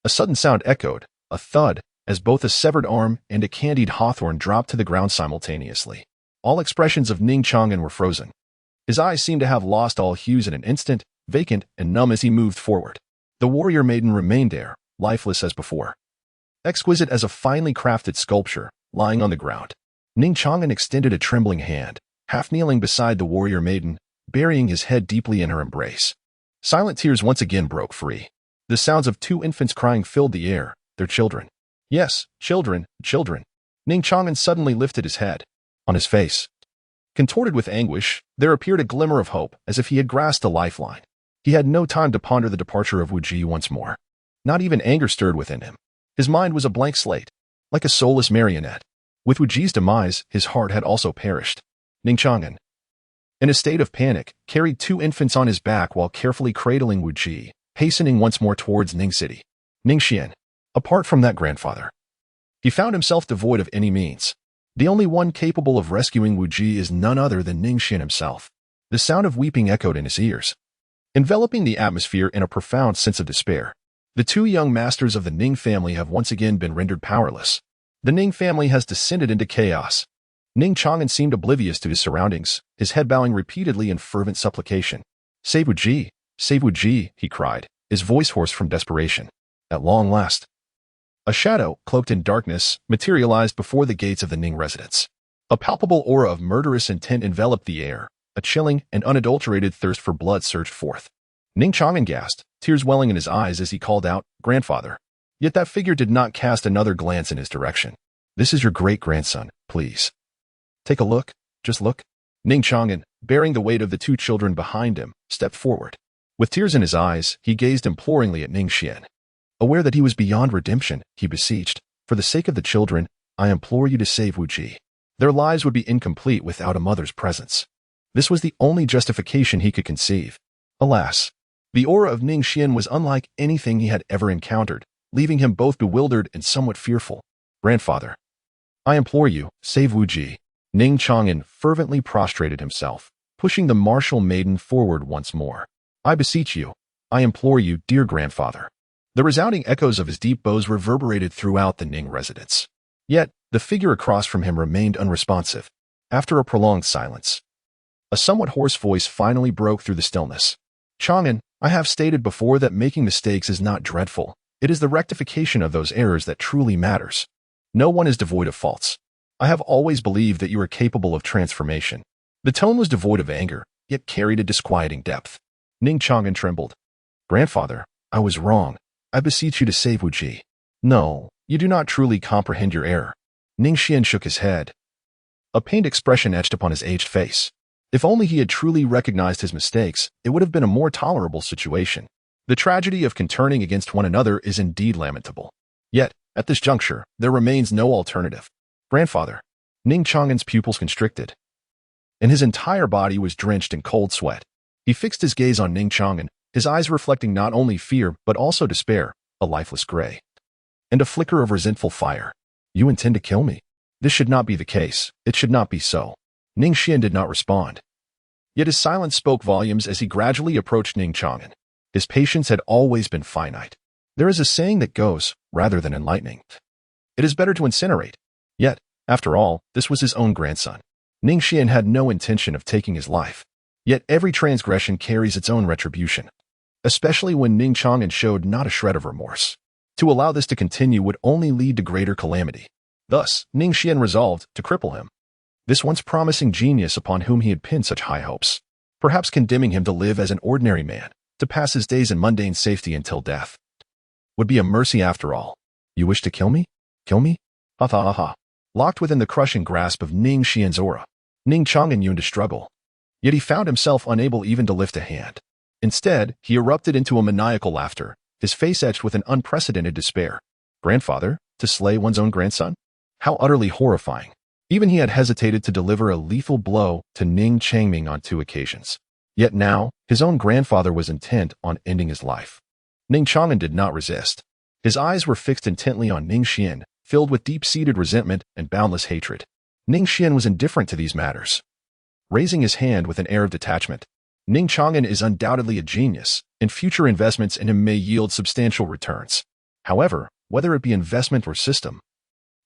a sudden sound echoed, a thud, as both a severed arm and a candied hawthorn dropped to the ground simultaneously. All expressions of Ning Chang'an were frozen. His eyes seemed to have lost all hues in an instant, vacant and numb as he moved forward. The warrior maiden remained there, lifeless as before, exquisite as a finely crafted sculpture, lying on the ground. Ning Chang'an extended a trembling hand, half kneeling beside the warrior maiden, burying his head deeply in her embrace. Silent tears once again broke free. The sounds of two infants crying filled the air, their children. Yes, children, children. Ning Chang'an suddenly lifted his head. On his face, contorted with anguish, there appeared a glimmer of hope, as if he had grasped a lifeline. He had no time to ponder the departure of Wu Ji once more. Not even anger stirred within him. His mind was a blank slate, like a soulless marionette. With Wu Ji's demise, his heart had also perished. Ning Xuan, in a state of panic, carried 2 infants on his back while carefully cradling Wu Ji, hastening once more towards Ning City. Ning Xuan, apart from that grandfather, he found himself devoid of any means. The only one capable of rescuing Wu Ji is none other than Ning Xuan himself. The sound of weeping echoed in his ears, enveloping the atmosphere in a profound sense of despair. The 2 young masters of the Ning family have once again been rendered powerless. The Ning family has descended into chaos. Ning Xuan seemed oblivious to his surroundings, his head bowing repeatedly in fervent supplication. Save Wu Ji, he cried, his voice hoarse from desperation. At long last, a shadow, cloaked in darkness, materialized before the gates of the Ning residence. A palpable aura of murderous intent enveloped the air. A chilling and unadulterated thirst for blood surged forth. Ning Xuan gasped, tears welling in his eyes as he called out, "Grandfather." Yet that figure did not cast another glance in his direction. "This is your great-grandson, please. Take a look, just look." Ning Xuan, bearing the weight of the 2 children behind him, stepped forward. With tears in his eyes, he gazed imploringly at Ning Xuan. Aware that he was beyond redemption, he beseeched, "For the sake of the children, I implore you to save Wu Ji. Their lives would be incomplete without a mother's presence." This was the only justification he could conceive. Alas, the aura of Ning Xuan was unlike anything he had ever encountered, leaving him both bewildered and somewhat fearful. "Grandfather, I implore you, save Wu Ji." Ning Xuan fervently prostrated himself, pushing the martial maiden forward once more. "I beseech you, I implore you, dear grandfather." The resounding echoes of his deep bows reverberated throughout the Ning residence. Yet, the figure across from him remained unresponsive. After a prolonged silence, a somewhat hoarse voice finally broke through the stillness. "Xuan, I have stated before that making mistakes is not dreadful. It is the rectification of those errors that truly matters. No one is devoid of faults. I have always believed that you are capable of transformation." The tone was devoid of anger, yet carried a disquieting depth. Ning Xuan trembled. "Grandfather, I was wrong. I beseech you to save Wu Ji." "No, you do not truly comprehend your error." Ning Xuan shook his head. A pained expression etched upon his aged face. If only he had truly recognized his mistakes, it would have been a more tolerable situation. The tragedy of conturning against one another is indeed lamentable. Yet, at this juncture, there remains no alternative. "Grandfather." Ning Xuan's pupils constricted, and his entire body was drenched in cold sweat. He fixed his gaze on Ning Xuan, his eyes reflecting not only fear but also despair, a lifeless gray, and a flicker of resentful fire. "You intend to kill me? This should not be the case. It should not be so." Ning Xuan did not respond. Yet his silence spoke volumes as he gradually approached Ning Xuan. His patience had always been finite. There is a saying that goes, rather than enlightening, it is better to incinerate. Yet, after all, this was his own grandson. Ning Xuan had no intention of taking his life. Yet every transgression carries its own retribution, especially when Ning Xuan showed not a shred of remorse. To allow this to continue would only lead to greater calamity. Thus, Ning Xuan resolved to cripple him, this once promising genius upon whom he had pinned such high hopes, perhaps condemning him to live as an ordinary man, to pass his days in mundane safety until death would be a mercy after all. "You wish to kill me? Kill me?" Ha ha ha ha. Locked within the crushing grasp of Ning Xuan's aura, Ning Xuan yearned to struggle. Yet he found himself unable even to lift a hand. Instead, he erupted into a maniacal laughter, his face etched with an unprecedented despair. Grandfather, to slay one's own grandson? How utterly horrifying. Even he had hesitated to deliver a lethal blow to Ning Changming on 2 occasions. Yet now, his own grandfather was intent on ending his life. Ning Xuan did not resist. His eyes were fixed intently on Ning Xuan, filled with deep-seated resentment and boundless hatred. Ning Xuan was indifferent to these matters. Raising his hand with an air of detachment, Ning Xuan is undoubtedly a genius, and future investments in him may yield substantial returns. However, whether it be investment or system,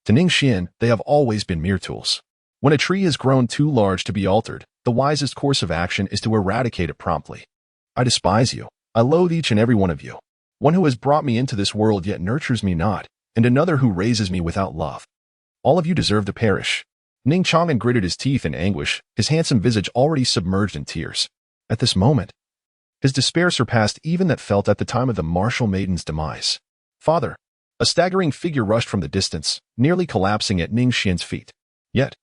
to Ning Xuan, they have always been mere tools. When a tree has grown too large to be altered, the wisest course of action is to eradicate it promptly. I despise you. I loathe each and every one of you. One who has brought me into this world yet nurtures me not, and another who raises me without love. All of you deserve to perish. Ning Xuan gritted his teeth in anguish, his handsome visage already submerged in tears. At this moment, his despair surpassed even that felt at the time of the martial maiden's demise. "Father!" A staggering figure rushed from the distance, nearly collapsing at Ning Xuan's feet. Yet,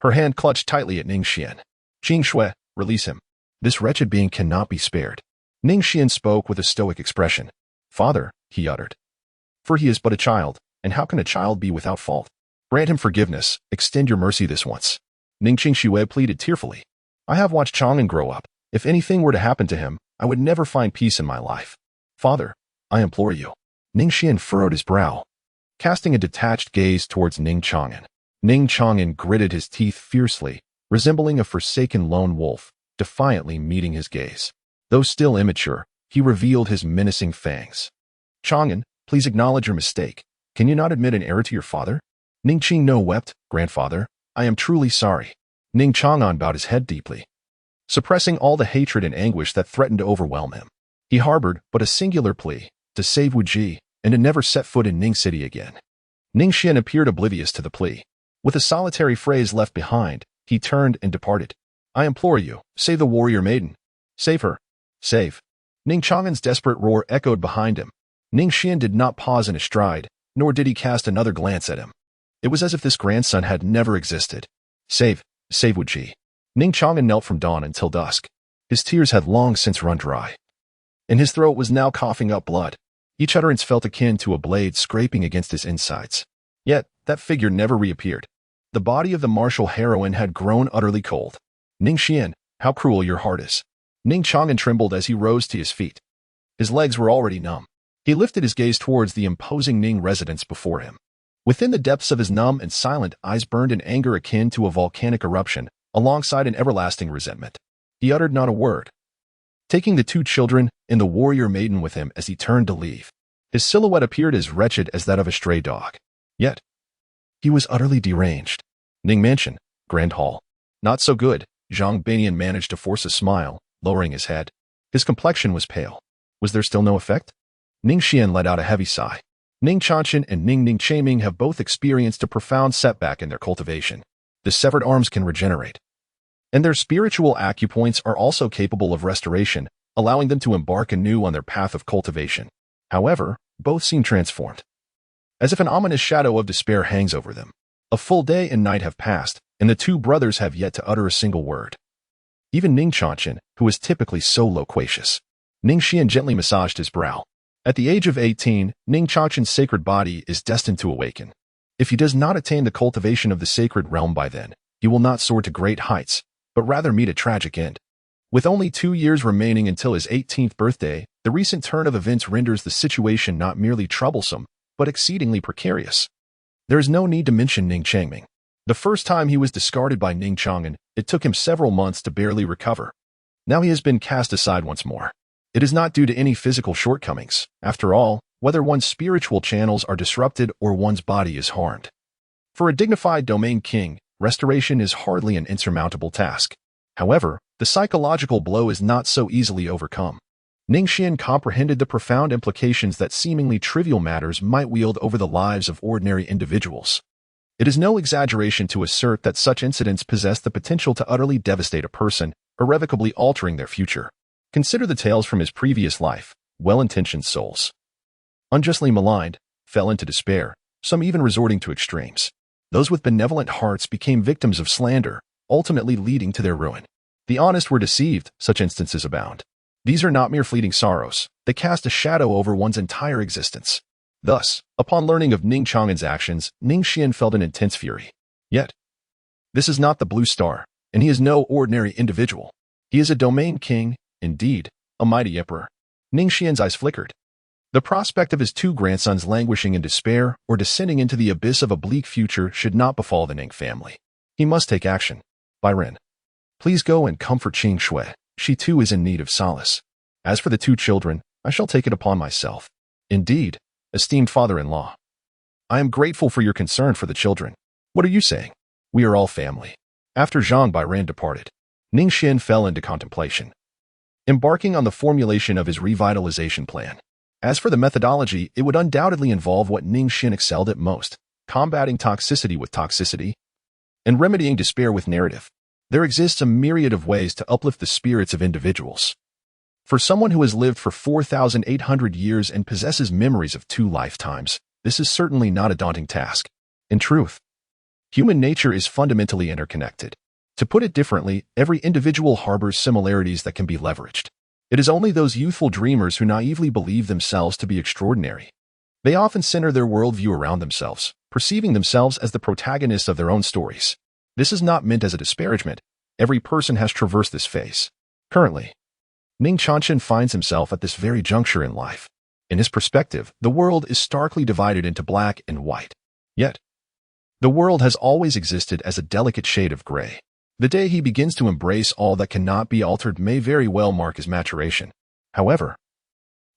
her hand clutched tightly at Ning Xuan. "Jing Shui, release him. This wretched being cannot be spared." Ning Xuan spoke with a stoic expression. Father, he uttered. For he is but a child, and how can a child be without fault? Grant him forgiveness, extend your mercy this once. Ning Xue pleaded tearfully. I have watched Chang'an grow up. If anything were to happen to him, I would never find peace in my life. Father, I implore you. Ning Xuan furrowed his brow, casting a detached gaze towards Ning Chang'an. Ning Chang'an gritted his teeth fiercely, resembling a forsaken lone wolf, defiantly meeting his gaze. Though still immature, he revealed his menacing fangs. Chang'an, please acknowledge your mistake. Can you not admit an error to your father? Ning Qingno wept. Grandfather, I am truly sorry. Ning Chang'an bowed his head deeply, suppressing all the hatred and anguish that threatened to overwhelm him. He harbored but a singular plea, to save Wu Ji, and to never set foot in Ning City again. Ning Xuan appeared oblivious to the plea. With a solitary phrase left behind, he turned and departed. I implore you, save the warrior maiden. Save her. Save. Ning Chang'an's desperate roar echoed behind him. Ning Xuan did not pause in his stride, nor did he cast another glance at him. It was as if this grandson had never existed. Save Wu Ji. Ning Chang'an knelt from dawn until dusk. His tears had long since run dry, and his throat was now coughing up blood. Each utterance felt akin to a blade scraping against his insides. Yet, that figure never reappeared. The body of the martial heroine had grown utterly cold. Ning Xuan, how cruel your heart is. Ning Chang'an trembled as he rose to his feet. His legs were already numb. He lifted his gaze towards the imposing Ning residence before him. Within the depths of his numb and silent eyes burned an anger akin to a volcanic eruption, alongside an everlasting resentment. He uttered not a word, taking the two children and the warrior maiden with him as he turned to leave. His silhouette appeared as wretched as that of a stray dog. Yet, he was utterly deranged. Ning Mansion, Grand Hall. Not so good. Zhang Banian managed to force a smile, lowering his head. His complexion was pale. Was there still no effect? Ning Xuan let out a heavy sigh. Ning Chanchan and Ning Chaming have both experienced a profound setback in their cultivation. The severed arms can regenerate, and their spiritual acupoints are also capable of restoration, allowing them to embark anew on their path of cultivation. However, both seem transformed, as if an ominous shadow of despair hangs over them. A full day and night have passed, and the two brothers have yet to utter a single word. Even Ning Chanchan, who is typically so loquacious. Ning Xuan gently massaged his brow. At the age of 18, Ning Chanchan's sacred body is destined to awaken. If he does not attain the cultivation of the sacred realm by then, he will not soar to great heights, but rather meet a tragic end. With only 2 years remaining until his 18th birthday, the recent turn of events renders the situation not merely troublesome, but exceedingly precarious. There is no need to mention Ning Changming. The first time he was discarded by Ning Chang'an, it took him several months to barely recover. Now he has been cast aside once more. It is not due to any physical shortcomings. After all, whether one's spiritual channels are disrupted or one's body is harmed. For a dignified domain king, restoration is hardly an insurmountable task. However, the psychological blow is not so easily overcome. Ning Xuan comprehended the profound implications that seemingly trivial matters might wield over the lives of ordinary individuals. It is no exaggeration to assert that such incidents possess the potential to utterly devastate a person, irrevocably altering their future. Consider the tales from his previous life. Well-intentioned souls, unjustly maligned, fell into despair, some even resorting to extremes. Those with benevolent hearts became victims of slander, ultimately leading to their ruin. The honest were deceived. Such instances abound. These are not mere fleeting sorrows. They cast a shadow over one's entire existence. Thus, upon learning of Ning Chang'an's actions, Ning Xuan felt an intense fury. Yet, this is not the Blue Star, and he is no ordinary individual. He is a domain king, indeed, a mighty emperor. Ning Xuan's eyes flickered. The prospect of his two grandsons languishing in despair or descending into the abyss of a bleak future should not befall the Ning family. He must take action. Byron, please go and comfort Qing Shui. She too is in need of solace. As for the two children, I shall take it upon myself. Indeed, esteemed father-in-law, I am grateful for your concern for the children. What are you saying? We are all family. After Zhang Bairan departed, Ning Xuan fell into contemplation, embarking on the formulation of his revitalization plan. As for the methodology, it would undoubtedly involve what Ning Xuan excelled at most, combating toxicity with toxicity, and remedying despair with narrative. There exists a myriad of ways to uplift the spirits of individuals. For someone who has lived for 4,800 years and possesses memories of 2 lifetimes, this is certainly not a daunting task. In truth, human nature is fundamentally interconnected. To put it differently, every individual harbors similarities that can be leveraged. It is only those youthful dreamers who naively believe themselves to be extraordinary. They often center their worldview around themselves, perceiving themselves as the protagonists of their own stories. This is not meant as a disparagement. Every person has traversed this phase. Currently, Ning Xuan finds himself at this very juncture in life. In his perspective, the world is starkly divided into black and white. Yet, the world has always existed as a delicate shade of gray. The day he begins to embrace all that cannot be altered may very well mark his maturation. However,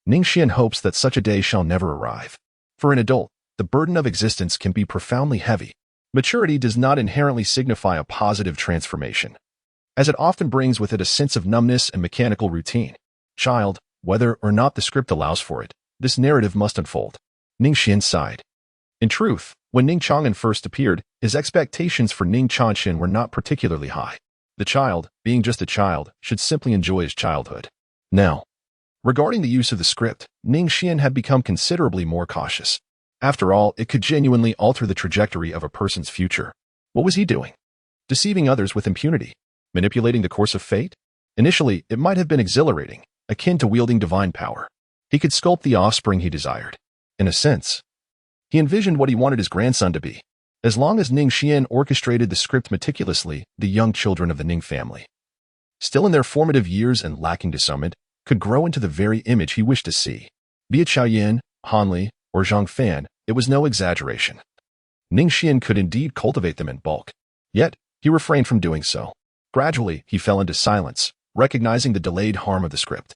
Ning Xuan hopes that such a day shall never arrive. For an adult, the burden of existence can be profoundly heavy. Maturity does not inherently signify a positive transformation, as it often brings with it a sense of numbness and mechanical routine. Child, whether or not the script allows for it, this narrative must unfold. Ning Xuan sighed. In truth, when Ning Xuan first appeared, his expectations for Ning Xuan were not particularly high. The child, being just a child, should simply enjoy his childhood. Now, regarding the use of the script, Ning Xuan had become considerably more cautious. After all, it could genuinely alter the trajectory of a person's future. What was he doing? Deceiving others with impunity? Manipulating the course of fate? Initially, it might have been exhilarating, akin to wielding divine power. He could sculpt the offspring he desired. In a sense, he envisioned what he wanted his grandson to be. As long as Ning Xuan orchestrated the script meticulously, the young children of the Ning family, still in their formative years and lacking discernment, could grow into the very image he wished to see. Be it Xiaoyan, Hanli, or Zhang Fan, it was no exaggeration. Ning Xuan could indeed cultivate them in bulk. Yet, he refrained from doing so. Gradually, he fell into silence, recognizing the delayed harm of the script.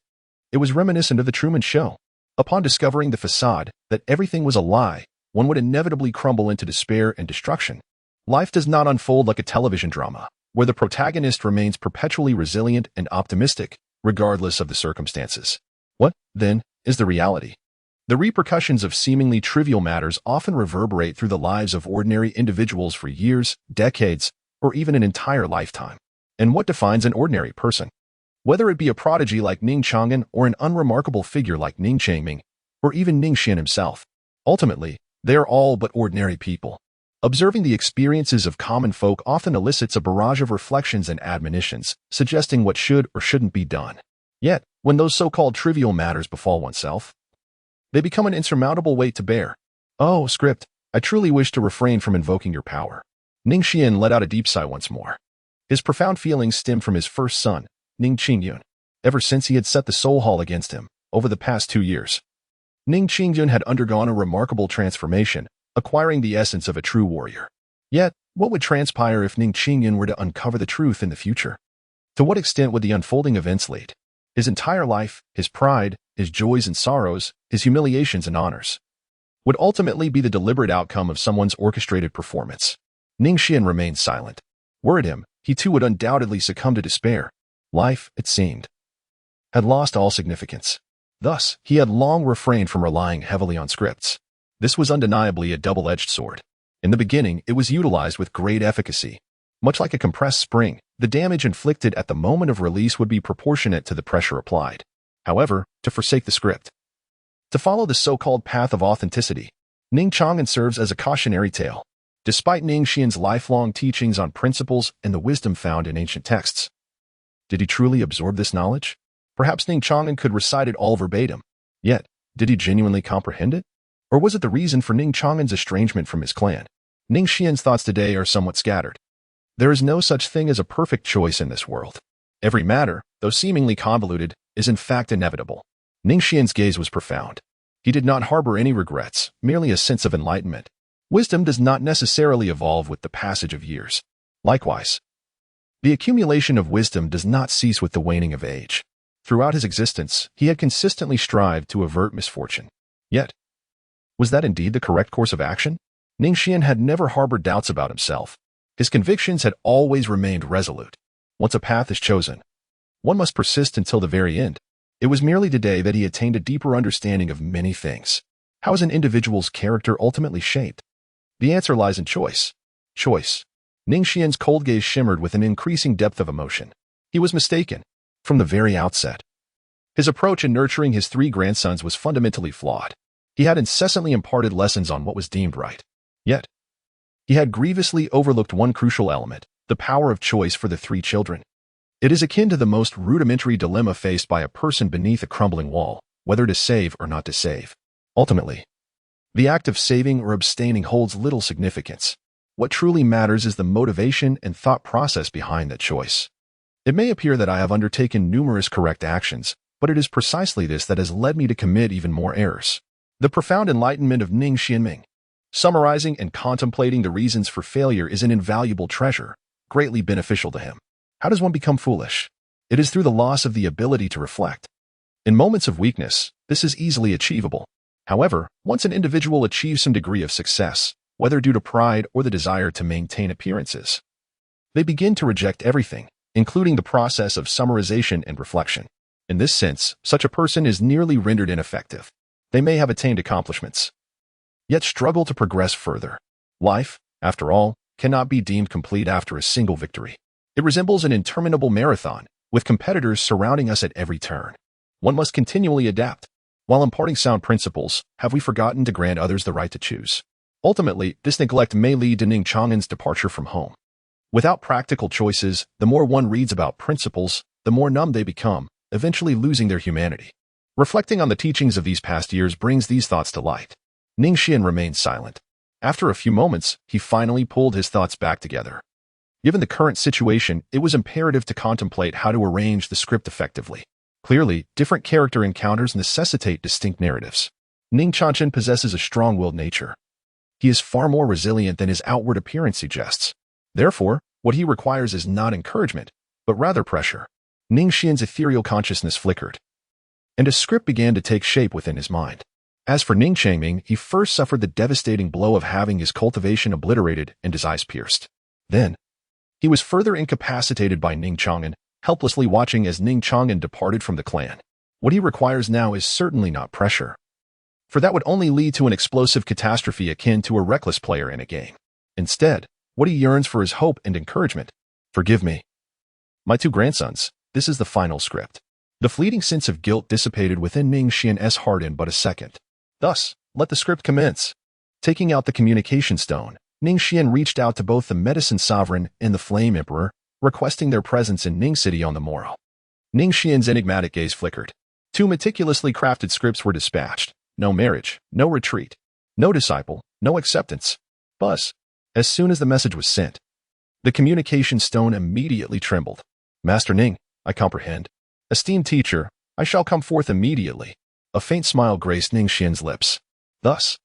It was reminiscent of the Truman Show. Upon discovering the facade, that everything was a lie, one would inevitably crumble into despair and destruction. Life does not unfold like a television drama, where the protagonist remains perpetually resilient and optimistic, regardless of the circumstances. What, then, is the reality? The repercussions of seemingly trivial matters often reverberate through the lives of ordinary individuals for years, decades, or even an entire lifetime. And what defines an ordinary person? Whether it be a prodigy like Ning Xuan or an unremarkable figure like Ning Changming, or even Ning Xuan himself, ultimately, they are all but ordinary people. Observing the experiences of common folk often elicits a barrage of reflections and admonitions, suggesting what should or shouldn't be done. Yet, when those so-called trivial matters befall oneself, they become an insurmountable weight to bear. Oh, script, I truly wish to refrain from invoking your power. Ning Xuan let out a deep sigh once more. His profound feelings stemmed from his first son, Ning Qingyun. Ever since he had set the soul hall against him, over the past 2 years, Ning Qingyun had undergone a remarkable transformation, acquiring the essence of a true warrior. Yet, what would transpire if Ning Qingyun were to uncover the truth in the future? To what extent would the unfolding events lead? His entire life, his pride, his joys and sorrows, his humiliations and honors, would ultimately be the deliberate outcome of someone's orchestrated performance. Ning Xuan remained silent. Were it him, he too would undoubtedly succumb to despair. Life, it seemed, had lost all significance. Thus, he had long refrained from relying heavily on scripts. This was undeniably a double-edged sword. In the beginning, it was utilized with great efficacy. Much like a compressed spring, the damage inflicted at the moment of release would be proportionate to the pressure applied. However, to forsake the script, to follow the so-called path of authenticity, Ning Xuan serves as a cautionary tale. Despite Ning Xuan's lifelong teachings on principles and the wisdom found in ancient texts, did he truly absorb this knowledge? Perhaps Ning Xuan could recite it all verbatim. Yet, did he genuinely comprehend it? Or was it the reason for Ning Xuan's estrangement from his clan? Ning Xuan's thoughts today are somewhat scattered. There is no such thing as a perfect choice in this world. Every matter, though seemingly convoluted, is in fact inevitable. Ning Xuan's gaze was profound. He did not harbor any regrets, merely a sense of enlightenment. Wisdom does not necessarily evolve with the passage of years. Likewise, the accumulation of wisdom does not cease with the waning of age. Throughout his existence, he had consistently strived to avert misfortune. Yet, was that indeed the correct course of action? Ning Xuan had never harbored doubts about himself. His convictions had always remained resolute. Once a path is chosen, one must persist until the very end. It was merely today that he attained a deeper understanding of many things. How is an individual's character ultimately shaped? The answer lies in choice. Choice. Ning Xuan's cold gaze shimmered with an increasing depth of emotion. He was mistaken. From the very outset, his approach in nurturing his 3 grandsons was fundamentally flawed. He had incessantly imparted lessons on what was deemed right. Yet, he had grievously overlooked one crucial element, the power of choice for the 3 children. It is akin to the most rudimentary dilemma faced by a person beneath a crumbling wall, whether to save or not to save. Ultimately, the act of saving or abstaining holds little significance. What truly matters is the motivation and thought process behind that choice. It may appear that I have undertaken numerous correct actions, but it is precisely this that has led me to commit even more errors. The profound enlightenment of Ning Xuan. Summarizing and contemplating the reasons for failure is an invaluable treasure, greatly beneficial to him. How does one become foolish? It is through the loss of the ability to reflect. In moments of weakness, this is easily achievable. However, once an individual achieves some degree of success, whether due to pride or the desire to maintain appearances, they begin to reject everything, including the process of summarization and reflection. In this sense, such a person is nearly rendered ineffective. They may have attained accomplishments, yet struggle to progress further. Life, after all, cannot be deemed complete after a single victory. It resembles an interminable marathon, with competitors surrounding us at every turn. One must continually adapt. While imparting sound principles, have we forgotten to grant others the right to choose? Ultimately, this neglect may lead to Ning Xuan's departure from home. Without practical choices, the more one reads about principles, the more numb they become, eventually losing their humanity. Reflecting on the teachings of these past years brings these thoughts to light. Ning Xuan remained silent. After a few moments, he finally pulled his thoughts back together. Given the current situation, it was imperative to contemplate how to arrange the script effectively. Clearly, different character encounters necessitate distinct narratives. Ning Xuan possesses a strong-willed nature. He is far more resilient than his outward appearance suggests. Therefore, what he requires is not encouragement, but rather pressure. Ning Xuan's ethereal consciousness flickered, and a script began to take shape within his mind. As for Ning Changming, he first suffered the devastating blow of having his cultivation obliterated and his eyes pierced. Then, he was further incapacitated by Ning Xuan, helplessly watching as Ning Xuan departed from the clan. What he requires now is certainly not pressure, for that would only lead to an explosive catastrophe akin to a reckless player in a game. Instead, what he yearns for is hope and encouragement. Forgive me, my two grandsons, this is the final script. The fleeting sense of guilt dissipated within Ning Xuan's heart in but a second. Thus, let the script commence. Taking out the communication stone, Ning Xuan reached out to both the Medicine Sovereign and the Flame Emperor, requesting their presence in Ning City on the morrow. Ning Xuan's enigmatic gaze flickered. Two meticulously crafted scripts were dispatched. No marriage, no retreat, no disciple, no acceptance. Buzz. As soon as the message was sent, the communication stone immediately trembled. Master Ning, I comprehend. Esteemed teacher, I shall come forth immediately. A faint smile graced Ning Xuan's lips. Thus,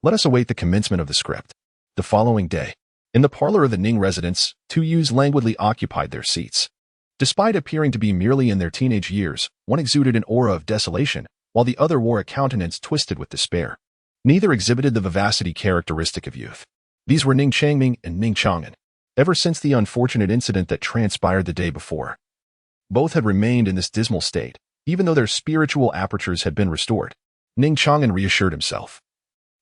let us await the commencement of the script. The following day, in the parlor of the Ning residence, two youths languidly occupied their seats. Despite appearing to be merely in their teenage years, one exuded an aura of desolation, while the other wore a countenance twisted with despair. Neither exhibited the vivacity characteristic of youth. These were Ning Changming and Ning Xuan. Ever since the unfortunate incident that transpired the day before, both had remained in this dismal state, even though their spiritual apertures had been restored. Ning Xuan reassured himself,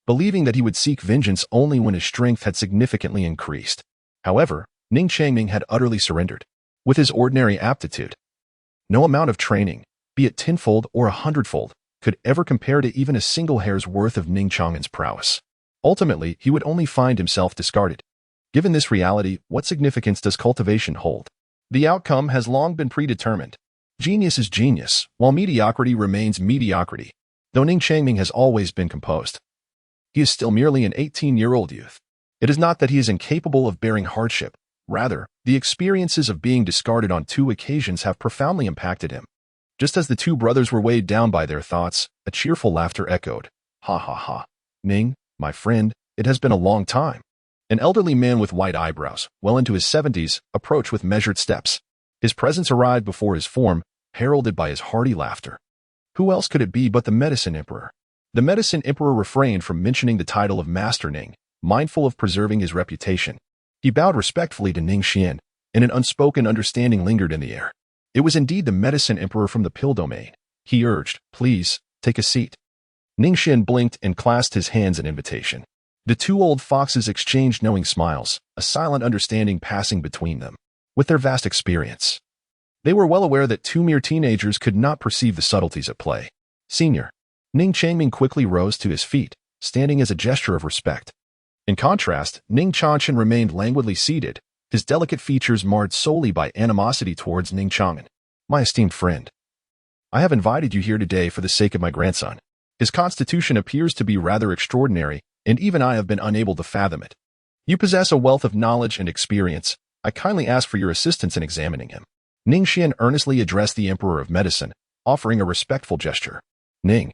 believing that he would seek vengeance only when his strength had significantly increased. However, Ning Changming had utterly surrendered. With his ordinary aptitude, no amount of training, be it tenfold or 100-fold, could ever compare to even a single hair's worth of Ning Chang's prowess. Ultimately, he would only find himself discarded. Given this reality, what significance does cultivation hold? The outcome has long been predetermined. Genius is genius, while mediocrity remains mediocrity. Though Ning Changming has always been composed, he is still merely an 18-year-old youth. It is not that he is incapable of bearing hardship. Rather, the experiences of being discarded on 2 occasions have profoundly impacted him. Just as the two brothers were weighed down by their thoughts, a cheerful laughter echoed. Ha ha ha. Ning, my friend, it has been a long time. An elderly man with white eyebrows, well into his 70s, approached with measured steps. His presence arrived before his form, heralded by his hearty laughter. Who else could it be but the Medicine Emperor? The Medicine Emperor refrained from mentioning the title of Master Ning, mindful of preserving his reputation. He bowed respectfully to Ning Xuan, and an unspoken understanding lingered in the air. It was indeed the Medicine Emperor from the Pill Domain. He urged, please, take a seat. Ning Xuan blinked and clasped his hands in invitation. The two old foxes exchanged knowing smiles, a silent understanding passing between them. With their vast experience, they were well aware that 2 mere teenagers could not perceive the subtleties at play. Senior. Ning Changming quickly rose to his feet, standing as a gesture of respect. In contrast, Ning Xuan remained languidly seated, his delicate features marred solely by animosity towards Ning Xuan. My esteemed friend, I have invited you here today for the sake of my grandson. His constitution appears to be rather extraordinary, and even I have been unable to fathom it. You possess a wealth of knowledge and experience. I kindly ask for your assistance in examining him. Ning Xuan earnestly addressed the Emperor of Medicine, offering a respectful gesture. Ning,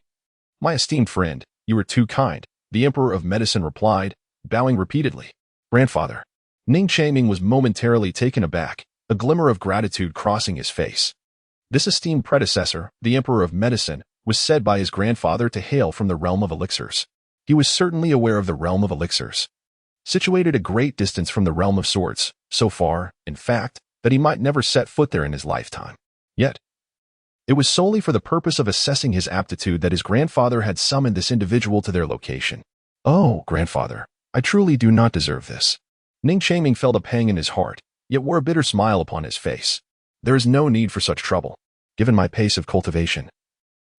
my esteemed friend, you are too kind, the Emperor of Medicine replied, bowing repeatedly. Grandfather. Ning Xuan was momentarily taken aback, a glimmer of gratitude crossing his face. This esteemed predecessor, the Emperor of Medicine, was said by his grandfather to hail from the realm of elixirs. He was certainly aware of the realm of elixirs, situated a great distance from the realm of swords, so far, in fact, that he might never set foot there in his lifetime. Yet, it was solely for the purpose of assessing his aptitude that his grandfather had summoned this individual to their location. Oh, grandfather, I truly do not deserve this. Ning Xuan felt a pang in his heart, yet wore a bitter smile upon his face. There is no need for such trouble, given my pace of cultivation.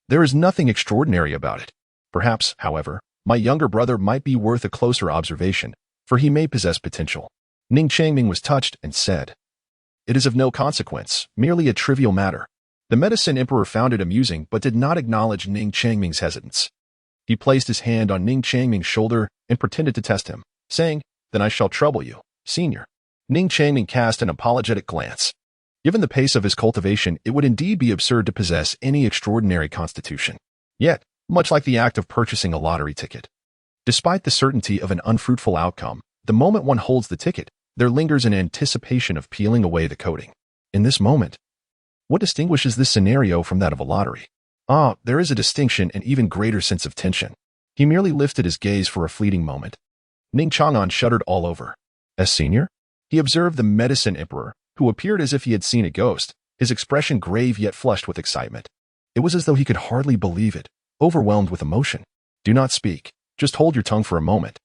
There is nothing extraordinary about it. Perhaps, however, my younger brother might be worth a closer observation, for he may possess potential. Ning Xuan was touched and said, It is of no consequence, merely a trivial matter. The Medicine Emperor found it amusing but did not acknowledge Ning Xuan's hesitance. He placed his hand on Ning Xuan's shoulder and pretended to test him, saying, Then I shall trouble you, senior. Ning Xuan cast an apologetic glance. Given the pace of his cultivation, it would indeed be absurd to possess any extraordinary constitution. Yet, much like the act of purchasing a lottery ticket, despite the certainty of an unfruitful outcome, the moment one holds the ticket, there lingers an anticipation of peeling away the coating. In this moment, what distinguishes this scenario from that of a lottery? There is a distinction and even greater sense of tension. He merely lifted his gaze for a fleeting moment. Ning Xuan shuddered all over. As senior? He observed the Medicine Emperor, who appeared as if he had seen a ghost, his expression grave yet flushed with excitement. It was as though he could hardly believe it, overwhelmed with emotion. Do not speak. Just hold your tongue for a moment.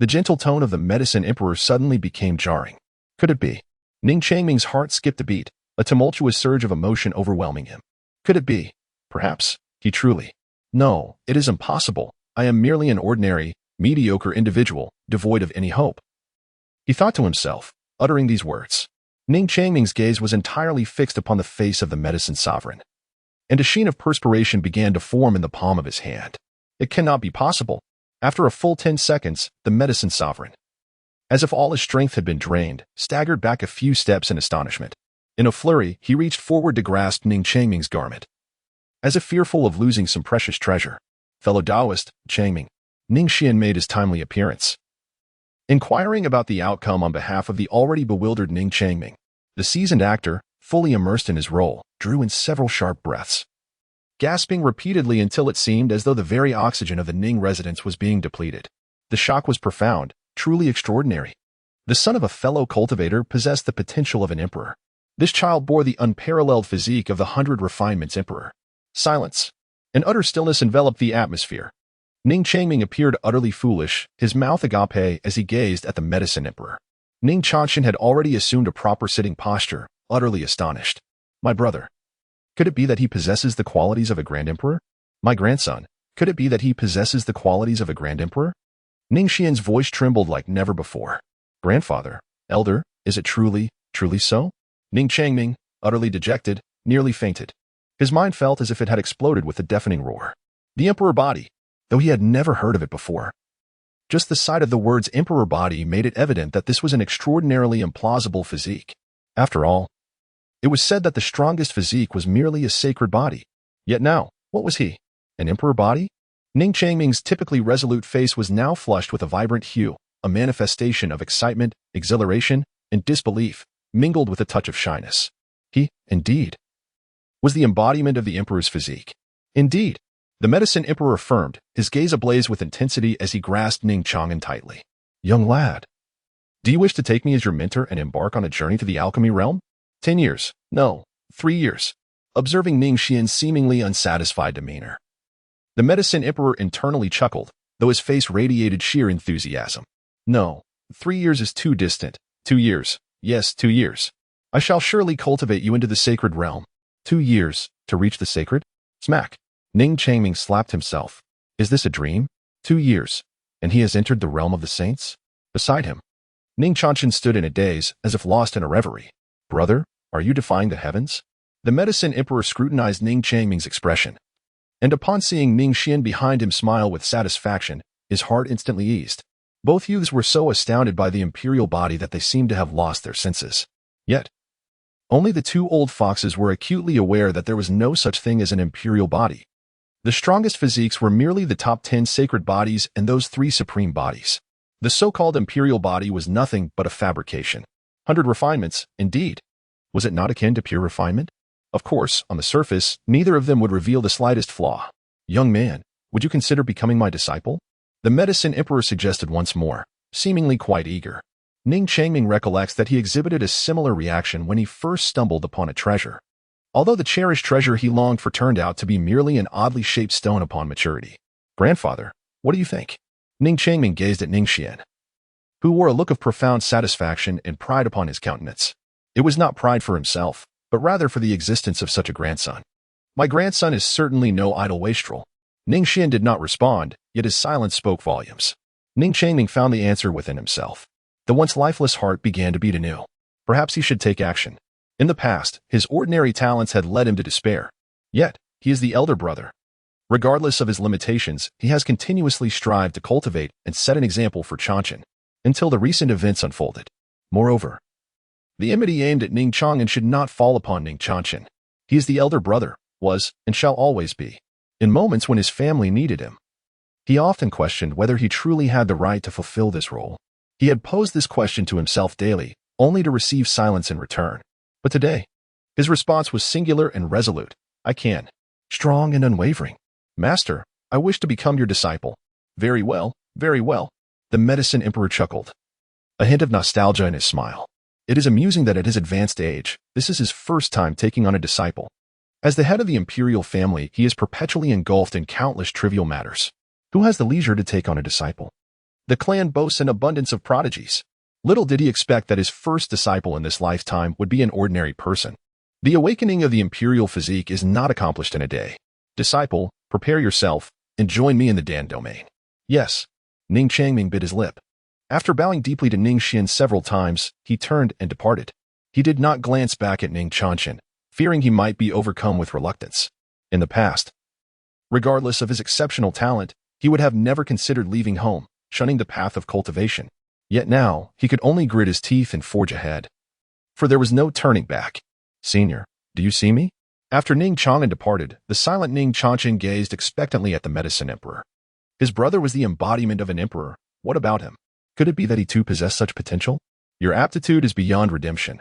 The gentle tone of the Medicine Emperor suddenly became jarring. Could it be? Ning Xuan's heart skipped a beat, a tumultuous surge of emotion overwhelming him. Could it be? Perhaps, he truly. No, it is impossible. I am merely an ordinary, mediocre individual, devoid of any hope. He thought to himself, uttering these words. Ning Xuan's gaze was entirely fixed upon the face of the Medicine Sovereign, and a sheen of perspiration began to form in the palm of his hand. It cannot be possible. After a full 10 seconds, the Medicine Sovereign, as if all his strength had been drained, staggered back a few steps in astonishment. In a flurry, he reached forward to grasp Ning Xuan's garment, as if fearful of losing some precious treasure. Fellow Taoist, Xuan. Ning Xuan made his timely appearance, inquiring about the outcome on behalf of the already bewildered Ning Xuan. The seasoned actor, fully immersed in his role, drew in several sharp breaths, gasping repeatedly until it seemed as though the very oxygen of the Ning residence was being depleted. The shock was profound, truly extraordinary. The son of a fellow cultivator possessed the potential of an emperor. This child bore the unparalleled physique of the 100 Refinements Emperor. Silence. An utter stillness enveloped the atmosphere. Ning Xuan appeared utterly foolish, his mouth agape as he gazed at the Medicine Emperor. Ning Xuan had already assumed a proper sitting posture, utterly astonished. My brother. Could it be that he possesses the qualities of a grand emperor? My grandson. Could it be that he possesses the qualities of a grand emperor? Ning Xuan's voice trembled like never before. Grandfather, elder, is it truly so? Ning Xuan, utterly dejected, nearly fainted. His mind felt as if it had exploded with a deafening roar. The emperor body, though he had never heard of it before. Just the sight of the words emperor body made it evident that this was an extraordinarily implausible physique. After all, it was said that the strongest physique was merely a sacred body. Yet now, what was he? An emperor body? Ning Xuan's typically resolute face was now flushed with a vibrant hue, a manifestation of excitement, exhilaration, and disbelief, mingled with a touch of shyness. He, indeed, was the embodiment of the emperor's physique. Indeed, the Medicine Emperor affirmed, his gaze ablaze with intensity as he grasped Ning Xuan tightly. Young lad, do you wish to take me as your mentor and embark on a journey to the alchemy realm? 10 years. No, 3 years. Observing Ning Xuan's seemingly unsatisfied demeanor, the Medicine Emperor internally chuckled, though his face radiated sheer enthusiasm. No, 3 years is too distant. 2 years. Yes, 2 years. I shall surely cultivate you into the sacred realm. 2 years, to reach the sacred? Smack. Ning Xuan slapped himself. Is this a dream? 2 years, and he has entered the realm of the saints? Beside him, Ning Xuan stood in a daze, as if lost in a reverie. Brother, are you defying the heavens? The medicine emperor scrutinized Ning Changming's expression, and upon seeing Ning Xuan behind him smile with satisfaction, his heart instantly eased. Both youths were so astounded by the imperial body that they seemed to have lost their senses. Yet, only the two old foxes were acutely aware that there was no such thing as an imperial body. The strongest physiques were merely the top 10 sacred bodies and those 3 supreme bodies. The so-called imperial body was nothing but a fabrication. 100 refinements, indeed. Was it not akin to pure refinement? Of course, on the surface, neither of them would reveal the slightest flaw. Young man, would you consider becoming my disciple? The medicine emperor suggested once more, seemingly quite eager. Ning Changming recollects that he exhibited a similar reaction when he first stumbled upon a treasure. Although the cherished treasure he longed for turned out to be merely an oddly shaped stone upon maturity. Grandfather, what do you think? Ning Changming gazed at Ning Xuan, who wore a look of profound satisfaction and pride upon his countenance. It was not pride for himself, but rather for the existence of such a grandson. My grandson is certainly no idle wastrel. Ning Xuan did not respond, yet his silence spoke volumes. Ning Changming found the answer within himself. The once lifeless heart began to beat anew. Perhaps he should take action. In the past, his ordinary talents had led him to despair. Yet, he is the elder brother. Regardless of his limitations, he has continuously strived to cultivate and set an example for Changchen, until the recent events unfolded. Moreover, the enmity aimed at Ning Changchen should not fall upon Ning Changchen. He is the elder brother, was, and shall always be. In moments when his family needed him, he often questioned whether he truly had the right to fulfill this role. He had posed this question to himself daily, only to receive silence in return. But today, his response was singular and resolute. I can. Strong and unwavering. Master, I wish to become your disciple. Very well, very well. The medicine emperor chuckled, a hint of nostalgia in his smile. It is amusing that at his advanced age, this is his first time taking on a disciple. As the head of the imperial family, he is perpetually engulfed in countless trivial matters. Who has the leisure to take on a disciple? The clan boasts an abundance of prodigies. Little did he expect that his first disciple in this lifetime would be an ordinary person. The awakening of the imperial physique is not accomplished in a day. Disciple, prepare yourself, and join me in the Dan domain. Yes. Ning Changming bit his lip. After bowing deeply to Ning Xuan several times, he turned and departed. He did not glance back at Ning Changchen, fearing he might be overcome with reluctance. In the past, regardless of his exceptional talent, he would have never considered leaving home, shunning the path of cultivation. Yet now, he could only grit his teeth and forge ahead. For there was no turning back. Senior, do you see me? After Ning Changchen departed, the silent Ning Changchen gazed expectantly at the medicine emperor. His brother was the embodiment of an emperor. What about him? Could it be that he too possessed such potential? Your aptitude is beyond redemption.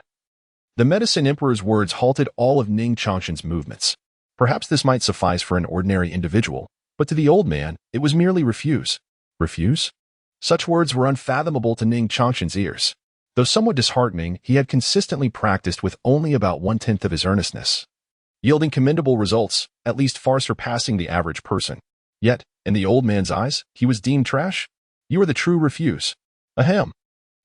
The medicine emperor's words halted all of Ning Changchen's movements. Perhaps this might suffice for an ordinary individual, but to the old man, it was merely refuse. Refuse? Such words were unfathomable to Ning Changchen's ears. Though somewhat disheartening, he had consistently practiced with only about 1/10 of his earnestness, yielding commendable results, at least far surpassing the average person. Yet, in the old man's eyes, he was deemed trash? You are the true refuse. Ahem.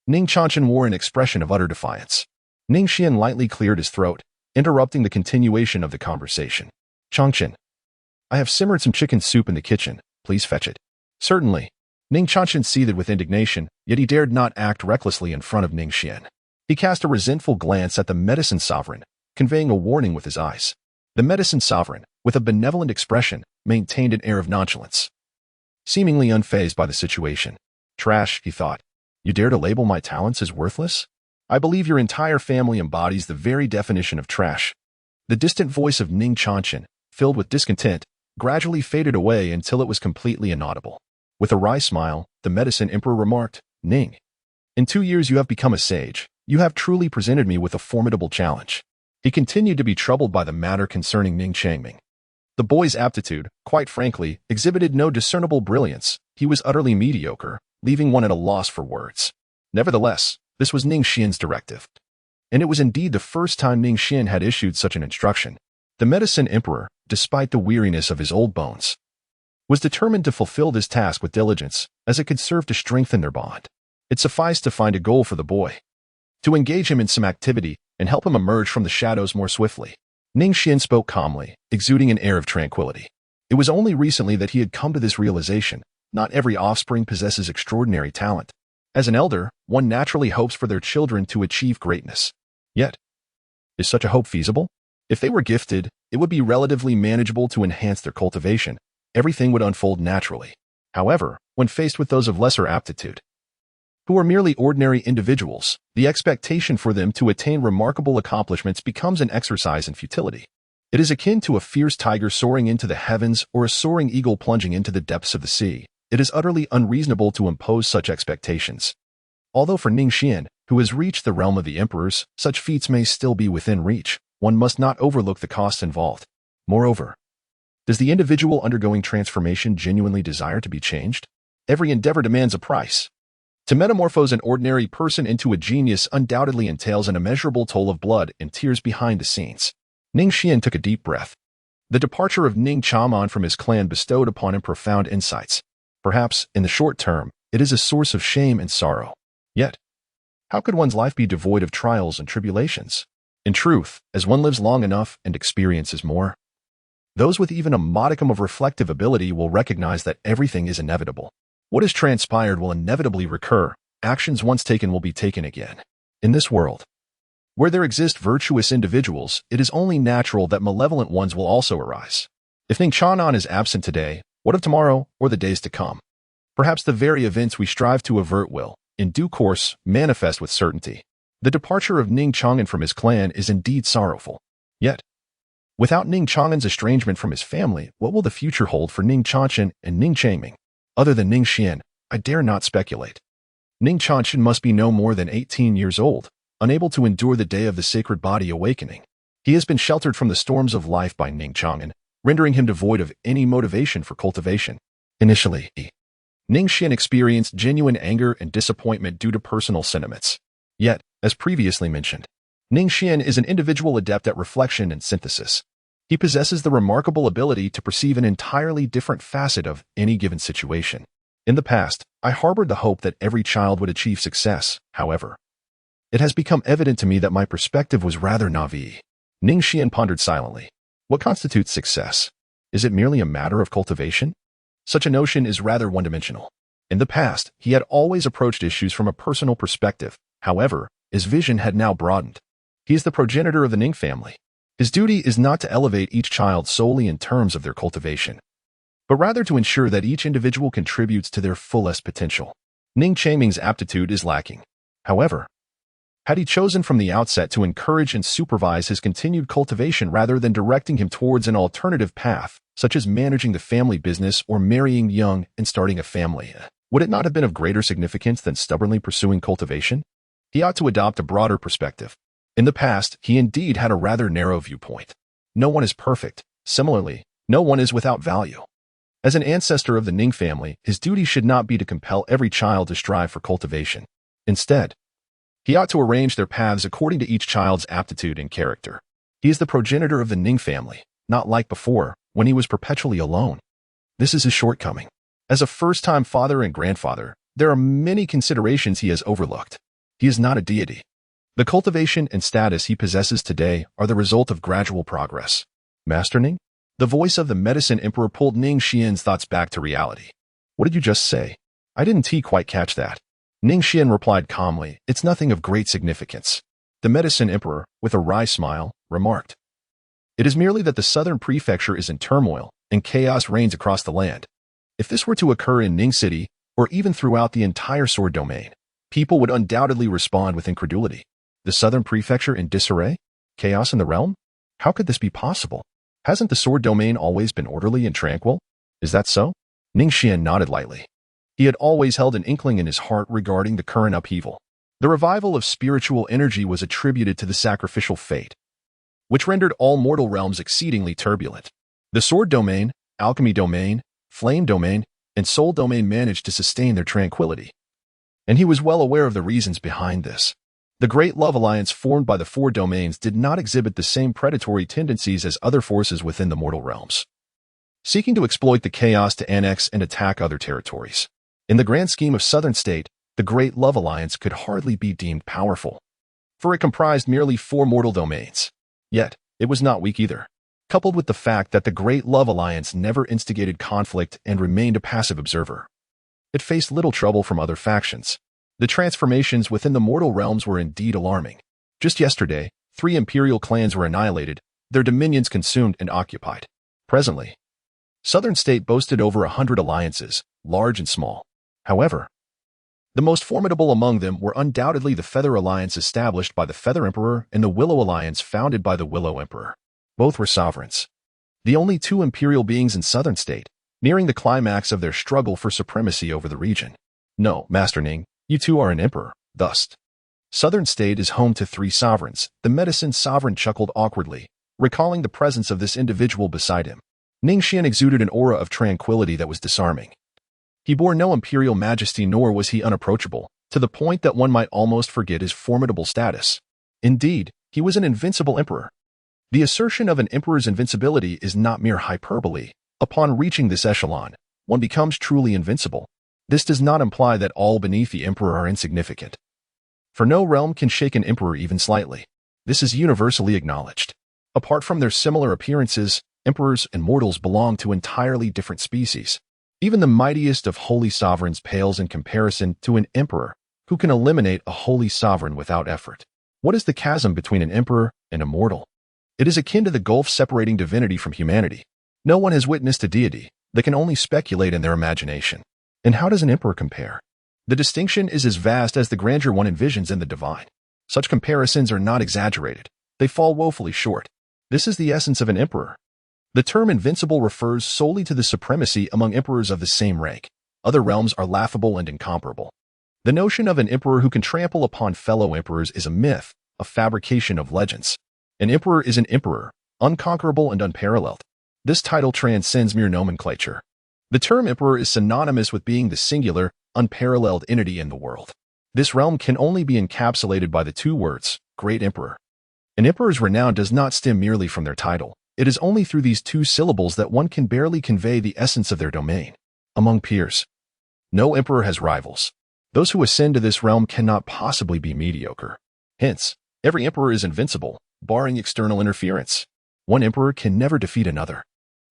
Ning Changchen wore an expression of utter defiance. Ning Xuan lightly cleared his throat, interrupting the continuation of the conversation. Changchen, I have simmered some chicken soup in the kitchen. Please fetch it. Certainly. Ning Changchen seethed with indignation, yet he dared not act recklessly in front of Ning Xuan. He cast a resentful glance at the medicine sovereign, conveying a warning with his eyes. The medicine sovereign, with a benevolent expression, maintained an air of nonchalance, seemingly unfazed by the situation. Trash, he thought. You dare to label my talents as worthless? I believe your entire family embodies the very definition of trash. The distant voice of Ning Changchen, filled with discontent, gradually faded away until it was completely inaudible. With a wry smile, the medicine emperor remarked, Ning, in 2 years you have become a sage. You have truly presented me with a formidable challenge. He continued to be troubled by the matter concerning Ning Changming. The boy's aptitude, quite frankly, exhibited no discernible brilliance. He was utterly mediocre, leaving one at a loss for words. Nevertheless, this was Ning Xuan's directive. And it was indeed the first time Ning Xuan had issued such an instruction. The medicine emperor, despite the weariness of his old bones, was determined to fulfill this task with diligence, as it could serve to strengthen their bond. It sufficed to find a goal for the boy, to engage him in some activity and help him emerge from the shadows more swiftly. Ning Xuan spoke calmly, exuding an air of tranquility. It was only recently that he had come to this realization. Not every offspring possesses extraordinary talent. As an elder, one naturally hopes for their children to achieve greatness. Yet, is such a hope feasible? If they were gifted, it would be relatively manageable to enhance their cultivation. Everything would unfold naturally. However, when faced with those of lesser aptitude, who are merely ordinary individuals, the expectation for them to attain remarkable accomplishments becomes an exercise in futility. It is akin to a fierce tiger soaring into the heavens or a soaring eagle plunging into the depths of the sea. It is utterly unreasonable to impose such expectations. Although for Ning Xuan, who has reached the realm of the emperors, such feats may still be within reach, one must not overlook the costs involved. Moreover, does the individual undergoing transformation genuinely desire to be changed? Every endeavor demands a price. To metamorphose an ordinary person into a genius undoubtedly entails an immeasurable toll of blood and tears behind the scenes. Ning Xuan took a deep breath. The departure of Ning Xuan from his clan bestowed upon him profound insights. Perhaps, in the short term, it is a source of shame and sorrow. Yet, how could one's life be devoid of trials and tribulations? In truth, as one lives long enough and experiences more, those with even a modicum of reflective ability will recognize that everything is inevitable. What has transpired will inevitably recur. Actions once taken will be taken again. In this world, where there exist virtuous individuals, it is only natural that malevolent ones will also arise. If Ning Xuan is absent today, what of tomorrow or the days to come? Perhaps the very events we strive to avert will, in due course, manifest with certainty. The departure of Ning Xuan from his clan is indeed sorrowful. Yet, without Ning Xuan's estrangement from his family, what will the future hold for Ning Xuan and Ning Changming? Other than Ning Xuan, I dare not speculate. Ning Xuan must be no more than 18 years old, unable to endure the day of the sacred body awakening. He has been sheltered from the storms of life by Ning Xuan, rendering him devoid of any motivation for cultivation. Initially, Ning Xuan experienced genuine anger and disappointment due to personal sentiments. Yet, as previously mentioned, Ning Xuan is an individual adept at reflection and synthesis. He possesses the remarkable ability to perceive an entirely different facet of any given situation. In the past, I harbored the hope that every child would achieve success. However, it has become evident to me that my perspective was rather naive. Ning Xuan pondered silently. What constitutes success? Is it merely a matter of cultivation? Such a notion is rather one-dimensional. In the past, he had always approached issues from a personal perspective. However, his vision had now broadened. He is the progenitor of the Ning family. His duty is not to elevate each child solely in terms of their cultivation, but rather to ensure that each individual contributes to their fullest potential. Ning Changming's aptitude is lacking. However, had he chosen from the outset to encourage and supervise his continued cultivation rather than directing him towards an alternative path, such as managing the family business or marrying young and starting a family, would it not have been of greater significance than stubbornly pursuing cultivation? He ought to adopt a broader perspective. In the past, he indeed had a rather narrow viewpoint. No one is perfect. Similarly, no one is without value. As an ancestor of the Ning family, his duty should not be to compel every child to strive for cultivation. Instead, he ought to arrange their paths according to each child's aptitude and character. He is the progenitor of the Ning family, not like before, when he was perpetually alone. This is his shortcoming. As a first-time father and grandfather, there are many considerations he has overlooked. He is not a deity. The cultivation and status he possesses today are the result of gradual progress. Master Ning? The voice of the medicine emperor pulled Ning Xuan's thoughts back to reality. What did you just say? I didn't quite catch that. Ning Xuan replied calmly, it's nothing of great significance. The medicine emperor, with a wry smile, remarked. It is merely that the southern prefecture is in turmoil, and chaos reigns across the land. If this were to occur in Ning City, or even throughout the entire sword domain, people would undoubtedly respond with incredulity. The southern prefecture in disarray? Chaos in the realm? How could this be possible? Hasn't the sword domain always been orderly and tranquil? Is that so? Ning Xuan nodded lightly. He had always held an inkling in his heart regarding the current upheaval. The revival of spiritual energy was attributed to the sacrificial fate, which rendered all mortal realms exceedingly turbulent. The sword domain, alchemy domain, flame domain, and soul domain managed to sustain their tranquility. And he was well aware of the reasons behind this. The great love alliance formed by the four domains did not exhibit the same predatory tendencies as other forces within the mortal realms, seeking to exploit the chaos to annex and attack other territories. In the grand scheme of Southern State, the Great Love Alliance could hardly be deemed powerful, for it comprised merely four mortal domains. Yet, it was not weak either. Coupled with the fact that the Great Love Alliance never instigated conflict and remained a passive observer, it faced little trouble from other factions. The transformations within the mortal realms were indeed alarming. Just yesterday, 3 imperial clans were annihilated, their dominions consumed and occupied. Presently, Southern State boasted over 100 alliances, large and small. However, the most formidable among them were undoubtedly the Feather Alliance established by the Feather Emperor and the Willow Alliance founded by the Willow Emperor. Both were sovereigns. The only 2 imperial beings in Southern State, nearing the climax of their struggle for supremacy over the region. No, Master Ning, you 2 are an emperor, thus. Southern State is home to 3 sovereigns. The medicine sovereign chuckled awkwardly, recalling the presence of this individual beside him. Ning Xuan exuded an aura of tranquility that was disarming. He bore no imperial majesty, nor was he unapproachable, to the point that one might almost forget his formidable status. Indeed, he was an invincible emperor. The assertion of an emperor's invincibility is not mere hyperbole. Upon reaching this echelon, one becomes truly invincible. This does not imply that all beneath the emperor are insignificant. For no realm can shake an emperor even slightly. This is universally acknowledged. Apart from their similar appearances, emperors and mortals belong to entirely different species. Even the mightiest of holy sovereigns pales in comparison to an emperor who can eliminate a holy sovereign without effort. What is the chasm between an emperor and a mortal? It is akin to the gulf separating divinity from humanity. No one has witnessed a deity. They can only speculate in their imagination. And how does an emperor compare? The distinction is as vast as the grandeur one envisions in the divine. Such comparisons are not exaggerated. They fall woefully short. This is the essence of an emperor. The term invincible refers solely to the supremacy among emperors of the same rank. Other realms are laughable and incomparable. The notion of an emperor who can trample upon fellow emperors is a myth, a fabrication of legends. An emperor is an emperor, unconquerable and unparalleled. This title transcends mere nomenclature. The term emperor is synonymous with being the singular, unparalleled entity in the world. This realm can only be encapsulated by the 2 words, Great Emperor. An emperor's renown does not stem merely from their title. It is only through these 2 syllables that one can barely convey the essence of their domain. Among peers, no emperor has rivals. Those who ascend to this realm cannot possibly be mediocre. Hence, every emperor is invincible, barring external interference. One emperor can never defeat another.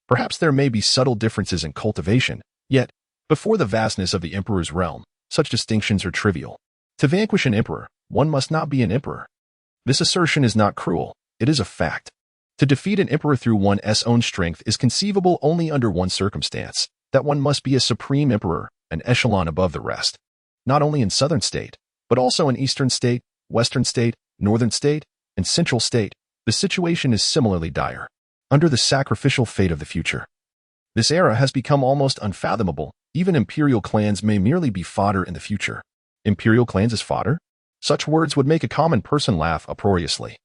Perhaps there may be subtle differences in cultivation, yet, before the vastness of the emperor's realm, such distinctions are trivial. To vanquish an emperor, one must not be an emperor. This assertion is not cruel, it is a fact. To defeat an emperor through one's own strength is conceivable only under one circumstance, that one must be a supreme emperor, an echelon above the rest. Not only in Southern State, but also in Eastern State, Western State, Northern State, and Central State, the situation is similarly dire. Under the sacrificial fate of the future, this era has become almost unfathomable. Even imperial clans may merely be fodder in the future. Imperial clans as fodder? Such words would make a common person laugh uproariously.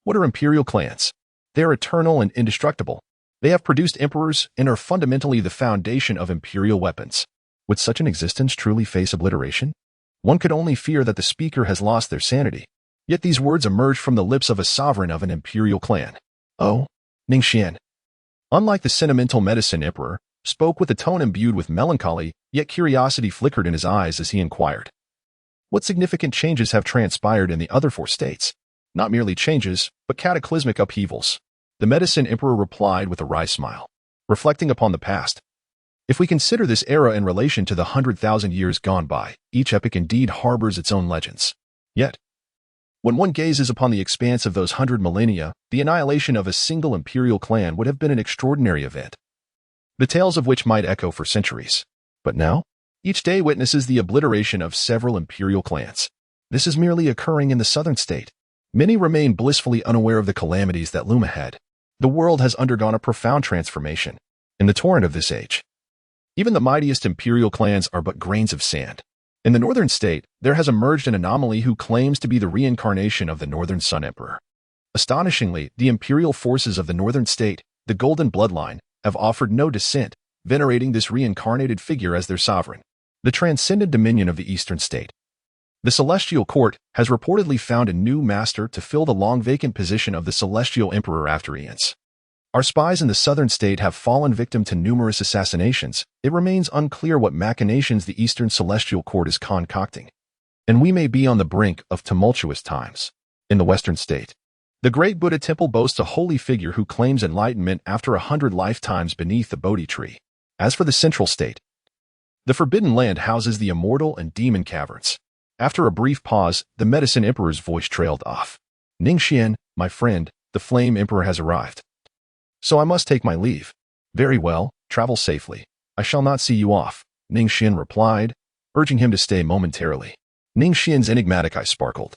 What are imperial clans? They are eternal and indestructible. They have produced emperors and are fundamentally the foundation of imperial weapons. Would such an existence truly face obliteration? One could only fear that the speaker has lost their sanity. Yet these words emerge from the lips of a sovereign of an imperial clan. Oh, Ning Xuan, unlike the sentimental medicine emperor, spoke with a tone imbued with melancholy, yet curiosity flickered in his eyes as he inquired. What significant changes have transpired in the other 4 states? Not merely changes, but cataclysmic upheavals. The medicine emperor replied with a wry smile, reflecting upon the past. If we consider this era in relation to the 100,000 years gone by, each epoch indeed harbors its own legends. Yet, when one gazes upon the expanse of those 100 millennia, the annihilation of a single imperial clan would have been an extraordinary event, the tales of which might echo for centuries. But now, each day witnesses the obliteration of several imperial clans. This is merely occurring in the Southern State. Many remain blissfully unaware of the calamities that loom ahead. The world has undergone a profound transformation. In the torrent of this age, even the mightiest imperial clans are but grains of sand. In the Northern State, there has emerged an anomaly who claims to be the reincarnation of the Northern Sun Emperor. Astonishingly, the imperial forces of the Northern State, the Golden Bloodline, have offered no dissent, venerating this reincarnated figure as their sovereign. The transcendent dominion of the Eastern State. The Celestial Court has reportedly found a new master to fill the long-vacant position of the Celestial Emperor after eons. Our spies in the Southern State have fallen victim to numerous assassinations. It remains unclear what machinations the Eastern Celestial Court is concocting, and we may be on the brink of tumultuous times. In the Western State, the Great Buddha Temple boasts a holy figure who claims enlightenment after 100 lifetimes beneath the Bodhi tree. As for the Central State, the Forbidden Land houses the Immortal and Demon Caverns. After a brief pause, the Medicine Emperor's voice trailed off. Ning Xuan, my friend, the Flame Emperor has arrived. So I must take my leave. Very well, travel safely. I shall not see you off, Ning Xuan replied, urging him to stay momentarily. Ning Xuan's enigmatic eyes sparkled.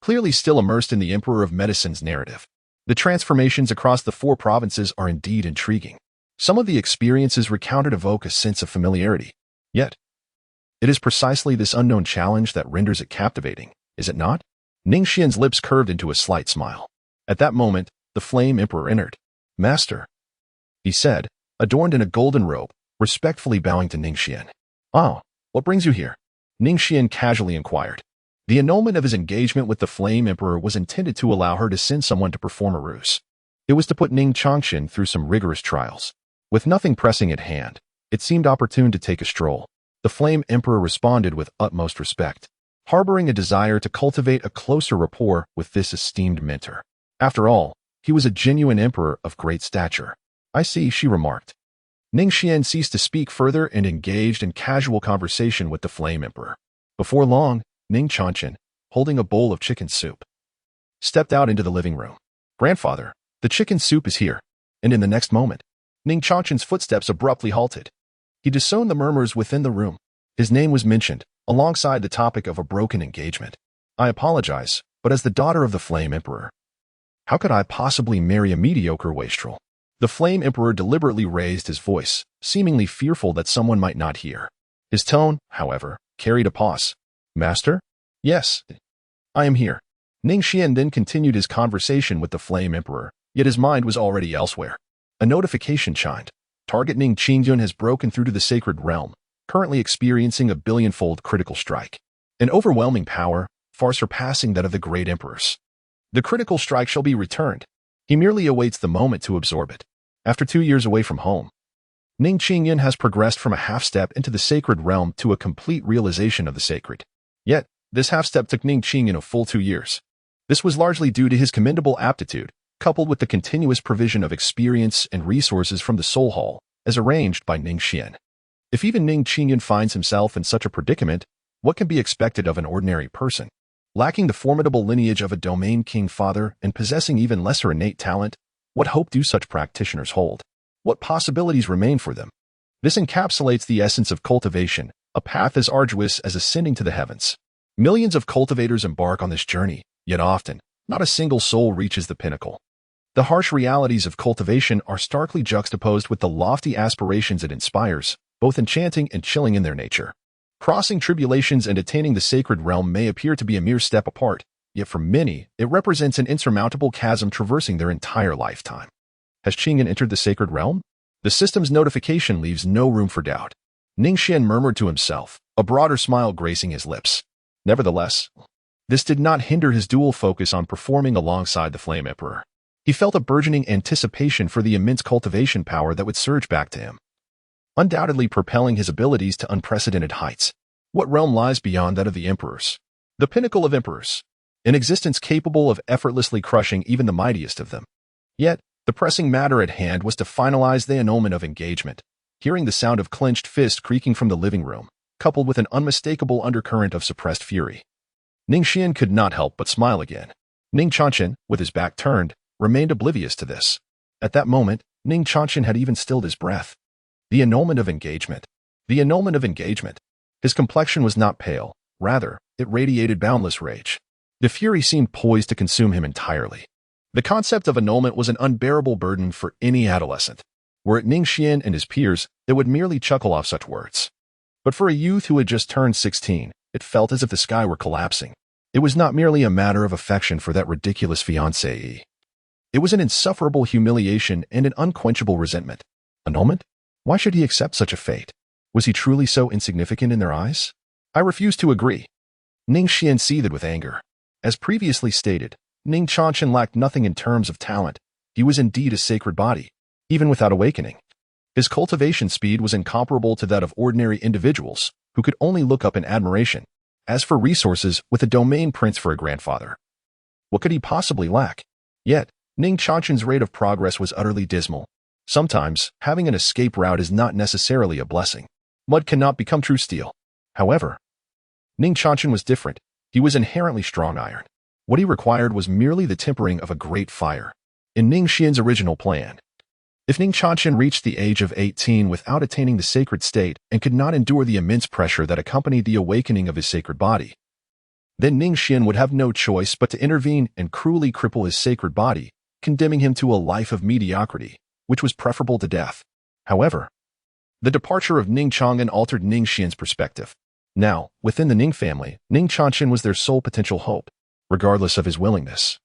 Clearly still immersed in the Emperor of Medicine's narrative. The transformations across the 4 provinces are indeed intriguing. Some of the experiences recounted evoke a sense of familiarity. Yet, it is precisely this unknown challenge that renders it captivating, is it not? Ning Xuan's lips curved into a slight smile. At that moment, the Flame Emperor entered. Master, he said, adorned in a golden robe, respectfully bowing to Ning Xuan. Oh, what brings you here? Ning Xuan casually inquired. The annulment of his engagement with the Flame Emperor was intended to allow her to send someone to perform a ruse. It was to put Ning Xuan through some rigorous trials. With nothing pressing at hand, it seemed opportune to take a stroll. The Flame Emperor responded with utmost respect, harboring a desire to cultivate a closer rapport with this esteemed mentor. After all, he was a genuine emperor of great stature. I see, she remarked. Ning Xuan ceased to speak further and engaged in casual conversation with the Flame Emperor. Before long, Ning Xuan, holding a bowl of chicken soup, stepped out into the living room. Grandfather, the chicken soup is here. And in the next moment, Ning Xuan's footsteps abruptly halted. He discerned the murmurs within the room. His name was mentioned, alongside the topic of a broken engagement. I apologize, but as the daughter of the Flame Emperor, how could I possibly marry a mediocre wastrel? The Flame Emperor deliberately raised his voice, seemingly fearful that someone might not hear. His tone, however, carried a pause. Master? Yes, I am here. Ning Xuan then continued his conversation with the Flame Emperor, yet his mind was already elsewhere. A notification chimed. Target Ning Xuan has broken through to the sacred realm, currently experiencing a billionfold critical strike. An overwhelming power, far surpassing that of the great emperors. The critical strike shall be returned. He merely awaits the moment to absorb it. After 2 years away from home, Ning Xuan has progressed from a half-step into the sacred realm to a complete realization of the sacred. Yet, this half-step took Ning Xuan a full 2 years. This was largely due to his commendable aptitude, coupled with the continuous provision of experience and resources from the Soul Hall, as arranged by Ning Xuan. If even Ning Xuan finds himself in such a predicament, what can be expected of an ordinary person? Lacking the formidable lineage of a domain king father and possessing even lesser innate talent, what hope do such practitioners hold? What possibilities remain for them? This encapsulates the essence of cultivation, a path as arduous as ascending to the heavens. Millions of cultivators embark on this journey, yet often, not a single soul reaches the pinnacle. The harsh realities of cultivation are starkly juxtaposed with the lofty aspirations it inspires, both enchanting and chilling in their nature. Crossing tribulations and attaining the sacred realm may appear to be a mere step apart, yet for many, it represents an insurmountable chasm traversing their entire lifetime. Has Qingyan entered the sacred realm? The system's notification leaves no room for doubt. Ning Xuan murmured to himself, a broader smile gracing his lips. Nevertheless, this did not hinder his dual focus on performing alongside the Flame Emperor. He felt a burgeoning anticipation for the immense cultivation power that would surge back to him, undoubtedly propelling his abilities to unprecedented heights. What realm lies beyond that of the emperors? The pinnacle of emperors, an existence capable of effortlessly crushing even the mightiest of them. Yet, the pressing matter at hand was to finalize the annulment of engagement. Hearing the sound of clenched fist creaking from the living room, coupled with an unmistakable undercurrent of suppressed fury, Ning Xuan could not help but smile again. Ning Xuan, with his back turned, remained oblivious to this. At that moment, Ning Xuan had even stilled his breath. The annulment of engagement. The annulment of engagement. His complexion was not pale. Rather, it radiated boundless rage. The fury seemed poised to consume him entirely. The concept of annulment was an unbearable burden for any adolescent. Were it Ning Xuan and his peers, they would merely chuckle off such words. But for a youth who had just turned 16, it felt as if the sky were collapsing. It was not merely a matter of affection for that ridiculous fiancée. It was an insufferable humiliation and an unquenchable resentment. Annulment? Why should he accept such a fate? Was he truly so insignificant in their eyes? I refuse to agree. Ning Xuan seethed with anger. As previously stated, Ning Xuan lacked nothing in terms of talent. He was indeed a sacred body, even without awakening. His cultivation speed was incomparable to that of ordinary individuals, who could only look up in admiration. As for resources, with a domain prince for a grandfather, what could he possibly lack? Yet, Ning Xuan's rate of progress was utterly dismal. Sometimes, having an escape route is not necessarily a blessing. Mud cannot become true steel. However, Ning Xuan was different. He was inherently strong iron. What he required was merely the tempering of a great fire. In Ning Xuan's original plan, if Ning Xuan reached the age of 18 without attaining the sacred state and could not endure the immense pressure that accompanied the awakening of his sacred body, then Ning Xuan would have no choice but to intervene and cruelly cripple his sacred body, condemning him to a life of mediocrity, which was preferable to death. However, the departure of Ning Xuan altered Ning Xuan's perspective. Now, within the Ning family, Ning Xuan was their sole potential hope, regardless of his willingness.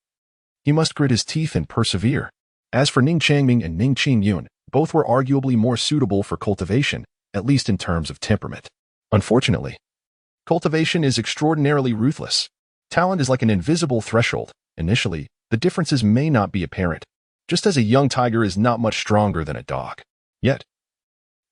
He must grit his teeth and persevere. As for Ning Changming and Ning Qingyun, both were arguably more suitable for cultivation, at least in terms of temperament. Unfortunately, cultivation is extraordinarily ruthless. Talent is like an invisible threshold. Initially, the differences may not be apparent, just as a young tiger is not much stronger than a dog. Yet,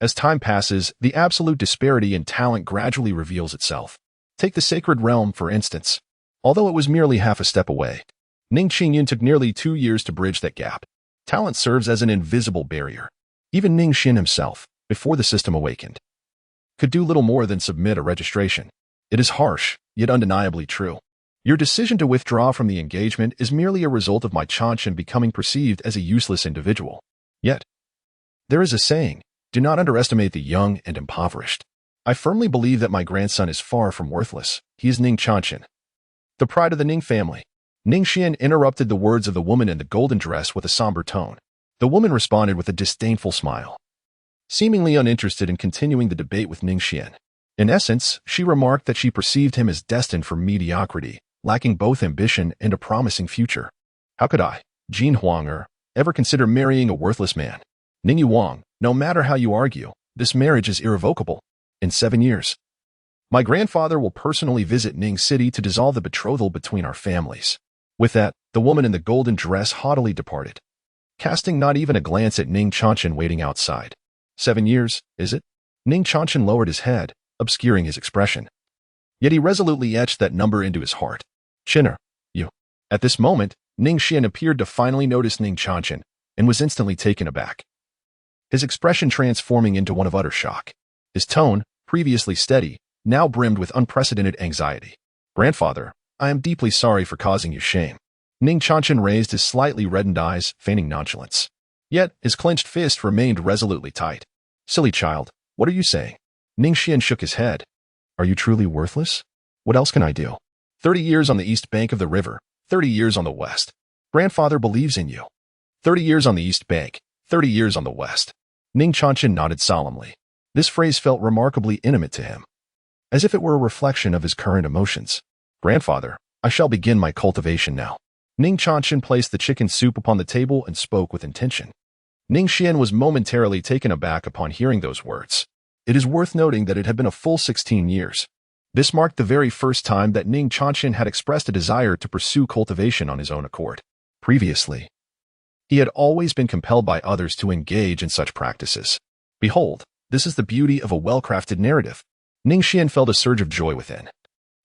as time passes, the absolute disparity in talent gradually reveals itself. Take the sacred realm, for instance. Although it was merely half a step away, Ning Qingyun took nearly 2 years to bridge that gap. Talent serves as an invisible barrier. Even Ning Xuan himself, before the system awakened, could do little more than submit a registration. It is harsh, yet undeniably true. Your decision to withdraw from the engagement is merely a result of my Chanshan becoming perceived as a useless individual. Yet, there is a saying, do not underestimate the young and impoverished. I firmly believe that my grandson is far from worthless. He is Ning Xuan, the pride of the Ning family. Ning Xuan interrupted the words of the woman in the golden dress with a somber tone. The woman responded with a disdainful smile, seemingly uninterested in continuing the debate with Ning Xuan. In essence, she remarked that she perceived him as destined for mediocrity, lacking both ambition and a promising future. How could I, Jin Huanger, ever consider marrying a worthless man? Ning Yuang, no matter how you argue, this marriage is irrevocable. In 7 years, my grandfather will personally visit Ning City to dissolve the betrothal between our families. With that, the woman in the golden dress haughtily departed, casting not even a glance at Ning Xuan waiting outside. 7 years, is it? Ning Xuan lowered his head, obscuring his expression. Yet he resolutely etched that number into his heart. Chinner, you. At this moment, Ning Xuan appeared to finally notice Ning Xuan and was instantly taken aback, his expression transforming into one of utter shock. His tone, previously steady, now brimmed with unprecedented anxiety. Grandfather, I am deeply sorry for causing you shame. Ning Xuan raised his slightly reddened eyes, feigning nonchalance. Yet, his clenched fist remained resolutely tight. Silly child, what are you saying? Ning Xuan shook his head. Are you truly worthless? What else can I do? 30 years on the east bank of the river, 30 years on the west. Grandfather believes in you. 30 years on the east bank, 30 years on the west. Ning Xuan nodded solemnly. This phrase felt remarkably intimate to him, as if it were a reflection of his current emotions. Grandfather, I shall begin my cultivation now. Ning Xuan placed the chicken soup upon the table and spoke with intention. Ning Xuan was momentarily taken aback upon hearing those words. It is worth noting that it had been a full 16 years. This marked the very first time that Ning Xuan had expressed a desire to pursue cultivation on his own accord. Previously, he had always been compelled by others to engage in such practices. Behold, this is the beauty of a well-crafted narrative. Ning Xuan felt a surge of joy within.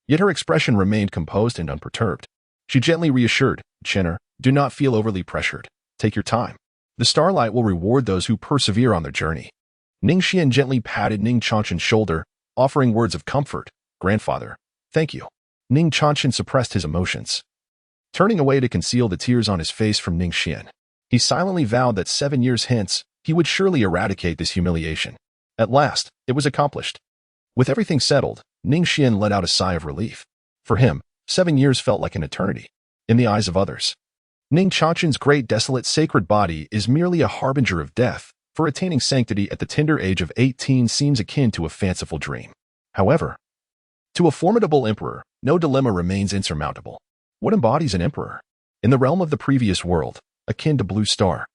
Yet her expression remained composed and unperturbed. She gently reassured, Chinner, do not feel overly pressured. Take your time. The starlight will reward those who persevere on their journey. Ning Xuan gently patted Ning Xuan's shoulder, offering words of comfort. Grandfather, thank you. Ning Xuan suppressed his emotions, turning away to conceal the tears on his face from Ning Xuan. He silently vowed that 7 years hence, he would surely eradicate this humiliation. At last, it was accomplished. With everything settled, Ning Xuan let out a sigh of relief. For him, 7 years felt like an eternity. In the eyes of others, Ning Xuan's great desolate sacred body is merely a harbinger of death, for attaining sanctity at the tender age of 18 seems akin to a fanciful dream. However, to a formidable emperor, no dilemma remains insurmountable. What embodies an emperor? In the realm of the previous world, akin to Blue Star,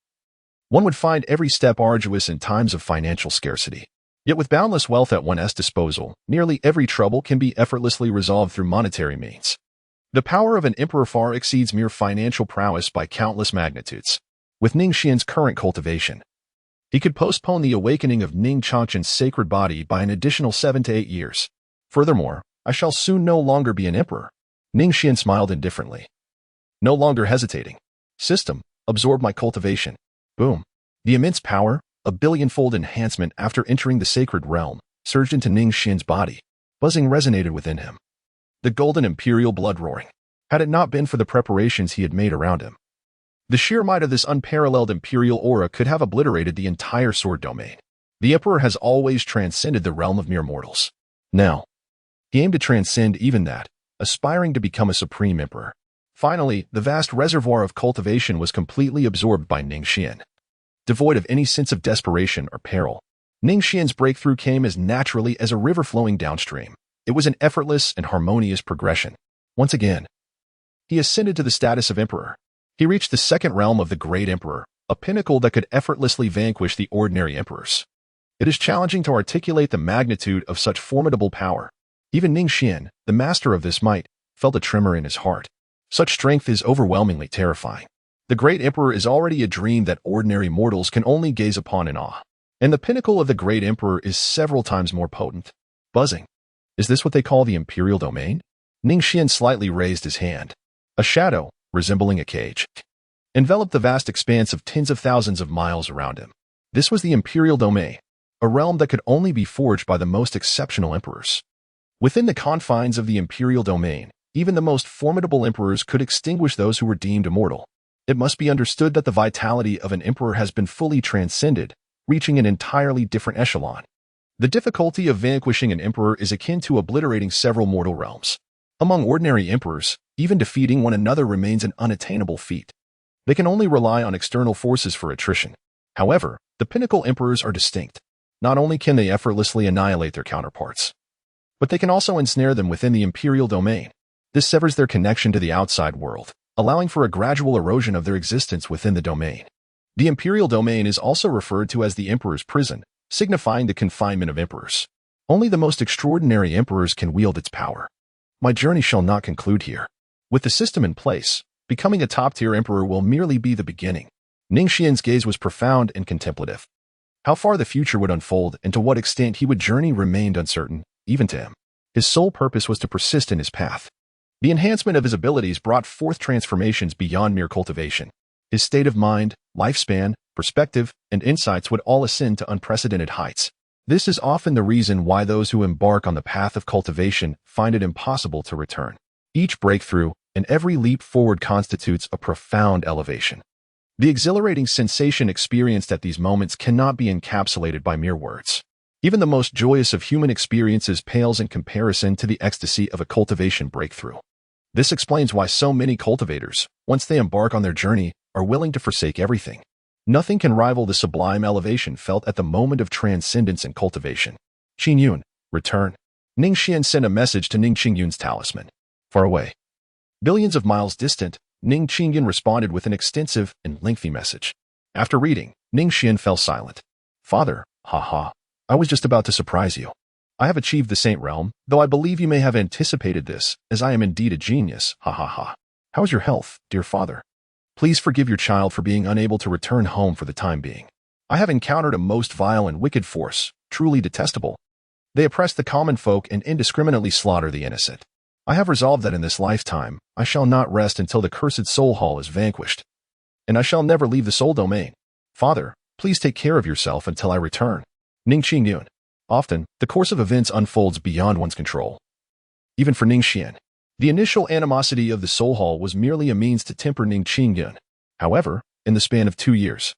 one would find every step arduous in times of financial scarcity. Yet with boundless wealth at one's disposal, nearly every trouble can be effortlessly resolved through monetary means. The power of an emperor far exceeds mere financial prowess by countless magnitudes. With Ning Xuan's current cultivation, he could postpone the awakening of Ning Xuan's sacred body by an additional 7 to 8 years. Furthermore, I shall soon no longer be an emperor. Ning Xuan smiled indifferently, no longer hesitating. System, absorb my cultivation. Boom. The immense power, a billionfold enhancement after entering the sacred realm, surged into Ning Xuan's body. Buzzing resonated within him. the golden imperial blood roaring, had it not been for the preparations he had made around him. The sheer might of this unparalleled imperial aura could have obliterated the entire sword domain. The Emperor has always transcended the realm of mere mortals. Now, he aimed to transcend even that, aspiring to become a supreme emperor. Finally, the vast reservoir of cultivation was completely absorbed by Ning Xuan. Devoid of any sense of desperation or peril, Ning Xuan's breakthrough came as naturally as a river flowing downstream. It was an effortless and harmonious progression. Once again, he ascended to the status of emperor. He reached the second realm of the great emperor, a pinnacle that could effortlessly vanquish the ordinary emperors. It is challenging to articulate the magnitude of such formidable power. Even Ning Xuan, the master of this might, felt a tremor in his heart. Such strength is overwhelmingly terrifying. The great emperor is already a dream that ordinary mortals can only gaze upon in awe. And the pinnacle of the great emperor is several times more potent. Buzzing. Is this what they call the imperial domain? Ning Xuan slightly raised his hand. A shadow, resembling a cage, enveloped the vast expanse of tens of thousands of miles around him. This was the imperial domain, a realm that could only be forged by the most exceptional emperors. Within the confines of the imperial domain, even the most formidable emperors could extinguish those who were deemed immortal. It must be understood that the vitality of an emperor has been fully transcended, reaching an entirely different echelon. The difficulty of vanquishing an emperor is akin to obliterating several mortal realms. Among ordinary emperors, even defeating one another remains an unattainable feat. They can only rely on external forces for attrition. However, the pinnacle emperors are distinct. Not only can they effortlessly annihilate their counterparts, but they can also ensnare them within the imperial domain. This severs their connection to the outside world, allowing for a gradual erosion of their existence within the domain. The imperial domain is also referred to as the emperor's prison, signifying the confinement of emperors. Only the most extraordinary emperors can wield its power. My journey shall not conclude here. With the system in place, becoming a top-tier emperor will merely be the beginning. Ning Xuan's gaze was profound and contemplative. How far the future would unfold and to what extent he would journey remained uncertain, even to him. His sole purpose was to persist in his path. The enhancement of his abilities brought forth transformations beyond mere cultivation. His state of mind, lifespan, perspective, and insights would all ascend to unprecedented heights. This is often the reason why those who embark on the path of cultivation find it impossible to return. Each breakthrough and every leap forward constitutes a profound elevation. The exhilarating sensation experienced at these moments cannot be encapsulated by mere words. Even the most joyous of human experiences pales in comparison to the ecstasy of a cultivation breakthrough. This explains why so many cultivators, once they embark on their journey, are willing to forsake everything. Nothing can rival the sublime elevation felt at the moment of transcendence and cultivation. Qingyun, return. Ning Xuan sent a message to Ning Qingyun's talisman. Far away, billions of miles distant, Ning Qingyun responded with an extensive and lengthy message. After reading, Ning Xuan fell silent. Father, I was just about to surprise you. I have achieved the Saint Realm, though I believe you may have anticipated this, as I am indeed a genius, How is your health, dear father? Please forgive your child for being unable to return home for the time being. I have encountered a most vile and wicked force, truly detestable. They oppress the common folk and indiscriminately slaughter the innocent. I have resolved that in this lifetime, I shall not rest until the cursed soul hall is vanquished. And I shall never leave the soul domain. Father, please take care of yourself until I return. Ning Qingyun. Often, the course of events unfolds beyond one's control. Even for Ning Xuan, the initial animosity of the soul hall was merely a means to temper Ning Qingyun. However, in the span of 2 years,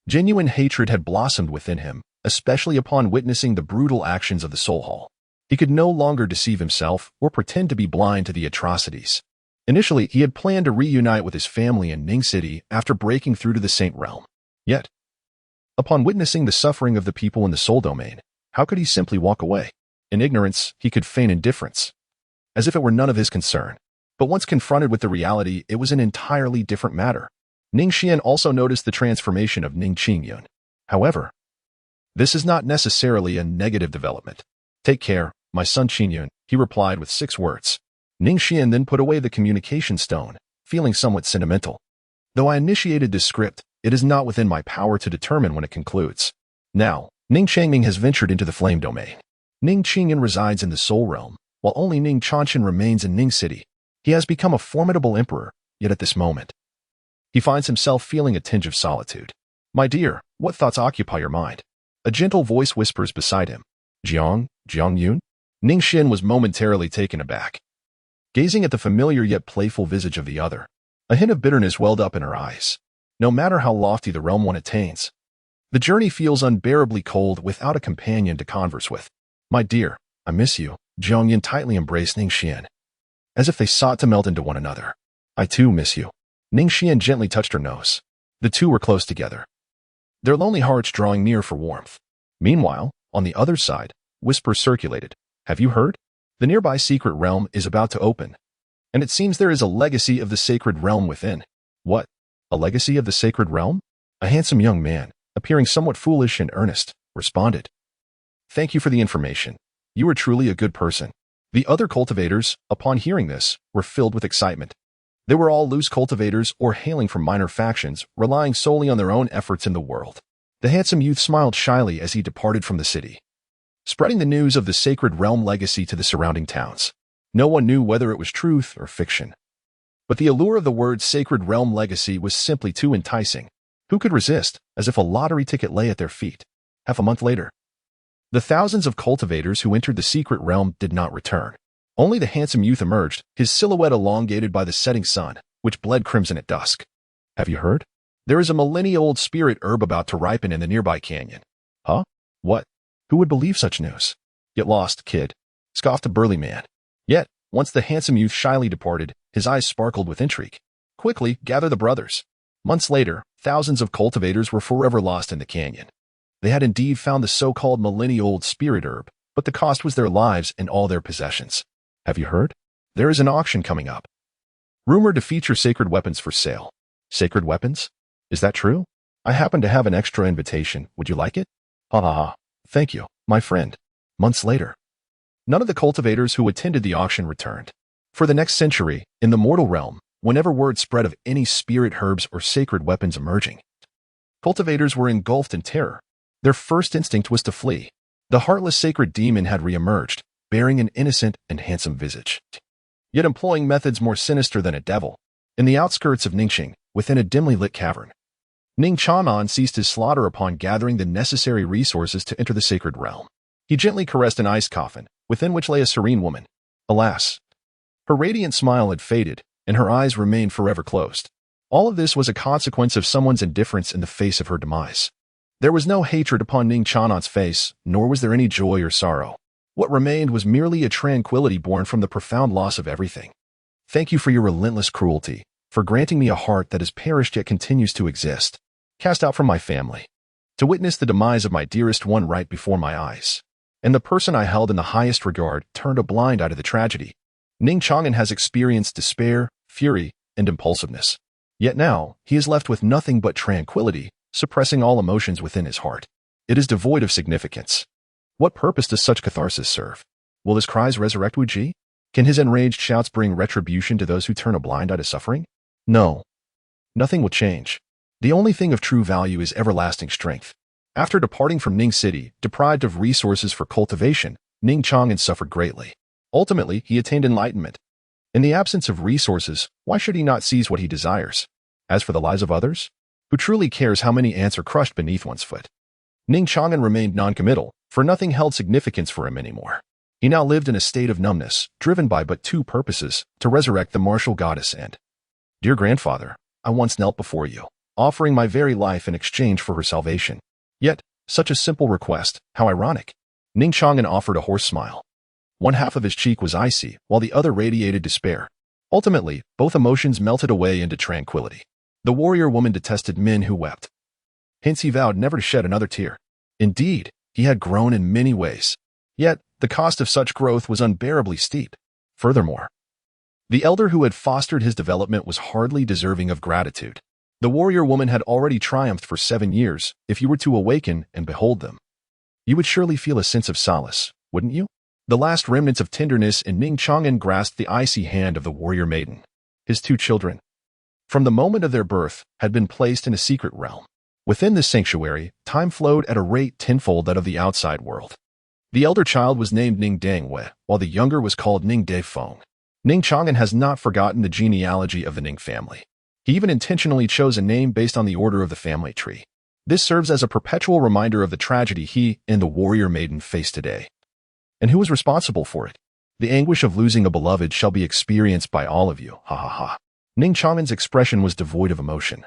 genuine hatred had blossomed within him, especially upon witnessing the brutal actions of the soul hall. He could no longer deceive himself or pretend to be blind to the atrocities. Initially, he had planned to reunite with his family in Ning City after breaking through to the Saint Realm. Yet, upon witnessing the suffering of the people in the soul domain, how could he simply walk away? In ignorance, he could feign indifference, as if it were none of his concern. But once confronted with the reality, it was an entirely different matter. Ning Xuan also noticed the transformation of Ning Qingyun. However, this is not necessarily a negative development. Take care, my son Qingyun, he replied with 6 words. Ning Xuan then put away the communication stone, feeling somewhat sentimental. Though I initiated this script, it is not within my power to determine when it concludes. Now, Ning Changming has ventured into the flame domain. Ning Qingyun resides in the soul realm, while only Ning Chanshan remains in Ning City. He has become a formidable emperor, yet at this moment, he finds himself feeling a tinge of solitude. My dear, what thoughts occupy your mind? A gentle voice whispers beside him. Jiang Yun? Ning Xuan was momentarily taken aback. gazing at the familiar yet playful visage of the other. A hint of bitterness welled up in her eyes. No matter how lofty the realm one attains, the journey feels unbearably cold without a companion to converse with. My dear, I miss you. Zhang Yin tightly embraced Ning Xuan, as if they sought to melt into one another. I too miss you. Ning Xuan gently touched her nose. The two were close together, their lonely hearts drawing near for warmth. Meanwhile, on the other side, whispers circulated. Have you heard? The nearby secret realm is about to open, and it seems there is a legacy of the sacred realm within. What? A legacy of the sacred realm? A handsome young man, appearing somewhat foolish and earnest, responded. Thank you for the information. You are truly a good person. The other cultivators, upon hearing this, were filled with excitement. They were all loose cultivators or hailing from minor factions, relying solely on their own efforts in the world. The handsome youth smiled shyly as he departed from the city, spreading the news of the sacred realm legacy to the surrounding towns. No one knew whether it was truth or fiction, but the allure of the word sacred realm legacy was simply too enticing. Who could resist, as if a lottery ticket lay at their feet? Half a month later, the thousands of cultivators who entered the secret realm did not return. Only the handsome youth emerged, his silhouette elongated by the setting sun, which bled crimson at dusk. Have you heard? There is a millennia-old spirit herb about to ripen in the nearby canyon. Huh? What? Who would believe such news? Get lost, kid, scoffed a burly man. Yet, once the handsome youth shyly departed, his eyes sparkled with intrigue. Quickly, gather the brothers. Months later, thousands of cultivators were forever lost in the canyon. They had indeed found the so-called millennia-old spirit herb, but the cost was their lives and all their possessions. Have you heard? There is an auction coming up, rumored to feature sacred weapons for sale. Sacred weapons? Is that true? I happen to have an extra invitation. Would you like it? Ha ha ha. Thank you, my friend. Months later, none of the cultivators who attended the auction returned. For the next century, in the mortal realm, whenever word spread of any spirit herbs or sacred weapons emerging, cultivators were engulfed in terror. Their first instinct was to flee. The heartless sacred demon had re-emerged, bearing an innocent and handsome visage, yet employing methods more sinister than a devil. In the outskirts of Ningxing, within a dimly lit cavern, Ning Xuan ceased his slaughter upon gathering the necessary resources to enter the sacred realm. He gently caressed an iced coffin, within which lay a serene woman. Alas, her radiant smile had faded, and her eyes remained forever closed. All of this was a consequence of someone's indifference in the face of her demise. There was no hatred upon Ning Xuan's face, nor was there any joy or sorrow. What remained was merely a tranquility born from the profound loss of everything. Thank you for your relentless cruelty, for granting me a heart that has perished yet continues to exist, cast out from my family, to witness the demise of my dearest one right before my eyes. And the person I held in the highest regard turned a blind eye to the tragedy. Ning Xuan has experienced despair, fury, and impulsiveness. Yet now, he is left with nothing but tranquility, suppressing all emotions within his heart. It is devoid of significance. What purpose does such catharsis serve? Will his cries resurrect Wu Ji? Can his enraged shouts bring retribution to those who turn a blind eye to suffering? No. Nothing will change. The only thing of true value is everlasting strength. After departing from Ning City, deprived of resources for cultivation, Ning Xuan suffered greatly. Ultimately, he attained enlightenment. In the absence of resources, why should he not seize what he desires? As for the lives of others, who truly cares how many ants are crushed beneath one's foot? Ning Xuan remained noncommittal, for nothing held significance for him anymore. He now lived in a state of numbness, driven by but two purposes, to resurrect the martial goddess and, Dear grandfather, I once knelt before you, offering my very life in exchange for her salvation. Yet, such a simple request, how ironic. Ning Xuan offered a hoarse smile. One half of his cheek was icy, while the other radiated despair. Ultimately, both emotions melted away into tranquility. The warrior woman detested men who wept. Hence he vowed never to shed another tear. Indeed, he had grown in many ways. Yet, the cost of such growth was unbearably steep. Furthermore, the elder who had fostered his development was hardly deserving of gratitude. The warrior woman had already triumphed for 7 years. If you were to awaken and behold them, you would surely feel a sense of solace, wouldn't you? The last remnants of tenderness in Ning Xuan grasped the icy hand of the warrior maiden. His 2 children, from the moment of their birth, had been placed in a secret realm. Within this sanctuary, time flowed at a rate tenfold that of the outside world. The elder child was named Ning Dangwei, while the younger was called Ning Defeng. Ning Xuan has not forgotten the genealogy of the Ning family. He even intentionally chose a name based on the order of the family tree. This serves as a perpetual reminder of the tragedy he and the warrior maiden face today. And who is responsible for it? The anguish of losing a beloved shall be experienced by all of you, ha ha ha. Ning Chang'an's expression was devoid of emotion.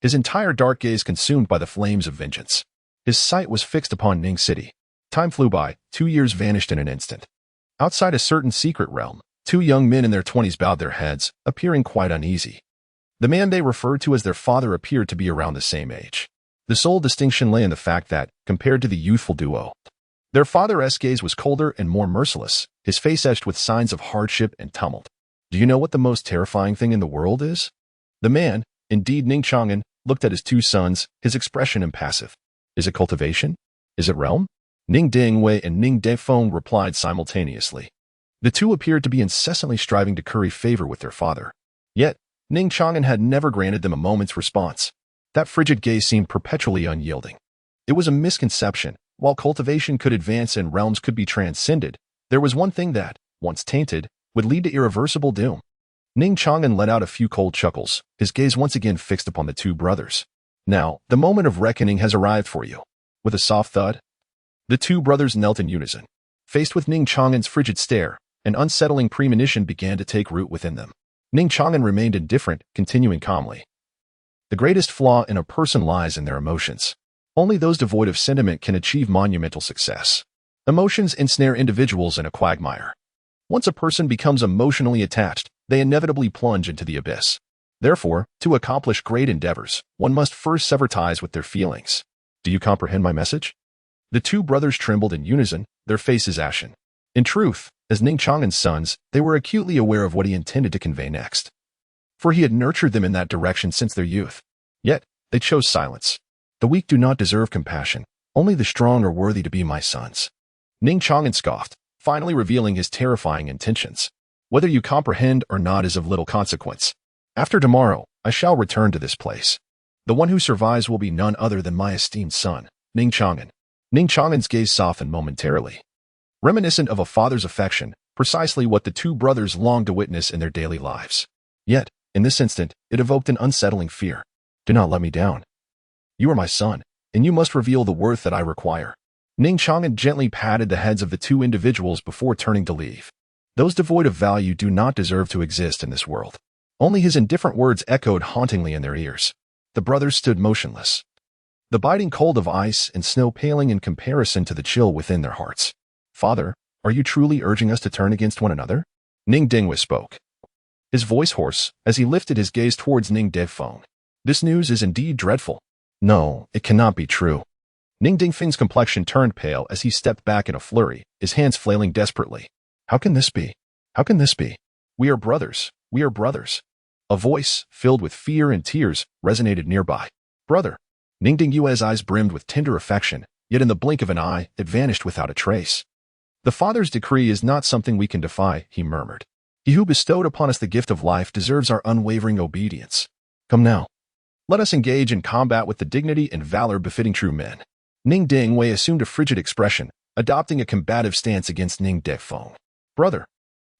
His entire dark gaze consumed by the flames of vengeance. His sight was fixed upon Ning City. Time flew by, 2 years vanished in an instant. Outside a certain secret realm, 2 young men in their 20s bowed their heads, appearing quite uneasy. The man they referred to as their father appeared to be around the same age. The sole distinction lay in the fact that, compared to the youthful duo, their father's gaze was colder and more merciless, his face etched with signs of hardship and tumult. Do you know what the most terrifying thing in the world is? The man, indeed Ning Chang'an, looked at his 2 sons, his expression impassive. Is it cultivation? Is it realm? Ning Dingwei and Ning Defeng replied simultaneously. The 2 appeared to be incessantly striving to curry favor with their father. Yet, Ning Chang'an had never granted them a moment's response. That frigid gaze seemed perpetually unyielding. It was a misconception. While cultivation could advance and realms could be transcended, there was one thing that, once tainted, would lead to irreversible doom. Ning Chang'an let out a few cold chuckles, his gaze once again fixed upon the 2 brothers. Now, the moment of reckoning has arrived for you. With a soft thud, the 2 brothers knelt in unison. Faced with Ning Chang'an's frigid stare, an unsettling premonition began to take root within them. Ning Chang'an remained indifferent, continuing calmly. The greatest flaw in a person lies in their emotions. Only those devoid of sentiment can achieve monumental success. Emotions ensnare individuals in a quagmire. Once a person becomes emotionally attached, they inevitably plunge into the abyss. Therefore, to accomplish great endeavors, one must first sever ties with their feelings. Do you comprehend my message? The 2 brothers trembled in unison, their faces ashen. In truth, as Ning Chang'an's sons, they were acutely aware of what he intended to convey next. For he had nurtured them in that direction since their youth. Yet, they chose silence. The weak do not deserve compassion. Only the strong are worthy to be my sons. Ning Chang'an scoffed, finally revealing his terrifying intentions. Whether you comprehend or not is of little consequence. After tomorrow, I shall return to this place. The one who survives will be none other than my esteemed son, Ning Chang'an. Ning Chang'an's gaze softened momentarily. Reminiscent of a father's affection, precisely what the 2 brothers longed to witness in their daily lives. Yet, in this instant, it evoked an unsettling fear. Do not let me down. You are my son, and you must reveal the worth that I require. Ning Chang'an gently patted the heads of the 2 individuals before turning to leave. Those devoid of value do not deserve to exist in this world. Only his indifferent words echoed hauntingly in their ears. The brothers stood motionless, the biting cold of ice and snow paling in comparison to the chill within their hearts. Father, are you truly urging us to turn against one another? Ning Dingwei spoke, his voice hoarse, as he lifted his gaze towards Ning Defeng. This news is indeed dreadful. No, it cannot be true. Ning Dingfeng's complexion turned pale as he stepped back in a flurry, his hands flailing desperately. How can this be? How can this be? We are brothers. We are brothers. A voice, filled with fear and tears, resonated nearby. Brother. Ning Dingyue's eyes brimmed with tender affection, yet in the blink of an eye, it vanished without a trace. The Father's decree is not something we can defy, he murmured. He who bestowed upon us the gift of life deserves our unwavering obedience. Come now. Let us engage in combat with the dignity and valor befitting true men. Ning Dingwei assumed a frigid expression, adopting a combative stance against Ning Defeng. Brother.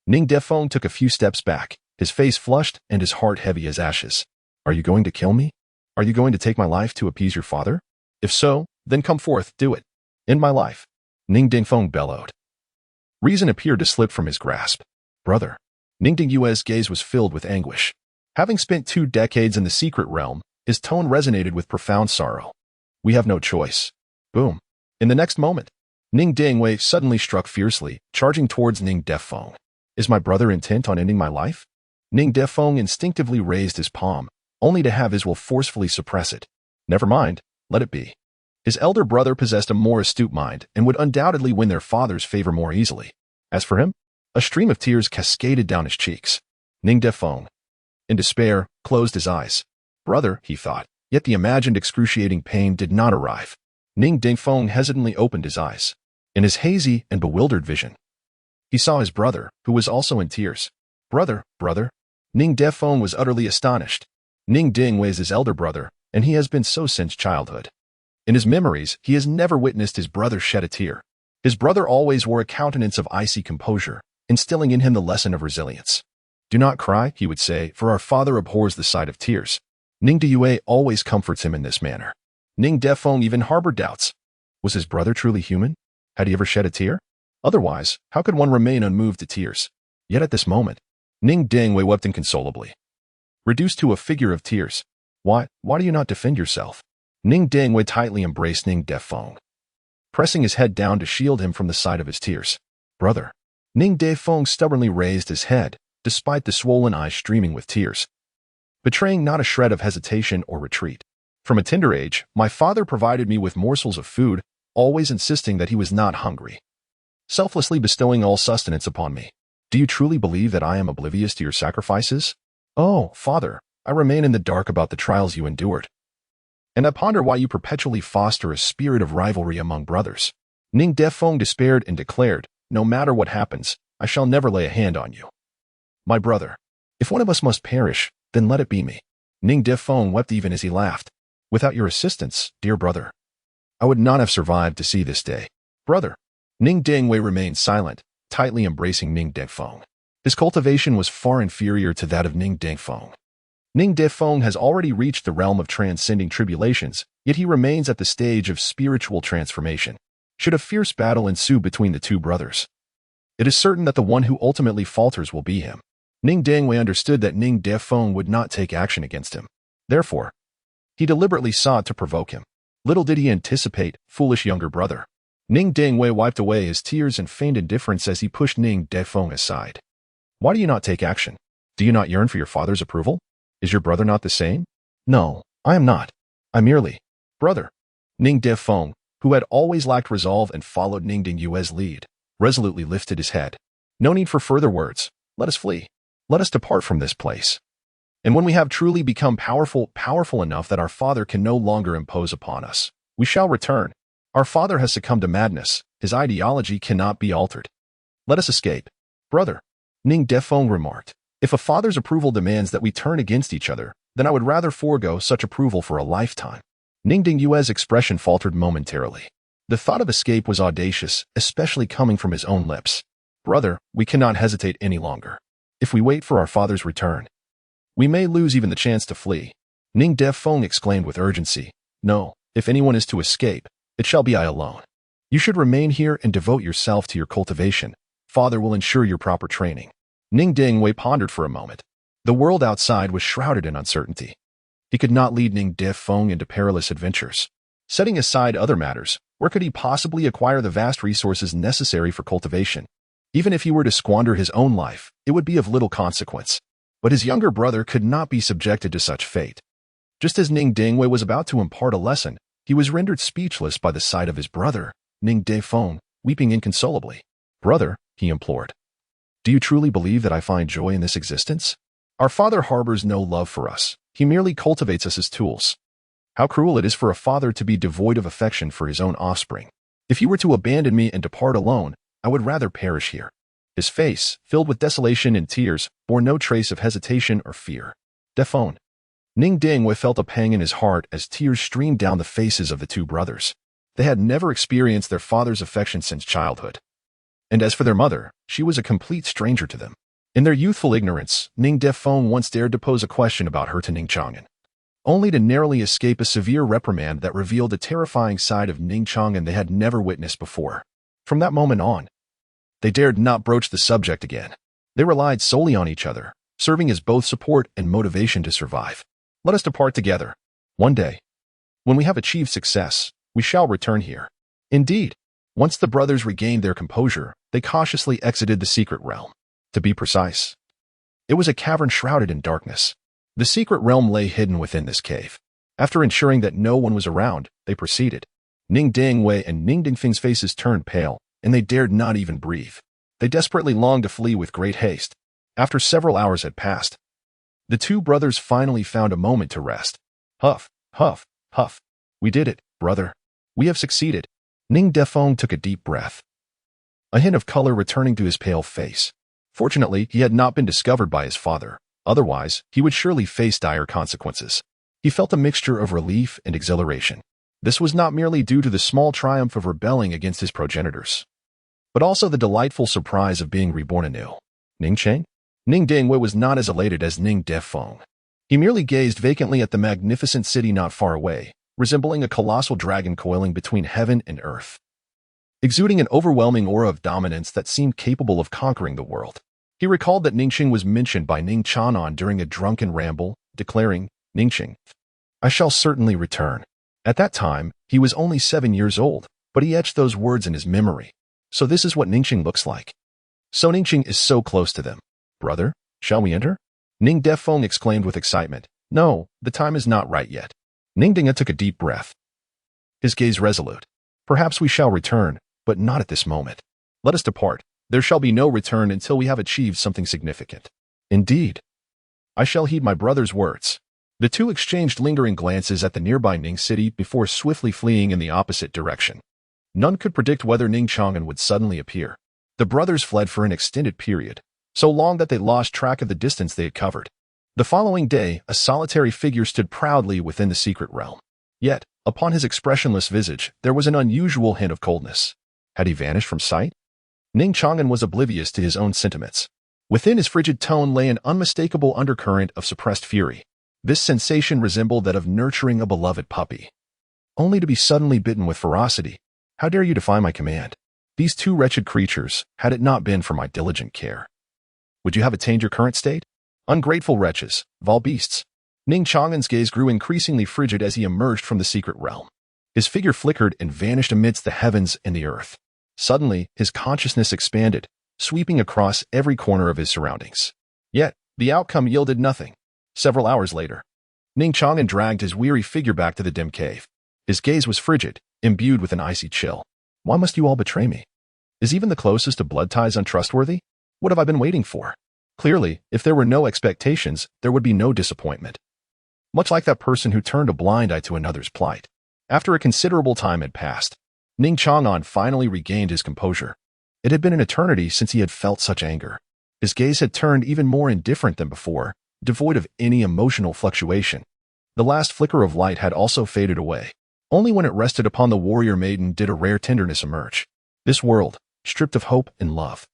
Ning Defeng took a few steps back, his face flushed and his heart heavy as ashes. Are you going to kill me? Are you going to take my life to appease your father? If so, then come forth, do it. End my life. Ning Dingfeng bellowed. Reason appeared to slip from his grasp. Brother. Ning Dingyue's gaze was filled with anguish. Having spent 2 decades in the secret realm, his tone resonated with profound sorrow. We have no choice. Boom. In the next moment, Ning Dingwei suddenly struck fiercely, charging towards Ning Defeng. Is my brother intent on ending my life? Ning Defeng instinctively raised his palm, only to have his will forcefully suppress it. Never mind, let it be. His elder brother possessed a more astute mind and would undoubtedly win their father's favor more easily. As for him, a stream of tears cascaded down his cheeks. Ning Defeng, in despair, closed his eyes. Brother, he thought, yet the imagined excruciating pain did not arrive. Ning Dingfeng hesitantly opened his eyes. In his hazy and bewildered vision, he saw his brother, who was also in tears. Brother. Ning Defeng was utterly astonished. Ning Dingwei is his elder brother, and he has been so since childhood. In his memories, he has never witnessed his brother shed a tear. His brother always wore a countenance of icy composure, instilling in him the lesson of resilience. Do not cry, he would say, for our father abhors the sight of tears. Ning Diyue always comforts him in this manner. Ning Defeng even harbored doubts. Was his brother truly human? Had he ever shed a tear? Otherwise, how could one remain unmoved to tears? Yet at this moment, Ning Dingwei wept inconsolably. Reduced to a figure of tears. Why do you not defend yourself? Ning Dingwei tightly embraced Ning Defeng, pressing his head down to shield him from the sight of his tears. Brother. Ning Defeng stubbornly raised his head, despite the swollen eyes streaming with tears, betraying not a shred of hesitation or retreat. From a tender age, my father provided me with morsels of food, always insisting that he was not hungry, selflessly bestowing all sustenance upon me. Do you truly believe that I am oblivious to your sacrifices? Oh, Father, I remain in the dark about the trials you endured. And I ponder why you perpetually foster a spirit of rivalry among brothers. Ning Defeng despaired and declared, no matter what happens, I shall never lay a hand on you. My brother, if one of us must perish, then let it be me. Ning Defeng wept even as he laughed. Without your assistance, dear brother, I would not have survived to see this day. Brother. Ning Dingwei remained silent, tightly embracing Ning Defeng. His cultivation was far inferior to that of Ning Defeng. Ning Defeng has already reached the realm of transcending tribulations, yet he remains at the stage of spiritual transformation. Should a fierce battle ensue between the two brothers, it is certain that the one who ultimately falters will be him. Ning Dingwei understood that Ning Defeng would not take action against him. Therefore, he deliberately sought to provoke him. Little did he anticipate, foolish younger brother. Ning Dingwei wiped away his tears and feigned indifference as he pushed Ning Defeng aside. Why do you not take action? Do you not yearn for your father's approval? Is your brother not the same? No, I am not. I merely... Brother. Ning Defeng, who had always lacked resolve and followed Ning Dingyue's lead, resolutely lifted his head. No need for further words. Let us flee. Let us depart from this place. And when we have truly become powerful enough that our father can no longer impose upon us, we shall return. Our father has succumbed to madness. His ideology cannot be altered. Let us escape. Brother. Ning Defeng remarked. If a father's approval demands that we turn against each other, then I would rather forego such approval for a lifetime. Ning Dingyue's expression faltered momentarily. The thought of escape was audacious, especially coming from his own lips. Brother, we cannot hesitate any longer. If we wait for our father's return, we may lose even the chance to flee. Ning Defeng exclaimed with urgency. No, if anyone is to escape, it shall be I alone. You should remain here and devote yourself to your cultivation. Father will ensure your proper training. Ning Dingwei pondered for a moment. The world outside was shrouded in uncertainty. He could not lead Ning Defeng into perilous adventures. Setting aside other matters, where could he possibly acquire the vast resources necessary for cultivation? Even if he were to squander his own life, it would be of little consequence. But his younger brother could not be subjected to such fate. Just as Ning Dingwei was about to impart a lesson, he was rendered speechless by the sight of his brother, Ning Defeng, weeping inconsolably. Brother, he implored. Do you truly believe that I find joy in this existence? Our father harbors no love for us. He merely cultivates us as tools. How cruel it is for a father to be devoid of affection for his own offspring. If you were to abandon me and depart alone, I would rather perish here. His face, filled with desolation and tears, bore no trace of hesitation or fear. Defeng. Ning Dingwei felt a pang in his heart as tears streamed down the faces of the two brothers. They had never experienced their father's affection since childhood. And as for their mother, she was a complete stranger to them. In their youthful ignorance, Ning Defeng once dared to pose a question about her to Ning Chang'an, only to narrowly escape a severe reprimand that revealed a terrifying side of Ning Chang'an they had never witnessed before. From that moment on, they dared not broach the subject again. They relied solely on each other, serving as both support and motivation to survive. Let us depart together. One day, when we have achieved success, we shall return here. Indeed, once the brothers regained their composure, they cautiously exited the secret realm. To be precise, it was a cavern shrouded in darkness. The secret realm lay hidden within this cave. After ensuring that no one was around, they proceeded. Ning Dingwei and Ning Dingfeng's faces turned pale, and they dared not even breathe. They desperately longed to flee with great haste. After several hours had passed, the two brothers finally found a moment to rest. Huff, huff, huff. We did it, brother. We have succeeded. Ning Defeng took a deep breath, a hint of color returning to his pale face. Fortunately, he had not been discovered by his father. Otherwise, he would surely face dire consequences. He felt a mixture of relief and exhilaration. This was not merely due to the small triumph of rebelling against his progenitors, but also the delightful surprise of being reborn anew. Ning Cheng? Ning Dingwei was not as elated as Ning Defeng. He merely gazed vacantly at the magnificent city not far away, resembling a colossal dragon coiling between heaven and earth. exuding an overwhelming aura of dominance that seemed capable of conquering the world. He recalled that Ningxing was mentioned by Ning Xuan during a drunken ramble, declaring, "Ningxing, I shall certainly return." At that time, he was only 7 years old, but he etched those words in his memory. So this is what Ningxing looks like. So Ningxing is so close to them. Brother, shall we enter? Ning Defeng exclaimed with excitement. No, the time is not right yet. Ning Dinga took a deep breath. His gaze resolute. Perhaps we shall return, but not at this moment. Let us depart. There shall be no return until we have achieved something significant. Indeed. I shall heed my brother's words. The two exchanged lingering glances at the nearby Ning city before swiftly fleeing in the opposite direction. None could predict whether Ning Chang'an would suddenly appear. The brothers fled for an extended period, so long that they lost track of the distance they had covered. The following day, a solitary figure stood proudly within the secret realm. Yet, upon his expressionless visage, there was an unusual hint of coldness. Had he vanished from sight? Ning Chang'an was oblivious to his own sentiments. Within his frigid tone lay an unmistakable undercurrent of suppressed fury. This sensation resembled that of nurturing a beloved puppy. Only to be suddenly bitten with ferocity. How dare you defy my command? These two wretched creatures, had it not been for my diligent care. Would you have attained your current state? Ungrateful wretches, vile beasts. Ning Chang'an's gaze grew increasingly frigid as he emerged from the secret realm. His figure flickered and vanished amidst the heavens and the earth. Suddenly, his consciousness expanded, sweeping across every corner of his surroundings. Yet, the outcome yielded nothing. Several hours later, Ning Chang'an dragged his weary figure back to the dim cave. His gaze was frigid, imbued with an icy chill. Why must you all betray me? Is even the closest of blood ties untrustworthy? What have I been waiting for? Clearly, if there were no expectations, there would be no disappointment. Much like that person who turned a blind eye to another's plight. After a considerable time had passed, Ning Chang'an finally regained his composure. It had been an eternity since he had felt such anger. His gaze had turned even more indifferent than before, devoid of any emotional fluctuation. The last flicker of light had also faded away. Only when it rested upon the warrior maiden did a rare tenderness emerge. This world, stripped of hope and love,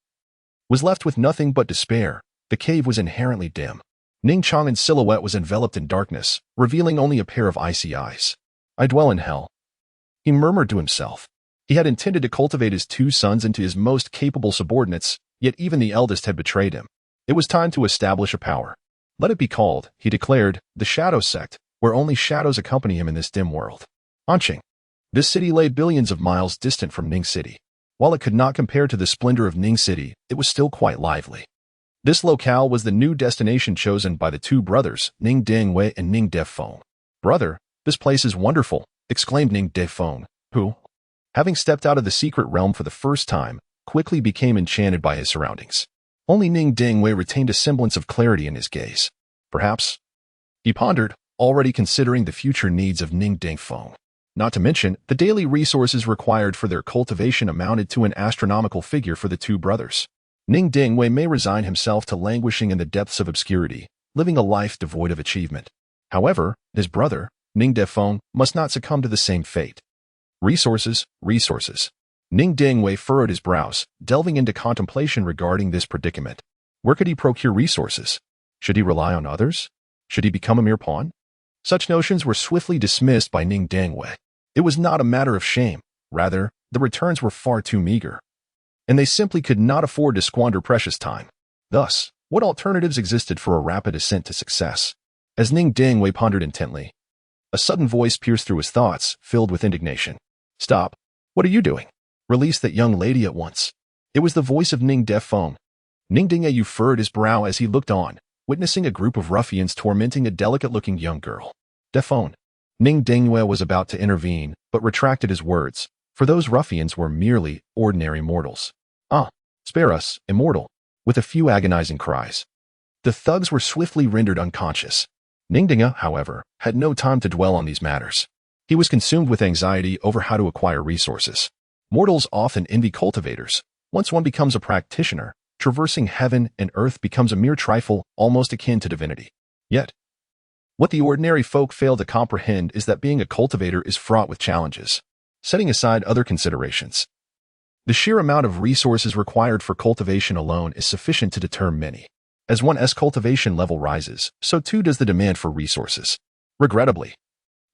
was left with nothing but despair. The cave was inherently dim. Ning Chang'an's silhouette was enveloped in darkness, revealing only a pair of icy eyes. I dwell in hell, he murmured to himself. He had intended to cultivate his two sons into his most capable subordinates, yet even the eldest had betrayed him. It was time to establish a power. Let it be called, he declared, the Shadow Sect, where only shadows accompany him in this dim world. Anqing. This city lay billions of miles distant from Ning City. While it could not compare to the splendor of Ning City, it was still quite lively. This locale was the new destination chosen by the two brothers, Ning Dingwei and Ning Defeng. Brother, this place is wonderful, exclaimed Ning Defeng, who, having stepped out of the secret realm for the first time, quickly became enchanted by his surroundings. Only Ning Dingwei retained a semblance of clarity in his gaze. Perhaps, he pondered, already considering the future needs of Ning Defeng. Not to mention, the daily resources required for their cultivation amounted to an astronomical figure for the two brothers. Ning Dingwei may resign himself to languishing in the depths of obscurity, living a life devoid of achievement. However, his brother, Ning Defeng, must not succumb to the same fate. Resources, resources. Ning Dingwei furrowed his brows, delving into contemplation regarding this predicament. Where could he procure resources? Should he rely on others? Should he become a mere pawn? Such notions were swiftly dismissed by Ning Dingwei. It was not a matter of shame. Rather, the returns were far too meager, and they simply could not afford to squander precious time. Thus, what alternatives existed for a rapid ascent to success? As Ning Dingwei pondered intently, a sudden voice pierced through his thoughts, filled with indignation. Stop. What are you doing? Release that young lady at once. It was the voice of Ning Defeng. Ning Dingwei furrowed his brow as he looked on, witnessing a group of ruffians tormenting a delicate-looking young girl. Defeng. Ning Dingwei was about to intervene, but retracted his words, for those ruffians were merely ordinary mortals. Ah, spare us, Immortal, with a few agonizing cries. The thugs were swiftly rendered unconscious. Ning Dingwei, however, had no time to dwell on these matters. He was consumed with anxiety over how to acquire resources. Mortals often envy cultivators. Once one becomes a practitioner, traversing heaven and earth becomes a mere trifle, almost akin to divinity. Yet, what the ordinary folk fail to comprehend is that being a cultivator is fraught with challenges. Setting aside other considerations, the sheer amount of resources required for cultivation alone is sufficient to deter many. As one's cultivation level rises, so too does the demand for resources. Regrettably,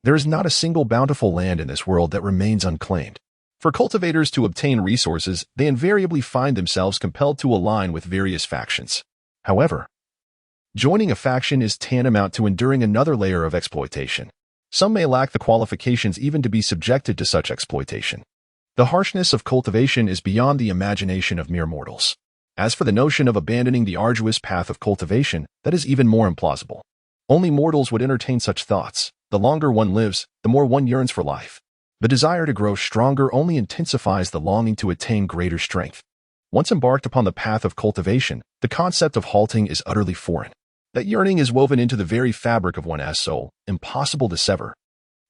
there is not a single bountiful land in this world that remains unclaimed. For cultivators to obtain resources, they invariably find themselves compelled to align with various factions. However, joining a faction is tantamount to enduring another layer of exploitation. Some may lack the qualifications even to be subjected to such exploitation. The harshness of cultivation is beyond the imagination of mere mortals. As for the notion of abandoning the arduous path of cultivation, that is even more implausible. Only mortals would entertain such thoughts. The longer one lives, the more one yearns for life. The desire to grow stronger only intensifies the longing to attain greater strength. Once embarked upon the path of cultivation, the concept of halting is utterly foreign. That yearning is woven into the very fabric of one's soul, impossible to sever.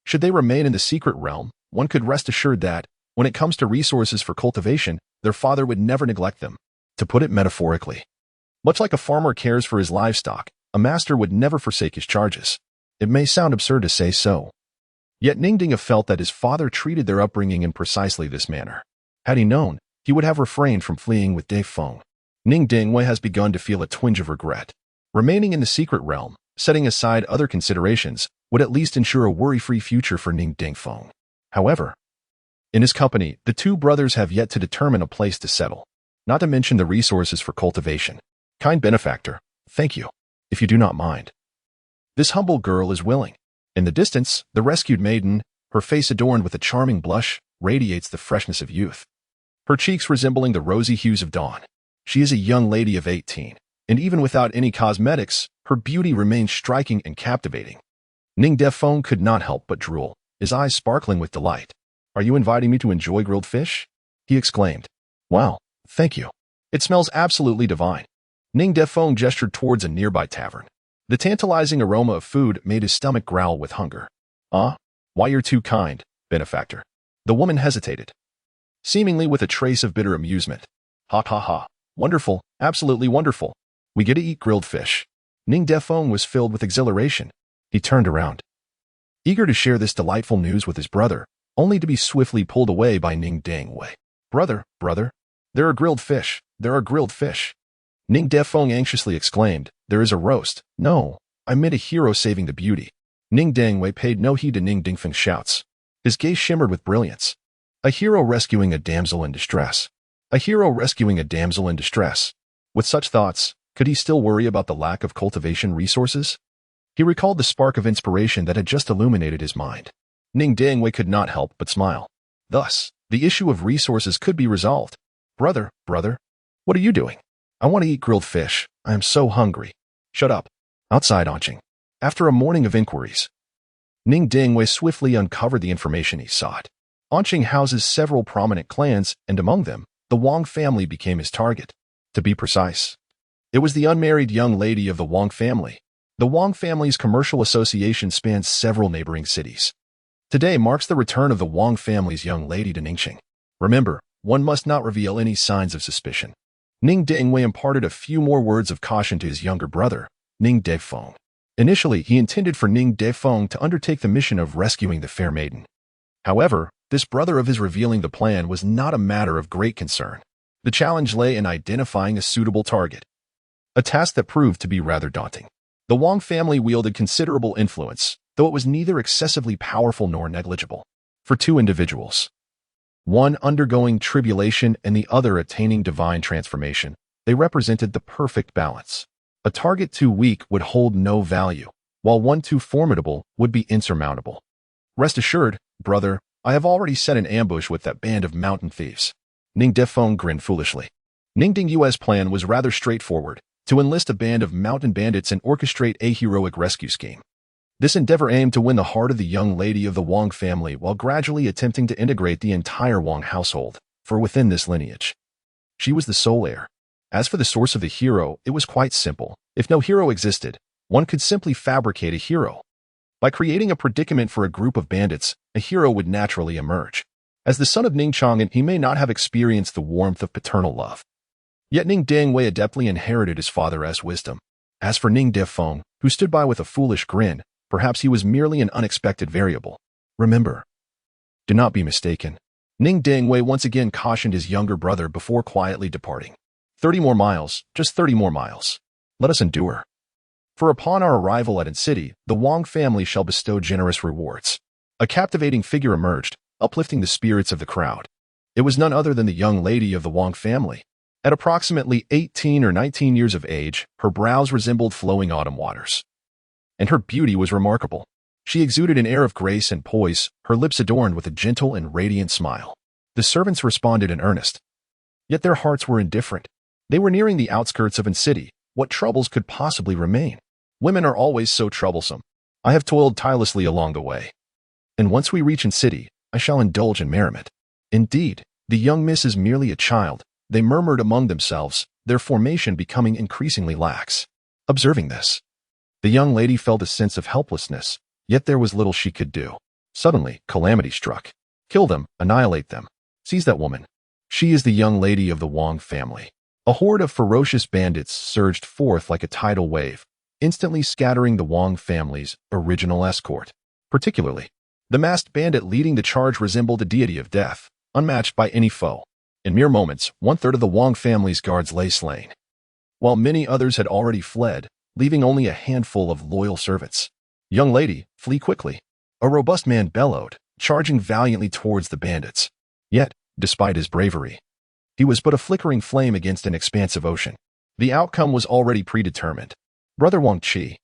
Should they remain in the secret realm, one could rest assured that, when it comes to resources for cultivation, their father would never neglect them. To put it metaphorically, much like a farmer cares for his livestock, a master would never forsake his charges. It may sound absurd to say so. Yet Ning Ding felt that his father treated their upbringing in precisely this manner. Had he known, he would have refrained from fleeing with Dave Feng. Ning Dingwei has begun to feel a twinge of regret. Remaining in the secret realm, setting aside other considerations, would at least ensure a worry-free future for Ning Dingfeng. However, in his company, the two brothers have yet to determine a place to settle, not to mention the resources for cultivation. Kind benefactor, thank you, if you do not mind. This humble girl is willing. In the distance, the rescued maiden, her face adorned with a charming blush, radiates the freshness of youth. Her cheeks resembling the rosy hues of dawn. She is a young lady of 18, and even without any cosmetics, her beauty remains striking and captivating. Ning Defeng could not help but drool, his eyes sparkling with delight. "Are you inviting me to enjoy grilled fish?" he exclaimed. "Wow, thank you. It smells absolutely divine." Ning Defeng gestured towards a nearby tavern. The tantalizing aroma of food made his stomach growl with hunger. "Ah, why you're too kind, benefactor." The woman hesitated, seemingly with a trace of bitter amusement. "Ha ha ha. Wonderful, absolutely wonderful. We get to eat grilled fish." Ning Defeng was filled with exhilaration. He turned around, eager to share this delightful news with his brother, only to be swiftly pulled away by Ning Dingwei. Brother, there are grilled fish, there are grilled fish." Ning Defeng anxiously exclaimed, "There is a roast." "No, I meant a hero saving the beauty." Ning Dingwei paid no heed to Ning Dingfeng's shouts. His gaze shimmered with brilliance. A hero rescuing a damsel in distress. A hero rescuing a damsel in distress. With such thoughts, could he still worry about the lack of cultivation resources? He recalled the spark of inspiration that had just illuminated his mind. Ning Dingwei could not help but smile. Thus, the issue of resources could be resolved. Brother, what are you doing?" "I want to eat grilled fish. I am so hungry." "Shut up." Outside Anqing. After a morning of inquiries, Ning Dingwei swiftly uncovered the information he sought. Anqing houses several prominent clans, and among them, the Wang family became his target. To be precise, it was the unmarried young lady of the Wang family. The Wang family's commercial association spans several neighboring cities. Today marks the return of the Wang family's young lady to Ningxing. Remember, one must not reveal any signs of suspicion. Ning Dingwei imparted a few more words of caution to his younger brother, Ning Defeng. Initially, he intended for Ning Defeng to undertake the mission of rescuing the fair maiden. However, this brother of his revealing the plan was not a matter of great concern. The challenge lay in identifying a suitable target, a task that proved to be rather daunting. The Wang family wielded considerable influence, though it was neither excessively powerful nor negligible. For two individuals, one undergoing tribulation and the other attaining divine transformation, they represented the perfect balance. A target too weak would hold no value, while one too formidable would be insurmountable. "Rest assured, brother, I have already set an ambush with that band of mountain thieves." Ning Defeng grinned foolishly. Ning Dingyue's plan was rather straightforward, to enlist a band of mountain bandits and orchestrate a heroic rescue scheme. This endeavor aimed to win the heart of the young lady of the Wang family while gradually attempting to integrate the entire Wang household, for within this lineage, she was the sole heir. As for the source of the hero, it was quite simple. If no hero existed, one could simply fabricate a hero. By creating a predicament for a group of bandits, a hero would naturally emerge. As the son of Ning Chang'an, he may not have experienced the warmth of paternal love. Yet Ning Dingwei adeptly inherited his father's wisdom. As for Ning Defeng, who stood by with a foolish grin, perhaps he was merely an unexpected variable. Remember, do not be mistaken. Ning Dingwei once again cautioned his younger brother before quietly departing. 30 more miles, just 30 more miles. Let us endure. For upon our arrival at An City, the Wang family shall bestow generous rewards. A captivating figure emerged, uplifting the spirits of the crowd. It was none other than the young lady of the Wang family. At approximately 18 or 19 years of age, her brows resembled flowing autumn waters. And her beauty was remarkable. She exuded an air of grace and poise, her lips adorned with a gentle and radiant smile. The servants responded in earnest. Yet their hearts were indifferent. They were nearing the outskirts of a city. What troubles could possibly remain? Women are always so troublesome. I have toiled tirelessly along the way. And once we reach a city, I shall indulge in merriment. Indeed, the young miss is merely a child, they murmured among themselves, their formation becoming increasingly lax. Observing this, the young lady felt a sense of helplessness, yet there was little she could do. Suddenly, calamity struck. Kill them, annihilate them. Seize that woman. She is the young lady of the Wang family. A horde of ferocious bandits surged forth like a tidal wave, instantly scattering the Wang family's original escort. Particularly, the masked bandit leading the charge resembled a deity of death, unmatched by any foe. In mere moments, 1/3 of the Wang family's guards lay slain, while many others had already fled, leaving only a handful of loyal servants. Young lady, flee quickly. A robust man bellowed, charging valiantly towards the bandits. Yet, despite his bravery, he was but a flickering flame against an expansive ocean. The outcome was already predetermined. Brother Wang Qi.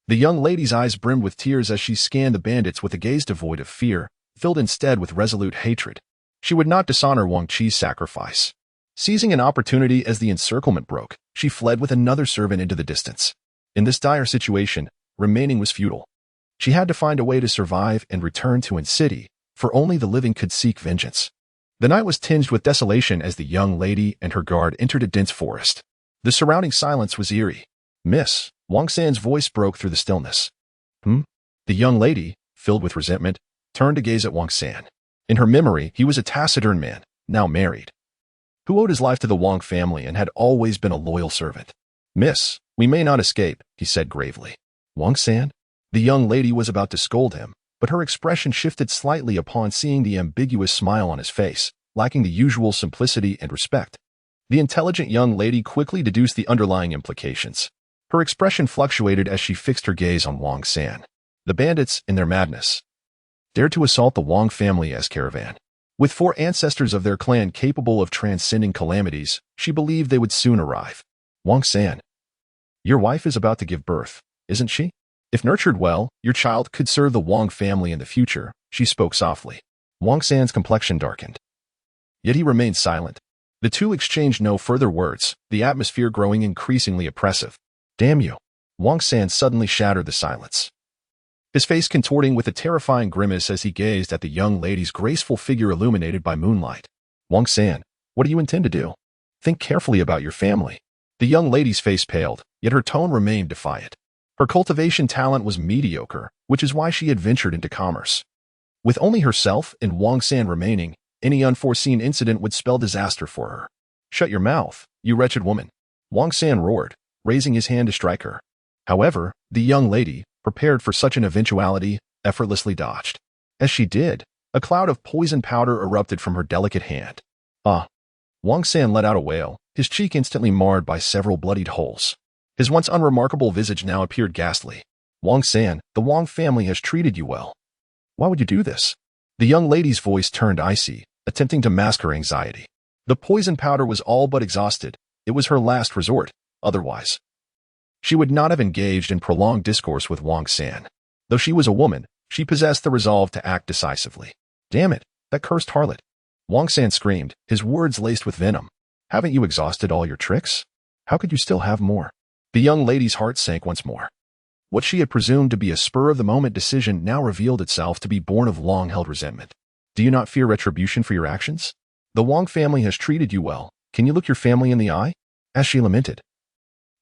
The young lady's eyes brimmed with tears as she scanned the bandits with a gaze devoid of fear, filled instead with resolute hatred. She would not dishonor Wang Qi's sacrifice. Seizing an opportunity as the encirclement broke, she fled with another servant into the distance. In this dire situation, remaining was futile. She had to find a way to survive and return to an city, for only the living could seek vengeance. The night was tinged with desolation as the young lady and her guard entered a dense forest. The surrounding silence was eerie. Miss, Wang San's voice broke through the stillness. The young lady, filled with resentment, turned to gaze at Wang San. In her memory, he was a taciturn man, now married, who owed his life to the Wang family and had always been a loyal servant. Miss, we may not escape, he said gravely. Wang San? The young lady was about to scold him, but her expression shifted slightly upon seeing the ambiguous smile on his face, lacking the usual simplicity and respect. The intelligent young lady quickly deduced the underlying implications. Her expression fluctuated as she fixed her gaze on Wang San. The bandits, in their madness, dared to assault the Wang family as caravan. With 4 ancestors of their clan capable of transcending calamities, she believed they would soon arrive. Wang San, your wife is about to give birth, isn't she? If nurtured well, your child could serve the Wang family in the future, she spoke softly. Wang San's complexion darkened. Yet he remained silent. The two exchanged no further words, the atmosphere growing increasingly oppressive. Damn you! Wang San suddenly shattered the silence, his face contorting with a terrifying grimace as he gazed at the young lady's graceful figure illuminated by moonlight. Wang San, what do you intend to do? Think carefully about your family. The young lady's face paled, yet her tone remained defiant. Her cultivation talent was mediocre, which is why she had ventured into commerce. With only herself and Wang San remaining, any unforeseen incident would spell disaster for her. Shut your mouth, you wretched woman! Wang San roared, raising his hand to strike her. However, the young lady, prepared for such an eventuality, effortlessly dodged. As she did, a cloud of poison powder erupted from her delicate hand. Ah! Wang San let out a wail, his cheek instantly marred by several bloodied holes. His once unremarkable visage now appeared ghastly. Wang San, the Wang family has treated you well. Why would you do this? The young lady's voice turned icy, attempting to mask her anxiety. The poison powder was all but exhausted. It was her last resort. Otherwise, she would not have engaged in prolonged discourse with Wang San. Though she was a woman, she possessed the resolve to act decisively. Damn it, that cursed harlot! Wang San screamed, his words laced with venom. Haven't you exhausted all your tricks? How could you still have more? The young lady's heart sank once more. What she had presumed to be a spur-of-the-moment decision now revealed itself to be born of long-held resentment. Do you not fear retribution for your actions? The Wang family has treated you well. Can you look your family in the eye? As she lamented,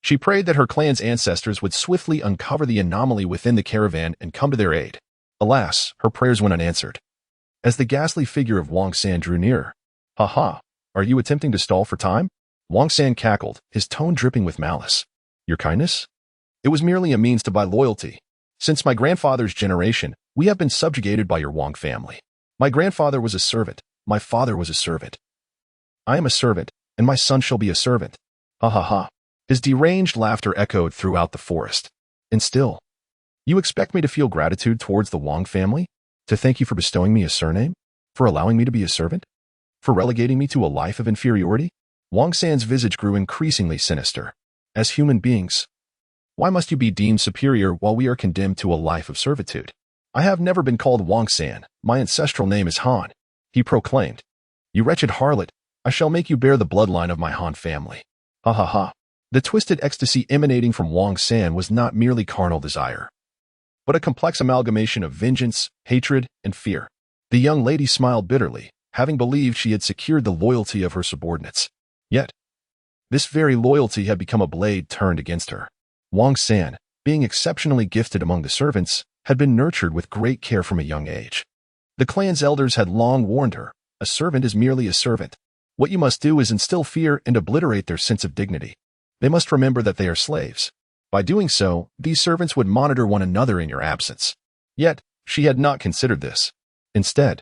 she prayed that her clan's ancestors would swiftly uncover the anomaly within the caravan and come to their aid. Alas, her prayers went unanswered. As the ghastly figure of Wang San drew nearer, "Ha ha, are you attempting to stall for time?" Wang San cackled, his tone dripping with malice. Your kindness? It was merely a means to buy loyalty. Since my grandfather's generation, we have been subjugated by your Wang family. My grandfather was a servant. My father was a servant. I am a servant, and my son shall be a servant. Ha ha ha. His deranged laughter echoed throughout the forest. And still, you expect me to feel gratitude towards the Wang family? To thank you for bestowing me a surname? For allowing me to be a servant? For relegating me to a life of inferiority? Wang San's visage grew increasingly sinister. As human beings, why must you be deemed superior while we are condemned to a life of servitude? I have never been called Wang San. My ancestral name is Han, he proclaimed. You wretched harlot, I shall make you bear the bloodline of my Han family. Ha ha ha. The twisted ecstasy emanating from Wang San was not merely carnal desire, but a complex amalgamation of vengeance, hatred, and fear. The young lady smiled bitterly, having believed she had secured the loyalty of her subordinates. Yet, this very loyalty had become a blade turned against her. Wang San, being exceptionally gifted among the servants, had been nurtured with great care from a young age. The clan's elders had long warned her, a servant is merely a servant. What you must do is instill fear and obliterate their sense of dignity. They must remember that they are slaves. By doing so, these servants would monitor one another in your absence. Yet, she had not considered this. Instead,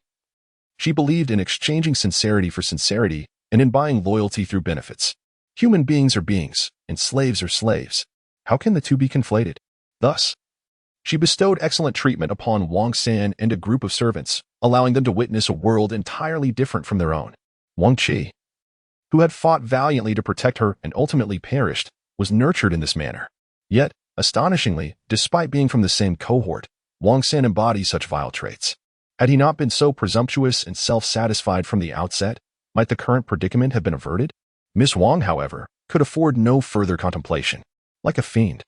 she believed in exchanging sincerity for sincerity and in buying loyalty through benefits. Human beings are beings, and slaves are slaves. How can the two be conflated? Thus, she bestowed excellent treatment upon Wang San and a group of servants, allowing them to witness a world entirely different from their own. Wang Qi, who had fought valiantly to protect her and ultimately perished, was nurtured in this manner. Yet, astonishingly, despite being from the same cohort, Wang San embodies such vile traits. Had he not been so presumptuous and self-satisfied from the outset, might the current predicament have been averted? Miss Wang, however, could afford no further contemplation. Like a fiend,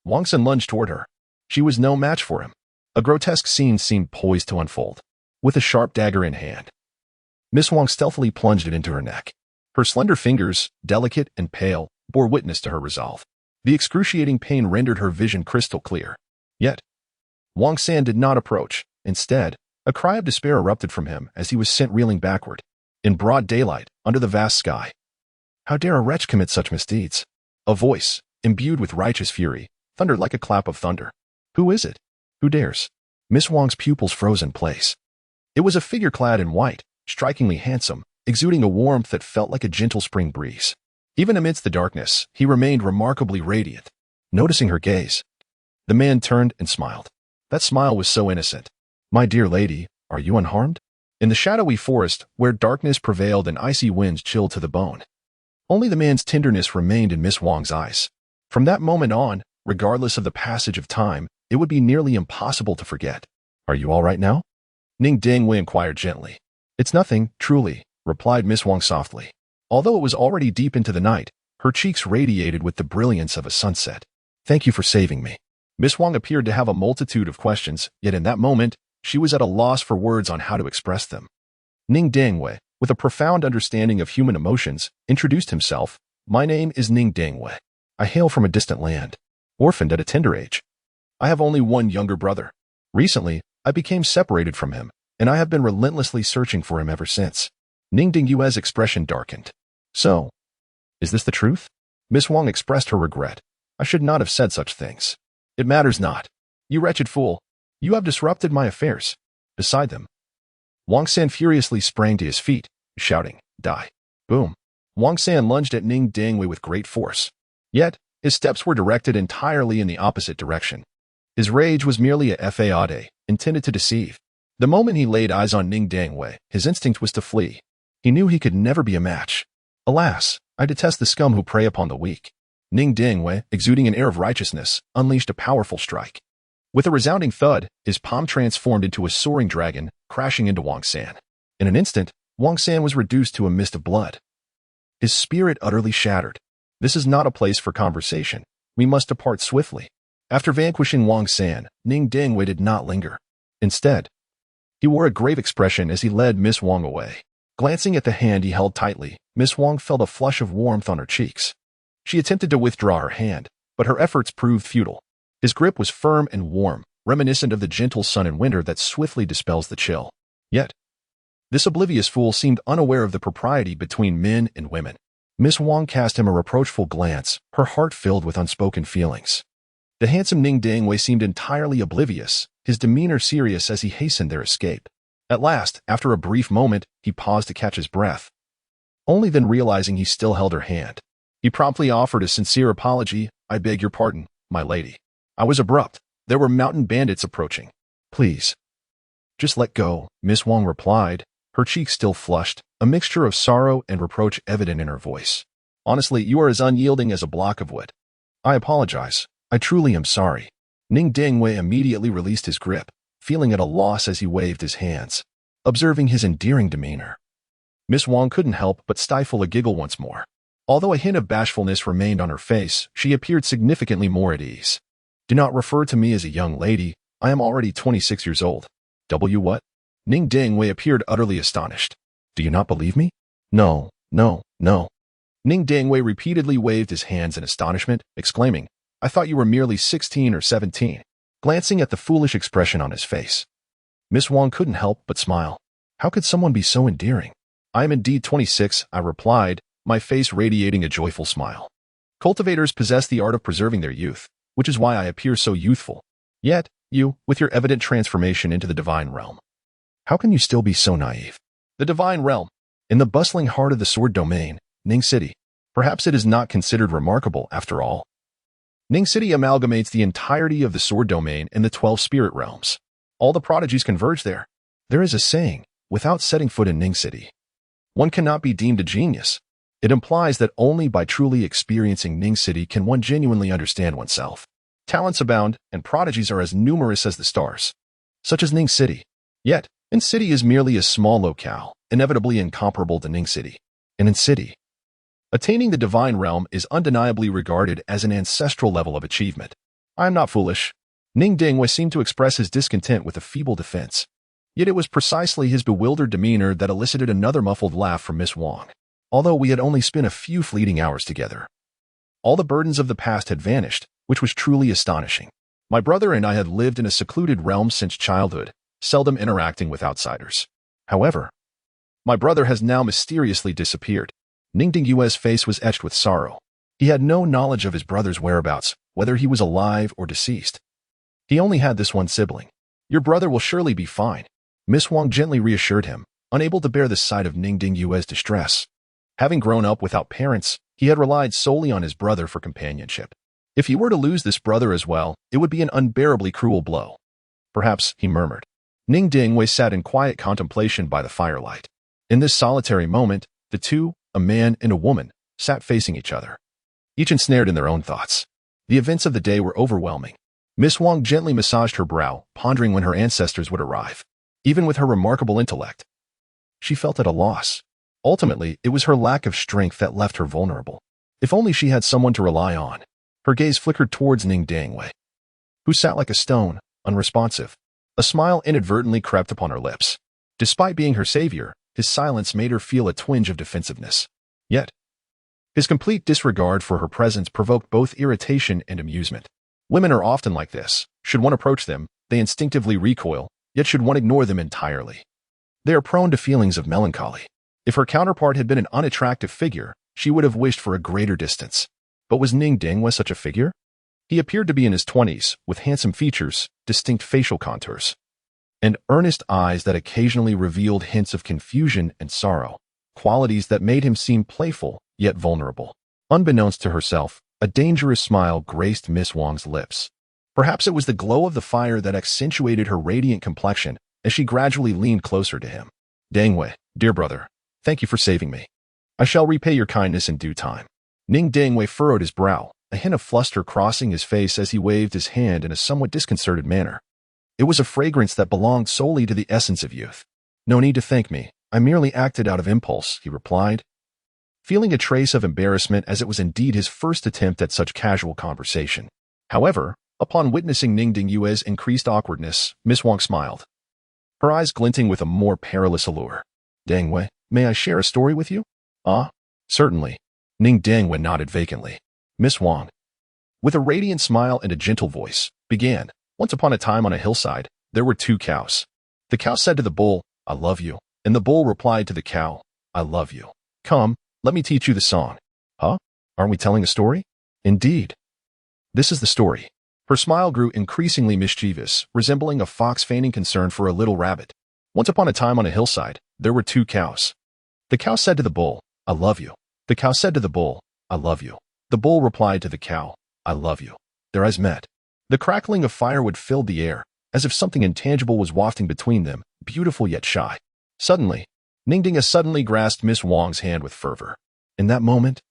Wang San lunged toward her. She was no match for him. A grotesque scene seemed poised to unfold. With a sharp dagger in hand, Miss Wang stealthily plunged it into her neck. Her slender fingers, delicate and pale, bore witness to her resolve. The excruciating pain rendered her vision crystal clear. Yet, Wang San did not approach. Instead, a cry of despair erupted from him as he was sent reeling backward. In broad daylight, under the vast sky. How dare a wretch commit such misdeeds? A voice, imbued with righteous fury, thundered like a clap of thunder. Who is it? Who dares? Miss Wang's pupils froze in place. It was a figure clad in white, strikingly handsome, exuding a warmth that felt like a gentle spring breeze. Even amidst the darkness, he remained remarkably radiant. Noticing her gaze, the man turned and smiled. That smile was so innocent. My dear lady, are you unharmed? In the shadowy forest, where darkness prevailed and icy winds chilled to the bone, only the man's tenderness remained in Miss Wang's eyes. From that moment on, regardless of the passage of time, it would be nearly impossible to forget. Are you all right now? Ning Xuan inquired gently. It's nothing, truly, replied Miss Wang softly. Although it was already deep into the night, her cheeks radiated with the brilliance of a sunset. Thank you for saving me. Miss Wang appeared to have a multitude of questions, yet in that moment, she was at a loss for words on how to express them. Ning Xuan, with a profound understanding of human emotions, introduced himself. My name is Ning Xuan. I hail from a distant land, orphaned at a tender age. I have only one younger brother. Recently, I became separated from him, and I have been relentlessly searching for him ever since. Ning Xuan's expression darkened. So, is this the truth? Miss Wang expressed her regret. I should not have said such things. It matters not. You wretched fool. You have disrupted my affairs. Beside them, Wang San furiously sprang to his feet, shouting, Die. Boom. Wang San lunged at Ning Xuan with great force. Yet, his steps were directed entirely in the opposite direction. His rage was merely a fade, intended to deceive. The moment he laid eyes on Ning Xuan, his instinct was to flee. He knew he could never be a match. Alas, I detest the scum who prey upon the weak. Ning Xuan, exuding an air of righteousness, unleashed a powerful strike. With a resounding thud, his palm transformed into a soaring dragon, crashing into Wang San. In an instant, Wang San was reduced to a mist of blood. His spirit utterly shattered. This is not a place for conversation. We must depart swiftly. After vanquishing Wang San, Ning Xuan did not linger. Instead, he wore a grave expression as he led Miss Wang away. Glancing at the hand he held tightly, Miss Wang felt a flush of warmth on her cheeks. She attempted to withdraw her hand, but her efforts proved futile. His grip was firm and warm, reminiscent of the gentle sun in winter that swiftly dispels the chill. Yet, this oblivious fool seemed unaware of the propriety between men and women. Miss Wang cast him a reproachful glance, her heart filled with unspoken feelings. The handsome Ning Xuan seemed entirely oblivious, his demeanor serious as he hastened their escape. At last, after a brief moment, he paused to catch his breath. Only then realizing he still held her hand, he promptly offered a sincere apology. I beg your pardon, my lady. I was abrupt. There were mountain bandits approaching. Please, just let go, Miss Wang replied, her cheeks still flushed, a mixture of sorrow and reproach evident in her voice. Honestly, you are as unyielding as a block of wood. I apologize. I truly am sorry. Ning Dingwei immediately released his grip, feeling at a loss as he waved his hands, observing his endearing demeanor. Miss Wang couldn't help but stifle a giggle once more. Although a hint of bashfulness remained on her face, she appeared significantly more at ease. Do not refer to me as a young lady. I am already 26 years old. What? Ning Dingwei appeared utterly astonished. Do you not believe me? No, no, no. Ning Dingwei repeatedly waved his hands in astonishment, exclaiming, I thought you were merely 16 or 17, glancing at the foolish expression on his face. Miss Wang couldn't help but smile. How could someone be so endearing? I am indeed 26, I replied, my face radiating a joyful smile. Cultivators possess the art of preserving their youth, which is why I appear so youthful. Yet, you, with your evident transformation into the divine realm. How can you still be so naive? The divine realm. In the bustling heart of the sword domain, Ning City. Perhaps it is not considered remarkable after all. Ning City amalgamates the entirety of the sword domain and the 12 spirit realms. All the prodigies converge there. There is a saying, without setting foot in Ning City, one cannot be deemed a genius. It implies that only by truly experiencing Ning City can one genuinely understand oneself. Talents abound, and prodigies are as numerous as the stars, such as Ning City. Yet, Ning City is merely a small locale, inevitably incomparable to Ning City. And in City, attaining the divine realm is undeniably regarded as an ancestral level of achievement. I am not foolish. Ning Dingwei seemed to express his discontent with a feeble defense. Yet it was precisely his bewildered demeanor that elicited another muffled laugh from Miss Wang. Although we had only spent a few fleeting hours together, all the burdens of the past had vanished, which was truly astonishing. My brother and I had lived in a secluded realm since childhood, seldom interacting with outsiders. However, my brother has now mysteriously disappeared. Ning Dingyue's face was etched with sorrow. He had no knowledge of his brother's whereabouts, whether he was alive or deceased. He only had this one sibling. Your brother will surely be fine. Miss Wang gently reassured him, unable to bear the sight of Ning Dingyue's distress. Having grown up without parents, he had relied solely on his brother for companionship. If he were to lose this brother as well, it would be an unbearably cruel blow. Perhaps, he murmured. Ning Dingwei sat in quiet contemplation by the firelight. In this solitary moment, the two, a man and a woman, sat facing each other, each ensnared in their own thoughts. The events of the day were overwhelming. Miss Wang gently massaged her brow, pondering when her ancestors would arrive. Even with her remarkable intellect, she felt at a loss. Ultimately, it was her lack of strength that left her vulnerable. If only she had someone to rely on. Her gaze flickered towards Ning Dingwei, who sat like a stone, unresponsive. A smile inadvertently crept upon her lips. Despite being her savior, his silence made her feel a twinge of defensiveness. Yet, his complete disregard for her presence provoked both irritation and amusement. Women are often like this. Should one approach them, they instinctively recoil, yet should one ignore them entirely, they are prone to feelings of melancholy. If her counterpart had been an unattractive figure, she would have wished for a greater distance. But was Ning Dingwei such a figure? He appeared to be in his 20s, with handsome features, distinct facial contours, and earnest eyes that occasionally revealed hints of confusion and sorrow, qualities that made him seem playful, yet vulnerable. Unbeknownst to herself, a dangerous smile graced Miss Wang's lips. Perhaps it was the glow of the fire that accentuated her radiant complexion as she gradually leaned closer to him. Dingwei, dear brother, thank you for saving me. I shall repay your kindness in due time. Ning Dingwei furrowed his brow, a hint of fluster crossing his face as he waved his hand in a somewhat disconcerted manner. It was a fragrance that belonged solely to the essence of youth. No need to thank me. I merely acted out of impulse, he replied, feeling a trace of embarrassment as it was indeed his first attempt at such casual conversation. However, upon witnessing Ning Dingyue's increased awkwardness, Miss Wang smiled, her eyes glinting with a more perilous allure. Dingwei, may I share a story with you? Ah, certainly. Ning Dingwei nodded vacantly. Miss Wang, with a radiant smile and a gentle voice, began. Once upon a time on a hillside, there were two cows. The cow said to the bull, I love you. And the bull replied to the cow, I love you. Come, let me teach you the song. Huh? Aren't we telling a story? Indeed. This is the story. Her smile grew increasingly mischievous, resembling a fox feigning concern for a little rabbit. Once upon a time on a hillside, there were two cows. The cow said to the bull, I love you. The cow said to the bull, I love you. The bull replied to the cow, I love you. Their eyes met. The crackling of firewood filled the air, as if something intangible was wafting between them, beautiful yet shy. Suddenly, Ningding suddenly grasped Miss Wang's hand with fervor. In that moment,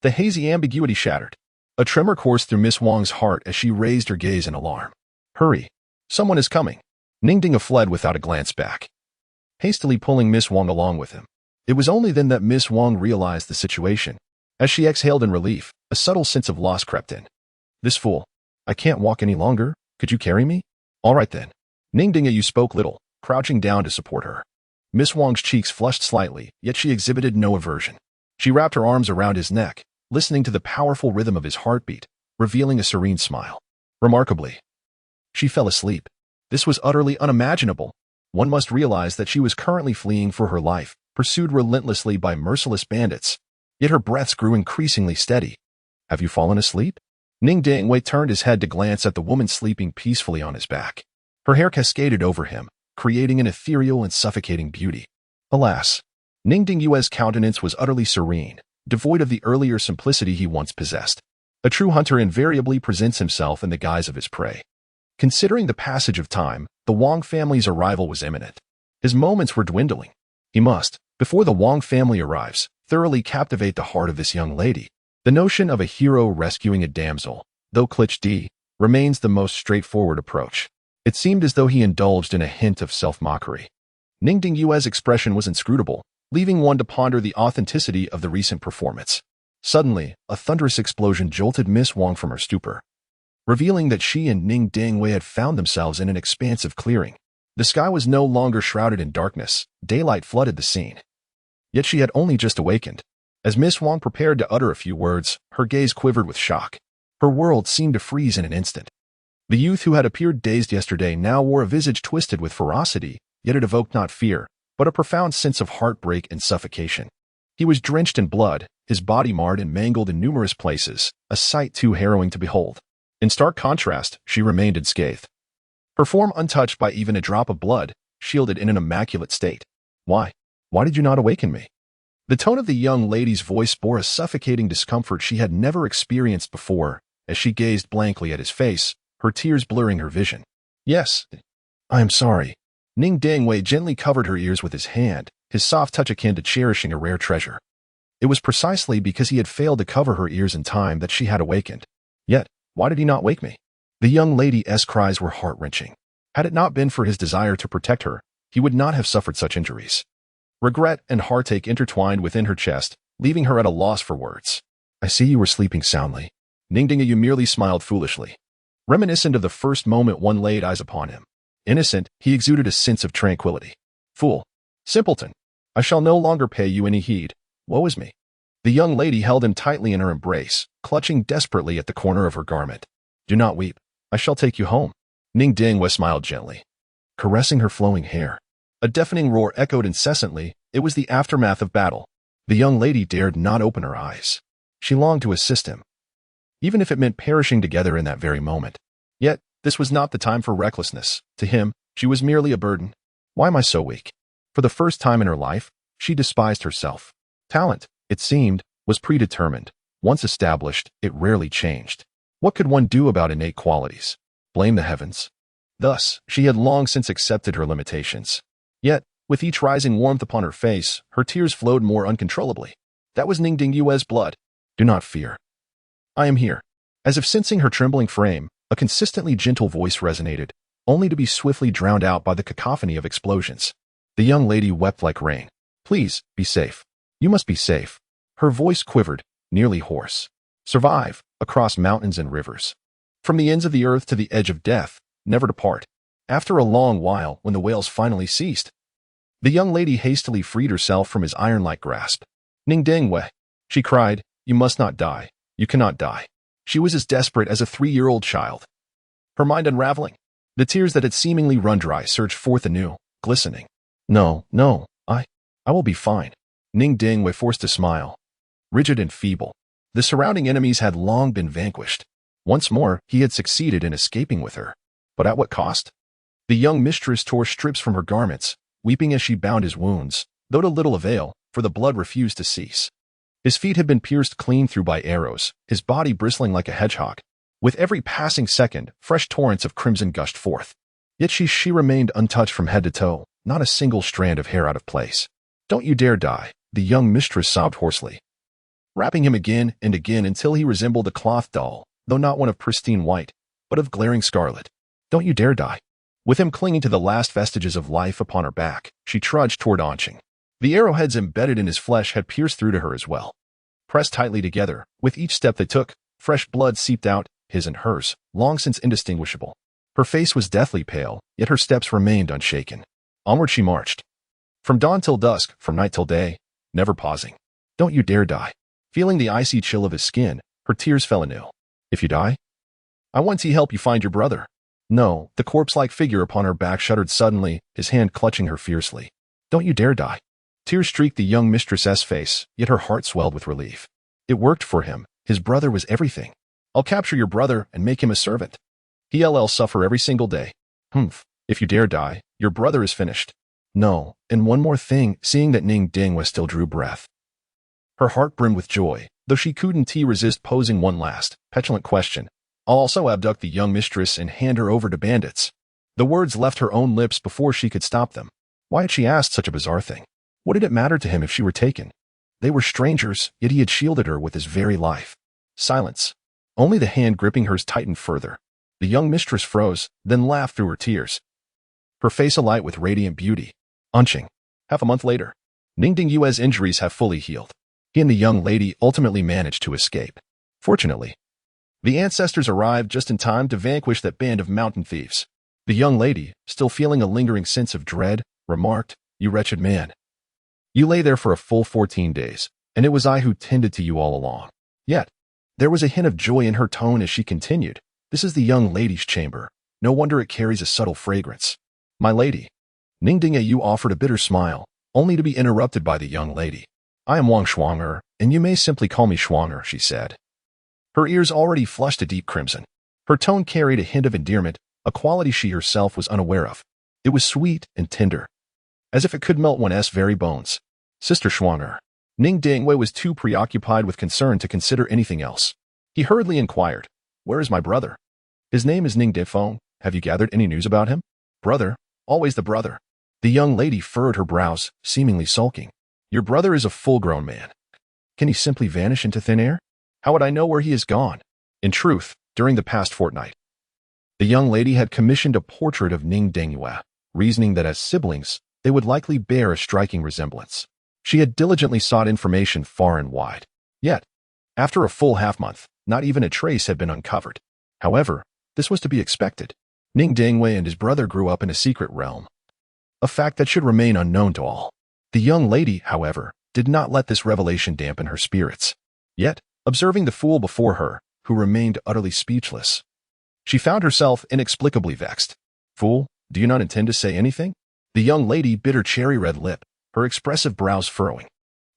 the hazy ambiguity shattered. A tremor coursed through Miss Wang's heart as she raised her gaze in alarm. Hurry! Someone is coming. Ningding fled without a glance back, hastily pulling Miss Wang along with him. It was only then that Miss Wang realized the situation. As she exhaled in relief, a subtle sense of loss crept in. This fool. I can't walk any longer. Could you carry me? All right then. Ningding, you spoke little, crouching down to support her. Miss Wang's cheeks flushed slightly, yet she exhibited no aversion. She wrapped her arms around his neck, listening to the powerful rhythm of his heartbeat, revealing a serene smile. Remarkably, she fell asleep. This was utterly unimaginable. One must realize that she was currently fleeing for her life, pursued relentlessly by merciless bandits. Yet her breaths grew increasingly steady. Have you fallen asleep? Ningding turned his head to glance at the woman sleeping peacefully on his back. Her hair cascaded over him, creating an ethereal and suffocating beauty. Alas, Ningding's countenance was utterly serene, devoid of the earlier simplicity he once possessed. A true hunter invariably presents himself in the guise of his prey. Considering the passage of time, the Wang family's arrival was imminent. His moments were dwindling. He must, before the Wang family arrives, thoroughly captivate the heart of this young lady. The notion of a hero rescuing a damsel, though cliché, remains the most straightforward approach. It seemed as though he indulged in a hint of self-mockery. Ningding's expression was inscrutable, leaving one to ponder the authenticity of the recent performance. Suddenly, a thunderous explosion jolted Miss Wang from her stupor, revealing that she and Ningding had found themselves in an expansive clearing. The sky was no longer shrouded in darkness, daylight flooded the scene. Yet she had only just awakened. As Miss Wang prepared to utter a few words, her gaze quivered with shock. Her world seemed to freeze in an instant. The youth who had appeared dazed yesterday now wore a visage twisted with ferocity, yet it evoked not fear, but a profound sense of heartbreak and suffocation. He was drenched in blood, his body marred and mangled in numerous places, a sight too harrowing to behold. In stark contrast, she remained unscathed. Her form untouched by even a drop of blood, shielded in an immaculate state. Why? Why did you not awaken me? The tone of the young lady's voice bore a suffocating discomfort she had never experienced before, as she gazed blankly at his face, her tears blurring her vision. Yes, I am sorry. Ningding gently covered her ears with his hand, his soft touch akin to cherishing a rare treasure. It was precisely because he had failed to cover her ears in time that she had awakened. Yet, why did he not wake me? The young lady's cries were heart-wrenching. Had it not been for his desire to protect her, he would not have suffered such injuries. Regret and heartache intertwined within her chest, leaving her at a loss for words. I see you were sleeping soundly. Ningding merely smiled foolishly. Reminiscent of the first moment one laid eyes upon him. Innocent, he exuded a sense of tranquility. Fool. Simpleton. I shall no longer pay you any heed. Woe is me. The young lady held him tightly in her embrace, clutching desperately at the corner of her garment. Do not weep. I shall take you home. Ningding smiled gently, caressing her flowing hair. A deafening roar echoed incessantly. It was the aftermath of battle. The young lady dared not open her eyes. She longed to assist him, even if it meant perishing together in that very moment. Yet, this was not the time for recklessness. To him, she was merely a burden. Why am I so weak? For the first time in her life, she despised herself. Talent, it seemed, was predetermined. Once established, it rarely changed. What could one do about innate qualities? Blame the heavens. Thus, she had long since accepted her limitations. Yet, with each rising warmth upon her face, her tears flowed more uncontrollably. That was Ningding's blood. Do not fear. I am here. As if sensing her trembling frame, a consistently gentle voice resonated, only to be swiftly drowned out by the cacophony of explosions. The young lady wept like rain. Please, be safe. You must be safe. Her voice quivered, nearly hoarse. Survive, across mountains and rivers. From the ends of the earth to the edge of death, never depart. After a long while, when the wails finally ceased, the young lady hastily freed herself from his iron-like grasp. Ningding, she cried, you must not die. You cannot die. She was as desperate as a 3-year-old child. Her mind unraveling. The tears that had seemingly run dry surged forth anew, glistening. No, I will be fine. Ningding forced a smile. Rigid and feeble. The surrounding enemies had long been vanquished. Once more, he had succeeded in escaping with her. But at what cost? The young mistress tore strips from her garments, weeping as she bound his wounds, though to little avail, for the blood refused to cease. His feet had been pierced clean through by arrows, his body bristling like a hedgehog. With every passing second, fresh torrents of crimson gushed forth. Yet she remained untouched from head to toe, not a single strand of hair out of place. Don't you dare die, the young mistress sobbed hoarsely, wrapping him again and again until he resembled a cloth doll, though not one of pristine white, but of glaring scarlet. Don't you dare die. With him clinging to the last vestiges of life upon her back, she trudged toward Anqing. The arrowheads embedded in his flesh had pierced through to her as well. Pressed tightly together, with each step they took, fresh blood seeped out, his and hers, long since indistinguishable. Her face was deathly pale, yet her steps remained unshaken. Onward she marched. From dawn till dusk, from night till day, never pausing. Don't you dare die. Feeling the icy chill of his skin, her tears fell anew. If you die, I want to help you find your brother. No, the corpse-like figure upon her back shuddered suddenly, his hand clutching her fiercely. Don't you dare die. Tears streaked the young mistress's face, yet her heart swelled with relief. It worked for him. His brother was everything. I'll capture your brother and make him a servant. He'll suffer every single day. If you dare die, your brother is finished. No, and one more thing, seeing that Ning Xuan still drew breath. Her heart brimmed with joy, though she couldn't resist posing one last, petulant question. I'll also abduct the young mistress and hand her over to bandits. The words left her own lips before she could stop them. Why had she asked such a bizarre thing? What did it matter to him if she were taken? They were strangers, yet he had shielded her with his very life. Silence. Only the hand gripping hers tightened further. The young mistress froze, then laughed through her tears. Her face alight with radiant beauty. Anqing. Half a month later, Ning Xuan's injuries have fully healed. He and the young lady ultimately managed to escape. Fortunately, the ancestors arrived just in time to vanquish that band of mountain thieves. The young lady, still feeling a lingering sense of dread, remarked, "You wretched man. You lay there for a full 14 days, and it was I who tended to you all along." Yet, there was a hint of joy in her tone as she continued, "This is the young lady's chamber. No wonder it carries a subtle fragrance. My lady." Ning Xuan offered a bitter smile, only to be interrupted by the young lady. "I am Wang Shuang'er, and you may simply call me Shuang'er," she said. Her ears already flushed a deep crimson. Her tone carried a hint of endearment, a quality she herself was unaware of. It was sweet and tender, as if it could melt one's very bones. "Sister Shuang'er." Ning Xuan was too preoccupied with concern to consider anything else. He hurriedly inquired, "Where is my brother? His name is Ning Xuan. Have you gathered any news about him?" "Brother? Always the brother." The young lady furrowed her brows, seemingly sulking. "Your brother is a full-grown man. Can he simply vanish into thin air? How would I know where he is gone?" In truth, during the past fortnight, the young lady had commissioned a portrait of Ning Xuan, reasoning that as siblings, they would likely bear a striking resemblance. She had diligently sought information far and wide. Yet, after a full half-month, not even a trace had been uncovered. However, this was to be expected. Ning Xuan and his brother grew up in a secret realm, a fact that should remain unknown to all. The young lady, however, did not let this revelation dampen her spirits. Yet, observing the fool before her, who remained utterly speechless, she found herself inexplicably vexed. "Fool, do you not intend to say anything?" The young lady bit her cherry-red lip, her expressive brows furrowing.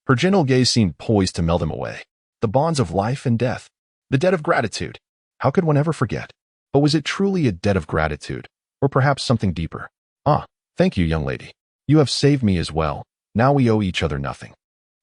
Her gentle gaze seemed poised to melt him away. The bonds of life and death. The debt of gratitude. How could one ever forget? But was it truly a debt of gratitude, or perhaps something deeper? "Ah, thank you, young lady. You have saved me as well. Now we owe each other nothing."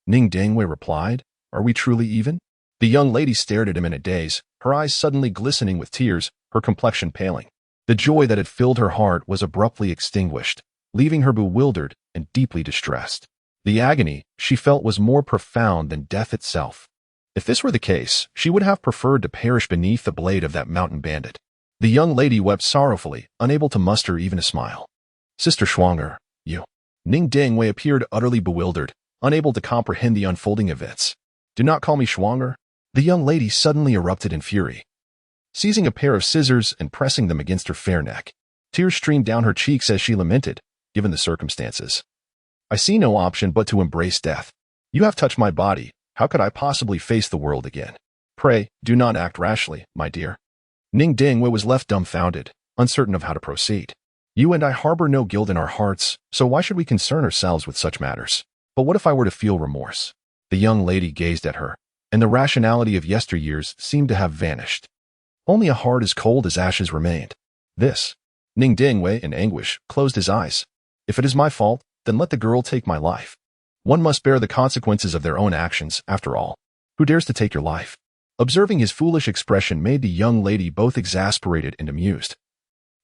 Ning Xuan replied, "Are we truly even?" The young lady stared at him in a daze, her eyes suddenly glistening with tears, her complexion paling. The joy that had filled her heart was abruptly extinguished, leaving her bewildered and deeply distressed. The agony she felt was more profound than death itself. If this were the case, she would have preferred to perish beneath the blade of that mountain bandit. The young lady wept sorrowfully, unable to muster even a smile. "Sister Shuang'er, you." Ning Xuan appeared utterly bewildered, unable to comprehend the unfolding events. "Do not call me Shuang'er." The young lady suddenly erupted in fury, seizing a pair of scissors and pressing them against her fair neck. Tears streamed down her cheeks as she lamented, "Given the circumstances, I see no option but to embrace death. You have touched my body. How could I possibly face the world again? Pray, do not act rashly, my dear." Ning Xuan was left dumbfounded, uncertain of how to proceed. "You and I harbor no guilt in our hearts, so why should we concern ourselves with such matters? But what if I were to feel remorse?" The young lady gazed at her, and the rationality of yesteryears seemed to have vanished. Only a heart as cold as ashes remained. "This." Ning Xuan, in anguish, closed his eyes. "If it is my fault, then let the girl take my life. One must bear the consequences of their own actions, after all. Who dares to take your life?" Observing his foolish expression made the young lady both exasperated and amused,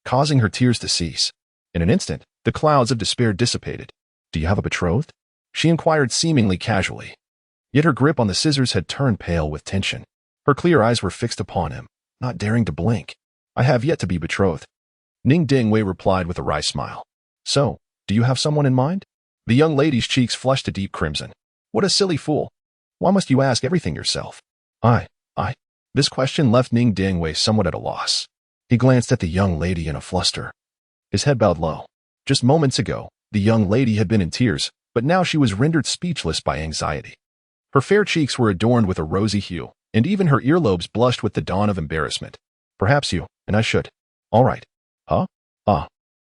causing her tears to cease. In an instant, the clouds of despair dissipated. "Do you have a betrothed?" She inquired seemingly casually. Yet her grip on the scissors had turned pale with tension. Her clear eyes were fixed upon him, not daring to blink. I have yet to be betrothed. Ning Dingwei replied with a wry smile. So, do you have someone in mind? The young lady's cheeks flushed a deep crimson. What a silly fool. Why must you ask everything yourself? I. This question left Ning Dingwei somewhat at a loss. He glanced at the young lady in a fluster. His head bowed low. Just moments ago, the young lady had been in tears, but now she was rendered speechless by anxiety. Her fair cheeks were adorned with a rosy hue, and even her earlobes blushed with the dawn of embarrassment. Perhaps you, and I should. All right. Huh?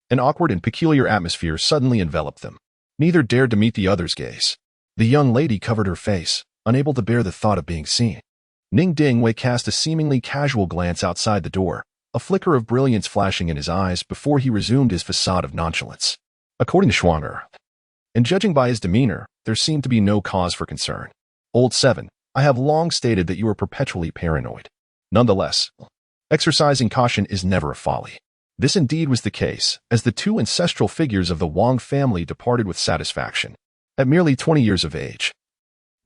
An awkward and peculiar atmosphere suddenly enveloped them. Neither dared to meet the other's gaze. The young lady covered her face, unable to bear the thought of being seen. Ning Dingwei cast a seemingly casual glance outside the door, a flicker of brilliance flashing in his eyes before he resumed his facade of nonchalance. According to Xuan, and judging by his demeanor, there seemed to be no cause for concern. Old 7, I have long stated that you are perpetually paranoid. Nonetheless, exercising caution is never a folly. This indeed was the case, as the two ancestral figures of the Wang family departed with satisfaction. At merely 20 years of age,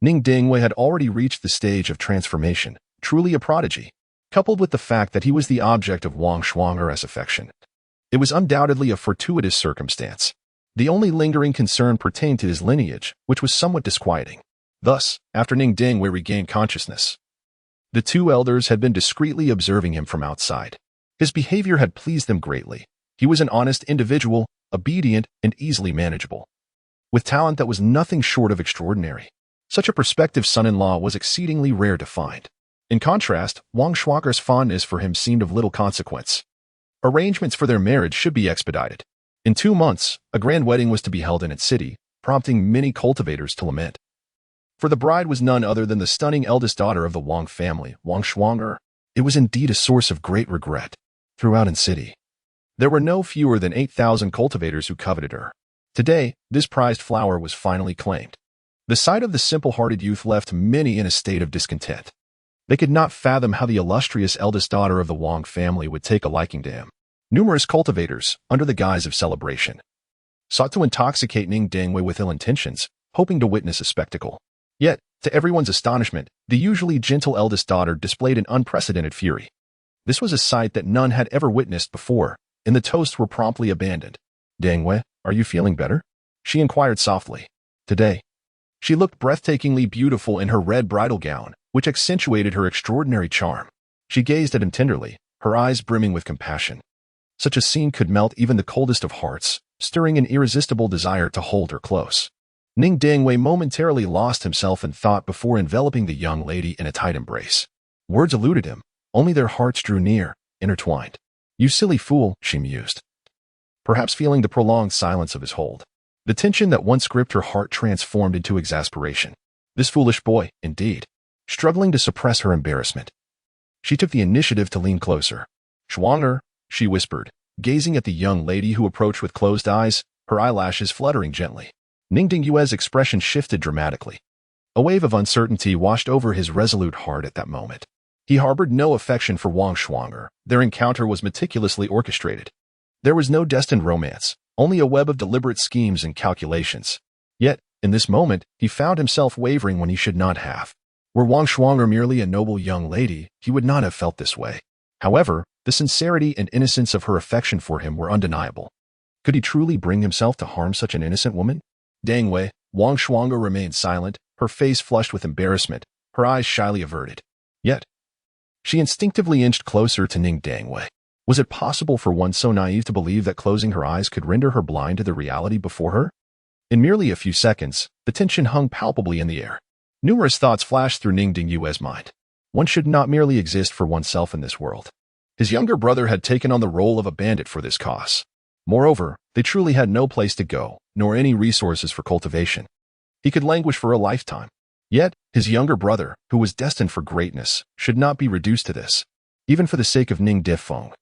Ning Dingwei had already reached the stage of transformation, truly a prodigy, coupled with the fact that he was the object of Wang Xuan's affection. It was undoubtedly a fortuitous circumstance. The only lingering concern pertained to his lineage, which was somewhat disquieting. Thus, after Ning Dingwei regained consciousness, the two elders had been discreetly observing him from outside. His behavior had pleased them greatly. He was an honest individual, obedient, and easily manageable, with talent that was nothing short of extraordinary. Such a prospective son-in-law was exceedingly rare to find. In contrast, Wang Xuan's fondness for him seemed of little consequence. Arrangements for their marriage should be expedited. In 2 months, a grand wedding was to be held in its city, prompting many cultivators to lament. For the bride was none other than the stunning eldest daughter of the Wang family, Wang Xuan. It was indeed a source of great regret. Throughout the city, there were no fewer than 8,000 cultivators who coveted her. Today, this prized flower was finally claimed. The sight of the simple-hearted youth left many in a state of discontent. They could not fathom how the illustrious eldest daughter of the Wang family would take a liking to him. Numerous cultivators, under the guise of celebration, sought to intoxicate Ning Dingwei with ill intentions, hoping to witness a spectacle. Yet, to everyone's astonishment, the usually gentle eldest daughter displayed an unprecedented fury. This was a sight that none had ever witnessed before, and the toasts were promptly abandoned. Dingwei, are you feeling better? She inquired softly. Today, she looked breathtakingly beautiful in her red bridal gown, which accentuated her extraordinary charm. She gazed at him tenderly, her eyes brimming with compassion. Such a scene could melt even the coldest of hearts, stirring an irresistible desire to hold her close. Ning Dingwei momentarily lost himself in thought before enveloping the young lady in a tight embrace. Words eluded him. Only their hearts drew near, intertwined. You silly fool, she mused, perhaps feeling the prolonged silence of his hold. The tension that once gripped her heart transformed into exasperation. This foolish boy, indeed. Struggling to suppress her embarrassment, she took the initiative to lean closer. Xuan, she whispered, gazing at the young lady who approached with closed eyes, her eyelashes fluttering gently. Ning Dingwei's expression shifted dramatically. A wave of uncertainty washed over his resolute heart at that moment. He harbored no affection for Wang Xuan. Their encounter was meticulously orchestrated. There was no destined romance, only a web of deliberate schemes and calculations. Yet, in this moment, he found himself wavering when he should not have. Were Wang Xuan merely a noble young lady, he would not have felt this way. However, the sincerity and innocence of her affection for him were undeniable. Could he truly bring himself to harm such an innocent woman? Dingwei, Wang Xuan remained silent, her face flushed with embarrassment, her eyes shyly averted. Yet, she instinctively inched closer to Ning Dingwei. Was it possible for one so naive to believe that closing her eyes could render her blind to the reality before her? In merely a few seconds, the tension hung palpably in the air. Numerous thoughts flashed through Ning Dingwei's mind. One should not merely exist for oneself in this world. His younger brother had taken on the role of a bandit for this cause. Moreover, they truly had no place to go, nor any resources for cultivation. He could languish for a lifetime. Yet, his younger brother, who was destined for greatness, should not be reduced to this, even for the sake of Ning Difeng.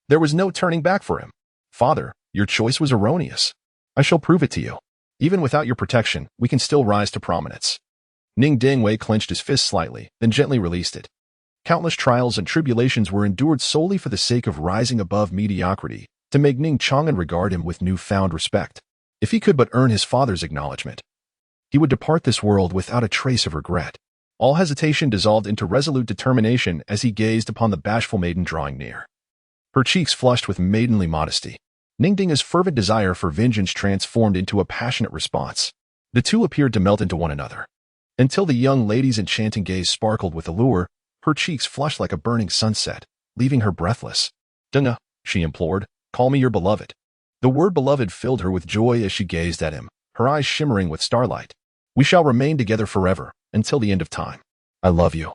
There was no turning back for him. Father, your choice was erroneous. I shall prove it to you. Even without your protection, we can still rise to prominence. Ning Dingwei clenched his fist slightly, then gently released it. Countless trials and tribulations were endured solely for the sake of rising above mediocrity, to make Ning Chang'an regard him with newfound respect. If he could but earn his father's acknowledgement. He would depart this world without a trace of regret. All hesitation dissolved into resolute determination as he gazed upon the bashful maiden drawing near. Her cheeks flushed with maidenly modesty. Ningding's fervent desire for vengeance transformed into a passionate response. The two appeared to melt into one another. Until the young lady's enchanting gaze sparkled with allure, her cheeks flushed like a burning sunset, leaving her breathless. "Dunga," she implored, "call me your beloved." The word beloved filled her with joy as she gazed at him, her eyes shimmering with starlight. "We shall remain together forever, until the end of time. I love you."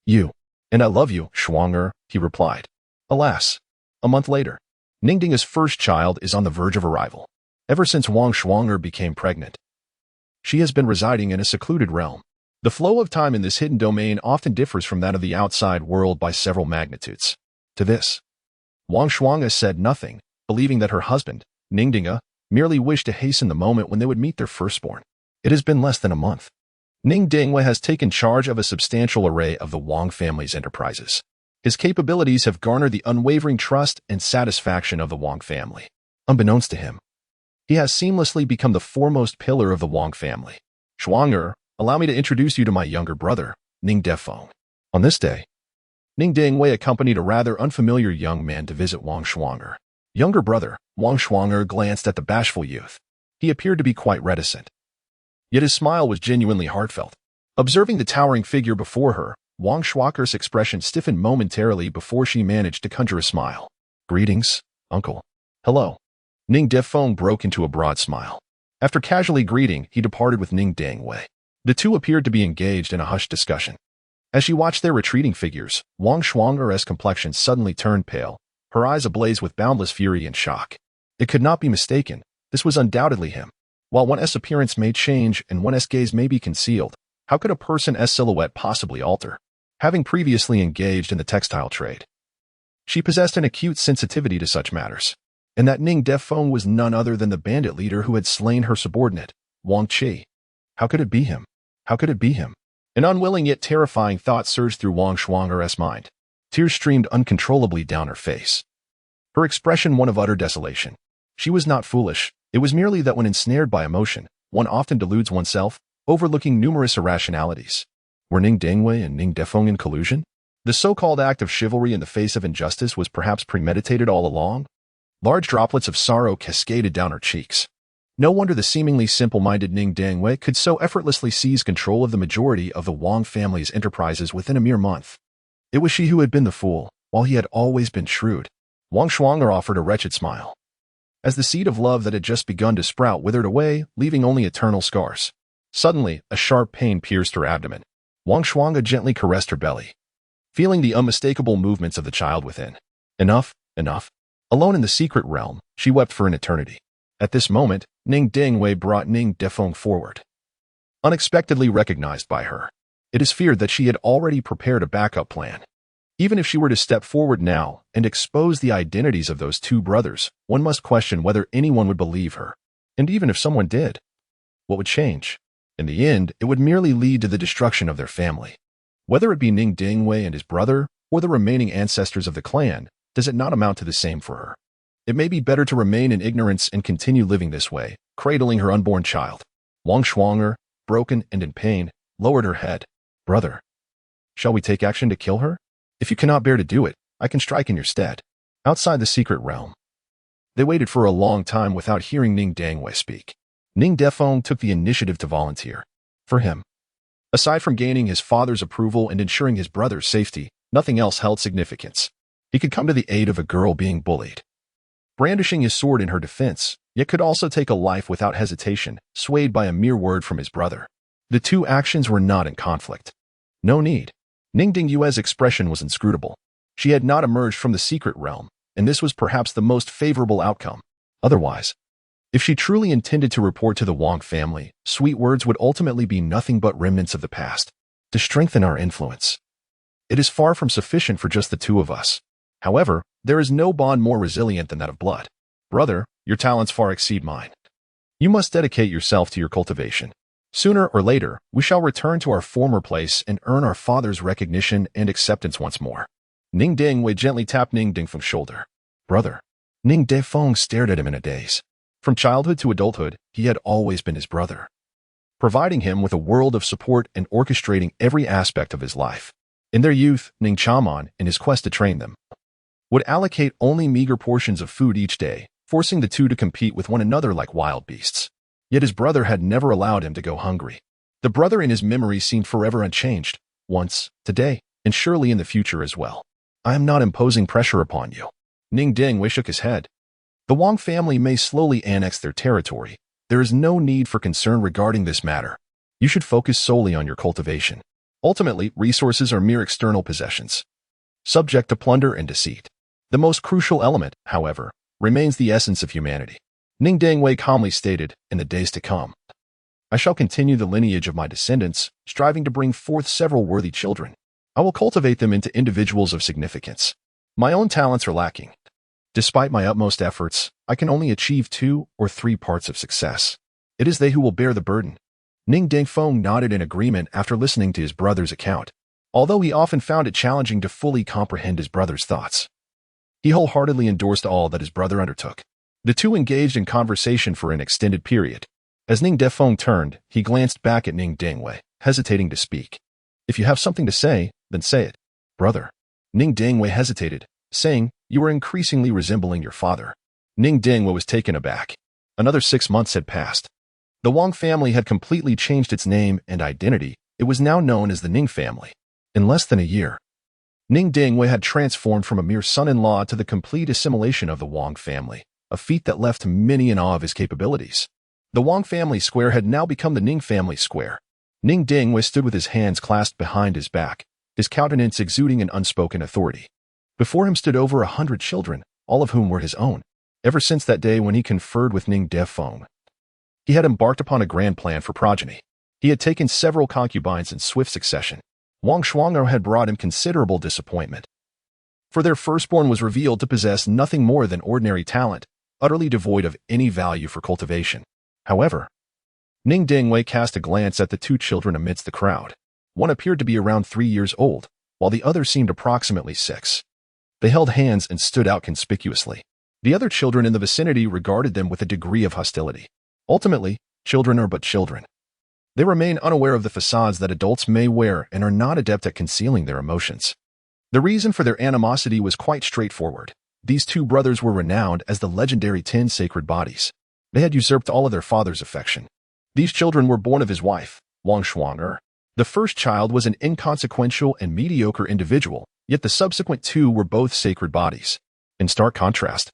"You. And I love you, Xuan," he replied. Alas. A month later, Ningding's first child is on the verge of arrival. Ever since Xuan became pregnant, she has been residing in a secluded realm. The flow of time in this hidden domain often differs from that of the outside world by several magnitudes. To this, Xuan said nothing, believing that her husband, Ningding, merely wished to hasten the moment when they would meet their firstborn. It has been less than a month. Ningding has taken charge of a substantial array of the Wang family's enterprises. His capabilities have garnered the unwavering trust and satisfaction of the Wang family. Unbeknownst to him, he has seamlessly become the foremost pillar of the Wang family. "Xuan, allow me to introduce you to my younger brother, Ning Xuan." On this day, Ningding accompanied a rather unfamiliar young man to visit Xuan. Younger brother, Xuan glanced at the bashful youth. He appeared to be quite reticent. Yet his smile was genuinely heartfelt. Observing the towering figure before her, Xuan's expression stiffened momentarily before she managed to conjure a smile. "Greetings, uncle." "Hello." Ning Xuan broke into a broad smile. After casually greeting, he departed with Ningding. The two appeared to be engaged in a hushed discussion. As she watched their retreating figures, Xuan's complexion suddenly turned pale, her eyes ablaze with boundless fury and shock. It could not be mistaken. This was undoubtedly him. While one's appearance may change and one's gaze may be concealed, how could a person's silhouette possibly alter? Having previously engaged in the textile trade, she possessed an acute sensitivity to such matters, and that Ning Xuan was none other than the bandit leader who had slain her subordinate, Wang Qi. How could it be him? How could it be him? An unwilling yet terrifying thought surged through Xuan's mind. Tears streamed uncontrollably down her face. Her expression one of utter desolation. She was not foolish. It was merely that when ensnared by emotion, one often deludes oneself, overlooking numerous irrationalities. Were Ningding and Ning Xuan in collusion? The so-called act of chivalry in the face of injustice was perhaps premeditated all along? Large droplets of sorrow cascaded down her cheeks. No wonder the seemingly simple-minded Ningding could so effortlessly seize control of the majority of the Wang family's enterprises within a mere month. It was she who had been the fool, while he had always been shrewd. Xuan offered a wretched smile, as the seed of love that had just begun to sprout withered away, leaving only eternal scars. Suddenly, a sharp pain pierced her abdomen. Xuan gently caressed her belly, feeling the unmistakable movements of the child within. Enough, enough. Alone in the secret realm, she wept for an eternity. At this moment, Ningding brought Ning Xuan forward. Unexpectedly recognized by her, it is feared that she had already prepared a backup plan. Even if she were to step forward now and expose the identities of those two brothers, one must question whether anyone would believe her. And even if someone did, what would change? In the end, it would merely lead to the destruction of their family. Whether it be Ningding and his brother, or the remaining ancestors of the clan, does it not amount to the same for her? It may be better to remain in ignorance and continue living this way, cradling her unborn child. Xuan, broken and in pain, lowered her head. "Brother, shall we take action to kill her? If you cannot bear to do it, I can strike in your stead." Outside the secret realm, they waited for a long time without hearing Ningding speak. Ning Xuan took the initiative to volunteer. For him, aside from gaining his father's approval and ensuring his brother's safety, nothing else held significance. He could come to the aid of a girl being bullied, brandishing his sword in her defense, yet could also take a life without hesitation, swayed by a mere word from his brother. The two actions were not in conflict. No need. Ningding's expression was inscrutable. She had not emerged from the secret realm, and this was perhaps the most favorable outcome. Otherwise, if she truly intended to report to the Wang family, sweet words would ultimately be nothing but remnants of the past. To strengthen our influence, it is far from sufficient for just the two of us. However, there is no bond more resilient than that of blood. Brother, your talents far exceed mine. You must dedicate yourself to your cultivation. Sooner or later, we shall return to our former place and earn our father's recognition and acceptance once more. Ningding gently tapped Ningding's shoulder. Brother. Ning Xuan stared at him in a daze. From childhood to adulthood, he had always been his brother. providing him with a world of support and orchestrating every aspect of his life. In their youth, Ning Xuan, in his quest to train them, would allocate only meager portions of food each day, forcing the two to compete with one another like wild beasts. Yet his brother had never allowed him to go hungry. The brother in his memory seemed forever unchanged, once, today, and surely in the future as well. I am not imposing pressure upon you. Ning Dingwei shook his head. The Wang family may slowly annex their territory. There is no need for concern regarding this matter. You should focus solely on your cultivation. Ultimately, resources are mere external possessions, subject to plunder and deceit. The most crucial element, however, remains the essence of humanity. Ning Dingwei calmly stated, in the days to come, I shall continue the lineage of my descendants, striving to bring forth several worthy children. I will cultivate them into individuals of significance. My own talents are lacking. Despite my utmost efforts, I can only achieve 2 or 3 parts of success. It is they who will bear the burden. Ning Dingfeng nodded in agreement after listening to his brother's account, although he often found it challenging to fully comprehend his brother's thoughts. He wholeheartedly endorsed all that his brother undertook. The two engaged in conversation for an extended period. As Ning Dingfeng turned, he glanced back at Ning Dingwei, hesitating to speak. If you have something to say, then say it, brother. Ning Dingwei hesitated, saying, You are increasingly resembling your father. Ning Dingwei was taken aback. Another 6 months had passed. The Wang family had completely changed its name and identity. It was now known as the Ning family. In less than a year, Ning Dingwei had transformed from a mere son-in-law to the complete assimilation of the Wang family, a feat that left many in awe of his capabilities. The Wang family square had now become the Ning family square. Ning Dingwei stood with his hands clasped behind his back, his countenance exuding an unspoken authority. Before him stood over 100 children, all of whom were his own. Ever since that day when he conferred with Ning Dingfeng, he had embarked upon a grand plan for progeny. He had taken several concubines in swift succession. Wang Shuang'er had brought him considerable disappointment, for their firstborn was revealed to possess nothing more than ordinary talent, utterly devoid of any value for cultivation. However, Ning Dingwei cast a glance at the 2 children amidst the crowd. One appeared to be around 3 years old, while the other seemed approximately 6. They held hands and stood out conspicuously. The other children in the vicinity regarded them with a degree of hostility. Ultimately, children are but children. They remain unaware of the facades that adults may wear and are not adept at concealing their emotions. The reason for their animosity was quite straightforward. These 2 brothers were renowned as the legendary 10 sacred bodies. They had usurped all of their father's affection. These children were born of his wife, Wang Shuang'er. The first child was an inconsequential and mediocre individual, yet the subsequent 2 were both sacred bodies. In stark contrast,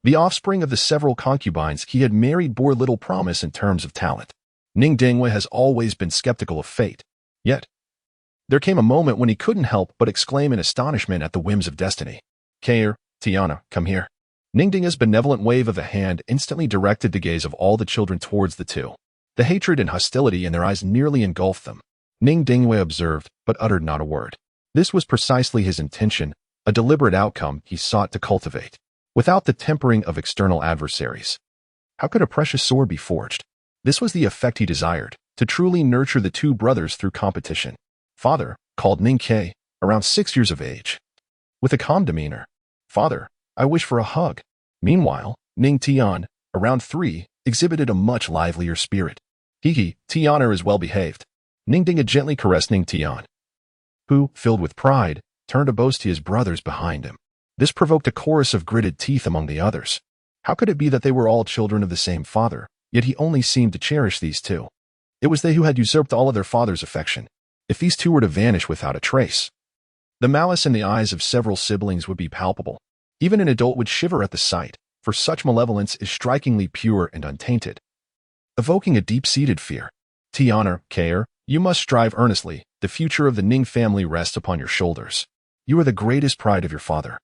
the offspring of the several concubines he had married bore little promise in terms of talent. Ning Dingwei has always been skeptical of fate. Yet, there came a moment when he couldn't help but exclaim in astonishment at the whims of destiny. Kair, Tiana, come here. Ning Dingwei's benevolent wave of a hand instantly directed the gaze of all the children towards the 2. The hatred and hostility in their eyes nearly engulfed them. Ning Dingwei observed, but uttered not a word. This was precisely his intention, a deliberate outcome he sought to cultivate, without the tempering of external adversaries. How could a precious sword be forged? This was the effect he desired, to truly nurture the 2 brothers through competition. Father, called Ning Ke, around 6 years of age, with a calm demeanor. Father, I wish for a hug. Meanwhile, Ning Tian, around 3, exhibited a much livelier spirit. Hee, Tiana is well behaved. Ning Dingwei gently caressed Ning Tian, who, filled with pride, turned to boast to his brothers behind him. This provoked a chorus of gritted teeth among the others. How could it be that they were all children of the same father, yet he only seemed to cherish these 2? It was they who had usurped all of their father's affection. If these 2 were to vanish without a trace, the malice in the eyes of several siblings would be palpable. Even an adult would shiver at the sight, for such malevolence is strikingly pure and untainted, evoking a deep-seated fear. Tiana, Kair, you must strive earnestly. The future of the Ning family rests upon your shoulders. You are the greatest pride of your father,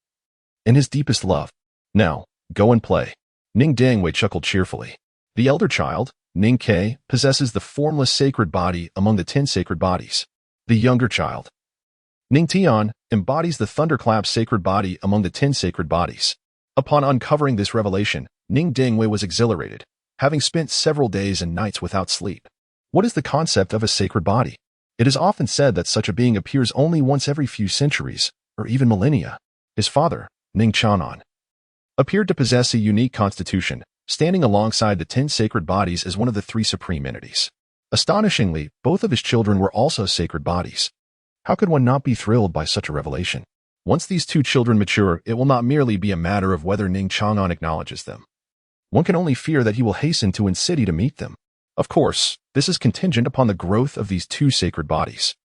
and his deepest love. Now, go and play. Ning Dingwei chuckled cheerfully. The elder child, Ning Ke, possesses the formless sacred body among the 10 sacred bodies. The younger child, Ning Tian, embodies the thunderclap sacred body among the 10 sacred bodies. Upon uncovering this revelation, Ning Dingwei was exhilarated, having spent several days and nights without sleep. What is the concept of a sacred body? It is often said that such a being appears only once every few centuries, or even millennia. His father, Ning Xuan, appeared to possess a unique constitution, standing alongside the 10 sacred bodies as one of the 3 supreme entities. Astonishingly, both of his children were also sacred bodies. How could one not be thrilled by such a revelation? Once these two children mature, it will not merely be a matter of whether Ning Xuan acknowledges them. One can only fear that he will hasten to city to meet them. Of course, this is contingent upon the growth of these two sacred bodies.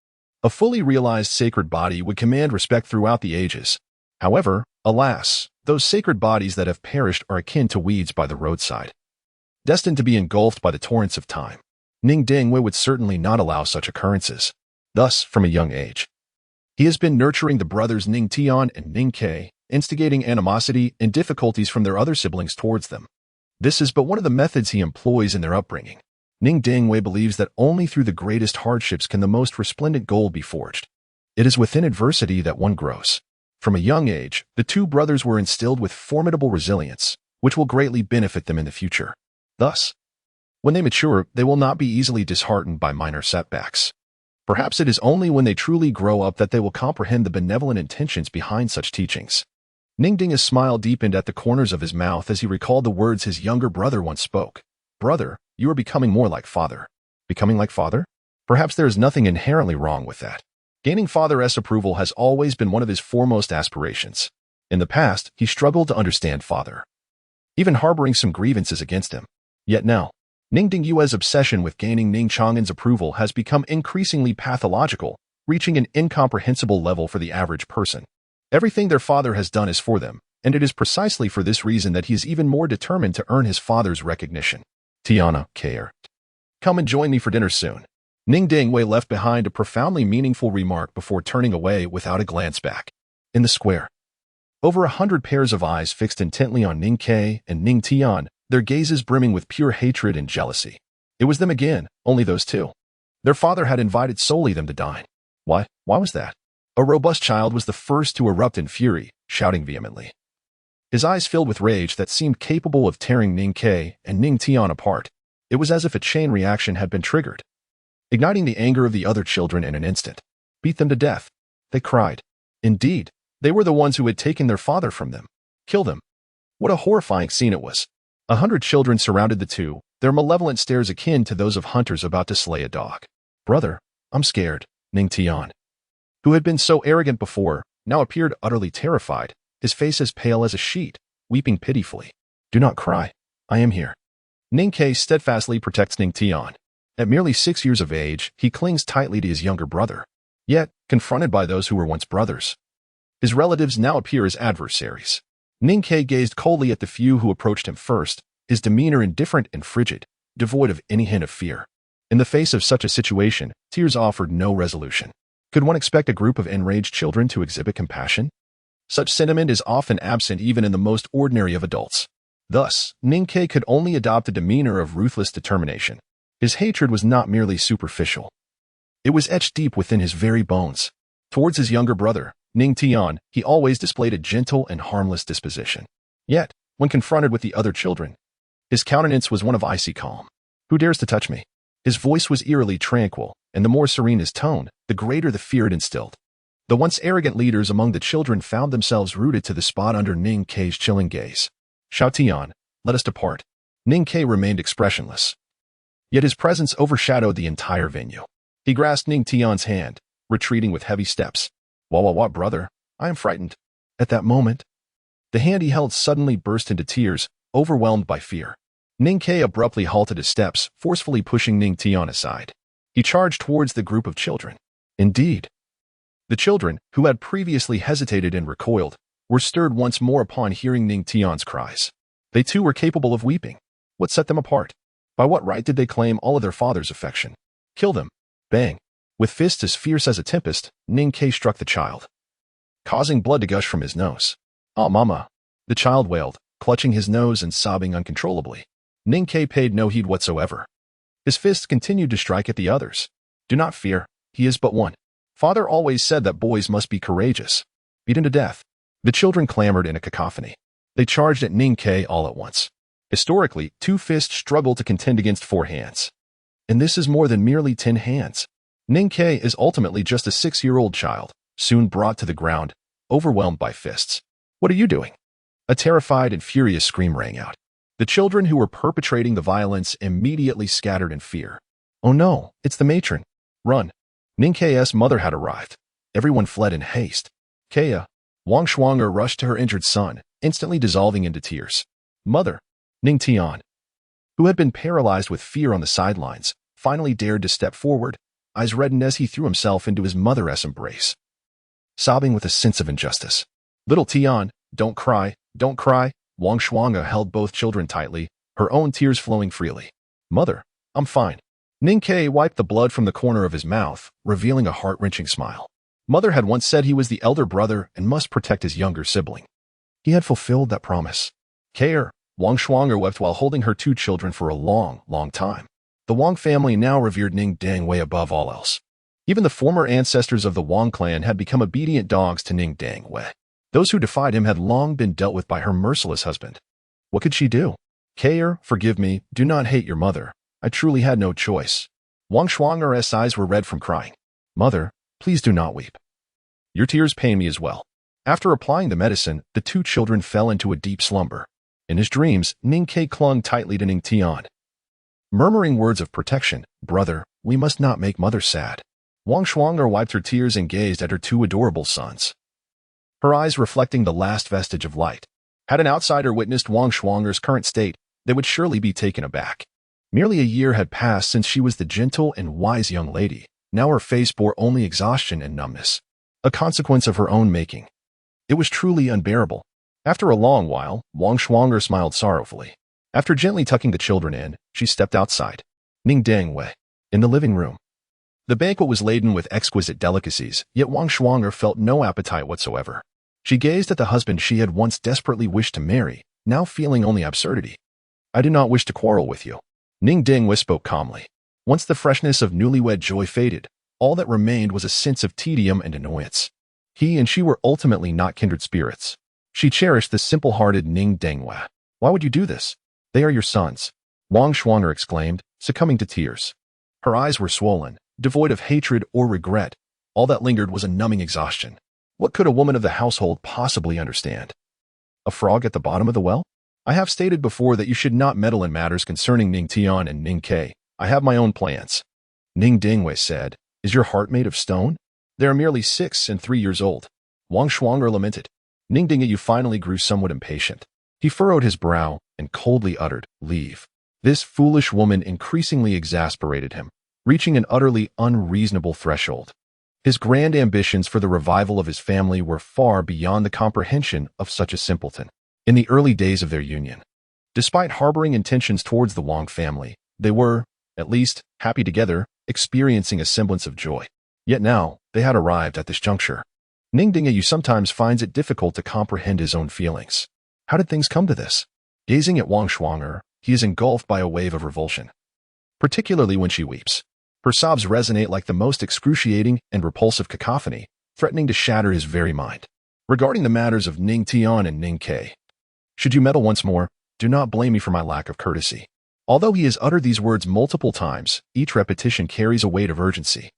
A fully realized sacred body would command respect throughout the ages. However, alas, those sacred bodies that have perished are akin to weeds by the roadside, destined to be engulfed by the torrents of time. Ning Dingwei would certainly not allow such occurrences. Thus, from a young age, he has been nurturing the brothers Ning Tian and Ning Ke, instigating animosity and difficulties from their other siblings towards them. This is but one of the methods he employs in their upbringing. Ning Dingwei believes that only through the greatest hardships can the most resplendent gold be forged. It is within adversity that one grows. From a young age, the two brothers were instilled with formidable resilience, which will greatly benefit them in the future. Thus, when they mature, they will not be easily disheartened by minor setbacks. Perhaps it is only when they truly grow up that they will comprehend the benevolent intentions behind such teachings. Ning Ding's smile deepened at the corners of his mouth as he recalled the words his younger brother once spoke. "Brother, you are becoming more like father." Becoming like father? Perhaps there is nothing inherently wrong with that. Gaining father's approval has always been one of his foremost aspirations. In the past, he struggled to understand father, even harboring some grievances against him. Yet now, Ning Dingyue's obsession with gaining Ning Chang'an's approval has become increasingly pathological, reaching an incomprehensible level for the average person. Everything their father has done is for them, and it is precisely for this reason that he is even more determined to earn his father's recognition. Tiana, care. Come and join me for dinner soon. Ning Dingwei left behind a profoundly meaningful remark before turning away without a glance back. In the square, over 100 pairs of eyes fixed intently on Ning Ke and Ning Tian, their gazes brimming with pure hatred and jealousy. It was them again, only those two. Their father had invited solely them to dine. Why was that? A robust child was the first to erupt in fury, shouting vehemently. His eyes filled with rage that seemed capable of tearing Ning Ke and Ning Tian apart. It was as if a chain reaction had been triggered, igniting the anger of the other children in an instant. Beat them to death, they cried. Indeed, they were the ones who had taken their father from them. Kill them. What a horrifying scene it was. 100 children surrounded the two, their malevolent stares akin to those of hunters about to slay a dog. Brother, I'm scared, Ning Tian, who had been so arrogant before, now appeared utterly terrified, his face as pale as a sheet, weeping pitifully. Do not cry. I am here. Ning Ke steadfastly protects Ning Tian. At merely 6 years of age, he clings tightly to his younger brother. Yet, confronted by those who were once brothers, his relatives now appear as adversaries. Ning Ke gazed coldly at the few who approached him first, his demeanor indifferent and frigid, devoid of any hint of fear. In the face of such a situation, tears offered no resolution. Could one expect a group of enraged children to exhibit compassion? Such sentiment is often absent even in the most ordinary of adults. Thus, Ning Ke could only adopt a demeanor of ruthless determination. His hatred was not merely superficial. It was etched deep within his very bones. Towards his younger brother, Ning Tian, he always displayed a gentle and harmless disposition. Yet, when confronted with the other children, his countenance was one of icy calm. Who dares to touch me? His voice was eerily tranquil, and the more serene his tone, the greater the fear it instilled. The once arrogant leaders among the children found themselves rooted to the spot under Ning Ke's chilling gaze. Xiao Tian, let us depart. Ning Ke remained expressionless. Yet his presence overshadowed the entire venue. He grasped Ning Tian's hand, retreating with heavy steps. What, brother? I am frightened. At that moment, the hand he held suddenly burst into tears, overwhelmed by fear. Ning Ke abruptly halted his steps, forcefully pushing Ning Tian aside. He charged towards the group of children. Indeed, the children, who had previously hesitated and recoiled, were stirred once more upon hearing Ning Tian's cries. They too were capable of weeping. What set them apart? By what right did they claim all of their father's affection? Kill them. Bang. With fists as fierce as a tempest, Ning Ke struck the child, causing blood to gush from his nose. "Ah, mama," the child wailed, clutching his nose and sobbing uncontrollably. Ning Ke paid no heed whatsoever. His fists continued to strike at the others. Do not fear, he is but one. Father always said that boys must be courageous. Beat him to death. The children clamored in a cacophony. They charged at Ning Ke all at once. Historically, 2 fists struggle to contend against 4 hands. And this is more than merely 10 hands. Ning Ke is ultimately just a 6-year-old child, soon brought to the ground, overwhelmed by fists. What are you doing? A terrified and furious scream rang out. The children who were perpetrating the violence immediately scattered in fear. Oh no, it's the matron. Run. Ning K's mother had arrived. Everyone fled in haste. Kea, Wang Shuanger rushed to her injured son, instantly dissolving into tears. Mother, Ning Tian, who had been paralyzed with fear on the sidelines, finally dared to step forward, eyes reddened as he threw himself into his mother's embrace, sobbing with a sense of injustice. Little Tian, don't cry, don't cry. Wang Shuanga held both children tightly, her own tears flowing freely. Mother, I'm fine. Ning Ke wiped the blood from the corner of his mouth, revealing a heart-wrenching smile. Mother had once said he was the elder brother and must protect his younger sibling. He had fulfilled that promise. Care, Wang Shuanger wept while holding her two children for a long, long time. The Wang family now revered Ning Dangwei above all else. Even the former ancestors of the Wang clan had become obedient dogs to Ning Dangwei. Those who defied him had long been dealt with by her merciless husband. What could she do? Care, forgive me, do not hate your mother. I truly had no choice. Wang Shuanger's eyes were red from crying. Mother, please do not weep. Your tears pain me as well. After applying the medicine, the two children fell into a deep slumber. In his dreams, Ning Ke clung tightly to Ning Tian, murmuring words of protection. Brother, we must not make mother sad. Wang Shuanger wiped her tears and gazed at her two adorable sons, her eyes reflecting the last vestige of light. Had an outsider witnessed Wang Shuanger's current state, they would surely be taken aback. Merely a year had passed since she was the gentle and wise young lady. Now her face bore only exhaustion and numbness, a consequence of her own making. It was truly unbearable. After a long while, Wang Shuanger smiled sorrowfully. After gently tucking the children in, she stepped outside. Ning Dangwei, in the living room. The banquet was laden with exquisite delicacies, yet Wang Shuanger felt no appetite whatsoever. She gazed at the husband she had once desperately wished to marry, now feeling only absurdity. I do not wish to quarrel with you. Ning Dangwei spoke calmly. Once the freshness of newlywed joy faded, all that remained was a sense of tedium and annoyance. He and she were ultimately not kindred spirits. She cherished the simple-hearted Ning Dangwei. Why would you do this? They are your sons, Wang Shuanger exclaimed, succumbing to tears. Her eyes were swollen, devoid of hatred or regret. All that lingered was a numbing exhaustion. What could a woman of the household possibly understand? A frog at the bottom of the well? I have stated before that you should not meddle in matters concerning Ning Tian and Ning Ke. I have my own plans. Ning Dangwei said, Is your heart made of stone? They are merely 6 and 3 years old. Wang Shuanger lamented. Ning Dangwei finally grew somewhat impatient. He furrowed his brow and coldly uttered, Leave. This foolish woman increasingly exasperated him, reaching an utterly unreasonable threshold. His grand ambitions for the revival of his family were far beyond the comprehension of such a simpleton. In the early days of their union, despite harboring intentions towards the Wang family, they were, at least, happy together, experiencing a semblance of joy. Yet now, they had arrived at this juncture. Ning Dangwei sometimes finds it difficult to comprehend his own feelings. How did things come to this? Gazing at Wang Shuanger, he is engulfed by a wave of revulsion. Particularly when she weeps. Her sobs resonate like the most excruciating and repulsive cacophony, threatening to shatter his very mind. Regarding the matters of Ning Tian and Ning Ke, should you meddle once more, do not blame me for my lack of courtesy. Although he has uttered these words multiple times, each repetition carries a weight of urgency.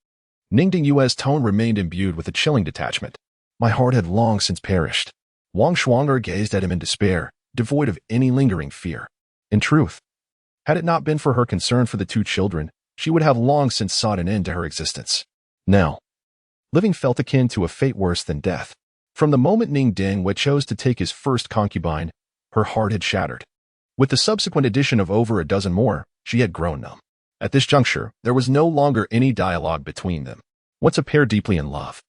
Ning Dangwei's tone remained imbued with a chilling detachment. My heart had long since perished. Wang Shuanger gazed at him in despair, devoid of any lingering fear. In truth, had it not been for her concern for the two children, she would have long since sought an end to her existence. Now, living felt akin to a fate worse than death. From the moment Ning Dangwei chose to take his first concubine, her heart had shattered. With the subsequent addition of over a dozen more, she had grown numb. At this juncture, there was no longer any dialogue between them. Once a pair deeply in love,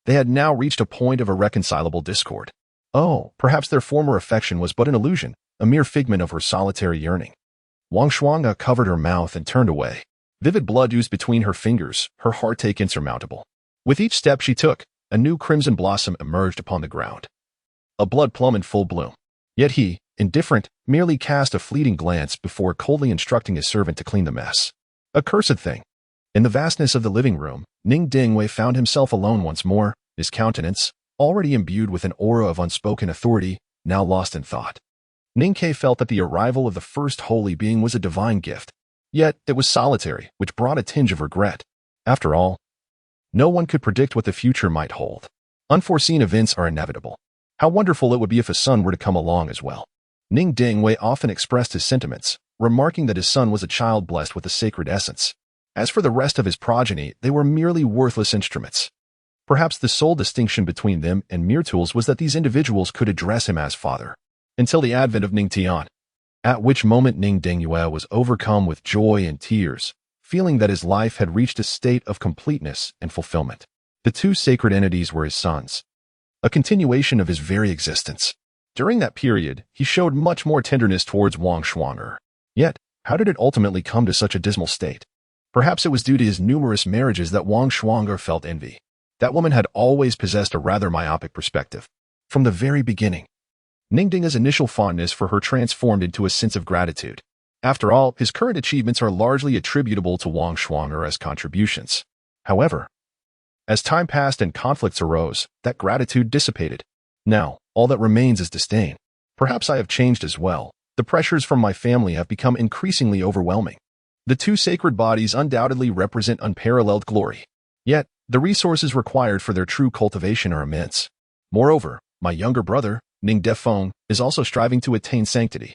they had now reached a point of irreconcilable discord. Oh, perhaps their former affection was but an illusion, a mere figment of her solitary yearning. Wang Shuanga covered her mouth and turned away. Vivid blood oozed between her fingers, her heartache insurmountable. With each step she took, a new crimson blossom emerged upon the ground. A blood plum in full bloom. Yet he, indifferent, merely cast a fleeting glance before coldly instructing his servant to clean the mess. Accursed thing. In the vastness of the living room, Ning Dangwei found himself alone once more, his countenance, already imbued with an aura of unspoken authority, now lost in thought. Ning Ke felt that the arrival of the first holy being was a divine gift. Yet it was solitary, which brought a tinge of regret. After all, no one could predict what the future might hold. Unforeseen events are inevitable. How wonderful it would be if a son were to come along as well. Ning Dangwei often expressed his sentiments, remarking that his son was a child blessed with a sacred essence. As for the rest of his progeny, they were merely worthless instruments. Perhaps the sole distinction between them and mere tools was that these individuals could address him as father, until the advent of Ning Tian, at which moment Ning Dingyue was overcome with joy and tears, feeling that his life had reached a state of completeness and fulfillment. The two sacred entities were his sons, a continuation of his very existence. During that period, he showed much more tenderness towards Wang Shuang'er. Yet, how did it ultimately come to such a dismal state? Perhaps it was due to his numerous marriages that Wang Shuang'er felt envy. That woman had always possessed a rather myopic perspective. From the very beginning, Ning Ding's initial fondness for her transformed into a sense of gratitude. After all, his current achievements are largely attributable to Wang Shuang'er as contributions. However, as time passed and conflicts arose, that gratitude dissipated. Now, all that remains is disdain. Perhaps I have changed as well. The pressures from my family have become increasingly overwhelming. The two sacred bodies undoubtedly represent unparalleled glory. Yet, the resources required for their true cultivation are immense. Moreover, my younger brother, Ning Defeng, is also striving to attain sanctity.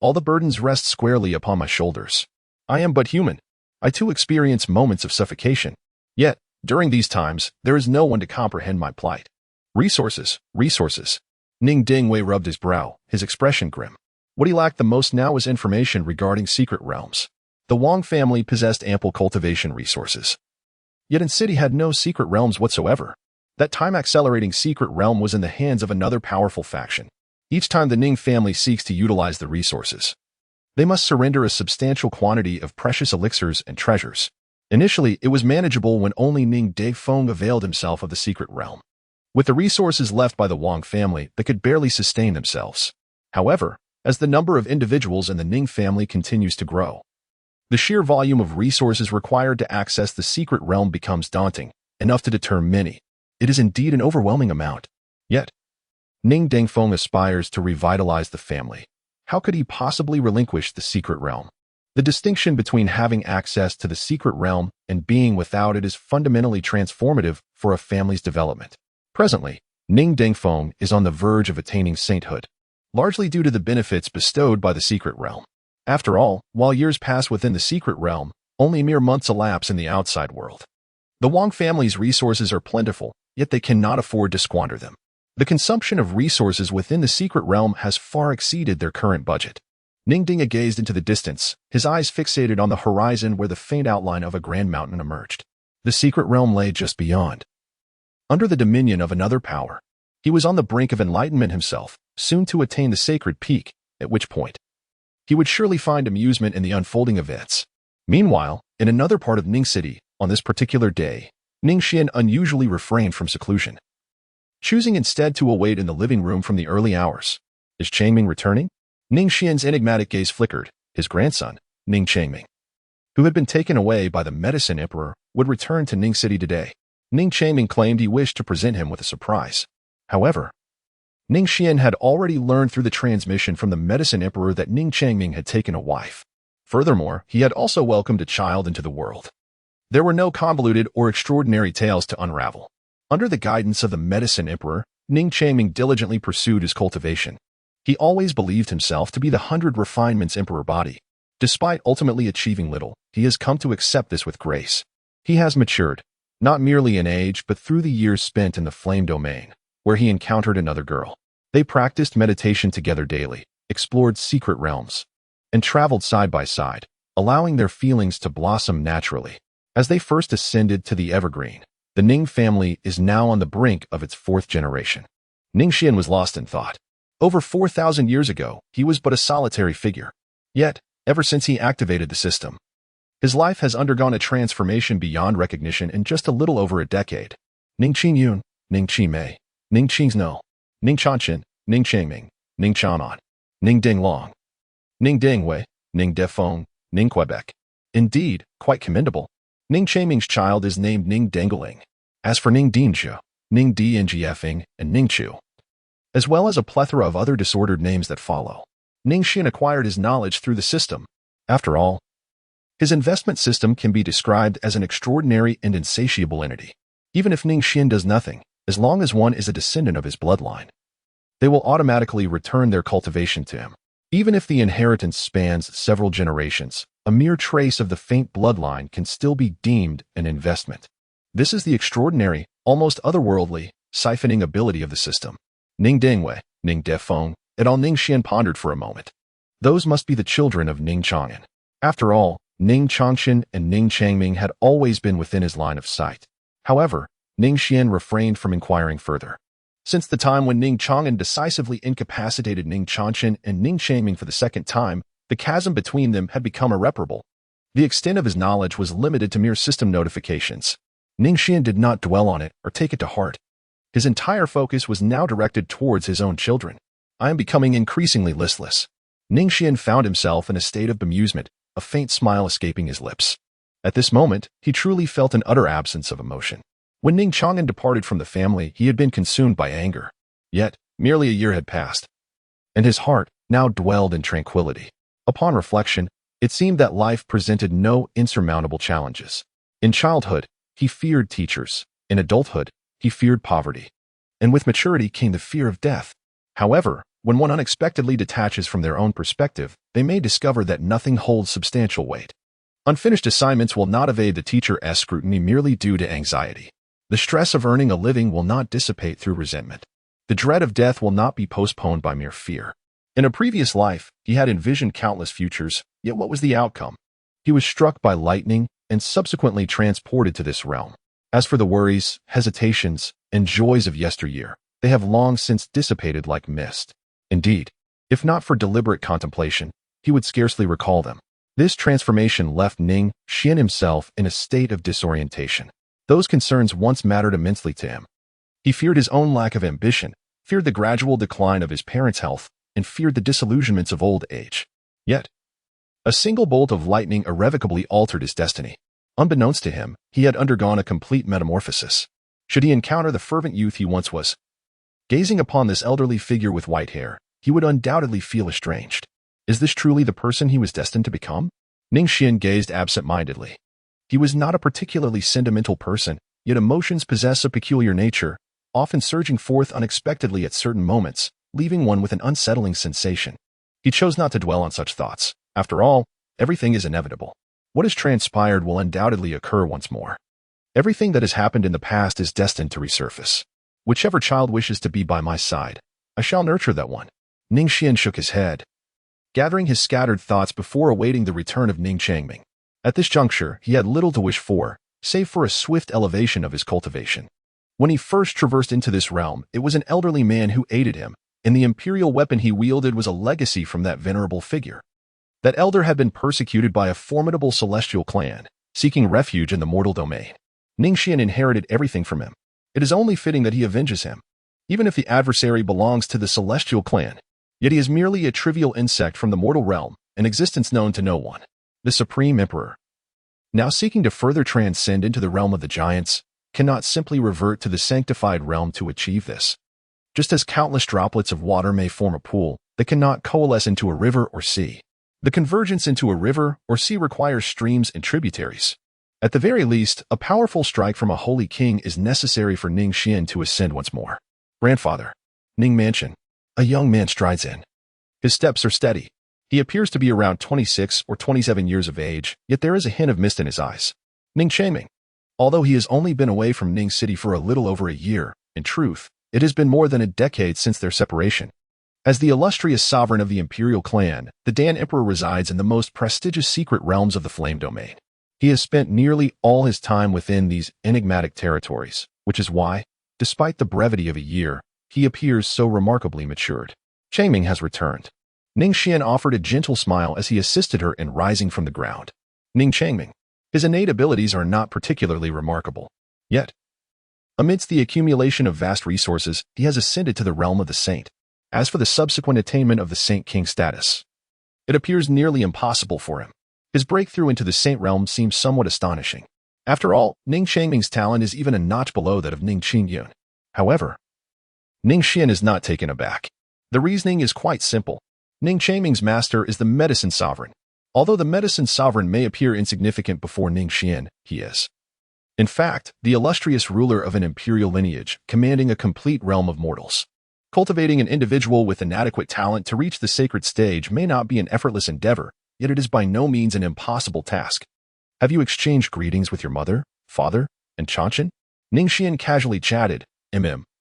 All the burdens rest squarely upon my shoulders. I am but human. I too experience moments of suffocation. Yet, during these times, there is no one to comprehend my plight. Resources, resources. Ning Dingwei rubbed his brow, his expression grim. What he lacked the most now was information regarding secret realms. The Wang family possessed ample cultivation resources. Yet City had no secret realms whatsoever. That time-accelerating secret realm was in the hands of another powerful faction. Each time the Ning family seeks to utilize the resources, they must surrender a substantial quantity of precious elixirs and treasures. Initially, it was manageable when only Ning Defeng availed himself of the secret realm. With the resources left by the Wang family, they could barely sustain themselves. However, as the number of individuals in the Ning family continues to grow, the sheer volume of resources required to access the secret realm becomes daunting, enough to deter many. It is indeed an overwhelming amount. Yet, Ning Dingfeng aspires to revitalize the family. How could he possibly relinquish the secret realm? The distinction between having access to the secret realm and being without it is fundamentally transformative for a family's development. Presently, Ning Dingfeng is on the verge of attaining sainthood, largely due to the benefits bestowed by the secret realm. After all, while years pass within the secret realm, only mere months elapse in the outside world. The Wang family's resources are plentiful, yet they cannot afford to squander them. The consumption of resources within the secret realm has far exceeded their current budget. Ning Dinga gazed into the distance, his eyes fixated on the horizon where the faint outline of a grand mountain emerged. The secret realm lay just beyond. Under the dominion of another power, he was on the brink of enlightenment himself, soon to attain the sacred peak, at which point he would surely find amusement in the unfolding events. Meanwhile, in another part of Ning City, on this particular day, Ning Xuan unusually refrained from seclusion, choosing instead to await in the living room from the early hours. Is Changming returning? Ning Xuan's enigmatic gaze flickered. His grandson, Ning Changming, who had been taken away by the medicine emperor, would return to Ning City today. Ning Changming claimed he wished to present him with a surprise. However, Ning Xuan had already learned through the transmission from the medicine emperor that Ning Changming had taken a wife. Furthermore, he had also welcomed a child into the world. There were no convoluted or extraordinary tales to unravel. Under the guidance of the medicine emperor, Ning Changming diligently pursued his cultivation. He always believed himself to be the 100 refinements emperor body. Despite ultimately achieving little, he has come to accept this with grace. He has matured, not merely in age but through the years spent in the flame domain, where he encountered another girl. They practiced meditation together daily, explored secret realms, and traveled side by side, allowing their feelings to blossom naturally. As they first ascended to the evergreen, the Ning family is now on the brink of its 4th generation. Ning Xuan was lost in thought. Over 4,000 years ago, he was but a solitary figure. Yet, ever since he activated the system, his life has undergone a transformation beyond recognition in just a little over a decade. Ning Qingyun, Ning Qimei, Ning Qingzno, Ning Chanchen, Ning Changming, Ning Chanan, Ning Dinglong, Ning Dingwei, Ning Defeng, Ning Quebec. Indeed, quite commendable. Ning Changming's child is named Ning Dengeling. As for Ning Dinzhe, Ning Dngfeng, and Ning Chu, as well as a plethora of other disordered names that follow, Ning Xuan acquired his knowledge through the system. After all, his investment system can be described as an extraordinary and insatiable entity. Even if Ning Xuan does nothing, as long as one is a descendant of his bloodline, they will automatically return their cultivation to him. Even if the inheritance spans several generations, a mere trace of the faint bloodline can still be deemed an investment. This is the extraordinary, almost otherworldly, siphoning ability of the system. Ning Dingwei, Ning Defeng, et al. Ning Xuan pondered for a moment. Those must be the children of Ning Chang'an. After all, Ning Changqian and Ning Changming had always been within his line of sight. However, Ning Xuan refrained from inquiring further. Since the time when Ning Chang'an decisively incapacitated Ning Changqian and Ning Changming for the second time, the chasm between them had become irreparable. The extent of his knowledge was limited to mere system notifications. Ning Xuan did not dwell on it or take it to heart. His entire focus was now directed towards his own children. I am becoming increasingly listless. Ning Xuan found himself in a state of bemusement, a faint smile escaping his lips. At this moment, he truly felt an utter absence of emotion. When Ning Chang'an departed from the family, he had been consumed by anger. Yet, merely a year had passed, and his heart now dwelled in tranquility. Upon reflection, it seemed that life presented no insurmountable challenges. In childhood, he feared teachers. In adulthood, he feared poverty. And with maturity came the fear of death. However, when one unexpectedly detaches from their own perspective, they may discover that nothing holds substantial weight. Unfinished assignments will not evade the teacher's scrutiny merely due to anxiety. The stress of earning a living will not dissipate through resentment. The dread of death will not be postponed by mere fear. In a previous life, he had envisioned countless futures, yet what was the outcome? He was struck by lightning and subsequently transported to this realm. As for the worries, hesitations, and joys of yesteryear, they have long since dissipated like mist. Indeed, if not for deliberate contemplation, he would scarcely recall them. This transformation left Ning Xuan himself in a state of disorientation. Those concerns once mattered immensely to him. He feared his own lack of ambition, feared the gradual decline of his parents' health, and feared the disillusionments of old age. Yet, a single bolt of lightning irrevocably altered his destiny. Unbeknownst to him, he had undergone a complete metamorphosis. Should he encounter the fervent youth he once was, gazing upon this elderly figure with white hair, he would undoubtedly feel estranged. Is this truly the person he was destined to become? Ning Xuan gazed absent-mindedly. He was not a particularly sentimental person, yet emotions possess a peculiar nature, often surging forth unexpectedly at certain moments, leaving one with an unsettling sensation. He chose not to dwell on such thoughts. After all, everything is inevitable. What has transpired will undoubtedly occur once more. Everything that has happened in the past is destined to resurface. Whichever child wishes to be by my side, I shall nurture that one. Ning Xuan shook his head, gathering his scattered thoughts before awaiting the return of Ning Changming. At this juncture, he had little to wish for, save for a swift elevation of his cultivation. When he first traversed into this realm, it was an elderly man who aided him, and the imperial weapon he wielded was a legacy from that venerable figure. That elder had been persecuted by a formidable celestial clan, seeking refuge in the mortal domain. Ning Xuan inherited everything from him. It is only fitting that he avenges him. Even if the adversary belongs to the celestial clan, yet he is merely a trivial insect from the mortal realm, an existence known to no one. The Supreme Emperor, now seeking to further transcend into the realm of the giants, cannot simply revert to the sanctified realm to achieve this. Just as countless droplets of water may form a pool, they cannot coalesce into a river or sea. The convergence into a river or sea requires streams and tributaries. At the very least, a powerful strike from a holy king is necessary for Ning Xuan to ascend once more. Grandfather, Ning Mansion. A young man strides in. His steps are steady. He appears to be around 26 or 27 years of age, yet there is a hint of mist in his eyes. Ning Changming. Although he has only been away from Ning City for a little over a year, in truth, it has been more than a decade since their separation. As the illustrious sovereign of the imperial clan, the Dan Emperor resides in the most prestigious secret realms of the Flame Domain. He has spent nearly all his time within these enigmatic territories, which is why, despite the brevity of a year, he appears so remarkably matured. Changming has returned. Ning Xuan offered a gentle smile as he assisted her in rising from the ground. Ning Changming. His innate abilities are not particularly remarkable. Yet, amidst the accumulation of vast resources, he has ascended to the realm of the saint. As for the subsequent attainment of the Saint King status, it appears nearly impossible for him. His breakthrough into the saint realm seems somewhat astonishing. After all, Ning Changming's talent is even a notch below that of Ning Qingyun. However, Ning Xuan is not taken aback. The reasoning is quite simple. Ning Changming's master is the medicine sovereign. Although the medicine sovereign may appear insignificant before Ning Xuan, he is, in fact, the illustrious ruler of an imperial lineage, commanding a complete realm of mortals. Cultivating an individual with inadequate talent to reach the sacred stage may not be an effortless endeavor, yet it is by no means an impossible task. Have you exchanged greetings with your mother, father, and Chanchan? Ning Xuan casually chatted.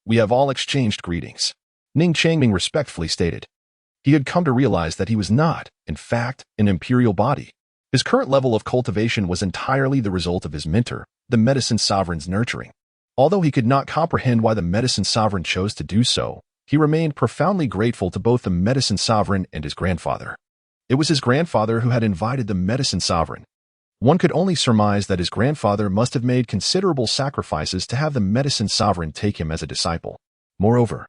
We have all exchanged greetings. Ning Changming respectfully stated. He had come to realize that he was not, in fact, an imperial body. His current level of cultivation was entirely the result of his mentor, the medicine sovereign's nurturing. Although he could not comprehend why the medicine sovereign chose to do so, he remained profoundly grateful to both the medicine sovereign and his grandfather. It was his grandfather who had invited the medicine sovereign. One could only surmise that his grandfather must have made considerable sacrifices to have the medicine sovereign take him as a disciple. Moreover,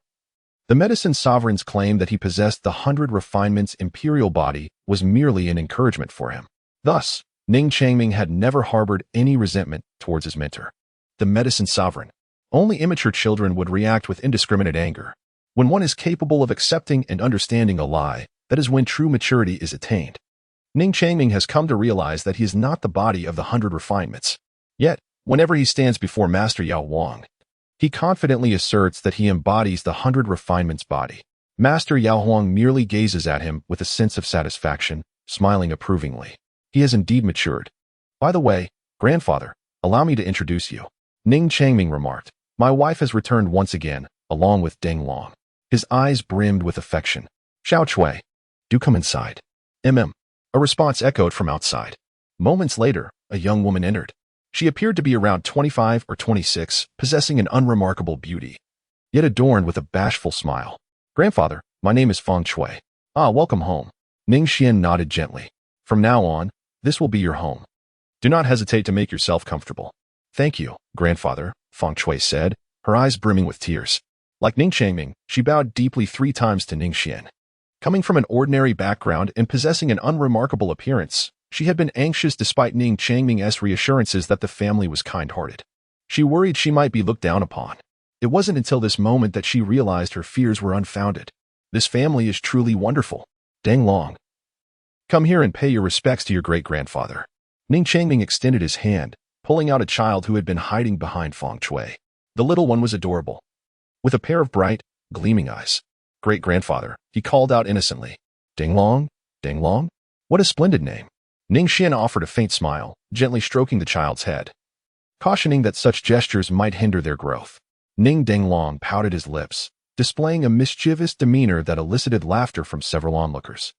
the medicine sovereign's claim that he possessed the 100 refinements imperial body was merely an encouragement for him. Thus, Ning Changming had never harbored any resentment towards his mentor, the medicine sovereign. Only immature children would react with indiscriminate anger. When one is capable of accepting and understanding a lie, that is when true maturity is attained. Ning Changming has come to realize that he is not the body of the 100 refinements. Yet, whenever he stands before Master Yao Huang, he confidently asserts that he embodies the 100 refinements body. Master Yao Huang merely gazes at him with a sense of satisfaction, smiling approvingly. He has indeed matured. By the way, grandfather, allow me to introduce you. Ning Changming remarked. My wife has returned once again, along with Deng Long. His eyes brimmed with affection. Xiao Chui, do come inside. A response echoed from outside. Moments later, a young woman entered. She appeared to be around 25 or 26, possessing an unremarkable beauty, yet adorned with a bashful smile. Grandfather, my name is Feng Chui. Welcome home. Ning Xuan nodded gently. From now on, this will be your home. Do not hesitate to make yourself comfortable. Thank you, grandfather, Feng Chui said, her eyes brimming with tears. Like Ning Changming, she bowed deeply 3 times to Ning Xuan. Coming from an ordinary background and possessing an unremarkable appearance, she had been anxious despite Ning Changming's reassurances that the family was kind-hearted. She worried she might be looked down upon. It wasn't until this moment that she realized her fears were unfounded. This family is truly wonderful. Deng Long, come here and pay your respects to your great-grandfather. Ning Changming extended his hand, pulling out a child who had been hiding behind Feng Chui. The little one was adorable, with a pair of bright, gleaming eyes. Great-grandfather, he called out innocently. Deng Long? Deng Long? What a splendid name. Ning Xuan offered a faint smile, gently stroking the child's head, cautioning that such gestures might hinder their growth. Ning Deng Long pouted his lips, displaying a mischievous demeanor that elicited laughter from several onlookers.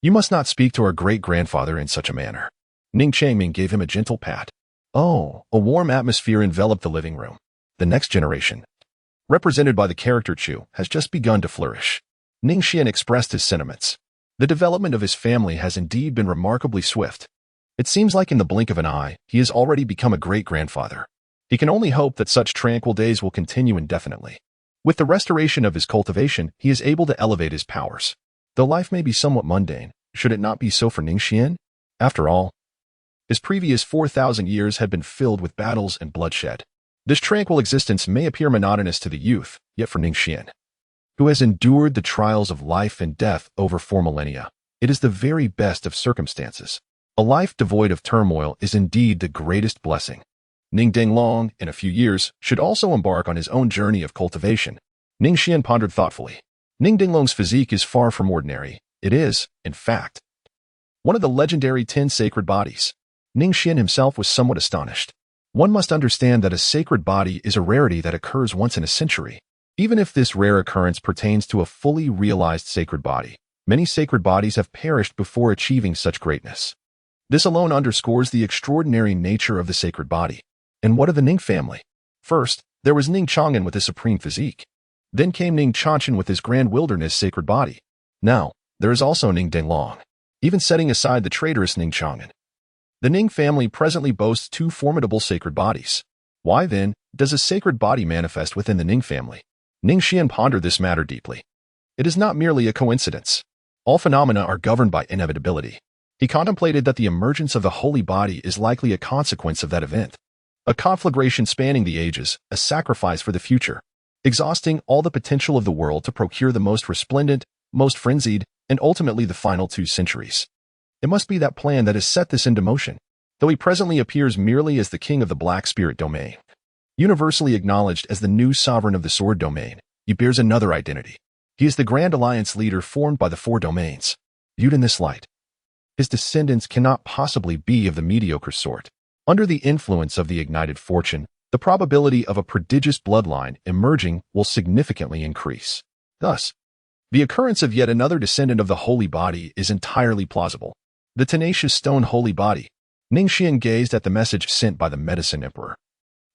You must not speak to our great-grandfather in such a manner. Ning Changming gave him a gentle pat. Oh, a warm atmosphere enveloped the living room. The next generation, represented by the character Chu, has just begun to flourish. Ning Xuan expressed his sentiments. The development of his family has indeed been remarkably swift. It seems like in the blink of an eye, he has already become a great-grandfather. He can only hope that such tranquil days will continue indefinitely. With the restoration of his cultivation, he is able to elevate his powers. Though life may be somewhat mundane, should it not be so for Ning Xuan? After all, his previous 4,000 years had been filled with battles and bloodshed. This tranquil existence may appear monotonous to the youth, yet for Ning Xuan, who has endured the trials of life and death over 4 millennia, it is the very best of circumstances. A life devoid of turmoil is indeed the greatest blessing. Ning Deng Long, in a few years, should also embark on his own journey of cultivation. Ning Xuan pondered thoughtfully. Ning Deng Long's physique is far from ordinary. It is, in fact, one of the legendary 10 sacred bodies. Ning Xuan himself was somewhat astonished. One must understand that a sacred body is a rarity that occurs once in a century. Even if this rare occurrence pertains to a fully realized sacred body, many sacred bodies have perished before achieving such greatness. This alone underscores the extraordinary nature of the sacred body. And what of the Ning family? First, there was Ning Chang'an with his supreme physique. Then came Ning Chanchan with his grand wilderness sacred body. Now, there is also Ning Deng Long, even setting aside the traitorous Ning Chang'an. The Ning family presently boasts 2 formidable sacred bodies. Why, then, does a sacred body manifest within the Ning family? Ning Xuan pondered this matter deeply. It is not merely a coincidence. All phenomena are governed by inevitability. He contemplated that the emergence of the holy body is likely a consequence of that event. A conflagration spanning the ages, a sacrifice for the future, exhausting all the potential of the world to procure the most resplendent, most frenzied, and ultimately the final 2 centuries. It must be that plan that has set this into motion, though he presently appears merely as the king of the Black Spirit domain, universally acknowledged as the new sovereign of the Sword domain. he bears another identity. He is the Grand Alliance leader formed by the four domains. Viewed in this light, his descendants cannot possibly be of the mediocre sort. Under the influence of the ignited fortune, the probability of a prodigious bloodline emerging will significantly increase. Thus, the occurrence of yet another descendant of the holy body is entirely plausible. The tenacious stone holy body. Ning Xuan gazed at the message sent by the medicine emperor,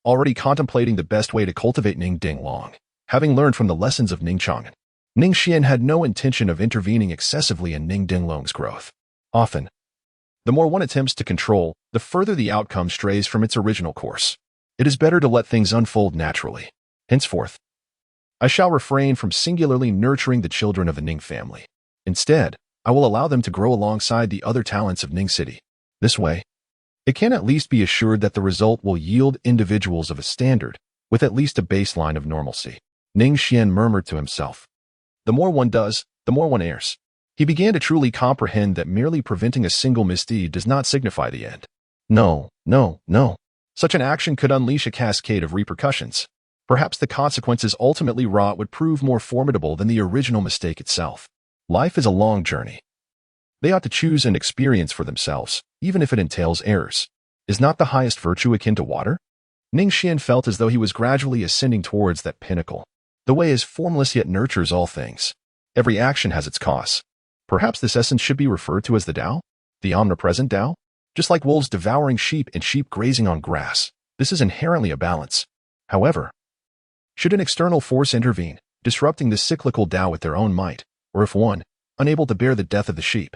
already contemplating the best way to cultivate Ning Dinglong. Having learned from the lessons of Ning Xuan, Ning Xuan had no intention of intervening excessively in Ning Dinglong's growth. Often, the more one attempts to control, the further the outcome strays from its original course. It is better to let things unfold naturally. Henceforth, I shall refrain from singularly nurturing the children of the Ning family. Instead, I will allow them to grow alongside the other talents of Ning City. This way, it can at least be assured that the result will yield individuals of a standard, with at least a baseline of normalcy. Ning Xuan murmured to himself. The more one does, the more one errs. He began to truly comprehend that merely preventing a single misdeed does not signify the end. No. Such an action could unleash a cascade of repercussions. Perhaps the consequences ultimately wrought would prove more formidable than the original mistake itself. Life is a long journey. They ought to choose and experience for themselves, even if it entails errors. Is not the highest virtue akin to water? Ning Xuan felt as though he was gradually ascending towards that pinnacle. The way is formless yet nurtures all things. Every action has its cause. Perhaps this essence should be referred to as the Tao? The omnipresent Tao? Just like wolves devouring sheep and sheep grazing on grass, this is inherently a balance. However, should an external force intervene, disrupting the cyclical Tao with their own might, or if one, unable to bear the death of the sheep,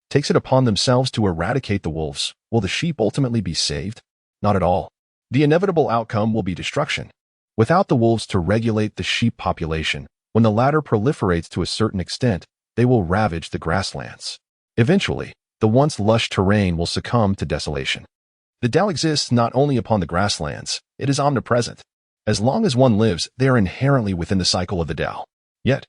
takes it upon themselves to eradicate the wolves, will the sheep ultimately be saved? Not at all. The inevitable outcome will be destruction. Without the wolves to regulate the sheep population, when the latter proliferates to a certain extent, they will ravage the grasslands. Eventually, the once lush terrain will succumb to desolation. The Tao exists not only upon the grasslands, it is omnipresent. As long as one lives, they are inherently within the cycle of the Tao. Yet,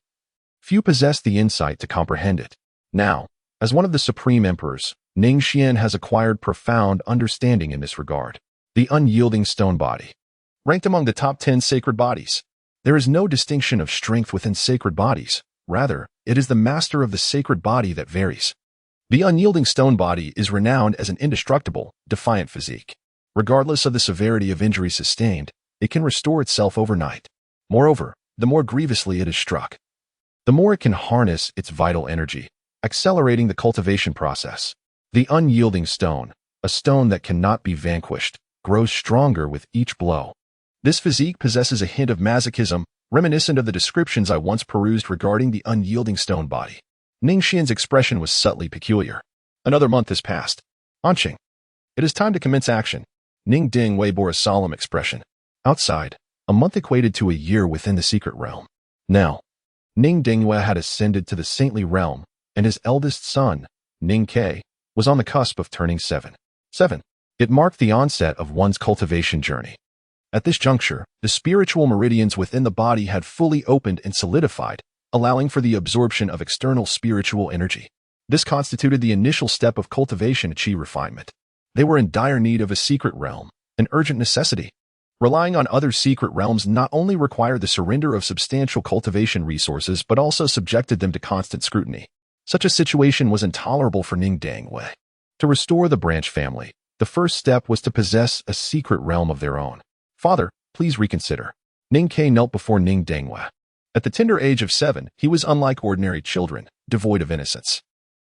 few possess the insight to comprehend it. Now, as one of the supreme emperors, Ning Xuan has acquired profound understanding in this regard. The unyielding stone body. Ranked among the top 10 sacred bodies, there is no distinction of strength within sacred bodies. Rather, it is the master of the sacred body that varies. The unyielding stone body is renowned as an indestructible, defiant physique. Regardless of the severity of injury sustained, it can restore itself overnight. Moreover, the more grievously it is struck, the more it can harness its vital energy, accelerating the cultivation process. The unyielding stone, a stone that cannot be vanquished, grows stronger with each blow. This physique possesses a hint of masochism, reminiscent of the descriptions I once perused regarding the unyielding stone body. Ning Xuan's expression was subtly peculiar. Another month has passed. Anqing. It is time to commence action. Ning Dingwei bore a solemn expression. Outside, a month equated to a year within the secret realm. Now, Ning Dingwei had ascended to the saintly realm, and his eldest son, Ning Ke, was on the cusp of turning 7. It marked the onset of one's cultivation journey. At this juncture, the spiritual meridians within the body had fully opened and solidified, allowing for the absorption of external spiritual energy. This constituted the initial step of cultivation chi refinement. They were in dire need of a secret realm, an urgent necessity. Relying on other secret realms not only required the surrender of substantial cultivation resources but also subjected them to constant scrutiny. Such a situation was intolerable for Ning Dangwei. To restore the branch family, the first step was to possess a secret realm of their own. Father, please reconsider. Ning Ke knelt before Ning Dangwei. At the tender age of 7, he was unlike ordinary children, devoid of innocence.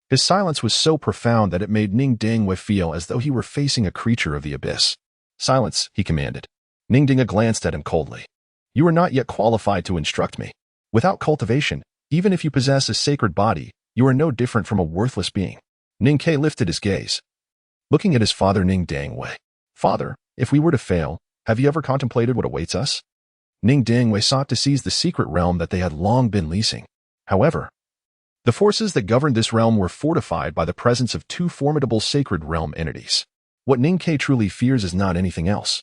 His silence was so profound that it made Ning Dangwei feel as though he were facing a creature of the abyss. Silence, he commanded. Ning Dinga glanced at him coldly. You are not yet qualified to instruct me. Without cultivation, even if you possess a sacred body, you are no different from a worthless being. Ning Ke lifted his gaze, looking at his father Ning Dangwei. Father, if we were to fail, have you ever contemplated what awaits us? Ning Dangwei sought to seize the secret realm that they had long been leasing. However, the forces that governed this realm were fortified by the presence of two formidable sacred realm entities. What Ning Ke truly fears is not anything else,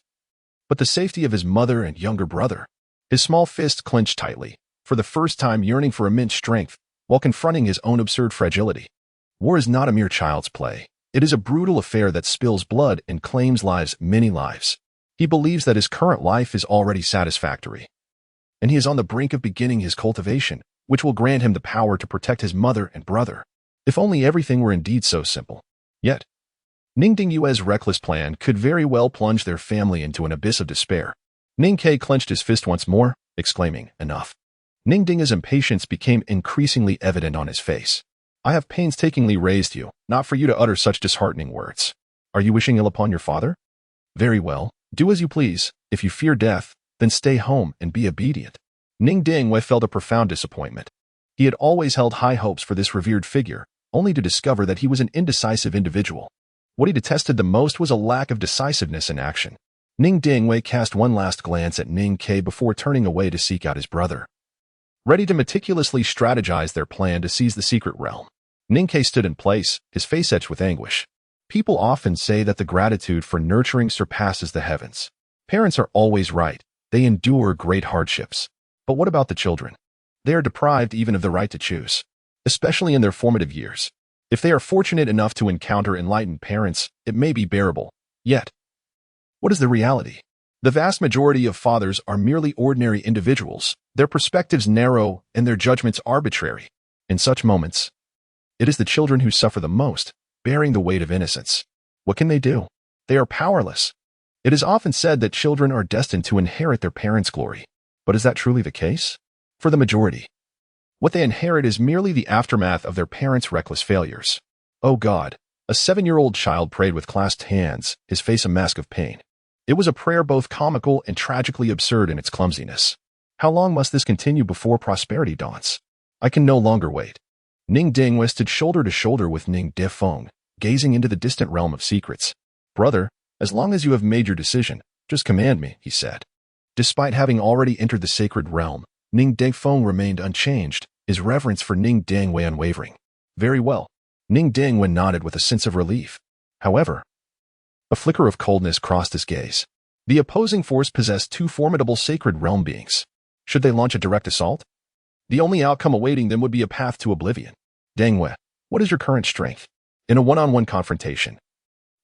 but the safety of his mother and younger brother. His small fist clenched tightly, for the first time yearning for immense strength, while confronting his own absurd fragility. War is not a mere child's play. It is a brutal affair that spills blood and claims lives, many lives. He believes that his current life is already satisfactory. and he is on the brink of beginning his cultivation, which will grant him the power to protect his mother and brother. If only everything were indeed so simple. Yet, Ning Dingyue's reckless plan could very well plunge their family into an abyss of despair. Ning Ke clenched his fist once more, exclaiming, "Enough." Ning Ding's impatience became increasingly evident on his face. "I have painstakingly raised you, not for you to utter such disheartening words. Are you wishing ill upon your father? Very well, do as you please. If you fear death, then stay home and be obedient." Ning Dingyue felt a profound disappointment. He had always held high hopes for this revered figure, only to discover that he was an indecisive individual. What he detested the most was a lack of decisiveness in action. Ning Dingyue cast one last glance at Ning Ke before turning away to seek out his brother. Ready to meticulously strategize their plan to seize the secret realm, Ning Ke stood in place, his face etched with anguish. People often say that the gratitude for nurturing surpasses the heavens. Parents are always right. They endure great hardships. But what about the children? They are deprived even of the right to choose, especially in their formative years. If they are fortunate enough to encounter enlightened parents, it may be bearable. Yet, what is the reality? The vast majority of fathers are merely ordinary individuals, their perspectives narrow and their judgments arbitrary. In such moments, it is the children who suffer the most, bearing the weight of innocence. What can they do? They are powerless. It is often said that children are destined to inherit their parents' glory. But is that truly the case? For the majority, what they inherit is merely the aftermath of their parents' reckless failures. Oh God, a 7-year-old child prayed with clasped hands, his face a mask of pain. It was a prayer both comical and tragically absurd in its clumsiness. How long must this continue before prosperity dawns? I can no longer wait. Ning Dingyue stood shoulder to shoulder with Ning Defeng, gazing into the distant realm of secrets. "Brother, as long as you have made your decision, just command me," he said. Despite having already entered the sacred realm, Ning Defeng remained unchanged, his reverence for Ning Dingyue unwavering. "Very well." Ning Dingyue nodded with a sense of relief. However, a flicker of coldness crossed his gaze. The opposing force possessed two formidable sacred realm beings. Should they launch a direct assault? The only outcome awaiting them would be a path to oblivion. "Dingyue, what is your current strength? In a one-on-one confrontation,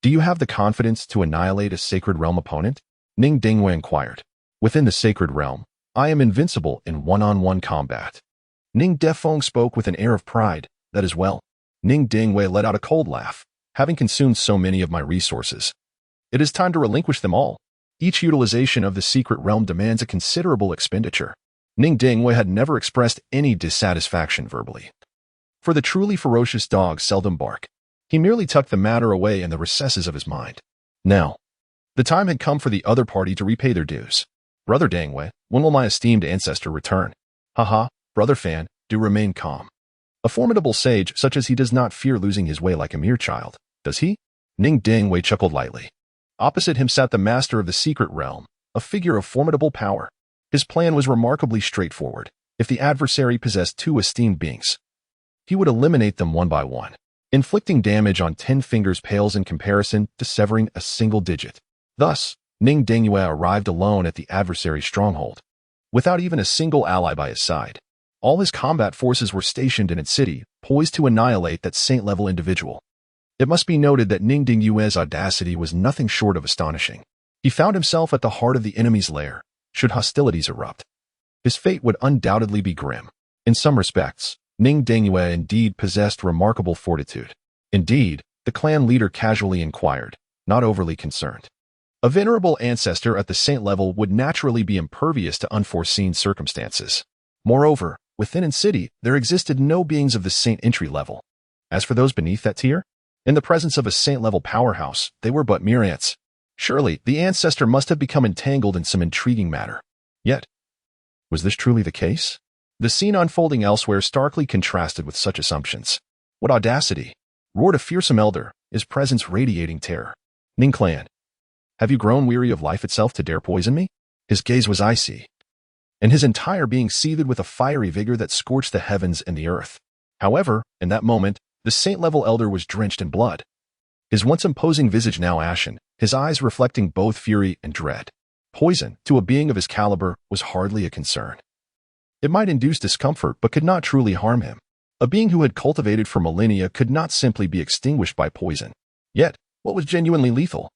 do you have the confidence to annihilate a sacred realm opponent?" Ning Dingyue inquired. "Within the sacred realm, I am invincible in one-on-one combat." Ning Defeng spoke with an air of pride. "That is well." Ning Dingyue let out a cold laugh. "Having consumed so many of my resources, it is time to relinquish them all. Each utilization of the secret realm demands a considerable expenditure." Ning Dingyue had never expressed any dissatisfaction verbally. For the truly ferocious dog seldom bark. He merely tucked the matter away in the recesses of his mind. Now, the time had come for the other party to repay their dues. "Brother Dingyue, when will my esteemed ancestor return?" "Haha, Brother Fan, do remain calm. A formidable sage such as he does not fear losing his way like a mere child, does he?" Ning Dingyue chuckled lightly. Opposite him sat the master of the secret realm, a figure of formidable power. His plan was remarkably straightforward. If the adversary possessed two esteemed beings, he would eliminate them one by one. Inflicting damage on 10 fingers pales in comparison to severing a single digit. Thus, Ning Dingyue arrived alone at the adversary's stronghold, without even a single ally by his side. All his combat forces were stationed in its city, poised to annihilate that saint-level individual. It must be noted that Ning Dingyue's audacity was nothing short of astonishing. He found himself at the heart of the enemy's lair, should hostilities erupt. His fate would undoubtedly be grim. In some respects, Ning Dingyue indeed possessed remarkable fortitude. Indeed, the clan leader casually inquired, not overly concerned. A venerable ancestor at the saint level would naturally be impervious to unforeseen circumstances. Moreover, within the city, there existed no beings of the saint entry level. As for those beneath that tier, in the presence of a saint-level powerhouse, they were but mere ants. Surely, the ancestor must have become entangled in some intriguing matter. Yet, was this truly the case? The scene unfolding elsewhere starkly contrasted with such assumptions. "What audacity!" roared a fearsome elder, his presence radiating terror. "Ning Clan, have you grown weary of life itself to dare poison me?" His gaze was icy, and his entire being seethed with a fiery vigor that scorched the heavens and the earth. However, in that moment, the saint-level elder was drenched in blood. His once imposing visage now ashen, his eyes reflecting both fury and dread. Poison, to a being of his caliber, was hardly a concern. It might induce discomfort but could not truly harm him. A being who had cultivated for millennia could not simply be extinguished by poison. Yet, what was genuinely lethal?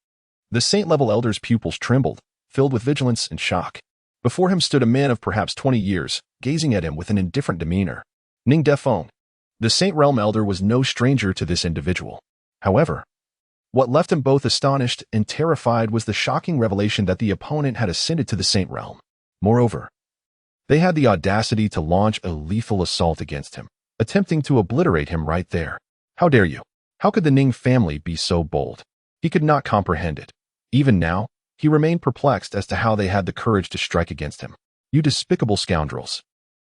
The saint-level elder's pupils trembled, filled with vigilance and shock. Before him stood a man of perhaps 20 years, gazing at him with an indifferent demeanor. Ning Xuan. The Saint Realm Elder was no stranger to this individual. However, what left him both astonished and terrified was the shocking revelation that the opponent had ascended to the Saint Realm. Moreover, they had the audacity to launch a lethal assault against him, attempting to obliterate him right there. How dare you? How could the Ning family be so bold? He could not comprehend it. Even now, he remained perplexed as to how they had the courage to strike against him. You despicable scoundrels.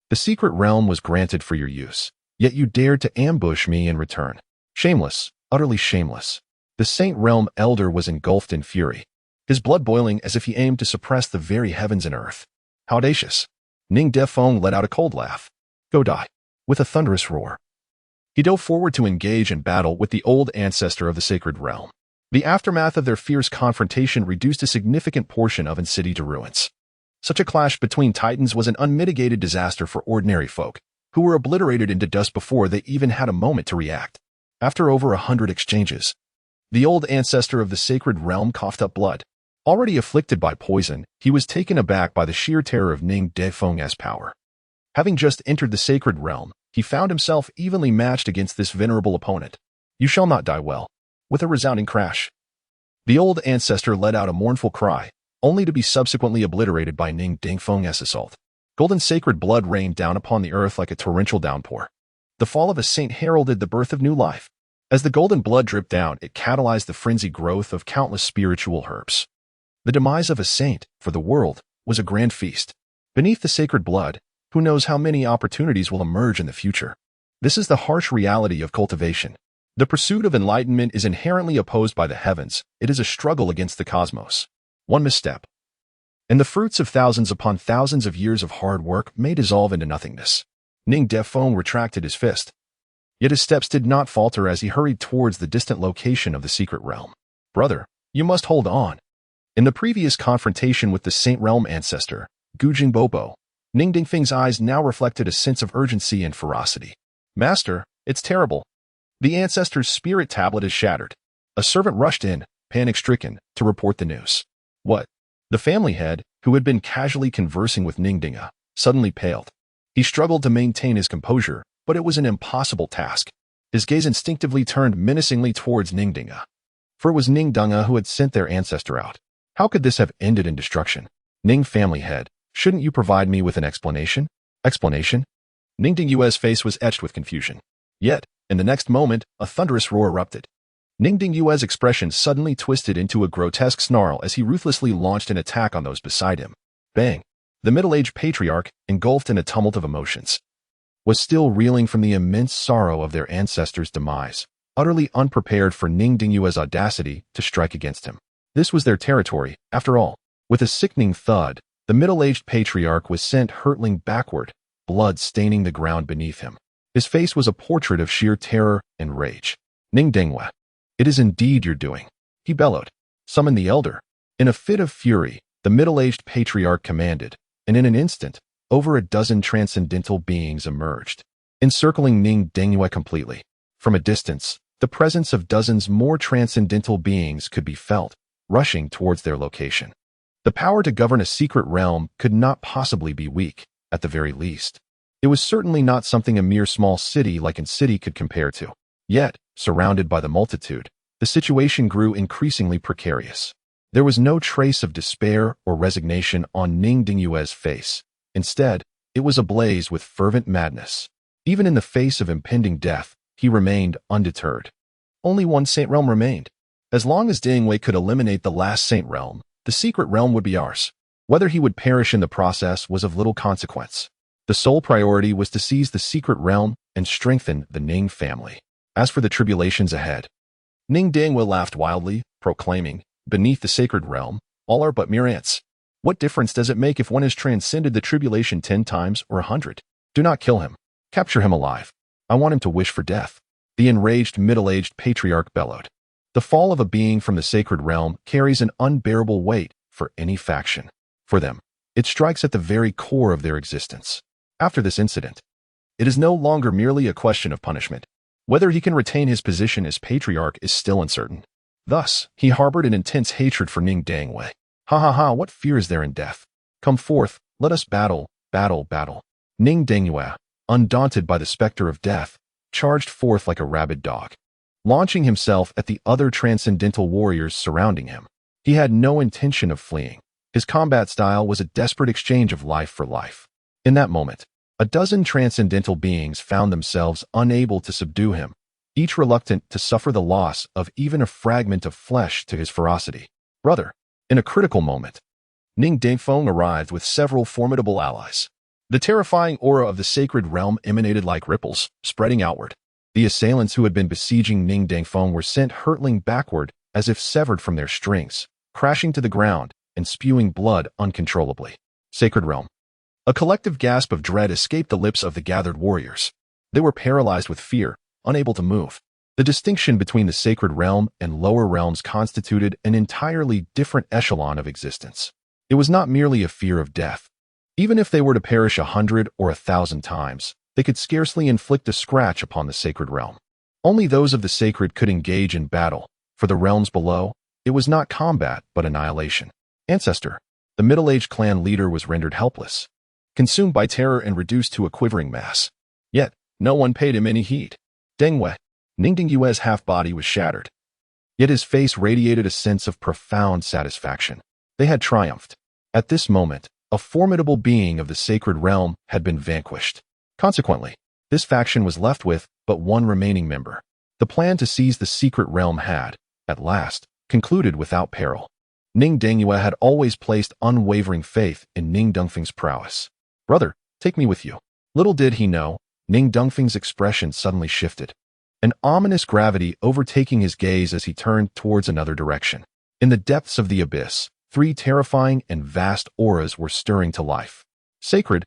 The secret realm was granted for your use, yet you dared to ambush me in return. Shameless, utterly shameless. The Saint Realm Elder was engulfed in fury, his blood boiling as if he aimed to suppress the very heavens and earth. How audacious. Ning Xuan let out a cold laugh. Go die. With a thunderous roar, he dove forward to engage in battle with the old ancestor of the sacred realm. The aftermath of their fierce confrontation reduced a significant portion of an city to ruins. Such a clash between titans was an unmitigated disaster for ordinary folk, who were obliterated into dust before they even had a moment to react. After over 100 exchanges, the old ancestor of the sacred realm coughed up blood. Already afflicted by poison, he was taken aback by the sheer terror of Ning Xuan's power. Having just entered the sacred realm, he found himself evenly matched against this venerable opponent. You shall not die well. With a resounding crash, the old ancestor let out a mournful cry, only to be subsequently obliterated by Ning Xuan's assault. Golden sacred blood rained down upon the earth like a torrential downpour. The fall of a saint heralded the birth of new life. As the golden blood dripped down, it catalyzed the frenzied growth of countless spiritual herbs. The demise of a saint, for the world, was a grand feast. Beneath the sacred blood, who knows how many opportunities will emerge in the future? This is the harsh reality of cultivation. The pursuit of enlightenment is inherently opposed by the heavens. It is a struggle against the cosmos. One misstep, and the fruits of thousands upon thousands of years of hard work may dissolve into nothingness. Ning Xuan retracted his fist. Yet his steps did not falter as he hurried towards the distant location of the secret realm. Brother, you must hold on. In the previous confrontation with the Saint Realm ancestor, Gujing Bobo, Ning Dingfeng's eyes now reflected a sense of urgency and ferocity. Master, it's terrible. The ancestor's spirit tablet is shattered. A servant rushed in, panic-stricken, to report the news. What? The family head, who had been casually conversing with Ning Dinga, suddenly paled. He struggled to maintain his composure, but it was an impossible task. His gaze instinctively turned menacingly towards Ning Dinga. For it was Ning Dinga who had sent their ancestor out. How could this have ended in destruction? Ning family head, shouldn't you provide me with an explanation? Explanation? Ning Dingyue's face was etched with confusion. Yet, in the next moment, a thunderous roar erupted. Ning Dingyue's expression suddenly twisted into a grotesque snarl as he ruthlessly launched an attack on those beside him. Bang! The middle-aged patriarch, engulfed in a tumult of emotions, was still reeling from the immense sorrow of their ancestors' demise, utterly unprepared for Ning Dingyue's audacity to strike against him. This was their territory, after all. With a sickening thud, the middle-aged patriarch was sent hurtling backward, blood staining the ground beneath him. His face was a portrait of sheer terror and rage. Ning Dingyue, it is indeed your doing, he bellowed. Summon the elder. In a fit of fury, the middle-aged patriarch commanded, and in an instant, over a dozen transcendental beings emerged, encircling Ning Dingyue completely. From a distance, the presence of dozens more transcendental beings could be felt, rushing towards their location. The power to govern a secret realm could not possibly be weak, at the very least. It was certainly not something a mere small city like In City could compare to. Yet, surrounded by the multitude, the situation grew increasingly precarious. There was no trace of despair or resignation on Ning Dingyue's face. Instead, it was ablaze with fervent madness. Even in the face of impending death, he remained undeterred. Only one Saint Realm remained. As long as Dingyue could eliminate the last Saint Realm, the secret realm would be ours. Whether he would perish in the process was of little consequence. The sole priority was to seize the secret realm and strengthen the Ning family. As for the tribulations ahead, Ning Dingyue laughed wildly, proclaiming, beneath the sacred realm, all are but mere ants. What difference does it make if one has transcended the tribulation 10 times or 100? Do not kill him. Capture him alive. I want him to wish for death. The enraged middle-aged patriarch bellowed. The fall of a being from the sacred realm carries an unbearable weight for any faction. For them, it strikes at the very core of their existence. After this incident, it is no longer merely a question of punishment. Whether he can retain his position as patriarch is still uncertain. Thus, he harbored an intense hatred for Ning Dingyue. Ha ha ha, what fear is there in death? Come forth, Let us battle, battle, battle. Ning Xuan, undaunted by the specter of death, charged forth like a rabid dog, launching himself at the other transcendental warriors surrounding him. He had no intention of fleeing. His combat style was a desperate exchange of life for life. In that moment, a dozen transcendental beings found themselves unable to subdue him, each reluctant to suffer the loss of even a fragment of flesh to his ferocity. Brother, in a critical moment, Ning Xuan arrived with several formidable allies. The terrifying aura of the sacred realm emanated like ripples, spreading outward. The assailants who had been besieging Ning Xuan were sent hurtling backward as if severed from their strings, crashing to the ground and spewing blood uncontrollably. Sacred realm. A collective gasp of dread escaped the lips of the gathered warriors. They were paralyzed with fear, unable to move. The distinction between the sacred realm and lower realms constituted an entirely different echelon of existence. It was not merely a fear of death. Even if they were to perish 100 or 1,000 times, they could scarcely inflict a scratch upon the sacred realm. Only those of the sacred could engage in battle. For the realms below, it was not combat but annihilation. Ancestor, the middle-aged clan leader, was rendered helpless, consumed by terror and reduced to a quivering mass. Yet, no one paid him any heed. Dengwei, Ning Xuan's half-body was shattered. Yet his face radiated a sense of profound satisfaction. They had triumphed. At this moment, a formidable being of the sacred realm had been vanquished. Consequently, this faction was left with but one remaining member. The plan to seize the secret realm had, at last, concluded without peril. Ning Xuan had always placed unwavering faith in Ning Dongfeng's prowess. Brother, take me with you. Little did he know, Ning Dongfeng's expression suddenly shifted, an ominous gravity overtaking his gaze as he turned towards another direction. In the depths of the abyss, three terrifying and vast auras were stirring to life. Sacred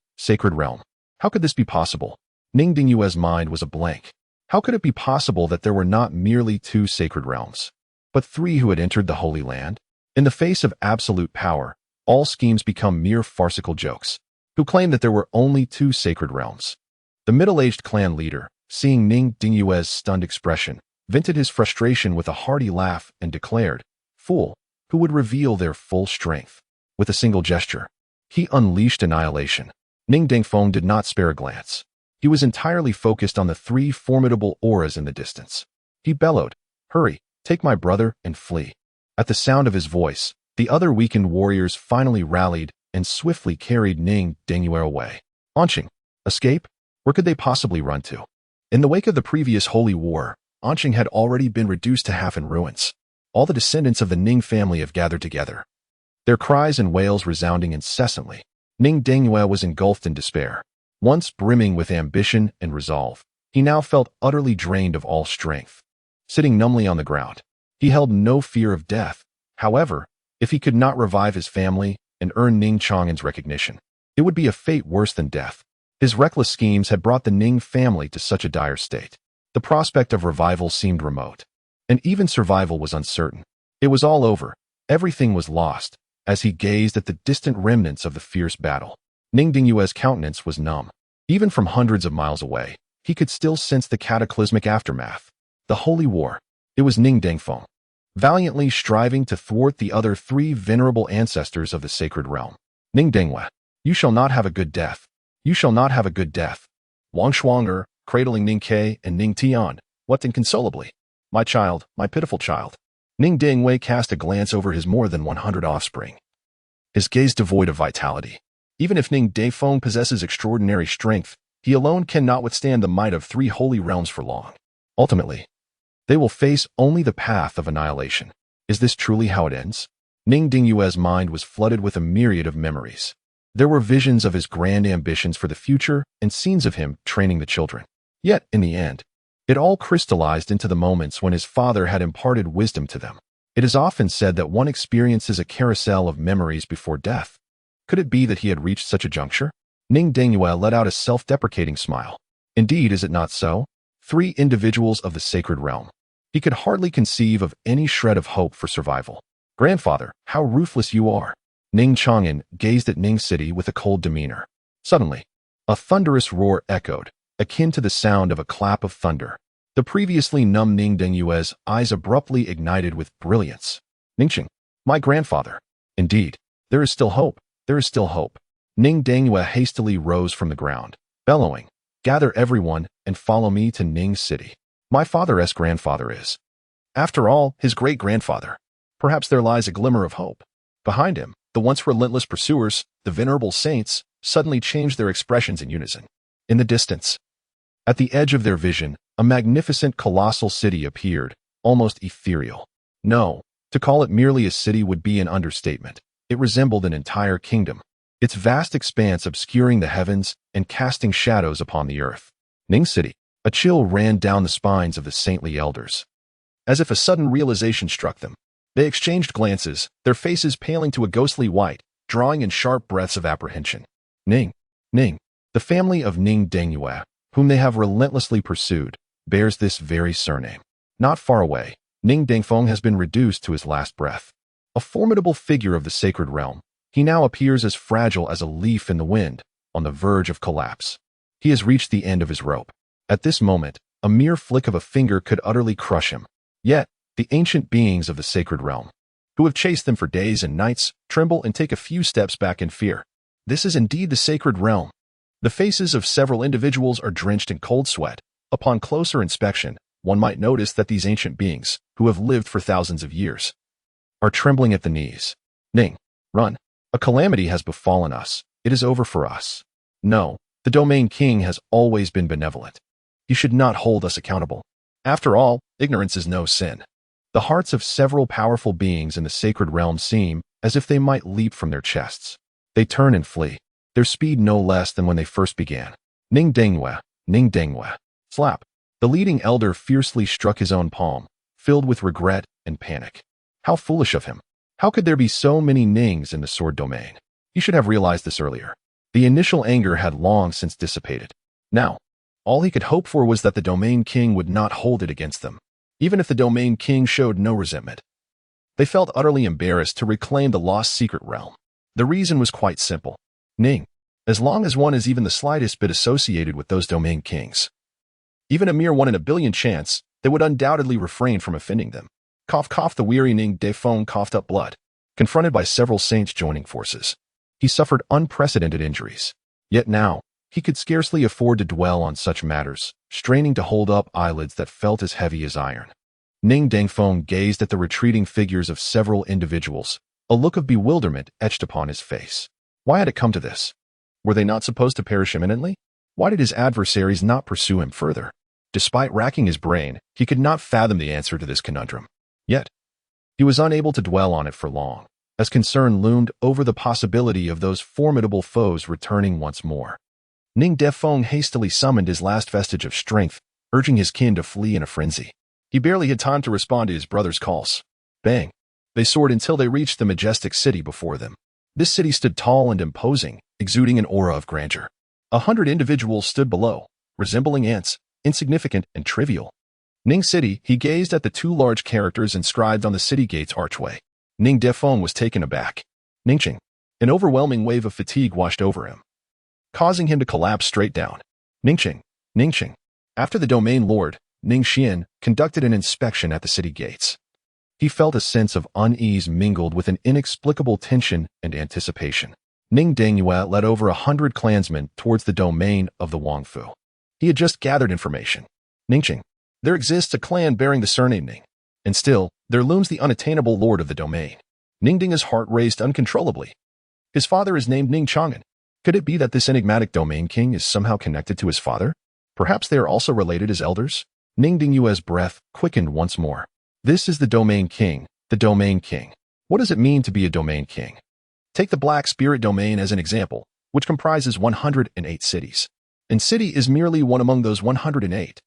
realm. How could this be possible? Ning Xuan's mind was a blank. How could it be possible that there were not merely two sacred realms, but three who had entered the Holy Land? In the face of absolute power, all schemes become mere farcical jokes. Who claimed that there were only two sacred realms? The middle-aged clan leader, seeing Ning Xuan's stunned expression, vented his frustration with a hearty laugh and declared, "Fool, who would reveal their full strength?" With a single gesture, he unleashed annihilation. Ning Xuan did not spare a glance. He was entirely focused on the three formidable auras in the distance. He bellowed, "Hurry, take my brother and flee." At the sound of his voice, the other weakened warriors finally rallied and swiftly carried Ning Xuan away. Anqing. Escape? Where could they possibly run to? In the wake of the previous holy war, Anqing had already been reduced to half in ruins. All the descendants of the Ning family have gathered together, their cries and wails resounding incessantly. Ning Xuan was engulfed in despair. Once brimming with ambition and resolve, he now felt utterly drained of all strength. Sitting numbly on the ground, he held no fear of death. However, if he could not revive his family and earn Ning Chang'an's recognition, it would be a fate worse than death. His reckless schemes had brought the Ning family to such a dire state. The prospect of revival seemed remote, and even survival was uncertain. It was all over. Everything was lost. As he gazed at the distant remnants of the fierce battle, Ning Xuan's countenance was numb. Even from hundreds of miles away, he could still sense the cataclysmic aftermath. The holy war. It was Ning Xuan, valiantly striving to thwart the other three venerable ancestors of the sacred realm. Ning Xuan, you shall not have a good death. You shall not have a good death. Wang Shuang, cradling Ning Ke and Ning Tian, wept inconsolably. My child, my pitiful child. Ning Xuan cast a glance over his more than 100 offspring, his gaze devoid of vitality. Even if Ning Xuan possesses extraordinary strength, he alone cannot withstand the might of three holy realms for long. Ultimately, they will face only the path of annihilation. Is this truly how it ends? Ning Xuan's mind was flooded with a myriad of memories. There were visions of his grand ambitions for the future and scenes of him training the children. Yet, in the end, it all crystallized into the moments when his father had imparted wisdom to them. It is often said that one experiences a carousel of memories before death. Could it be that he had reached such a juncture? Ning Xuan let out a self-deprecating smile. Indeed, is it not so? Three individuals of the sacred realm. He could hardly conceive of any shred of hope for survival. Grandfather, how ruthless you are. Ning Chang'an gazed at Ning City with a cold demeanor. Suddenly, a thunderous roar echoed, akin to the sound of a clap of thunder. The previously numb Ning Xuan's eyes abruptly ignited with brilliance. Ningxing, my grandfather. Indeed, there is still hope. There is still hope. Ning Dangyue hastily rose from the ground, bellowing, "Gather everyone and follow me to Ning City. My father's grandfather is, after all, his great-grandfather. Perhaps there lies a glimmer of hope." Behind him, the once relentless pursuers, the venerable saints, suddenly changed their expressions in unison. In the distance, at the edge of their vision, a magnificent colossal city appeared, almost ethereal. No, to call it merely a city would be an understatement. It resembled an entire kingdom, its vast expanse obscuring the heavens and casting shadows upon the earth. Ning City. A chill ran down the spines of the saintly elders. As if a sudden realization struck them, they exchanged glances, their faces paling to a ghostly white, drawing in sharp breaths of apprehension. Ning, the family of Ning Dangyue, whom they have relentlessly pursued, bears this very surname. Not far away, Ning Dangfeng has been reduced to his last breath. A formidable figure of the sacred realm, he now appears as fragile as a leaf in the wind, on the verge of collapse. He has reached the end of his rope. At this moment, a mere flick of a finger could utterly crush him. Yet, the ancient beings of the sacred realm, who have chased them for days and nights, tremble and take a few steps back in fear. This is indeed the sacred realm. The faces of several individuals are drenched in cold sweat. Upon closer inspection, one might notice that these ancient beings, who have lived for thousands of years, are trembling at the knees. Ning, run. A calamity has befallen us. It is over for us. No, the Domain King has always been benevolent. He should not hold us accountable. After all, ignorance is no sin. The hearts of several powerful beings in the sacred realm seem as if they might leap from their chests. They turn and flee, their speed no less than when they first began. Ning Dangyue. Slap. The leading elder fiercely struck his own palm, filled with regret and panic. How foolish of him. How could there be so many Nings in the sword domain? He should have realized this earlier. The initial anger had long since dissipated. Now, all he could hope for was that the Domain King would not hold it against them, even if the Domain King showed no resentment. They felt utterly embarrassed to reclaim the lost secret realm. The reason was quite simple. Ning, as long as one is even the slightest bit associated with those Domain Kings, even a mere 1 in a billion chance, they would undoubtedly refrain from offending them. Cough, cough. The weary Ning Dangfeng coughed up blood. Confronted by several saints joining forces, he suffered unprecedented injuries. Yet now, he could scarcely afford to dwell on such matters, straining to hold up eyelids that felt as heavy as iron. Ning Dangfeng gazed at the retreating figures of several individuals, a look of bewilderment etched upon his face. Why had it come to this? Were they not supposed to perish imminently? Why did his adversaries not pursue him further? Despite racking his brain, he could not fathom the answer to this conundrum. Yet, he was unable to dwell on it for long, as concern loomed over the possibility of those formidable foes returning once more. Ning Dangfeng hastily summoned his last vestige of strength, urging his kin to flee in a frenzy. He barely had time to respond to his brother's calls. Bang! They soared until they reached the majestic city before them. This city stood tall and imposing, exuding an aura of grandeur. 100 individuals stood below, resembling ants, insignificant and trivial. Ning City, he gazed at the 2 large characters inscribed on the city gate's archway. Ning Dangfeng was taken aback. Ningqing. An overwhelming wave of fatigue washed over him, causing him to collapse straight down. Ningqing. After the domain lord, Ning Xuan, conducted an inspection at the city gates. He felt a sense of unease mingled with an inexplicable tension and anticipation. Ning Dangyue led over 100 clansmen towards the domain of the Wangfu. He had just gathered information. Ningqing. There exists a clan bearing the surname Ning, and still, there looms the unattainable lord of the domain. Ningding's heart raced uncontrollably. His father is named Ning Chang'an. Could it be that this enigmatic domain king is somehow connected to his father? Perhaps they are also related as elders? Ning Dangyue's breath quickened once more. This is the domain king, the domain king. What does it mean to be a domain king? Take the Black Spirit domain as an example, which comprises 108 cities. And city is merely one among those 108.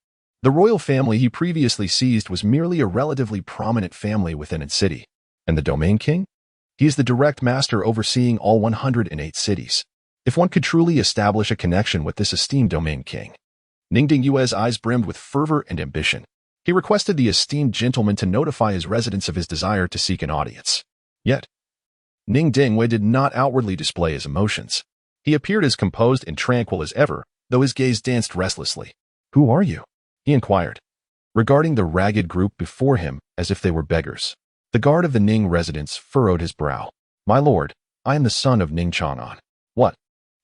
The royal family he previously seized was merely a relatively prominent family within its city. And the domain king? He is the direct master overseeing all 108 cities. If one could truly establish a connection with this esteemed domain king. Ning Dangyue's eyes brimmed with fervor and ambition. He requested the esteemed gentleman to notify his residents of his desire to seek an audience. Yet, Ning Dangyue did not outwardly display his emotions. He appeared as composed and tranquil as ever, though his gaze danced restlessly. "Who are you?" he inquired, regarding the ragged group before him as if they were beggars. The guard of the Ning residence furrowed his brow. "My lord, I am the son of Ning Chang'an." "What?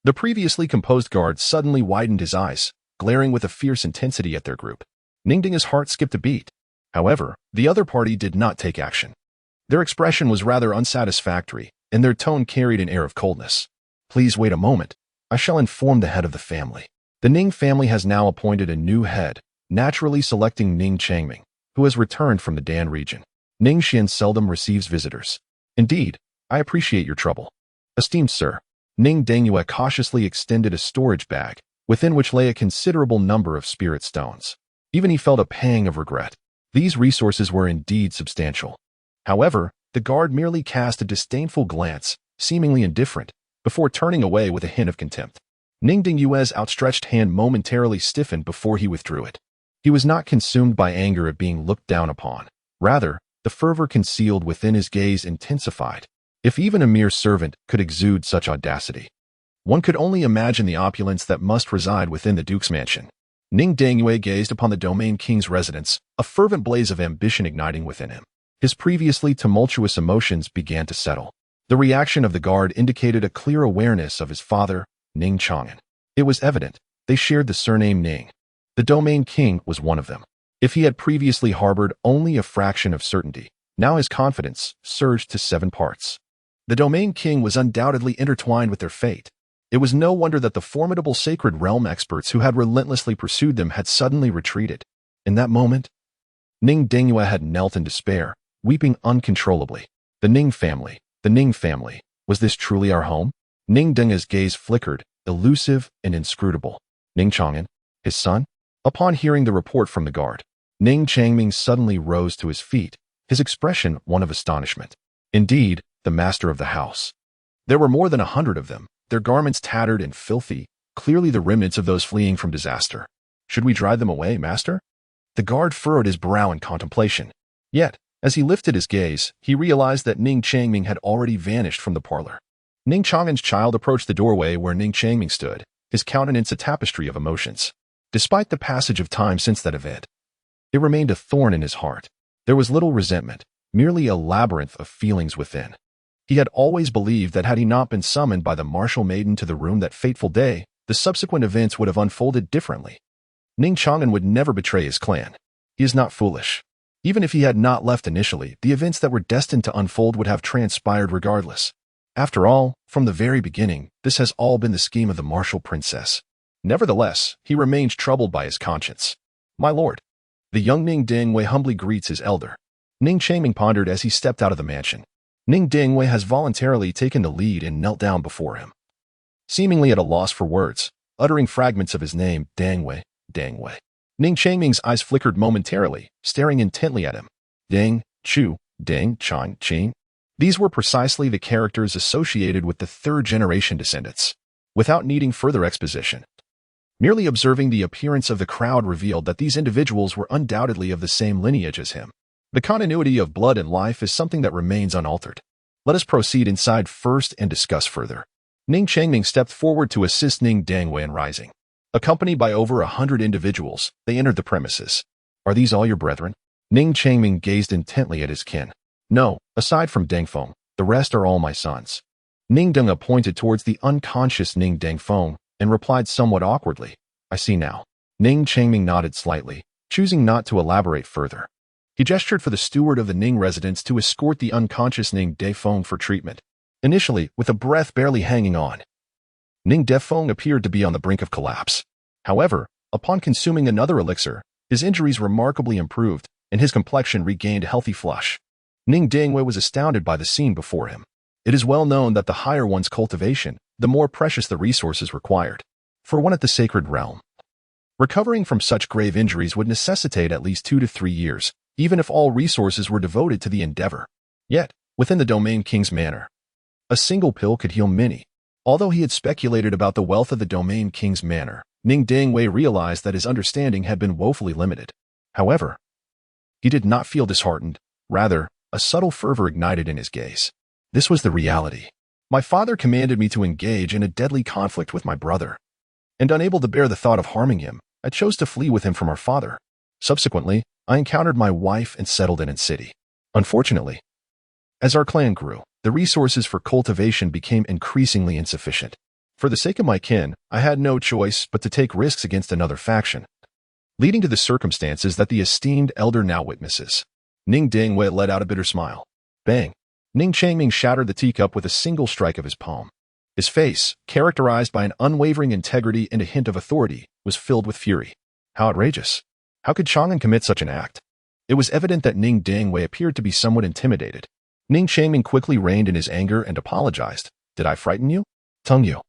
The previously composed guard suddenly widened his eyes, glaring with a fierce intensity at their group. Ningding's heart skipped a beat. However, the other party did not take action. Their expression was rather unsatisfactory, and their tone carried an air of coldness. Please wait a moment. I shall inform the head of the family. The Ning family has now appointed a new head, naturally selecting Ning Changming, who has returned from the Dan region. Ning Xuan seldom receives visitors. Indeed, I appreciate your trouble. Esteemed sir, Ning Dengyue cautiously extended a storage bag, within which lay a considerable number of spirit stones. Even he felt a pang of regret. These resources were indeed substantial. However, the guard merely cast a disdainful glance, seemingly indifferent, before turning away with a hint of contempt. Ning Dingyue's outstretched hand momentarily stiffened before he withdrew it. He was not consumed by anger at being looked down upon. Rather, the fervor concealed within his gaze intensified. If even a mere servant could exude such audacity, one could only imagine the opulence that must reside within the Duke's mansion. Ning Dengyue gazed upon the Domain King's residence, a fervent blaze of ambition igniting within him. His previously tumultuous emotions began to settle. The reaction of the guard indicated a clear awareness of his father, Ning Chang'an. It was evident they shared the surname Ning. The Domain King was one of them. If he had previously harbored only a fraction of certainty, now his confidence surged to 7 parts. The Domain King was undoubtedly intertwined with their fate. It was no wonder that the formidable Sacred Realm experts who had relentlessly pursued them had suddenly retreated. In that moment, Ning Dengyue had knelt in despair, weeping uncontrollably. The Ning family, was this truly our home? Ning Dengyue's gaze flickered, elusive and inscrutable. Ning Chang'an, his son? Upon hearing the report from the guard, Ning Changming suddenly rose to his feet, his expression one of astonishment. Indeed, the master of the house. There were more than 100 of them, their garments tattered and filthy, clearly the remnants of those fleeing from disaster. Should we drive them away, master? The guard furrowed his brow in contemplation. Yet, as he lifted his gaze, he realized that Ning Changming had already vanished from the parlor. Ning Chang'an's child approached the doorway where Ning Changming stood, his countenance a tapestry of emotions. Despite the passage of time since that event, it remained a thorn in his heart. There was little resentment, merely a labyrinth of feelings within. He had always believed that had he not been summoned by the martial maiden to the room that fateful day, the subsequent events would have unfolded differently. Ning Chang'an would never betray his clan. He is not foolish. Even if he had not left initially, the events that were destined to unfold would have transpired regardless. After all, from the very beginning, this has all been the scheme of the martial princess. Nevertheless, he remains troubled by his conscience. My lord. The young Ning Dengyue humbly greets his elder. Ning Changming pondered as he stepped out of the mansion. Ning Dengyue has voluntarily taken the lead and knelt down before him. Seemingly at a loss for words, uttering fragments of his name, Dengyue. Ning Changming's eyes flickered momentarily, staring intently at him. Deng, Chu, Deng, Chan, Qing. These were precisely the characters associated with the third-generation descendants. Without needing further exposition, merely observing the appearance of the crowd revealed that these individuals were undoubtedly of the same lineage as him. The continuity of blood and life is something that remains unaltered. Let us proceed inside first and discuss further. Ning Changming stepped forward to assist Ning Dengyue in rising. Accompanied by over 100 individuals, they entered the premises. Are these all your brethren? Ning Changming gazed intently at his kin. No, aside from Dengfeng, the rest are all my sons. Ning Dengyue pointed towards the unconscious Ning Dengfeng and replied somewhat awkwardly. I see now. Ning Changming nodded slightly, choosing not to elaborate further. He gestured for the steward of the Ning residence to escort the unconscious Ning Dengfeng for treatment. Initially, with a breath barely hanging on, Ning Dengfeng appeared to be on the brink of collapse. However, upon consuming another elixir, his injuries remarkably improved, and his complexion regained a healthy flush. Ning Dengyue was astounded by the scene before him. It is well known that the higher one's cultivation, the more precious the resources required. For one at the Sacred Realm, recovering from such grave injuries would necessitate at least 2 to 3 years, even if all resources were devoted to the endeavor. Yet, within the Domain King's manor, a single pill could heal many. Although he had speculated about the wealth of the Domain King's manor, Ning Dengyue realized that his understanding had been woefully limited. However, he did not feel disheartened. Rather, a subtle fervor ignited in his gaze. This was the reality. My father commanded me to engage in a deadly conflict with my brother. And unable to bear the thought of harming him, I chose to flee with him from our father. Subsequently, I encountered my wife and settled in a city. Unfortunately, as our clan grew, the resources for cultivation became increasingly insufficient. For the sake of my kin, I had no choice but to take risks against another faction, leading to the circumstances that the esteemed elder now witnesses. Ning Dingwei let out a bitter smile. Bang! Ning Changming shattered the teacup with a single strike of his palm. His face, characterized by an unwavering integrity and a hint of authority, was filled with fury. How outrageous! How could Chang'an commit such an act? It was evident that Ning Dingwei appeared to be somewhat intimidated. Ning Changming quickly reined in his anger and apologized. Did I frighten you? Tung Yu.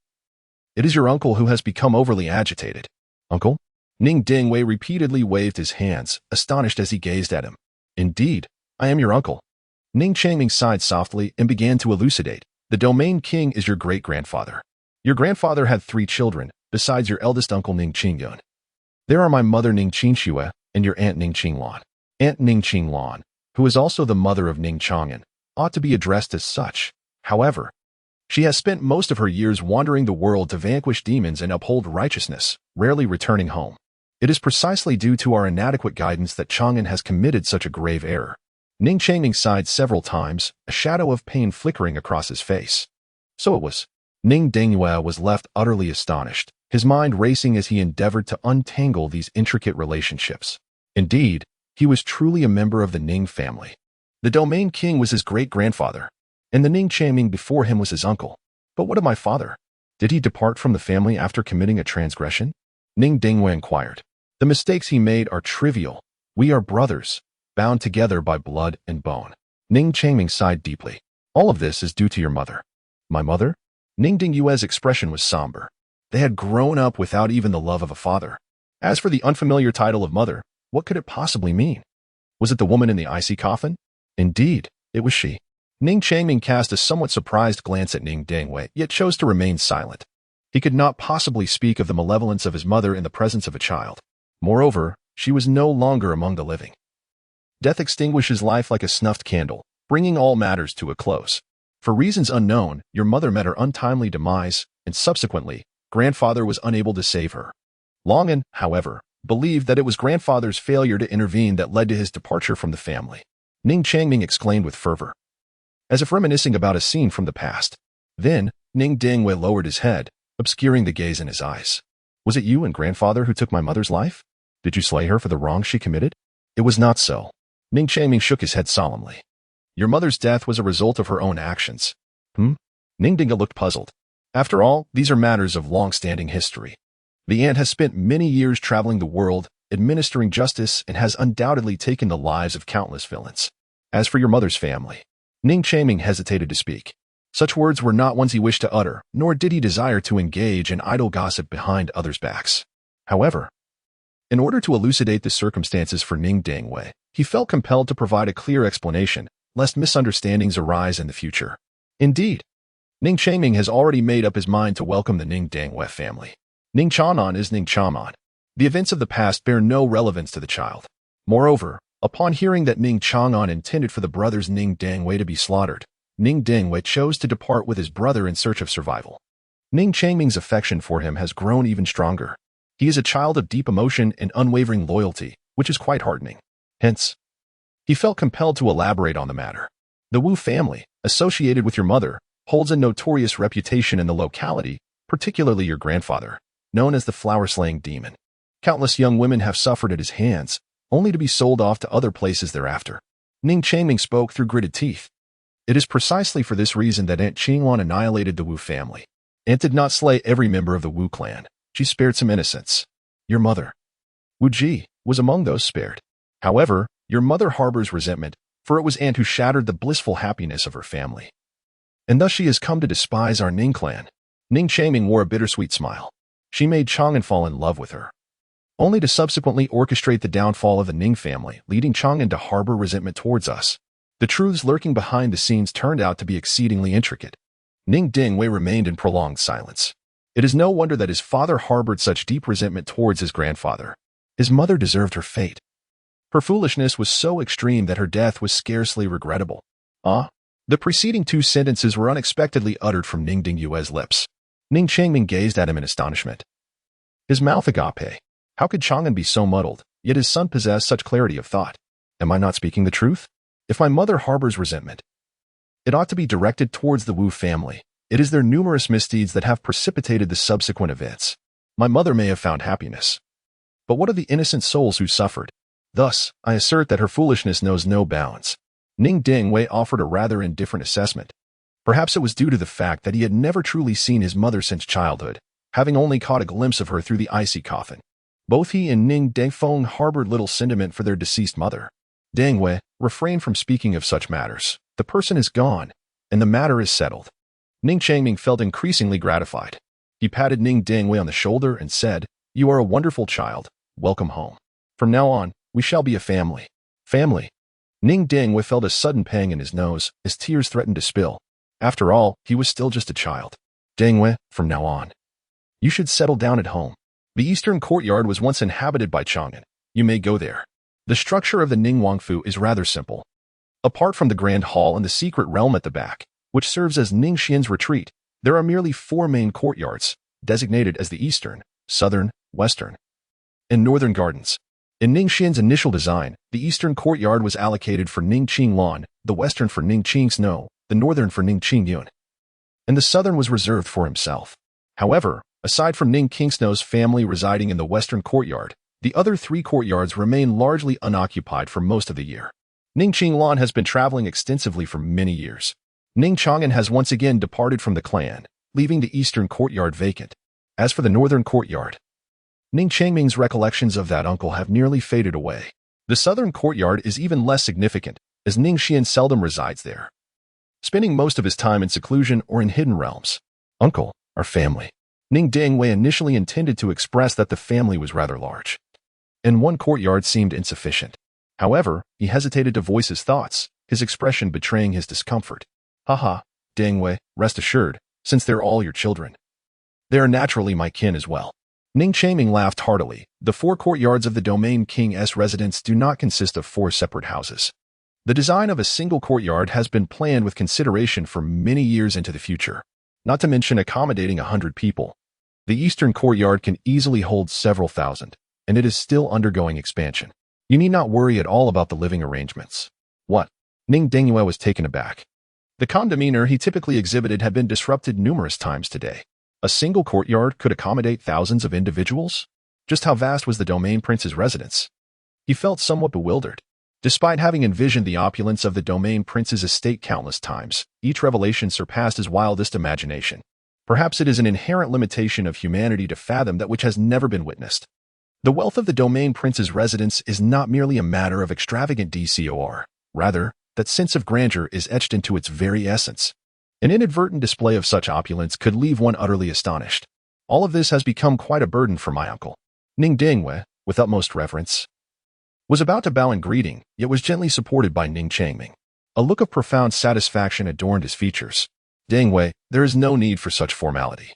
It is your uncle who has become overly agitated. Uncle? Ning Dingwei repeatedly waved his hands, astonished as he gazed at him. Indeed, I am your uncle. Ning Changming sighed softly and began to elucidate. The domain king is your great-grandfather. Your grandfather had 3 children, besides your eldest uncle Ning Qingyun. There are my mother Ning Qinxue and your aunt Ning Qinglan. Aunt Ning Qinglan, who is also the mother of Ning Chang'an, ought to be addressed as such. However, she has spent most of her years wandering the world to vanquish demons and uphold righteousness, rarely returning home. It is precisely due to our inadequate guidance that Chang'an has committed such a grave error. Ning Changming sighed several times, a shadow of pain flickering across his face. So it was. Ning Dingyue was left utterly astonished, his mind racing as he endeavored to untangle these intricate relationships. Indeed, he was truly a member of the Ning family. The domain king was his great-grandfather, and the Ning Changming before him was his uncle. But what of my father? Did he depart from the family after committing a transgression? Ning Dingyue inquired. The mistakes he made are trivial. We are brothers, bound together by blood and bone. Ning Changming sighed deeply. All of this is due to your mother. My mother? Ning Dingyue's expression was somber. They had grown up without even the love of a father. As for the unfamiliar title of mother, what could it possibly mean? Was it the woman in the icy coffin? Indeed, it was she. Ning Changming cast a somewhat surprised glance at Ning Dingyue, yet chose to remain silent. He could not possibly speak of the malevolence of his mother in the presence of a child. Moreover, she was no longer among the living. Death extinguishes life like a snuffed candle, bringing all matters to a close. For reasons unknown, your mother met her untimely demise, and subsequently, grandfather was unable to save her. Longan, however, believed that it was grandfather's failure to intervene that led to his departure from the family. Ning Changming exclaimed with fervor, as if reminiscing about a scene from the past. Then, Ning Dingyue lowered his head, obscuring the gaze in his eyes. Was it you and grandfather who took my mother's life? Did you slay her for the wrong she committed? It was not so. Ning Changming shook his head solemnly. Your mother's death was a result of her own actions. Ning Dingyue looked puzzled. After all, these are matters of long-standing history. The aunt has spent many years traveling the world, administering justice, and has undoubtedly taken the lives of countless villains. As for your mother's family, Ning Changming hesitated to speak. Such words were not ones he wished to utter, nor did he desire to engage in idle gossip behind others' backs. However, in order to elucidate the circumstances for Ning Dingyue, he felt compelled to provide a clear explanation, lest misunderstandings arise in the future. Indeed, Ning Changming has already made up his mind to welcome the Ning Dingyue family. Ning Chang'an is Ning Chang'an. The events of the past bear no relevance to the child. Moreover, upon hearing that Ning Chang'an intended for the brothers Ning Dingyue to be slaughtered, Ning Dingyue chose to depart with his brother in search of survival. Ning Changming's affection for him has grown even stronger. He is a child of deep emotion and unwavering loyalty, which is quite heartening. Hence, he felt compelled to elaborate on the matter. The Wu family, associated with your mother, holds a notorious reputation in the locality, particularly your grandfather, known as the flower-slaying demon. Countless young women have suffered at his hands, only to be sold off to other places thereafter. Ning Changming spoke through gritted teeth. It is precisely for this reason that Aunt Qinglan annihilated the Wu family. Aunt did not slay every member of the Wu clan. She spared some innocents. Your mother, Wu Ji, was among those spared. However, your mother harbors resentment, for it was Aunt who shattered the blissful happiness of her family. And thus she has come to despise our Ning clan. Ning Changming wore a bittersweet smile. She made Chang'an fall in love with her, only to subsequently orchestrate the downfall of the Ning family, leading Chang'an to harbor resentment towards us. The truths lurking behind the scenes turned out to be exceedingly intricate. Ning Dingyue remained in prolonged silence. It is no wonder that his father harbored such deep resentment towards his grandfather. His mother deserved her fate. Her foolishness was so extreme that her death was scarcely regrettable. The preceding 2 sentences were unexpectedly uttered from Ning Dingyue's lips. Ning Changming gazed at him in astonishment. His mouth agape. How could Chang'an be so muddled, yet his son possessed such clarity of thought? Am I not speaking the truth? If my mother harbors resentment, it ought to be directed towards the Wu family, It is their numerous misdeeds that have precipitated the subsequent events. My mother may have found happiness. But what of the innocent souls who suffered? Thus, I assert that her foolishness knows no bounds. Ning Dingwei offered a rather indifferent assessment. Perhaps it was due to the fact that he had never truly seen his mother since childhood, having only caught a glimpse of her through the icy coffin. Both he and Ning Dengfeng harbored little sentiment for their deceased mother. Dingwei, refrain from speaking of such matters. The person is gone, and the matter is settled. Ning Changming felt increasingly gratified. He patted Ning Dingwei on the shoulder and said, "You are a wonderful child. Welcome home. From now on, we shall be a family." Family. Ning Dingwei felt a sudden pang in his nose as tears threatened to spill. After all, he was still just a child. Dingwei, from now on, you should settle down at home. The eastern courtyard was once inhabited by Chang'an. You may go there. The structure of the Ning Wangfu is rather simple. Apart from the grand hall and the secret realm at the back, which serves as Ning Xian's retreat, there are merely 4 main courtyards, designated as the eastern, southern, western, and northern gardens. In Ning Xian's initial design, the eastern courtyard was allocated for Ning Qinglan, the western for Ning Qingsno, the northern for Ning Qingyun, and the southern was reserved for himself. However, aside from Ning Qingsno's family residing in the western courtyard, the other 3 courtyards remain largely unoccupied for most of the year. Ning Qinglan has been traveling extensively for many years. Ning Chang'an has once again departed from the clan, leaving the eastern courtyard vacant. As for the northern courtyard, Ning Changming's recollections of that uncle have nearly faded away. The southern courtyard is even less significant, as Ning Xian seldom resides there, spending most of his time in seclusion or in hidden realms. Uncle, our family. Ning Dingwei initially intended to express that the family was rather large, and 1 courtyard seemed insufficient. However, he hesitated to voice his thoughts, his expression betraying his discomfort. Haha, Dingwei, rest assured, since they're all your children, they are naturally my kin as well. Ning Changming laughed heartily. The 4 courtyards of the Domain King's residence do not consist of 4 separate houses. The design of a single courtyard has been planned with consideration for many years into the future, not to mention accommodating 100 people. The eastern courtyard can easily hold several thousand, and it is still undergoing expansion. You need not worry at all about the living arrangements. What? Ning Dingyue was taken aback. The calm demeanor he typically exhibited had been disrupted numerous times today. A single courtyard could accommodate thousands of individuals? Just how vast was the Domain Prince's residence? He felt somewhat bewildered. Despite having envisioned the opulence of the Domain Prince's estate countless times, each revelation surpassed his wildest imagination. Perhaps it is an inherent limitation of humanity to fathom that which has never been witnessed. The wealth of the Domain Prince's residence is not merely a matter of extravagant decor. Rather, that sense of grandeur is etched into its very essence. An inadvertent display of such opulence could leave one utterly astonished. All of this has become quite a burden for my uncle. Ning Dingwei, with utmost reverence, was about to bow in greeting, yet was gently supported by Ning Changming. A look of profound satisfaction adorned his features. Dingwei, there is no need for such formality.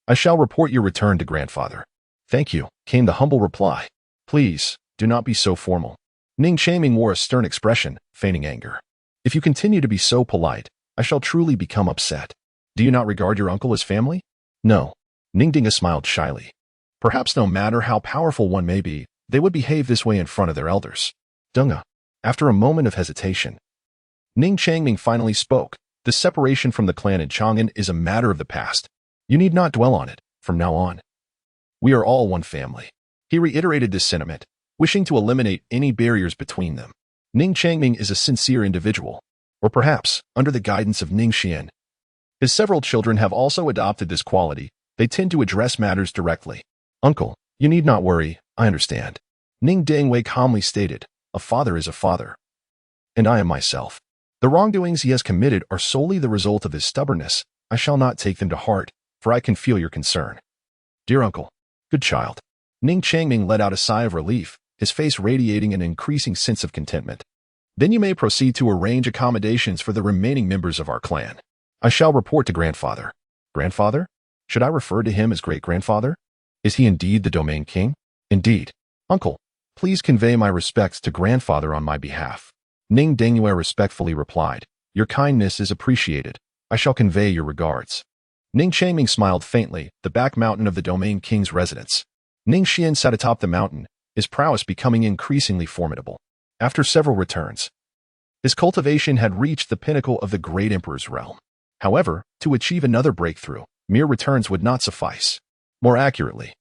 I shall report your return to grandfather. Thank you, came the humble reply. Please, do not be so formal. Ning Changming wore a stern expression, feigning anger. If you continue to be so polite, I shall truly become upset. Do you not regard your uncle as family? No. Ning Dinga smiled shyly. Perhaps no matter how powerful one may be, they would behave this way in front of their elders. Dunga. After a moment of hesitation, Ning Changming finally spoke. The separation from the clan in Chang'an is a matter of the past. You need not dwell on it. From now on, we are all one family. He reiterated this sentiment, wishing to eliminate any barriers between them. Ning Changming is a sincere individual, or perhaps, under the guidance of Ning Xian. His several children have also adopted this quality. They tend to address matters directly. Uncle, you need not worry, I understand. Ning Dingwei calmly stated, a father is a father. And I am myself. The wrongdoings he has committed are solely the result of his stubbornness. I shall not take them to heart, for I can feel your concern. Dear uncle, good child. Ning Changming let out a sigh of relief, his face radiating an increasing sense of contentment. Then you may proceed to arrange accommodations for the remaining members of our clan. I shall report to grandfather. Grandfather? Should I refer to him as great-grandfather? Is he indeed the Domain King? Indeed. Uncle, please convey my respects to grandfather on my behalf. Ning Dingyue respectfully replied, your kindness is appreciated. I shall convey your regards. Ning Changming smiled faintly, the back mountain of the Domain King's residence. Ning Xian sat atop the mountain, his prowess becoming increasingly formidable. After several returns, his cultivation had reached the pinnacle of the great emperor's realm. However, to achieve another breakthrough, mere returns would not suffice. More accurately,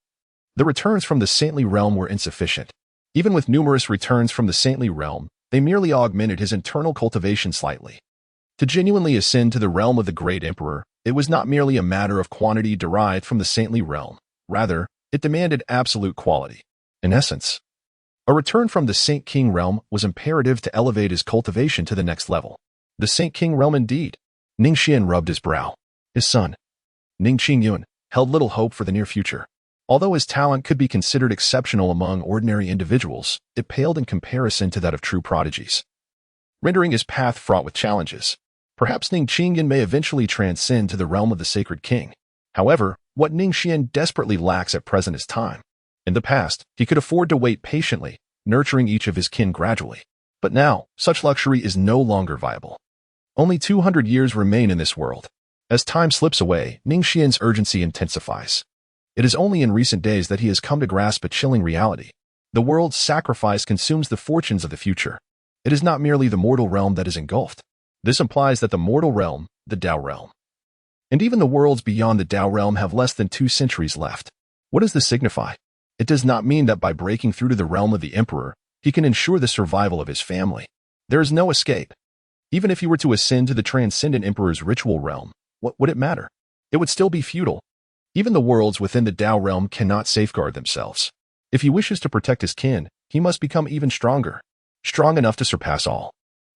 the returns from the saintly realm were insufficient. Even with numerous returns from the saintly realm, they merely augmented his internal cultivation slightly. To genuinely ascend to the realm of the great emperor, it was not merely a matter of quantity derived from the saintly realm. Rather, it demanded absolute quality. In essence, a return from the Saint King realm was imperative to elevate his cultivation to the next level. The Saint King realm indeed. Ning Xuan rubbed his brow. His son, Ning Xuan, held little hope for the near future. Although his talent could be considered exceptional among ordinary individuals, it paled in comparison to that of true prodigies, rendering his path fraught with challenges. Perhaps Ning Xuan may eventually transcend to the realm of the Sacred King. However, what Ning Xuan desperately lacks at present is time. In the past, he could afford to wait patiently, nurturing each of his kin gradually. But now, such luxury is no longer viable. Only 200 years remain in this world. As time slips away, Ning Xuan's urgency intensifies. It is only in recent days that he has come to grasp a chilling reality. The world's sacrifice consumes the fortunes of the future. It is not merely the mortal realm that is engulfed. This implies that the mortal realm, the Tao realm, and even the worlds beyond the Tao realm have less than 2 centuries left. What does this signify? It does not mean that by breaking through to the realm of the emperor, he can ensure the survival of his family. There is no escape. Even if he were to ascend to the transcendent emperor's ritual realm, what would it matter? It would still be futile. Even the worlds within the Tao realm cannot safeguard themselves. If he wishes to protect his kin, he must become even stronger, strong enough to surpass all.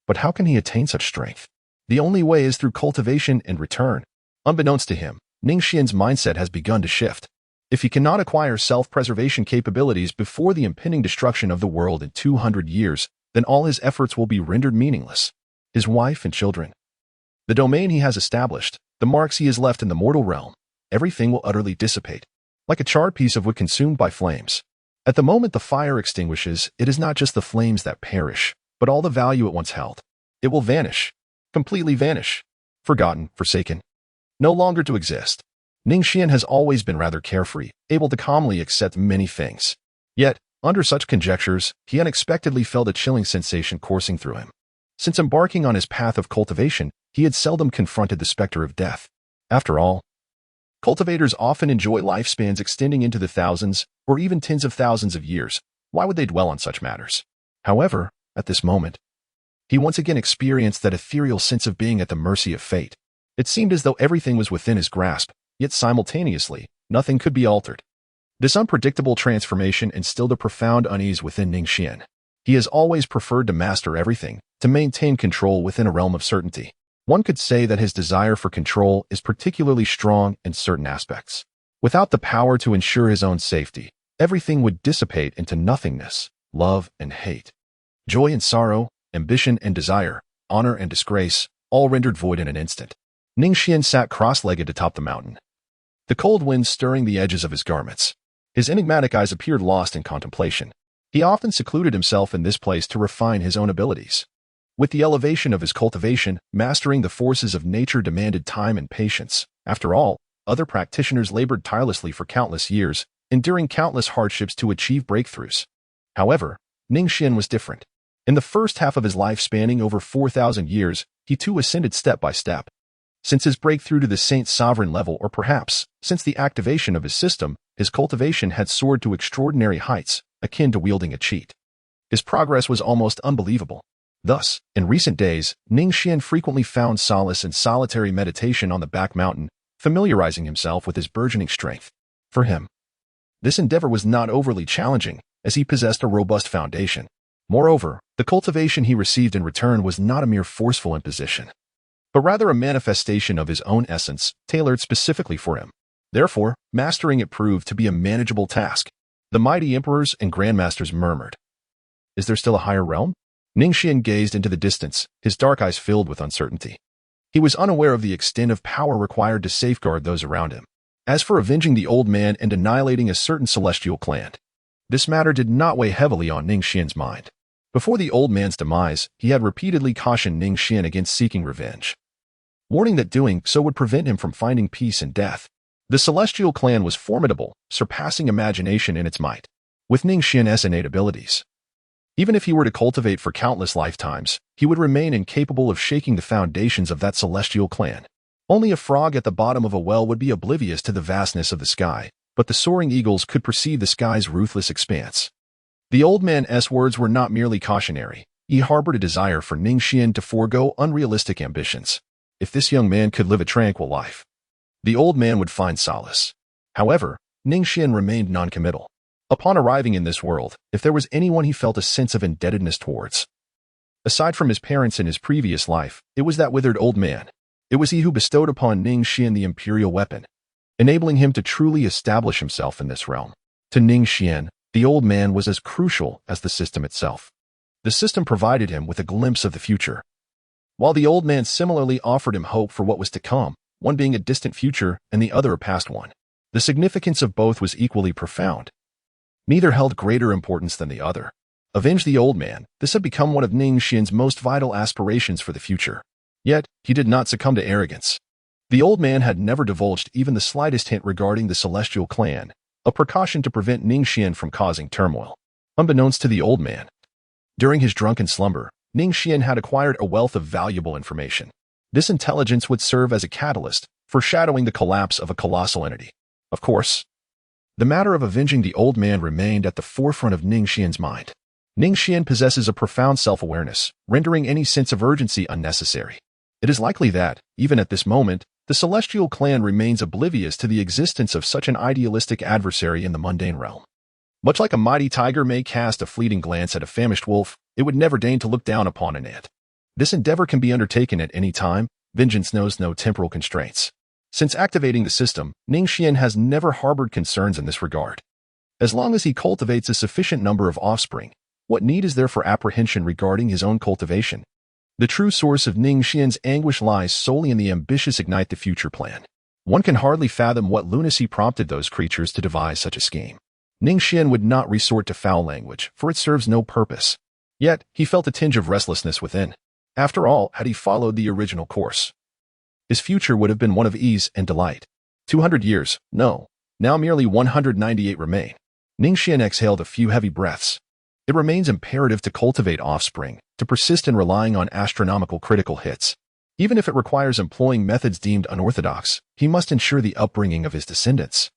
But how can he attain such strength? The only way is through cultivation and return. Unbeknownst to him, Ning Xuan's mindset has begun to shift. If he cannot acquire self-preservation capabilities before the impending destruction of the world in 200 years, then all his efforts will be rendered meaningless. His wife and children, the domain he has established, the marks he has left in the mortal realm, everything will utterly dissipate, like a charred piece of wood consumed by flames. At the moment the fire extinguishes, it is not just the flames that perish, but all the value it once held. It will vanish, completely vanish, forgotten, forsaken, no longer to exist. Ning Xuan has always been rather carefree, able to calmly accept many things. Yet, under such conjectures, he unexpectedly felt a chilling sensation coursing through him. Since embarking on his path of cultivation, he had seldom confronted the specter of death. After all, cultivators often enjoy lifespans extending into the thousands or even tens of thousands of years. Why would they dwell on such matters? However, at this moment, he once again experienced that ethereal sense of being at the mercy of fate. It seemed as though everything was within his grasp, yet simultaneously, nothing could be altered. This unpredictable transformation instilled a profound unease within Ning Xuan. He has always preferred to master everything, to maintain control within a realm of certainty. One could say that his desire for control is particularly strong in certain aspects. Without the power to ensure his own safety, everything would dissipate into nothingness, love and hate, joy and sorrow, ambition and desire, honor and disgrace, all rendered void in an instant. Ning Xuan sat cross-legged atop the mountain, the cold wind stirring the edges of his garments. His enigmatic eyes appeared lost in contemplation. He often secluded himself in this place to refine his own abilities. With the elevation of his cultivation, mastering the forces of nature demanded time and patience. After all, other practitioners labored tirelessly for countless years, enduring countless hardships to achieve breakthroughs. However, Ning Xuan was different. In the first half of his life spanning over 4,000 years, he too ascended step by step. Since his breakthrough to the Saint Sovereign level, or perhaps, since the activation of his system, his cultivation had soared to extraordinary heights, akin to wielding a cheat. His progress was almost unbelievable. Thus, in recent days, Ning Xuan frequently found solace in solitary meditation on the back mountain, familiarizing himself with his burgeoning strength. For him, this endeavor was not overly challenging, as he possessed a robust foundation. Moreover, the cultivation he received in return was not a mere forceful imposition, but rather a manifestation of his own essence, tailored specifically for him. Therefore, mastering it proved to be a manageable task. The mighty emperors and grandmasters murmured, "Is there still a higher realm?" Ning Xuan gazed into the distance, his dark eyes filled with uncertainty. He was unaware of the extent of power required to safeguard those around him. As for avenging the old man and annihilating a certain celestial clan, this matter did not weigh heavily on Ning Xuan's mind. Before the old man's demise, he had repeatedly cautioned Ning Xuan against seeking revenge, warning that doing so would prevent him from finding peace in death. The celestial clan was formidable, surpassing imagination in its might. With Ning Xuan's innate abilities, even if he were to cultivate for countless lifetimes, he would remain incapable of shaking the foundations of that celestial clan. Only a frog at the bottom of a well would be oblivious to the vastness of the sky, but the soaring eagles could perceive the sky's ruthless expanse. The old man's words were not merely cautionary. He harbored a desire for Ning Xuan to forego unrealistic ambitions. If this young man could live a tranquil life, the old man would find solace. However, Ning Xuan remained noncommittal. Upon arriving in this world, if there was anyone he felt a sense of indebtedness towards, aside from his parents in his previous life, it was that withered old man. It was he who bestowed upon Ning Xuan the imperial weapon, enabling him to truly establish himself in this realm. To Ning Xuan, the old man was as crucial as the system itself. The system provided him with a glimpse of the future, while the old man similarly offered him hope for what was to come, one being a distant future and the other a past one. The significance of both was equally profound. Neither held greater importance than the other. Avenge the old man, this had become one of Ning Xuan's most vital aspirations for the future. Yet, he did not succumb to arrogance. The old man had never divulged even the slightest hint regarding the celestial clan, a precaution to prevent Ning Xuan from causing turmoil. Unbeknownst to the old man, during his drunken slumber, Ning Xuan had acquired a wealth of valuable information. This intelligence would serve as a catalyst, foreshadowing the collapse of a colossal entity. Of course, the matter of avenging the old man remained at the forefront of Ning Xuan's mind. Ning Xuan possesses a profound self-awareness, rendering any sense of urgency unnecessary. It is likely that, even at this moment, the celestial clan remains oblivious to the existence of such an idealistic adversary in the mundane realm. Much like a mighty tiger may cast a fleeting glance at a famished wolf, it would never deign to look down upon an ant. This endeavor can be undertaken at any time. Vengeance knows no temporal constraints. Since activating the system, Ning Xuan has never harbored concerns in this regard. As long as he cultivates a sufficient number of offspring, what need is there for apprehension regarding his own cultivation? The true source of Ning Xuan's anguish lies solely in the ambitious Ignite the Future plan. One can hardly fathom what lunacy prompted those creatures to devise such a scheme. Ning Xuan would not resort to foul language, for it serves no purpose. Yet, he felt a tinge of restlessness within. After all, had he followed the original course, his future would have been one of ease and delight. 200 years, no. Now merely 198 remain. Ning Xuan exhaled a few heavy breaths. It remains imperative to cultivate offspring, to persist in relying on astronomical critical hits. Even if it requires employing methods deemed unorthodox, he must ensure the upbringing of his descendants.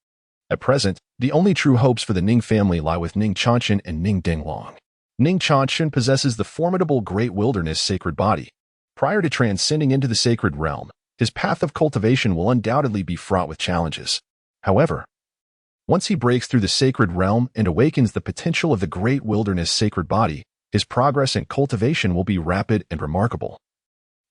At present, the only true hopes for the Ning family lie with Ning Xuan and Ning Dinglong. Ning Xuan possesses the formidable Great Wilderness sacred body. Prior to transcending into the sacred realm, his path of cultivation will undoubtedly be fraught with challenges. However, once he breaks through the sacred realm and awakens the potential of the Great Wilderness sacred body, his progress in cultivation will be rapid and remarkable,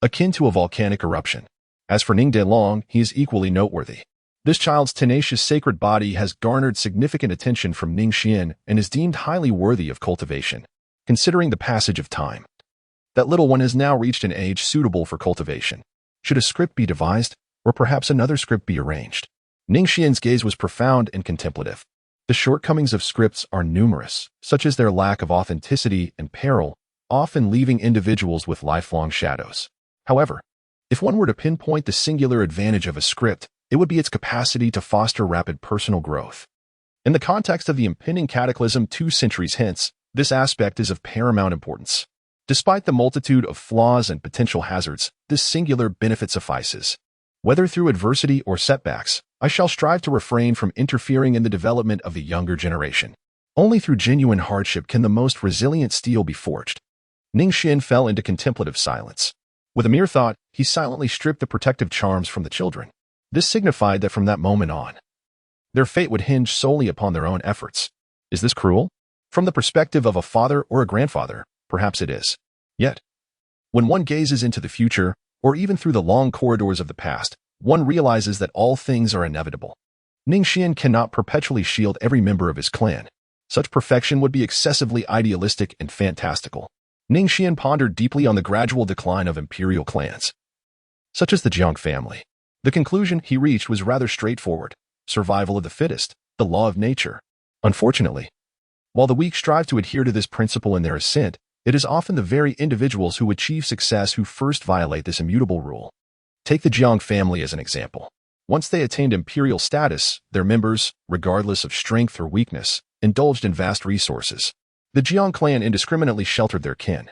akin to a volcanic eruption. As for Ning Dinglong, he is equally noteworthy. This child's tenacious sacred body has garnered significant attention from Ning Xuan and is deemed highly worthy of cultivation. Considering the passage of time, that little one has now reached an age suitable for cultivation. Should a script be devised, or perhaps another script be arranged? Ning Xuan's gaze was profound and contemplative. The shortcomings of scripts are numerous, such as their lack of authenticity and peril, often leaving individuals with lifelong shadows. However, if one were to pinpoint the singular advantage of a script, it would be its capacity to foster rapid personal growth. In the context of the impending cataclysm 2 centuries hence, this aspect is of paramount importance. Despite the multitude of flaws and potential hazards, this singular benefit suffices. Whether through adversity or setbacks, I shall strive to refrain from interfering in the development of the younger generation. Only through genuine hardship can the most resilient steel be forged. Ning Xuan fell into contemplative silence. With a mere thought, he silently stripped the protective charms from the children. This signified that from that moment on, their fate would hinge solely upon their own efforts. Is this cruel? From the perspective of a father or a grandfather, perhaps it is. Yet, when one gazes into the future, or even through the long corridors of the past, one realizes that all things are inevitable. Ning Xuan cannot perpetually shield every member of his clan. Such perfection would be excessively idealistic and fantastical. Ning Xuan pondered deeply on the gradual decline of imperial clans, such as the Jiang family. The conclusion he reached was rather straightforward: survival of the fittest, the law of nature. Unfortunately, while the weak strive to adhere to this principle in their ascent, it is often the very individuals who achieve success who first violate this immutable rule. Take the Jiang family as an example. Once they attained imperial status, their members, regardless of strength or weakness, indulged in vast resources. The Jiang clan indiscriminately sheltered their kin,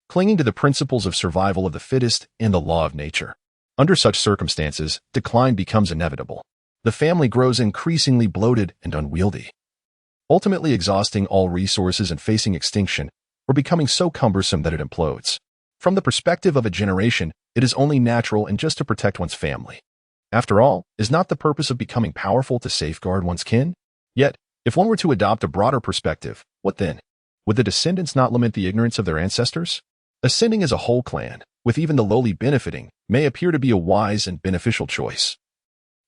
clinging to the principles of survival of the fittest and the law of nature. Under such circumstances, decline becomes inevitable. The family grows increasingly bloated and unwieldy, ultimately exhausting all resources and facing extinction, or becoming so cumbersome that it implodes. From the perspective of a generation, it is only natural and just to protect one's family. After all, is not the purpose of becoming powerful to safeguard one's kin? Yet, if one were to adopt a broader perspective, what then? Would the descendants not lament the ignorance of their ancestors? Ascending as a whole clan, with even the lowly benefiting, may appear to be a wise and beneficial choice.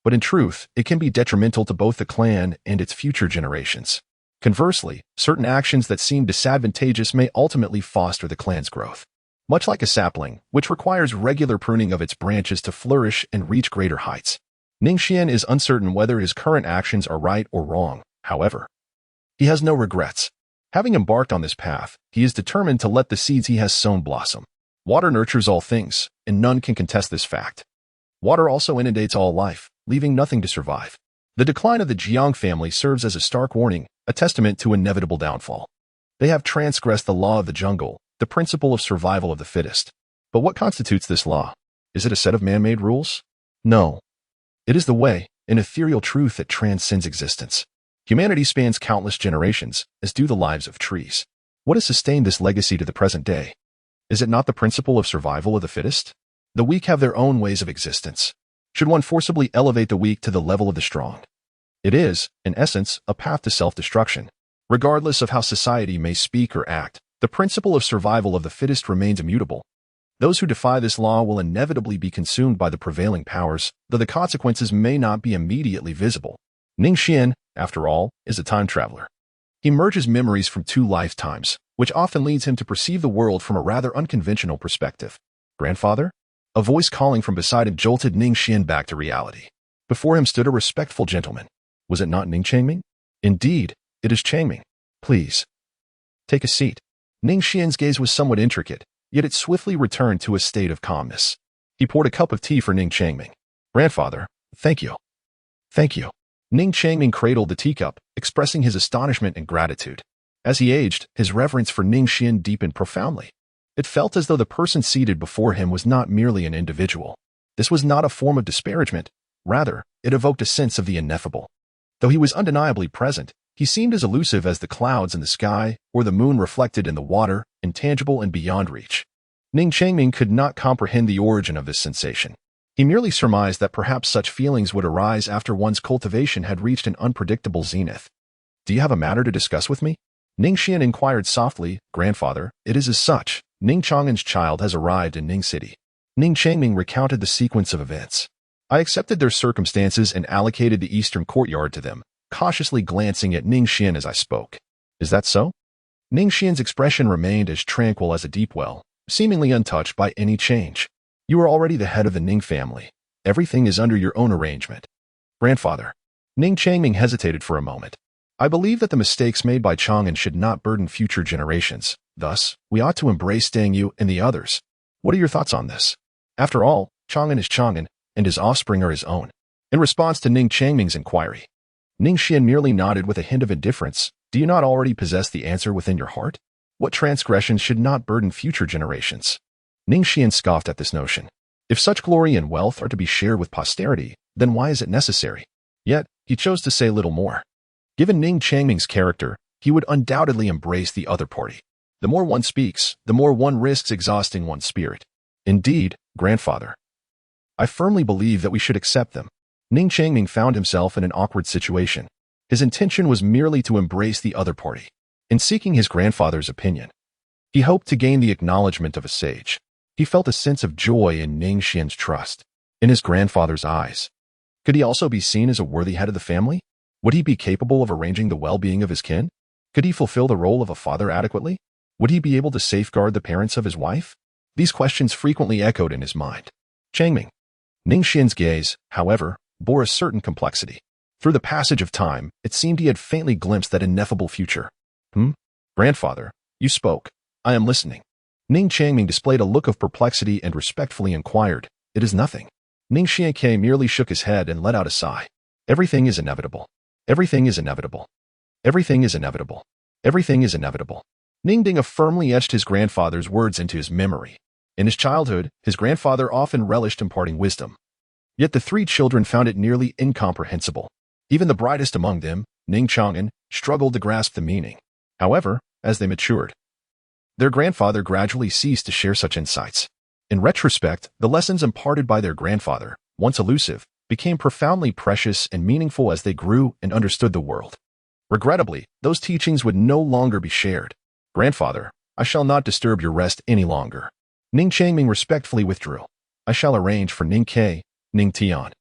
But in truth, it can be detrimental to both the clan and its future generations. Conversely, certain actions that seem disadvantageous may ultimately foster the clan's growth. Much like a sapling, which requires regular pruning of its branches to flourish and reach greater heights. Ning Xuan is uncertain whether his current actions are right or wrong. However, he has no regrets. Having embarked on this path, he is determined to let the seeds he has sown blossom. Water nurtures all things, and none can contest this fact. Water also inundates all life, leaving nothing to survive. The decline of the Jiang family serves as a stark warning, a testament to inevitable downfall. They have transgressed the law of the jungle, the principle of survival of the fittest. But what constitutes this law? Is it a set of man-made rules? No. It is the way, an ethereal truth that transcends existence. Humanity spans countless generations, as do the lives of trees. What has sustained this legacy to the present day? Is it not the principle of survival of the fittest? The weak have their own ways of existence. Should one forcibly elevate the weak to the level of the strong? It is, in essence, a path to self-destruction. Regardless of how society may speak or act, the principle of survival of the fittest remains immutable. Those who defy this law will inevitably be consumed by the prevailing powers, though the consequences may not be immediately visible. Ning Xuan, after all, is a time traveler. He merges memories from two lifetimes, which often leads him to perceive the world from a rather unconventional perspective. Grandfather? A voice calling from beside him jolted Ning Xuan back to reality. Before him stood a respectful gentleman. Was it not Ning Changming? Indeed, it is Changming. Please. Take a seat. Ning Xuan's gaze was somewhat intricate, yet it swiftly returned to a state of calmness. He poured a cup of tea for Ning Changming. Grandfather, thank you. Thank you. Ning Changming cradled the teacup, expressing his astonishment and gratitude. As he aged, his reverence for Ning Xuan deepened profoundly. It felt as though the person seated before him was not merely an individual. This was not a form of disparagement. Rather, it evoked a sense of the ineffable. Though he was undeniably present, he seemed as elusive as the clouds in the sky or the moon reflected in the water, intangible and beyond reach. Ning Changming could not comprehend the origin of this sensation. He merely surmised that perhaps such feelings would arise after one's cultivation had reached an unpredictable zenith. Do you have a matter to discuss with me? Ning Xuan inquired softly. Grandfather, it is as such. Ning Chang'an's child has arrived in Ning City. Ning Changming recounted the sequence of events. I accepted their circumstances and allocated the eastern courtyard to them, cautiously glancing at Ning Xuan as I spoke. Is that so? Ning Xuan's expression remained as tranquil as a deep well, seemingly untouched by any change. You are already the head of the Ning family. Everything is under your own arrangement. Grandfather. Ning Changming hesitated for a moment. I believe that the mistakes made by Chang'an should not burden future generations. Thus, we ought to embrace Dangyu and the others. What are your thoughts on this? After all, Chang'an is Chang'an, and his offspring are his own. In response to Ning Changming's inquiry, Ning Xuan merely nodded with a hint of indifference. Do you not already possess the answer within your heart? What transgressions should not burden future generations? Ning Xuan scoffed at this notion. If such glory and wealth are to be shared with posterity, then why is it necessary? Yet, he chose to say little more. Given Ning Changming's character, he would undoubtedly embrace the other party. The more one speaks, the more one risks exhausting one's spirit. Indeed, grandfather. I firmly believe that we should accept them. Ning Changming found himself in an awkward situation. His intention was merely to embrace the other party. In seeking his grandfather's opinion, he hoped to gain the acknowledgement of a sage. He felt a sense of joy in Ning Xuan's trust, in his grandfather's eyes. Could he also be seen as a worthy head of the family? Would he be capable of arranging the well-being of his kin? Could he fulfill the role of a father adequately? Would he be able to safeguard the parents of his wife? These questions frequently echoed in his mind. Changming. Ning Xuan's gaze, however, bore a certain complexity. Through the passage of time, it seemed he had faintly glimpsed that ineffable future. Grandfather, you spoke. I am listening. Ning Changming displayed a look of perplexity and respectfully inquired. It is nothing. Ning Xuan merely shook his head and let out a sigh. Everything is inevitable. Everything is inevitable. Everything is inevitable. Everything is inevitable. Ning Ding firmly etched his grandfather's words into his memory. In his childhood, his grandfather often relished imparting wisdom. Yet the three children found it nearly incomprehensible. Even the brightest among them, Ning Xuan, struggled to grasp the meaning. However, as they matured, their grandfather gradually ceased to share such insights. In retrospect, the lessons imparted by their grandfather, once elusive, became profoundly precious and meaningful as they grew and understood the world. Regrettably, those teachings would no longer be shared. "Grandfather, I shall not disturb your rest any longer." Ning Changming respectfully withdrew. "I shall arrange for Ning Ke, Ning Tian."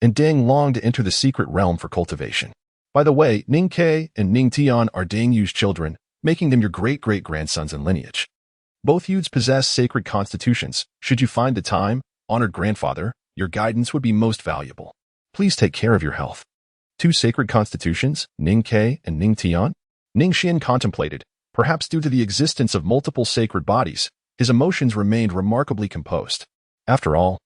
And Ding longed to enter the secret realm for cultivation. By the way, Ning Ke and Ning Tian are Ding Yu's children, making them your great-great-grandsons in lineage. Both youths possess sacred constitutions. Should you find the time, honored grandfather, your guidance would be most valuable. Please take care of your health. Two sacred constitutions, Ning Ke and Ning Tian? Ning Xuan contemplated. Perhaps due to the existence of multiple sacred bodies, his emotions remained remarkably composed. After all,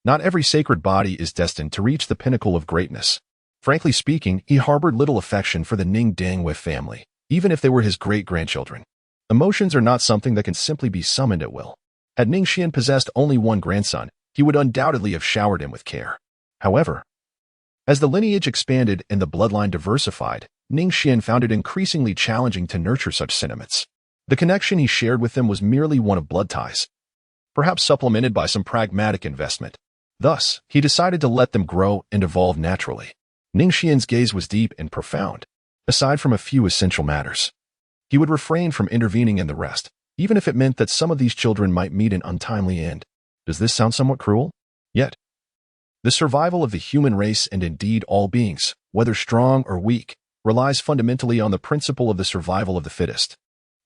not every sacred body is destined to reach the pinnacle of greatness. Frankly speaking, he harbored little affection for the Ning Dangwei family, even if they were his great-grandchildren. Emotions are not something that can simply be summoned at will. Had Ning Xuan possessed only one grandson, he would undoubtedly have showered him with care. However, as the lineage expanded and the bloodline diversified, Ning Xuan found it increasingly challenging to nurture such sentiments. The connection he shared with them was merely one of blood ties, perhaps supplemented by some pragmatic investment. Thus, he decided to let them grow and evolve naturally. Ning Xuan's gaze was deep and profound. Aside from a few essential matters, he would refrain from intervening in the rest, even if it meant that some of these children might meet an untimely end. Does this sound somewhat cruel? Yet, the survival of the human race and indeed all beings, whether strong or weak, relies fundamentally on the principle of the survival of the fittest.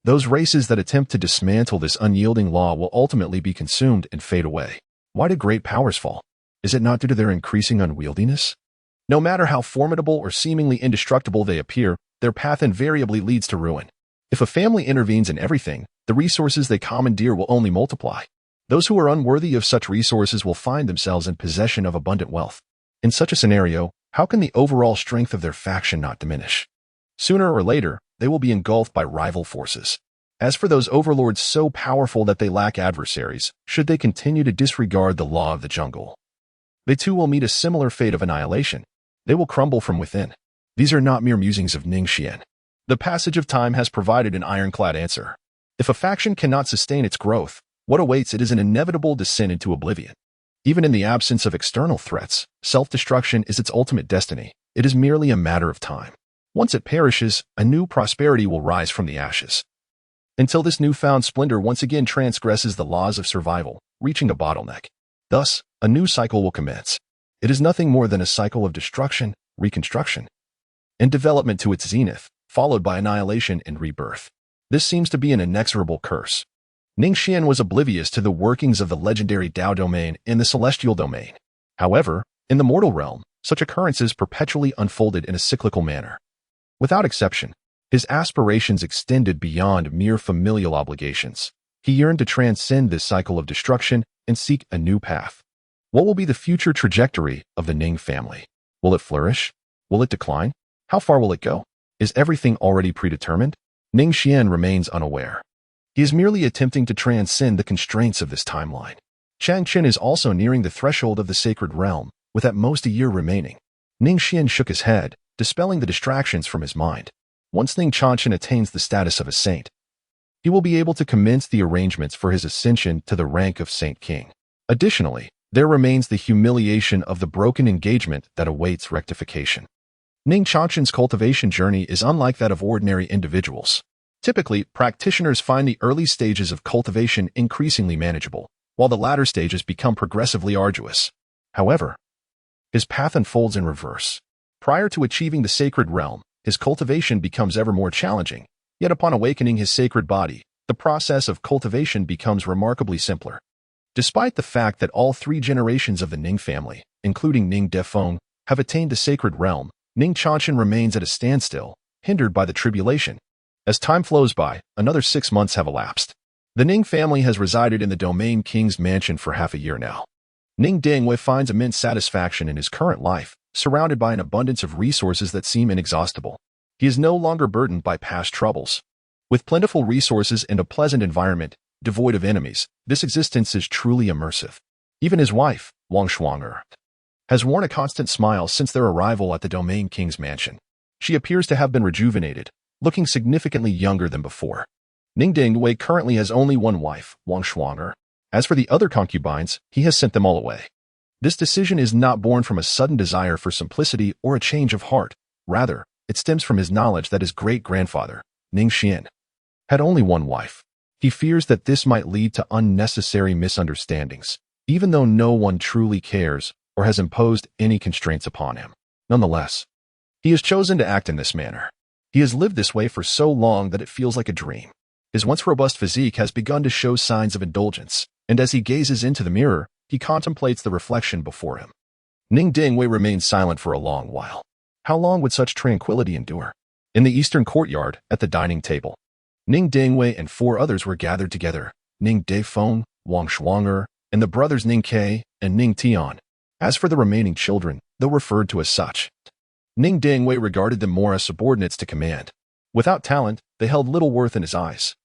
Those races that attempt to dismantle this unyielding law will ultimately be consumed and fade away. Why do great powers fall? Is it not due to their increasing unwieldiness? No matter how formidable or seemingly indestructible they appear, their path invariably leads to ruin. If a family intervenes in everything, the resources they commandeer will only multiply. Those who are unworthy of such resources will find themselves in possession of abundant wealth. In such a scenario, how can the overall strength of their faction not diminish? Sooner or later, they will be engulfed by rival forces. As for those overlords so powerful that they lack adversaries, should they continue to disregard the law of the jungle, they too will meet a similar fate of annihilation. They will crumble from within. These are not mere musings of Ning Xuan. The passage of time has provided an ironclad answer. If a faction cannot sustain its growth, what awaits it is an inevitable descent into oblivion. Even in the absence of external threats, self-destruction is its ultimate destiny. It is merely a matter of time. Once it perishes, a new prosperity will rise from the ashes. Until this newfound splendor once again transgresses the laws of survival, reaching a bottleneck. Thus, a new cycle will commence. It is nothing more than a cycle of destruction, reconstruction, and development to its zenith, followed by annihilation and rebirth. This seems to be an inexorable curse. Ning Xuan was oblivious to the workings of the legendary Dao domain and the celestial domain. However, in the mortal realm, such occurrences perpetually unfolded in a cyclical manner. Without exception, his aspirations extended beyond mere familial obligations. He yearned to transcend this cycle of destruction and seek a new path. What will be the future trajectory of the Ning family? Will it flourish? Will it decline? How far will it go? Is everything already predetermined? Ning Xuan remains unaware. He is merely attempting to transcend the constraints of this timeline. Changchen is also nearing the threshold of the sacred realm, with at most a year remaining. Ning Xuan shook his head, dispelling the distractions from his mind. Once Ning Changchen attains the status of a saint, he will be able to commence the arrangements for his ascension to the rank of Saint King. Additionally, there remains the humiliation of the broken engagement that awaits rectification. Ning Changchen's cultivation journey is unlike that of ordinary individuals. Typically, practitioners find the early stages of cultivation increasingly manageable, while the latter stages become progressively arduous. However, his path unfolds in reverse. Prior to achieving the sacred realm, his cultivation becomes ever more challenging, yet upon awakening his sacred body, the process of cultivation becomes remarkably simpler. Despite the fact that all three generations of the Ning family, including Ning Defeng, have attained the sacred realm, Ning Changchen remains at a standstill, hindered by the tribulation. As time flows by, another 6 months have elapsed. The Ning family has resided in the Domain King's mansion for half a year now. Ning Dangwei finds immense satisfaction in his current life, surrounded by an abundance of resources that seem inexhaustible. He is no longer burdened by past troubles. With plentiful resources and a pleasant environment, devoid of enemies, this existence is truly immersive. Even his wife, Wang Shuang'er, has worn a constant smile since their arrival at the Domain King's mansion. She appears to have been rejuvenated, looking significantly younger than before. Ning Dingwei currently has only one wife, Wang Shuang'er. As for the other concubines, he has sent them all away. This decision is not born from a sudden desire for simplicity or a change of heart. Rather, it stems from his knowledge that his great-grandfather, Ning Xuan, had only one wife. He fears that this might lead to unnecessary misunderstandings, even though no one truly cares or has imposed any constraints upon him. Nonetheless, he has chosen to act in this manner. He has lived this way for so long that it feels like a dream. His once robust physique has begun to show signs of indulgence, and as he gazes into the mirror, he contemplates the reflection before him. Ning Dingwei remained silent for a long while. How long would such tranquility endure? In the eastern courtyard, at the dining table, Ning Dingwei and 4 others were gathered together: Ning Defeng, Wang Shuang'er, and the brothers Ning Ke and Ning Tian. As for the remaining children, though referred to as such, Ning Dingwei regarded them more as subordinates to command. Without talent, they held little worth in his eyes.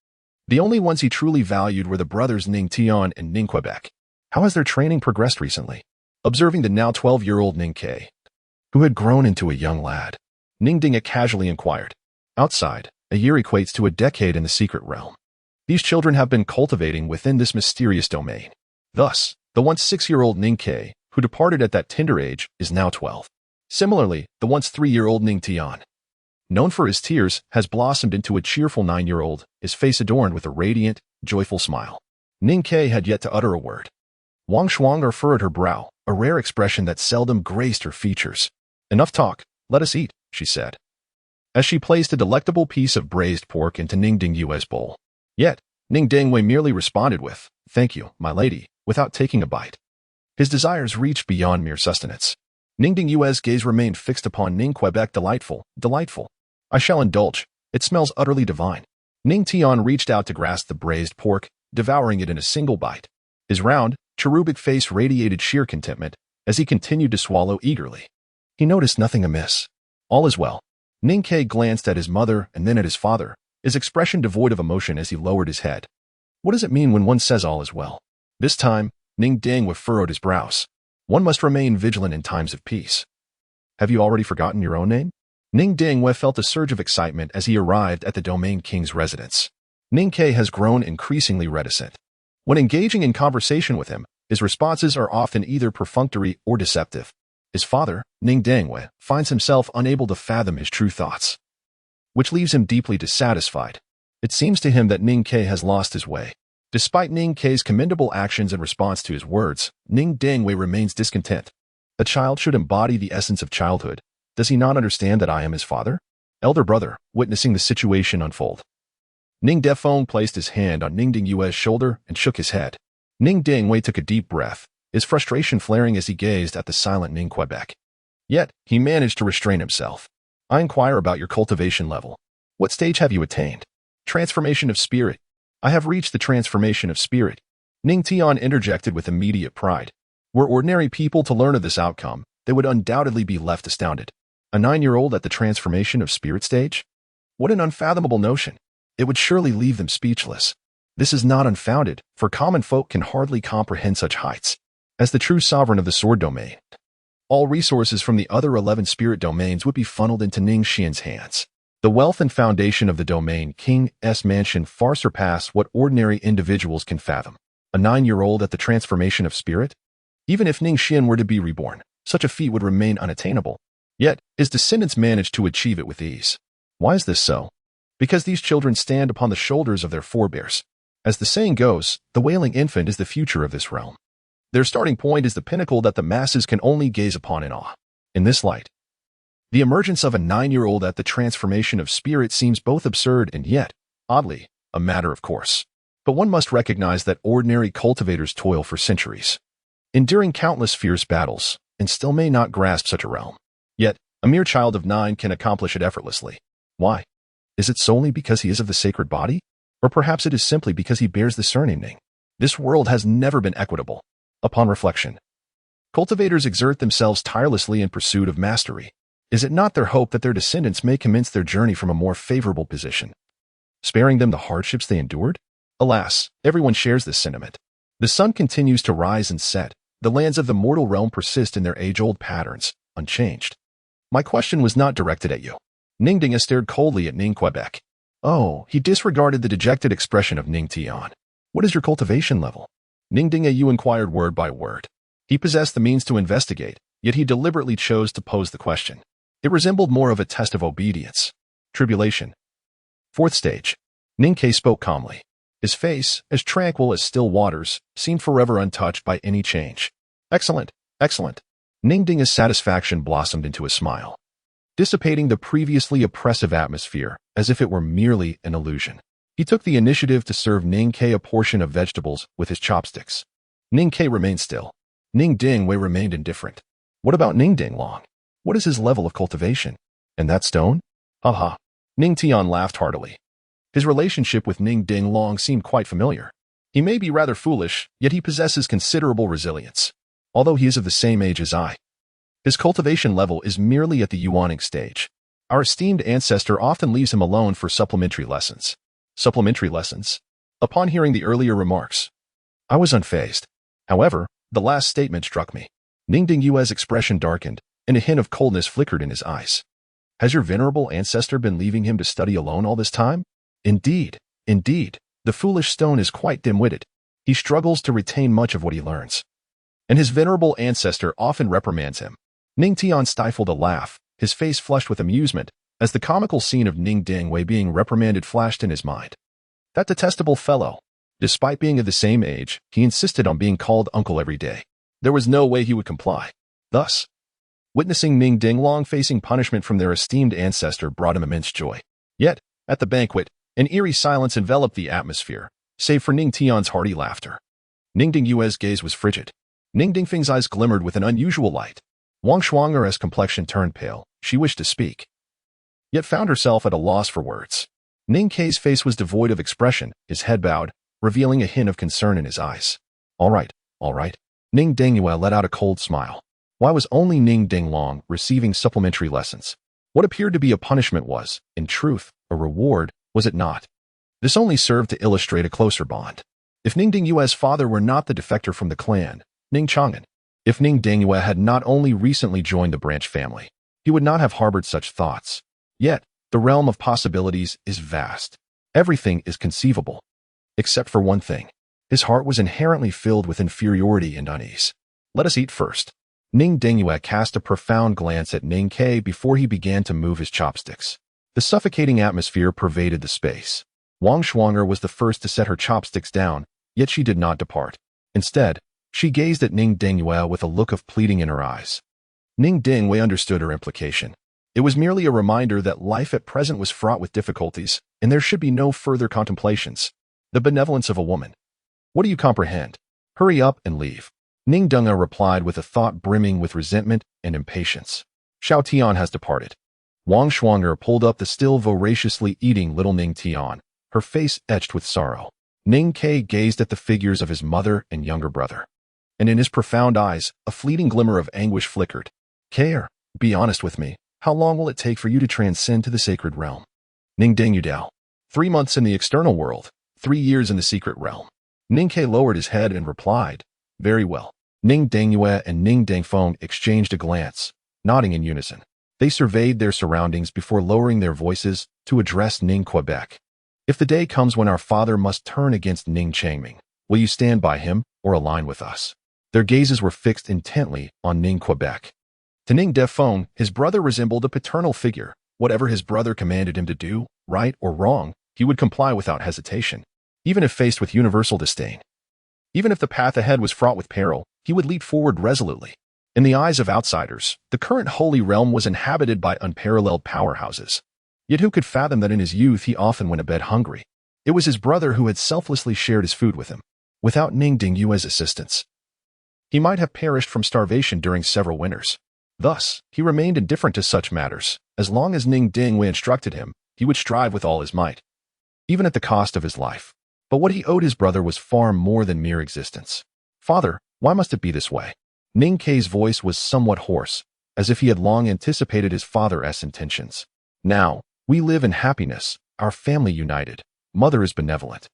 The only ones he truly valued were the brothers Ning Tian and Ning Quebec. How has their training progressed recently? Observing the now 12-year-old Ning Ke, who had grown into a young lad, Ning Ding casually inquired. Outside, a year equates to a decade in the secret realm. These children have been cultivating within this mysterious domain. Thus, the once 6-year-old Ning Ke, who departed at that tender age, is now 12. Similarly, the once 3-year-old Ning Tian, known for his tears, has blossomed into a cheerful 9-year-old, his face adorned with a radiant, joyful smile. Ning Ke had yet to utter a word. Wang Shuang'er furrowed her brow, a rare expression that seldom graced her features. Enough talk, let us eat, she said, as she placed a delectable piece of braised pork into Ning Dingyue's bowl. Yet, Ning Dingwei merely responded with, "Thank you, my lady," without taking a bite. His desires reached beyond mere sustenance. Ning Dingyue's gaze remained fixed upon Ning Quebec. Delightful, delightful. I shall indulge. It smells utterly divine. Ning Tian reached out to grasp the braised pork, devouring it in a single bite. His round, cherubic face radiated sheer contentment as he continued to swallow eagerly. He noticed nothing amiss. All is well. Ning Ke glanced at his mother and then at his father, his expression devoid of emotion as he lowered his head. What does it mean when one says all is well? This time, Ning Dingwei furrowed his brows. One must remain vigilant in times of peace. Have you already forgotten your own name? Ning Dingwei felt a surge of excitement as he arrived at the Domain King's residence. Ning Ke has grown increasingly reticent. When engaging in conversation with him, his responses are often either perfunctory or deceptive. His father, Ning Dingwei, finds himself unable to fathom his true thoughts, which leaves him deeply dissatisfied. It seems to him that Ning Ke has lost his way. Despite Ning Ke's commendable actions in response to his words, Ning Dingwei remains discontent. A child should embody the essence of childhood. Does he not understand that I am his father? Elder brother, witnessing the situation unfold. Ning Defeng placed his hand on Ning Dingyue's shoulder and shook his head. Ning Dingwei took a deep breath, his frustration flaring as he gazed at the silent Ning Quebec. Yet, he managed to restrain himself. I inquire about your cultivation level. What stage have you attained? Transformation of spirit. I have reached the transformation of spirit. Ning Tian interjected with immediate pride. Were ordinary people to learn of this outcome, they would undoubtedly be left astounded. A 9-year-old at the transformation of spirit stage? What an unfathomable notion. It would surely leave them speechless. This is not unfounded, for common folk can hardly comprehend such heights. As the true sovereign of the sword domain, all resources from the other 11 spirit domains would be funneled into Ning Xian's hands. The wealth and foundation of the Domain King's mansion far surpass what ordinary individuals can fathom. A 9-year-old at the transformation of spirit? Even if Ning Xian were to be reborn, such a feat would remain unattainable. Yet, his descendants managed to achieve it with ease. Why is this so? Because these children stand upon the shoulders of their forebears. As the saying goes, the wailing infant is the future of this realm. Their starting point is the pinnacle that the masses can only gaze upon in awe. In this light, the emergence of a 9-year-old at the transformation of spirit seems both absurd and yet, oddly, a matter of course. But one must recognize that ordinary cultivators toil for centuries, enduring countless fierce battles, and still may not grasp such a realm. Yet, a mere child of 9 can accomplish it effortlessly. Why? Is it solely because he is of the sacred body? Or perhaps it is simply because he bears the surname Ning. This world has never been equitable. Upon reflection, cultivators exert themselves tirelessly in pursuit of mastery. Is it not their hope that their descendants may commence their journey from a more favorable position, sparing them the hardships they endured? Alas, everyone shares this sentiment. The sun continues to rise and set. The lands of the mortal realm persist in their age-old patterns, unchanged. My question was not directed at you. Ning Ding stared coldly at Ning Quebec. Oh, he disregarded the dejected expression of Ning Tian. What is your cultivation level? Ning Ding you inquired word by word. He possessed the means to investigate, yet he deliberately chose to pose the question. It resembled more of a test of obedience. Tribulation. Fourth stage. Ning Ke spoke calmly. His face, as tranquil as still waters, seemed forever untouched by any change. Excellent, excellent. Ning Ding's satisfaction blossomed into a smile, dissipating the previously oppressive atmosphere as if it were merely an illusion. He took the initiative to serve Ning Ke a portion of vegetables with his chopsticks. Ning Ke remained still. Ning Dingwei remained indifferent. What about Ning Ding Long? What is his level of cultivation? And that stone? Haha. Ning Tian laughed heartily. His relationship with Ning Ding Long seemed quite familiar. He may be rather foolish, yet he possesses considerable resilience, although he is of the same age as I. His cultivation level is merely at the yuaning stage. Our esteemed ancestor often leaves him alone for supplementary lessons. Supplementary lessons? Upon hearing the earlier remarks, I was unfazed. However, the last statement struck me. Ning Ding Yue's expression darkened, and a hint of coldness flickered in his eyes. Has your venerable ancestor been leaving him to study alone all this time? Indeed, indeed, the foolish stone is quite dim-witted. He struggles to retain much of what he learns. And his venerable ancestor often reprimands him. Ning Tian stifled a laugh, his face flushed with amusement, as the comical scene of Ning Dingwei being reprimanded flashed in his mind. That detestable fellow. Despite being of the same age, he insisted on being called uncle every day. There was no way he would comply. Thus, witnessing Ning Dinglong facing punishment from their esteemed ancestor brought him immense joy. Yet, at the banquet, an eerie silence enveloped the atmosphere, save for Ning Tian's hearty laughter. Ning Dingyue's gaze was frigid. Ning Dingfeng's eyes glimmered with an unusual light. Wang Shuang'er's complexion turned pale. She wished to speak, yet found herself at a loss for words. Ning Ke's face was devoid of expression, his head bowed, revealing a hint of concern in his eyes. All right. Ning Dingyue let out a cold smile. Why was only Ning Dinglong receiving supplementary lessons? What appeared to be a punishment was, in truth, a reward, was it not? This only served to illustrate a closer bond. If Ning Dingyue's father were not the defector from the clan, Ning Chang'an, if Ning Dingyue had not only recently joined the branch family, he would not have harbored such thoughts. Yet, the realm of possibilities is vast. Everything is conceivable. Except for one thing. His heart was inherently filled with inferiority and unease. Let us eat first. Ning Dingyue cast a profound glance at Ning Ke before he began to move his chopsticks. The suffocating atmosphere pervaded the space. Wang Shuang'er was the first to set her chopsticks down, yet she did not depart. Instead, she gazed at Ning Dingyue with a look of pleading in her eyes. Ning Dingyue understood her implication. It was merely a reminder that life at present was fraught with difficulties, and there should be no further contemplations. The benevolence of a woman. What do you comprehend? Hurry up and leave. Ning Dingyue replied with a thought brimming with resentment and impatience. Xiao Tian has departed. Wang Shuang'er pulled up the still voraciously eating little Ning Tian, her face etched with sorrow. Ning Ke gazed at the figures of his mother and younger brother. And in his profound eyes, a fleeting glimmer of anguish flickered. Care, be honest with me. How long will it take for you to transcend to the sacred realm? Ning Dingyudao. 3 months in the external world, 3 years in the secret realm. Ning Ke lowered his head and replied, very well. Ning Dingyue and Ning Dingfeng exchanged a glance, nodding in unison. They surveyed their surroundings before lowering their voices to address Ning Quebec. If the day comes when our father must turn against Ning Changming, will you stand by him or align with us? Their gazes were fixed intently on Ning Quebec. To Ning Defeng, his brother resembled a paternal figure. Whatever his brother commanded him to do, right or wrong, he would comply without hesitation, even if faced with universal disdain. Even if the path ahead was fraught with peril, he would leap forward resolutely. In the eyes of outsiders, the current holy realm was inhabited by unparalleled powerhouses. Yet who could fathom that in his youth he often went to bed hungry? It was his brother who had selflessly shared his food with him. Without Ning Dingyue's assistance, he might have perished from starvation during several winters. Thus, he remained indifferent to such matters. As long as Ning Dingyue instructed him, he would strive with all his might, even at the cost of his life. But what he owed his brother was far more than mere existence. Father, why must it be this way? Ning Ke's voice was somewhat hoarse, as if he had long anticipated his father's intentions. Now, we live in happiness, our family united. Mother is benevolent.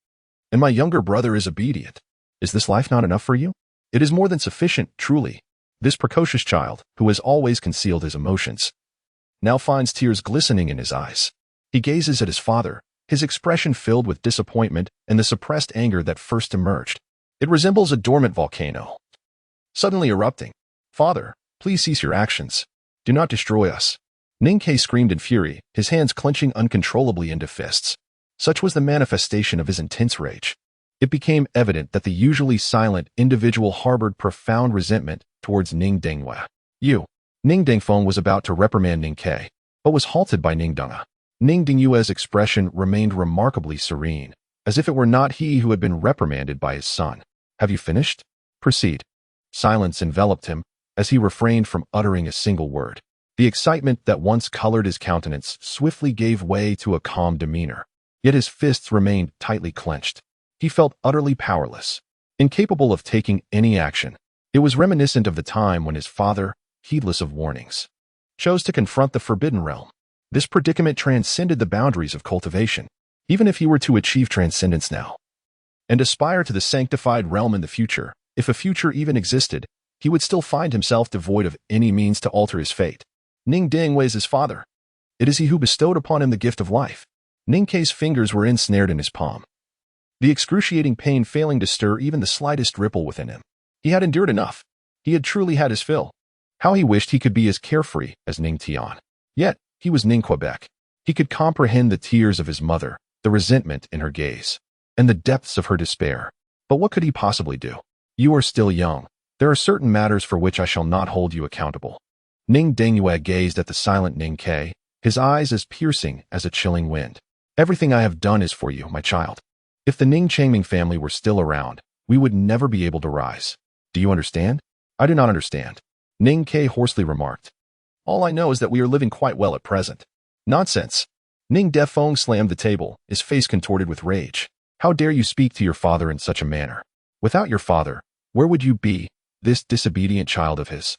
and my younger brother is obedient. Is this life not enough for you? It is more than sufficient, truly. This precocious child, who has always concealed his emotions, now finds tears glistening in his eyes. He gazes at his father, his expression filled with disappointment and the suppressed anger that first emerged. It resembles a dormant volcano, suddenly erupting. Father, please cease your actions. Do not destroy us. Ning Ke screamed in fury, his hands clenching uncontrollably into fists. Such was the manifestation of his intense rage. It became evident that the usually silent individual harbored profound resentment towards Ning Dingyue. Ning Dingfeng was about to reprimand Ning Ke, but was halted by Ning Dunga. Ning Dingyue's expression remained remarkably serene, as if it were not he who had been reprimanded by his son. Have you finished? Proceed. Silence enveloped him, as he refrained from uttering a single word. The excitement that once colored his countenance swiftly gave way to a calm demeanor, yet his fists remained tightly clenched. He felt utterly powerless, incapable of taking any action. It was reminiscent of the time when his father, heedless of warnings, chose to confront the forbidden realm. This predicament transcended the boundaries of cultivation. Even if he were to achieve transcendence now, and aspire to the sanctified realm in the future, if a future even existed, he would still find himself devoid of any means to alter his fate. Ning Dingyue is his father. It is he who bestowed upon him the gift of life. Ning Ke's fingers were ensnared in his palm, the excruciating pain failing to stir even the slightest ripple within him. He had endured enough. He had truly had his fill. How he wished he could be as carefree as Ning Tian. Yet, he was Ning Quebec. He could comprehend the tears of his mother, the resentment in her gaze, and the depths of her despair. But what could he possibly do? You are still young. There are certain matters for which I shall not hold you accountable. Ning Dingyue gazed at the silent Ning Ke, his eyes as piercing as a chilling wind. Everything I have done is for you, my child. If the Ning Changming family were still around, we would never be able to rise. Do you understand? I do not understand. Ning Ke hoarsely remarked. All I know is that we are living quite well at present. Nonsense. Ning Defeng slammed the table, his face contorted with rage. How dare you speak to your father in such a manner? Without your father, where would you be, this disobedient child of his?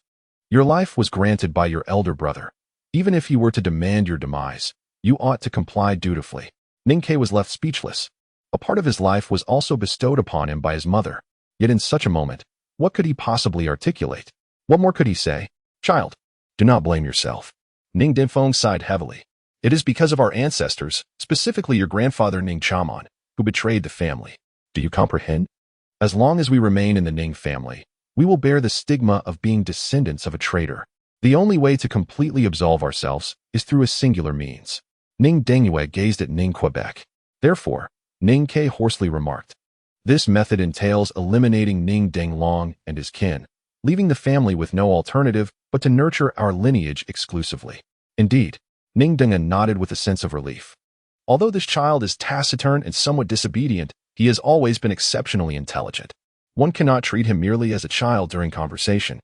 Your life was granted by your elder brother. Even if he were to demand your demise, you ought to comply dutifully. Ning Ke was left speechless. A part of his life was also bestowed upon him by his mother. Yet in such a moment, what could he possibly articulate? What more could he say? Child, do not blame yourself. Ning Dinfeng sighed heavily. It is because of our ancestors, specifically your grandfather Ning Chaman, who betrayed the family. Do you comprehend? As long as we remain in the Ning family, we will bear the stigma of being descendants of a traitor. The only way to completely absolve ourselves is through a singular means. Ning Dingyue gazed at Ning Quebec. Therefore, Ning Ke hoarsely remarked, this method entails eliminating Ning Dinglong and his kin, leaving the family with no alternative but to nurture our lineage exclusively. Indeed, Ning Dinga nodded with a sense of relief. Although this child is taciturn and somewhat disobedient, he has always been exceptionally intelligent. One cannot treat him merely as a child during conversation.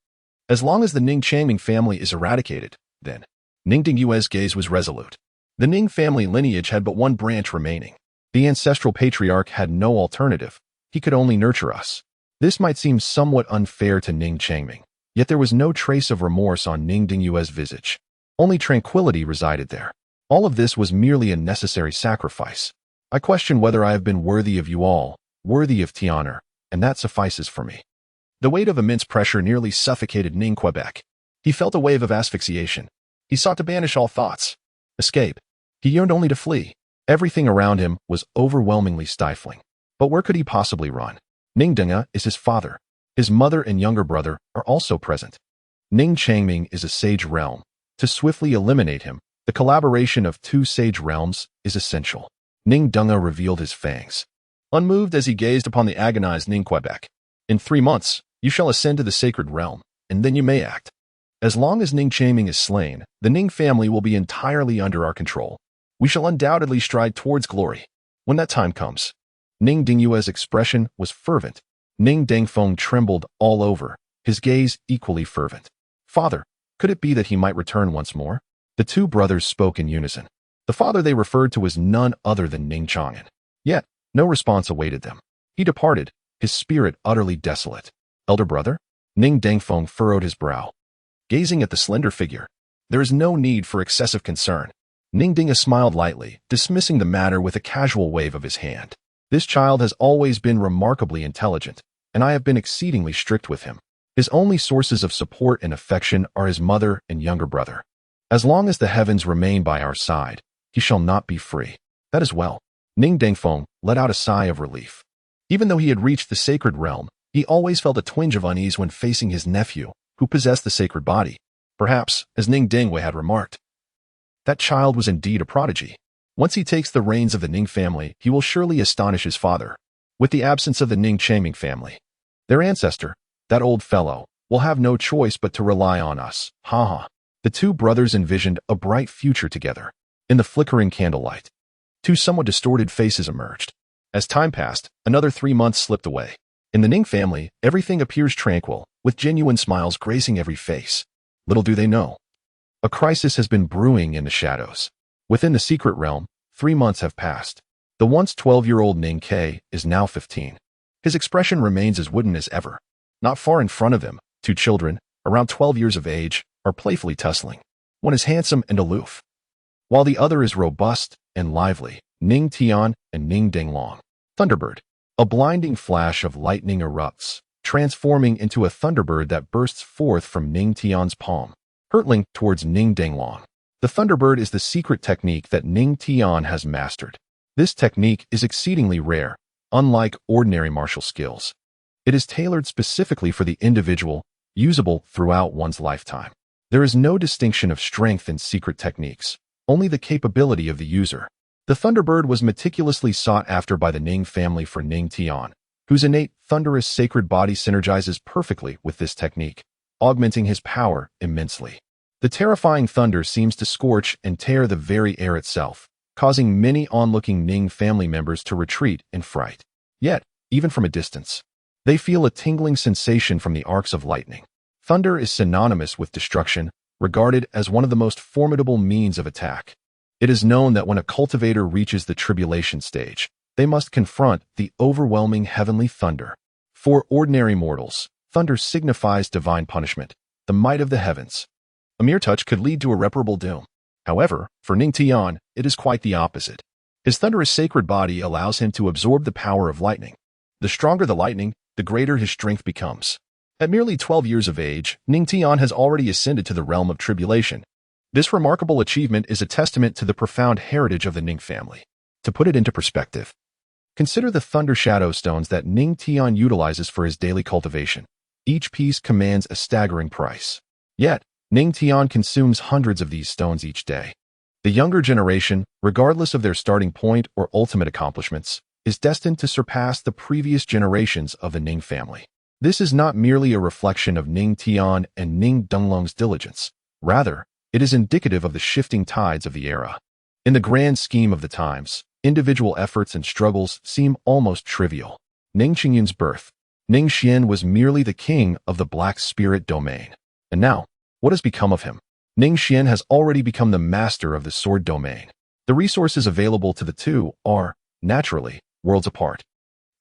As long as the Ning Changming family is eradicated, then, Ning Dingyue's gaze was resolute. The Ning family lineage had but one branch remaining. The ancestral patriarch had no alternative. He could only nurture us. This might seem somewhat unfair to Ning Changming, yet there was no trace of remorse on Ning Dingyue's visage. Only tranquility resided there. All of this was merely a necessary sacrifice. I question whether I have been worthy of you all, worthy of Tianer, and that suffices for me. The weight of immense pressure nearly suffocated Ning Quebec. He felt a wave of asphyxiation. He sought to banish all thoughts. Escape. He yearned only to flee. Everything around him was overwhelmingly stifling. But where could he possibly run? Ning Dinga is his father. His mother and younger brother are also present. Ning Changming is a sage realm. To swiftly eliminate him, the collaboration of two sage realms is essential. Ning Dunga revealed his fangs, unmoved as he gazed upon the agonized Ning Quebec. In 3 months, you shall ascend to the sacred realm, and then you may act. As long as Ning Changming is slain, the Ning family will be entirely under our control. We shall undoubtedly stride towards glory. When that time comes. Ning Dingyue's expression was fervent. Ning Dingfeng trembled all over, his gaze equally fervent. Father, could it be that he might return once more? The two brothers spoke in unison. The father they referred to was none other than Ning Chang'an. Yet, no response awaited them. He departed, his spirit utterly desolate. Elder brother? Ning Dingfeng furrowed his brow, gazing at the slender figure. There is no need for excessive concern. Ning Dinga smiled lightly, dismissing the matter with a casual wave of his hand. This child has always been remarkably intelligent, and I have been exceedingly strict with him. His only sources of support and affection are his mother and younger brother. As long as the heavens remain by our side, he shall not be free. That is well. Ning Dengfeng let out a sigh of relief. Even though he had reached the sacred realm, he always felt a twinge of unease when facing his nephew, who possessed the sacred body. Perhaps, as Ning Dengwei had remarked, that child was indeed a prodigy. Once he takes the reins of the Ning family, he will surely astonish his father. With the absence of the Ning Changming family, their ancestor, that old fellow, will have no choice but to rely on us. Ha ha. The two brothers envisioned a bright future together. In the flickering candlelight, two somewhat distorted faces emerged. As time passed, another 3 months slipped away. In the Ning family, everything appears tranquil, with genuine smiles gracing every face. Little do they know, a crisis has been brewing in the shadows. Within the secret realm, 3 months have passed. The once 12-year-old Ning Ke is now 15. His expression remains as wooden as ever. Not far in front of him, two children, around 12 years of age, are playfully tussling. One is handsome and aloof, while the other is robust and lively. Ning Tian and Ning Denglong. Thunderbird. A blinding flash of lightning erupts, transforming into a thunderbird that bursts forth from Ning Tian's palm, hurtling towards Ning Denglong. The thunderbird is the secret technique that Ning Tian has mastered. This technique is exceedingly rare, unlike ordinary martial skills. It is tailored specifically for the individual, usable throughout one's lifetime. There is no distinction of strength in secret techniques, only the capability of the user. The Thunderbird was meticulously sought after by the Ning family for Ning Tian, whose innate thunderous sacred body synergizes perfectly with this technique, augmenting his power immensely. The terrifying thunder seems to scorch and tear the very air itself, causing many onlooking Ning family members to retreat in fright. Yet, even from a distance, they feel a tingling sensation from the arcs of lightning. Thunder is synonymous with destruction, regarded as one of the most formidable means of attack. It is known that when a cultivator reaches the tribulation stage, they must confront the overwhelming heavenly thunder. For ordinary mortals, thunder signifies divine punishment, the might of the heavens. A mere touch could lead to irreparable doom. However, for Ning Tian, it is quite the opposite. His thunderous sacred body allows him to absorb the power of lightning. The stronger the lightning, the greater his strength becomes. At merely 12 years of age, Ning Tian has already ascended to the realm of tribulation. This remarkable achievement is a testament to the profound heritage of the Ning family. To put it into perspective, consider the thunder shadow stones that Ning Tian utilizes for his daily cultivation. Each piece commands a staggering price. Yet, Ning Tian consumes hundreds of these stones each day. The younger generation, regardless of their starting point or ultimate accomplishments, is destined to surpass the previous generations of the Ning family. This is not merely a reflection of Ning Tian and Ning Denglong's diligence. Rather, it is indicative of the shifting tides of the era. In the grand scheme of the times, individual efforts and struggles seem almost trivial. Ning Qingyun's birth. Ning Xuan was merely the king of the Black Spirit domain. And now, what has become of him? Ning Xuan has already become the master of the sword domain. The resources available to the two are, naturally, worlds apart.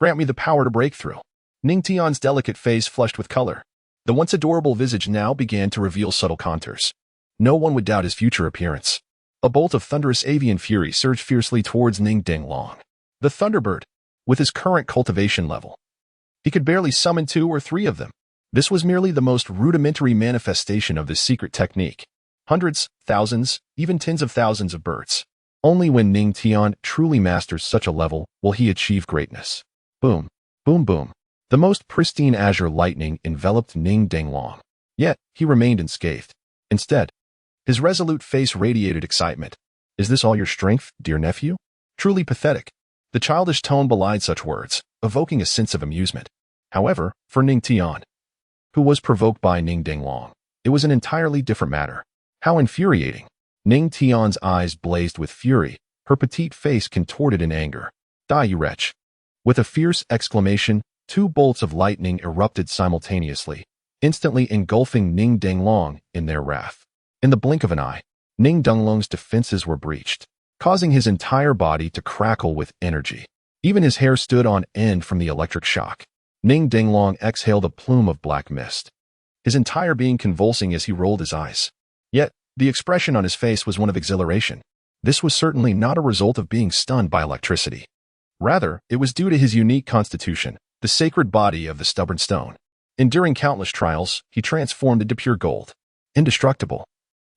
Grant me the power to break through. Ning Tian's delicate face flushed with color. The once adorable visage now began to reveal subtle contours. No one would doubt his future appearance. A bolt of thunderous avian fury surged fiercely towards Ning Denglong. The Thunderbird, with his current cultivation level, he could barely summon 2 or 3 of them. This was merely the most rudimentary manifestation of this secret technique. Hundreds, thousands, even tens of thousands of birds. Only when Ning Tian truly masters such a level will he achieve greatness. Boom, boom, boom. The most pristine azure lightning enveloped Ning Denglong. Yet, he remained unscathed. Instead, his resolute face radiated excitement. Is this all your strength, dear nephew? Truly pathetic. The childish tone belied such words, evoking a sense of amusement. However, for Ning Tian, who was provoked by Ning Denglong, it was an entirely different matter. How infuriating. Ning Tian's eyes blazed with fury, her petite face contorted in anger. Die, you wretch. With a fierce exclamation, 2 bolts of lightning erupted simultaneously, instantly engulfing Ning Denglong in their wrath. In the blink of an eye, Ning Denglong's defenses were breached, causing his entire body to crackle with energy. Even his hair stood on end from the electric shock. Ning Denglong exhaled a plume of black mist, his entire being convulsing as he rolled his eyes. Yet, the expression on his face was one of exhilaration. This was certainly not a result of being stunned by electricity. Rather, it was due to his unique constitution, the sacred body of the stubborn stone. Enduring countless trials, he transformed into pure gold. Indestructible.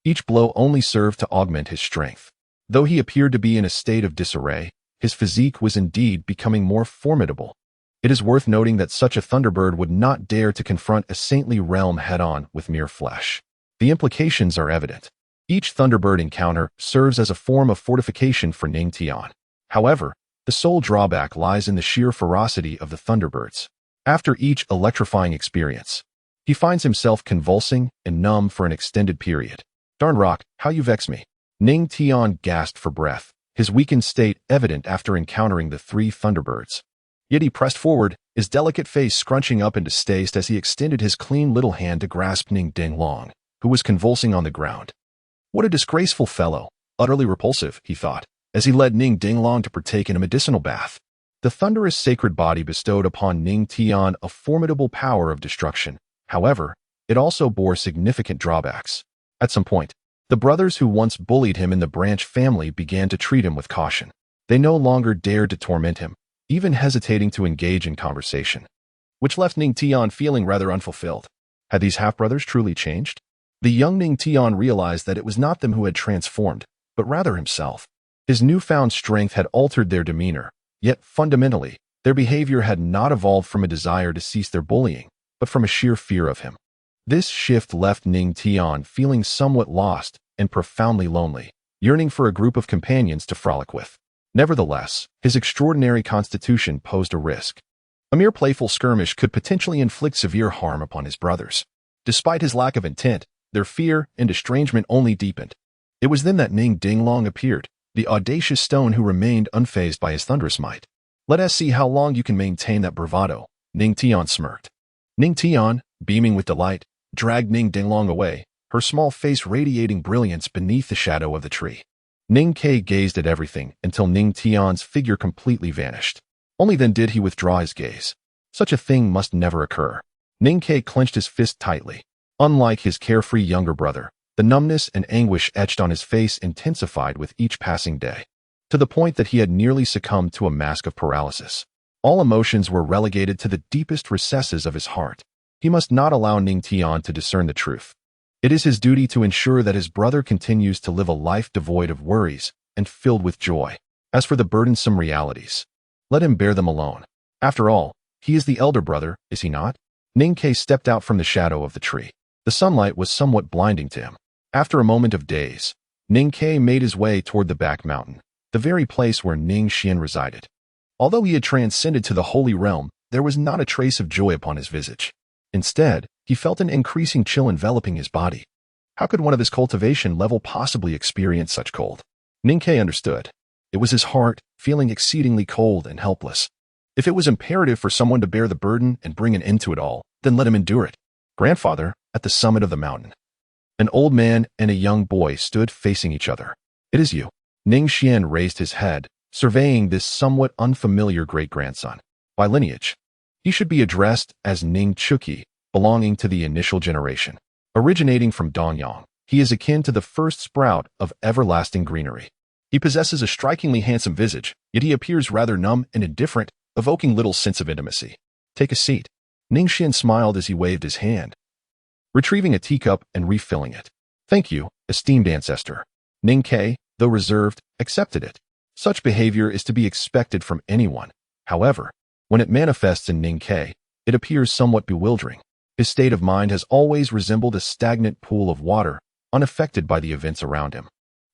Each blow only served to augment his strength. Though he appeared to be in a state of disarray, his physique was indeed becoming more formidable. It is worth noting that such a thunderbird would not dare to confront a saintly realm head-on with mere flesh. The implications are evident. Each thunderbird encounter serves as a form of fortification for Ning Xuan. However, the sole drawback lies in the sheer ferocity of the thunderbirds. After each electrifying experience, he finds himself convulsing and numb for an extended period. Darn rock, how you vex me. Ning Xuan gasped for breath, his weakened state evident after encountering the three thunderbirds. Yet he pressed forward, his delicate face scrunching up into staste as he extended his clean little hand to grasp Ning Dinglong, who was convulsing on the ground. What a disgraceful fellow, utterly repulsive, he thought, as he led Ning Dinglong to partake in a medicinal bath. The thunderous sacred body bestowed upon Ning Xuan a formidable power of destruction. However, it also bore significant drawbacks. At some point, the brothers who once bullied him in the Branch family began to treat him with caution. They no longer dared to torment him, even hesitating to engage in conversation, which left Ning Xuan feeling rather unfulfilled. Had these half-brothers truly changed? The young Ning Xuan realized that it was not them who had transformed, but rather himself. His newfound strength had altered their demeanor, yet fundamentally, their behavior had not evolved from a desire to cease their bullying, but from a sheer fear of him. This shift left Ning Xuan feeling somewhat lost and profoundly lonely, yearning for a group of companions to frolic with. Nevertheless, his extraordinary constitution posed a risk. A mere playful skirmish could potentially inflict severe harm upon his brothers. Despite his lack of intent, their fear and estrangement only deepened. It was then that Ning Dinglong appeared, the audacious stone who remained unfazed by his thunderous might. Let us see how long you can maintain that bravado, Ning Xuan smirked. Ning Xuan, beaming with delight, dragged Ning Dinglong away, her small face radiating brilliance beneath the shadow of the tree. Ning Ke gazed at everything until Ning Xuan's figure completely vanished. Only then did he withdraw his gaze. Such a thing must never occur. Ning Ke clenched his fist tightly. Unlike his carefree younger brother, the numbness and anguish etched on his face intensified with each passing day, to the point that he had nearly succumbed to a mask of paralysis. All emotions were relegated to the deepest recesses of his heart. He must not allow Ning Xuan to discern the truth. It is his duty to ensure that his brother continues to live a life devoid of worries and filled with joy. As for the burdensome realities, let him bear them alone. After all, he is the elder brother, is he not? Ning Ke stepped out from the shadow of the tree. The sunlight was somewhat blinding to him. After a moment of daze, Ning Ke made his way toward the back mountain, the very place where Ning Xuan resided. Although he had transcended to the holy realm, there was not a trace of joy upon his visage. Instead, he felt an increasing chill enveloping his body. How could one of his cultivation level possibly experience such cold? Ning Ke understood. It was his heart, feeling exceedingly cold and helpless. If it was imperative for someone to bear the burden and bring an end to it all, then let him endure it. Grandfather, at the summit of the mountain, an old man and a young boy stood facing each other. It is you. Ning Xuan raised his head, surveying this somewhat unfamiliar great-grandson. By lineage, he should be addressed as Ning Chuki, belonging to the initial generation. Originating from Dongyang, he is akin to the first sprout of everlasting greenery. He possesses a strikingly handsome visage, yet he appears rather numb and indifferent, evoking little sense of intimacy. Take a seat. Ning Xuan smiled as he waved his hand, retrieving a teacup and refilling it. Thank you, esteemed ancestor. Ning Ke, though reserved, accepted it. Such behavior is to be expected from anyone. However, when it manifests in Ning Ke, it appears somewhat bewildering. His state of mind has always resembled a stagnant pool of water, unaffected by the events around him.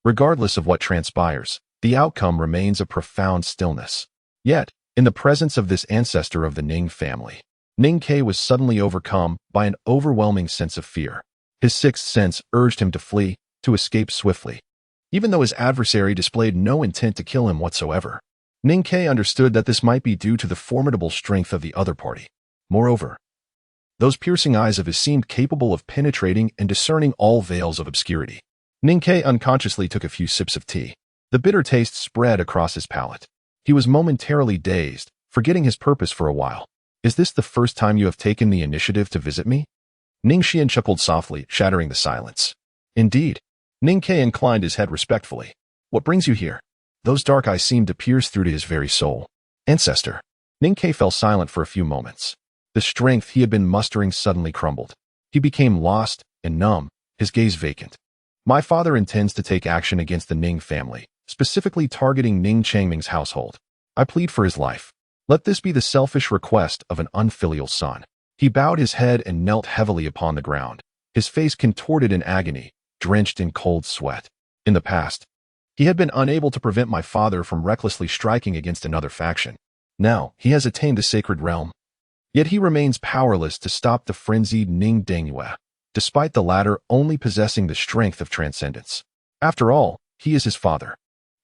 Regardless of what transpires, the outcome remains a profound stillness. Yet, in the presence of this ancestor of the Ning family, Ning Ke was suddenly overcome by an overwhelming sense of fear. His sixth sense urged him to flee, to escape swiftly. Even though his adversary displayed no intent to kill him whatsoever, Ning Ke understood that this might be due to the formidable strength of the other party. Moreover, those piercing eyes of his seemed capable of penetrating and discerning all veils of obscurity. Ning Ke unconsciously took a few sips of tea. The bitter taste spread across his palate. He was momentarily dazed, forgetting his purpose for a while. Is this the first time you have taken the initiative to visit me? Ning Xuan chuckled softly, shattering the silence. Indeed. Ning Ke inclined his head respectfully. What brings you here? Those dark eyes seemed to pierce through to his very soul. Ancestor. Ning Ke fell silent for a few moments. The strength he had been mustering suddenly crumbled. He became lost and numb, his gaze vacant. My father intends to take action against the Ning family, specifically targeting Ning Changming's household. I plead for his life. Let this be the selfish request of an unfilial son. He bowed his head and knelt heavily upon the ground, his face contorted in agony, drenched in cold sweat. In the past, he had been unable to prevent my father from recklessly striking against another faction. Now, he has attained the sacred realm. Yet he remains powerless to stop the frenzied Ning Dengyue, despite the latter only possessing the strength of transcendence. After all, he is his father.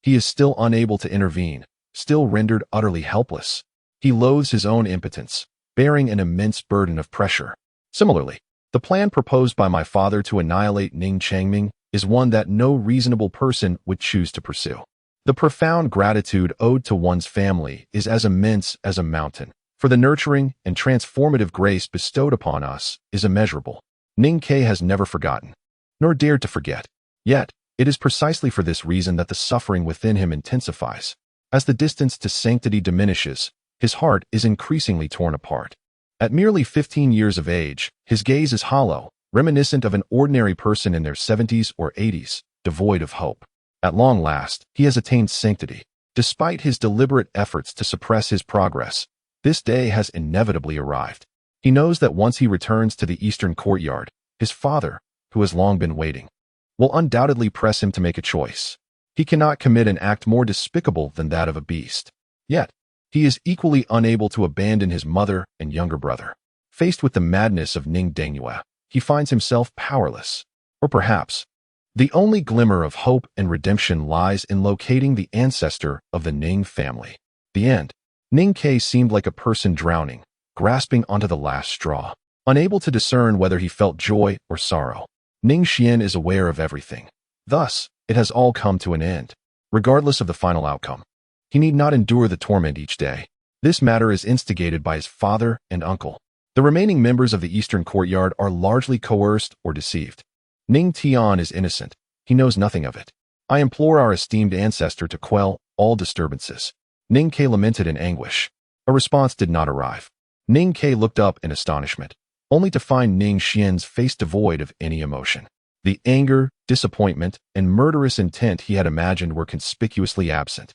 He is still unable to intervene, still rendered utterly helpless. He loathes his own impotence, bearing an immense burden of pressure. Similarly, the plan proposed by my father to annihilate Ning Changming is one that no reasonable person would choose to pursue. The profound gratitude owed to one's family is as immense as a mountain, for the nurturing and transformative grace bestowed upon us is immeasurable. Ning Ke has never forgotten, nor dared to forget. Yet, it is precisely for this reason that the suffering within him intensifies. As the distance to sanctity diminishes, his heart is increasingly torn apart. At merely 15 years of age, his gaze is hollow, reminiscent of an ordinary person in their 70s or 80s, devoid of hope. At long last, he has attained sanctity. Despite his deliberate efforts to suppress his progress, this day has inevitably arrived. He knows that once he returns to the eastern courtyard, his father, who has long been waiting, will undoubtedly press him to make a choice. He cannot commit an act more despicable than that of a beast. Yet, he is equally unable to abandon his mother and younger brother. Faced with the madness of Ning Dengyue, he finds himself powerless. Or perhaps, the only glimmer of hope and redemption lies in locating the ancestor of the Ning family. The end. Ning Ke seemed like a person drowning, grasping onto the last straw, unable to discern whether he felt joy or sorrow. Ning Xuan is aware of everything. Thus, it has all come to an end, regardless of the final outcome. He need not endure the torment each day. This matter is instigated by his father and uncle. The remaining members of the eastern courtyard are largely coerced or deceived. Ning Tian is innocent. He knows nothing of it. I implore our esteemed ancestor to quell all disturbances. Ning Ke lamented in anguish. A response did not arrive. Ning Ke looked up in astonishment, only to find Ning Xuan's face devoid of any emotion. The anger, disappointment, and murderous intent he had imagined were conspicuously absent.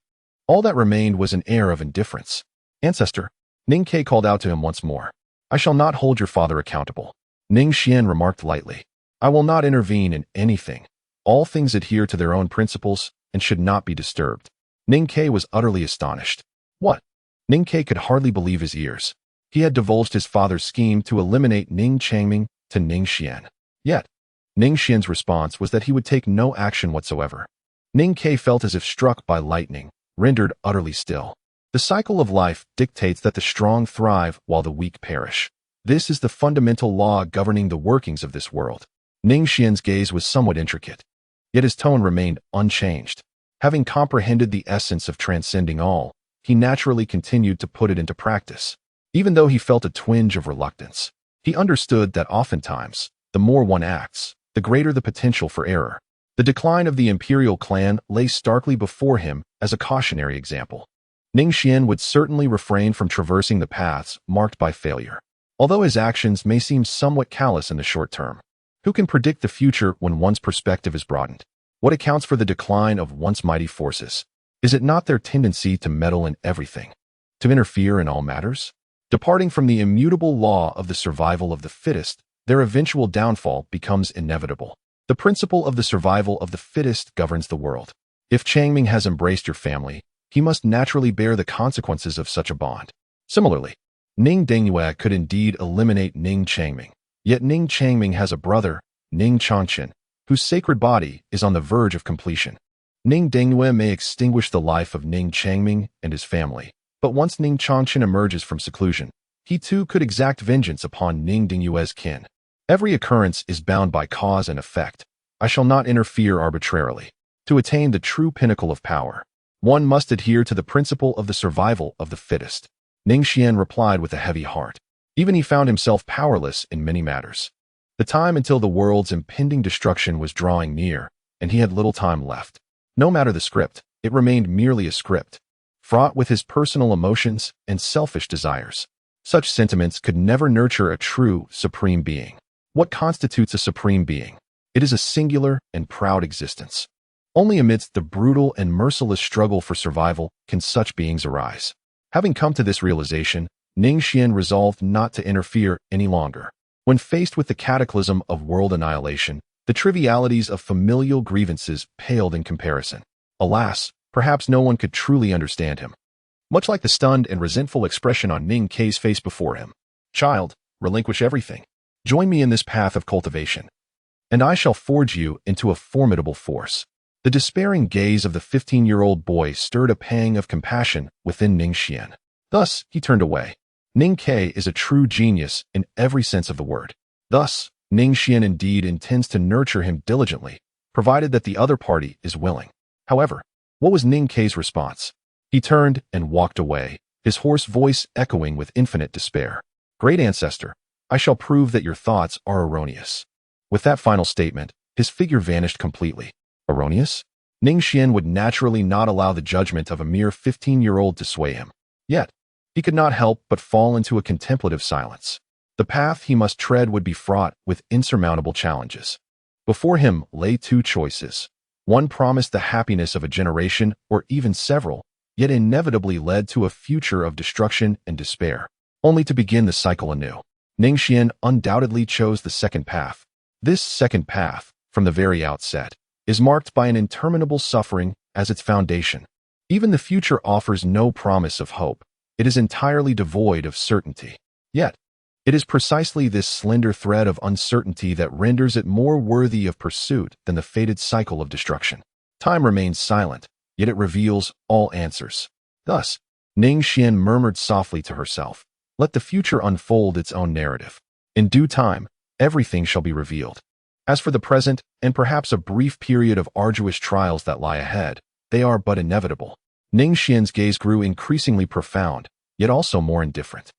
All that remained was an air of indifference. Ancestor, Ning Ke called out to him once more. I shall not hold your father accountable. Ning Xuan remarked lightly. I will not intervene in anything. All things adhere to their own principles and should not be disturbed. Ning Ke was utterly astonished. What? Ning Ke could hardly believe his ears. He had divulged his father's scheme to eliminate Ning Changming to Ning Xuan. Yet, Ning Xuan's response was that he would take no action whatsoever. Ning Ke felt as if struck by lightning, rendered utterly still. The cycle of life dictates that the strong thrive while the weak perish. This is the fundamental law governing the workings of this world. Ning Xuan's gaze was somewhat intricate, yet his tone remained unchanged. Having comprehended the essence of transcending all, he naturally continued to put it into practice. Even though he felt a twinge of reluctance, he understood that oftentimes, the more one acts, the greater the potential for error. The decline of the imperial clan lay starkly before him as a cautionary example. Ning Xuan would certainly refrain from traversing the paths marked by failure. Although his actions may seem somewhat callous in the short term, who can predict the future when one's perspective is broadened? What accounts for the decline of once mighty forces? Is it not their tendency to meddle in everything, to interfere in all matters? Departing from the immutable law of the survival of the fittest, their eventual downfall becomes inevitable. The principle of the survival of the fittest governs the world. If Changming has embraced your family, he must naturally bear the consequences of such a bond. Similarly, Ning Dengyue could indeed eliminate Ning Changming. Yet Ning Changming has a brother, Ning Changchen, whose sacred body is on the verge of completion. Ning Dengyue may extinguish the life of Ning Changming and his family, but once Ning Changchen emerges from seclusion, he too could exact vengeance upon Ning Dengyue's kin. Every occurrence is bound by cause and effect. I shall not interfere arbitrarily. To attain the true pinnacle of power, one must adhere to the principle of the survival of the fittest. Ning Xuan replied with a heavy heart. Even he found himself powerless in many matters. The time until the world's impending destruction was drawing near, and he had little time left. No matter the script, it remained merely a script. fraught with his personal emotions and selfish desires. Such sentiments could never nurture a true, supreme being. What constitutes a supreme being? It is a singular and proud existence. Only amidst the brutal and merciless struggle for survival can such beings arise. Having come to this realization, Ning Xuan resolved not to interfere any longer. When faced with the cataclysm of world annihilation, the trivialities of familial grievances paled in comparison. Alas, perhaps no one could truly understand him. Much like the stunned and resentful expression on Ning K's face before him. Child, relinquish everything. Join me in this path of cultivation, and I shall forge you into a formidable force. The despairing gaze of the 15-year-old boy stirred a pang of compassion within Ning Xuan. Thus, he turned away. Ning K is a true genius in every sense of the word. Thus, Ning Xuan indeed intends to nurture him diligently, provided that the other party is willing. However, what was Ning K's response? He turned and walked away, his hoarse voice echoing with infinite despair. Great ancestor, I shall prove that your thoughts are erroneous. With that final statement, his figure vanished completely. Erroneous? Ning Xuan would naturally not allow the judgment of a mere 15-year-old to sway him. Yet, he could not help but fall into a contemplative silence. The path he must tread would be fraught with insurmountable challenges. Before him lay two choices. One promised the happiness of a generation or even several, yet inevitably led to a future of destruction and despair, only to begin the cycle anew. Ning Xuan undoubtedly chose the second path. This second path, from the very outset, is marked by an interminable suffering as its foundation. Even the future offers no promise of hope. It is entirely devoid of certainty. Yet, it is precisely this slender thread of uncertainty that renders it more worthy of pursuit than the fated cycle of destruction. Time remains silent, yet it reveals all answers. Thus, Ning Xuan murmured softly to herself, "Let the future unfold its own narrative. In due time, everything shall be revealed." As for the present, and perhaps a brief period of arduous trials that lie ahead, they are but inevitable. Ning Xuan's gaze grew increasingly profound, yet also more indifferent.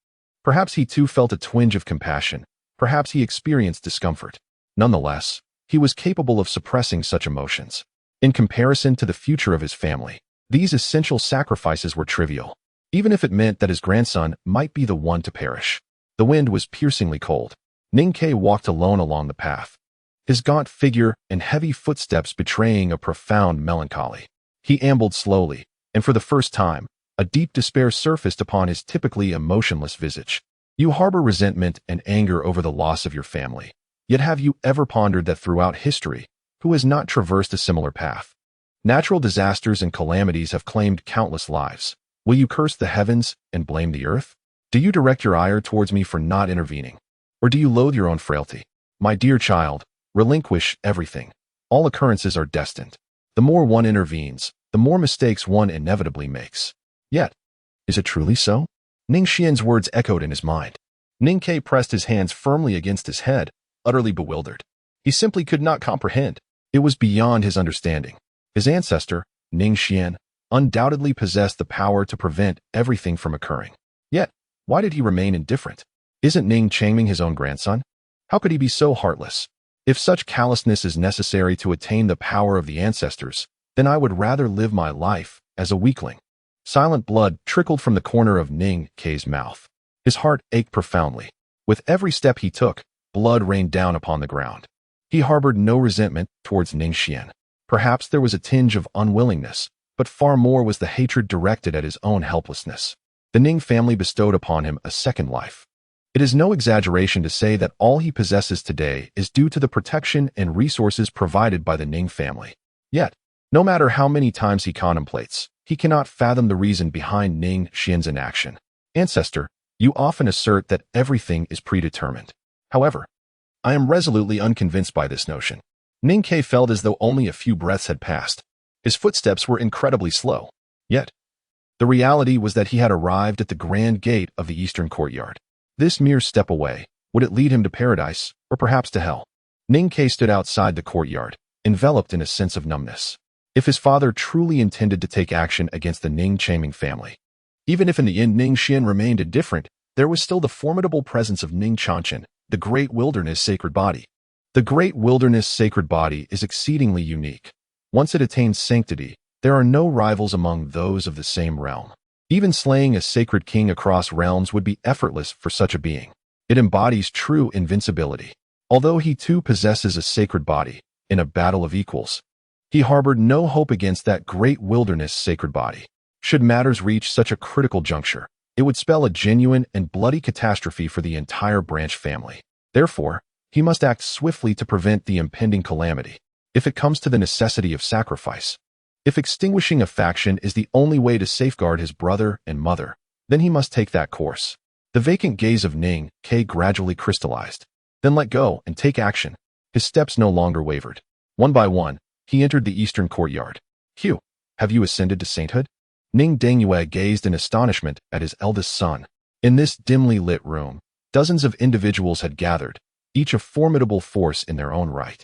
Perhaps he too felt a twinge of compassion, perhaps he experienced discomfort. Nonetheless, he was capable of suppressing such emotions. In comparison to the future of his family, these essential sacrifices were trivial, even if it meant that his grandson might be the one to perish. The wind was piercingly cold. Ning K walked alone along the path, his gaunt figure and heavy footsteps betraying a profound melancholy. He ambled slowly, and for the first time, a deep despair surfaced upon his typically emotionless visage. You harbor resentment and anger over the loss of your family. Yet have you ever pondered that throughout history, who has not traversed a similar path? Natural disasters and calamities have claimed countless lives. Will you curse the heavens and blame the earth? Do you direct your ire towards me for not intervening? Or do you loathe your own frailty? My dear child, relinquish everything. All occurrences are destined. The more one intervenes, the more mistakes one inevitably makes. Yet, is it truly so? Ning Xuan's words echoed in his mind. Ning K pressed his hands firmly against his head, utterly bewildered. He simply could not comprehend. It was beyond his understanding. His ancestor, Ning Xuan, undoubtedly possessed the power to prevent everything from occurring. Yet, why did he remain indifferent? Isn't Ning Changming his own grandson? How could he be so heartless? If such callousness is necessary to attain the power of the ancestors, then I would rather live my life as a weakling. Silent blood trickled from the corner of Ning K's mouth. His heart ached profoundly. With every step he took, blood rained down upon the ground. He harbored no resentment towards Ning Xuan. Perhaps there was a tinge of unwillingness, but far more was the hatred directed at his own helplessness. The Ning family bestowed upon him a second life. It is no exaggeration to say that all he possesses today is due to the protection and resources provided by the Ning family. Yet, no matter how many times he contemplates, he cannot fathom the reason behind Ning Xuan's inaction. Ancestor, you often assert that everything is predetermined. However, I am resolutely unconvinced by this notion. Ning K felt as though only a few breaths had passed. His footsteps were incredibly slow. Yet, the reality was that he had arrived at the grand gate of the eastern courtyard. This mere step away, would it lead him to paradise, or perhaps to hell? Ning K stood outside the courtyard, enveloped in a sense of numbness. If his father truly intended to take action against the Ning Changming family, even if in the end Ning Xuan remained indifferent, there was still the formidable presence of Ning Xuan, the Great Wilderness Sacred Body. The Great Wilderness Sacred Body is exceedingly unique. Once it attains sanctity, there are no rivals among those of the same realm. Even slaying a sacred king across realms would be effortless for such a being. It embodies true invincibility. Although he too possesses a sacred body, in a battle of equals, he harbored no hope against that great wilderness sacred body. Should matters reach such a critical juncture, it would spell a genuine and bloody catastrophe for the entire branch family. Therefore, he must act swiftly to prevent the impending calamity. If it comes to the necessity of sacrifice, if extinguishing a faction is the only way to safeguard his brother and mother, then he must take that course. The vacant gaze of Ning Xuan gradually crystallized, then let go and take action. His steps no longer wavered. One by one, he entered the eastern courtyard. "Hugh, have you ascended to sainthood?" Ning Xuan gazed in astonishment at his eldest son. In this dimly lit room, dozens of individuals had gathered, each a formidable force in their own right.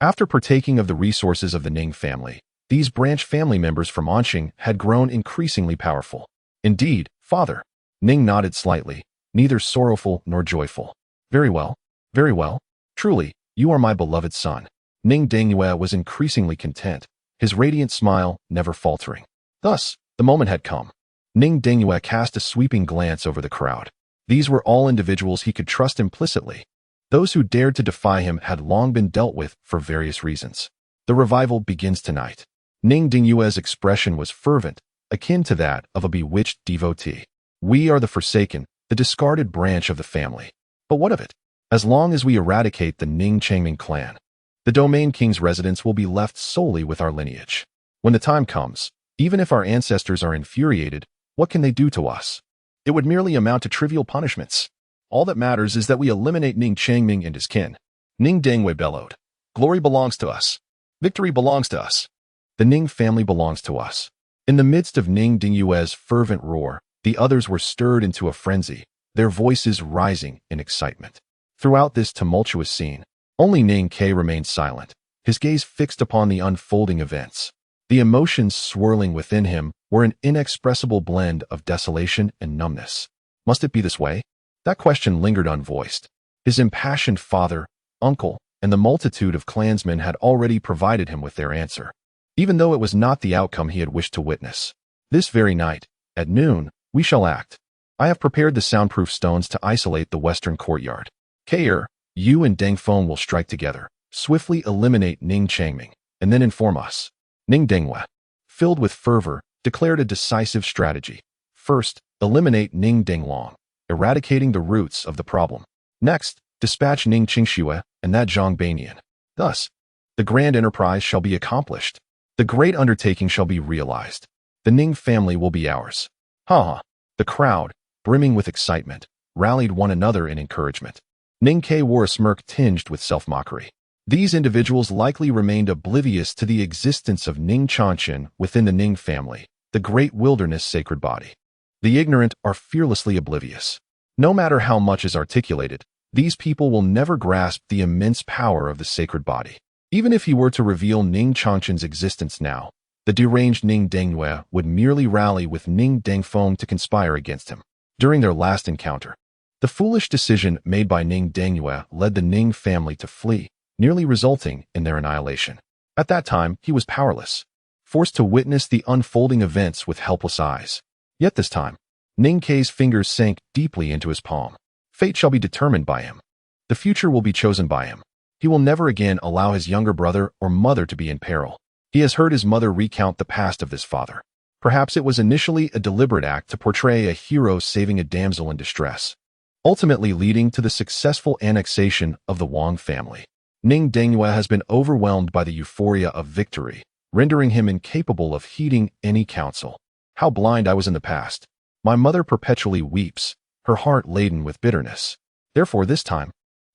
After partaking of the resources of the Ning family, these branch family members from Anqing had grown increasingly powerful. "Indeed, father." Ning nodded slightly, neither sorrowful nor joyful. Very well. Very well. Truly, you are my beloved son." Ning Xuan was increasingly content, his radiant smile never faltering. Thus, the moment had come. Ning Xuan cast a sweeping glance over the crowd. These were all individuals he could trust implicitly. Those who dared to defy him had long been dealt with for various reasons. The revival begins tonight. Ning Xuan's expression was fervent, akin to that of a bewitched devotee. "We are the forsaken, the discarded branch of the family. But what of it? As long as we eradicate the Ning Changming clan, the domain king's residence will be left solely with our lineage. When the time comes, even if our ancestors are infuriated, what can they do to us? It would merely amount to trivial punishments. All that matters is that we eliminate Ning Changming and his kin." Ning Xuan bellowed. "Glory belongs to us. Victory belongs to us. The Ning family belongs to us." In the midst of Ning Xuan's fervent roar, the others were stirred into a frenzy, their voices rising in excitement. Throughout this tumultuous scene, only Ning Xuan remained silent, his gaze fixed upon the unfolding events. The emotions swirling within him were an inexpressible blend of desolation and numbness. Must it be this way? That question lingered unvoiced. His impassioned father, uncle, and the multitude of clansmen had already provided him with their answer, even though it was not the outcome he had wished to witness. "This very night, at noon, we shall act. I have prepared the soundproof stones to isolate the western courtyard. Kair, you and Deng Feng will strike together, swiftly eliminate Ning Changming, and then inform us." Ning Xuan, filled with fervor, declared a decisive strategy. First, eliminate Ning Denglong, eradicating the roots of the problem. Next, dispatch Ning Qingxue and that Zhang Banyan. Thus, the grand enterprise shall be accomplished. The great undertaking shall be realized. The Ning family will be ours. Ha ha. The crowd, brimming with excitement, rallied one another in encouragement. Ning Xuan wore a smirk tinged with self-mockery. These individuals likely remained oblivious to the existence of Ning Changqin within the Ning family, the great wilderness sacred body. The ignorant are fearlessly oblivious. No matter how much is articulated, these people will never grasp the immense power of the sacred body. Even if he were to reveal Ning Changqin's existence now, the deranged Ning Xuan would merely rally with Ning Dengfeng to conspire against him. During their last encounter, the foolish decision made by Ning Xuan led the Ning family to flee, nearly resulting in their annihilation. At that time, he was powerless, forced to witness the unfolding events with helpless eyes. Yet this time, Ning Xuan's fingers sank deeply into his palm. Fate shall be determined by him. The future will be chosen by him. He will never again allow his younger brother or mother to be in peril. He has heard his mother recount the past of this father. Perhaps it was initially a deliberate act to portray a hero saving a damsel in distress, ultimately leading to the successful annexation of the Wang family. Ning Xuan has been overwhelmed by the euphoria of victory, rendering him incapable of heeding any counsel. How blind I was in the past. My mother perpetually weeps, her heart laden with bitterness. Therefore this time,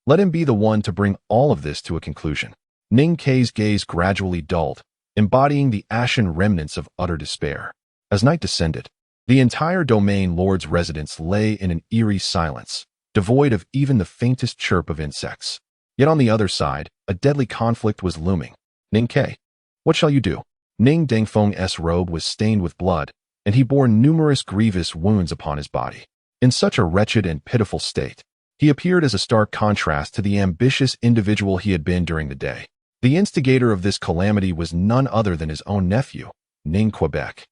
let him be the one to bring all of this to a conclusion. Ning Xuan's gaze gradually dulled, embodying the ashen remnants of utter despair. As night descended, the entire domain lord's residence lay in an eerie silence, devoid of even the faintest chirp of insects. Yet on the other side, a deadly conflict was looming. "Ning Xuan, what shall you do?" Ning Dengfeng's robe was stained with blood, and he bore numerous grievous wounds upon his body. In such a wretched and pitiful state, he appeared as a stark contrast to the ambitious individual he had been during the day. The instigator of this calamity was none other than his own nephew, Ning Quebec.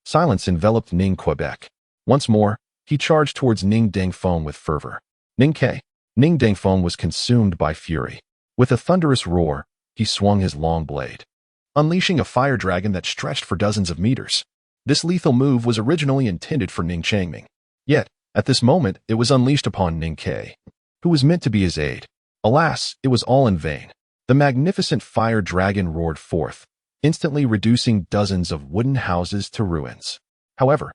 Silence enveloped Ning Quebec. Once more, he charged towards Ning Xuan with fervor. Ning Xuan was consumed by fury. With a thunderous roar, he swung his long blade, unleashing a fire dragon that stretched for dozens of meters. This lethal move was originally intended for Ning Changming. Yet, at this moment, it was unleashed upon Ning Ke, who was meant to be his aide. Alas, it was all in vain. The magnificent fire dragon roared forth, instantly reducing dozens of wooden houses to ruins. However,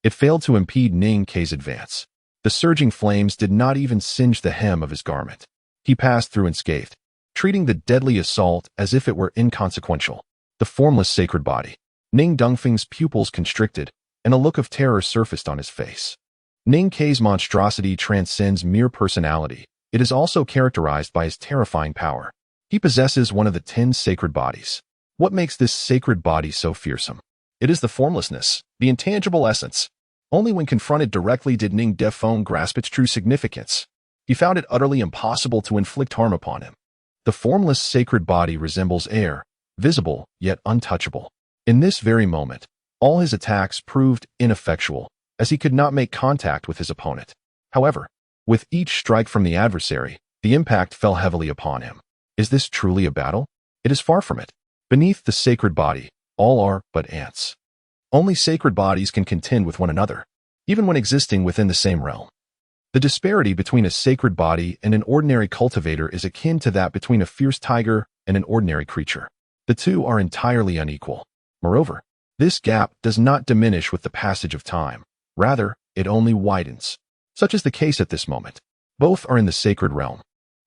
it failed to impede Ning Ke's advance. The surging flames did not even singe the hem of his garment. He passed through unscathed, treating the deadly assault as if it were inconsequential. The formless sacred body. Ning Dongfeng's pupils constricted, and a look of terror surfaced on his face. Ning Ke's monstrosity transcends mere personality. It is also characterized by his terrifying power. He possesses one of the 10 sacred bodies. What makes this sacred body so fearsome? It is the formlessness, the intangible essence. Only when confronted directly did Ning Xuan grasp its true significance. He found it utterly impossible to inflict harm upon him. The formless sacred body resembles air, visible yet untouchable. In this very moment, all his attacks proved ineffectual, as he could not make contact with his opponent. However, with each strike from the adversary, the impact fell heavily upon him. Is this truly a battle? It is far from it. Beneath the sacred body, all are but ants. Only sacred bodies can contend with one another, even when existing within the same realm. The disparity between a sacred body and an ordinary cultivator is akin to that between a fierce tiger and an ordinary creature. The two are entirely unequal. Moreover, this gap does not diminish with the passage of time. Rather, it only widens. Such is the case at this moment. Both are in the sacred realm.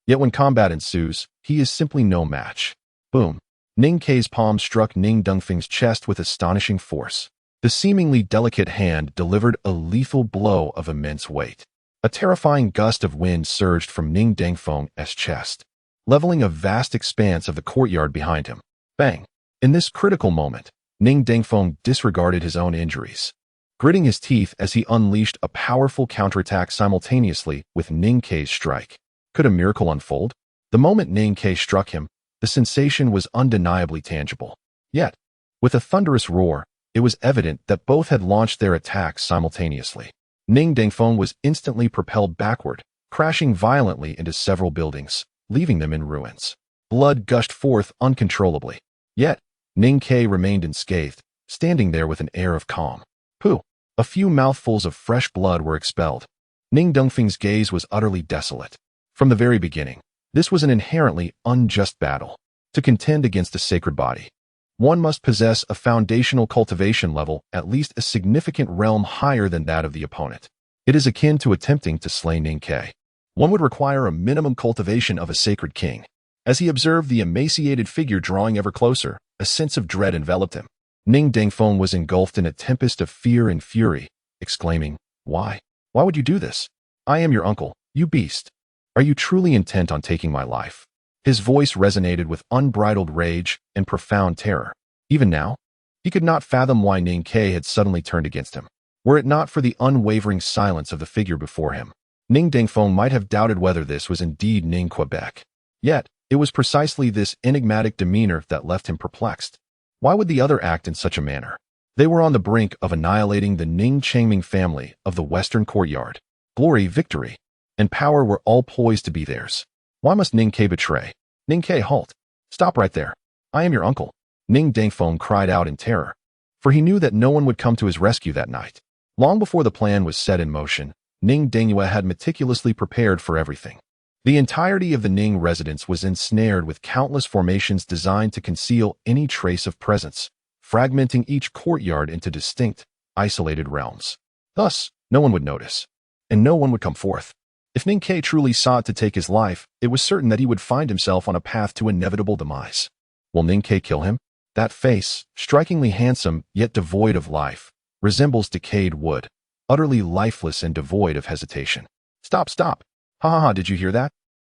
Yet when combat ensues, he is simply no match. Boom. Ning Ke's palm struck Ning Dongfeng's chest with astonishing force. The seemingly delicate hand delivered a lethal blow of immense weight. A terrifying gust of wind surged from Ning Dongfeng's chest, leveling a vast expanse of the courtyard behind him. Bang! In this critical moment, Ning Dongfeng disregarded his own injuries, gritting his teeth as he unleashed a powerful counterattack simultaneously with Ning Ke's strike. Could a miracle unfold? The moment Ning Ke struck him, the sensation was undeniably tangible. Yet, with a thunderous roar, it was evident that both had launched their attacks simultaneously. Ning Dongfeng was instantly propelled backward, crashing violently into several buildings, leaving them in ruins. Blood gushed forth uncontrollably. Yet, Ning Ke remained unscathed, standing there with an air of calm. Pooh! A few mouthfuls of fresh blood were expelled. Ning Dongfeng's gaze was utterly desolate. From the very beginning, this was an inherently unjust battle. To contend against a sacred body, one must possess a foundational cultivation level at least a significant realm higher than that of the opponent. It is akin to attempting to slay Ning Ke. One would require a minimum cultivation of a sacred king. As he observed the emaciated figure drawing ever closer, a sense of dread enveloped him. Ning Dongfeng was engulfed in a tempest of fear and fury, exclaiming, "Why? Why would you do this? I am your uncle, you beast. Are you truly intent on taking my life?" His voice resonated with unbridled rage and profound terror. Even now, he could not fathom why Ning Ke had suddenly turned against him. Were it not for the unwavering silence of the figure before him, Ning Dongfeng might have doubted whether this was indeed Ning Quebec. Yet, it was precisely this enigmatic demeanor that left him perplexed. Why would the other act in such a manner? They were on the brink of annihilating the Ning Changming family of the Western Courtyard. Glory, victory, and power were all poised to be theirs. Why must Ning Ke betray? Ning Ke, halt. Stop right there. I am your uncle. Ning Dongfeng cried out in terror, for he knew that no one would come to his rescue that night. Long before the plan was set in motion, Ning Dongyue had meticulously prepared for everything. The entirety of the Ning residence was ensnared with countless formations designed to conceal any trace of presence, fragmenting each courtyard into distinct, isolated realms. Thus, no one would notice, and no one would come forth. If Ning Ke truly sought to take his life, it was certain that he would find himself on a path to inevitable demise. Will Ning Ke kill him? That face, strikingly handsome yet devoid of life, resembles decayed wood, utterly lifeless and devoid of hesitation. Stop, stop. Ha ha ha, did you hear that?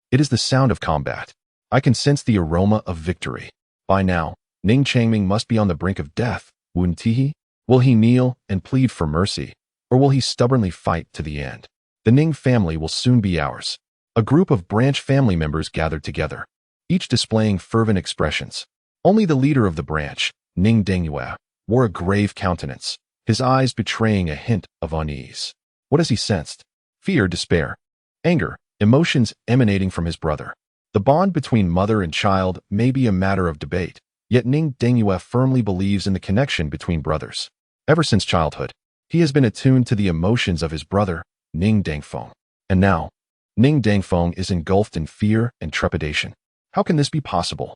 It is the sound of combat. I can sense the aroma of victory. By now, Ning Changming must be on the brink of death. Wouldn't he? Will he kneel and plead for mercy, or will he stubbornly fight to the end? The Ning family will soon be ours. A group of branch family members gathered together, each displaying fervent expressions. Only the leader of the branch, Ning Dongyue, wore a grave countenance, his eyes betraying a hint of unease. What has he sensed? Fear, despair, anger, emotions emanating from his brother. The bond between mother and child may be a matter of debate, yet Ning Dingyue firmly believes in the connection between brothers. Ever since childhood, he has been attuned to the emotions of his brother, Ning Dangfeng. And now, Ning Dangfeng is engulfed in fear and trepidation. How can this be possible?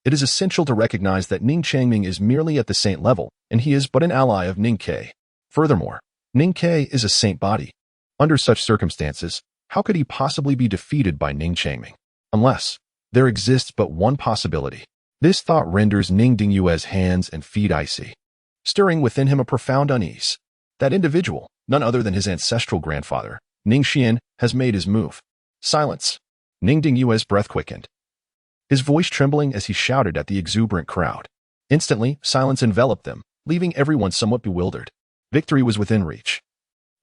It is essential to recognize that Ning Changming is merely at the saint level, and he is but an ally of Ning Ke. Furthermore, Ning Ke is a saint body. Under such circumstances, how could he possibly be defeated by Ning Changming? Unless there exists but one possibility. This thought renders Ning Dingyue's hands and feet icy, stirring within him a profound unease. That individual, none other than his ancestral grandfather, Ning Xuan, has made his move. Silence. Ning Dingyue's breath quickened, his voice trembling as he shouted at the exuberant crowd. Instantly, silence enveloped them, leaving everyone somewhat bewildered. Victory was within reach.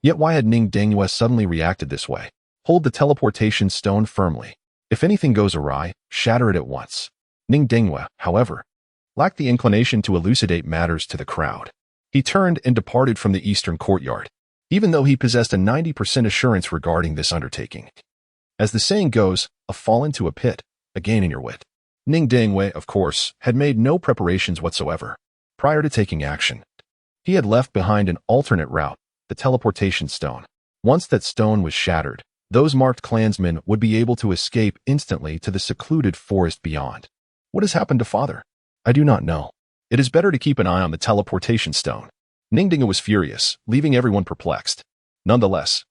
Yet why had Ning Dingyue suddenly reacted this way? Hold the teleportation stone firmly. If anything goes awry, shatter it at once. Ning Dingyue, however, lacked the inclination to elucidate matters to the crowd. He turned and departed from the eastern courtyard, even though he possessed a 90% assurance regarding this undertaking. As the saying goes, a fall into a pit, a gain in your wit. Ning Dingyue, of course, had made no preparations whatsoever. Prior to taking action, he had left behind an alternate route, the teleportation stone. Once that stone was shattered, those marked clansmen would be able to escape instantly to the secluded forest beyond. What has happened to father? I do not know. It is better to keep an eye on the teleportation stone. Ning Dingyue was furious, leaving everyone perplexed. Nonetheless,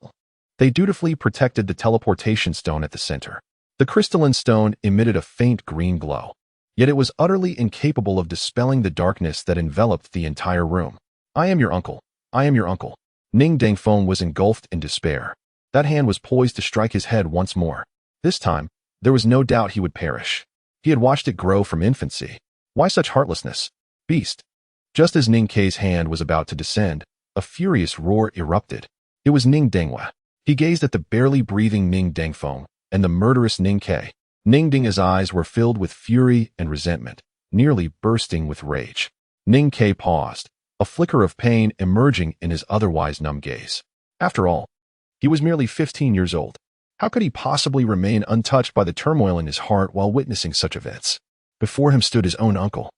they dutifully protected the teleportation stone at the center. The crystalline stone emitted a faint green glow, yet it was utterly incapable of dispelling the darkness that enveloped the entire room. I am your uncle. I am your uncle. Ning Dangfeng was engulfed in despair. That hand was poised to strike his head once more. This time, there was no doubt he would perish. He had watched it grow from infancy. Why such heartlessness? Beast. Just as Ning Ke's hand was about to descend, a furious roar erupted. It was Ning Dingyue. He gazed at the barely breathing Ning Dangfeng and the murderous Ning Ke. Ning Dingyue's eyes were filled with fury and resentment, nearly bursting with rage. Ning Ke paused, a flicker of pain emerging in his otherwise numb gaze. After all, he was merely 15 years old. How could he possibly remain untouched by the turmoil in his heart while witnessing such events? Before him stood his own uncle,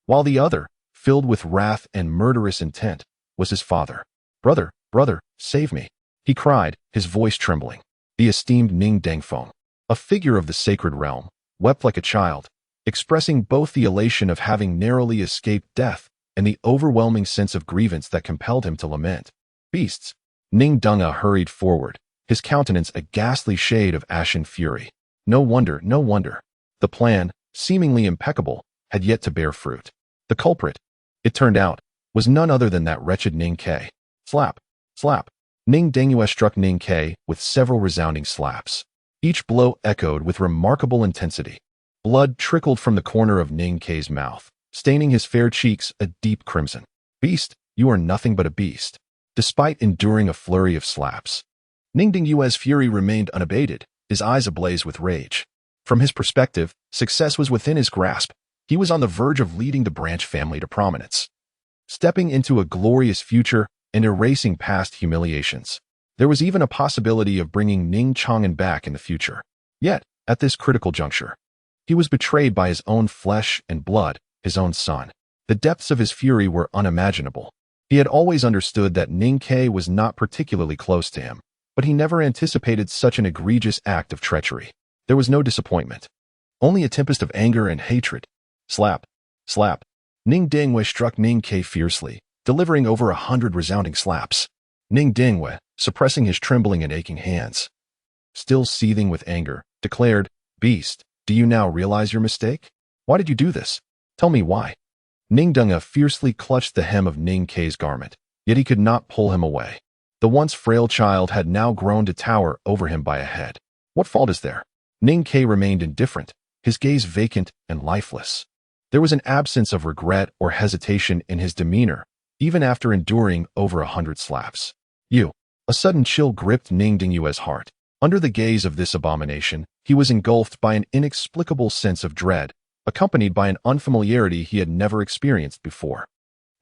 while the other, filled with wrath and murderous intent, was his father. Brother, brother, save me, he cried, his voice trembling. The esteemed Ning Dangfeng, a figure of the sacred realm, wept like a child, expressing both the elation of having narrowly escaped death and the overwhelming sense of grievance that compelled him to lament. Beasts. Ning Dingyue hurried forward, his countenance a ghastly shade of ashen fury. No wonder, no wonder. The plan, seemingly impeccable, had yet to bear fruit. The culprit, it turned out, was none other than that wretched Ning Ke. Slap, slap. Ning Dingyue struck Ning Ke with several resounding slaps. Each blow echoed with remarkable intensity. Blood trickled from the corner of Ning Ke's mouth, staining his fair cheeks a deep crimson. Beast, you are nothing but a beast. Despite enduring a flurry of slaps, Ning Dingyue's fury remained unabated, his eyes ablaze with rage. From his perspective, success was within his grasp. He was on the verge of leading the Branch family to prominence, stepping into a glorious future and erasing past humiliations. There was even a possibility of bringing Ning Chang'an back in the future. Yet, at this critical juncture, he was betrayed by his own flesh and blood, his own son. The depths of his fury were unimaginable. He had always understood that Ning Ke was not particularly close to him, but he never anticipated such an egregious act of treachery. There was no disappointment, only a tempest of anger and hatred. Slap, slap. Ning Dingyue struck Ning Ke fiercely, delivering over 100 resounding slaps. Ning Dingyue, suppressing his trembling and aching hands, still seething with anger, declared, Beast, do you now realize your mistake? Why did you do this? Tell me why. Ning Dingyue fiercely clutched the hem of Ning Ke's garment, yet he could not pull him away. The once frail child had now grown to tower over him by a head. What fault is there? Ning Ke remained indifferent, his gaze vacant and lifeless. There was an absence of regret or hesitation in his demeanor, even after enduring over 100 slaps. A sudden chill gripped Ning Dingyue's heart. Under the gaze of this abomination, he was engulfed by an inexplicable sense of dread, accompanied by an unfamiliarity he had never experienced before.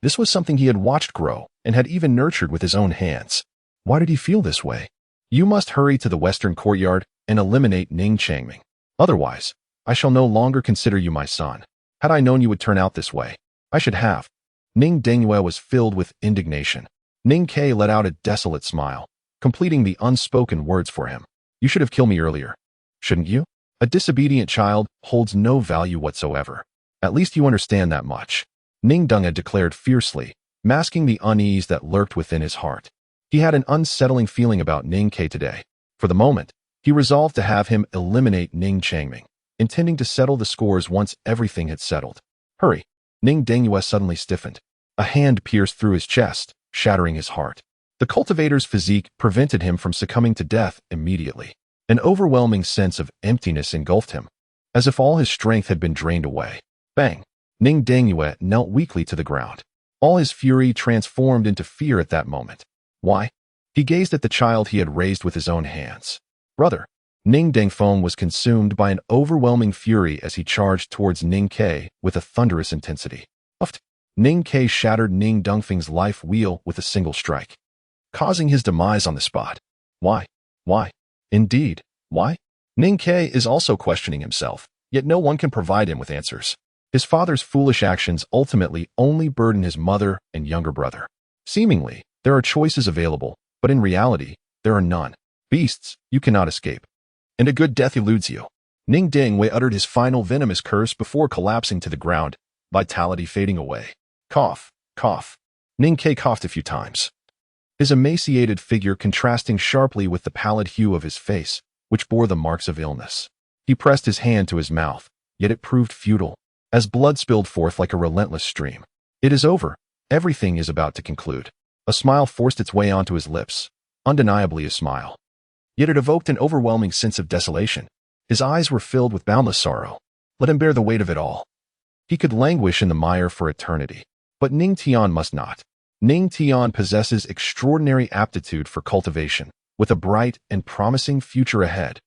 This was something he had watched grow and had even nurtured with his own hands. Why did he feel this way? You must hurry to the western courtyard and eliminate Ning Changming. Otherwise, I shall no longer consider you my son. Had I known you would turn out this way, I should have. Ning Dengyue was filled with indignation. Ning Ke let out a desolate smile, completing the unspoken words for him. You should have killed me earlier. Shouldn't you? A disobedient child holds no value whatsoever. At least you understand that much. Ning Deng had declared fiercely, masking the unease that lurked within his heart. He had an unsettling feeling about Ning Ke today. For the moment, he resolved to have him eliminate Ning Changming, intending to settle the scores once everything had settled. Hurry! Ning Dengyue suddenly stiffened. A hand pierced through his chest, shattering his heart. The cultivator's physique prevented him from succumbing to death immediately. An overwhelming sense of emptiness engulfed him, as if all his strength had been drained away. Bang! Ning Dengyue knelt weakly to the ground. All his fury transformed into fear at that moment. Why? He gazed at the child he had raised with his own hands. Brother! Ning Dengfeng was consumed by an overwhelming fury as he charged towards Ning Ke with a thunderous intensity. Uft! Ning Ke shattered Ning Dengfeng's life wheel with a single strike, causing his demise on the spot. Why? Why? Indeed, why? Ning Ke is also questioning himself, yet no one can provide him with answers. His father's foolish actions ultimately only burden his mother and younger brother. Seemingly, there are choices available, but in reality, there are none. Beasts, you cannot escape. And a good death eludes you. Ning Dengyue uttered his final venomous curse before collapsing to the ground, vitality fading away. Cough, cough. Ning Ke coughed a few times, his emaciated figure contrasting sharply with the pallid hue of his face, which bore the marks of illness. He pressed his hand to his mouth, yet it proved futile, as blood spilled forth like a relentless stream. It is over. Everything is about to conclude. A smile forced its way onto his lips, undeniably a smile. Yet it evoked an overwhelming sense of desolation. His eyes were filled with boundless sorrow. Let him bear the weight of it all. He could languish in the mire for eternity. But Ning Tian must not. Ning Tian possesses extraordinary aptitude for cultivation, with a bright and promising future ahead.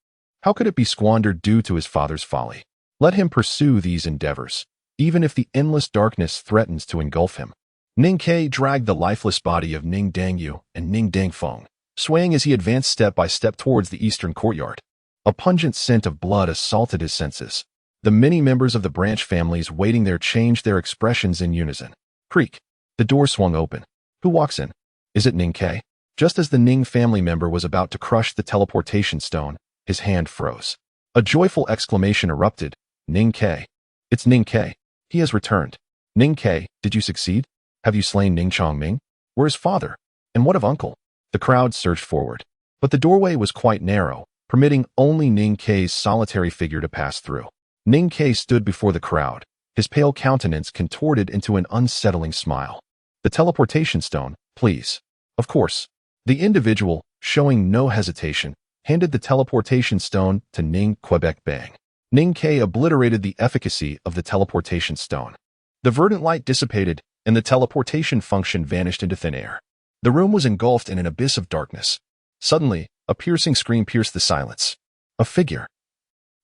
How could it be squandered due to his father's folly? Let him pursue these endeavors, even if the endless darkness threatens to engulf him. Ning Ke dragged the lifeless body of Ning Dengyu and Ning Dengfeng, swaying as he advanced step by step towards the eastern courtyard. A pungent scent of blood assaulted his senses. The many members of the branch families waiting there changed their expressions in unison. Creak. The door swung open. Who walks in? Is it Ning Ke? Just as the Ning family member was about to crush the teleportation stone, his hand froze. A joyful exclamation erupted. Ning Ke. It's Ning Ke. He has returned. Ning Ke, did you succeed? Have you slain Ning Chongming? Where is father? And what of uncle? The crowd surged forward, but the doorway was quite narrow, permitting only Ning Ke's solitary figure to pass through. Ning Ke stood before the crowd, his pale countenance contorted into an unsettling smile. The teleportation stone, please. Of course. The individual, showing no hesitation, handed the teleportation stone to Ning Quebec Bang. Ning Ke obliterated the efficacy of the teleportation stone. The verdant light dissipated, and the teleportation function vanished into thin air. The room was engulfed in an abyss of darkness. Suddenly, a piercing scream pierced the silence. A figure,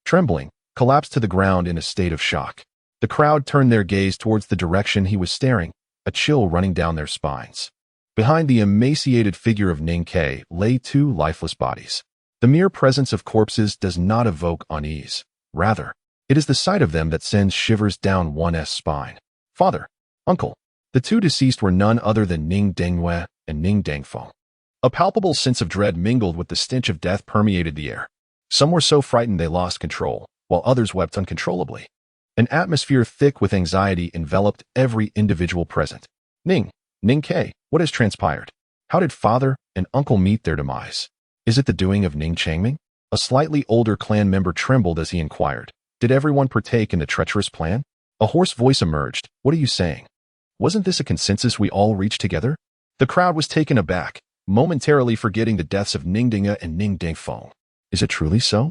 trembling, collapsed to the ground in a state of shock. The crowd turned their gaze towards the direction he was staring, a chill running down their spines. Behind the emaciated figure of Ning Ke lay two lifeless bodies. The mere presence of corpses does not evoke unease. Rather, it is the sight of them that sends shivers down one's spine. Father, uncle. The two deceased were none other than Ning Dengyue and Ning Dengfeng. A palpable sense of dread mingled with the stench of death permeated the air. Some were so frightened they lost control, while others wept uncontrollably. An atmosphere thick with anxiety enveloped every individual present. Ning Ke, what has transpired? How did father and uncle meet their demise? Is it the doing of Ning Changming? A slightly older clan member trembled as he inquired. Did everyone partake in the treacherous plan? A hoarse voice emerged. What are you saying? Wasn't this a consensus we all reached together? The crowd was taken aback, momentarily forgetting the deaths of Ning Dinga and Ning Dengfeng. Is it truly so?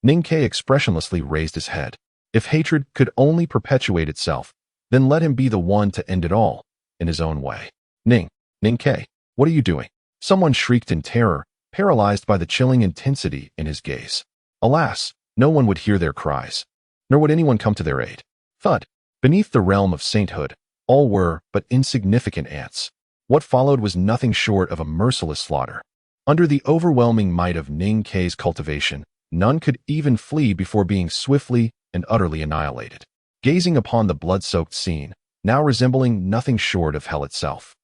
Ning Ke expressionlessly raised his head. If hatred could only perpetuate itself, then let him be the one to end it all, in his own way. Ning Ke, what are you doing? Someone shrieked in terror, paralyzed by the chilling intensity in his gaze. Alas, no one would hear their cries, nor would anyone come to their aid. Thud. Beneath the realm of sainthood, all were but insignificant ants. What followed was nothing short of a merciless slaughter. Under the overwhelming might of Ning Kei's cultivation, none could even flee before being swiftly and utterly annihilated. Gazing upon the blood-soaked scene, now resembling nothing short of hell itself,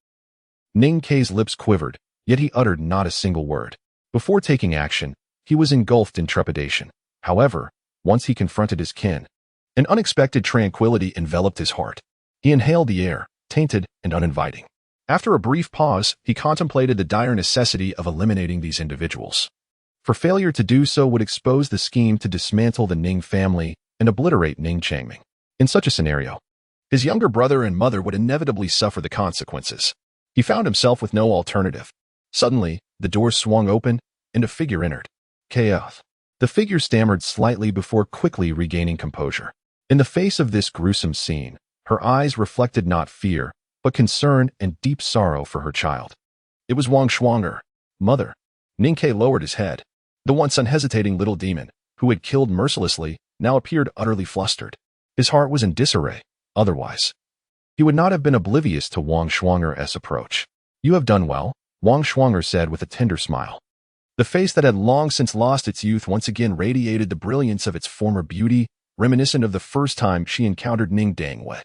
Ning Kei's lips quivered, yet he uttered not a single word. Before taking action, he was engulfed in trepidation. However, once he confronted his kin, an unexpected tranquility enveloped his heart. He inhaled the air, tainted and uninviting. After a brief pause, he contemplated the dire necessity of eliminating these individuals. For failure to do so would expose the scheme to dismantle the Ning family and obliterate Ning Changming. In such a scenario, his younger brother and mother would inevitably suffer the consequences. He found himself with no alternative. Suddenly, the door swung open, and a figure entered. Chaos. The figure stammered slightly before quickly regaining composure. In the face of this gruesome scene, her eyes reflected not fear, but concern and deep sorrow for her child. It was Wang Xuan, mother. Ning Kei lowered his head. The once unhesitating little demon, who had killed mercilessly, now appeared utterly flustered. His heart was in disarray. Otherwise, he would not have been oblivious to Wang Xuan's approach. You have done well, Wang Xuan said with a tender smile. The face that had long since lost its youth once again radiated the brilliance of its former beauty, reminiscent of the first time she encountered Ning Dangwei.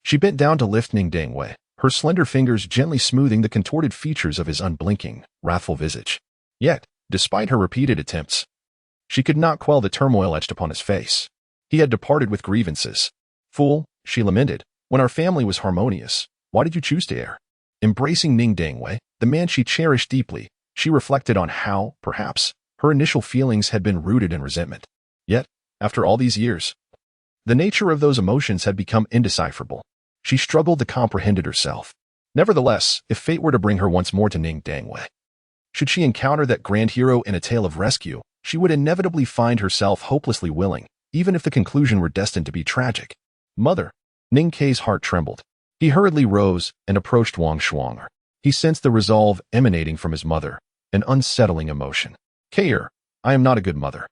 She bent down to lift Ning Dangwei, her slender fingers gently smoothing the contorted features of his unblinking, wrathful visage. Yet, despite her repeated attempts, she could not quell the turmoil etched upon his face. He had departed with grievances. Fool, she lamented, when our family was harmonious, why did you choose to err? Embracing Ning Dangwei, the man she cherished deeply, she reflected on how, perhaps, her initial feelings had been rooted in resentment. Yet, after all these years, the nature of those emotions had become indecipherable. She struggled to comprehend it herself. Nevertheless, if fate were to bring her once more to Ning Dangwei, should she encounter that grand hero in a tale of rescue, she would inevitably find herself hopelessly willing, even if the conclusion were destined to be tragic. Mother. Ning Kei's heart trembled. He hurriedly rose and approached Wang Xuan. He sensed the resolve emanating from his mother, an unsettling emotion. Kei, I am not a good mother.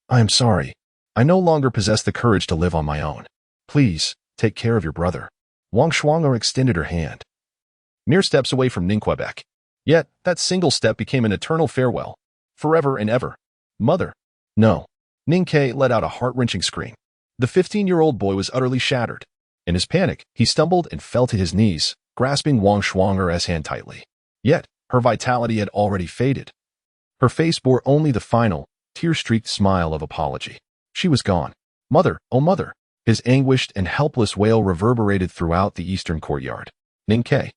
I am sorry. I no longer possess the courage to live on my own. Please, take care of your brother. Wang Xuan extended her hand. Mere steps away from Ning Quebec. Yet, that single step became an eternal farewell. Forever and ever. Mother. No. Ning Kei let out a heart-wrenching scream. The 15-year-old boy was utterly shattered. In his panic, he stumbled and fell to his knees, grasping Wang Xuan's hand tightly. Yet, her vitality had already faded. Her face bore only the final, tear-streaked smile of apology. She was gone. Mother, oh mother! His anguished and helpless wail reverberated throughout the eastern courtyard. Ning Kei,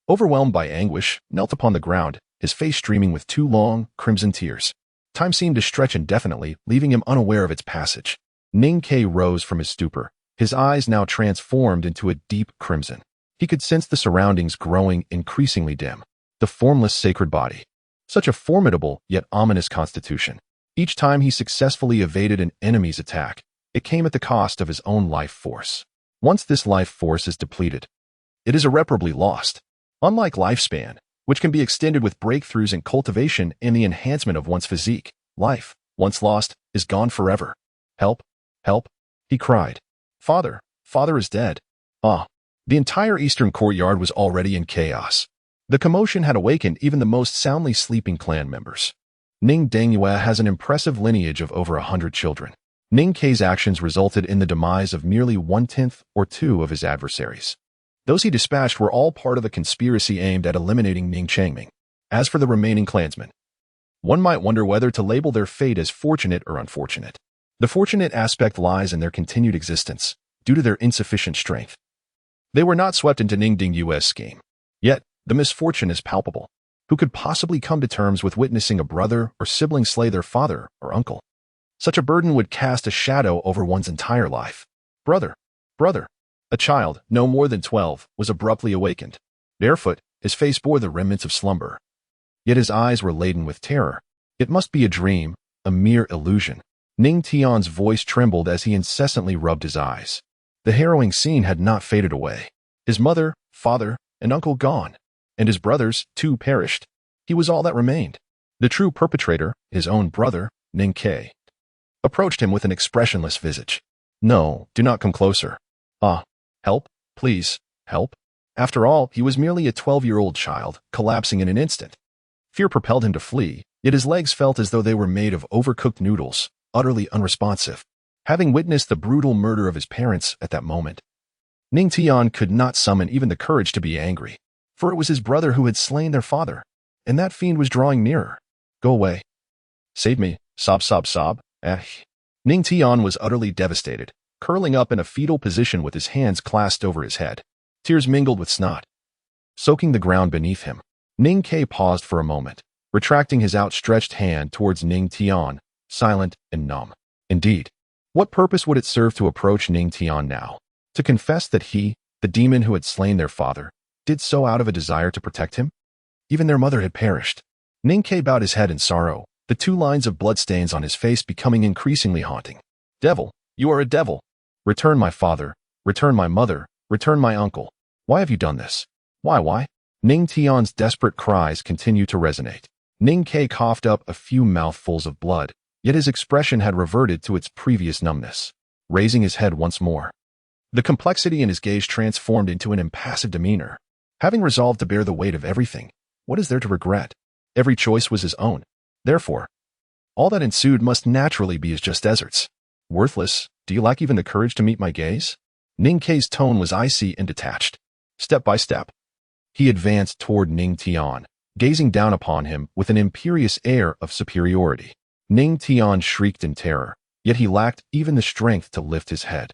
overwhelmed by anguish, knelt upon the ground, his face streaming with two long, crimson tears. Time seemed to stretch indefinitely, leaving him unaware of its passage. Ning Kei rose from his stupor, his eyes now transformed into a deep crimson. He could sense the surroundings growing increasingly dim. The formless sacred body. Such a formidable yet ominous constitution. Each time he successfully evaded an enemy's attack, it came at the cost of his own life force. Once this life force is depleted, it is irreparably lost. Unlike lifespan, which can be extended with breakthroughs in cultivation and the enhancement of one's physique, life, once lost, is gone forever. Help! Help! He cried. Father! Father is dead. Ah! The entire eastern courtyard was already in chaos. The commotion had awakened even the most soundly sleeping clan members. Ning Dangwei has an impressive lineage of over 100 children. Ning Kei's actions resulted in the demise of merely 1/10 or 2 of his adversaries. Those he dispatched were all part of a conspiracy aimed at eliminating Ning Changming. As for the remaining clansmen, one might wonder whether to label their fate as fortunate or unfortunate. The fortunate aspect lies in their continued existence, due to their insufficient strength. They were not swept into Ning Dangwei's scheme. Yet, the misfortune is palpable. Who could possibly come to terms with witnessing a brother or sibling slay their father or uncle? Such a burden would cast a shadow over one's entire life. Brother! A child, no more than 12, was abruptly awakened. Barefoot, his face bore the remnants of slumber. Yet his eyes were laden with terror. It must be a dream, a mere illusion. Ning Tian's voice trembled as he incessantly rubbed his eyes. The harrowing scene had not faded away. His mother, father, and uncle gone, and his brothers, too, perished. He was all that remained. The true perpetrator, his own brother, Ning Kei, approached him with an expressionless visage. No, do not come closer. Ah, help, please, help. After all, he was merely a 12-year-old child, collapsing in an instant. Fear propelled him to flee, yet his legs felt as though they were made of overcooked noodles, utterly unresponsive. Having witnessed the brutal murder of his parents at that moment, Ning Xuan could not summon even the courage to be angry, for it was his brother who had slain their father, and that fiend was drawing nearer. Go away. Save me, sob sob sob. Ning Xuan was utterly devastated, curling up in a fetal position with his hands clasped over his head. Tears mingled with snot, soaking the ground beneath him. Ning Ke paused for a moment, retracting his outstretched hand towards Ning Xuan, silent and numb. Indeed, what purpose would it serve to approach Ning Xuan now? To confess that he, the demon who had slain their father, did so out of a desire to protect him? Even their mother had perished. Ning Ke bowed his head in sorrow, the 2 lines of bloodstains on his face becoming increasingly haunting. Devil, you are a devil. Return my father, return my mother, return my uncle. Why have you done this? Why? Ning Xuan's desperate cries continued to resonate. Ning Ke coughed up a few mouthfuls of blood, yet his expression had reverted to its previous numbness. Raising his head once more, the complexity in his gaze transformed into an impassive demeanor. Having resolved to bear the weight of everything, what is there to regret? Every choice was his own. Therefore, all that ensued must naturally be as just deserts. Worthless, do you lack even the courage to meet my gaze? Ning Ke's tone was icy and detached. Step by step, he advanced toward Ning Xuan, gazing down upon him with an imperious air of superiority. Ning Xuan shrieked in terror, yet he lacked even the strength to lift his head.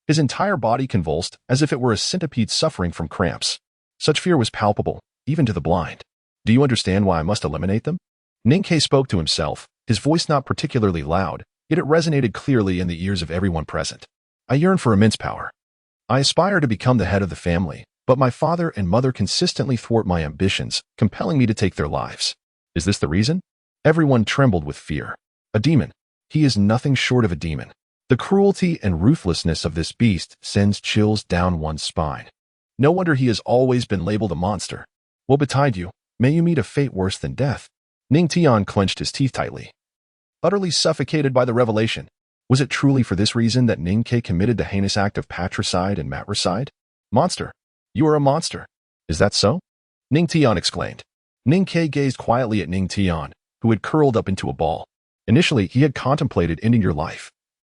His entire body convulsed as if it were a centipede suffering from cramps. Such fear was palpable, even to the blind. Do you understand why I must eliminate them? Ning Ke spoke to himself, his voice not particularly loud, yet it resonated clearly in the ears of everyone present. I yearn for immense power. I aspire to become the head of the family, but my father and mother consistently thwart my ambitions, compelling me to take their lives. Is this the reason? Everyone trembled with fear. A demon. He is nothing short of a demon. The cruelty and ruthlessness of this beast sends chills down one's spine. No wonder he has always been labeled a monster. Woe betide you, may you meet a fate worse than death. Ning Xuan clenched his teeth tightly, utterly suffocated by the revelation. Was it truly for this reason that Ning Ke committed the heinous act of patricide and matricide? Monster. You are a monster. Is that so? Ning Xuan exclaimed. Ning Ke gazed quietly at Ning Xuan, who had curled up into a ball. Initially, he had contemplated ending your life,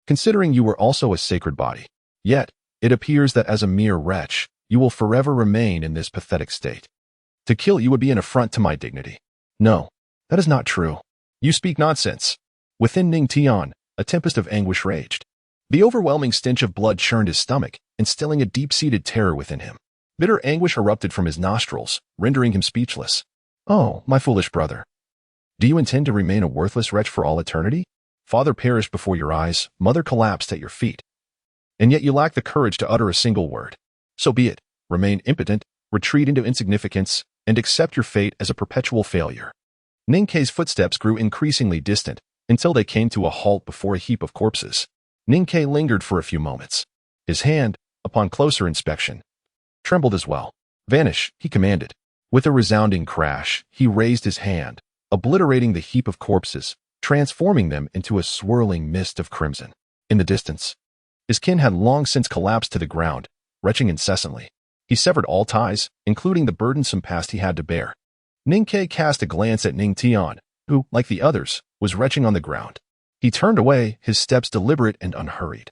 considering you were also a sacred body. Yet, it appears that as a mere wretch, you will forever remain in this pathetic state. To kill you would be an affront to my dignity. No, that is not true. You speak nonsense. Within Ning Xuan, a tempest of anguish raged. The overwhelming stench of blood churned his stomach, instilling a deep-seated terror within him. Bitter anguish erupted from his nostrils, rendering him speechless. Oh, my foolish brother. Do you intend to remain a worthless wretch for all eternity? Father perished before your eyes, mother collapsed at your feet. And yet you lack the courage to utter a single word. So be it. Remain impotent, retreat into insignificance, and accept your fate as a perpetual failure. Ning Ke's footsteps grew increasingly distant, until they came to a halt before a heap of corpses. Ning Ke lingered for a few moments. His hand, upon closer inspection, trembled as well. Vanish, he commanded. With a resounding crash, he raised his hand, obliterating the heap of corpses, transforming them into a swirling mist of crimson. In the distance, his kin had long since collapsed to the ground, retching incessantly. He severed all ties, including the burdensome past he had to bear. Ning Ke cast a glance at Ning Xuan, who, like the others, was retching on the ground. He turned away, his steps deliberate and unhurried.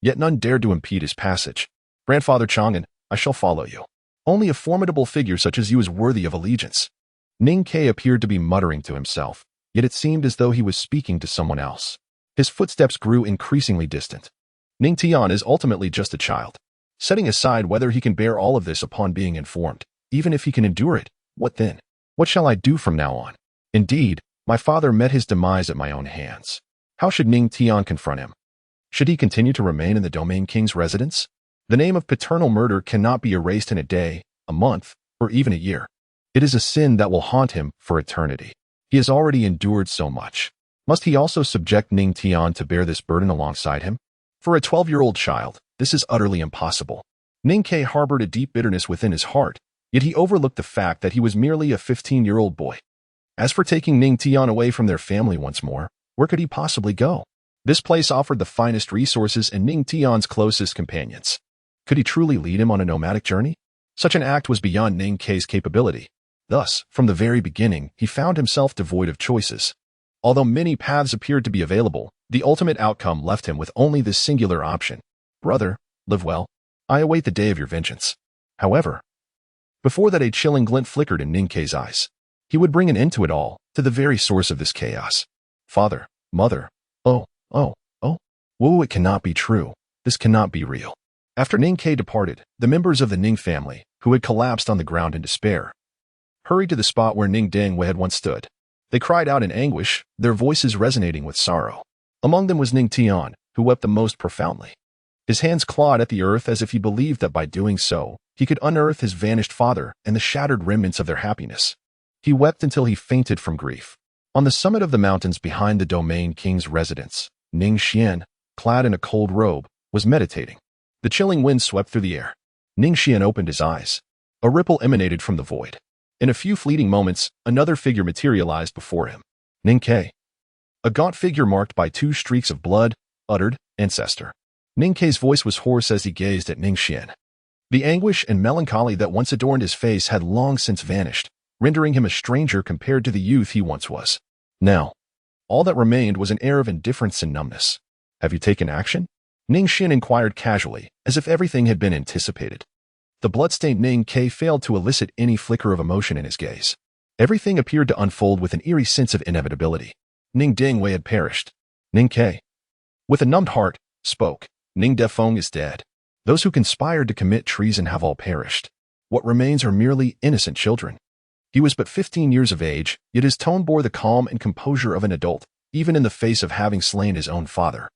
Yet none dared to impede his passage. Grandfather Chang'an, I shall follow you. Only a formidable figure such as you is worthy of allegiance. Ning Ke appeared to be muttering to himself, yet it seemed as though he was speaking to someone else. His footsteps grew increasingly distant. Ning Xuan is ultimately just a child. Setting aside whether he can bear all of this upon being informed, even if he can endure it, what then? What shall I do from now on? Indeed, my father met his demise at my own hands. How should Ning Xuan confront him? Should he continue to remain in the Domain King's residence? The name of paternal murder cannot be erased in a day, a month, or even a year. It is a sin that will haunt him for eternity. He has already endured so much. Must he also subject Ning Xuan to bear this burden alongside him? For a 12-year-old child, this is utterly impossible. Ning Ke harbored a deep bitterness within his heart, yet he overlooked the fact that he was merely a 15-year-old boy. As for taking Ning Xuan away from their family once more, where could he possibly go? This place offered the finest resources and Ning Xuan's closest companions. Could he truly lead him on a nomadic journey? Such an act was beyond Ning Kei's capability. Thus, from the very beginning, he found himself devoid of choices. Although many paths appeared to be available, the ultimate outcome left him with only this singular option. Brother, live well. I await the day of your vengeance. However, before that a chilling glint flickered in Ning Kei's eyes. He would bring an end to it all, to the very source of this chaos. Father, mother, oh, whoa, it cannot be true. This cannot be real. After Ning Kei departed, the members of the Ning family, who had collapsed on the ground in despair, hurried to the spot where Ning Dengwei had once stood. They cried out in anguish, their voices resonating with sorrow. Among them was Ning Tian, who wept the most profoundly. His hands clawed at the earth as if he believed that by doing so, he could unearth his vanished father and the shattered remnants of their happiness. He wept until he fainted from grief. On the summit of the mountains behind the domain king's residence, Ning Xuan, clad in a cold robe, was meditating. The chilling wind swept through the air. Ning Xuan opened his eyes. A ripple emanated from the void. In a few fleeting moments, another figure materialized before him. Ning Kei. A gaunt figure marked by 2 streaks of blood, uttered, ancestor. Ning Kei's voice was hoarse as he gazed at Ning Xuan. The anguish and melancholy that once adorned his face had long since vanished, rendering him a stranger compared to the youth he once was. Now, all that remained was an air of indifference and numbness. Have you taken action? Ning Xuan inquired casually, as if everything had been anticipated. The bloodstained Ning Kei failed to elicit any flicker of emotion in his gaze. Everything appeared to unfold with an eerie sense of inevitability. Ning Dengwei had perished. Ning Kei, with a numbed heart, spoke. Ning Defeng is dead. Those who conspired to commit treason have all perished. What remains are merely innocent children. He was but 15 years of age, yet his tone bore the calm and composure of an adult, even in the face of having slain his own father.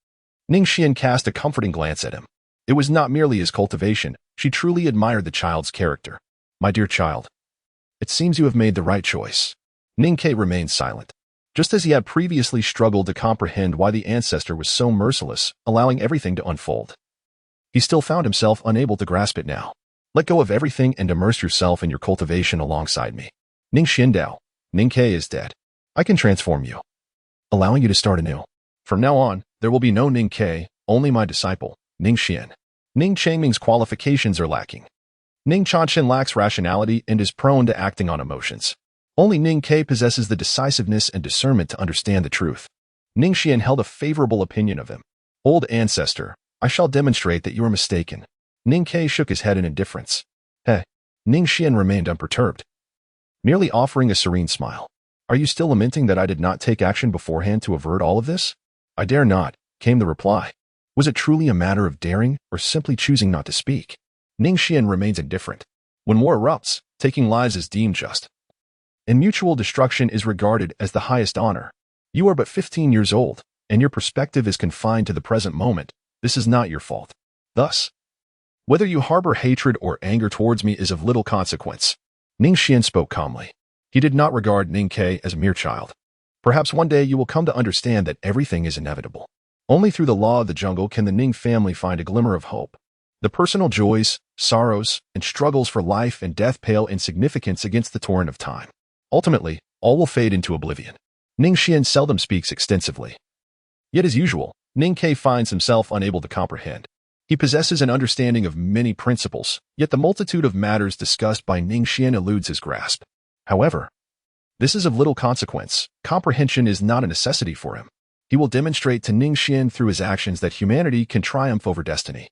Ning Xuan cast a comforting glance at him. It was not merely his cultivation, she truly admired the child's character. My dear child, it seems you have made the right choice. Ning Kei remained silent. Just as he had previously struggled to comprehend why the ancestor was so merciless, allowing everything to unfold, he still found himself unable to grasp it now. Let go of everything and immerse yourself in your cultivation alongside me. Ning Xindao, Ning Kei is dead. I can transform you, allowing you to start anew. From now on, there will be no Ning Kei, only my disciple, Ning Xuan. Ning Changming's qualifications are lacking. Ning Chanshen lacks rationality and is prone to acting on emotions. Only Ning Kei possesses the decisiveness and discernment to understand the truth. Ning Xuan held a favorable opinion of him. Old ancestor, I shall demonstrate that you are mistaken. Ning Kei shook his head in indifference. Hey. Ning Xuan remained unperturbed, merely offering a serene smile. Are you still lamenting that I did not take action beforehand to avert all of this? I dare not, came the reply. Was it truly a matter of daring or simply choosing not to speak? Ning Xuan remains indifferent. When war erupts, taking lives is deemed just, and mutual destruction is regarded as the highest honor. You are but 15 years old, and your perspective is confined to the present moment. This is not your fault. Thus, whether you harbor hatred or anger towards me is of little consequence. Ning Xuan spoke calmly. He did not regard Ning Kei as a mere child. Perhaps one day you will come to understand that everything is inevitable. Only through the law of the jungle can the Ning family find a glimmer of hope. The personal joys, sorrows, and struggles for life and death pale in significance against the torrent of time. Ultimately, all will fade into oblivion. Ning Xuan seldom speaks extensively. Yet as usual, Ning Kei finds himself unable to comprehend. He possesses an understanding of many principles, yet the multitude of matters discussed by Ning Xuan eludes his grasp. However, this is of little consequence. Comprehension is not a necessity for him. He will demonstrate to Ning Xuan through his actions that humanity can triumph over destiny.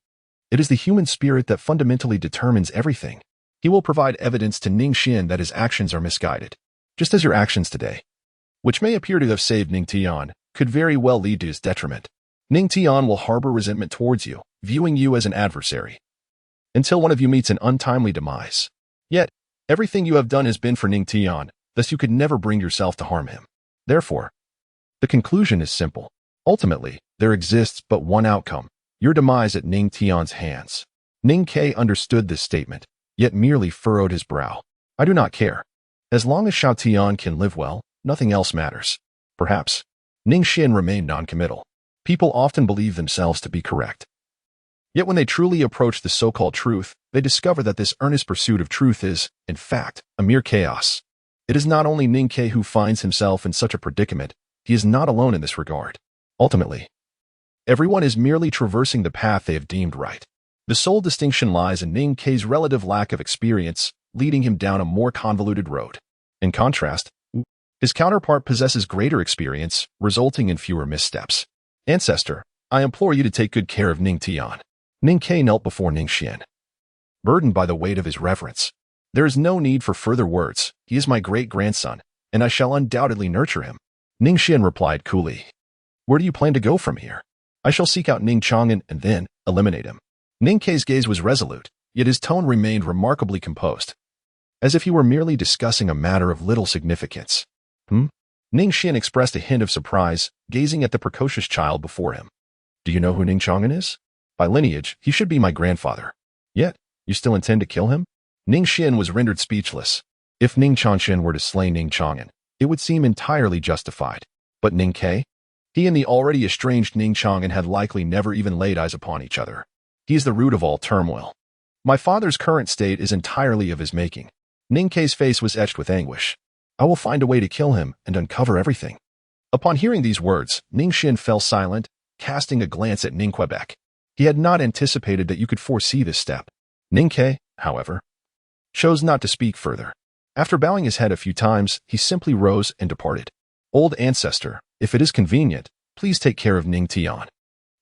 It is the human spirit that fundamentally determines everything. He will provide evidence to Ning Xuan that his actions are misguided. Just as your actions today, which may appear to have saved Ning Tian, could very well lead to his detriment. Ning Tian will harbor resentment towards you, viewing you as an adversary, until one of you meets an untimely demise. Yet, everything you have done has been for Ning Tian, thus you could never bring yourself to harm him. Therefore, the conclusion is simple. Ultimately, there exists but one outcome, your demise at Ning Tian's hands. Ning Kei understood this statement, yet merely furrowed his brow. I do not care. As long as Xiao Tian can live well, nothing else matters. Perhaps. Ning Xuan remained noncommittal. People often believe themselves to be correct. Yet when they truly approach the so-called truth, they discover that this earnest pursuit of truth is, in fact, a mere chaos. It is not only Ning Kei who finds himself in such a predicament, he is not alone in this regard. Ultimately, everyone is merely traversing the path they have deemed right. The sole distinction lies in Ning K's relative lack of experience, leading him down a more convoluted road. In contrast, his counterpart possesses greater experience, resulting in fewer missteps. Ancestor, I implore you to take good care of Ning Tian. Ning Ke knelt before Ning Xuan, burdened by the weight of his reverence. There is no need for further words. He is my great-grandson, and I shall undoubtedly nurture him. Ning Xuan replied coolly. Where do you plan to go from here? I shall seek out Ning Chang'an and then eliminate him. Ning Ke's gaze was resolute, yet his tone remained remarkably composed, as if he were merely discussing a matter of little significance. Ning Xuan expressed a hint of surprise, gazing at the precocious child before him. Do you know who Ning Chang'an is? By lineage, he should be my grandfather. Yet, you still intend to kill him? Ning Xuan was rendered speechless. If Ning Chang'an were to slay Ning Chang'an, it would seem entirely justified. But Ning Ke? He and the already estranged Ning Chang'an had likely never even laid eyes upon each other. He is the root of all turmoil. My father's current state is entirely of his making. Ning Ke's face was etched with anguish. I will find a way to kill him and uncover everything. Upon hearing these words, Ning Xuan fell silent, casting a glance at Ning Quebec. He had not anticipated that you could foresee this step. Ning Ke, however, chose not to speak further. After bowing his head a few times, he simply rose and departed. Old ancestor, if it is convenient, please take care of Ning Tian.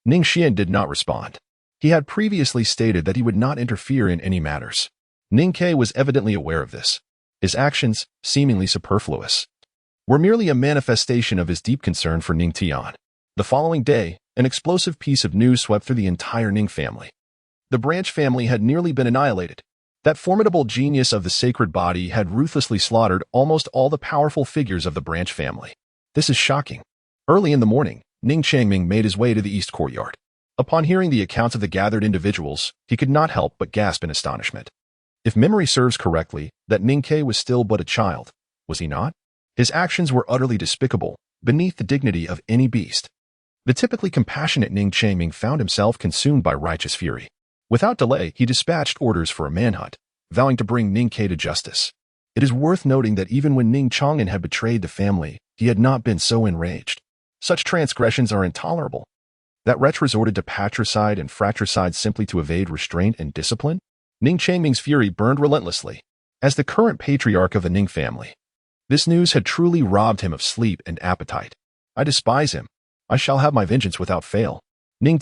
Ning Xuan did not respond. He had previously stated that he would not interfere in any matters. Ning Ke was evidently aware of this. His actions, seemingly superfluous, were merely a manifestation of his deep concern for Ning Tian. The following day, an explosive piece of news swept through the entire Ning family. The Branch family had nearly been annihilated. That formidable genius of the sacred body had ruthlessly slaughtered almost all the powerful figures of the Branch family. This is shocking. Early in the morning, Ning Changming made his way to the east courtyard. Upon hearing the accounts of the gathered individuals, he could not help but gasp in astonishment. If memory serves correctly, that Ning Ke was still but a child, was he not? His actions were utterly despicable, beneath the dignity of any beast. The typically compassionate Ning Changming found himself consumed by righteous fury. Without delay, he dispatched orders for a manhunt, vowing to bring Ning Ke to justice. It is worth noting that even when Ning Chang'an had betrayed the family, he had not been so enraged. Such transgressions are intolerable. That wretch resorted to patricide and fratricide simply to evade restraint and discipline? Ning Changming's fury burned relentlessly. As the current patriarch of the Ning family, this news had truly robbed him of sleep and appetite. I despise him. I shall have my vengeance without fail. Ning